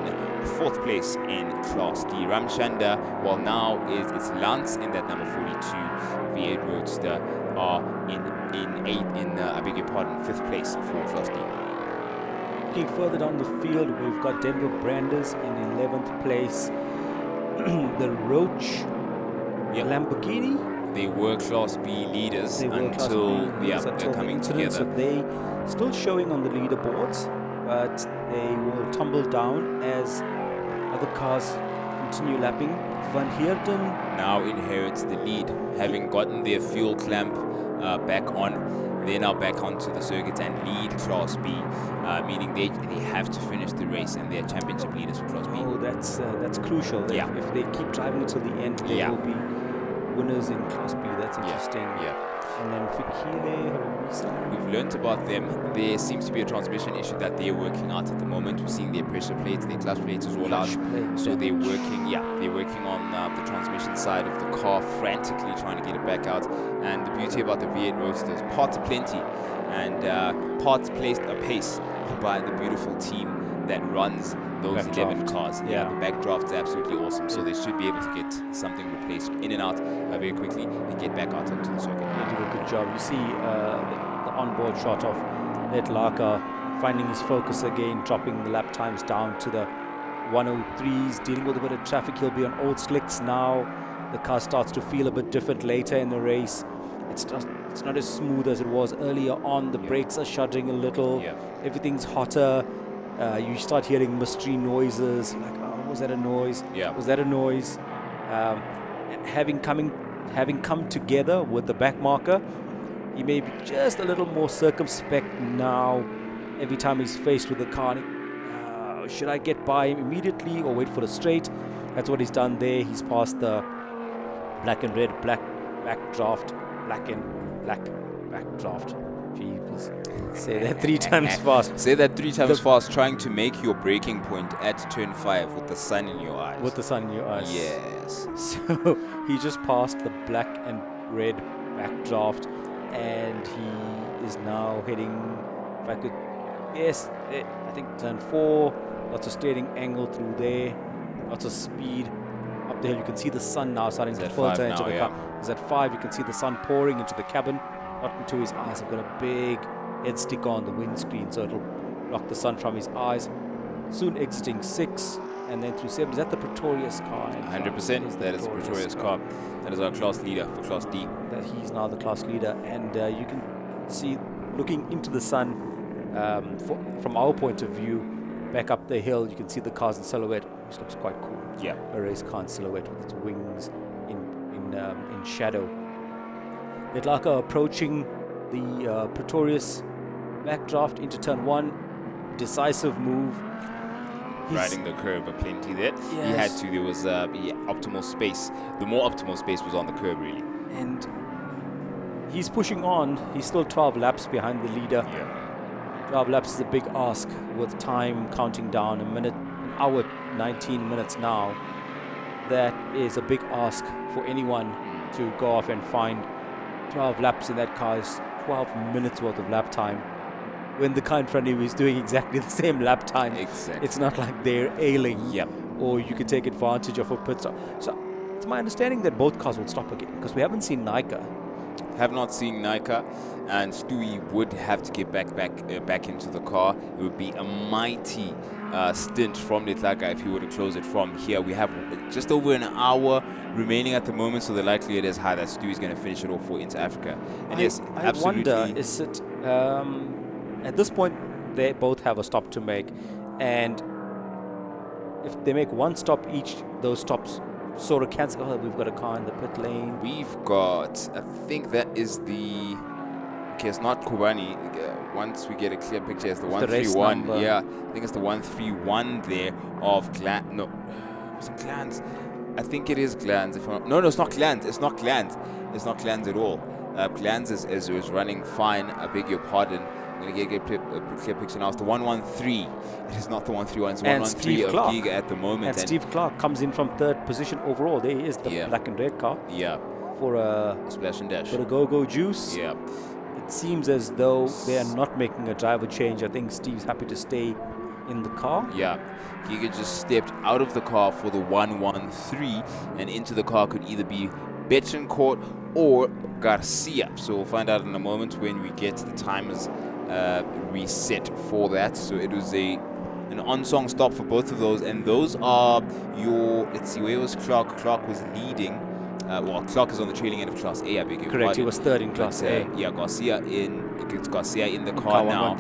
4th place in Class D. Ramchandra, well now it's Lance in that number 42 V8 Roadster are in 5th place for Class D. Looking further down the field, we've got Denver Branders in 11th place. The Roach Lamborghini. They were Class B leaders until they're coming together. So they still showing on the leaderboards, but they will tumble down as other cars continue lapping. Van Heerden now inherits the lead, having gotten their fuel clamp back on. They're now back onto the circuit and lead Class B, meaning they have to finish the race and they're championship leaders for Class B. Oh, that's crucial. If they keep driving until the end, they will be winners in Class B. That's interesting. And then Fikile, we've learnt about them. There seems to be a transmission issue that they're working out at the moment. We're seeing their pressure plates, their clutch plates is all out. So they're working, on the transmission side of the car, frantically trying to get it back out. And the beauty about the V8 Roadsters, parts are plenty, and parts placed apace by the beautiful team that runs those 11 cars. The backdraft is absolutely awesome. So they should be able to get something replaced in and out very quickly and get back out onto the circuit. They do a good job. You see the onboard shot of Letlaka finding his focus again, dropping the lap times down to the 103s, dealing with a bit of traffic. He'll be on old slicks now. The car starts to feel a bit different later in the race. It's not as smooth as it was earlier on. The brakes are shuddering a little. Everything's hotter. You start hearing mystery noises. You're like, oh, was that a noise? Was that a noise? Having come together with the back marker, he may be just a little more circumspect now. Every time he's faced with the car, should I get by him immediately or wait for the straight? That's what he's done there. He's passed the black and red, black draft, black draft. Jeez, say that 3 times fast. Say that 3 times fast, trying to make your braking point at turn 5 with the sun in your eyes. With the sun in your eyes. Yes. So he just passed the black and red backdraft, and he is now heading, if I could guess, I think turn 4. Lots of steering angle through there. Lots of speed. Up the hill, you can see the sun now starting to filter into the car. He's at 5. You can see the sun pouring into the cabin, not into his eyes. I've got a big head sticker on the windscreen, so it'll block the sun from his eyes. Soon exiting 6, and then through 7. Is that the Pretorius car? 100%. That is the Pretorius car. That is our class leader for Class D. That he's now the class leader, and you can see, looking into the sun, from our point of view, back up the hill, you can see the cars in silhouette, which looks quite cool. A race car in silhouette with its wings in shadow. Letlaka approaching the Pretorius backdraft into turn 1. Decisive move. Riding the curb plenty there. He had to. There was optimal space. The more optimal space was on the curb, really. And he's pushing on. He's still 12 laps behind the leader. 12 laps is a big ask with time counting down, an hour 19 minutes now. That is a big ask for anyone to go off and find 12 laps in that car. Is 12 minutes worth of lap time, when the car in front of you is doing exactly the same lap time. It's not like they're ailing, or you could take advantage of a pit stop. So it's my understanding that both cars will stop again, because we haven't seen Nika. Have not seen Nika, and Stewie would have to get back into the car. It would be a mighty stint from Letlaka if he were to close it from here. We have just over an hour remaining at the moment, so the likelihood is high that Stewie's going to finish it off for Inter Africa. And I absolutely. Wonder, is it at this point they both have a stop to make, and if they make one stop each, those stops sort of cancel. Oh, we've got a car in the pit lane. We've got, I think that is the, okay, it's not Kobani. Once we get a clear picture, it's the 131. I think it's the 131 there of Glanz. No, was it Glanz? I think it is Glanz. No, it's not Glanz. It's not Glanz. It's not Glanz at all. Glanz is running fine. I beg your pardon. I'm going to get a clear picture now. It's the 113. It is not the 131. It's 113 of Giga at the moment. And Steve Clark comes in from 3rd position overall. There he is, the black and red car. For a splash and dash. For the go-go juice. It seems as though they are not making a driver change. I think Steve's happy to stay in the car. Giga just stepped out of the car for the 113, and into the car could either be Betchencourt or Garcia. So we'll find out in a moment when we get the timers reset for that. So it was an on-song stop for both of those, and those are your, let's see, where was Clark? Clark was leading. Well, Clark is on the trailing end of Class A, I beg your pardon. He was 3rd in Class A. Garcia in the car now.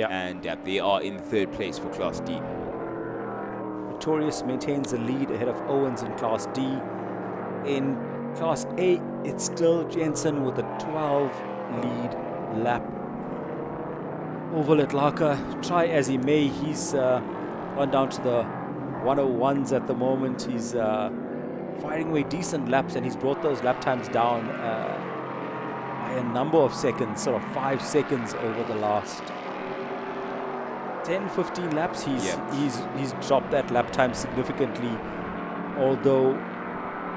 And they are in 3rd place for Class D. Pretorius maintains the lead ahead of Owens in Class D. In Class A, it's still Jensen with a 12 lead lap over Letlaka. Try as he may, he's gone down to the 101s at the moment. He's firing away decent laps, and he's brought those lap times down by a number of seconds, sort of 5 seconds over the last 10, 15 laps. He's dropped that lap time significantly, although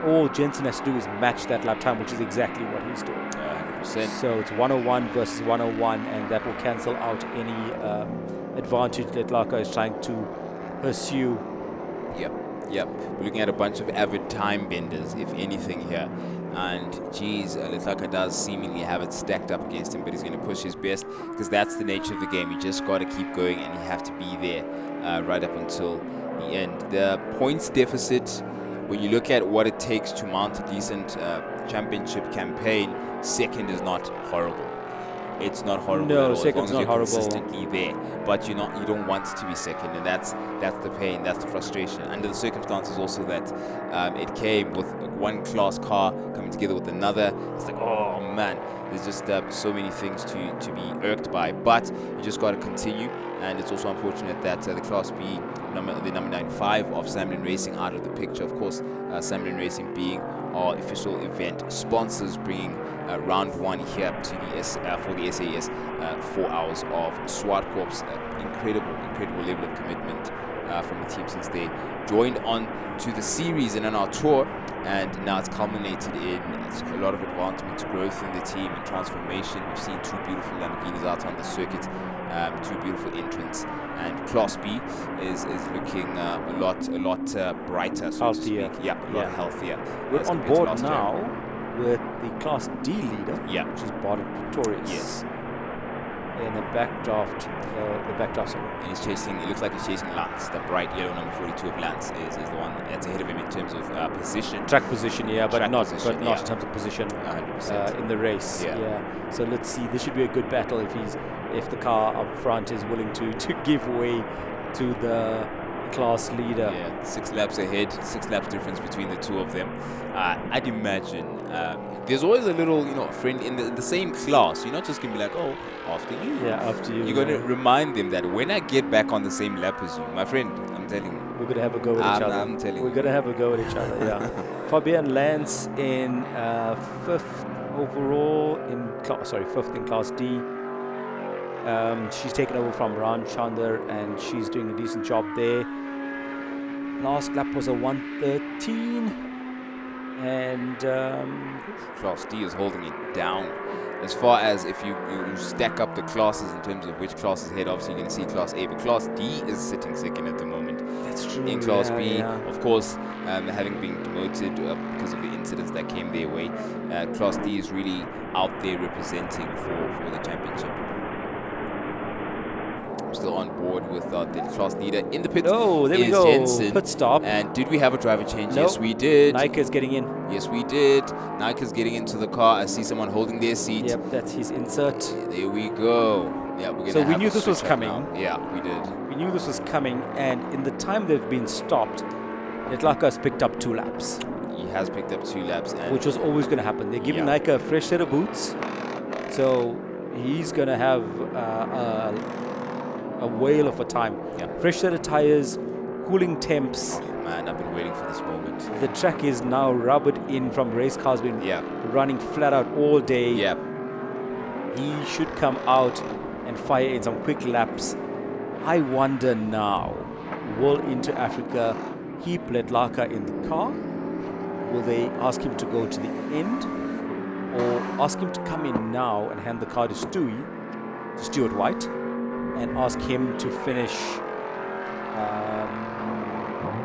all Jensen has to do is match that lap time, which is exactly what he's doing. 100%. So it's 101 versus 101, and that will cancel out any advantage that Letlaka is trying to pursue. Yep. We're looking at a bunch of avid time benders, if anything, here. And geez, Letlaka does seemingly have it stacked up against him, but he's going to push his best because that's the nature of the game. You just got to keep going, and you have to be there right up until the end. The points deficit, when you look at what it takes to mount a decent championship campaign, second is not horrible. It's not horrible No, at all, second's as long as not you're horrible. consistently there. But you don't want to be second, and that's the pain, that's the frustration. Under the circumstances also that it came with one class car coming together with another. It's like, oh man, there's just so many things to be irked by. But you just got to continue, and it's also unfortunate that the Class B, the number 95 of Samlin Racing out of the picture. Of course, Samlin Racing being our official event sponsors, bringing round one here to the for the SAES 4 hours of SWARTKOPS. Incredible level of commitment from the team since they joined on to the series and on our tour, and now it's culminated in a lot of advancement, growth in the team, and transformation. We've seen 2 beautiful Lamborghinis out on the circuit, 2 beautiful entrants, and Class B is looking a lot brighter, so Healthier. to speak. Yeah, a lot healthier. We're as on compared to board last year. now with the Class D leader, which is Barton Pretorius. Yes. In the backdraft, sorry. And he's chasing, it looks like he's chasing Lance. The bright yellow number 42 of Lance is the one that's ahead of him in terms of position. Track position, yeah, but Track not position, in terms of position 100%. in the race. Yeah. So let's see. This should be a good battle if the car up front is willing to give way to the class leader. Yeah, 6 laps ahead, 6 laps difference between the two of them. I'd imagine there's always a little, friend in the same class. You're not just gonna be like, oh, after you. Yeah, after you. You're gonna remind them that when I get back on the same lap as you, my friend, I'm telling you, we're gonna have a go with each other. I'm telling you. We're gonna have a go with each other. Yeah. Fabienne Lance in 5th overall fifth in Class D. She's taken over from Ran Chander, and she's doing a decent job there. Last lap was a 1:13, and Class D is holding it down. As far as if you stack up the classes in terms of which class is ahead, obviously you're going to see Class A, but Class D is sitting second at the moment. That's true. In Class B, yeah. of course, having been demoted because of the incidents that came their way, Class D is really out there representing for the championship. I'm still on board with the class leader in the pit. Oh, there we go. Jensen. Pit stop. And did we have a driver change? Nope. Yes, we did. Nika's getting in. Yes, we did. Nika's getting into the car. I see someone holding their seat. Yep, that's his insert. There we go. Yeah, we're gonna. So we have knew a this was switch up coming. now. Yeah, we did. We knew this was coming, and in the time they've been stopped, Letlaka has picked up 2 laps. He has picked up 2 laps, and which was always going to happen. They're giving Nika a fresh set of boots, so he's going to have a whale of a time. Yeah. Fresh set of tires, cooling temps. Oh, man, I've been waiting for this moment. The track is now rubbered in from race cars, been running flat out all day. Yeah. He should come out and fire in some quick laps. I wonder now, will Into Africa keep Letlaka in the car? Will they ask him to go to the end, or ask him to come in now and hand the car to Stuart White, and ask him to finish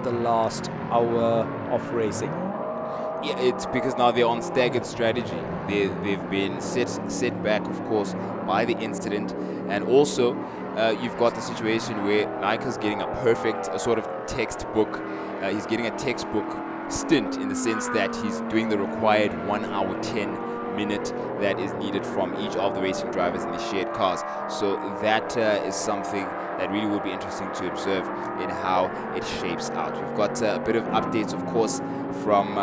the last hour of racing? Yeah, it's because now they're on staggered strategy. They've been set back, of course, by the incident, and also you've got the situation where Nika's getting a sort of textbook. He's getting a textbook stint in the sense that he's doing the required 1 hour 10 minute that is needed from each of the racing drivers in the shared cars. So that is something that really will be interesting to observe in how it shapes out. We've got a bit of updates, of course, from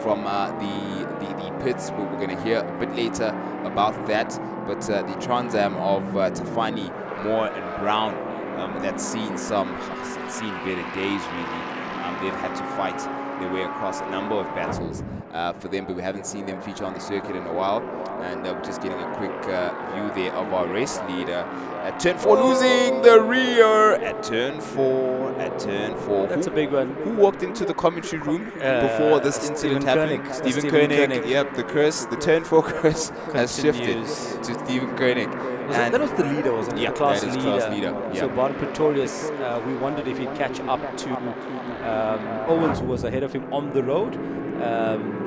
from the pits. We're going to hear a bit later about that. But the Trans Am of Tafani, Moore and Brown, that's seen better days really. They've had to fight their way across a number of battles for them, but we haven't seen them feature on the circuit in a while. And we're just getting a quick view there of our race leader at turn 4, losing the rear at turn 4. That's a big one. Who walked into the commentary room before this incident happened? Stephen Koenig. Yep, the turn 4 curse has shifted to Stephen Koenig. That was the leader, wasn't it? Yeah, the class that is leader. class leader. So Barton Pretorius, we wondered if he'd catch up to Owens, who was ahead of him on the road.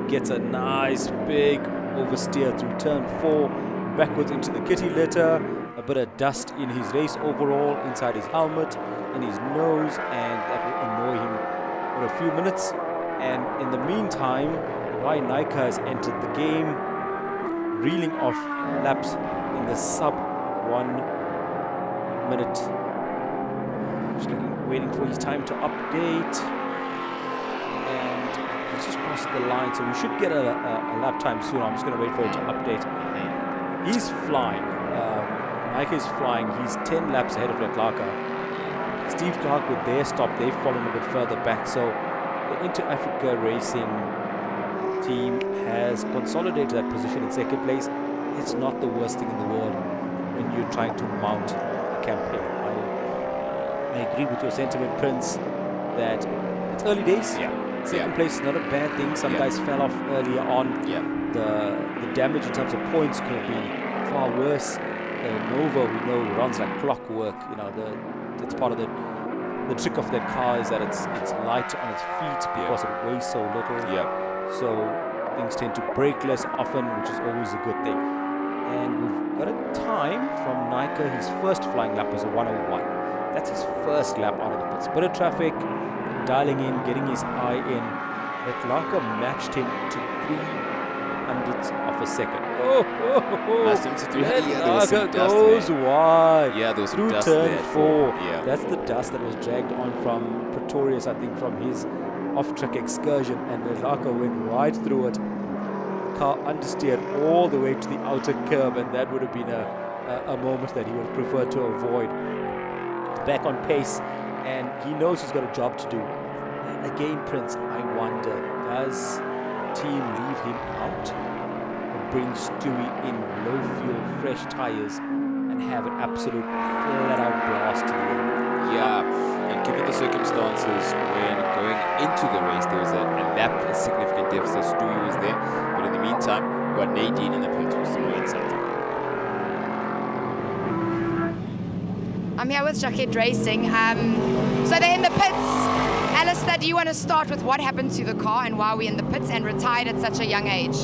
Gets a nice big oversteer through turn 4, backwards into the kitty litter, a bit of dust in his race overall, inside his helmet, in his nose, and that will annoy him for a few minutes. And in the meantime, Ryan Nyka has entered the game, reeling off laps in the sub 1 minute. Just waiting for his time to update. And he's just crossed the line, so we should get a lap time soon. I'm just going to wait for it to update. He's flying. Nyka is flying. He's 10 laps ahead of Leclerc. Steve Clark with their stop, they've fallen a bit further back. So the Inter-Africa Racing team has consolidated that position in second place. It's not the worst thing in the world when you're trying to mount a campaign. I agree with your sentiment, Prince, that it's early days. Second place is not a bad thing. Some guys fell off earlier on. The damage in terms of points could have been far worse. Nova, we know, runs like clockwork. You know, it's part of the trick of that car is that it's light on its feet because it weighs so little. So things tend to break less often, which is always a good thing. And we've got a time from Nyka. His first flying lap was a 1:01. That's his first lap out of the pits. Bit of traffic, dialing in, getting his eye in. Leclerc matched him to 300ths of a second. Matched him to 300. There was some dust goes there. wide. Yeah, there was some through dust turn there. 4. That's the dust that was dragged on from Pretorius, I think, from his off-track excursion, and Leclerc went right through it. The car understeered all the way to the outer curb, and that would have been a moment that he would have preferred to avoid. Back on pace, and he knows he's got a job to do. And again, Prince, I wonder, does the team leave him out or bring Stewie in low fuel, fresh tires, and have an absolute flat-out blast to the end? Yeah, and given the circumstances when going into the race, there was a significant deficit. Stewie was there, but in the meantime, we got Nadine in the pits with some insight. I'm here with Jacket Racing. So they're in the pits. Alistair, do you want to start with what happened to the car and why we're in the pits and retired at such a young age?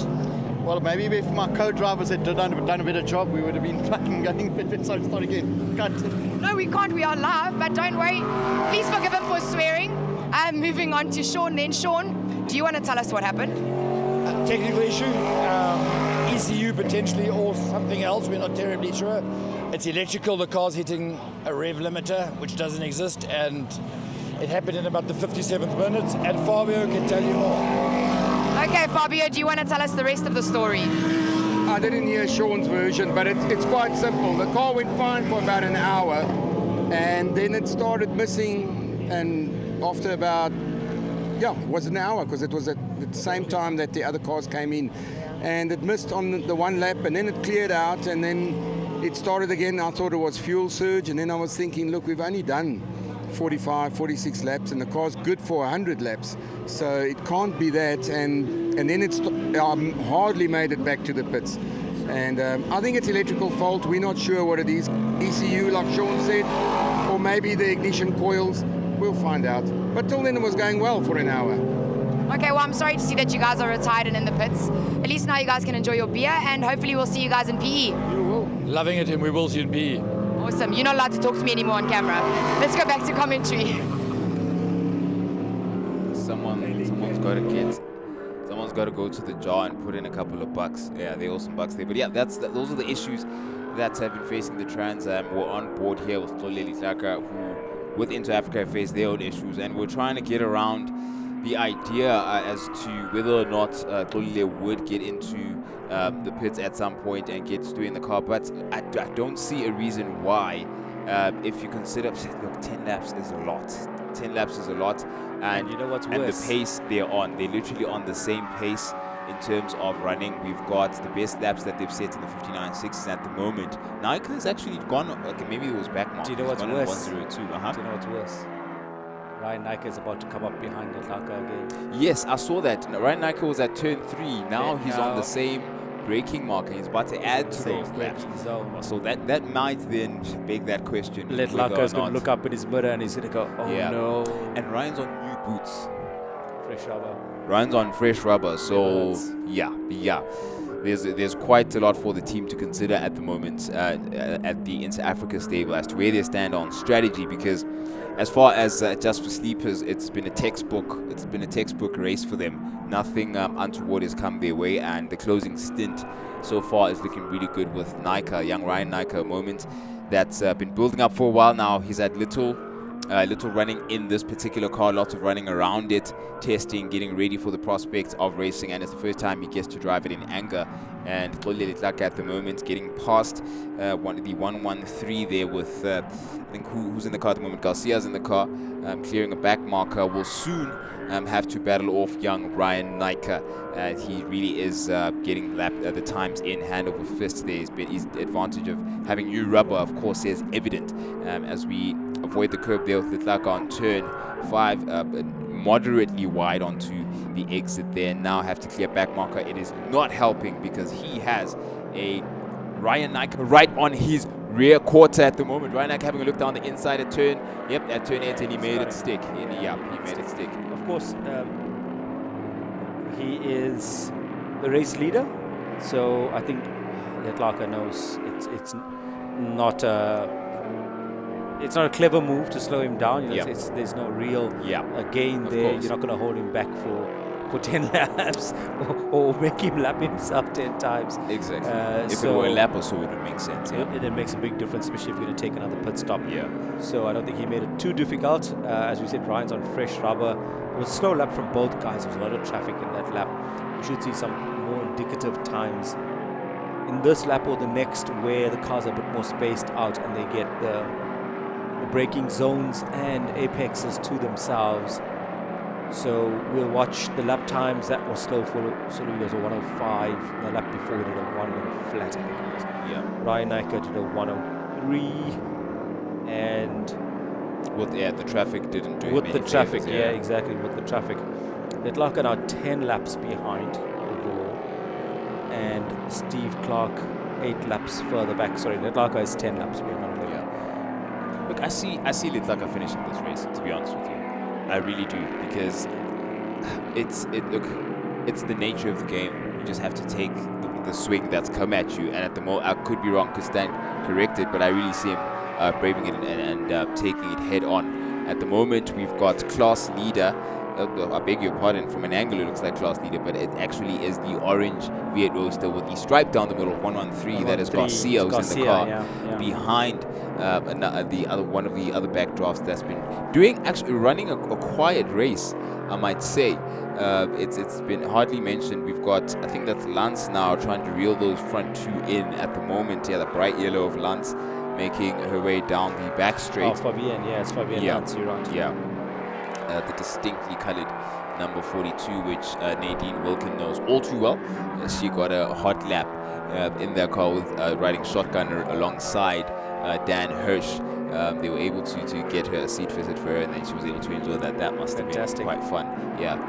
Well, maybe if my co-drivers had done a better job, we would have been fucking going pit. Sorry, start again. No, we can't. We are live, but don't worry. Please forgive him for swearing. Moving on to Sean. Then Sean, do you want to tell us what happened? Technical issue, ECU potentially, or something else. We're not terribly sure. It's electrical. The car's hitting a rev limiter, which doesn't exist, and it happened in about the 57th minute. And Fabio can tell you more. Okay, Fabio, do you want to tell us the rest of the story? I didn't hear Sean's version, but it's quite simple. The car went fine for about an hour, and then it started missing, and after about, it was an hour, because it was at the same time that the other cars came in, and it missed on the one lap, and then it cleared out, and then it started again. I thought it was fuel surge, and then I was thinking, look, we've only done 45, 46 laps, and the car's good for 100 laps, so it can't be that. And then it's hardly made it back to the pits, and I think it's electrical fault. We're not sure what it is. ECU, like Sean said, or maybe the ignition coils. We'll find out. But till then, it was going well for an hour. Okay, well, I'm sorry to see that you guys are retired and in the pits. At least now you guys can enjoy your beer, and hopefully we'll see you guys in PE. You will. Loving it, and we will see you in PE. Awesome. You're not allowed to talk to me anymore on camera. Let's go back to commentary. Someone's got to go to the jar and put in a couple of bucks. Yeah, they're awesome bucks there. But yeah, those are the issues that have been facing the Trans Am. We're on board here with Tloleli Tlaka, who with Inter Africa face their own issues, and we're trying to get around the idea as to whether or not Tolile would get into the pits at some point and get doing the car, but I don't see a reason why. If you consider, look, 10 laps is a lot. 10 laps is a lot, and you know what's and worse? the pace they're literally on the same pace in terms of running. We've got the best laps that they've set in the 59.6s at the moment. Nike has actually gone. Okay, maybe it was back mark. Do you know what's worse? 102. Do you know what's worse? Ryan Nike is about to come up behind Atlaka again. Yes, I saw that. Ryan Nike was at turn 3. Now he's on the same braking mark, and he's about to add to those laps. So that might then beg that question. Atlaka is going to look up in his mirror and he's going to go, oh no. And Ryan's on new boots. Fresh rubber. Ryan's on fresh rubber, so yeah. There's quite a lot for the team to consider at the moment at the Inter Africa stable as to where they stand on strategy, because as far as Just for Sleepers, it's been a textbook race for them. Nothing untoward has come their way, and the closing stint so far is looking really good with Nika, young Ryan Nika, a moment that's been building up for a while now. He's had little running in this particular car, lots of running around it, testing, getting ready for the prospect of racing, and it's the first time he gets to drive it in anger. And Tolile Litlaka at the moment getting past the 113 there with I think who's in the car at the moment. Garcia's in the car, clearing a back marker. Will soon have to battle off young Ryan Nika. He really is getting the times in hand over fist. His advantage of having new rubber, of course, is evident as we avoid the curb there with Litlaka on turn 5, moderately wide onto the exit there. Now have to clear back marker. It is not helping because he has a Ryan Nike right on his rear quarter at the moment. Ryan Nike having a look down the inside at turn. Yep, at turn 8, and he made it stick. He made it stick. Of course, he is the race leader, so I think Litlaka knows it's not a clever move to slow him down. You know, there's no real gain there. You're not going to hold him back for 10 laps or make him lap himself 10 times. Exactly. If it were a lap or so, it would make sense. It makes a big difference, especially if you're going to take another pit stop. So I don't think he made it too difficult. As we said, Ryan's on fresh rubber. It was a slow lap from both guys. There was a lot of traffic in that lap. We should see some more indicative times in this lap or the next where the cars are a bit more spaced out and they get the braking zones and apexes to themselves. So we'll watch the lap times. That was slow for Sulu. There's a 105. The lap before he did a 1 minute flat, I think it was. Ryan Nike did a 103. And with the traffic didn't do with the traffic, exactly, with the traffic. Litlaka now 10 laps behind overall. And Steve Clark 8 laps further back. Sorry, Litlaka is 10 laps behind. Look, I see Litlaka finishing this race, to be honest with you. I really do, because it's the nature of the game. You just have to take the swing that's come at you, and at the moment, I could be wrong, could stand corrected, but I really see him braving it and taking it head on. At the moment, we've got class leader. I beg your pardon, from an angle it looks like class leader, but it actually is the orange V8 Roadster with the stripe down the middle of 113. That is Garcia who's in the car behind one of the other backdrafts that's been running a quiet race, I might say. It's been hardly mentioned. We've got, I think that's Lance now trying to reel those front two in at the moment. Yeah, the bright yellow of Lance making her way down the back straight. Oh, Fabienne, it's Fabienne Lance, you're right. Yeah. The distinctly colored number 42, which Nadine Wilkin knows all too well. She got a hot lap in their car with riding shotgun alongside Dan Hirsch. They were able to get her a seat fitted for her, and then she was able to enjoy that. That must have been quite fun. Yeah.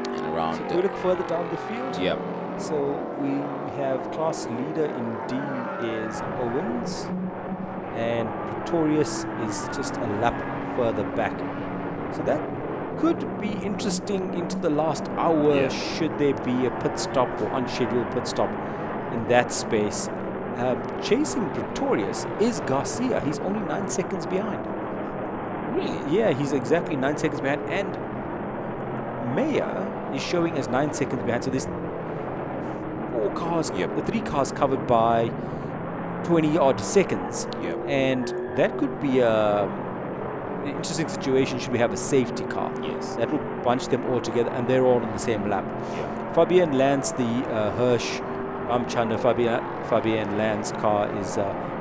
And around. So do we look further down the field? Yeah. So we have class leader in D is Owens, and Pretorius is just a lap further back. So that could be interesting into the last hour should there be a pit stop or unscheduled pit stop in that space. Chasing Pretorius is Garcia. He's only 9 seconds behind. Really? Yeah, he's exactly 9 seconds behind, and Meyer is showing as 9 seconds behind. So there's 4 cars, the 3 cars covered by 20 odd seconds, and that could be a interesting situation should we have a safety car. Yes. That will bunch them all together, and they're all on the same lap. Yeah. Fabian lands the Hirsch Ramchanda Fabian Land's car is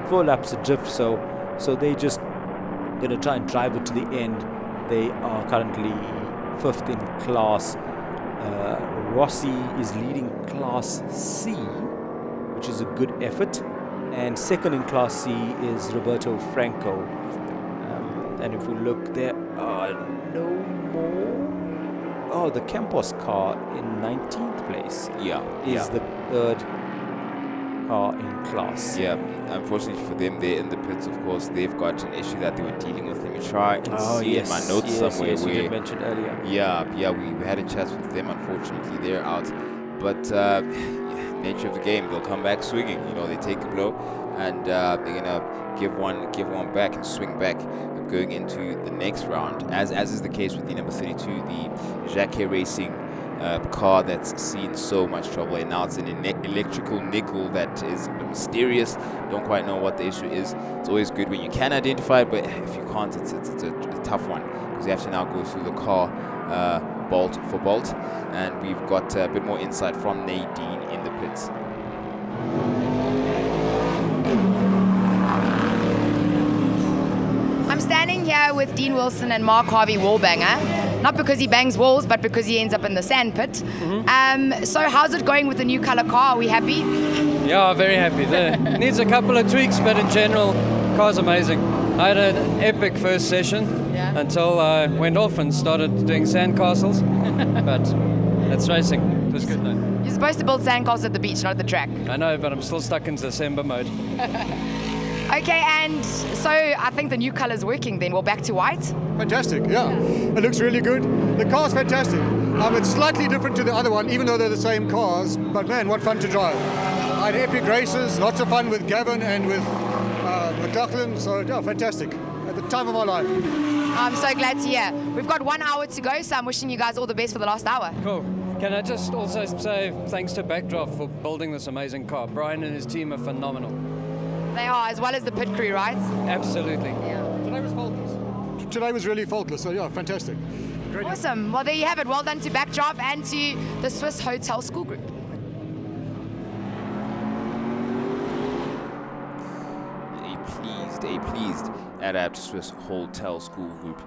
4 laps adrift, so they just going to try and drive it to the end. They are currently 5th in class. Rossi is leading Class C, which is a good effort, and 2nd in Class C is Roberto Franco. And if we look, there are no more. Oh, the Campos car in 19th place. Is the 3rd car in class. Yeah, unfortunately for them, they're in the pits, of course. They've got an issue that they were dealing with. Let me try and see in my notes somewhere where... you did mention earlier. Yeah, we had a chat with them. Unfortunately, they're out. But nature of the game, they'll come back swinging. You know, they take a blow and they're going to give one back and swing back going into the next round, as is the case with the number 32, the Jacquet Racing car that's seen so much trouble, and now it's an electrical nickel that is mysterious. Don't quite know what the issue is. It's always good when you can identify it, but if you can't, it's a tough one, because you have to now go through the car bolt for bolt. And we've got a bit more insight from Nadine in the pits. I'm standing here with Dean Wilson and Mark Harvey Wallbanger, not because he bangs walls, but because he ends up in the sand pit. So how's it going with the new color car? Are we happy? Yeah, very happy. It needs a couple of tweaks, but in general, car's amazing. I had an epic first session until I went off and started doing sand castles, but that's racing. It was good though. You're supposed to build sand castles at the beach, not at the track. I know, but I'm still stuck in December mode. Okay, and so I think the new color's working then. We're back to white. Fantastic, yeah. It looks really good. The car's fantastic. It's slightly different to the other one, even though they're the same cars. But man, what fun to drive. I had epic races, lots of fun with Gavin and with Lachlan. So yeah, fantastic. At the time of my life. I'm so glad to hear. We've got 1 hour to go, so I'm wishing you guys all the best for the last hour. Cool. Can I just also say thanks to Backdraft for building this amazing car. Brian and his team are phenomenal. They are, as well as the pit crew, right? Absolutely. Yeah. Today was faultless. Today was really faultless, so yeah, fantastic. Great. Awesome. Well, there you have it. Well done to Backdraft and to the Swiss Hotel School Group. A pleased Adapt Swiss Hotel School Group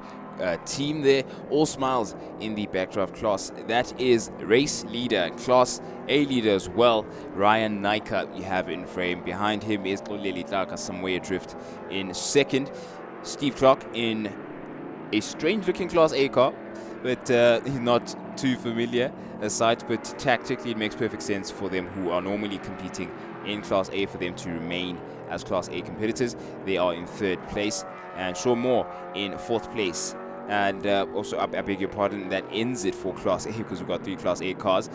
team there. All smiles in the Backdraft class. That is race leader, Class A leader as well, Ryan Naika, you have in frame. Behind him is Koleli Tlaka somewhere adrift in 2nd. Steve Clark in a strange looking Class A car, but he's not too familiar a sight, but tactically it makes perfect sense for them who are normally competing in Class A for them to remain as Class A competitors. They are in 3rd place, and Sean Moore in 4th place. And also, I beg your pardon, that ends it for Class A, because we've got 3 Class A cars.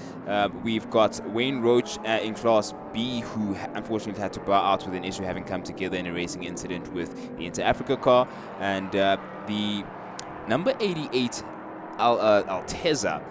We've got Wayne Roach in Class B, who unfortunately had to bow out with an issue having come together in a racing incident with the Inter-Africa car. And the number 88 Alteza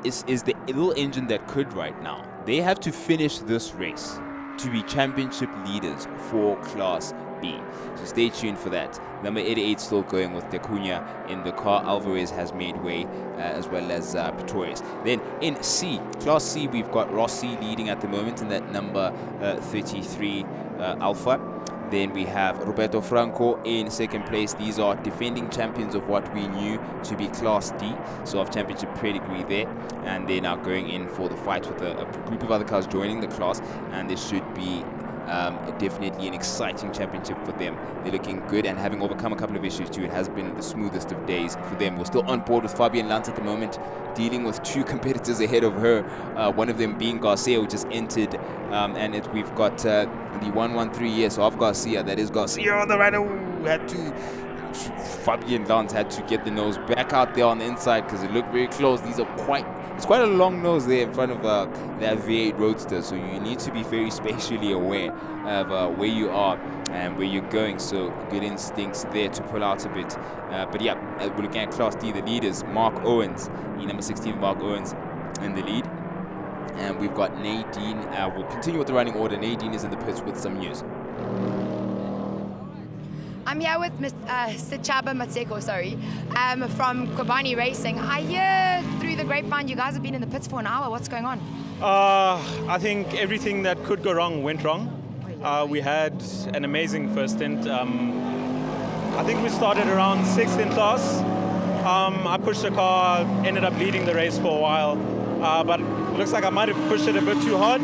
is the little engine that could right now. They have to finish this race to be championship leaders for Class B. So stay tuned for that. Number 88 still going with De Cunha in the car. Alvarez has made way, as well as Pretorius. Then in C, Class C, we've got Rossi leading at the moment in that number 33 Alpha. Then we have Roberto Franco in 2nd place. These are defending champions of what we knew to be Class D, so of championship pedigree there. And they're now going in for the fight with a group of other cars joining the class, and this should be definitely an exciting championship for them. They're looking good and having overcome a couple of issues too. It has been the smoothest of days for them. We're still on board with Fabian Lantz at the moment, dealing with 2 competitors ahead of her, one of them being Garcia, who just entered, and we've got the 113 years of Garcia. That is Garcia on the right. Fabian Lantz had to get the nose back out there on the inside because it looked very close. It's quite a long nose there in front of that V8 Roadster, so you need to be very spatially aware of where you are and where you're going. So good instincts there to pull out a bit. But yeah, we're looking at Class D, the leaders, Mark Owens, number 16, Mark Owens in the lead. And we've got Nadine. We'll continue with the running order. Nadine is in the pits with some news. I'm here with Sichaba Matseko, from Kobani Racing. I hear through the grapevine you guys have been in the pits for an hour. What's going on? I think everything that could go wrong went wrong. We had an amazing first stint. I think we started around 6th in class. I pushed the car, ended up leading the race for a while, but it looks like I might have pushed it a bit too hard.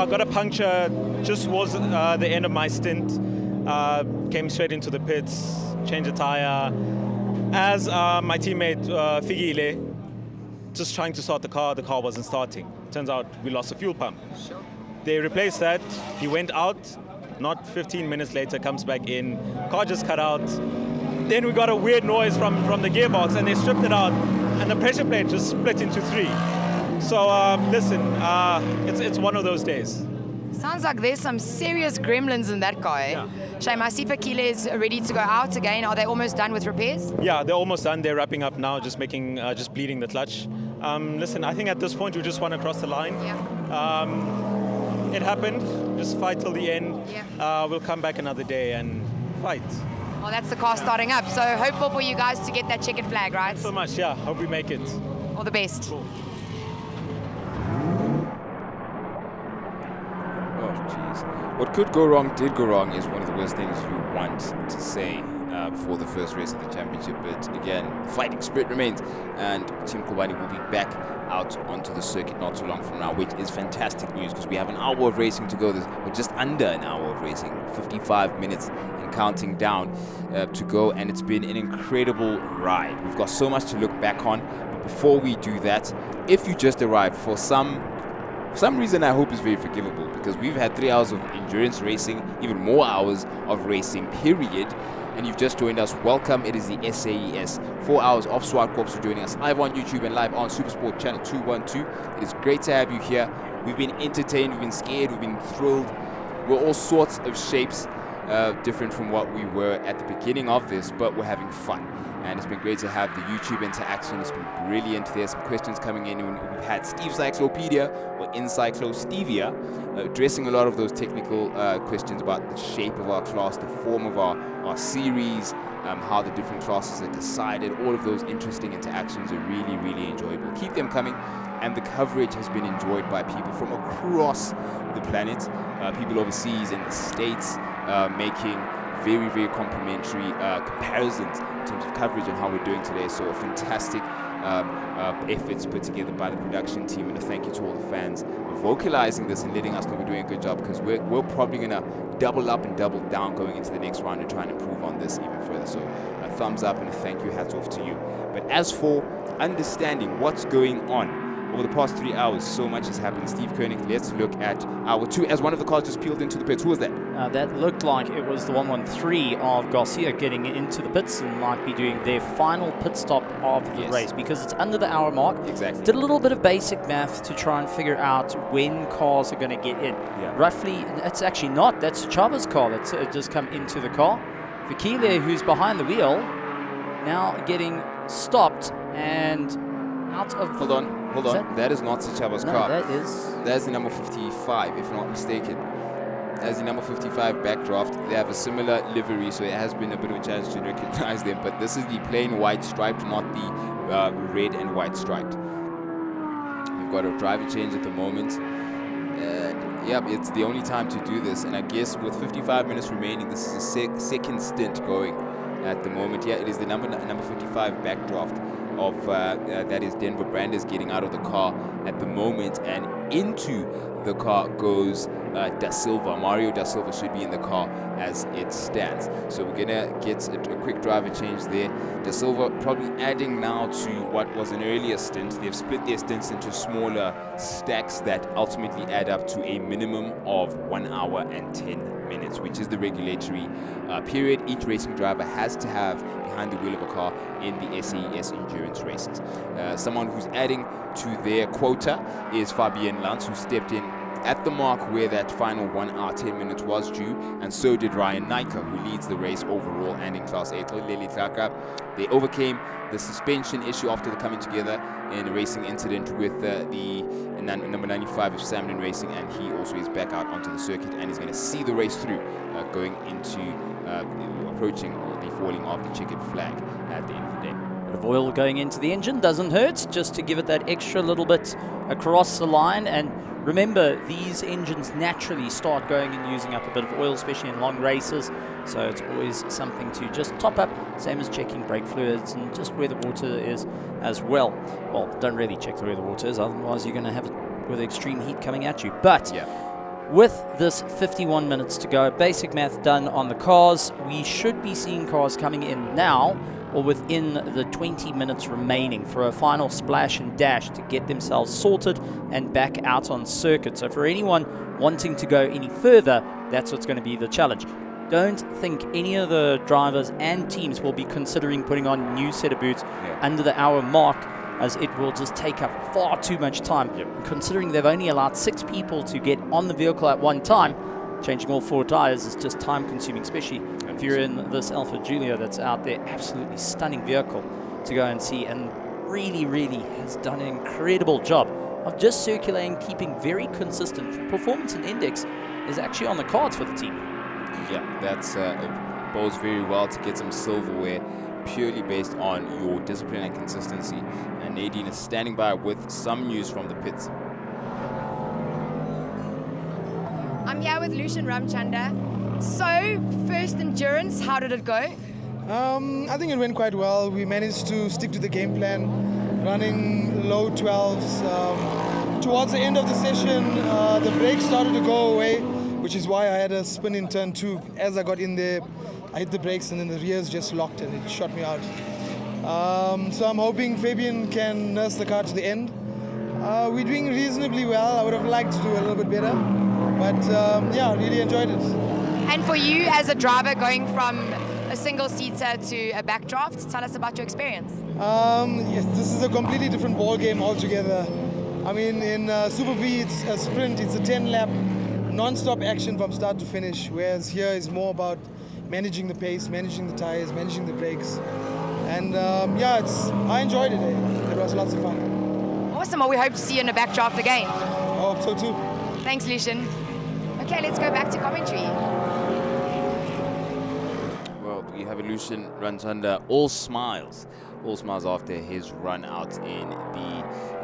Got a puncture just towards the end of my stint. Came straight into the pits, changed a tire. As my teammate Figile, just trying to start the car wasn't starting. Turns out we lost a fuel pump. They replaced that. He went out. Not 15 minutes later, comes back in. Car just cut out. Then we got a weird noise from the gearbox, and they stripped it out, and the pressure plate just split into 3. So listen, it's one of those days. Sounds like there's some serious gremlins in that car, eh? Yeah. Shame, I see Fakile is ready to go out again. Are they almost done with repairs? Yeah, they're almost done. They're wrapping up now, just bleeding the clutch. Listen, I think at this point we just want to cross the line. Yeah. It happened. Just fight till the end. Yeah. We'll come back another day and fight. Well, that's the car starting up. So hopeful for you guys to get that checkered flag, right? Thanks so much. Yeah, hope we make it. All the best. Cool. Oh, jeez. What could go wrong did go wrong is one of the worst things you want to say for the first race of the championship. But again, the fighting spirit remains, and Team Kobani will be back out onto the circuit not too long from now, which is fantastic news because we have an hour of racing to go. We're just under an hour of racing, 55 minutes and counting down to go, and it's been an incredible ride. We've got so much to look back on, but before we do that, if you just arrived, for some reason I hope is very forgivable, because we've had 3 hours of endurance racing, even more hours of racing, period. And you've just joined us, welcome. It is the SAES. 4 hours of ZWARTKOPS for joining us live on YouTube and live on Supersport Channel 212. It is great to have you here. We've been entertained, we've been scared, we've been thrilled. We're all sorts of shapes, different from what we were at the beginning of this, but we're having fun. And it's been great to have the YouTube interaction. It's been brilliant. There's some questions coming in. We've had Steve Cyclopedia, or Encyclostevia, addressing a lot of those technical questions about the shape of our class, the form of our series, how the different classes are decided. All of those interesting interactions are really, really enjoyable. Keep them coming. And the coverage has been enjoyed by people from across the planet, people overseas in the States, making very, very complimentary comparisons in terms of coverage and how we're doing today. So a fantastic efforts put together by the production team, and a thank you to all the fans vocalizing this and letting us know we're doing a good job, because we're probably going to double up and double down going into the next round and try and improve on this even further. So a thumbs up and a thank you, hats off to you. But as for understanding what's going on, over the past 3 hours, so much has happened. Steve Koenig, let's look at hour 2 as one of the cars just peeled into the pits. Who was that? That looked like it was the 113 of Garcia getting into the pits and might be doing their final pit stop of the race, because it's under the hour mark. Exactly. Did a little bit of basic math to try and figure out when cars are going to get in. Yeah. Roughly, it's actually not. That's Chaba's car that's just come into the car. Fakile, who's behind the wheel, now getting stopped and out of... Hold on. That is not Sichaba's car. That's the number 55, if I'm not mistaken. That's the number 55 backdraft. They have a similar livery, so it has been a bit of a challenge to recognize them. But this is the plain white striped, not the red and white striped. We've got a driver change at the moment. Yep, it's the only time to do this. And I guess with 55 minutes remaining, this is a second stint going at the moment. Yeah, it is the number 55 backdraft of that is Denver Brandes getting out of the car at the moment, and into the car goes Da Silva. Mario Da Silva should be in the car as it stands. So we're gonna get a quick driver change there. Da Silva probably adding now to what was an earlier stint. They've split their stints into smaller stacks that ultimately add up to a minimum of 1 hour and 10 minutes, which is the regulatory period each racing driver has to have behind the wheel of a car in the SAES endurance races. Someone who's adding to their quota is Fabian Lantz, who stepped in at the mark where that final 1 hour 10 minutes was due, and so did Ryan Nyker, who leads the race overall and in Class 8. They overcame the suspension issue after the coming together in a racing incident with the number 95 of Samden Racing, and he also is back out onto the circuit and is going to see the race through, going into approaching the falling of the checkered flag at the end of the day. Bit of oil going into the engine doesn't hurt, just to give it that extra little bit across the line. And remember, these engines naturally start going and using up a bit of oil, especially in long races, so it's always something to just top up, same as checking brake fluids and just where the water is as well. Well, don't really check where the water is, otherwise you're going to have it with extreme heat coming at you. But with this 51 minutes to go, basic math done on the cars, we should be seeing cars coming in now or within the 20 minutes remaining for a final splash and dash to get themselves sorted and back out on circuit. So for anyone wanting to go any further, that's what's going to be the challenge. Don't think any of the drivers and teams will be considering putting on a new set of boots under the hour mark, as it will just take up far too much time. Considering they've only allowed 6 people to get on the vehicle at one time, changing all 4 tires is just time consuming, especially if you're in this Alfa Giulia that's out there. Absolutely stunning vehicle to go and see, and really has done an incredible job of just circulating, keeping very consistent. Performance and index is actually on the cards for the team. Yeah, that's it bodes very well to get some silverware purely based on your discipline and consistency. And Nadine is standing by with some news from the pits. I'm here with Lucian Ramchanda. So, first endurance, how did it go? I think it went quite well. We managed to stick to the game plan, running low 12s. Towards the end of the session, the brakes started to go away, which is why I had a spin in turn 2. As I got in there, I hit the brakes and then the rears just locked and it shot me out. So I'm hoping Fabian can nurse the car to the end. We're doing reasonably well. I would have liked to do a little bit better, but yeah, really enjoyed it. And for you as a driver going from a single seater to a backdraft, tell us about your experience. Yes, this is a completely different ball game altogether. I mean, in Super V, it's a sprint. It's a 10-lap non-stop action from start to finish, whereas here is more about managing the pace, managing the tires, managing the brakes. And yeah, I enjoyed it. It was lots of fun. Awesome. Well, we hope to see you in a backdraft again. I hope so too. Thanks, Lucian. Okay, let's go back to commentary. Well, we have a Lucian Ramchanda all smiles after his run out in the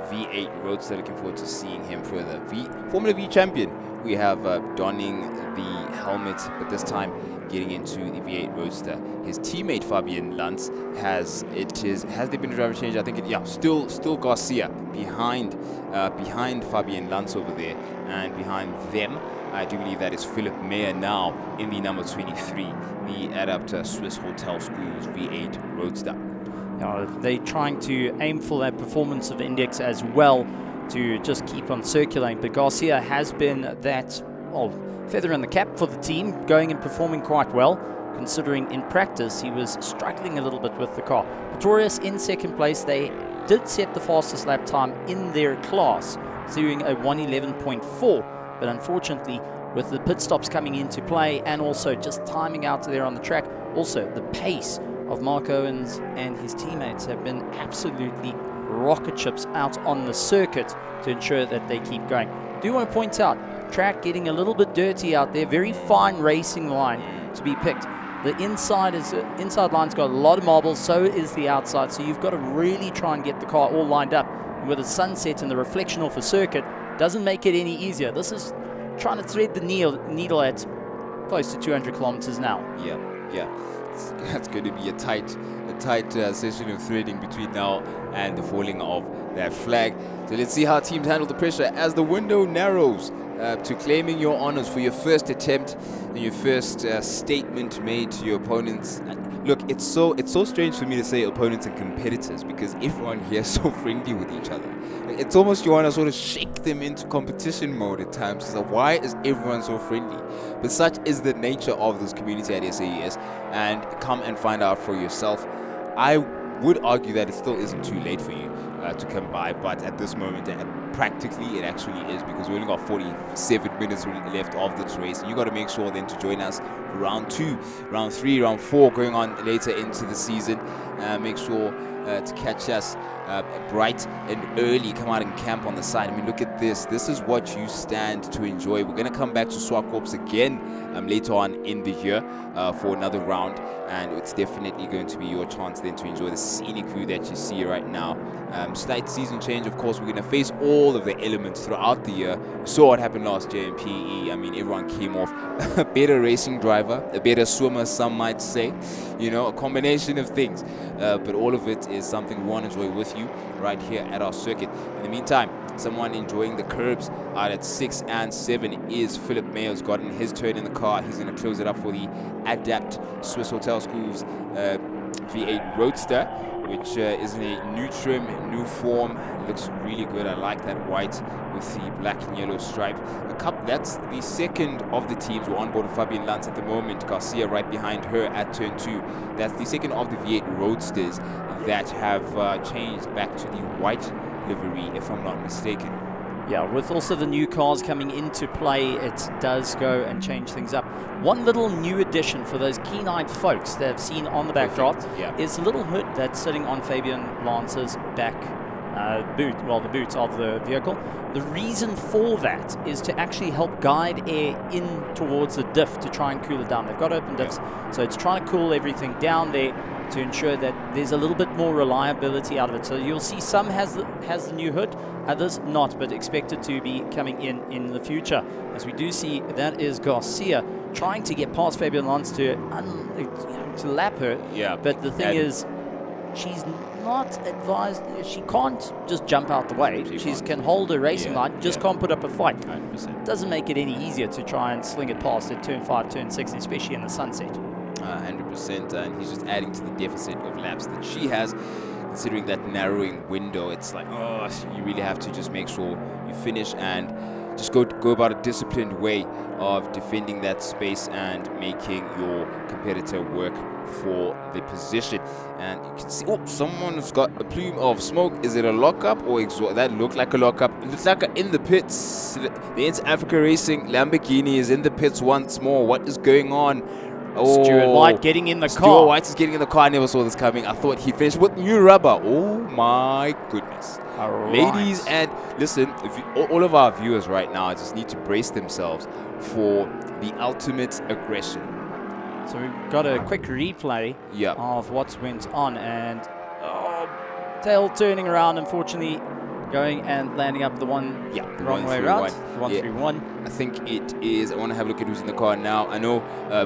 V8 Roadster. Looking forward to seeing him further. Formula V champion. We have donning the helmet, but this time getting into the V8 Roadster. His teammate Fabian Lantz has there been a driver change? I think still Garcia behind Fabian Lantz over there, and behind them I do believe that is Philip Meyer now in the number 23, the Adapter Swiss Hotel Schools V8 Roadster. They're trying to aim for that performance of index as well to just keep on circulating, but Garcia has been that feather in the cap for the team, going and performing quite well, considering in practice he was struggling a little bit with the car. Pretorius in second place. They did set the fastest lap time in their class, doing a 1:11.4, but unfortunately with the pit stops coming into play and also just timing out there on the track, also the pace of Mark Owens and his teammates have been absolutely rocket ships out on the circuit to ensure that they keep going. Do want to point out, track getting a little bit dirty out there, very fine racing line to be picked. The inside line's got a lot of marbles, so is the outside, so you've got to really try and get the car all lined up. And with the sunset and the reflection off the circuit, doesn't make it any easier. This is trying to thread the needle at close to 200 kilometers now. Yeah. That's going to be a tight session of threading between now and the falling of that flag. So let's see how teams handle the pressure as the window narrows to claiming your honors for your first attempt and your first statement made to your opponents. Look, it's so strange for me to say opponents and competitors, because everyone here is so friendly with each other. It's almost you want to sort of shake them into competition mode at times. So why is everyone so friendly? But such is the nature of this community at SAES, and come and find out for yourself. I would argue that it still isn't too late for you to come by, but at this moment, practically it actually is, because we only got 47 minutes left of this race. You got to make sure then to join us for round 2, round 3, round 4 going on later into the season. Make sure to catch us bright and early. Come out and camp on the side. I mean, look at this. This is what you stand to enjoy. We're going to come back to ZWARTKOPS again later on in the year for another round, and it's definitely going to be your chance then to enjoy the scenic view that you see right now. Slight season change, of course. We're going to face all of the elements throughout the year. We saw what happened last year in PE. I mean, everyone came off a better racing driver, a better swimmer, some might say. You know, a combination of things. But all of it is something we want to enjoy with you right here at our circuit. In the meantime, someone enjoying the curbs out at 6 and 7 is Philip Mayo's gotten his turn in the car. He's going to close it up for the Adapt Swiss Hotel Schools V8 Roadster, which is in a new trim, new form. It looks really good. I like that white with the black and yellow stripe. That's the second of the teams who are on board with Fabian Lantz at the moment. Garcia right behind her at turn 2. That's the second of the V8 Roadsters that have changed back to the white livery, if I'm not mistaken. Yeah, with also the new cars coming into play, it does go and change things up. One little new addition for those keen-eyed folks that have seen on the backdrop is a little hood that's sitting on Fabian Lance's back the boot of the vehicle. The reason for that is to actually help guide air in towards the diff to try and cool it down. They've got open diffs, so it's trying to cool everything down there to ensure that there's a little bit more reliability out of it. So you'll see some has the new hood, others not, but expected to be coming in the future. As we do see, that is Garcia trying to get past Fabian Lance to lap her. Yeah. But the thing is, she's not advised. She can't just jump out the way. She can hold her racing line, just can't put up a fight. 100%. Doesn't make it any easier to try and sling it past at turn 5, turn 6, especially in the sunset. 100%, and he's just adding to the deficit of laps that she has, considering that narrowing window. It's like, oh, you really have to just make sure you finish and just go about a disciplined way of defending that space and making your competitor work for the position. And you can see, oh, someone's got a plume of smoke. Is it a lockup or exhaust? That looked like a lockup. It looks like in the pits. The Inter Africa Racing Lamborghini is in the pits once more. What is going on? Oh, Stuart White getting in the car. Stuart White is getting in the car. I never saw this coming. I thought he finished with new rubber. Oh my goodness. Ladies, and listen, all of our viewers right now just need to brace themselves for the ultimate aggression. So we've got a quick replay of what's went on, and tail turning around, unfortunately, going and landing up the wrong way around. 131. I think it is. I want to have a look at who's in the car now. I know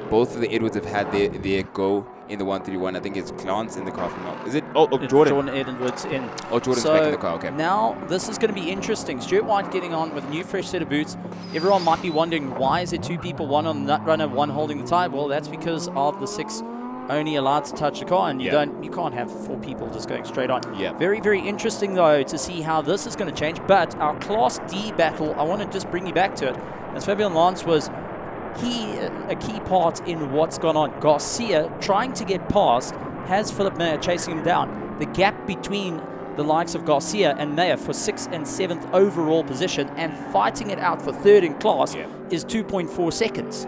both of the Edwards have had their go in the 131. I think it's Clarence in the car from now. Is it? Oh, Jordan. Jordan Edwards in. Oh, Jordan's back in the car. Okay. Now this is going to be interesting. Stuart White getting on with a new fresh set of boots. Everyone might be wondering, why is it two people, one on the nut runner, one holding the tire? Well, that's because of the 6 only allowed to touch the car, and you can't have 4 people just going straight on. Very, very interesting though to see how this is going to change. But our Class D battle, I want to just bring you back to it, as Fabian Lance was a key part in what's gone on. Garcia trying to get past, has Philip Mayer chasing him down. The gap between the likes of Garcia and Mayer for 6th and 7th overall position and fighting it out for 3rd in class is 2.4 seconds.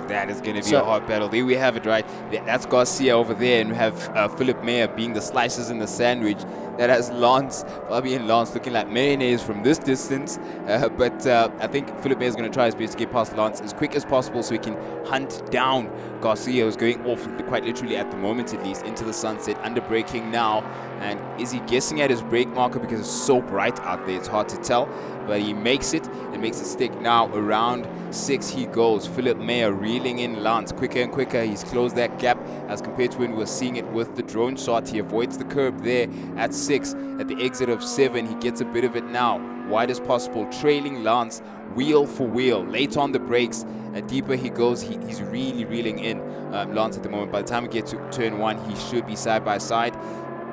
That is going to be a hard battle. There we have it, right? That's Garcia over there, and we have Philip Mayer being the slices in the sandwich. That has Fabian Lance looking like mayonnaise from this distance. But I think Philip Mayer is going to try his best to get past Lance as quick as possible so he can hunt down Garcia, who's going off quite literally at the moment, at least, into the sunset, under braking now. And is he guessing at his brake marker because it's so bright out there? It's hard to tell, but he makes it and makes it stick now. Around 6 he goes. Philip Mayer reeling in Lance quicker and quicker. He's closed that gap as compared to when we were seeing it with the drone shot. He avoids the curb there at 6. At the exit of 7, he gets a bit of it now. Wide as possible, trailing Lance wheel for wheel. Late on the brakes, and deeper he goes. He's really reeling in Lance at the moment. By the time we get to turn 1, he should be side by side.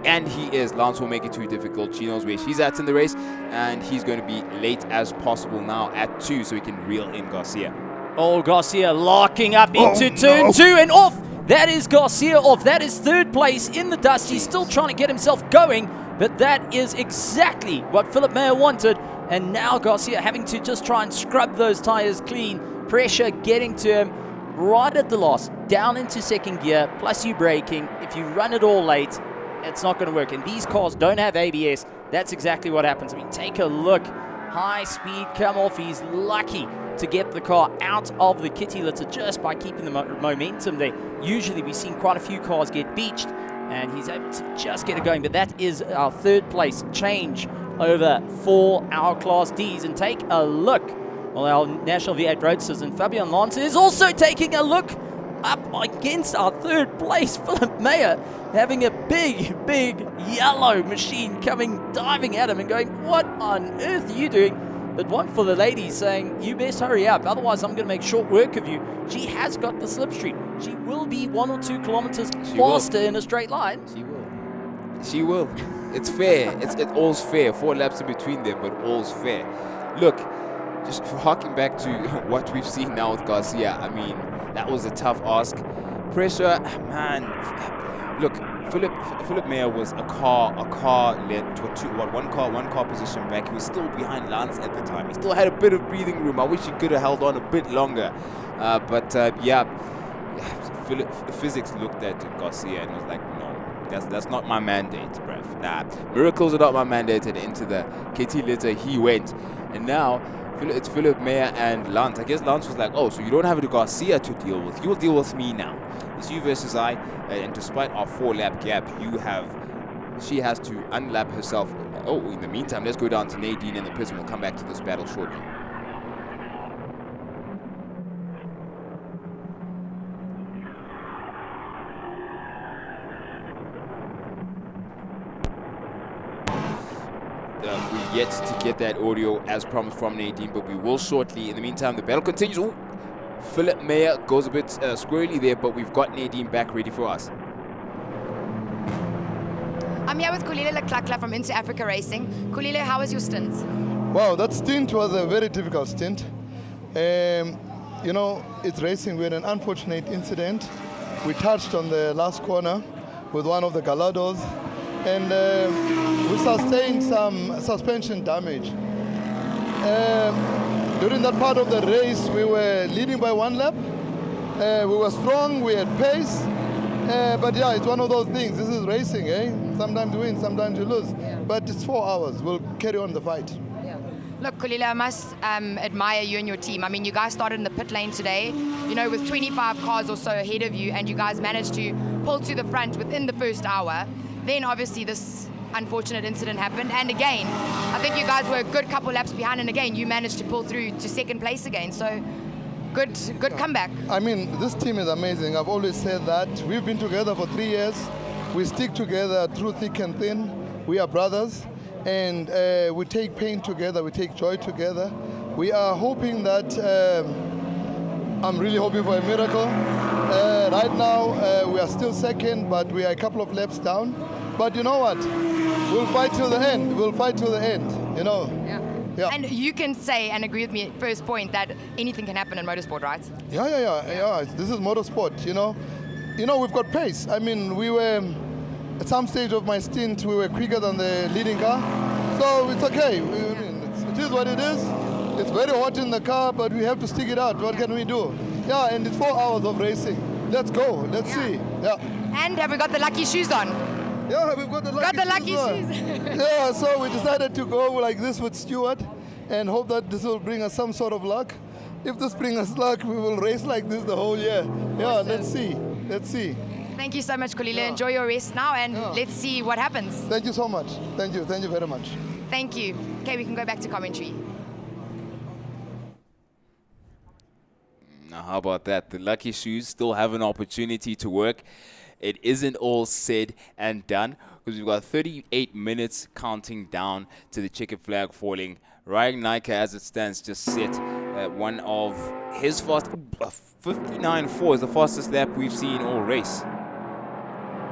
And he is. Lance will make it too difficult. She knows where she's at in the race, and he's going to be late as possible now at 2, so he can reel in Garcia. Oh, Garcia locking up into turn 2 and off. That is Garcia off. That is 3rd place in the dust. He's still trying to get himself going, but that is exactly what Philip Mayer wanted. And now Garcia having to just try and scrub those tires clean. Pressure getting to him right at the last. Down into second gear, plus you braking. If you run it all late, it's not going to work. And these cars don't have ABS. That's exactly what happens. I mean, take a look. High speed come off. He's lucky to get the car out of the kitty litter just by keeping the momentum there. Usually we've seen quite a few cars get beached, and he's able to just get it going. But that is our third place change over for our Class Ds. And take a look. Well, our National V8 Roadsters and Fabian Lance is also taking a look up against our third place. Philip Mayer having a big yellow machine coming, diving at him and going, what on earth are you doing? But one for the ladies saying, you best hurry up, otherwise I'm going to make short work of you. She has got the slipstream. She will be 1 or 2 kilometers faster in a straight line. She will. It's fair. It's all's fair. 4 laps in between them, but all's fair. Look, just harking back to what we've seen now with Garcia, I mean, that was a tough ask. Pressure, man. Look, Philip Mayer was a car led to one car position back. He was still behind Lance at the time. He still had a bit of breathing room. I wish he could have held on a bit longer. Yeah, physics looked at Garcia and was like, no, that's not my mandate, bruv. Nah, miracles are not my mandate. And into the kitty litter he went. And now it's Philip Mayer and Lance. I guess Lance was like, oh, so you don't have a Garcia to deal with. You'll deal with me now. It's you versus I. And despite our 4-lap gap, she has to unlap herself. Oh, in the meantime, let's go down to Nadine in the pits and we'll come back to this battle shortly. We're yet to get that audio as promised from Nadine, but we will shortly. In the meantime, the battle continues. Ooh, Philip Mayer goes a bit squirrely there, but we've got Nadine back ready for us. I'm here with Kulile Leklakla from Into Africa Racing. Kulile, how was your stint? Wow, that stint was a very difficult stint. You know, it's racing. We had an unfortunate incident. We touched on the last corner with one of the Galados, and we sustained some suspension damage. During that part of the race, we were leading by 1 lap. We were strong, we had pace. But yeah, it's one of those things. This is racing, eh? Sometimes you win, sometimes you lose. Yeah. But it's 4 hours. We'll carry on the fight. Yeah. Look, Kulile, I must admire you and your team. I mean, you guys started in the pit lane today, you know, with 25 cars or so ahead of you, and you guys managed to pull to the front within the first hour. Then, obviously, this unfortunate incident happened. And again, I think you guys were a good couple laps behind, and again, you managed to pull through to second place again. So, good comeback. I mean, this team is amazing. I've always said that. We've been together for 3 years. We stick together through thick and thin. We are brothers, and we take pain together. We take joy together. We are hoping that, I'm really hoping for a miracle. Right now, we are still second, but we are a couple of laps down. But you know what? We'll fight till the end. We'll fight till the end, you know. Yeah. Yeah. And you can say and agree with me at first point that anything can happen in motorsport, right? Yeah. This is motorsport, you know. You know, we've got pace. I mean, we were, at some stage of my stint, we were quicker than the leading car. So it's okay. It is what it is. It's very hot in the car, but we have to stick it out. What can we do? Yeah, and it's 4 hours of racing. Let's go. Let's see. Yeah. And have we got the lucky shoes on? Yeah, we've got the lucky shoes. Yeah, so we decided to go like this with Stuart and hope that this will bring us some sort of luck. If this brings us luck, we will race like this the whole year. Yeah, awesome. Let's see. Thank you so much, Kulile. Yeah. Enjoy your rest now, and let's see what happens. Thank you so much. Thank you very much. Thank you. Okay, we can go back to commentary. Now, how about that? The lucky shoes still have an opportunity to work. It isn't all said and done, because we've got 38 minutes counting down to the checkered flag falling. Ryan Nike, as it stands, just set one of his fast 59.4 is the fastest lap we've seen all race,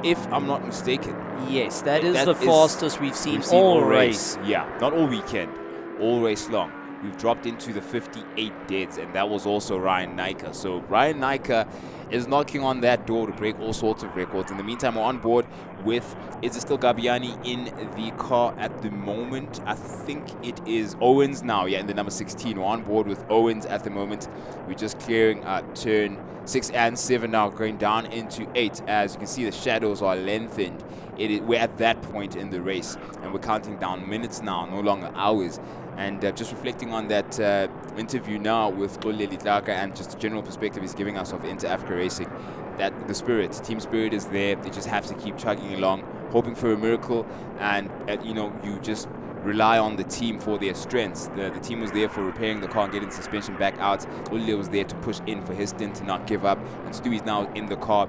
if I'm not mistaken. Yes, that is the fastest we've seen all race. Yeah, not all weekend, all race long. We've dropped into the 58 deads, and that was also Ryan Nike. So Ryan Nike is knocking on that door to break all sorts of records. In the meantime, we're on board with, is it still Gabiani in the car at the moment? I think it is Owens now, in the number 16. We're on board with Owens at the moment. We're just clearing turn 6 and 7 now, going down into 8. As you can see, the shadows are lengthened. We're at that point in the race, and we're counting down minutes now, no longer hours. And just reflecting on that interview now with Xolile Tlaka and just the general perspective he's giving us of Inter-Africa racing, that the spirit, team spirit is there. They just have to keep chugging along, hoping for a miracle, and you just rely on the team for their strengths. The team was there for repairing the car and getting suspension back out. Xolile was there to push in for his stint, to not give up, and Stewie's now in the car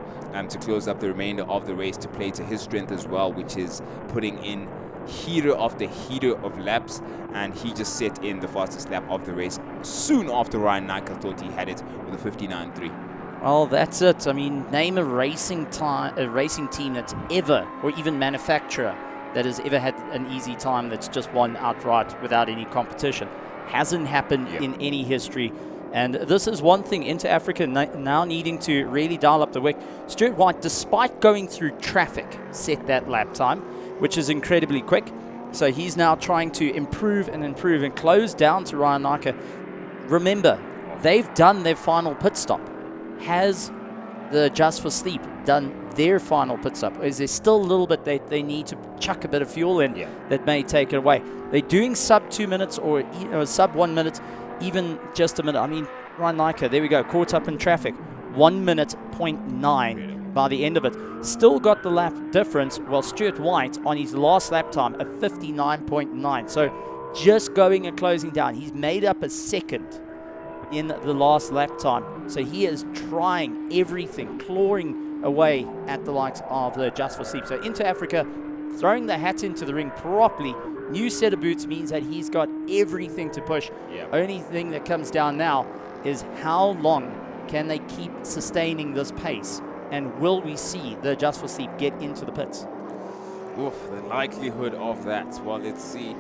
to close up the remainder of the race, to play to his strength as well, which is putting in heater after heater of laps, and he just set in the fastest lap of the race soon after Ryan Nijker thought he had it with a 59.3. Well, that's it. I mean, name a racing team that's ever, or even manufacturer that has ever had an easy time that's just won outright without any competition. Hasn't happened in any history. And this is one thing, Inter-Africa now needing to really dial up the work. Stuart White, despite going through traffic, set that lap time, which is incredibly quick. So he's now trying to improve and close down to Ryan Nijker. Remember, they've done their final pit stop. Has the Just for Sleep done their final pit stop? Is there still a little bit they need to chuck a bit of fuel in that may take it away? They're doing sub 2 minutes or sub 1 minute, even just a minute. I mean, Ryan Nijker, there we go, caught up in traffic. 1 minute 0.9 by the end of it. Still got the lap difference, while Stuart White on his last lap time of 59.9. So just going and closing down. He's made up a second in the last lap time. So he is trying everything, clawing away at the likes of the Just for Sleep. So Inter-Africa throwing the hat into the ring properly. New set of boots means that he's got everything to push. Only thing that comes down now is how long can they keep sustaining this pace, and will we see the Just for Sleep get into the pits? Oof, the likelihood of that. Well, let's see.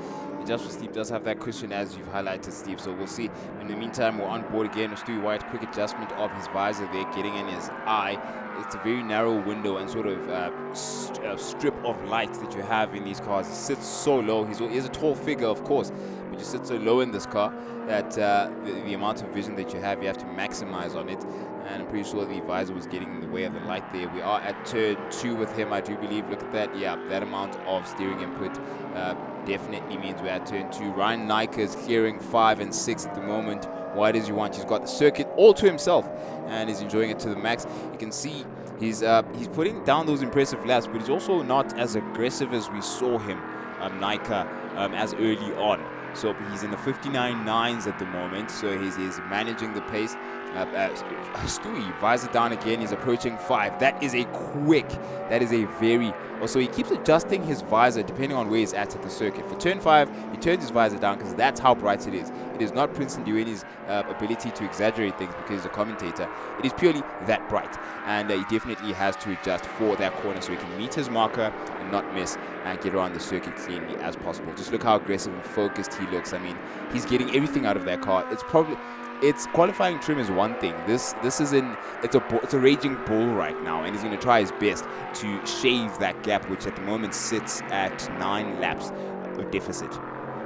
Just for Sleep does have that cushion, as you've highlighted, Steve, so we'll see. In the meantime, we're on board again with Stewie White. Quick adjustment of his visor there, getting in his eye. It's a very narrow window and sort of strip of light that you have in these cars. He sits so low. He's a tall figure, of course, but you sit so low in this car that the amount of vision that you have to maximize on it. And I'm pretty sure the visor was getting in the way of the light there. We are at turn 2 with him, I do believe. Look at that. Yeah, that amount of steering input definitely means we're at turn 2. Ryan Nijker is clearing 5 and 6 at the moment. Why does he want? He's got the circuit all to himself, and he's enjoying it to the max. You can see he's putting down those impressive laps, but he's also not as aggressive as we saw him, Nijker, as early on. So he's in the 59.9s at the moment, so he's managing the pace. Stewie, visor down again, he's approaching 5. That is a very, also he keeps adjusting his visor depending on where he's at the circuit. For turn 5, he turns his visor down because that's how bright it is. It is not Prince Ndiweni's ability to exaggerate things because he's a commentator. It is purely that bright, and he definitely has to adjust for that corner so he can meet his marker and not miss and get around the circuit cleanly as possible. Just look how aggressive and focused he looks. I mean, he's getting everything out of that car. It's qualifying trim is one thing. It's a raging bull right now, and he's going to try his best to shave that gap, which at the moment sits at 9 laps of deficit.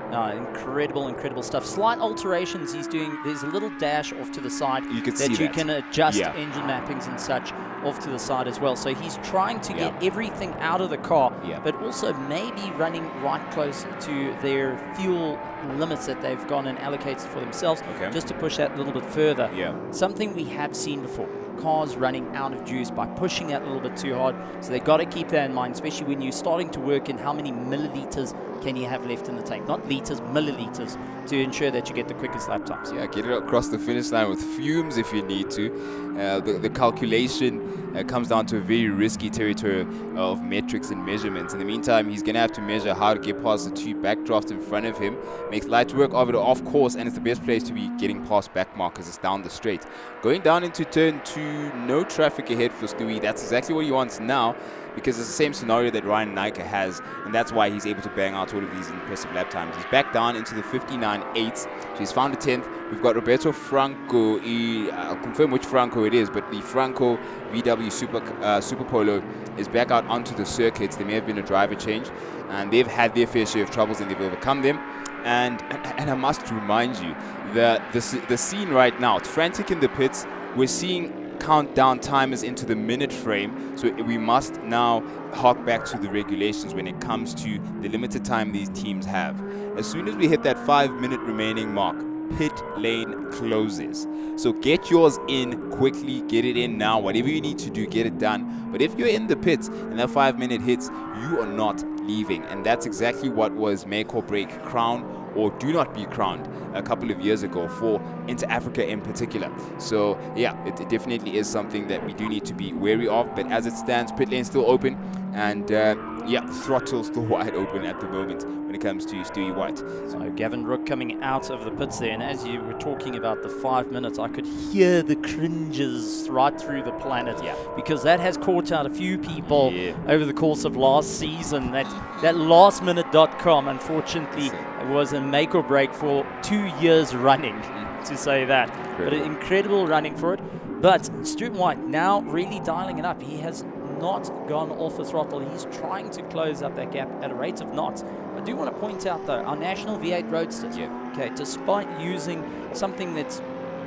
Incredible stuff. Slight alterations he's doing. There's a little dash off to the side you can adjust engine mappings and such off to the side as well. So he's trying to get everything out of the car, but also maybe running right close to their fuel limits that they've gone and allocated for themselves, just to push that a little bit further. Something we have seen before. Cars running out of juice by pushing that a little bit too hard. So they've got to keep that in mind, especially when you're starting to work in how many milliliters can you have left in the tank. Not liters, milliliters, to ensure that you get the quickest lap times. Yeah, get it across the finish line with fumes if you need to. The calculation comes down to a very risky territory of metrics and measurements. In the meantime, he's going to have to measure how to get past the 2 backdrafts in front of him. Makes light work of it off course, and it's the best place to be getting past back markers. It's down the straight. Going down into turn 2 no traffic ahead for Stewie. That's exactly what he wants now, because it's the same scenario that Ryan Nike has, and that's why he's able to bang out all of these impressive lap times. He's back down into the 59.8s, so he's found a 10th. We've got Roberto Franco. I'll confirm which Franco it is, but the Franco VW Super Polo is back out onto the circuits. There may have been a driver change, and they've had their fair share of troubles, and they've overcome them. And I must remind you, the scene right now, it's frantic in the pits. We're seeing countdown timers into the minute frame, so we must now hark back to the regulations when it comes to the limited time these teams have. As soon as we hit that 5-minute remaining mark, pit lane closes. So get yours in quickly, get it in now. Whatever you need to do, get it done. But if you're in the pits and that 5-minute hits, you are not leaving. And that's exactly what was make or break, crown or do not be crowned a couple of years ago for Inter Africa in particular. So yeah, it definitely is something that we do need to be wary of. But as it stands, pit lane still open, and yeah, throttle still wide open at the moment when it comes to Stewie White. So Gavin Rook coming out of the pits there, and as you were talking about the 5 minutes, I could hear the cringes right through the planet, because that has caught out a few people over the course of last season. That lastminute.com, unfortunately, was a make or break for 2 years running, to say that. But an incredible running for it. But Stuart White now really dialing it up. He has not gone off the throttle. He's trying to close up that gap at a rate of knots. I do want to point out, though, our national V8 Roadsters, okay, despite using something that's,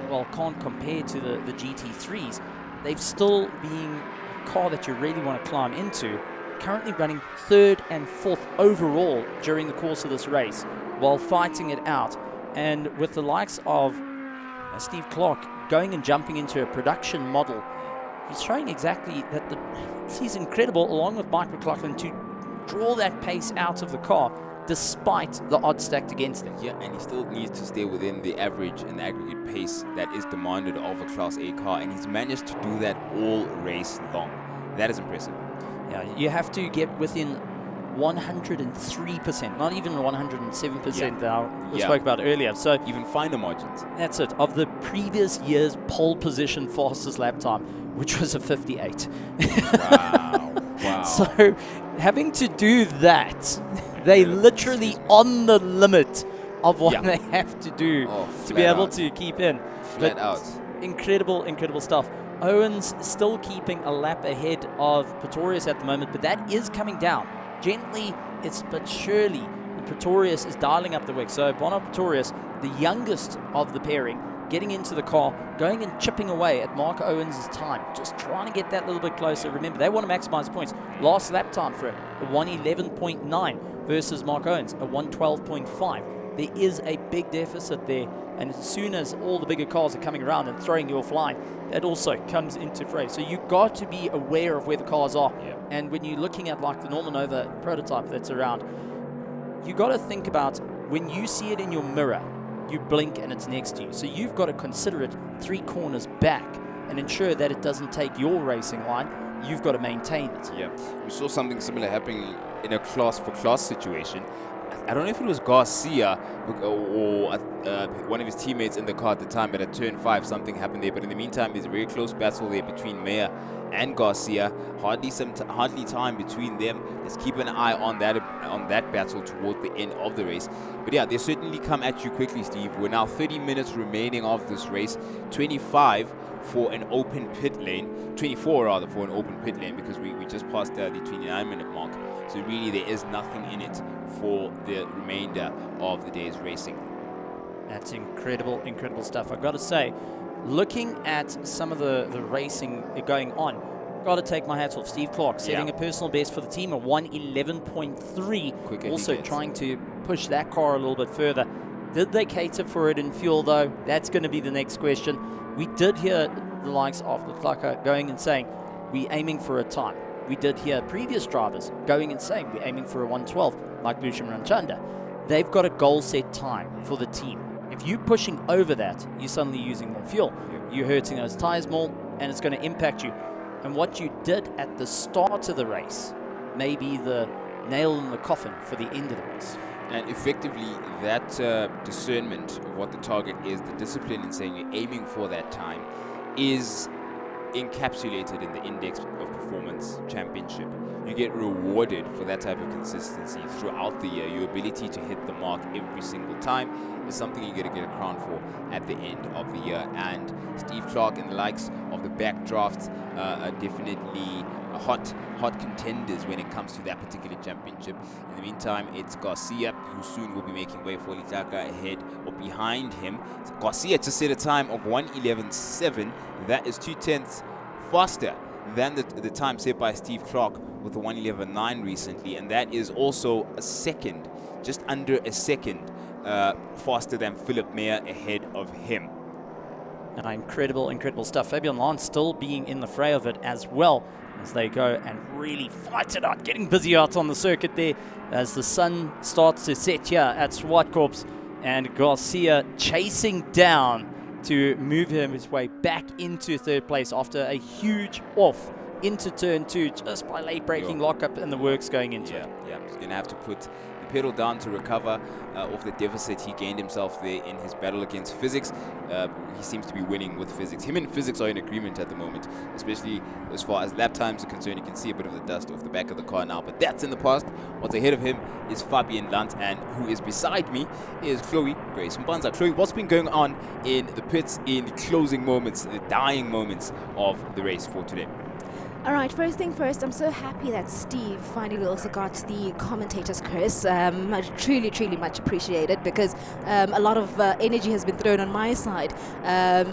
well, can't compare to the GT3s, they've still been a car that you really want to climb into, currently running 3rd and 4th overall during the course of this race, while fighting it out. And with the likes of Steve Clark going and jumping into a production model, he's showing exactly that he's incredible, along with Mike McLaughlin, to draw that pace out of the car despite the odds stacked against him. Yeah, and he still needs to stay within the average and the aggregate pace that is demanded of a Class A car, and he's managed to do that all race long. That is impressive. Yeah, you have to get within 103%, not even 107% that we spoke about earlier. So even finer margins. That's it. Of the previous year's pole position fastest lap time, which was a 58. Wow. So having to do that, they literally on the limit of what they have to do to be able to keep in. Flat out. Incredible, incredible stuff. Owens still keeping a lap ahead of Pretorius at the moment, but that is coming down. Gently, but surely, Pretorius is dialing up the wick. So Bono Pretorius, the youngest of the pairing, getting into the car, going and chipping away at Mark Owens' time, just trying to get that little bit closer. Remember, they want to maximize points. Last lap time for him, a 1:11.9 versus Mark Owens, a 1:12.5. There is a big deficit there, and as soon as all the bigger cars are coming around and throwing you offline, that also comes into fray. So you've got to be aware of where the cars are. And when you're looking at like the Norman Nova prototype that's around, you got to think about when you see it in your mirror, you blink and it's next to you. So you've got to consider it 3 corners back and ensure that it doesn't take your racing line. You've got to maintain it. Yeah, we saw something similar happening in a class-for-class situation. I don't know if it was Garcia or one of his teammates in the car at the time, but at turn 5 something happened there. But in the meantime, there's a very close battle there between Meyer and Garcia. Hardly time between them. Let's keep an eye on that battle toward the end of the race. But yeah, they certainly come at you quickly, Steve. We're now 30 minutes remaining of this race. 25 for an open pit lane. 24 rather for an open pit lane, because we just passed the 29-minute mark. So really there is nothing in it for the remainder of the day's racing. That's incredible, incredible stuff. I've got to say, looking at some of the racing going on, got to take my hats off. Steve Clark setting a personal best for the team, a 1:11.3. Also trying to push that car a little bit further. Did they cater for it in fuel, though? That's going to be the next question. We did hear the likes of Leclerc going and saying, we're aiming for a time. We did hear previous drivers going and saying, we're aiming for a 1:12, like Lucian Ranchanda. They've got a goal set time for the team. If you're pushing over that, you're suddenly using more fuel. You're hurting those tires more, and it's going to impact you. And what you did at the start of the race may be the nail in the coffin for the end of the race. And effectively, that discernment of what the target is, the discipline in saying you're aiming for that time, is encapsulated in the Index of Performance Championship. You get rewarded for that type of consistency throughout the year. Your ability to hit the mark every single time is something you're going to get a crown for at the end of the year. And Steve Clark and the likes of the backdrafts are definitely hot contenders when it comes to that particular championship. In the meantime, it's Garcia who soon will be making way for Litaka ahead or behind him. So Garcia just set a time of 1:11.7. That is 2/10 faster than the time set by Steve Clark with the 1:11.9 recently, and that is also a second, just under a second faster than Philip Mayer ahead of him. Incredible stuff. Fabian Lance still being in the fray of it as well as they go and really fight it out, getting busy out on the circuit there as the sun starts to set here at ZWARTKOPS, and Garcia chasing down to move his way back into third place after a huge off into turn 2 just by late braking lockup and the works going into it. Yeah, he's going to have to put the pedal down to recover off the deficit he gained himself there in his battle against physics. He seems to be winning with physics. Him and physics are in agreement at the moment, especially as far as lap times are concerned. You can see a bit of the dust off the back of the car now, but that's in the past. What's ahead of him is Fabian Lance, and who is beside me is Chloe Grace Mbanza. Chloe, what's been going on in the pits in the closing moments, the dying moments of the race for today? All right, first thing first, I'm so happy that Steve finally also got the commentator's curse. Truly much appreciated, because a lot of energy has been thrown on my side.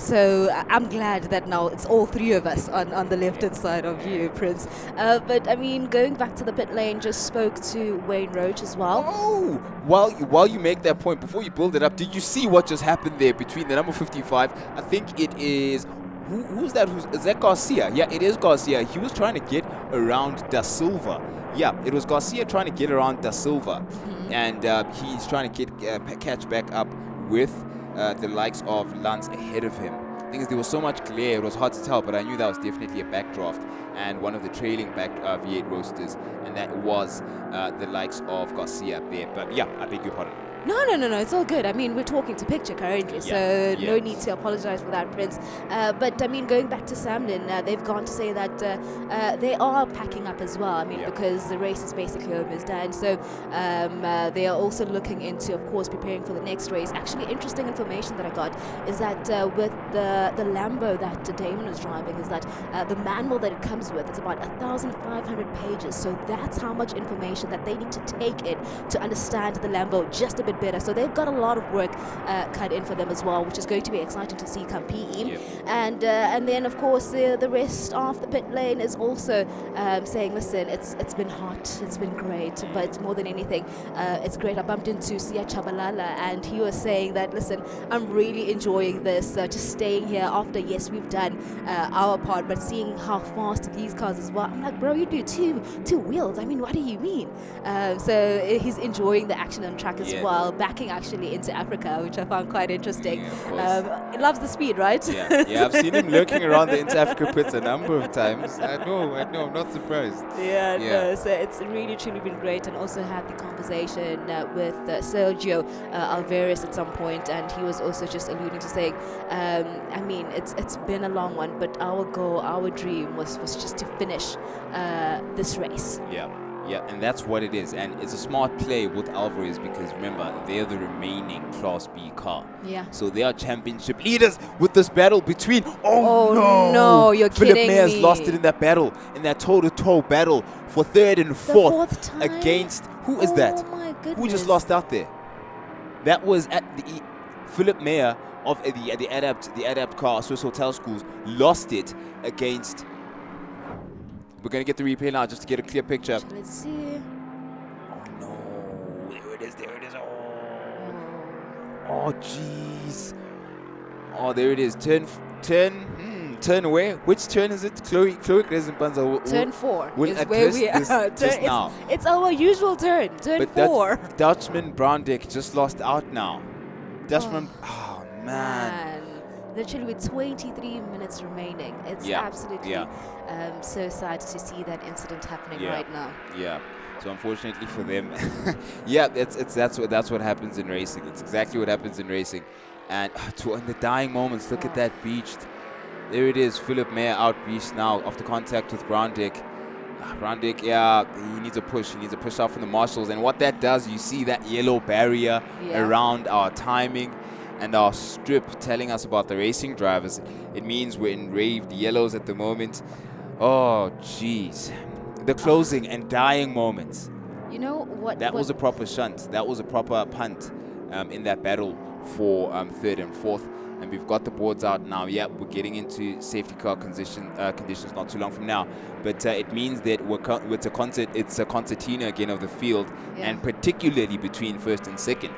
So I'm glad that now it's all three of us on the left-hand side of you, Prince. But I mean, going back to the pit lane, just spoke to Wayne Roach as well. Oh, while you make that point, before you build it up, did you see what just happened there between the number 55? I think it is... Who's that? Is that Garcia? Yeah, it is Garcia. He was trying to get around Da Silva. Yeah, it was Garcia trying to get around Da Silva. And he's trying to catch back up with the likes of Lance ahead of him. The thing is, there was so much glare, it was hard to tell, but I knew that was definitely a backdraft and one of the trailing back V8 roasters, and that was the likes of Garcia there. But yeah, I beg your pardon. No, it's all good. I mean, we're talking to picture currently, so no need to apologize for that, Prince. But I mean, going back to Samlin, they've gone to say that they are packing up as well. I mean, because the race is basically almost done. So they are also looking into, of course, preparing for the next race. Actually, interesting information that I got is that with the Lambo that Damon is driving, is that the manual that it comes with, it's about 1,500 pages. So that's how much information that they need to take in to understand the Lambo just a bit better. So they've got a lot of work cut in for them as well, which is going to be exciting to see come PE. And then of course the rest of the pit lane is also saying, listen, it's been hot, it's been great, but more than anything, it's great. I bumped into Sia Chabalala, and he was saying that, listen, I'm really enjoying this, just staying here after, yes, we've done our part, but seeing how fast these cars as well. I'm like, bro, you do two wheels. I mean, what do you mean? So he's enjoying the action on track as well, backing actually into Africa, which I found quite interesting. He loves the speed, right? Yeah, I've seen him lurking around the Inter Africa pits a number of times. I know, I'm not surprised. No, so it's really truly been great, and also had the conversation with Sergio Alvarez at some point, and he was also just alluding to saying, I mean, it's been a long one, but our goal, our dream was just to finish this race. Yeah, and that's what it is. And it's a smart play with Alvarez, because remember, they're the remaining Class B car. Yeah. So they are championship leaders with this battle between... Oh no, you're Philip kidding Mayer's me. lost it in that battle, in that toe-to-toe battle for third and fourth against... Who is that? My goodness. Who just lost out there? That was at the... Philip Mayer of the Adapt car, Swiss Hotel Schools, lost it against... We're going to get the replay now just to get a clear picture. Let's see. Oh, no. There it is. Oh, jeez. Oh, there it is. Turn where? Which turn is it? Chloe Krezenpanza. Turn 4 will is where we are. Just now. It's our usual turn. Turn 4. Dutchman Browndeck just lost out now. Dutchman. Oh, man. Literally with 23 minutes remaining. It's absolutely so sad to see that incident happening right now. Yeah. So unfortunately for them, that's what happens in racing. It's exactly what happens in racing. And in the dying moments, look at that beached. There it is, Philip Mayer outreached now after contact with Browndick. Browndick, yeah, he needs a push. He needs a push out from the marshals. And what that does, you see that yellow barrier around our timing and our strip telling us about the racing drivers. It means we're in raved yellows at the moment. Oh, jeez. The closing and dying moments. You know what? That was a proper shunt. That was a proper punt in that battle for third and fourth. And we've got the boards out now. Yeah, we're getting into safety car conditions not too long from now. But it means that it's a concertina again of the field, and particularly between first and second.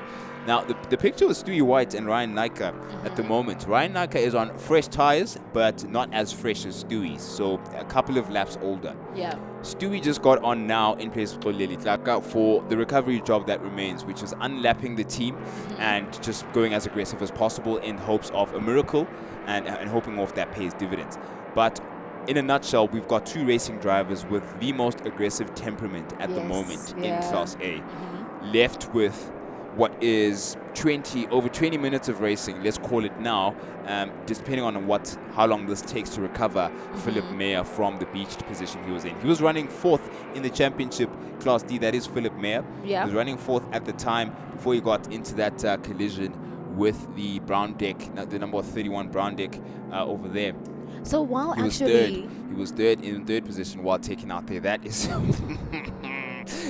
Now, the picture with Stewie White and Ryan Nyka at the moment. Ryan Nyka is on fresh tires, but not as fresh as Stewie's, so a couple of laps older. Yeah. Stewie just got on now in place of Xoleli Tlaka for the recovery job that remains, which is unlapping the team and just going as aggressive as possible in hopes of a miracle and hoping off that pays dividends. But in a nutshell, we've got two racing drivers with the most aggressive temperament at the moment in Class A, left with what is over 20 minutes of racing, let's call it now, just depending on how long this takes to recover Philip Mayer from the beached position he was in. He was running fourth in the championship Class D, that is Philip Mayer. Yeah. He was running fourth at the time before he got into that collision with the brown deck, the number 31 brown deck over there. So while he was third in third position while taking out there. That is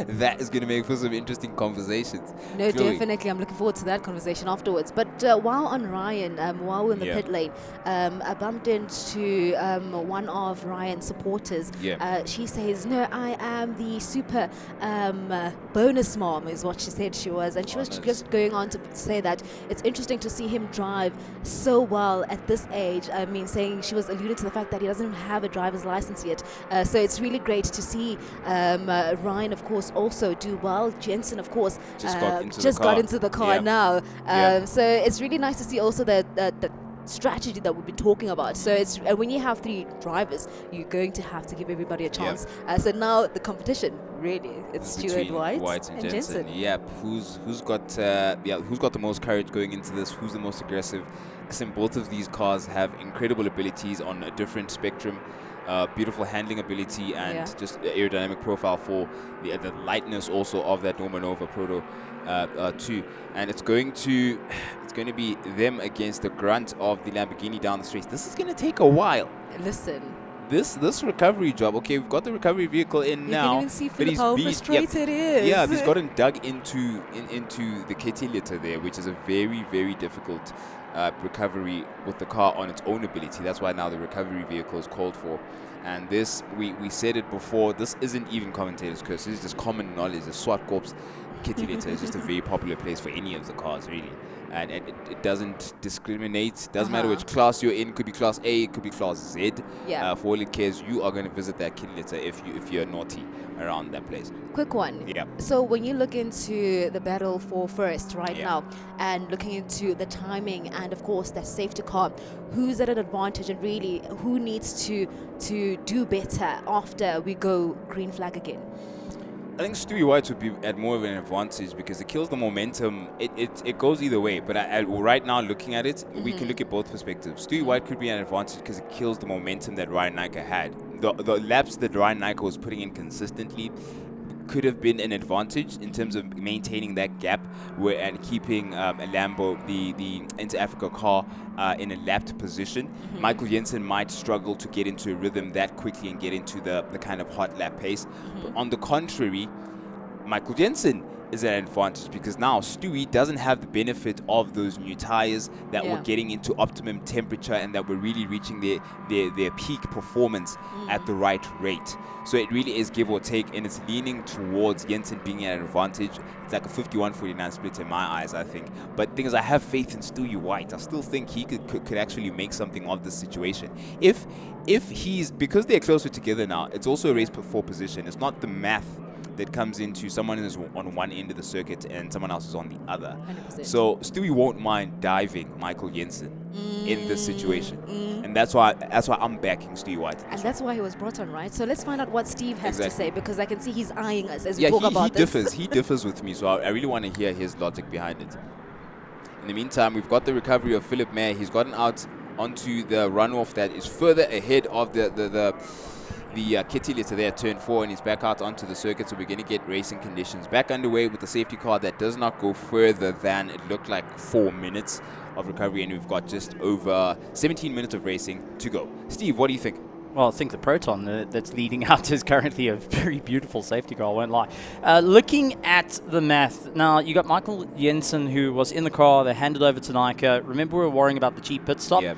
that is going to make for some interesting conversations. No, Chloe. definitely. I'm looking forward to that conversation afterwards. But while on Ryan, while we're in the pit lane, I bumped into one of Ryan's supporters. She says, "No, I am the super bonus mom," is what she said she was. And she was just going on to say that it's interesting to see him drive so well at this age. I mean, saying she was alluding to the fact that he doesn't have a driver's license yet. So it's really great to see Ryan, of course, also do well. Jensen, of course, just got into the car now. So it's really nice to see also the strategy that we've been talking about. So it's when you have three drivers, you're going to have to give everybody a chance. So now the competition, really, it's Stuart White and Jensen. Yep. Who's got the most courage going into this? Who's the most aggressive? Because both of these cars have incredible abilities on a different spectrum. Beautiful handling ability and just aerodynamic profile for the lightness also of that Norma Nova Proto 2, and it's going to be them against the grunt of the Lamborghini down the straight. This is going to take a while. Listen, this recovery job. Okay, we've got the recovery vehicle in now. You can even see Philip how frustrated he is. Yeah, he's gotten dug into the KT litter there, which is a very, very difficult recovery with the car on its own ability. That's why now the recovery vehicle is called for. And this, we said it before, this isn't even commentators' curse. This is just common knowledge. The ZWARTKOPS kitty litter is just a very popular place for any of the cars, really. And it doesn't discriminate. Doesn't matter which class you're in. Could be Class A, it could be Class Z. For all it cares, you are going to visit that kitty litter if you're naughty around that place. Quick one. Yeah. So when you look into the battle for first now, and looking into the timing and of course that safety car, who's at an advantage and really who needs to do better after we go green flag again? I think Stewie White would be at more of an advantage because it kills the momentum. It goes either way. But right now, looking at it, we can look at both perspectives. Stewie White could be an advantage because it kills the momentum that Ryan Nyka had. The laps that Ryan Nyka was putting in consistently could have been an advantage in terms of maintaining that gap and keeping a Lambo, the Inter-Africa car, in a lapped position. Michael Jensen might struggle to get into a rhythm that quickly and get into the kind of hot lap pace. But on the contrary, Michael Jensen is an advantage because now Stewie doesn't have the benefit of those new tires that were getting into optimum temperature and that were really reaching their peak performance at the right rate. So it really is give or take, and it's leaning towards Jensen being at an advantage. It's like a 51-49 split in my eyes, I think. But the thing is, I have faith in Stewie White. I still think he could actually make something of this situation. If he's, because they're closer together now, it's also a race for position. It's not the math that comes into someone is on one end of the circuit and someone else is on the other. 100%. So Stewie won't mind diving Michael Jensen in this situation. And that's why I'm backing Stewie White. And that's why he was brought on, right? So let's find out what Steve has to say, because I can see he's eyeing us as we talk about this. He differs with me, so I really want to hear his logic behind it. In the meantime, we've got the recovery of Philip Mayer. He's gotten out onto the runoff that is further ahead of the kitty litter there, turn 4, and he's back out onto the circuit. So we're going to get racing conditions back underway with the safety car that does not go further than it looked like 4 minutes of recovery, and we've got just over 17 minutes of racing to go. Steve, what do you think? Well, I think the Proton that's leading out is currently a very beautiful safety car, I won't lie. Looking at the math, now you got Michael Jensen, who was in the car, they handed over to Nika. Remember we were worrying about the cheap pit stop? Yeah.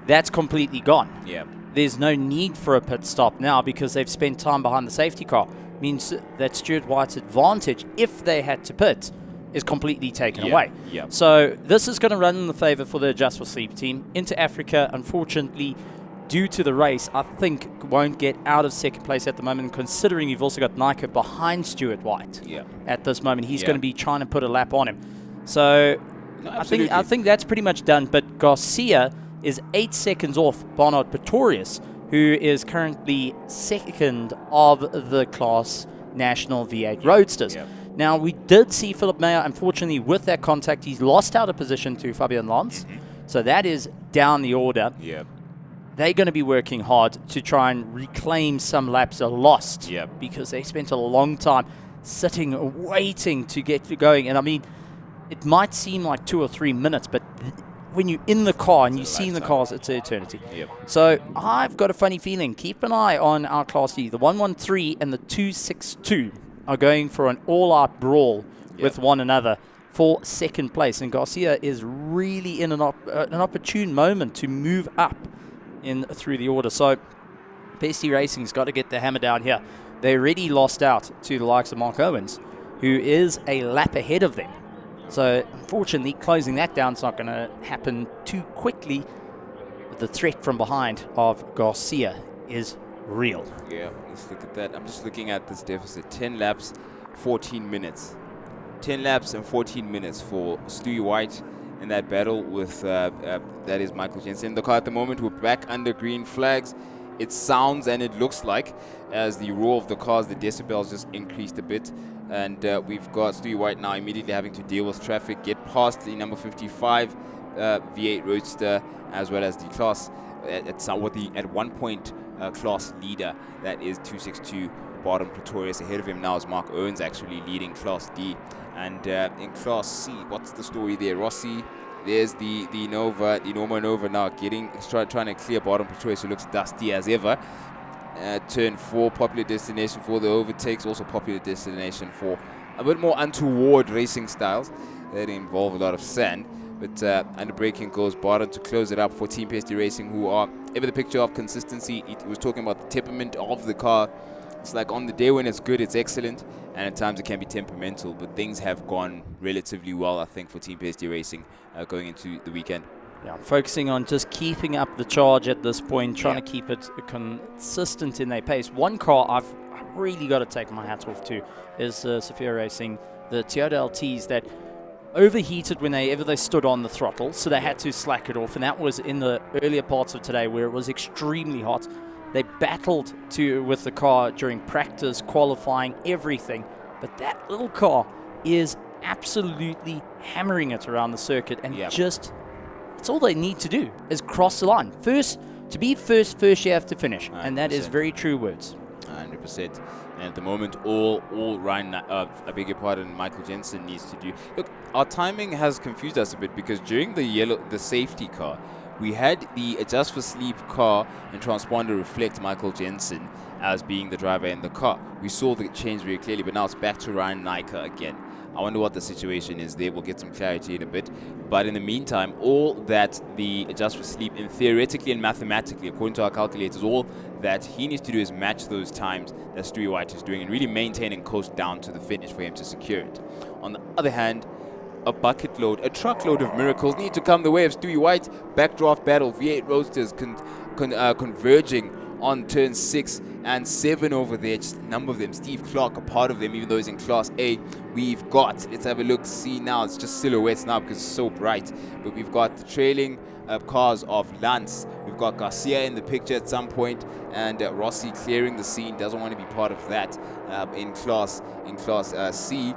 That's completely gone. Yeah. There's no need for a pit stop now because they've spent time behind the safety car. Means that Stuart White's advantage, if they had to pit, is completely taken away. Yeah. So this is going to run in the favor for the Just for Sleep team. Into Africa, unfortunately, due to the race, I think won't get out of second place at the moment, considering you've also got Nika behind Stuart White at this moment. He's going to be trying to put a lap on him. So I think that's pretty much done. But Garcia is 8 seconds off Barnard Pretorius, who is currently second of the class national V8 Roadsters. Now, we did see Philip Mayer, unfortunately, with that contact, he's lost out of position to Fabian Lance. So that is down the order. They're going to be working hard to try and reclaim some laps lost because they spent a long time sitting, waiting to get going. And I mean, it might seem like 2 or 3 minutes, but when you're in the car and you see in the cars, it's an eternity. So I've got a funny feeling. Keep an eye on our Class D. The 113 and the 262 are going for an all-out brawl with one another for second place. And Garcia is really in an opportune moment to move up in through the order. So Bestie Racing's got to get the hammer down here. They already lost out to the likes of Mark Owens, who is a lap ahead of them. So unfortunately, closing that down is not going to happen too quickly. But the threat from behind of Garcia is real. Yeah, let's look at that. I'm just looking at this deficit. 10 laps, 14 minutes. 10 laps and 14 minutes for Stewie White in that battle with, that is Michael Jensen. In the car at the moment, we're back under green flags. It sounds and it looks like, as the roar of the cars, the decibels just increased a bit. And we've got Stewie White now immediately having to deal with traffic, get past the number 55 V8 Roadster, as well as the class, at one point, class leader, that is 262 Barton Pretorius. Ahead of him now is Mark Owens, actually leading Class D. And in Class C, what's the story there? Rossi, there's the Norma Nova now trying to clear Barton Pretorius, who looks dusty as ever. Turn 4, popular destination for the overtakes, also popular destination for a bit more untoward racing styles that involve a lot of sand. But under braking goes Barton to close it up for Team Pesty Racing, who are ever the picture of consistency. It was talking about the temperament of the car. It's like on the day when it's good, it's excellent, and at times it can be temperamental, but things have gone relatively well, I think, for Team Pesty Racing going into the weekend. Yeah, focusing on just keeping up the charge at this point, trying to keep it consistent in their pace. One car I've really got to take my hat off to is Sophia Racing, the Toyota LTs that overheated whenever they stood on the throttle, so they had to slack it off, and that was in the earlier parts of today where it was extremely hot. They battled with the car during practice, qualifying, everything, but that little car is absolutely hammering it around the circuit, and just, it's all they need to do is cross the line. First you have to finish, 100%. And that is very true words. 100%. And at the moment, all Ryan, I beg your pardon, Michael Jensen needs to do. Look, our timing has confused us a bit because during the safety car, we had the Adjust for Sleep car and transponder reflect Michael Jensen as being the driver in the car. We saw the change very clearly, but now it's back to Ryan Nika again. I wonder what the situation is there. We'll get some clarity in a bit. But in the meantime, all that the Adjust for Sleep, in theoretically and mathematically, according to our calculators, all that he needs to do is match those times that Stewie White is doing and really maintain and coast down to the finish for him to secure it. On the other hand, a truckload of miracles need to come the way of Stewie White. Backdraft battle, V8 Roadsters converging on turn 6 and 7 over there. Just a number of them. Steve Clark, a part of them, even though he's in Class A. We've got, let's have a look, see now, it's just silhouettes now because it's so bright. But we've got the trailing cars of Lance. We've got Garcia in the picture at some point, and Rossi clearing the scene, doesn't want to be part of that in Class C.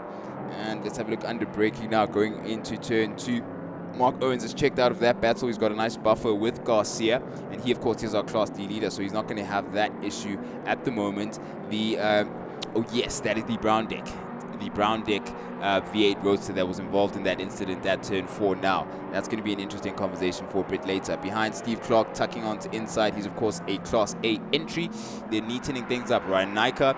And let's have a look under braking now, going into turn 2. Mark Owens is checked out of that battle. He's got a nice buffer with Garcia, and he, of course, is our Class D leader, so he's not going to have that issue at the moment. The oh yes, that is the Brown Deck. The Brown Deck V8 Roadster that was involved in that incident at turn 4 now. That's going to be an interesting conversation for a bit later. Behind Steve Clark, tucking onto inside, he's of course a Class A entry. They're neatening things up. Ryan Nyka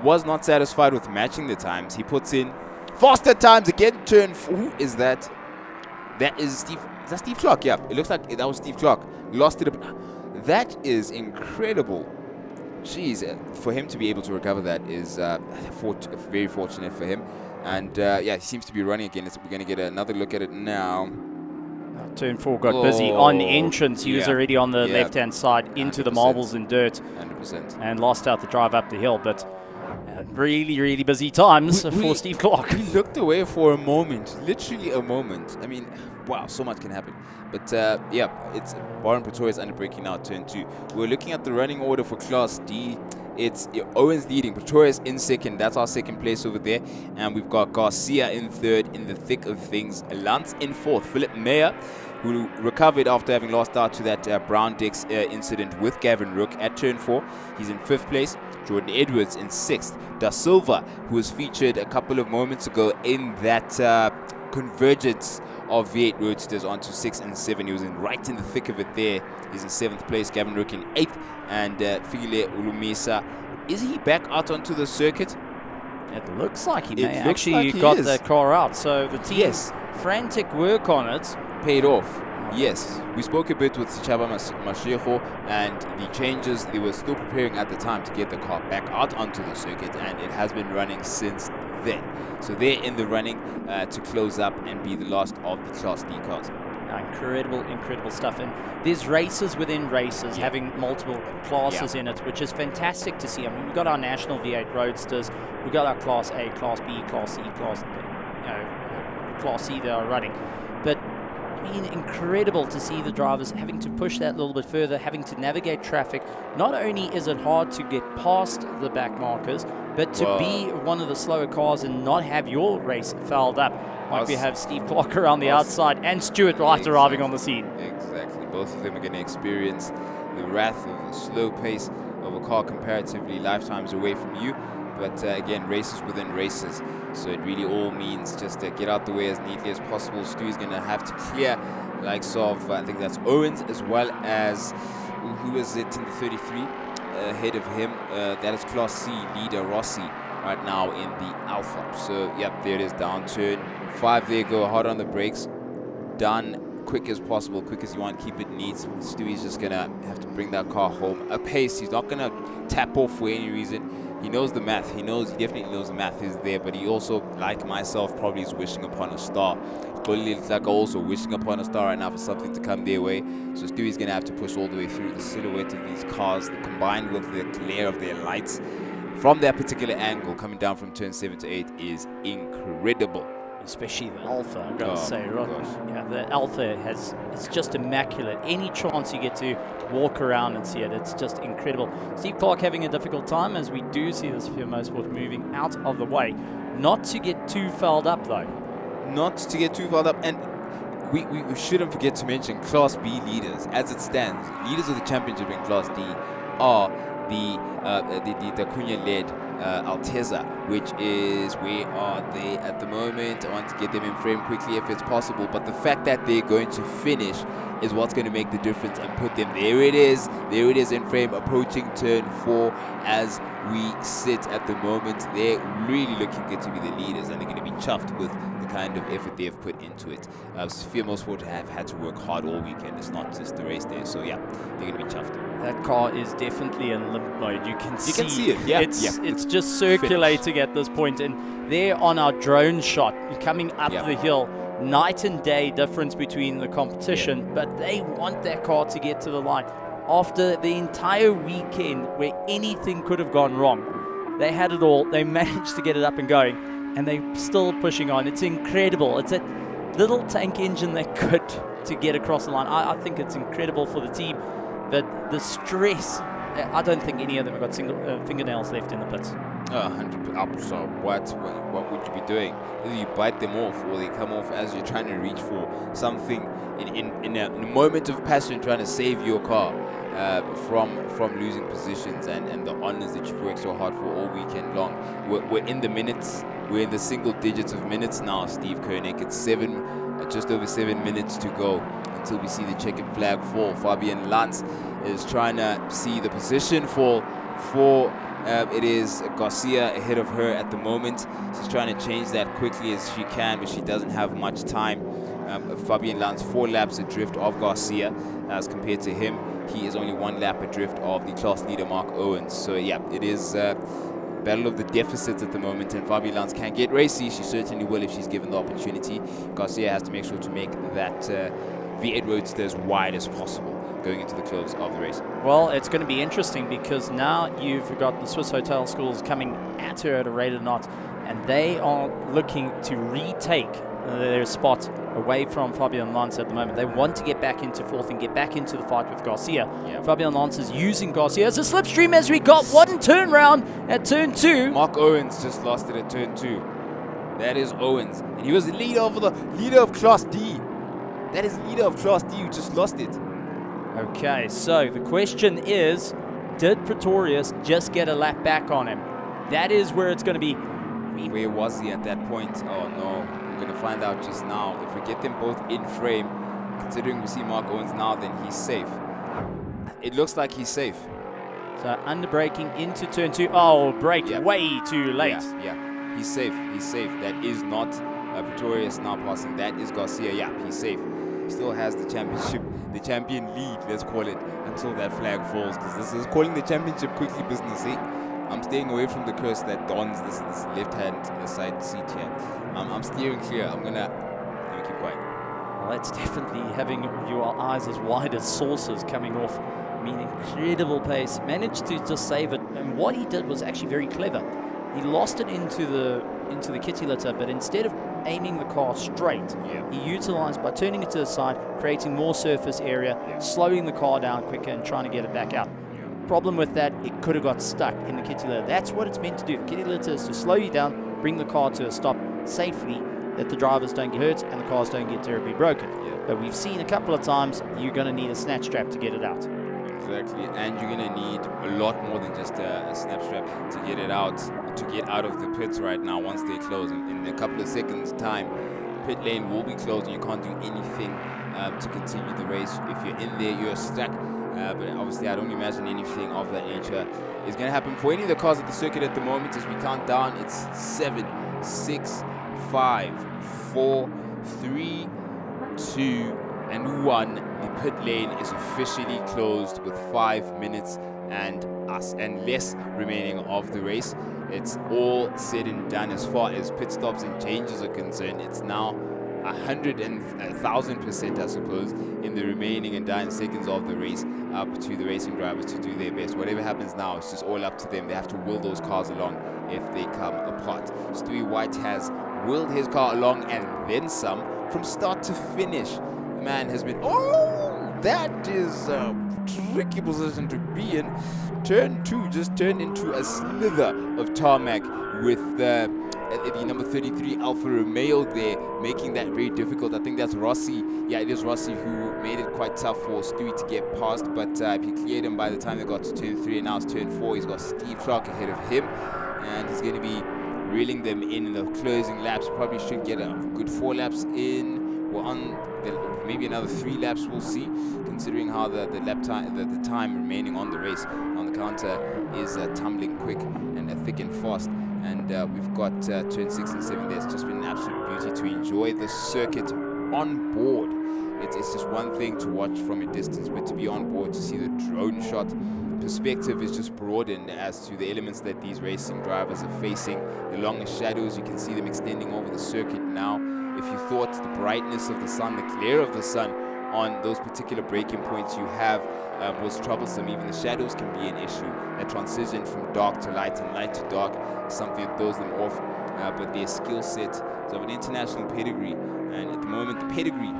was not satisfied with matching the times. He puts in faster times again. Turn 4. Who is that? That is Steve. Is that Steve Clark? Yeah, it looks like that was Steve Clark. Lost it. That is incredible. Jeez, for him to be able to recover that is very fortunate for him. And yeah, he seems to be running again. We're going to get another look at it now. Turn 4 got busy on entrance. He was already on the left-hand side into the marbles and dirt. 100%. And lost out the drive up the hill. But really, really busy times for Steve Clark. He looked away for a moment. Literally a moment. I mean, wow, so much can happen. But yeah, it's Baron Pretorius under braking now, turn 2. We're looking at the running order for Class D. It's Owens leading, Pretorius in second. That's our second place over there. And we've got Garcia in third in the thick of things. Lance in fourth. Philip Mayer, who recovered after having lost out to that Brown Dex incident with Gavin Rook at turn 4. He's in 5th place. Jordan Edwards in 6th. Da Silva, who was featured a couple of moments ago in that convergence of V8 Roadsters onto 6 and 7. He was right in the thick of it there. He's in 7th place. Gavin Rook in 8th. And Figile Ulumisa, is he back out onto the circuit? It looks like he may actually got the car out. So the team's frantic work on it paid off. Yes, we spoke a bit with Sichaba Mashego, and the changes, they were still preparing at the time to get the car back out onto the circuit, and it has been running since then. So they're in the running to close up and be the last of the Class D cars. Incredible stuff. And there's races within races, having multiple classes in it, which is fantastic to see. I mean, we've got our national V8 Roadsters, we've got our Class A, Class B, Class C, Class C that are running. But I mean, incredible to see the drivers having to push that a little bit further, having to navigate traffic. Not only is it hard to get past the back markers, but to be one of the slower cars and not have your race fouled up. Like we have Steve Clark around the outside and Stuart Wright arriving on the scene. Exactly. Both of them are going to experience the wrath of the slow pace of a car comparatively lifetimes away from you. But again, races within races. So it really all means just get out the way as neatly as possible. Stu's going to have to clear likes of, I think that's Owens, as well as, who is it in the 33? Ahead of him, that is Class C leader Rossi right now in the Alpha. So, yep, there it is, down turn 5 there, go hard on the brakes. Done quick as possible, quick as you want, keep it neat. Stewie's just going to have to bring that car home a pace. He's not going to tap off for any reason. He knows the math. He definitely knows the math is there, but he also, like myself, probably is wishing upon a star. Golile like also wishing upon a star right now for something to come their way. So Stewie's going to have to push all the way through. The silhouette of these cars, combined with the glare of their lights from that particular angle coming down from turn 7 to 8 is incredible. Especially the Alpha, I've got to say. Yeah, the Alpha it's just immaculate. Any chance you get to walk around and see it, it's just incredible. Steve Clark having a difficult time as we do see this Sphere Motorsport moving out of the way. Not to get too fouled up, though. Not to get too fouled up. And we shouldn't forget to mention Class B leaders. As it stands, leaders of the championship in Class D are the Cunha-led Alteza, which is, where are they at the moment? I want to get them in frame quickly if it's possible, but the fact that they're going to finish is what's going to make the difference and put them, there it is in frame, approaching turn 4 as we sit at the moment. They're really looking good to be the leaders, and they're going to be chuffed with the kind of effort they've put into it. Sphere Motorsport have had to work hard all weekend. It's not just the race day, so yeah, they're going to be chuffed. That car is definitely in limp mode. You can see it. Yeah, it's just circulating at this point. And there on our drone shot, coming up the hill, night and day difference between the competition, but they want that car to get to the line. After the entire weekend where anything could have gone wrong, they had it all. They managed to get it up and going, and they're still pushing on. It's incredible. It's a little tank engine that could to get across the line. I think it's incredible for the team. But the stress, I don't think any of them have got single fingernails left in the pits. So what would you be doing? Either you bite them off, or they come off as you're trying to reach for something in a moment of passion, trying to save your car from losing positions and the honors that you've worked so hard for all weekend long. We're in the minutes. We're in the single digits of minutes now, Steve Koenig. It's just over 7 minutes to go until we see the checkered flag fall. Fabian Lantz is trying to see the position fall for it is Garcia ahead of her at the moment. She's trying to change that quickly as she can, but she doesn't have much time. Fabian Lantz 4 laps adrift of Garcia as compared to him. He is only 1 lap adrift of the class leader Mark Owens. So yeah, it is battle of the deficits at the moment, and Fabian Lantz can get racy. She certainly will if she's given the opportunity. Garcia has to make sure to make that V8 Roadster as wide as possible going into the close of the race. Well, it's going to be interesting because now you've got the Swiss Hotel Schools coming at her at a rate of knots, and they are looking to retake their spot away from Fabian Lantz at the moment. They want to get back into 4th and get back into the fight with Garcia. Fabian Lantz is using Garcia as a slipstream as we got one turnaround at turn 2. Mark Owens just lost it at turn 2. That is Owens, and he was the leader of Class D. That is leader of Class D who just lost it. Okay, so the question is, did Pretorius just get a lap back on him? That is where it's going to be. Where was he at that point? Oh no, we're going to find out just now. If we get them both in frame, considering we see Mark Owens now, then he's safe. It looks like he's safe. So under braking into turn 2. Oh, brake way too late. Yeah, he's safe. He's safe. That is not Pretorius now passing. That is Garcia. Yeah, he's safe. Still has the championship, the champion lead, let's call it, until that flag falls, because this is calling the championship quickly business. I'm staying away from the curse that dons this left-hand side seat here. I'm steering clear. I'm gonna keep quiet. Well, that's definitely having your eyes as wide as saucers coming off. I mean, incredible pace. Managed to just save it, and what he did was actually very clever. He lost it into the kitty litter, but instead of aiming the car straight, he utilized by turning it to the side, creating more surface area, slowing the car down quicker and trying to get it back out. Problem with that, it could have got stuck in the kitty litter. That's what it's meant to do. The kitty litter is to slow you down, bring the car to a stop safely, that the drivers don't get hurt and the cars don't get terribly broken. But we've seen a couple of times you're going to need a snatch strap to get it out. Exactly, and you're going to need a lot more than just a snap strap to get it out, to get out of the pits right now once they close. In a couple of seconds time, pit lane will be closed and you can't do anything to continue the race. If you're in there, you're stuck. But obviously I don't imagine anything of that nature is going to happen for any of the cars at the circuit at the moment. As we count down, it's 7, 6, 5, 4, 3, 2, and 1. The pit lane is officially closed with 5 minutes and less remaining of the race. It's all said and done as far as pit stops and changes are concerned. It's now 1,000%, I suppose, in the remaining and dying seconds of the race, up to the racing drivers to do their best. Whatever happens now, it's just all up to them. They have to will those cars along if they come apart. Stewie White has willed his car along and then some from start to finish. The man has been, that is a tricky position to be in. Turn 2 just turned into a slither of tarmac with the number 33 Alfa Romeo there, making that very difficult. I think that's Rossi. Yeah, it is Rossi who made it quite tough for Stewie to get past, but he cleared him by the time they got to turn 3, and now it's turn 4. He's got Steve Clark ahead of him, and he's going to be reeling them in the closing laps. Probably should get a good 4 laps in. We're on maybe another 3 laps, we'll see, considering how the lap time, the time remaining on the race on the counter is tumbling quick and thick and fast. And we've got turn 6 and 7 there. It's just been an absolute beauty to enjoy the circuit on board. It's just one thing to watch from a distance, but to be on board, to see the drone shot perspective is just broadened as to the elements that these racing drivers are facing. The longer shadows, you can see them extending over the circuit now. If you thought the brightness of the sun, the glare of the sun on those particular braking points you have was troublesome, even the shadows can be an issue. That transition from dark to light and light to dark is something that throws them off, but their skill set is of an international pedigree, and at the moment the pedigree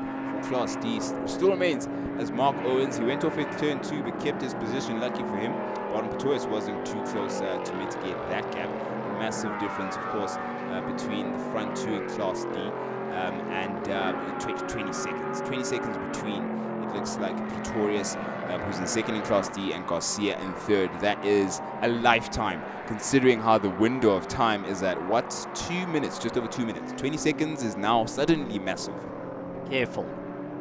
for Class D still remains as Mark Owens. He went off at turn 2 but kept his position, lucky for him. Bottom Pretorius wasn't too close to mitigate that gap. massive difference, of course, between the front two in Class D and 20 seconds. 20 seconds between, it looks like, Pretorius, who's in second in Class D, and Garcia in third. That is a lifetime, considering how the window of time is at, what, 2 minutes, just over 2 minutes. 20 seconds is now suddenly massive. Careful.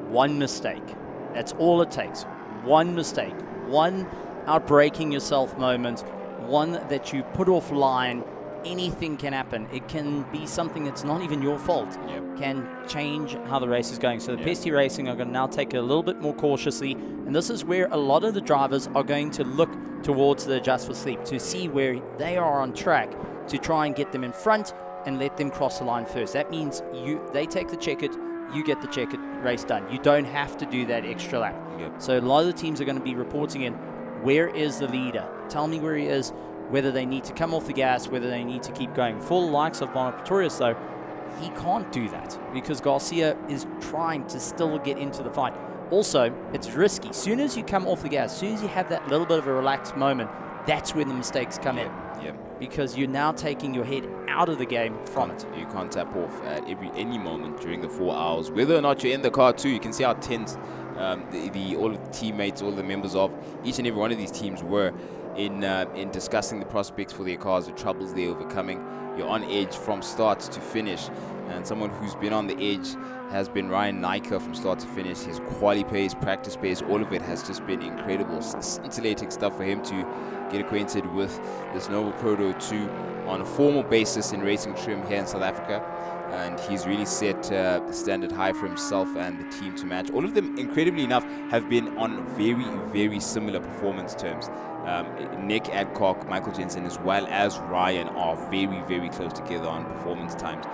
One mistake. That's all it takes. One mistake. One outbreaking yourself moment. One that you put offline. Anything can happen. It can be something that's not even your fault. Can change how the race is going. So the Pesty Racing are going to now take it a little bit more cautiously. And this is where a lot of the drivers are going to look towards the Just for Sleep to see where they are on track to try and get them in front and let them cross the line first. That means they take the checkered, you get the checkered, race done. You don't have to do that extra lap. So a lot of the teams are going to be reporting in, where is the leader? Tell me where he is, whether they need to come off the gas, whether they need to keep going. For the likes of Bono Pretorius, though, he can't do that because Garcia is trying to still get into the fight. Also, it's risky. As soon as you come off the gas, as soon as you have that little bit of a relaxed moment, that's when the mistakes come in. Because you're now taking your head out of the game from it. You can't tap off at any moment during the 4 hours. Whether or not you're in the car too, you can see how tense all of the teammates, all the members of each and every one of these teams were in discussing the prospects for their cars, the troubles they're overcoming. You're on edge from start to finish. And someone who's been on the edge has been Ryan Nyker from start to finish. His quali pace, practice pace, all of it has just been incredible. Scintillating stuff for him to get acquainted with this Nova Proto 2 on a formal basis in racing trim here in South Africa. And he's really set the standard high for himself and the team to match. All of them, incredibly enough, have been on very, very similar performance terms. Nick Adcock, Michael Jensen, as well as Ryan are very, very close together on performance times,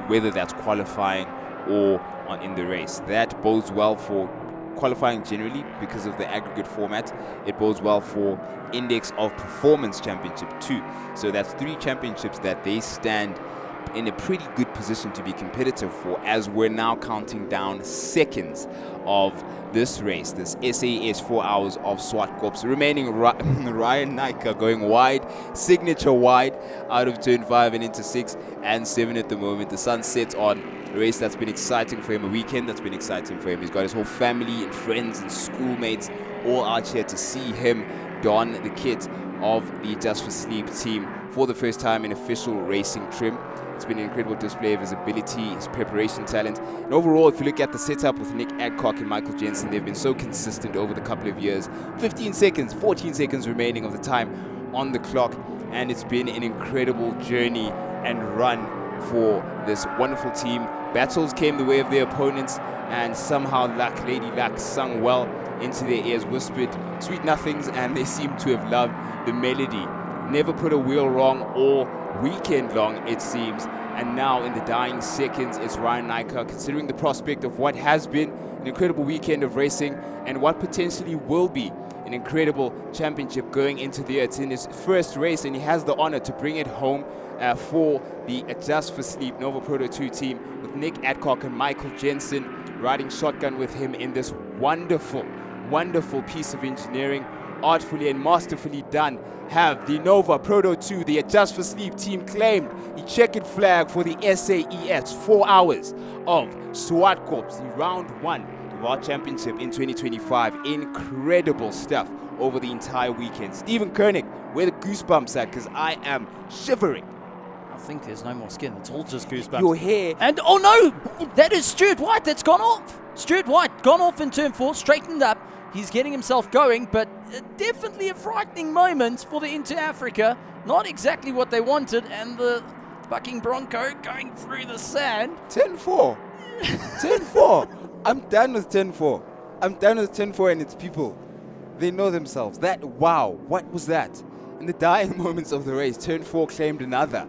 whether that's qualifying or in the race. That bodes well for qualifying generally because of the aggregate format. It bodes well for Index of Performance Championship too. So that's 3 championships that they stand in a pretty good position to be competitive for, as we're now counting down seconds of this race, this SAES 4 hours of ZWARTKOPS, remaining Ryan Nyker going wide, signature wide, out of turn 5 and into 6 and 7 at the moment. The sun sets on a race that's been exciting for him, a weekend that's been exciting for him. He's got his whole family and friends and schoolmates all out here to see him don the kit of the Just for Sleep team for the first time in official racing trim. It's been an incredible display of his ability, his preparation talent. And overall, if you look at the setup with Nick Adcock and Michael Jensen, they've been so consistent over the couple of years. 15 seconds, 14 seconds remaining of the time on the clock. And it's been an incredible journey and run for this wonderful team. Battles came the way of their opponents, and somehow luck, Lady Luck, sung well into their ears, whispered sweet nothings, and they seem to have loved the melody. Never put a wheel wrong all weekend long, it seems. And now in the dying seconds, it's Ryan Nyker, considering the prospect of what has been an incredible weekend of racing and what potentially will be an incredible championship going into the year. It's in his first race, and he has the honor to bring it home for the Just for Sleep Nova Proto 2 team, with Nick Adcock and Michael Jensen riding shotgun with him in this wonderful, wonderful piece of engineering, artfully and masterfully done. Have the Nova Proto 2, the Just for Sleep team, claimed the checkered flag for the SAES 4 hours of ZWARTKOPS, the round 1 of our championship in 2025. Incredible stuff over the entire weekend. Stephen Koenig, where the goosebumps at? Because I am shivering. I think there's no more skin. It's all just goosebumps. Your hair. And, oh no! That is Stuart White. That's gone off. Stuart White gone off in turn 4, straightened up. He's getting himself going, but definitely a frightening moment for the Inter Africa. Not exactly what they wanted, and the bucking Bronco going through the sand. 10-4. 10-4. I'm done with 10-4. I'm done with 10-4 and its people. They know themselves. Wow, what was that? In the dying moments of the race, turn 4 claimed another.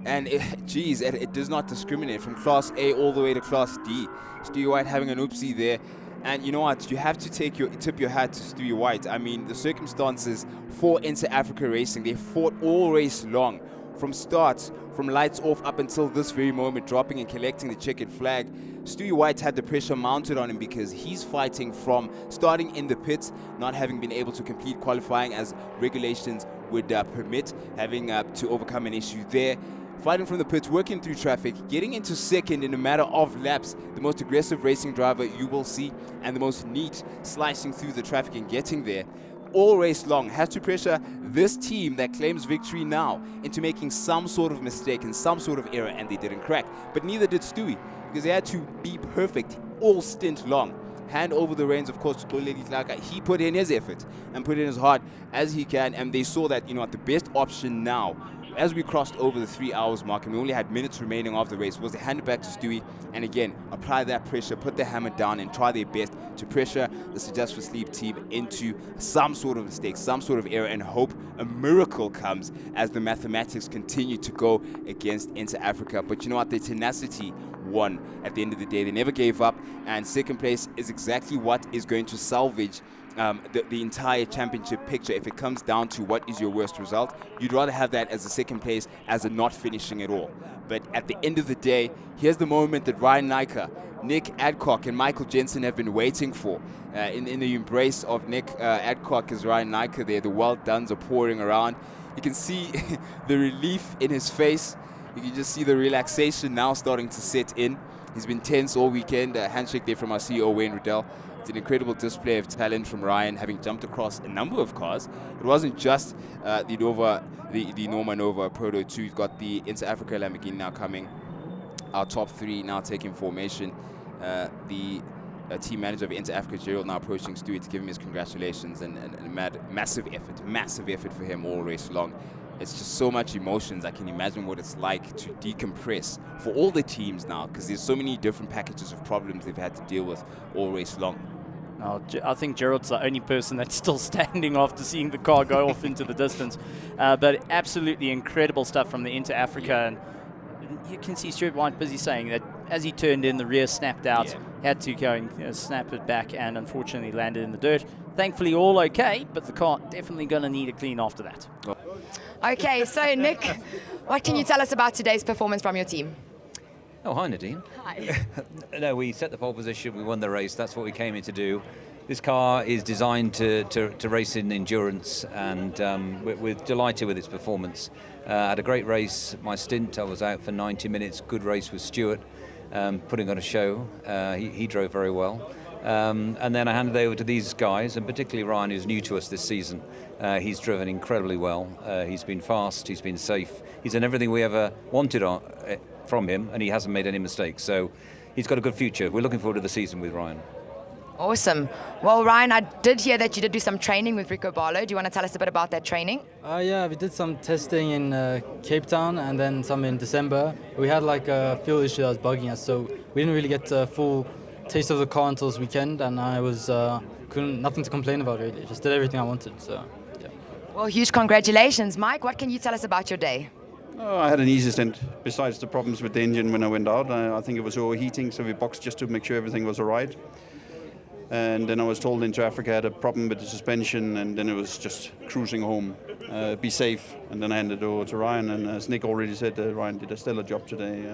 And it does not discriminate from Class A all the way to Class D. Stewie White having an oopsie there. And you know what? You have to tip your hat to Stewie White. I mean, the circumstances for Inter Africa Racing, they fought all race long. From start, from lights off up until this very moment, dropping and collecting the checkered flag. Stewie White had the pressure mounted on him because he's fighting from starting in the pits, not having been able to complete qualifying as regulations would permit, having to overcome an issue there. Fighting from the pits, working through traffic, getting into second in a matter of laps. The most aggressive racing driver you will see, and the most neat, slicing through the traffic and getting there. All race long, has to pressure this team that claims victory now into making some sort of mistake and some sort of error, and they didn't crack. But neither did Stewie, because they had to be perfect all stint long. Hand over the reins, of course, to Toleli Tlaka. He put in his effort and put in as hard as he can, and they saw that, the best option now, as we crossed over the 3 hours mark and we only had minutes remaining of the race, was to hand it back to Stewie and again apply that pressure, put the hammer down and try their best to pressure the Suggest for Sleep team into some sort of mistake, some sort of error, and hope a miracle comes as the mathematics continue to go against Inter Africa. But you know what? The tenacity won at the end of the day. They never gave up, and second place is exactly what is going to salvage the entire championship picture. If it comes down to what is your worst result, you'd rather have that as a second place as a not finishing at all. But at the end of the day, here's the moment that Ryan Nyker, Nick Adcock and Michael Jensen have been waiting for. In the embrace of Nick Adcock as Ryan Nyker there, the well dones are pouring around. You can see the relief in his face. You can just see the relaxation now starting to set in. He's been tense all weekend. A handshake there from our CEO, Wayne Riddell. It's an incredible display of talent from Ryan, having jumped across a number of cars. It wasn't just the Norma Nova Proto 2. You've got the Inter Africa Lamborghini now coming. Our top three now taking formation. The team manager of Inter Africa, Gerald, now approaching Stewie to give him his congratulations, and massive effort for him all race long. It's just so much emotions. I can imagine what it's like to decompress for all the teams now, because there's so many different packages of problems they've had to deal with all race long. I think Gerald's the only person that's still standing after seeing the car go off into the distance. But absolutely incredible stuff from the Inter Africa. And you can see Stuart White busy saying that as he turned in, the rear snapped out, had to go and snap it back, and unfortunately landed in the dirt. Thankfully all okay, but the car definitely going to need a clean after that. Okay, so Nick, what can you tell us about today's performance from your team? Oh, hi Nadine. Hi. No, we set the pole position, we won the race, that's what we came in to do. This car is designed to race in endurance, and we're delighted with its performance. Had a great race, my stint, I was out for 90 minutes, good race with Stuart, putting on a show. He drove very well. And then I handed over to these guys, and particularly Ryan, who's new to us this season. He's driven incredibly well. He's been fast, he's been safe. He's done everything we ever wanted from him, and he hasn't made any mistakes. So he's got a good future. We're looking forward to the season with Ryan. Awesome. Well, Ryan, I did hear that you did do some training with Rico Barlow. Do you want to tell us a bit about that training? Yeah, we did some testing in Cape Town and then some in December. We had like a fuel issue that was bugging us, so we didn't really get a full taste of the car until this weekend, and I was nothing to complain about really. Just did everything I wanted. So, yeah. Well, huge congratulations, Mike. What can you tell us about your day? I had an easy stint. Besides the problems with the engine when I went out, I think it was overheating, so we boxed just to make sure everything was all right. And then I was told Inter Africa had a problem with the suspension, and then it was just cruising home. Be safe. And then I handed it over to Ryan, and as Nick already said, Ryan did a stellar job today.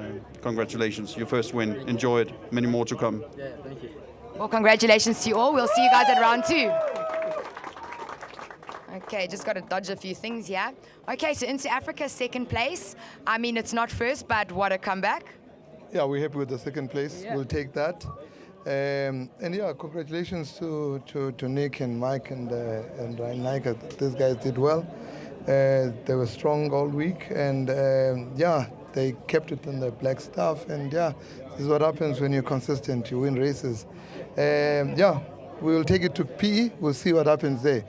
Congratulations, your first win. Enjoy it. Many more to come. Yeah, thank you. Well, congratulations to you all. We'll see you guys at round 2. Okay, just got to dodge a few things here. Okay, so Inter Africa, second place. I mean, it's not first, but what a comeback. Yeah, we're happy with the second place. Yeah. We'll take that. And yeah, congratulations to Nick and Mike and Ryan Nyker. These guys did well. They were strong all week, and yeah, they kept it in the black stuff. And yeah, this is what happens when you're consistent. You win races. Yeah, we will take it to PE. We'll see what happens there.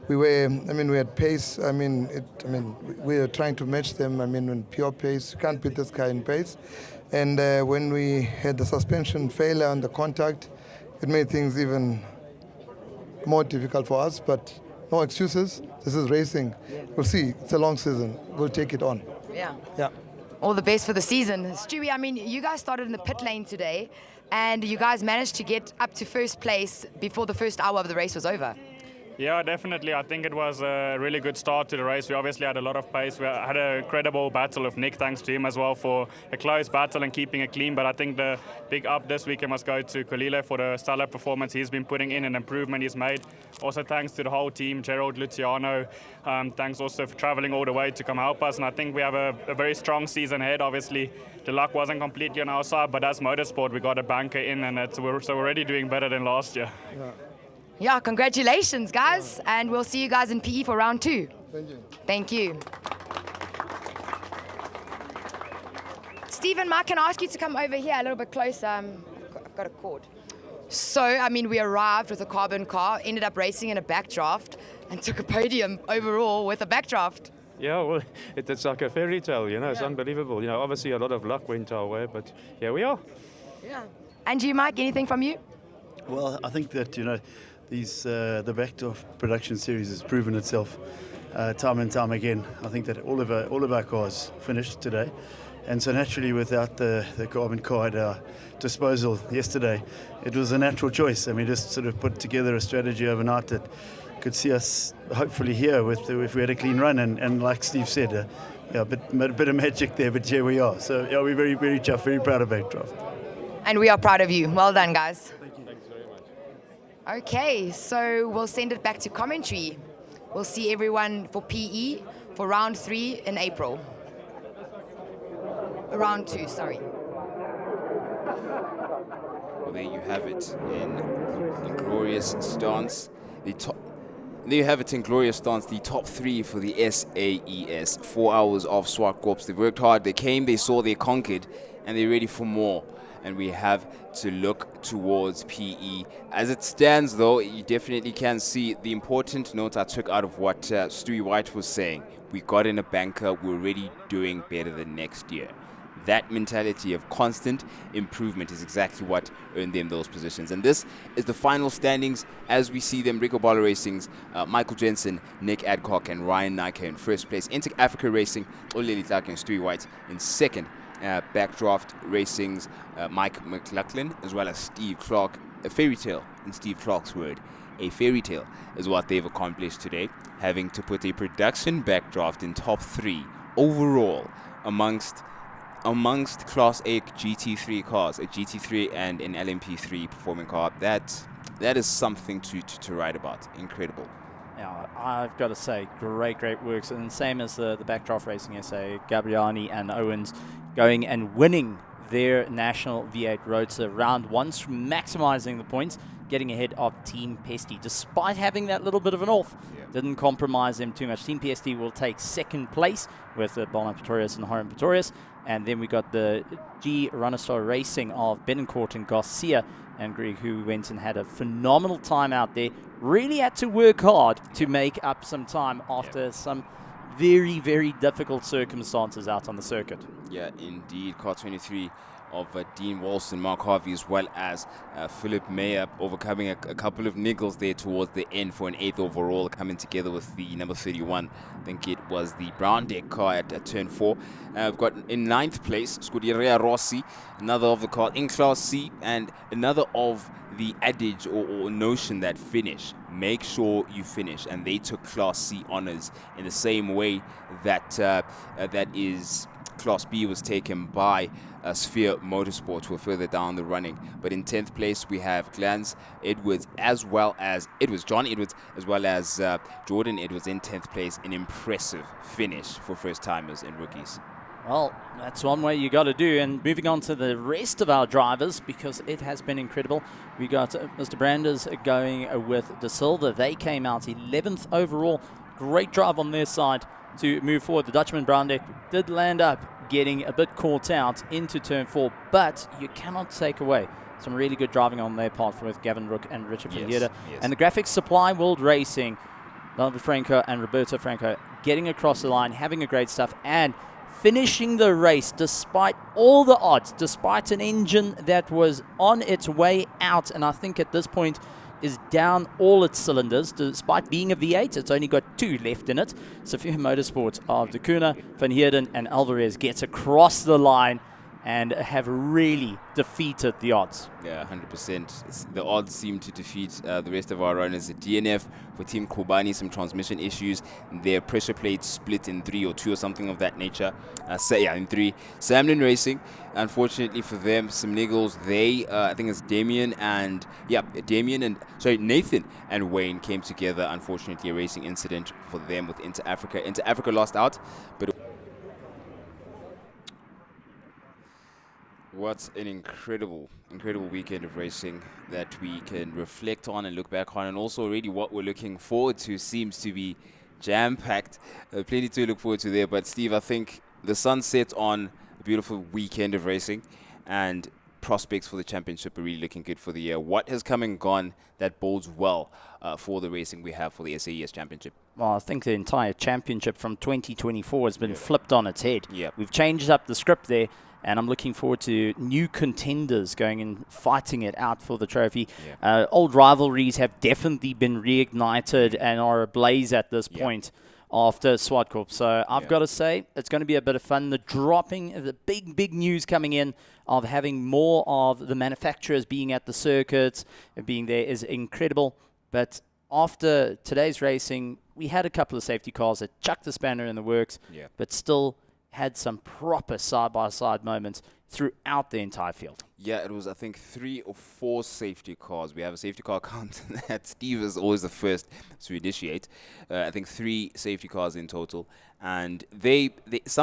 We had pace. We were trying to match them. In pure pace, you can't beat this guy in pace. And when we had the suspension failure on the contact, it made things even more difficult for us, but no excuses. This is racing. We'll see. It's a long season. We'll take it on. Yeah. Yeah. All the best for the season. Stewie, you guys started in the pit lane today, and you guys managed to get up to first place before the first hour of the race was over. Yeah, definitely. I think it was a really good start to the race. We obviously had a lot of pace. We had a credible battle with Nick, thanks to him as well for a close battle and keeping it clean. But I think the big up this weekend must go to Kolile for the stellar performance he's been putting in and improvement he's made. Also thanks to the whole team, Gerald, Luciano. Thanks also for traveling all the way to come help us. And I think we have a very strong season ahead. Obviously, the luck wasn't completely on our side, but as motorsport, we got a banker in, and so we're already doing better than last year. Yeah, congratulations, guys. And we'll see you guys in PE for round 2. Thank you. Thank you. Stephen, Mark, can I ask you to come over here a little bit closer? I've got a cord. So, I mean, we arrived with a carbon car, ended up racing in a backdraft, and took a podium overall with a backdraft. Yeah, well, it's like a fairy tale, you know, it's unbelievable. You know, obviously a lot of luck went our way, but here we are. Yeah. And you, Mike, anything from you? Well, I think that, you know, the backdraft production series has proven itself time and time again. I think that all of our cars finished today, and so naturally, without the carbon car at our disposal yesterday, it was a natural choice. I mean, just sort of put together a strategy overnight that could see us hopefully here if we had a clean run, and like Steve said, a bit of magic there, but here we are. So yeah, we're very, very chuffed, very proud of backdraft. And we are proud of you. Well done, guys. Okay, so we'll send it back to commentary. We'll see everyone for PE for round 3 in April. Round 2, sorry. Well, there you have it in glorious stance. There you have it in glorious stance, the top 3 for the SAES. 4 hours of ZWARTKOPS. They worked hard, they came, they saw, they conquered, and they're ready for more. And we have to look towards PE. As it stands, though, you definitely can see the important note I took out of what Stewie White was saying. We got in a banker, we're already doing better than next year. That mentality of constant improvement is exactly what earned them those positions. And this is the final standings as we see them. Rico Bala Racing's Michael Jensen, Nick Adcock, and Ryan Nike in first place. Intec Africa Racing, Oleli Clark and Stewie White in second. Backdraft Racing's Mike McLaughlin, as well as Steve Clark. A fairy tale, in Steve Clark's word. A fairy tale is what they've accomplished today, having to put a production backdraft in top 3 overall amongst Class A GT3 cars, a GT3 and an LMP3 performing car. That is something to write about. Incredible. Yeah, I've got to say, great works. And same as the backdraft racing SA, Gabriani and Owens going and winning their national V8 Roadster round 1, maximizing the points, getting ahead of Team Pesty, despite having that little bit of an off. Didn't compromise them too much. Team Pesty will take second place with Bonham Pretorius and Horan Pretorius. And then we got the G Runnastar Racing of Betancourt and Garcia and Greg, who went and had a phenomenal time out there. Really had to work hard to make up some time after some very, very difficult circumstances out on the circuit. Yeah, indeed. Car 23 of Dean Walston, Mark Harvey, as well as Philip Mayer, overcoming a couple of niggles there towards the end for an 8th overall, coming together with the number 31. I think it was the brown deck car at turn 4. We've got in 9th place, Scuderia Rossi, another of the car in Class C, and another of the adage or notion that make sure you finish. And they took Class C honors in the same way that that is Class B was taken by Sphere Motorsports, who were further down the running. But in 10th place, we have Glans Edwards, as well as John Edwards, as well as Jordan Edwards in 10th place. An impressive finish for first-timers and rookies. Well, that's one way you got to do. And moving on to the rest of our drivers, because it has been incredible. We got Mr. Branders going with De Silva. They came out 11th overall. Great drive on their side to move forward. The Dutchman Browndeck did land up getting a bit caught out into turn 4, but you cannot take away some really good driving on their part with Gavin Rook and Richard van Heerden. And the Graphics Supply World Racing, David Franco and Roberto Franco getting across the line, having a great stuff, and finishing the race despite all the odds, despite an engine that was on its way out, and I think at this point is down all its cylinders. Despite being a V8, it's only got 2 left in it. Sophia Motorsports of De Kuna, Van Heerden and Alvarez gets across the line and have really defeated the odds. Yeah, 100%. The odds seem to defeat the rest of our runners. At DNF, for Team Kobani, some transmission issues. Their pressure plate split in 3 or 2 or something of that nature. In 3. Samlin Racing, unfortunately for them, some niggles. They, I think it's Nathan and Wayne came together. Unfortunately, a racing incident for them with Inter Africa. Inter Africa lost out, but what an incredible weekend of racing that we can reflect on and look back on, and also already what we're looking forward to seems to be jam-packed. Plenty to look forward to there, but Steve, I think the sun set on a beautiful weekend of racing, and prospects for the championship are really looking good for the year. What has come and gone that bodes well for the racing we have for the SAES championship? Well, I think the entire championship from 2024 has been flipped on its head. Yeah. We've changed up the script there, and I'm looking forward to new contenders going and fighting it out for the trophy. Yeah. Old rivalries have definitely been reignited and are ablaze at this point after SWARTKOPS. So I've got to say, it's going to be a bit of fun. The big news coming in of having more of the manufacturers being at the circuits and being there is incredible. But after today's racing, we had a couple of safety cars that chucked the spanner in the works, but still had some proper side-by-side moments throughout the entire field. Yeah, it was, I think, 3 or 4 safety cars. We have a safety car count that Steve is always the first to initiate. I think 3 safety cars in total. And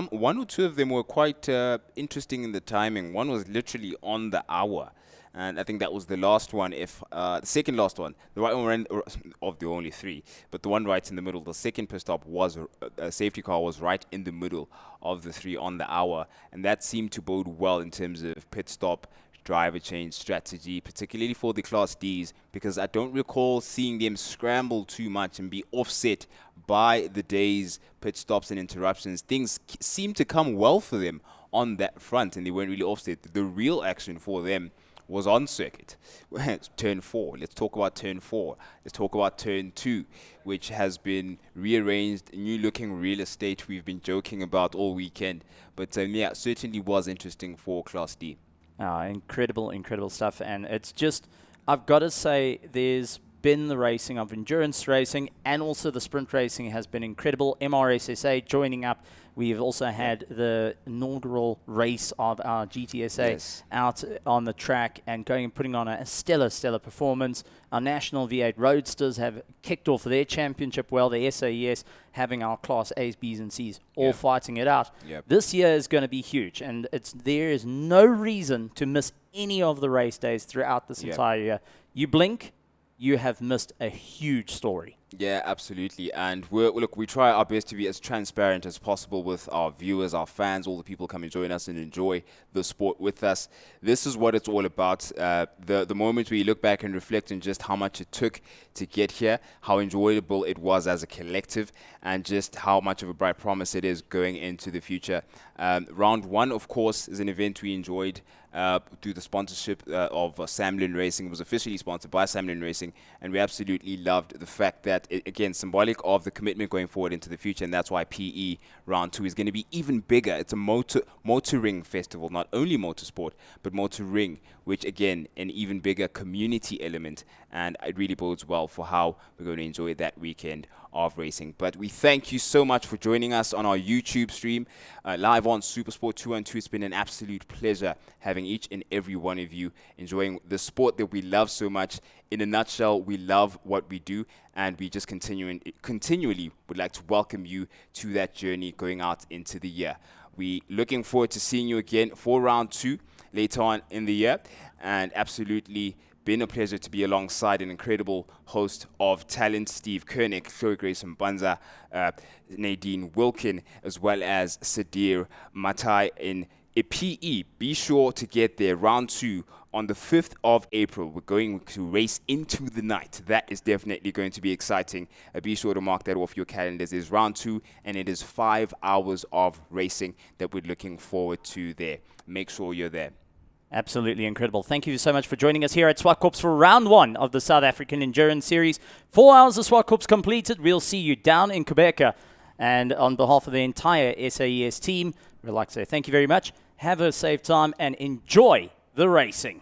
one or two of them were quite interesting in the timing. One was literally on the hour. And I think that was the last one, the second last one, the right one of the only 3, but the one right in the middle. The second pit stop was a safety car was right in the middle of the 3 on the hour, and that seemed to bode well in terms of pit stop, driver change strategy, particularly for the Class Ds, because I don't recall seeing them scramble too much and be offset by the day's pit stops and interruptions. Things seem to come well for them on that front, and they weren't really offset. The real action for them was on circuit. Turn 4. Let's talk about turn 4. Let's talk about turn 2, which has been rearranged, new looking real estate we've been joking about all weekend. But certainly was interesting for Class D. Incredible stuff. And it's just, I've got to say, there's been the racing of endurance racing, and also the sprint racing has been incredible. MRSSA joining up. We've also had the inaugural race of our GTSA out on the track and going and putting on a stellar performance. Our national V8 Roadsters have kicked off their championship well. The SAES having our Class A's, B's and C's all fighting it out. This year is going to be huge, and there is no reason to miss any of the race days throughout this entire year. You blink, you have missed a huge story. Yeah, absolutely. And we try our best to be as transparent as possible with our viewers, our fans, all the people come and join us and enjoy the sport with us. This is what it's all about. The moment we look back and reflect on just how much it took to get here, how enjoyable it was as a collective, and just how much of a bright promise it is going into the future. Round 1, of course, is an event we enjoyed through the sponsorship of Samlin Racing. It was officially sponsored by Samlin Racing, and we absolutely loved the fact that, again, symbolic of the commitment going forward into the future, and that's why PE Round 2 is going to be even bigger. It's a motoring festival, not only motorsport, but motoring, which, again, an even bigger community element, and it really bodes well for how we're going to enjoy that weekend of racing. But we thank you so much for joining us on our YouTube stream, live on Supersport 212. It's been an absolute pleasure having each and every one of you enjoying the sport that we love so much. In a nutshell, we love what we do, and we just continually would like to welcome you to that journey going out into the year. We're looking forward to seeing you again for Round 2 later on in the year, and absolutely been a pleasure to be alongside an incredible host of talent, Steve Koenig, Chloe Grace Mbanza, Nadine Wilkin, as well as Sadir Matai in PE. Be sure to get there. Round 2 on the 5th of April. We're going to race into the night. That is definitely going to be exciting. Be sure to mark that off your calendars. It's Round 2, and it is 5 hours of racing that we're looking forward to there. Make sure you're there. Absolutely incredible. Thank you so much for joining us here at SWARTKOPS for Round 1 of the South African Endurance Series. 4 hours of SWARTKOPS completed. We'll see you down in Quebec. And on behalf of the entire SAES team, we'd like to say thank you very much have a safe time, and enjoy the racing.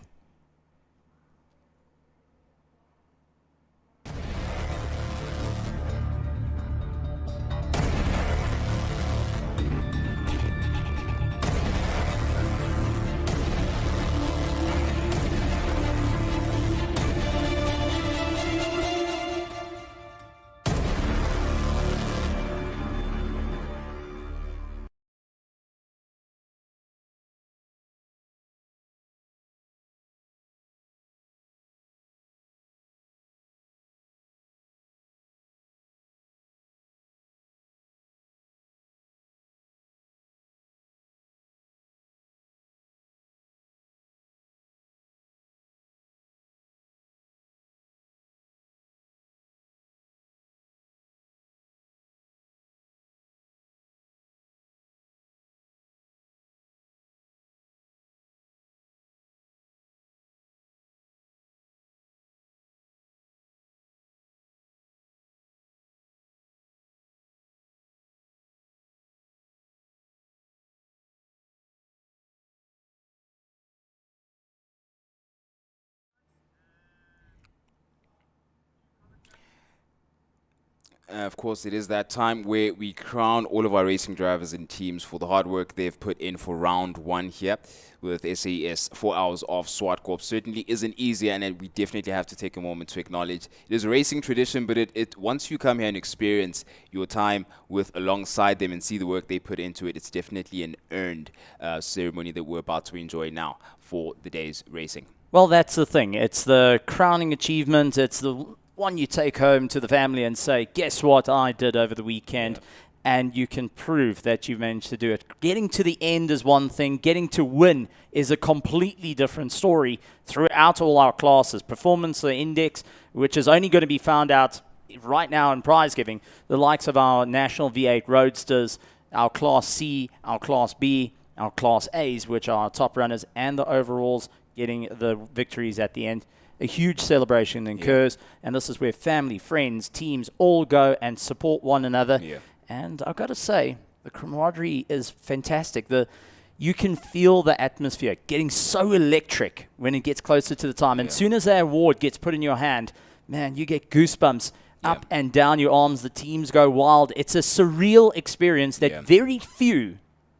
Of course, it is that time where we crown all of our racing drivers and teams for the hard work they've put in for round 1 here with SAES. 4 hours of ZWARTKOPS certainly isn't easy, and we definitely have to take a moment to acknowledge it is a racing tradition, but it once you come here and experience your time alongside them and see the work they put into it, it's definitely an earned ceremony that we're about to enjoy now for the day's racing. Well, that's the thing. It's the crowning achievement. It's the one you take home to the family and say, guess what I did over the weekend? Yeah. And you can prove that you managed to do it. Getting to the end is one thing. Getting to win is a completely different story throughout all our classes. Performance index, which is only going to be found out right now in prize giving, the likes of our National V8 Roadsters, our Class C, our Class B, our Class A's, which are our top runners, and the overalls getting the victories at the end. A huge celebration occurs, and this is where family, friends, teams all go and support one another. Yeah. And I've got to say, the camaraderie is fantastic. You can feel the atmosphere getting so electric when it gets closer to the time. And as soon as that award gets put in your hand, man, you get goosebumps up and down your arms. The teams go wild. It's a surreal experience that very few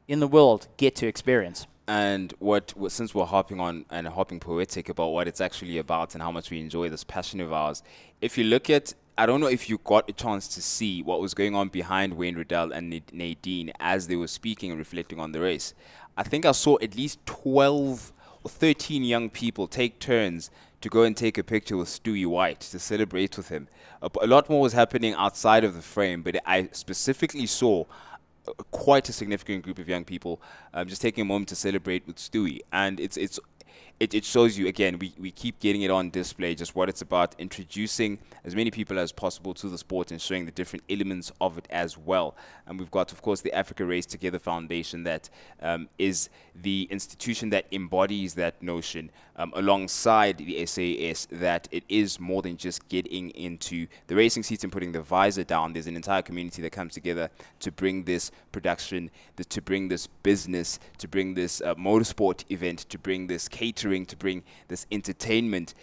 in the world get to experience. And since we're hopping on and hopping poetic about what it's actually about and how much we enjoy this passion of ours, if you look at, I don't know if you got a chance to see what was going on behind Wayne Riddell and Nadine as they were speaking and reflecting on the race. I think I saw at least 12 or 13 young people take turns to go and take a picture with Stewie White to celebrate with him. A lot more was happening outside of the frame, but I specifically saw quite a significant group of young people just taking a moment to celebrate with Stewie. And it shows you, again, we keep getting it on display, just what it's about, introducing as many people as possible to the sport and showing the different elements of it as well. And we've got, of course, the Africa Race Together Foundation that is the institution that embodies that notion alongside the SAES, that it is more than just getting into the racing seats and putting the visor down. There's an entire community that comes together to bring this production, to bring this business, to bring this motorsport event, to bring this catering, to bring this entertainment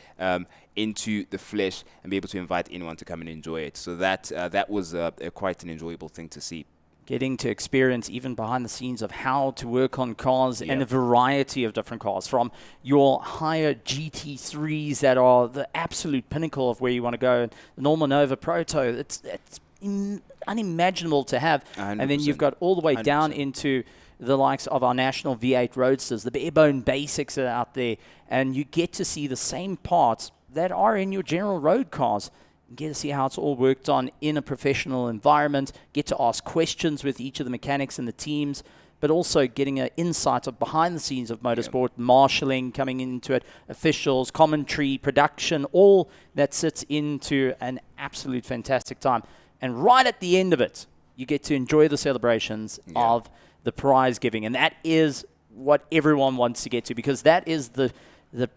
into the flesh and be able to invite anyone to come and enjoy it. So that was quite an enjoyable thing to see. Getting to experience even behind the scenes of how to work on cars and a variety of different cars, from your higher GT3s that are the absolute pinnacle of where you want to go, and the Norma Nova Proto, it's unimaginable to have. 100%. And then you've got all the way 100%. Down into the likes of our National V8 Roadsters, the bare bone basics that are out there, and you get to see the same parts that are in your general road cars. You get to see how it's all worked on in a professional environment, get to ask questions with each of the mechanics and the teams, but also getting an insight of behind the scenes of motorsport, marshalling coming into it, officials, commentary, production, all that sits into an absolute fantastic time. And right at the end of it, you get to enjoy the celebrations of the prize giving. And that is what everyone wants to get to, because that is the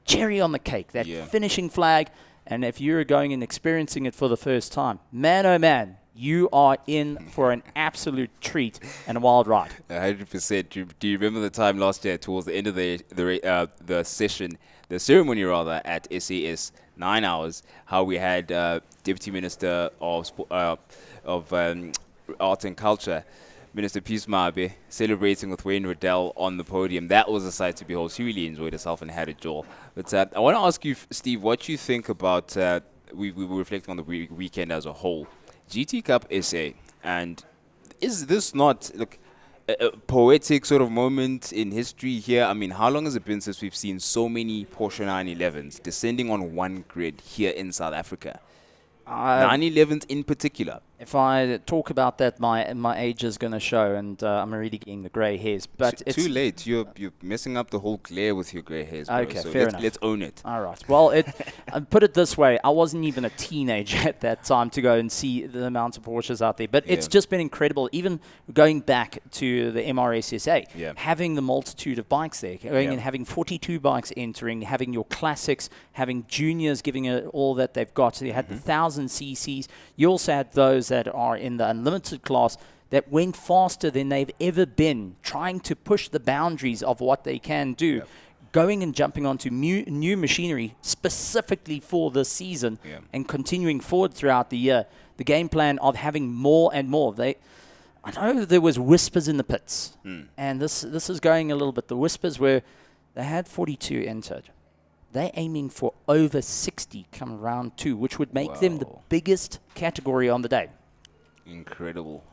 cherry on the cake, that finishing flag. And if you're going and experiencing it for the first time, man, oh man, you are in for an absolute treat and a wild ride. 100%. Do you remember the time last year towards the end of the session, the ceremony rather, at SAES, 9 hours, how we had Deputy Minister of Art and Culture, Minister Peace Mabe, celebrating with Wayne Riddell on the podium. That was a sight to behold. She really enjoyed herself and had a jaw. But I want to ask you, Steve, what you think about, we were reflecting on the weekend as a whole, GT Cup SA, and is this not a poetic sort of moment in history here? I mean, how long has it been since we've seen so many Porsche 911s descending on one grid here in South Africa? 911s in particular. If I talk about that, my age is going to show, and I'm already getting the grey hairs. But it's too late. You're messing up the whole glare with your grey hairs, bro. Okay, so fair enough. Let's own it. All right. Well, I put it this way: I wasn't even a teenager at that time to go and see the amount of Porsches out there. But it's just been incredible. Even going back to the MRSSA, having the multitude of bikes there, going and having 42 bikes entering, having your classics, having juniors giving it all that they've got. So you had the 1000 cc's. You also had those that are in the unlimited class that went faster than they've ever been, trying to push the boundaries of what they can do, going and jumping onto new machinery specifically for this season and continuing forward throughout the year. The game plan of having more and more. I know there was whispers in the pits, and this is going a little bit. The whispers were they had 42 entered. They're aiming for over 60 come round 2, which would make them the biggest category on the day. Incredible.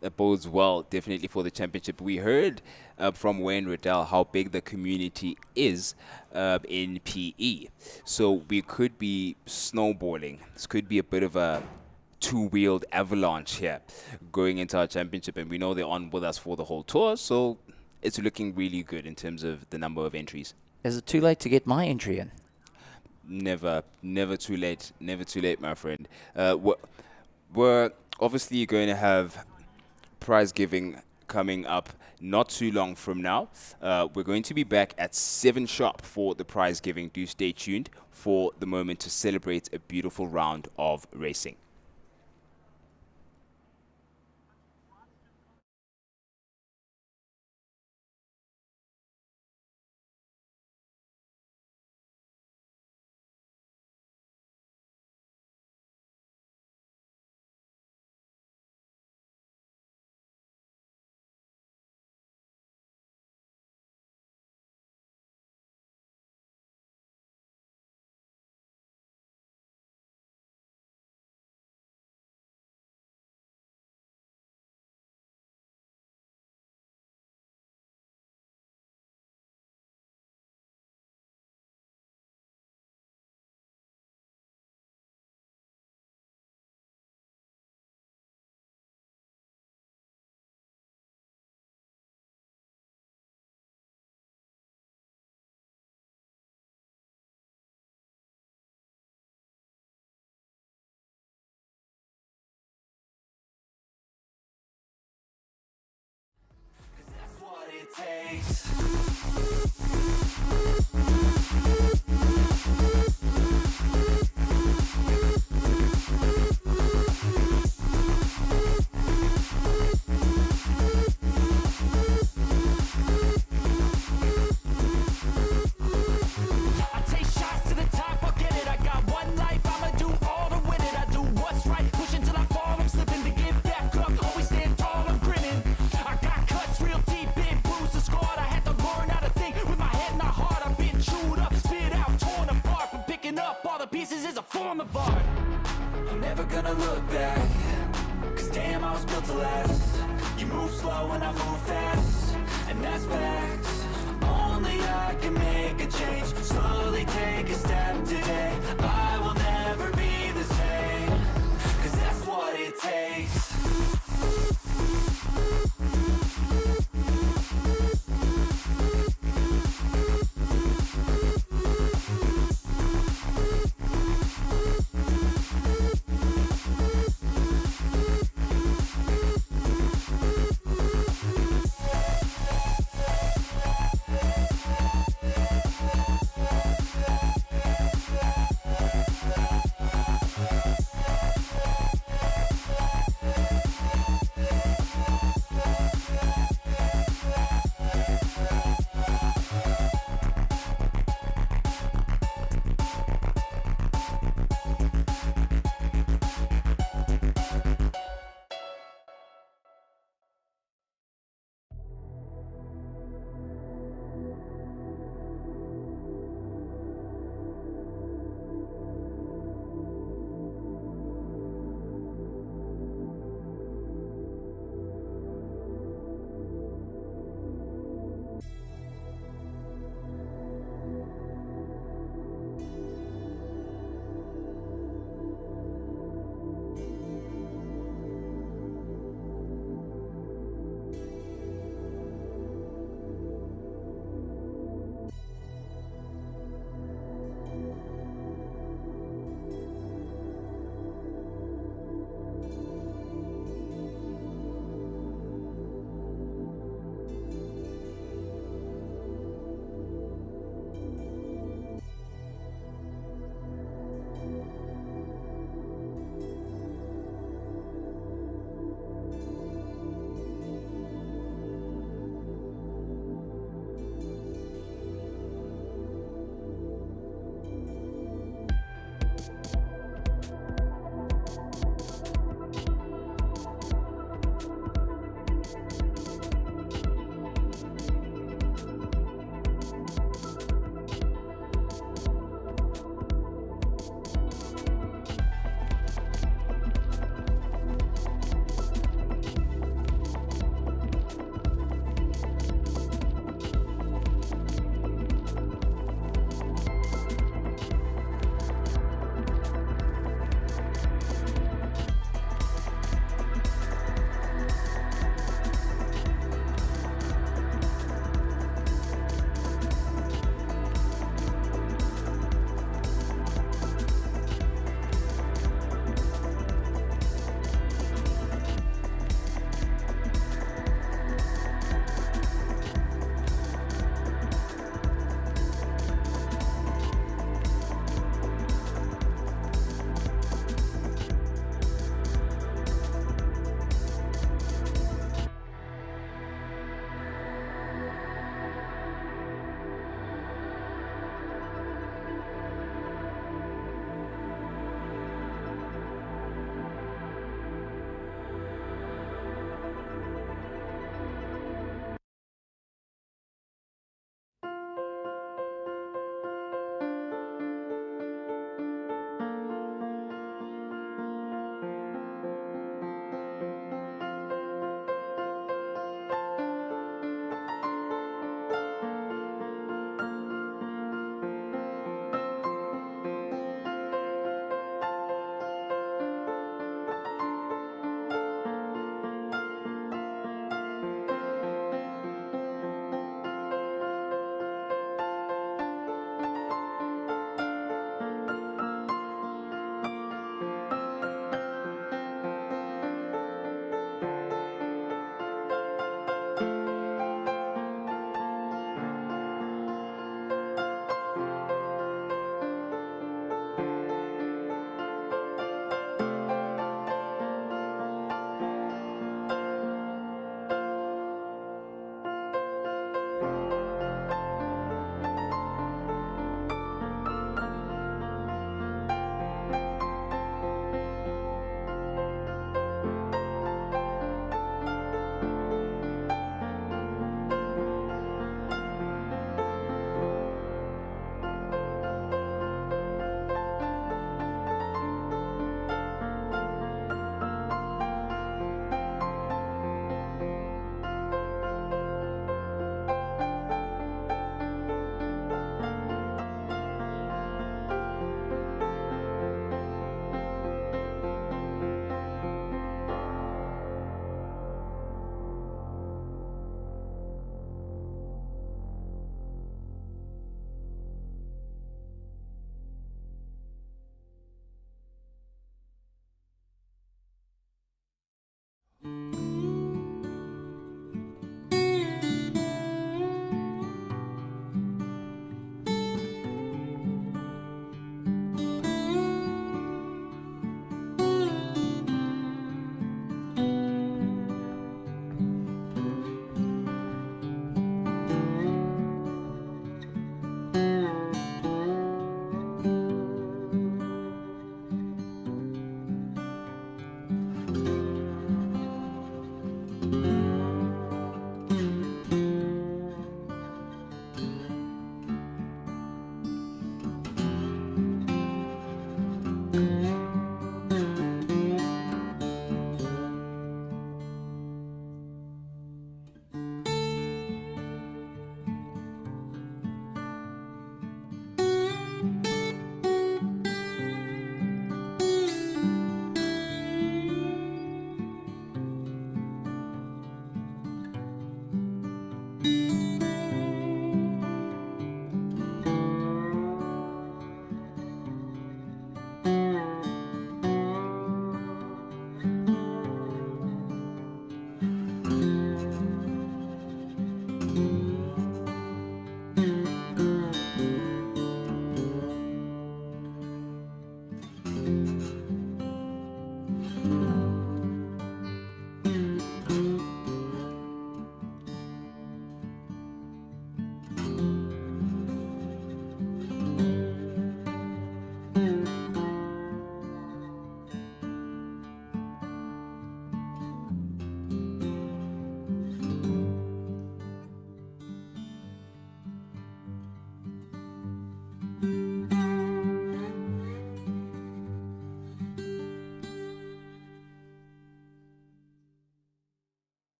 That bodes well, definitely, for the championship. We heard from Wayne Riddell how big the community is in PE. So we could be snowballing. This could be a bit of a two-wheeled avalanche here going into our championship. And we know they're on with us for the whole tour. So it's looking really good in terms of the number of entries. Is it too late to get my entry in? Never too late. Never too late, my friend. We're obviously going to have prize giving coming up not too long from now. We're going to be back at 7 sharp for the prize giving. Do stay tuned for the moment to celebrate a beautiful round of racing.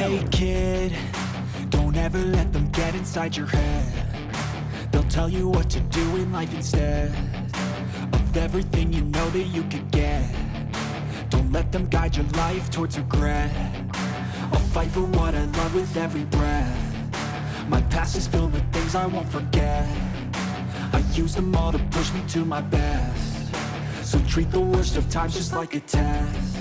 Hey kid, don't ever let them get inside your head. They'll tell you what to do in life instead of everything you know that you could get. Don't let them guide your life towards regret. I'll fight for what I love with every breath. My past is filled with things I won't forget. I use them all to push me to my best. So treat the worst of times just like a test.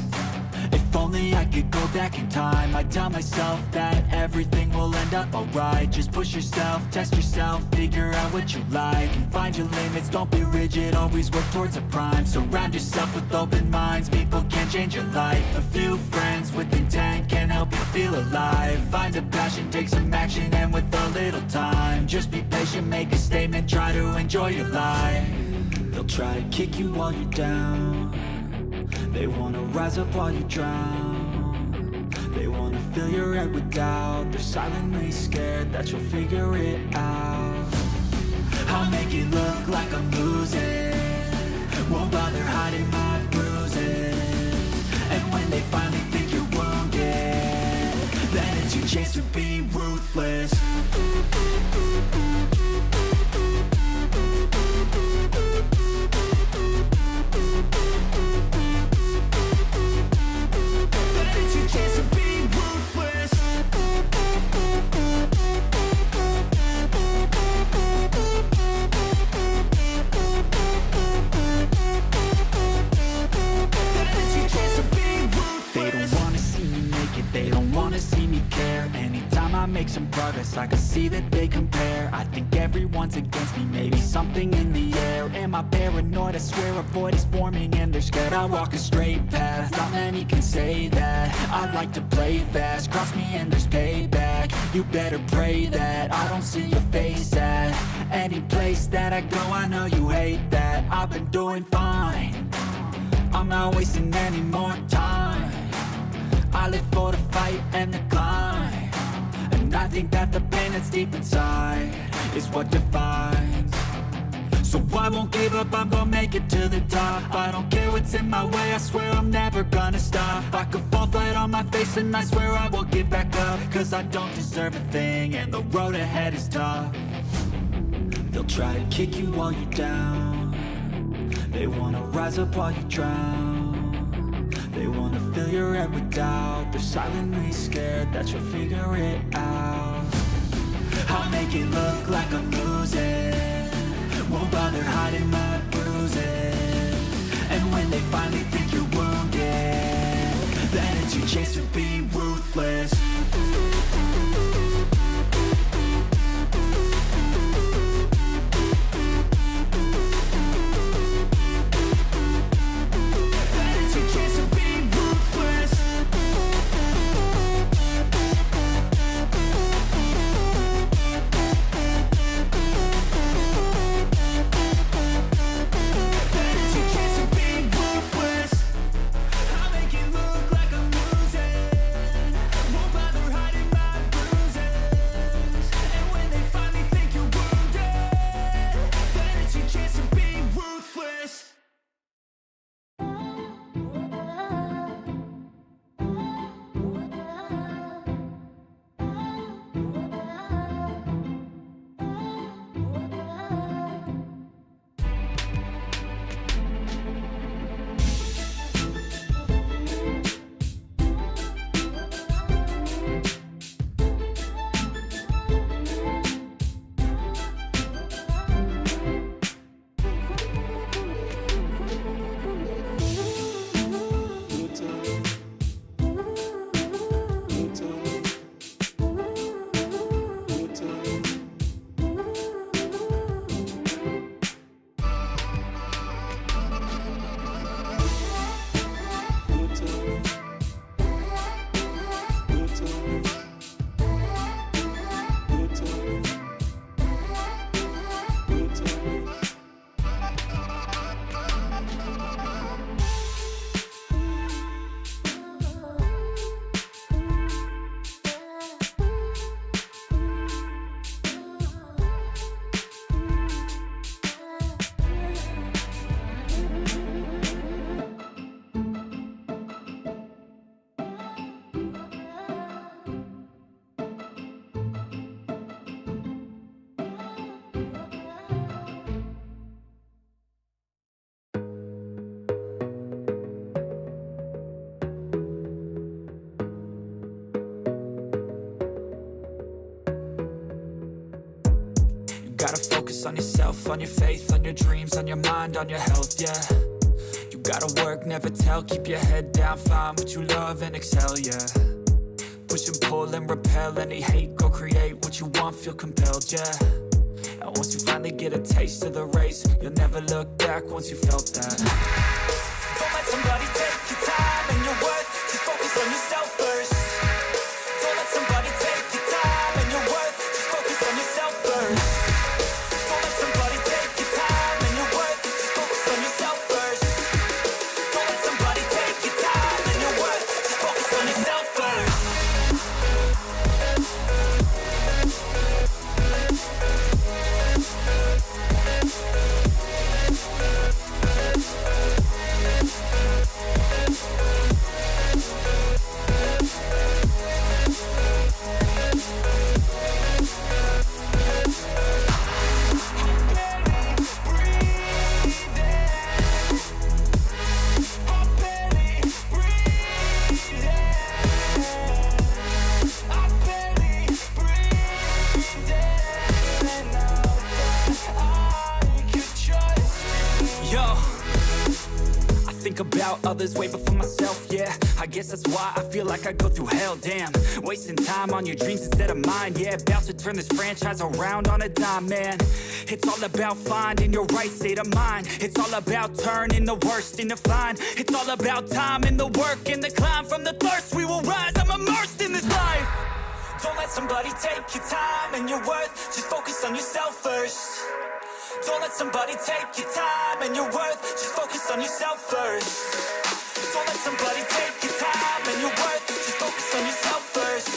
If only I could go back in time, I'd tell myself that everything will end up alright. Just push yourself, test yourself, figure out what you like, and find your limits, don't be rigid, always work towards a prime. Surround yourself with open minds, people can change your life. A few friends with intent can help you feel alive. Find a passion, take some action, and with a little time, just be patient, make a statement, try to enjoy your life. They'll try to kick you while you're down. They wanna rise up while you drown. They wanna fill your head with doubt. They're silently scared that you'll figure it out. I'll make it look like I'm losing, won't bother hiding my bruises. And when they finally think you're wounded, then it's your chance to be ruthless. Make some progress, I can see that they compare. I think everyone's against me, maybe something in the air. Am I paranoid? I swear a void is forming and they're scared. I walk a straight path, not many can say that. I like to play fast, cross me and there's payback. You better pray that I don't see your face at any place that I go. I know you hate that. I've been doing fine, I'm not wasting any more time. I live for the fight and the climb. And I think that the pain that's deep inside is what defines. So I won't give up, I'm gonna make it to the top. I don't care what's in my way, I swear I'm never gonna stop. I could fall flat on my face and I swear I will get back up. Cause I don't deserve a thing and the road ahead is tough. They'll try to kick you while you're down. They wanna rise up while you drown. They wanna fill your head with doubt. They're silently scared that you'll figure it out. I'll make it look like I'm losing, won't bother hiding my bruises. And when they finally think you're wounded, then it's your chance to be ruthless. I'll make it look like I'm losing, won't bother hiding my gotta focus on yourself, on your faith, on your dreams, on your mind, on your health, yeah. You gotta work, never tell, keep your head down, find what you love and excel, yeah. Push and pull and repel any hate, go create what you want, feel compelled, yeah. And once you finally get a taste of the race, you'll never look back once you felt that. Don't let somebody take your time and your worth, just focus on yourself first. Don't let somebody take your time and your worth, just focus on yourself first. Don't let somebody take your time and your worth, just focus on yourself first. Don't let somebody take your time and your worth, just focus on yourself first. About others way before myself, yeah. I guess that's why I feel like I go through hell, damn. Wasting time on your dreams instead of mine, yeah. About to turn this franchise around on a dime, man. It's all about finding your right state of mind. It's all about turning the worst into fine. It's all about time and the work and the climb. From the thirst we will rise, I'm immersed in this life. Don't let somebody take your time and your worth, just focus on yourself first. Don't let somebody take your time and your worth, just focus on yourself first. Don't let somebody take your time and your worth, just focus on yourself first.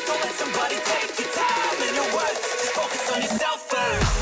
Don't let somebody take your time and your worth, just focus on yourself first.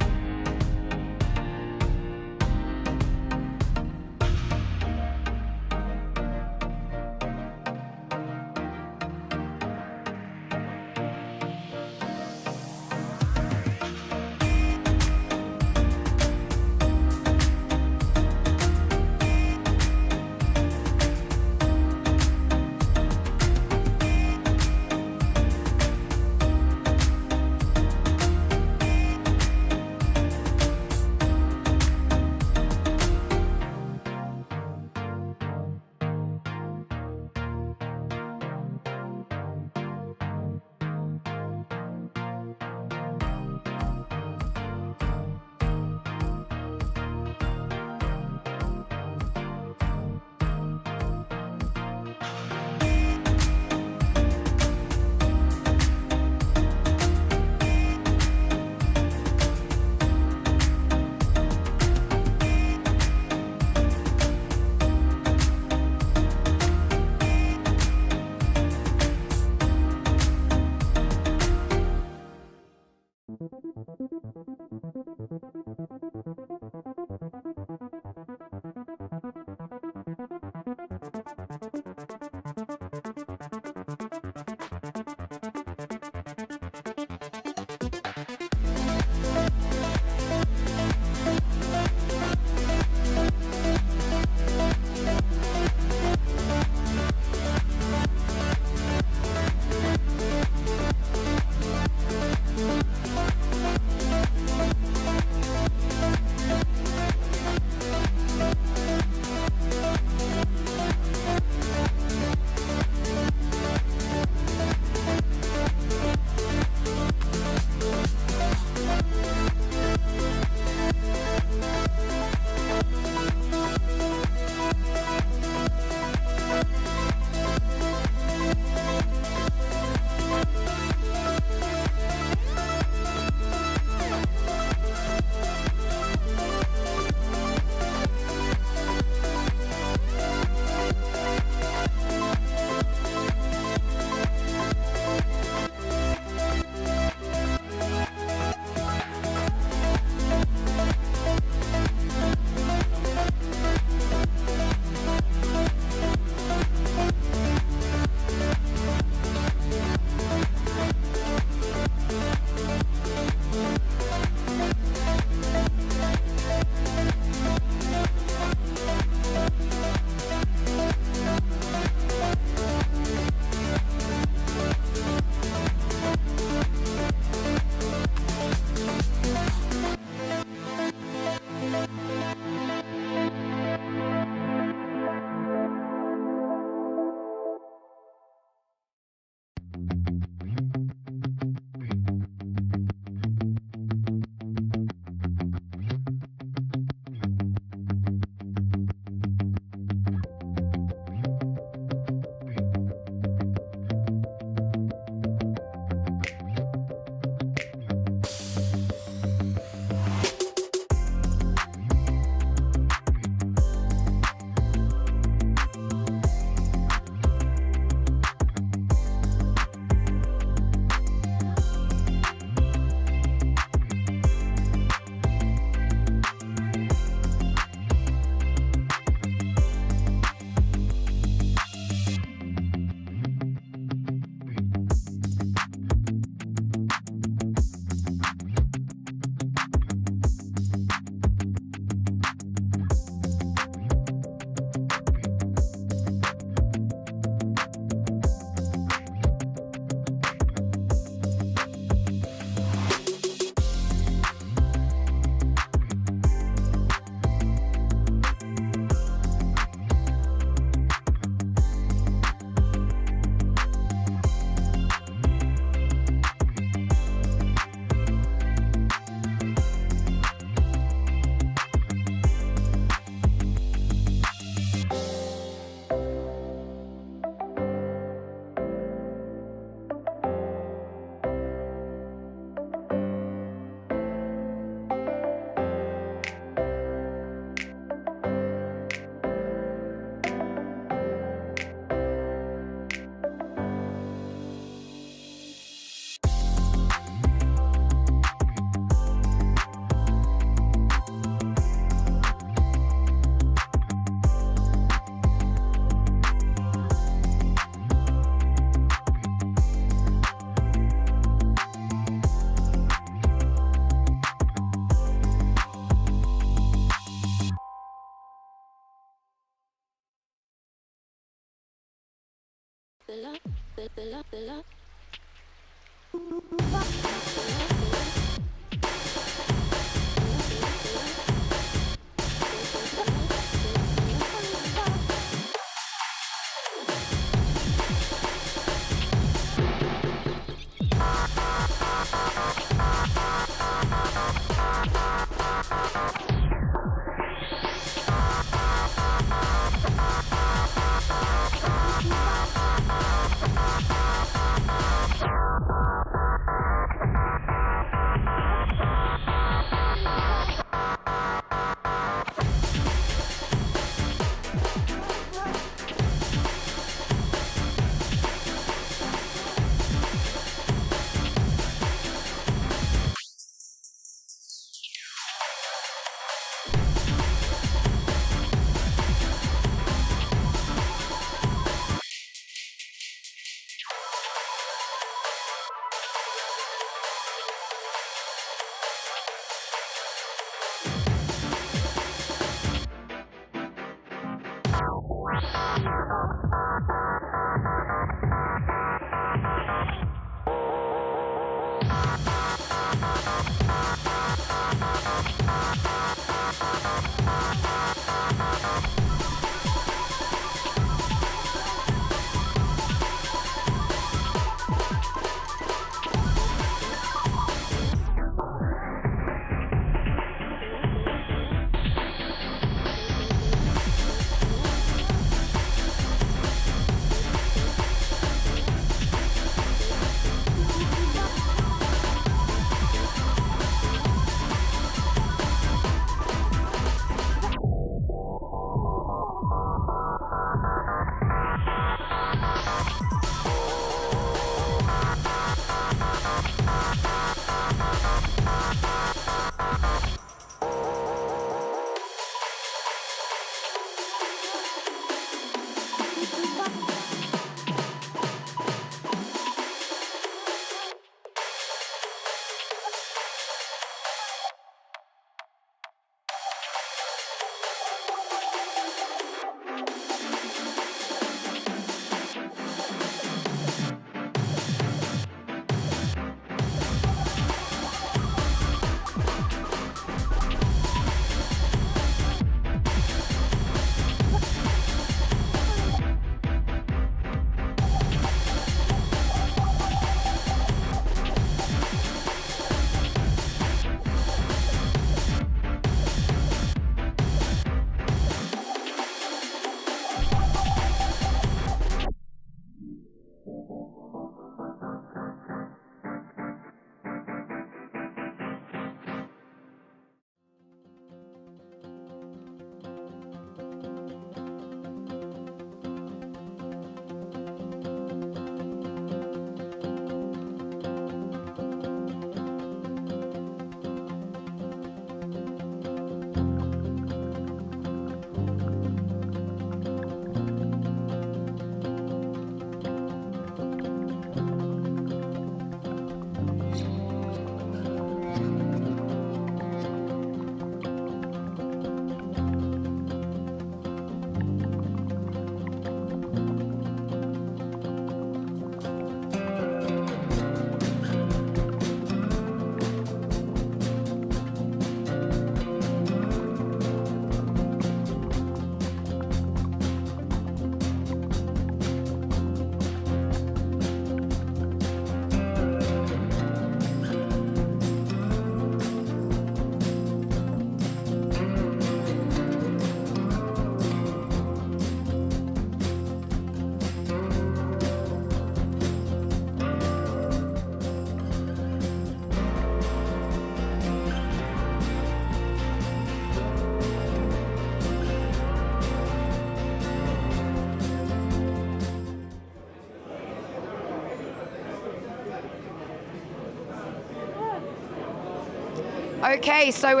Okay, so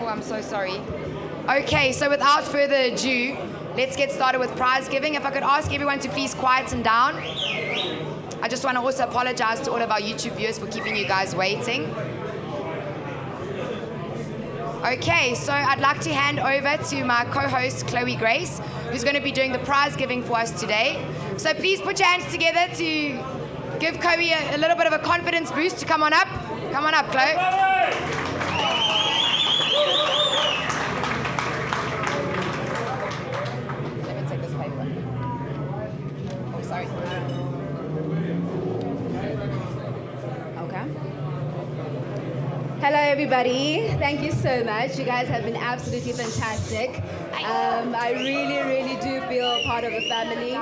I'm so sorry. Okay, so without further ado, let's get started with prize giving. If I could ask everyone to please quieten down. I just want to also apologize to all of our YouTube viewers for keeping you guys waiting. Okay, so I'd like to hand over to my co-host, Chloe Grace, who's going to be doing the prize giving for us today. So please put your hands together to give Chloe a little bit of a confidence boost to come on up. Come on up, Chloe. Let me take this paper. Oh, sorry. Okay. Hello, everybody. Thank you so much. You guys have been absolutely fantastic. I really do feel part of the family.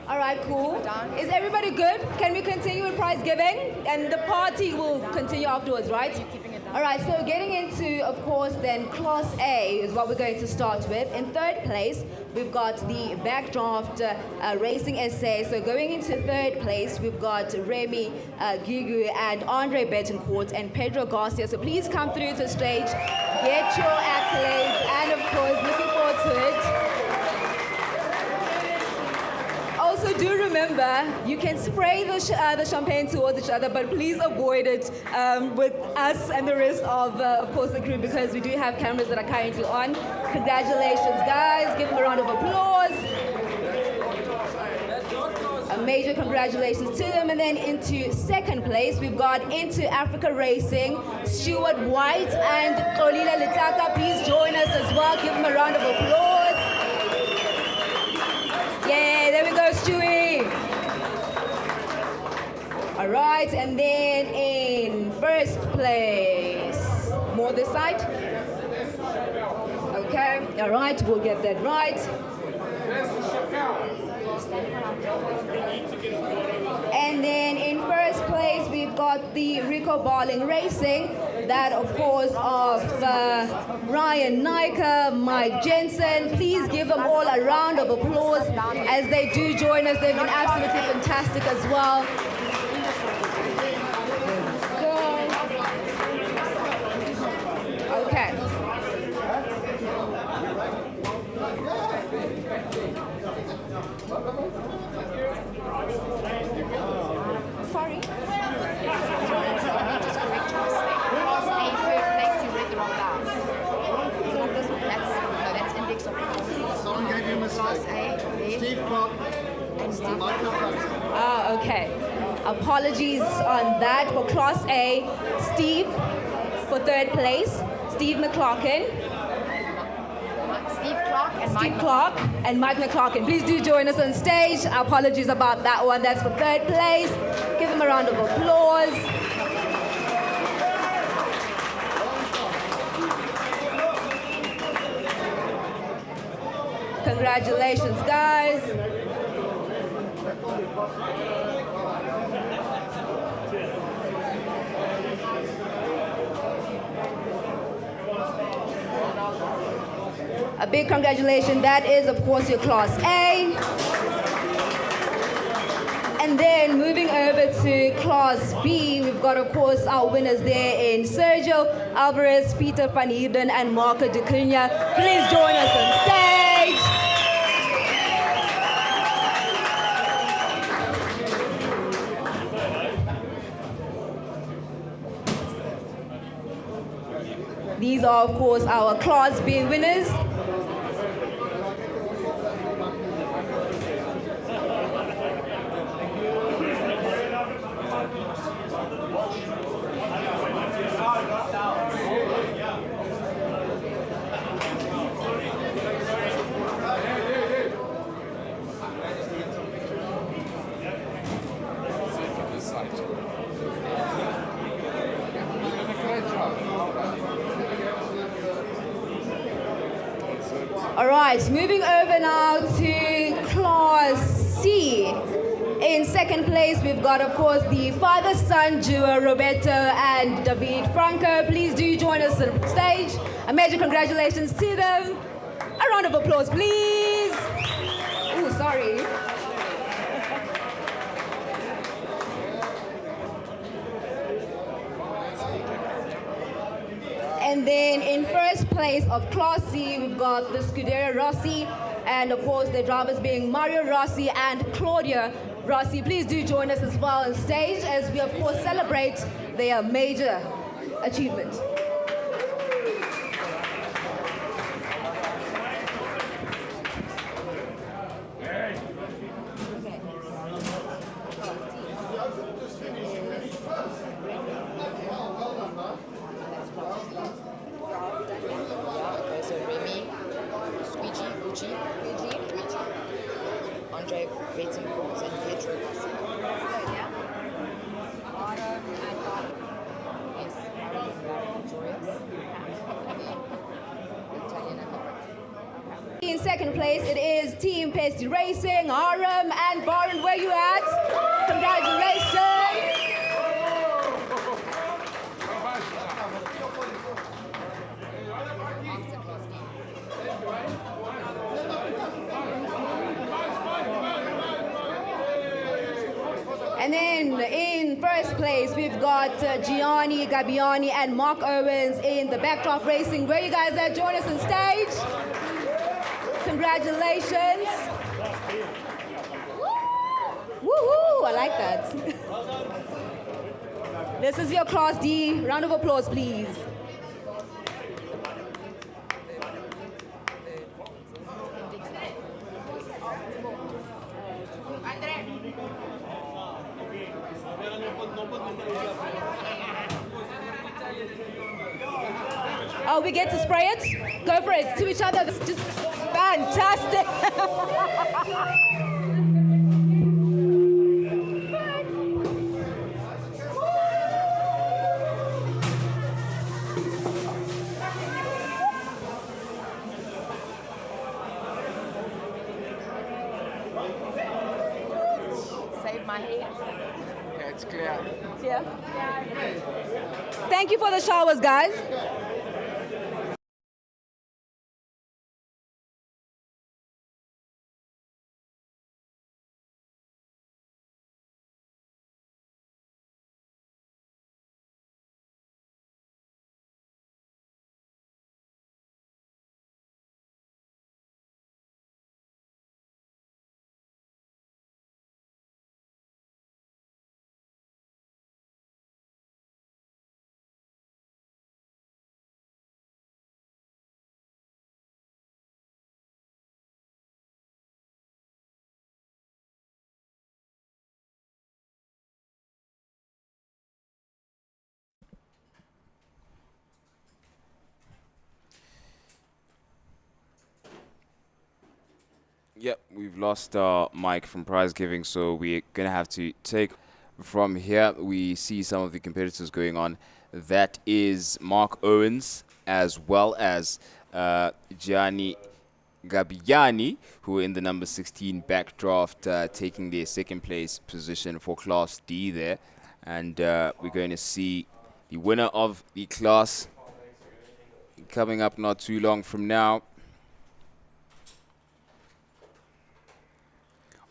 All right, cool. Is everybody good? Can we continue with prize giving? And the party will continue afterwards, right? All right, so getting into, of course, then Class A is what we're going to start with. In third place, we've got the backdraft racing essay. So going into third place, we've got Remy Gigu and Andre Betancourt and Pedro Garcia. So please come through to the stage, get your accolades, and of course, looking forward to it. Also, do remember, you can spray the champagne towards each other, but please avoid it with us and the rest of course, the group, because we do have cameras that are currently on. Congratulations, guys. Give them a round of applause. A major congratulations to them. And then into second place, we've got Into Africa Racing, Stuart White and Olila Litaka. Please join us as well. Give them a round of applause. Yeah, there we go, Stewie. All right, and then in first place, more this side. Okay, all right, we'll get that right. And then in first place, we've got the Rico Barling Racing. That, of course, of Ryan Nyker, Mike Jensen. Please give them all a round of applause as they do join us. They've been absolutely fantastic as well. Okay. Sorry. That's index of performance. Someone gave you a mistake. Steve Clark and Steve Ah, okay. Apologies on that. For Class A, Steve for third place, Steve McClarkin. Steve Clark and Mike McClarkin. Please do join us on stage. Apologies about that one. That's for third place. Give them a round of applause. Congratulations, guys. A big congratulations. That is, of course, your Class A. And then moving over to Class B, we've got, of course, our winners there in Sergio Alvarez, Peter Van Heerden, and Marco de Cunha. Please join us on stage. These are, of course, our Class B winners. All right, moving over now to Class C. In second place, we've got, of course, the father-son duo, Roberto and David Franco. Please do join us on stage. A major congratulations to them. A round of applause, please. Ooh, sorry. place of Class C, we've got the Scuderia Rossi, and of course their drivers being Mario Rossi and Claudia Rossi. Please do join us as well on stage as we of course celebrate their major achievement. In second place, it is Team Pesty Racing, Aram and Baran. Where you at? Congratulations! And then in first place, we've got Gianni Gabbiani and Mark Owens in the backdrop racing. Where you guys at? Join us on stage. Congratulations. Woohoo! I like that. This is your Class D. Round of applause, please. Oh, we get to spray it? Go for it. To each other. This is just fantastic. Save my hair. Okay, it's clear. Yeah. Thank you for the showers, guys. Yep, we've lost our mic from prize giving, so we're going to have to take from here. We see some of the competitors going on. That is Mark Owens, as well as Gianni Gabbiani, who are in the number 16 backdraft, taking their second place position for Class D there. And we're going to see the winner of the class coming up not too long from now.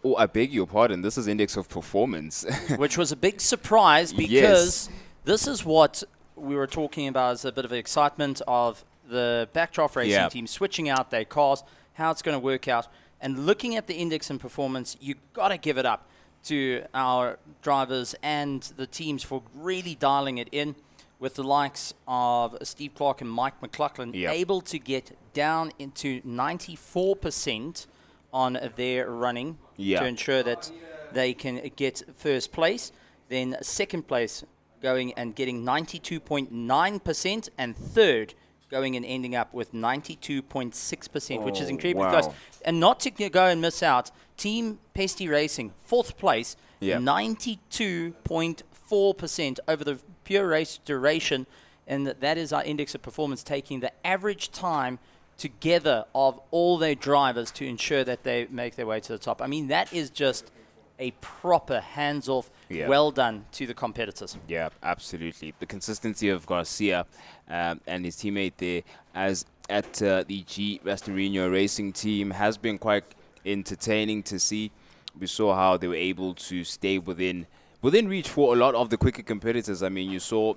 Oh, I beg your pardon. This is Index of Performance. Which was a big surprise because this is what we were talking about as a bit of excitement of the backdraft racing team switching out their cars, how it's going to work out. And looking at the Index and Performance, you got to give it up to our drivers and the teams for really dialing it in, with the likes of Steve Clark and Mike McLaughlin able to get down into 94% on their running to ensure that they can get first place. Then second place going and getting 92.9%, and third going and ending up with 92.6%, which is incredibly close. And not to go and miss out, Team Pesty Racing, fourth place, 92.4% over the pure race duration, and that is our Index of Performance, taking the average time together of all their drivers to ensure that they make their way to the top. I mean, that is just a proper hands-off, well done to the competitors. Yeah, absolutely. The consistency of Garcia and his teammate there as at the G Rastorino racing team has been quite entertaining to see. We saw how they were able to stay within reach for a lot of the quicker competitors. I mean, you saw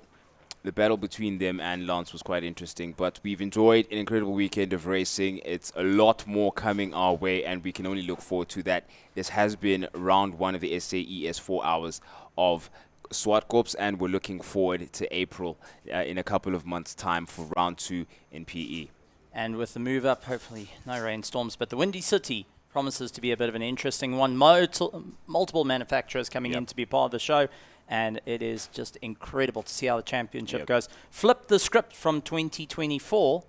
the battle between them and Lance was quite interesting, but we've enjoyed an incredible weekend of racing. It's a lot more coming our way, and we can only look forward to that. This has been round 1 of the SAES 4 hours of ZWARTKOPS, and we're looking forward to April in a couple of months' time for round 2 in PE. And with the move up, hopefully no rainstorms, but the Windy City promises to be a bit of an interesting one. Multiple manufacturers coming in to be part of the show, and it is just incredible to see how the championship goes. Flip the script from 2024,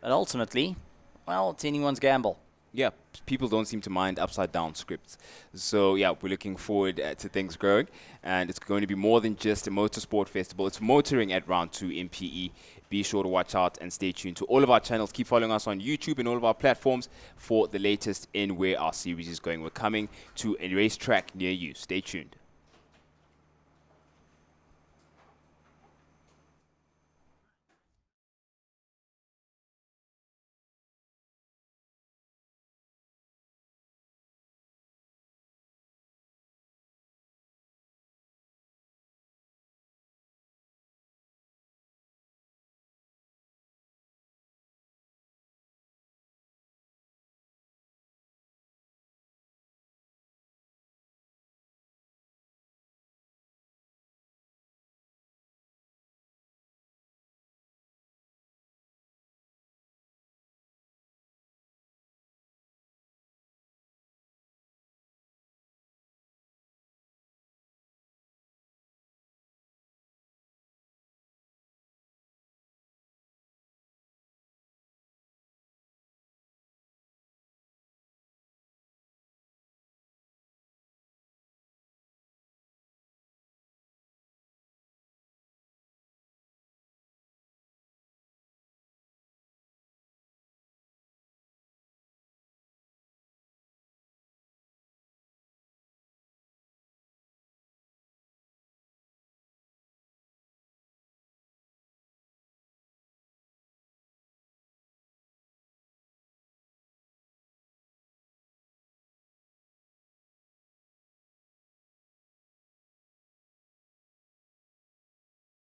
but ultimately, well, it's anyone's gamble. Yeah, people don't seem to mind upside-down scripts. So, yeah, we're looking forward to things growing. And it's going to be more than just a motorsport festival. It's motoring at round 2 in PE. Be sure to watch out and stay tuned to all of our channels. Keep following us on YouTube and all of our platforms for the latest in where our series is going. We're coming to a racetrack near you. Stay tuned.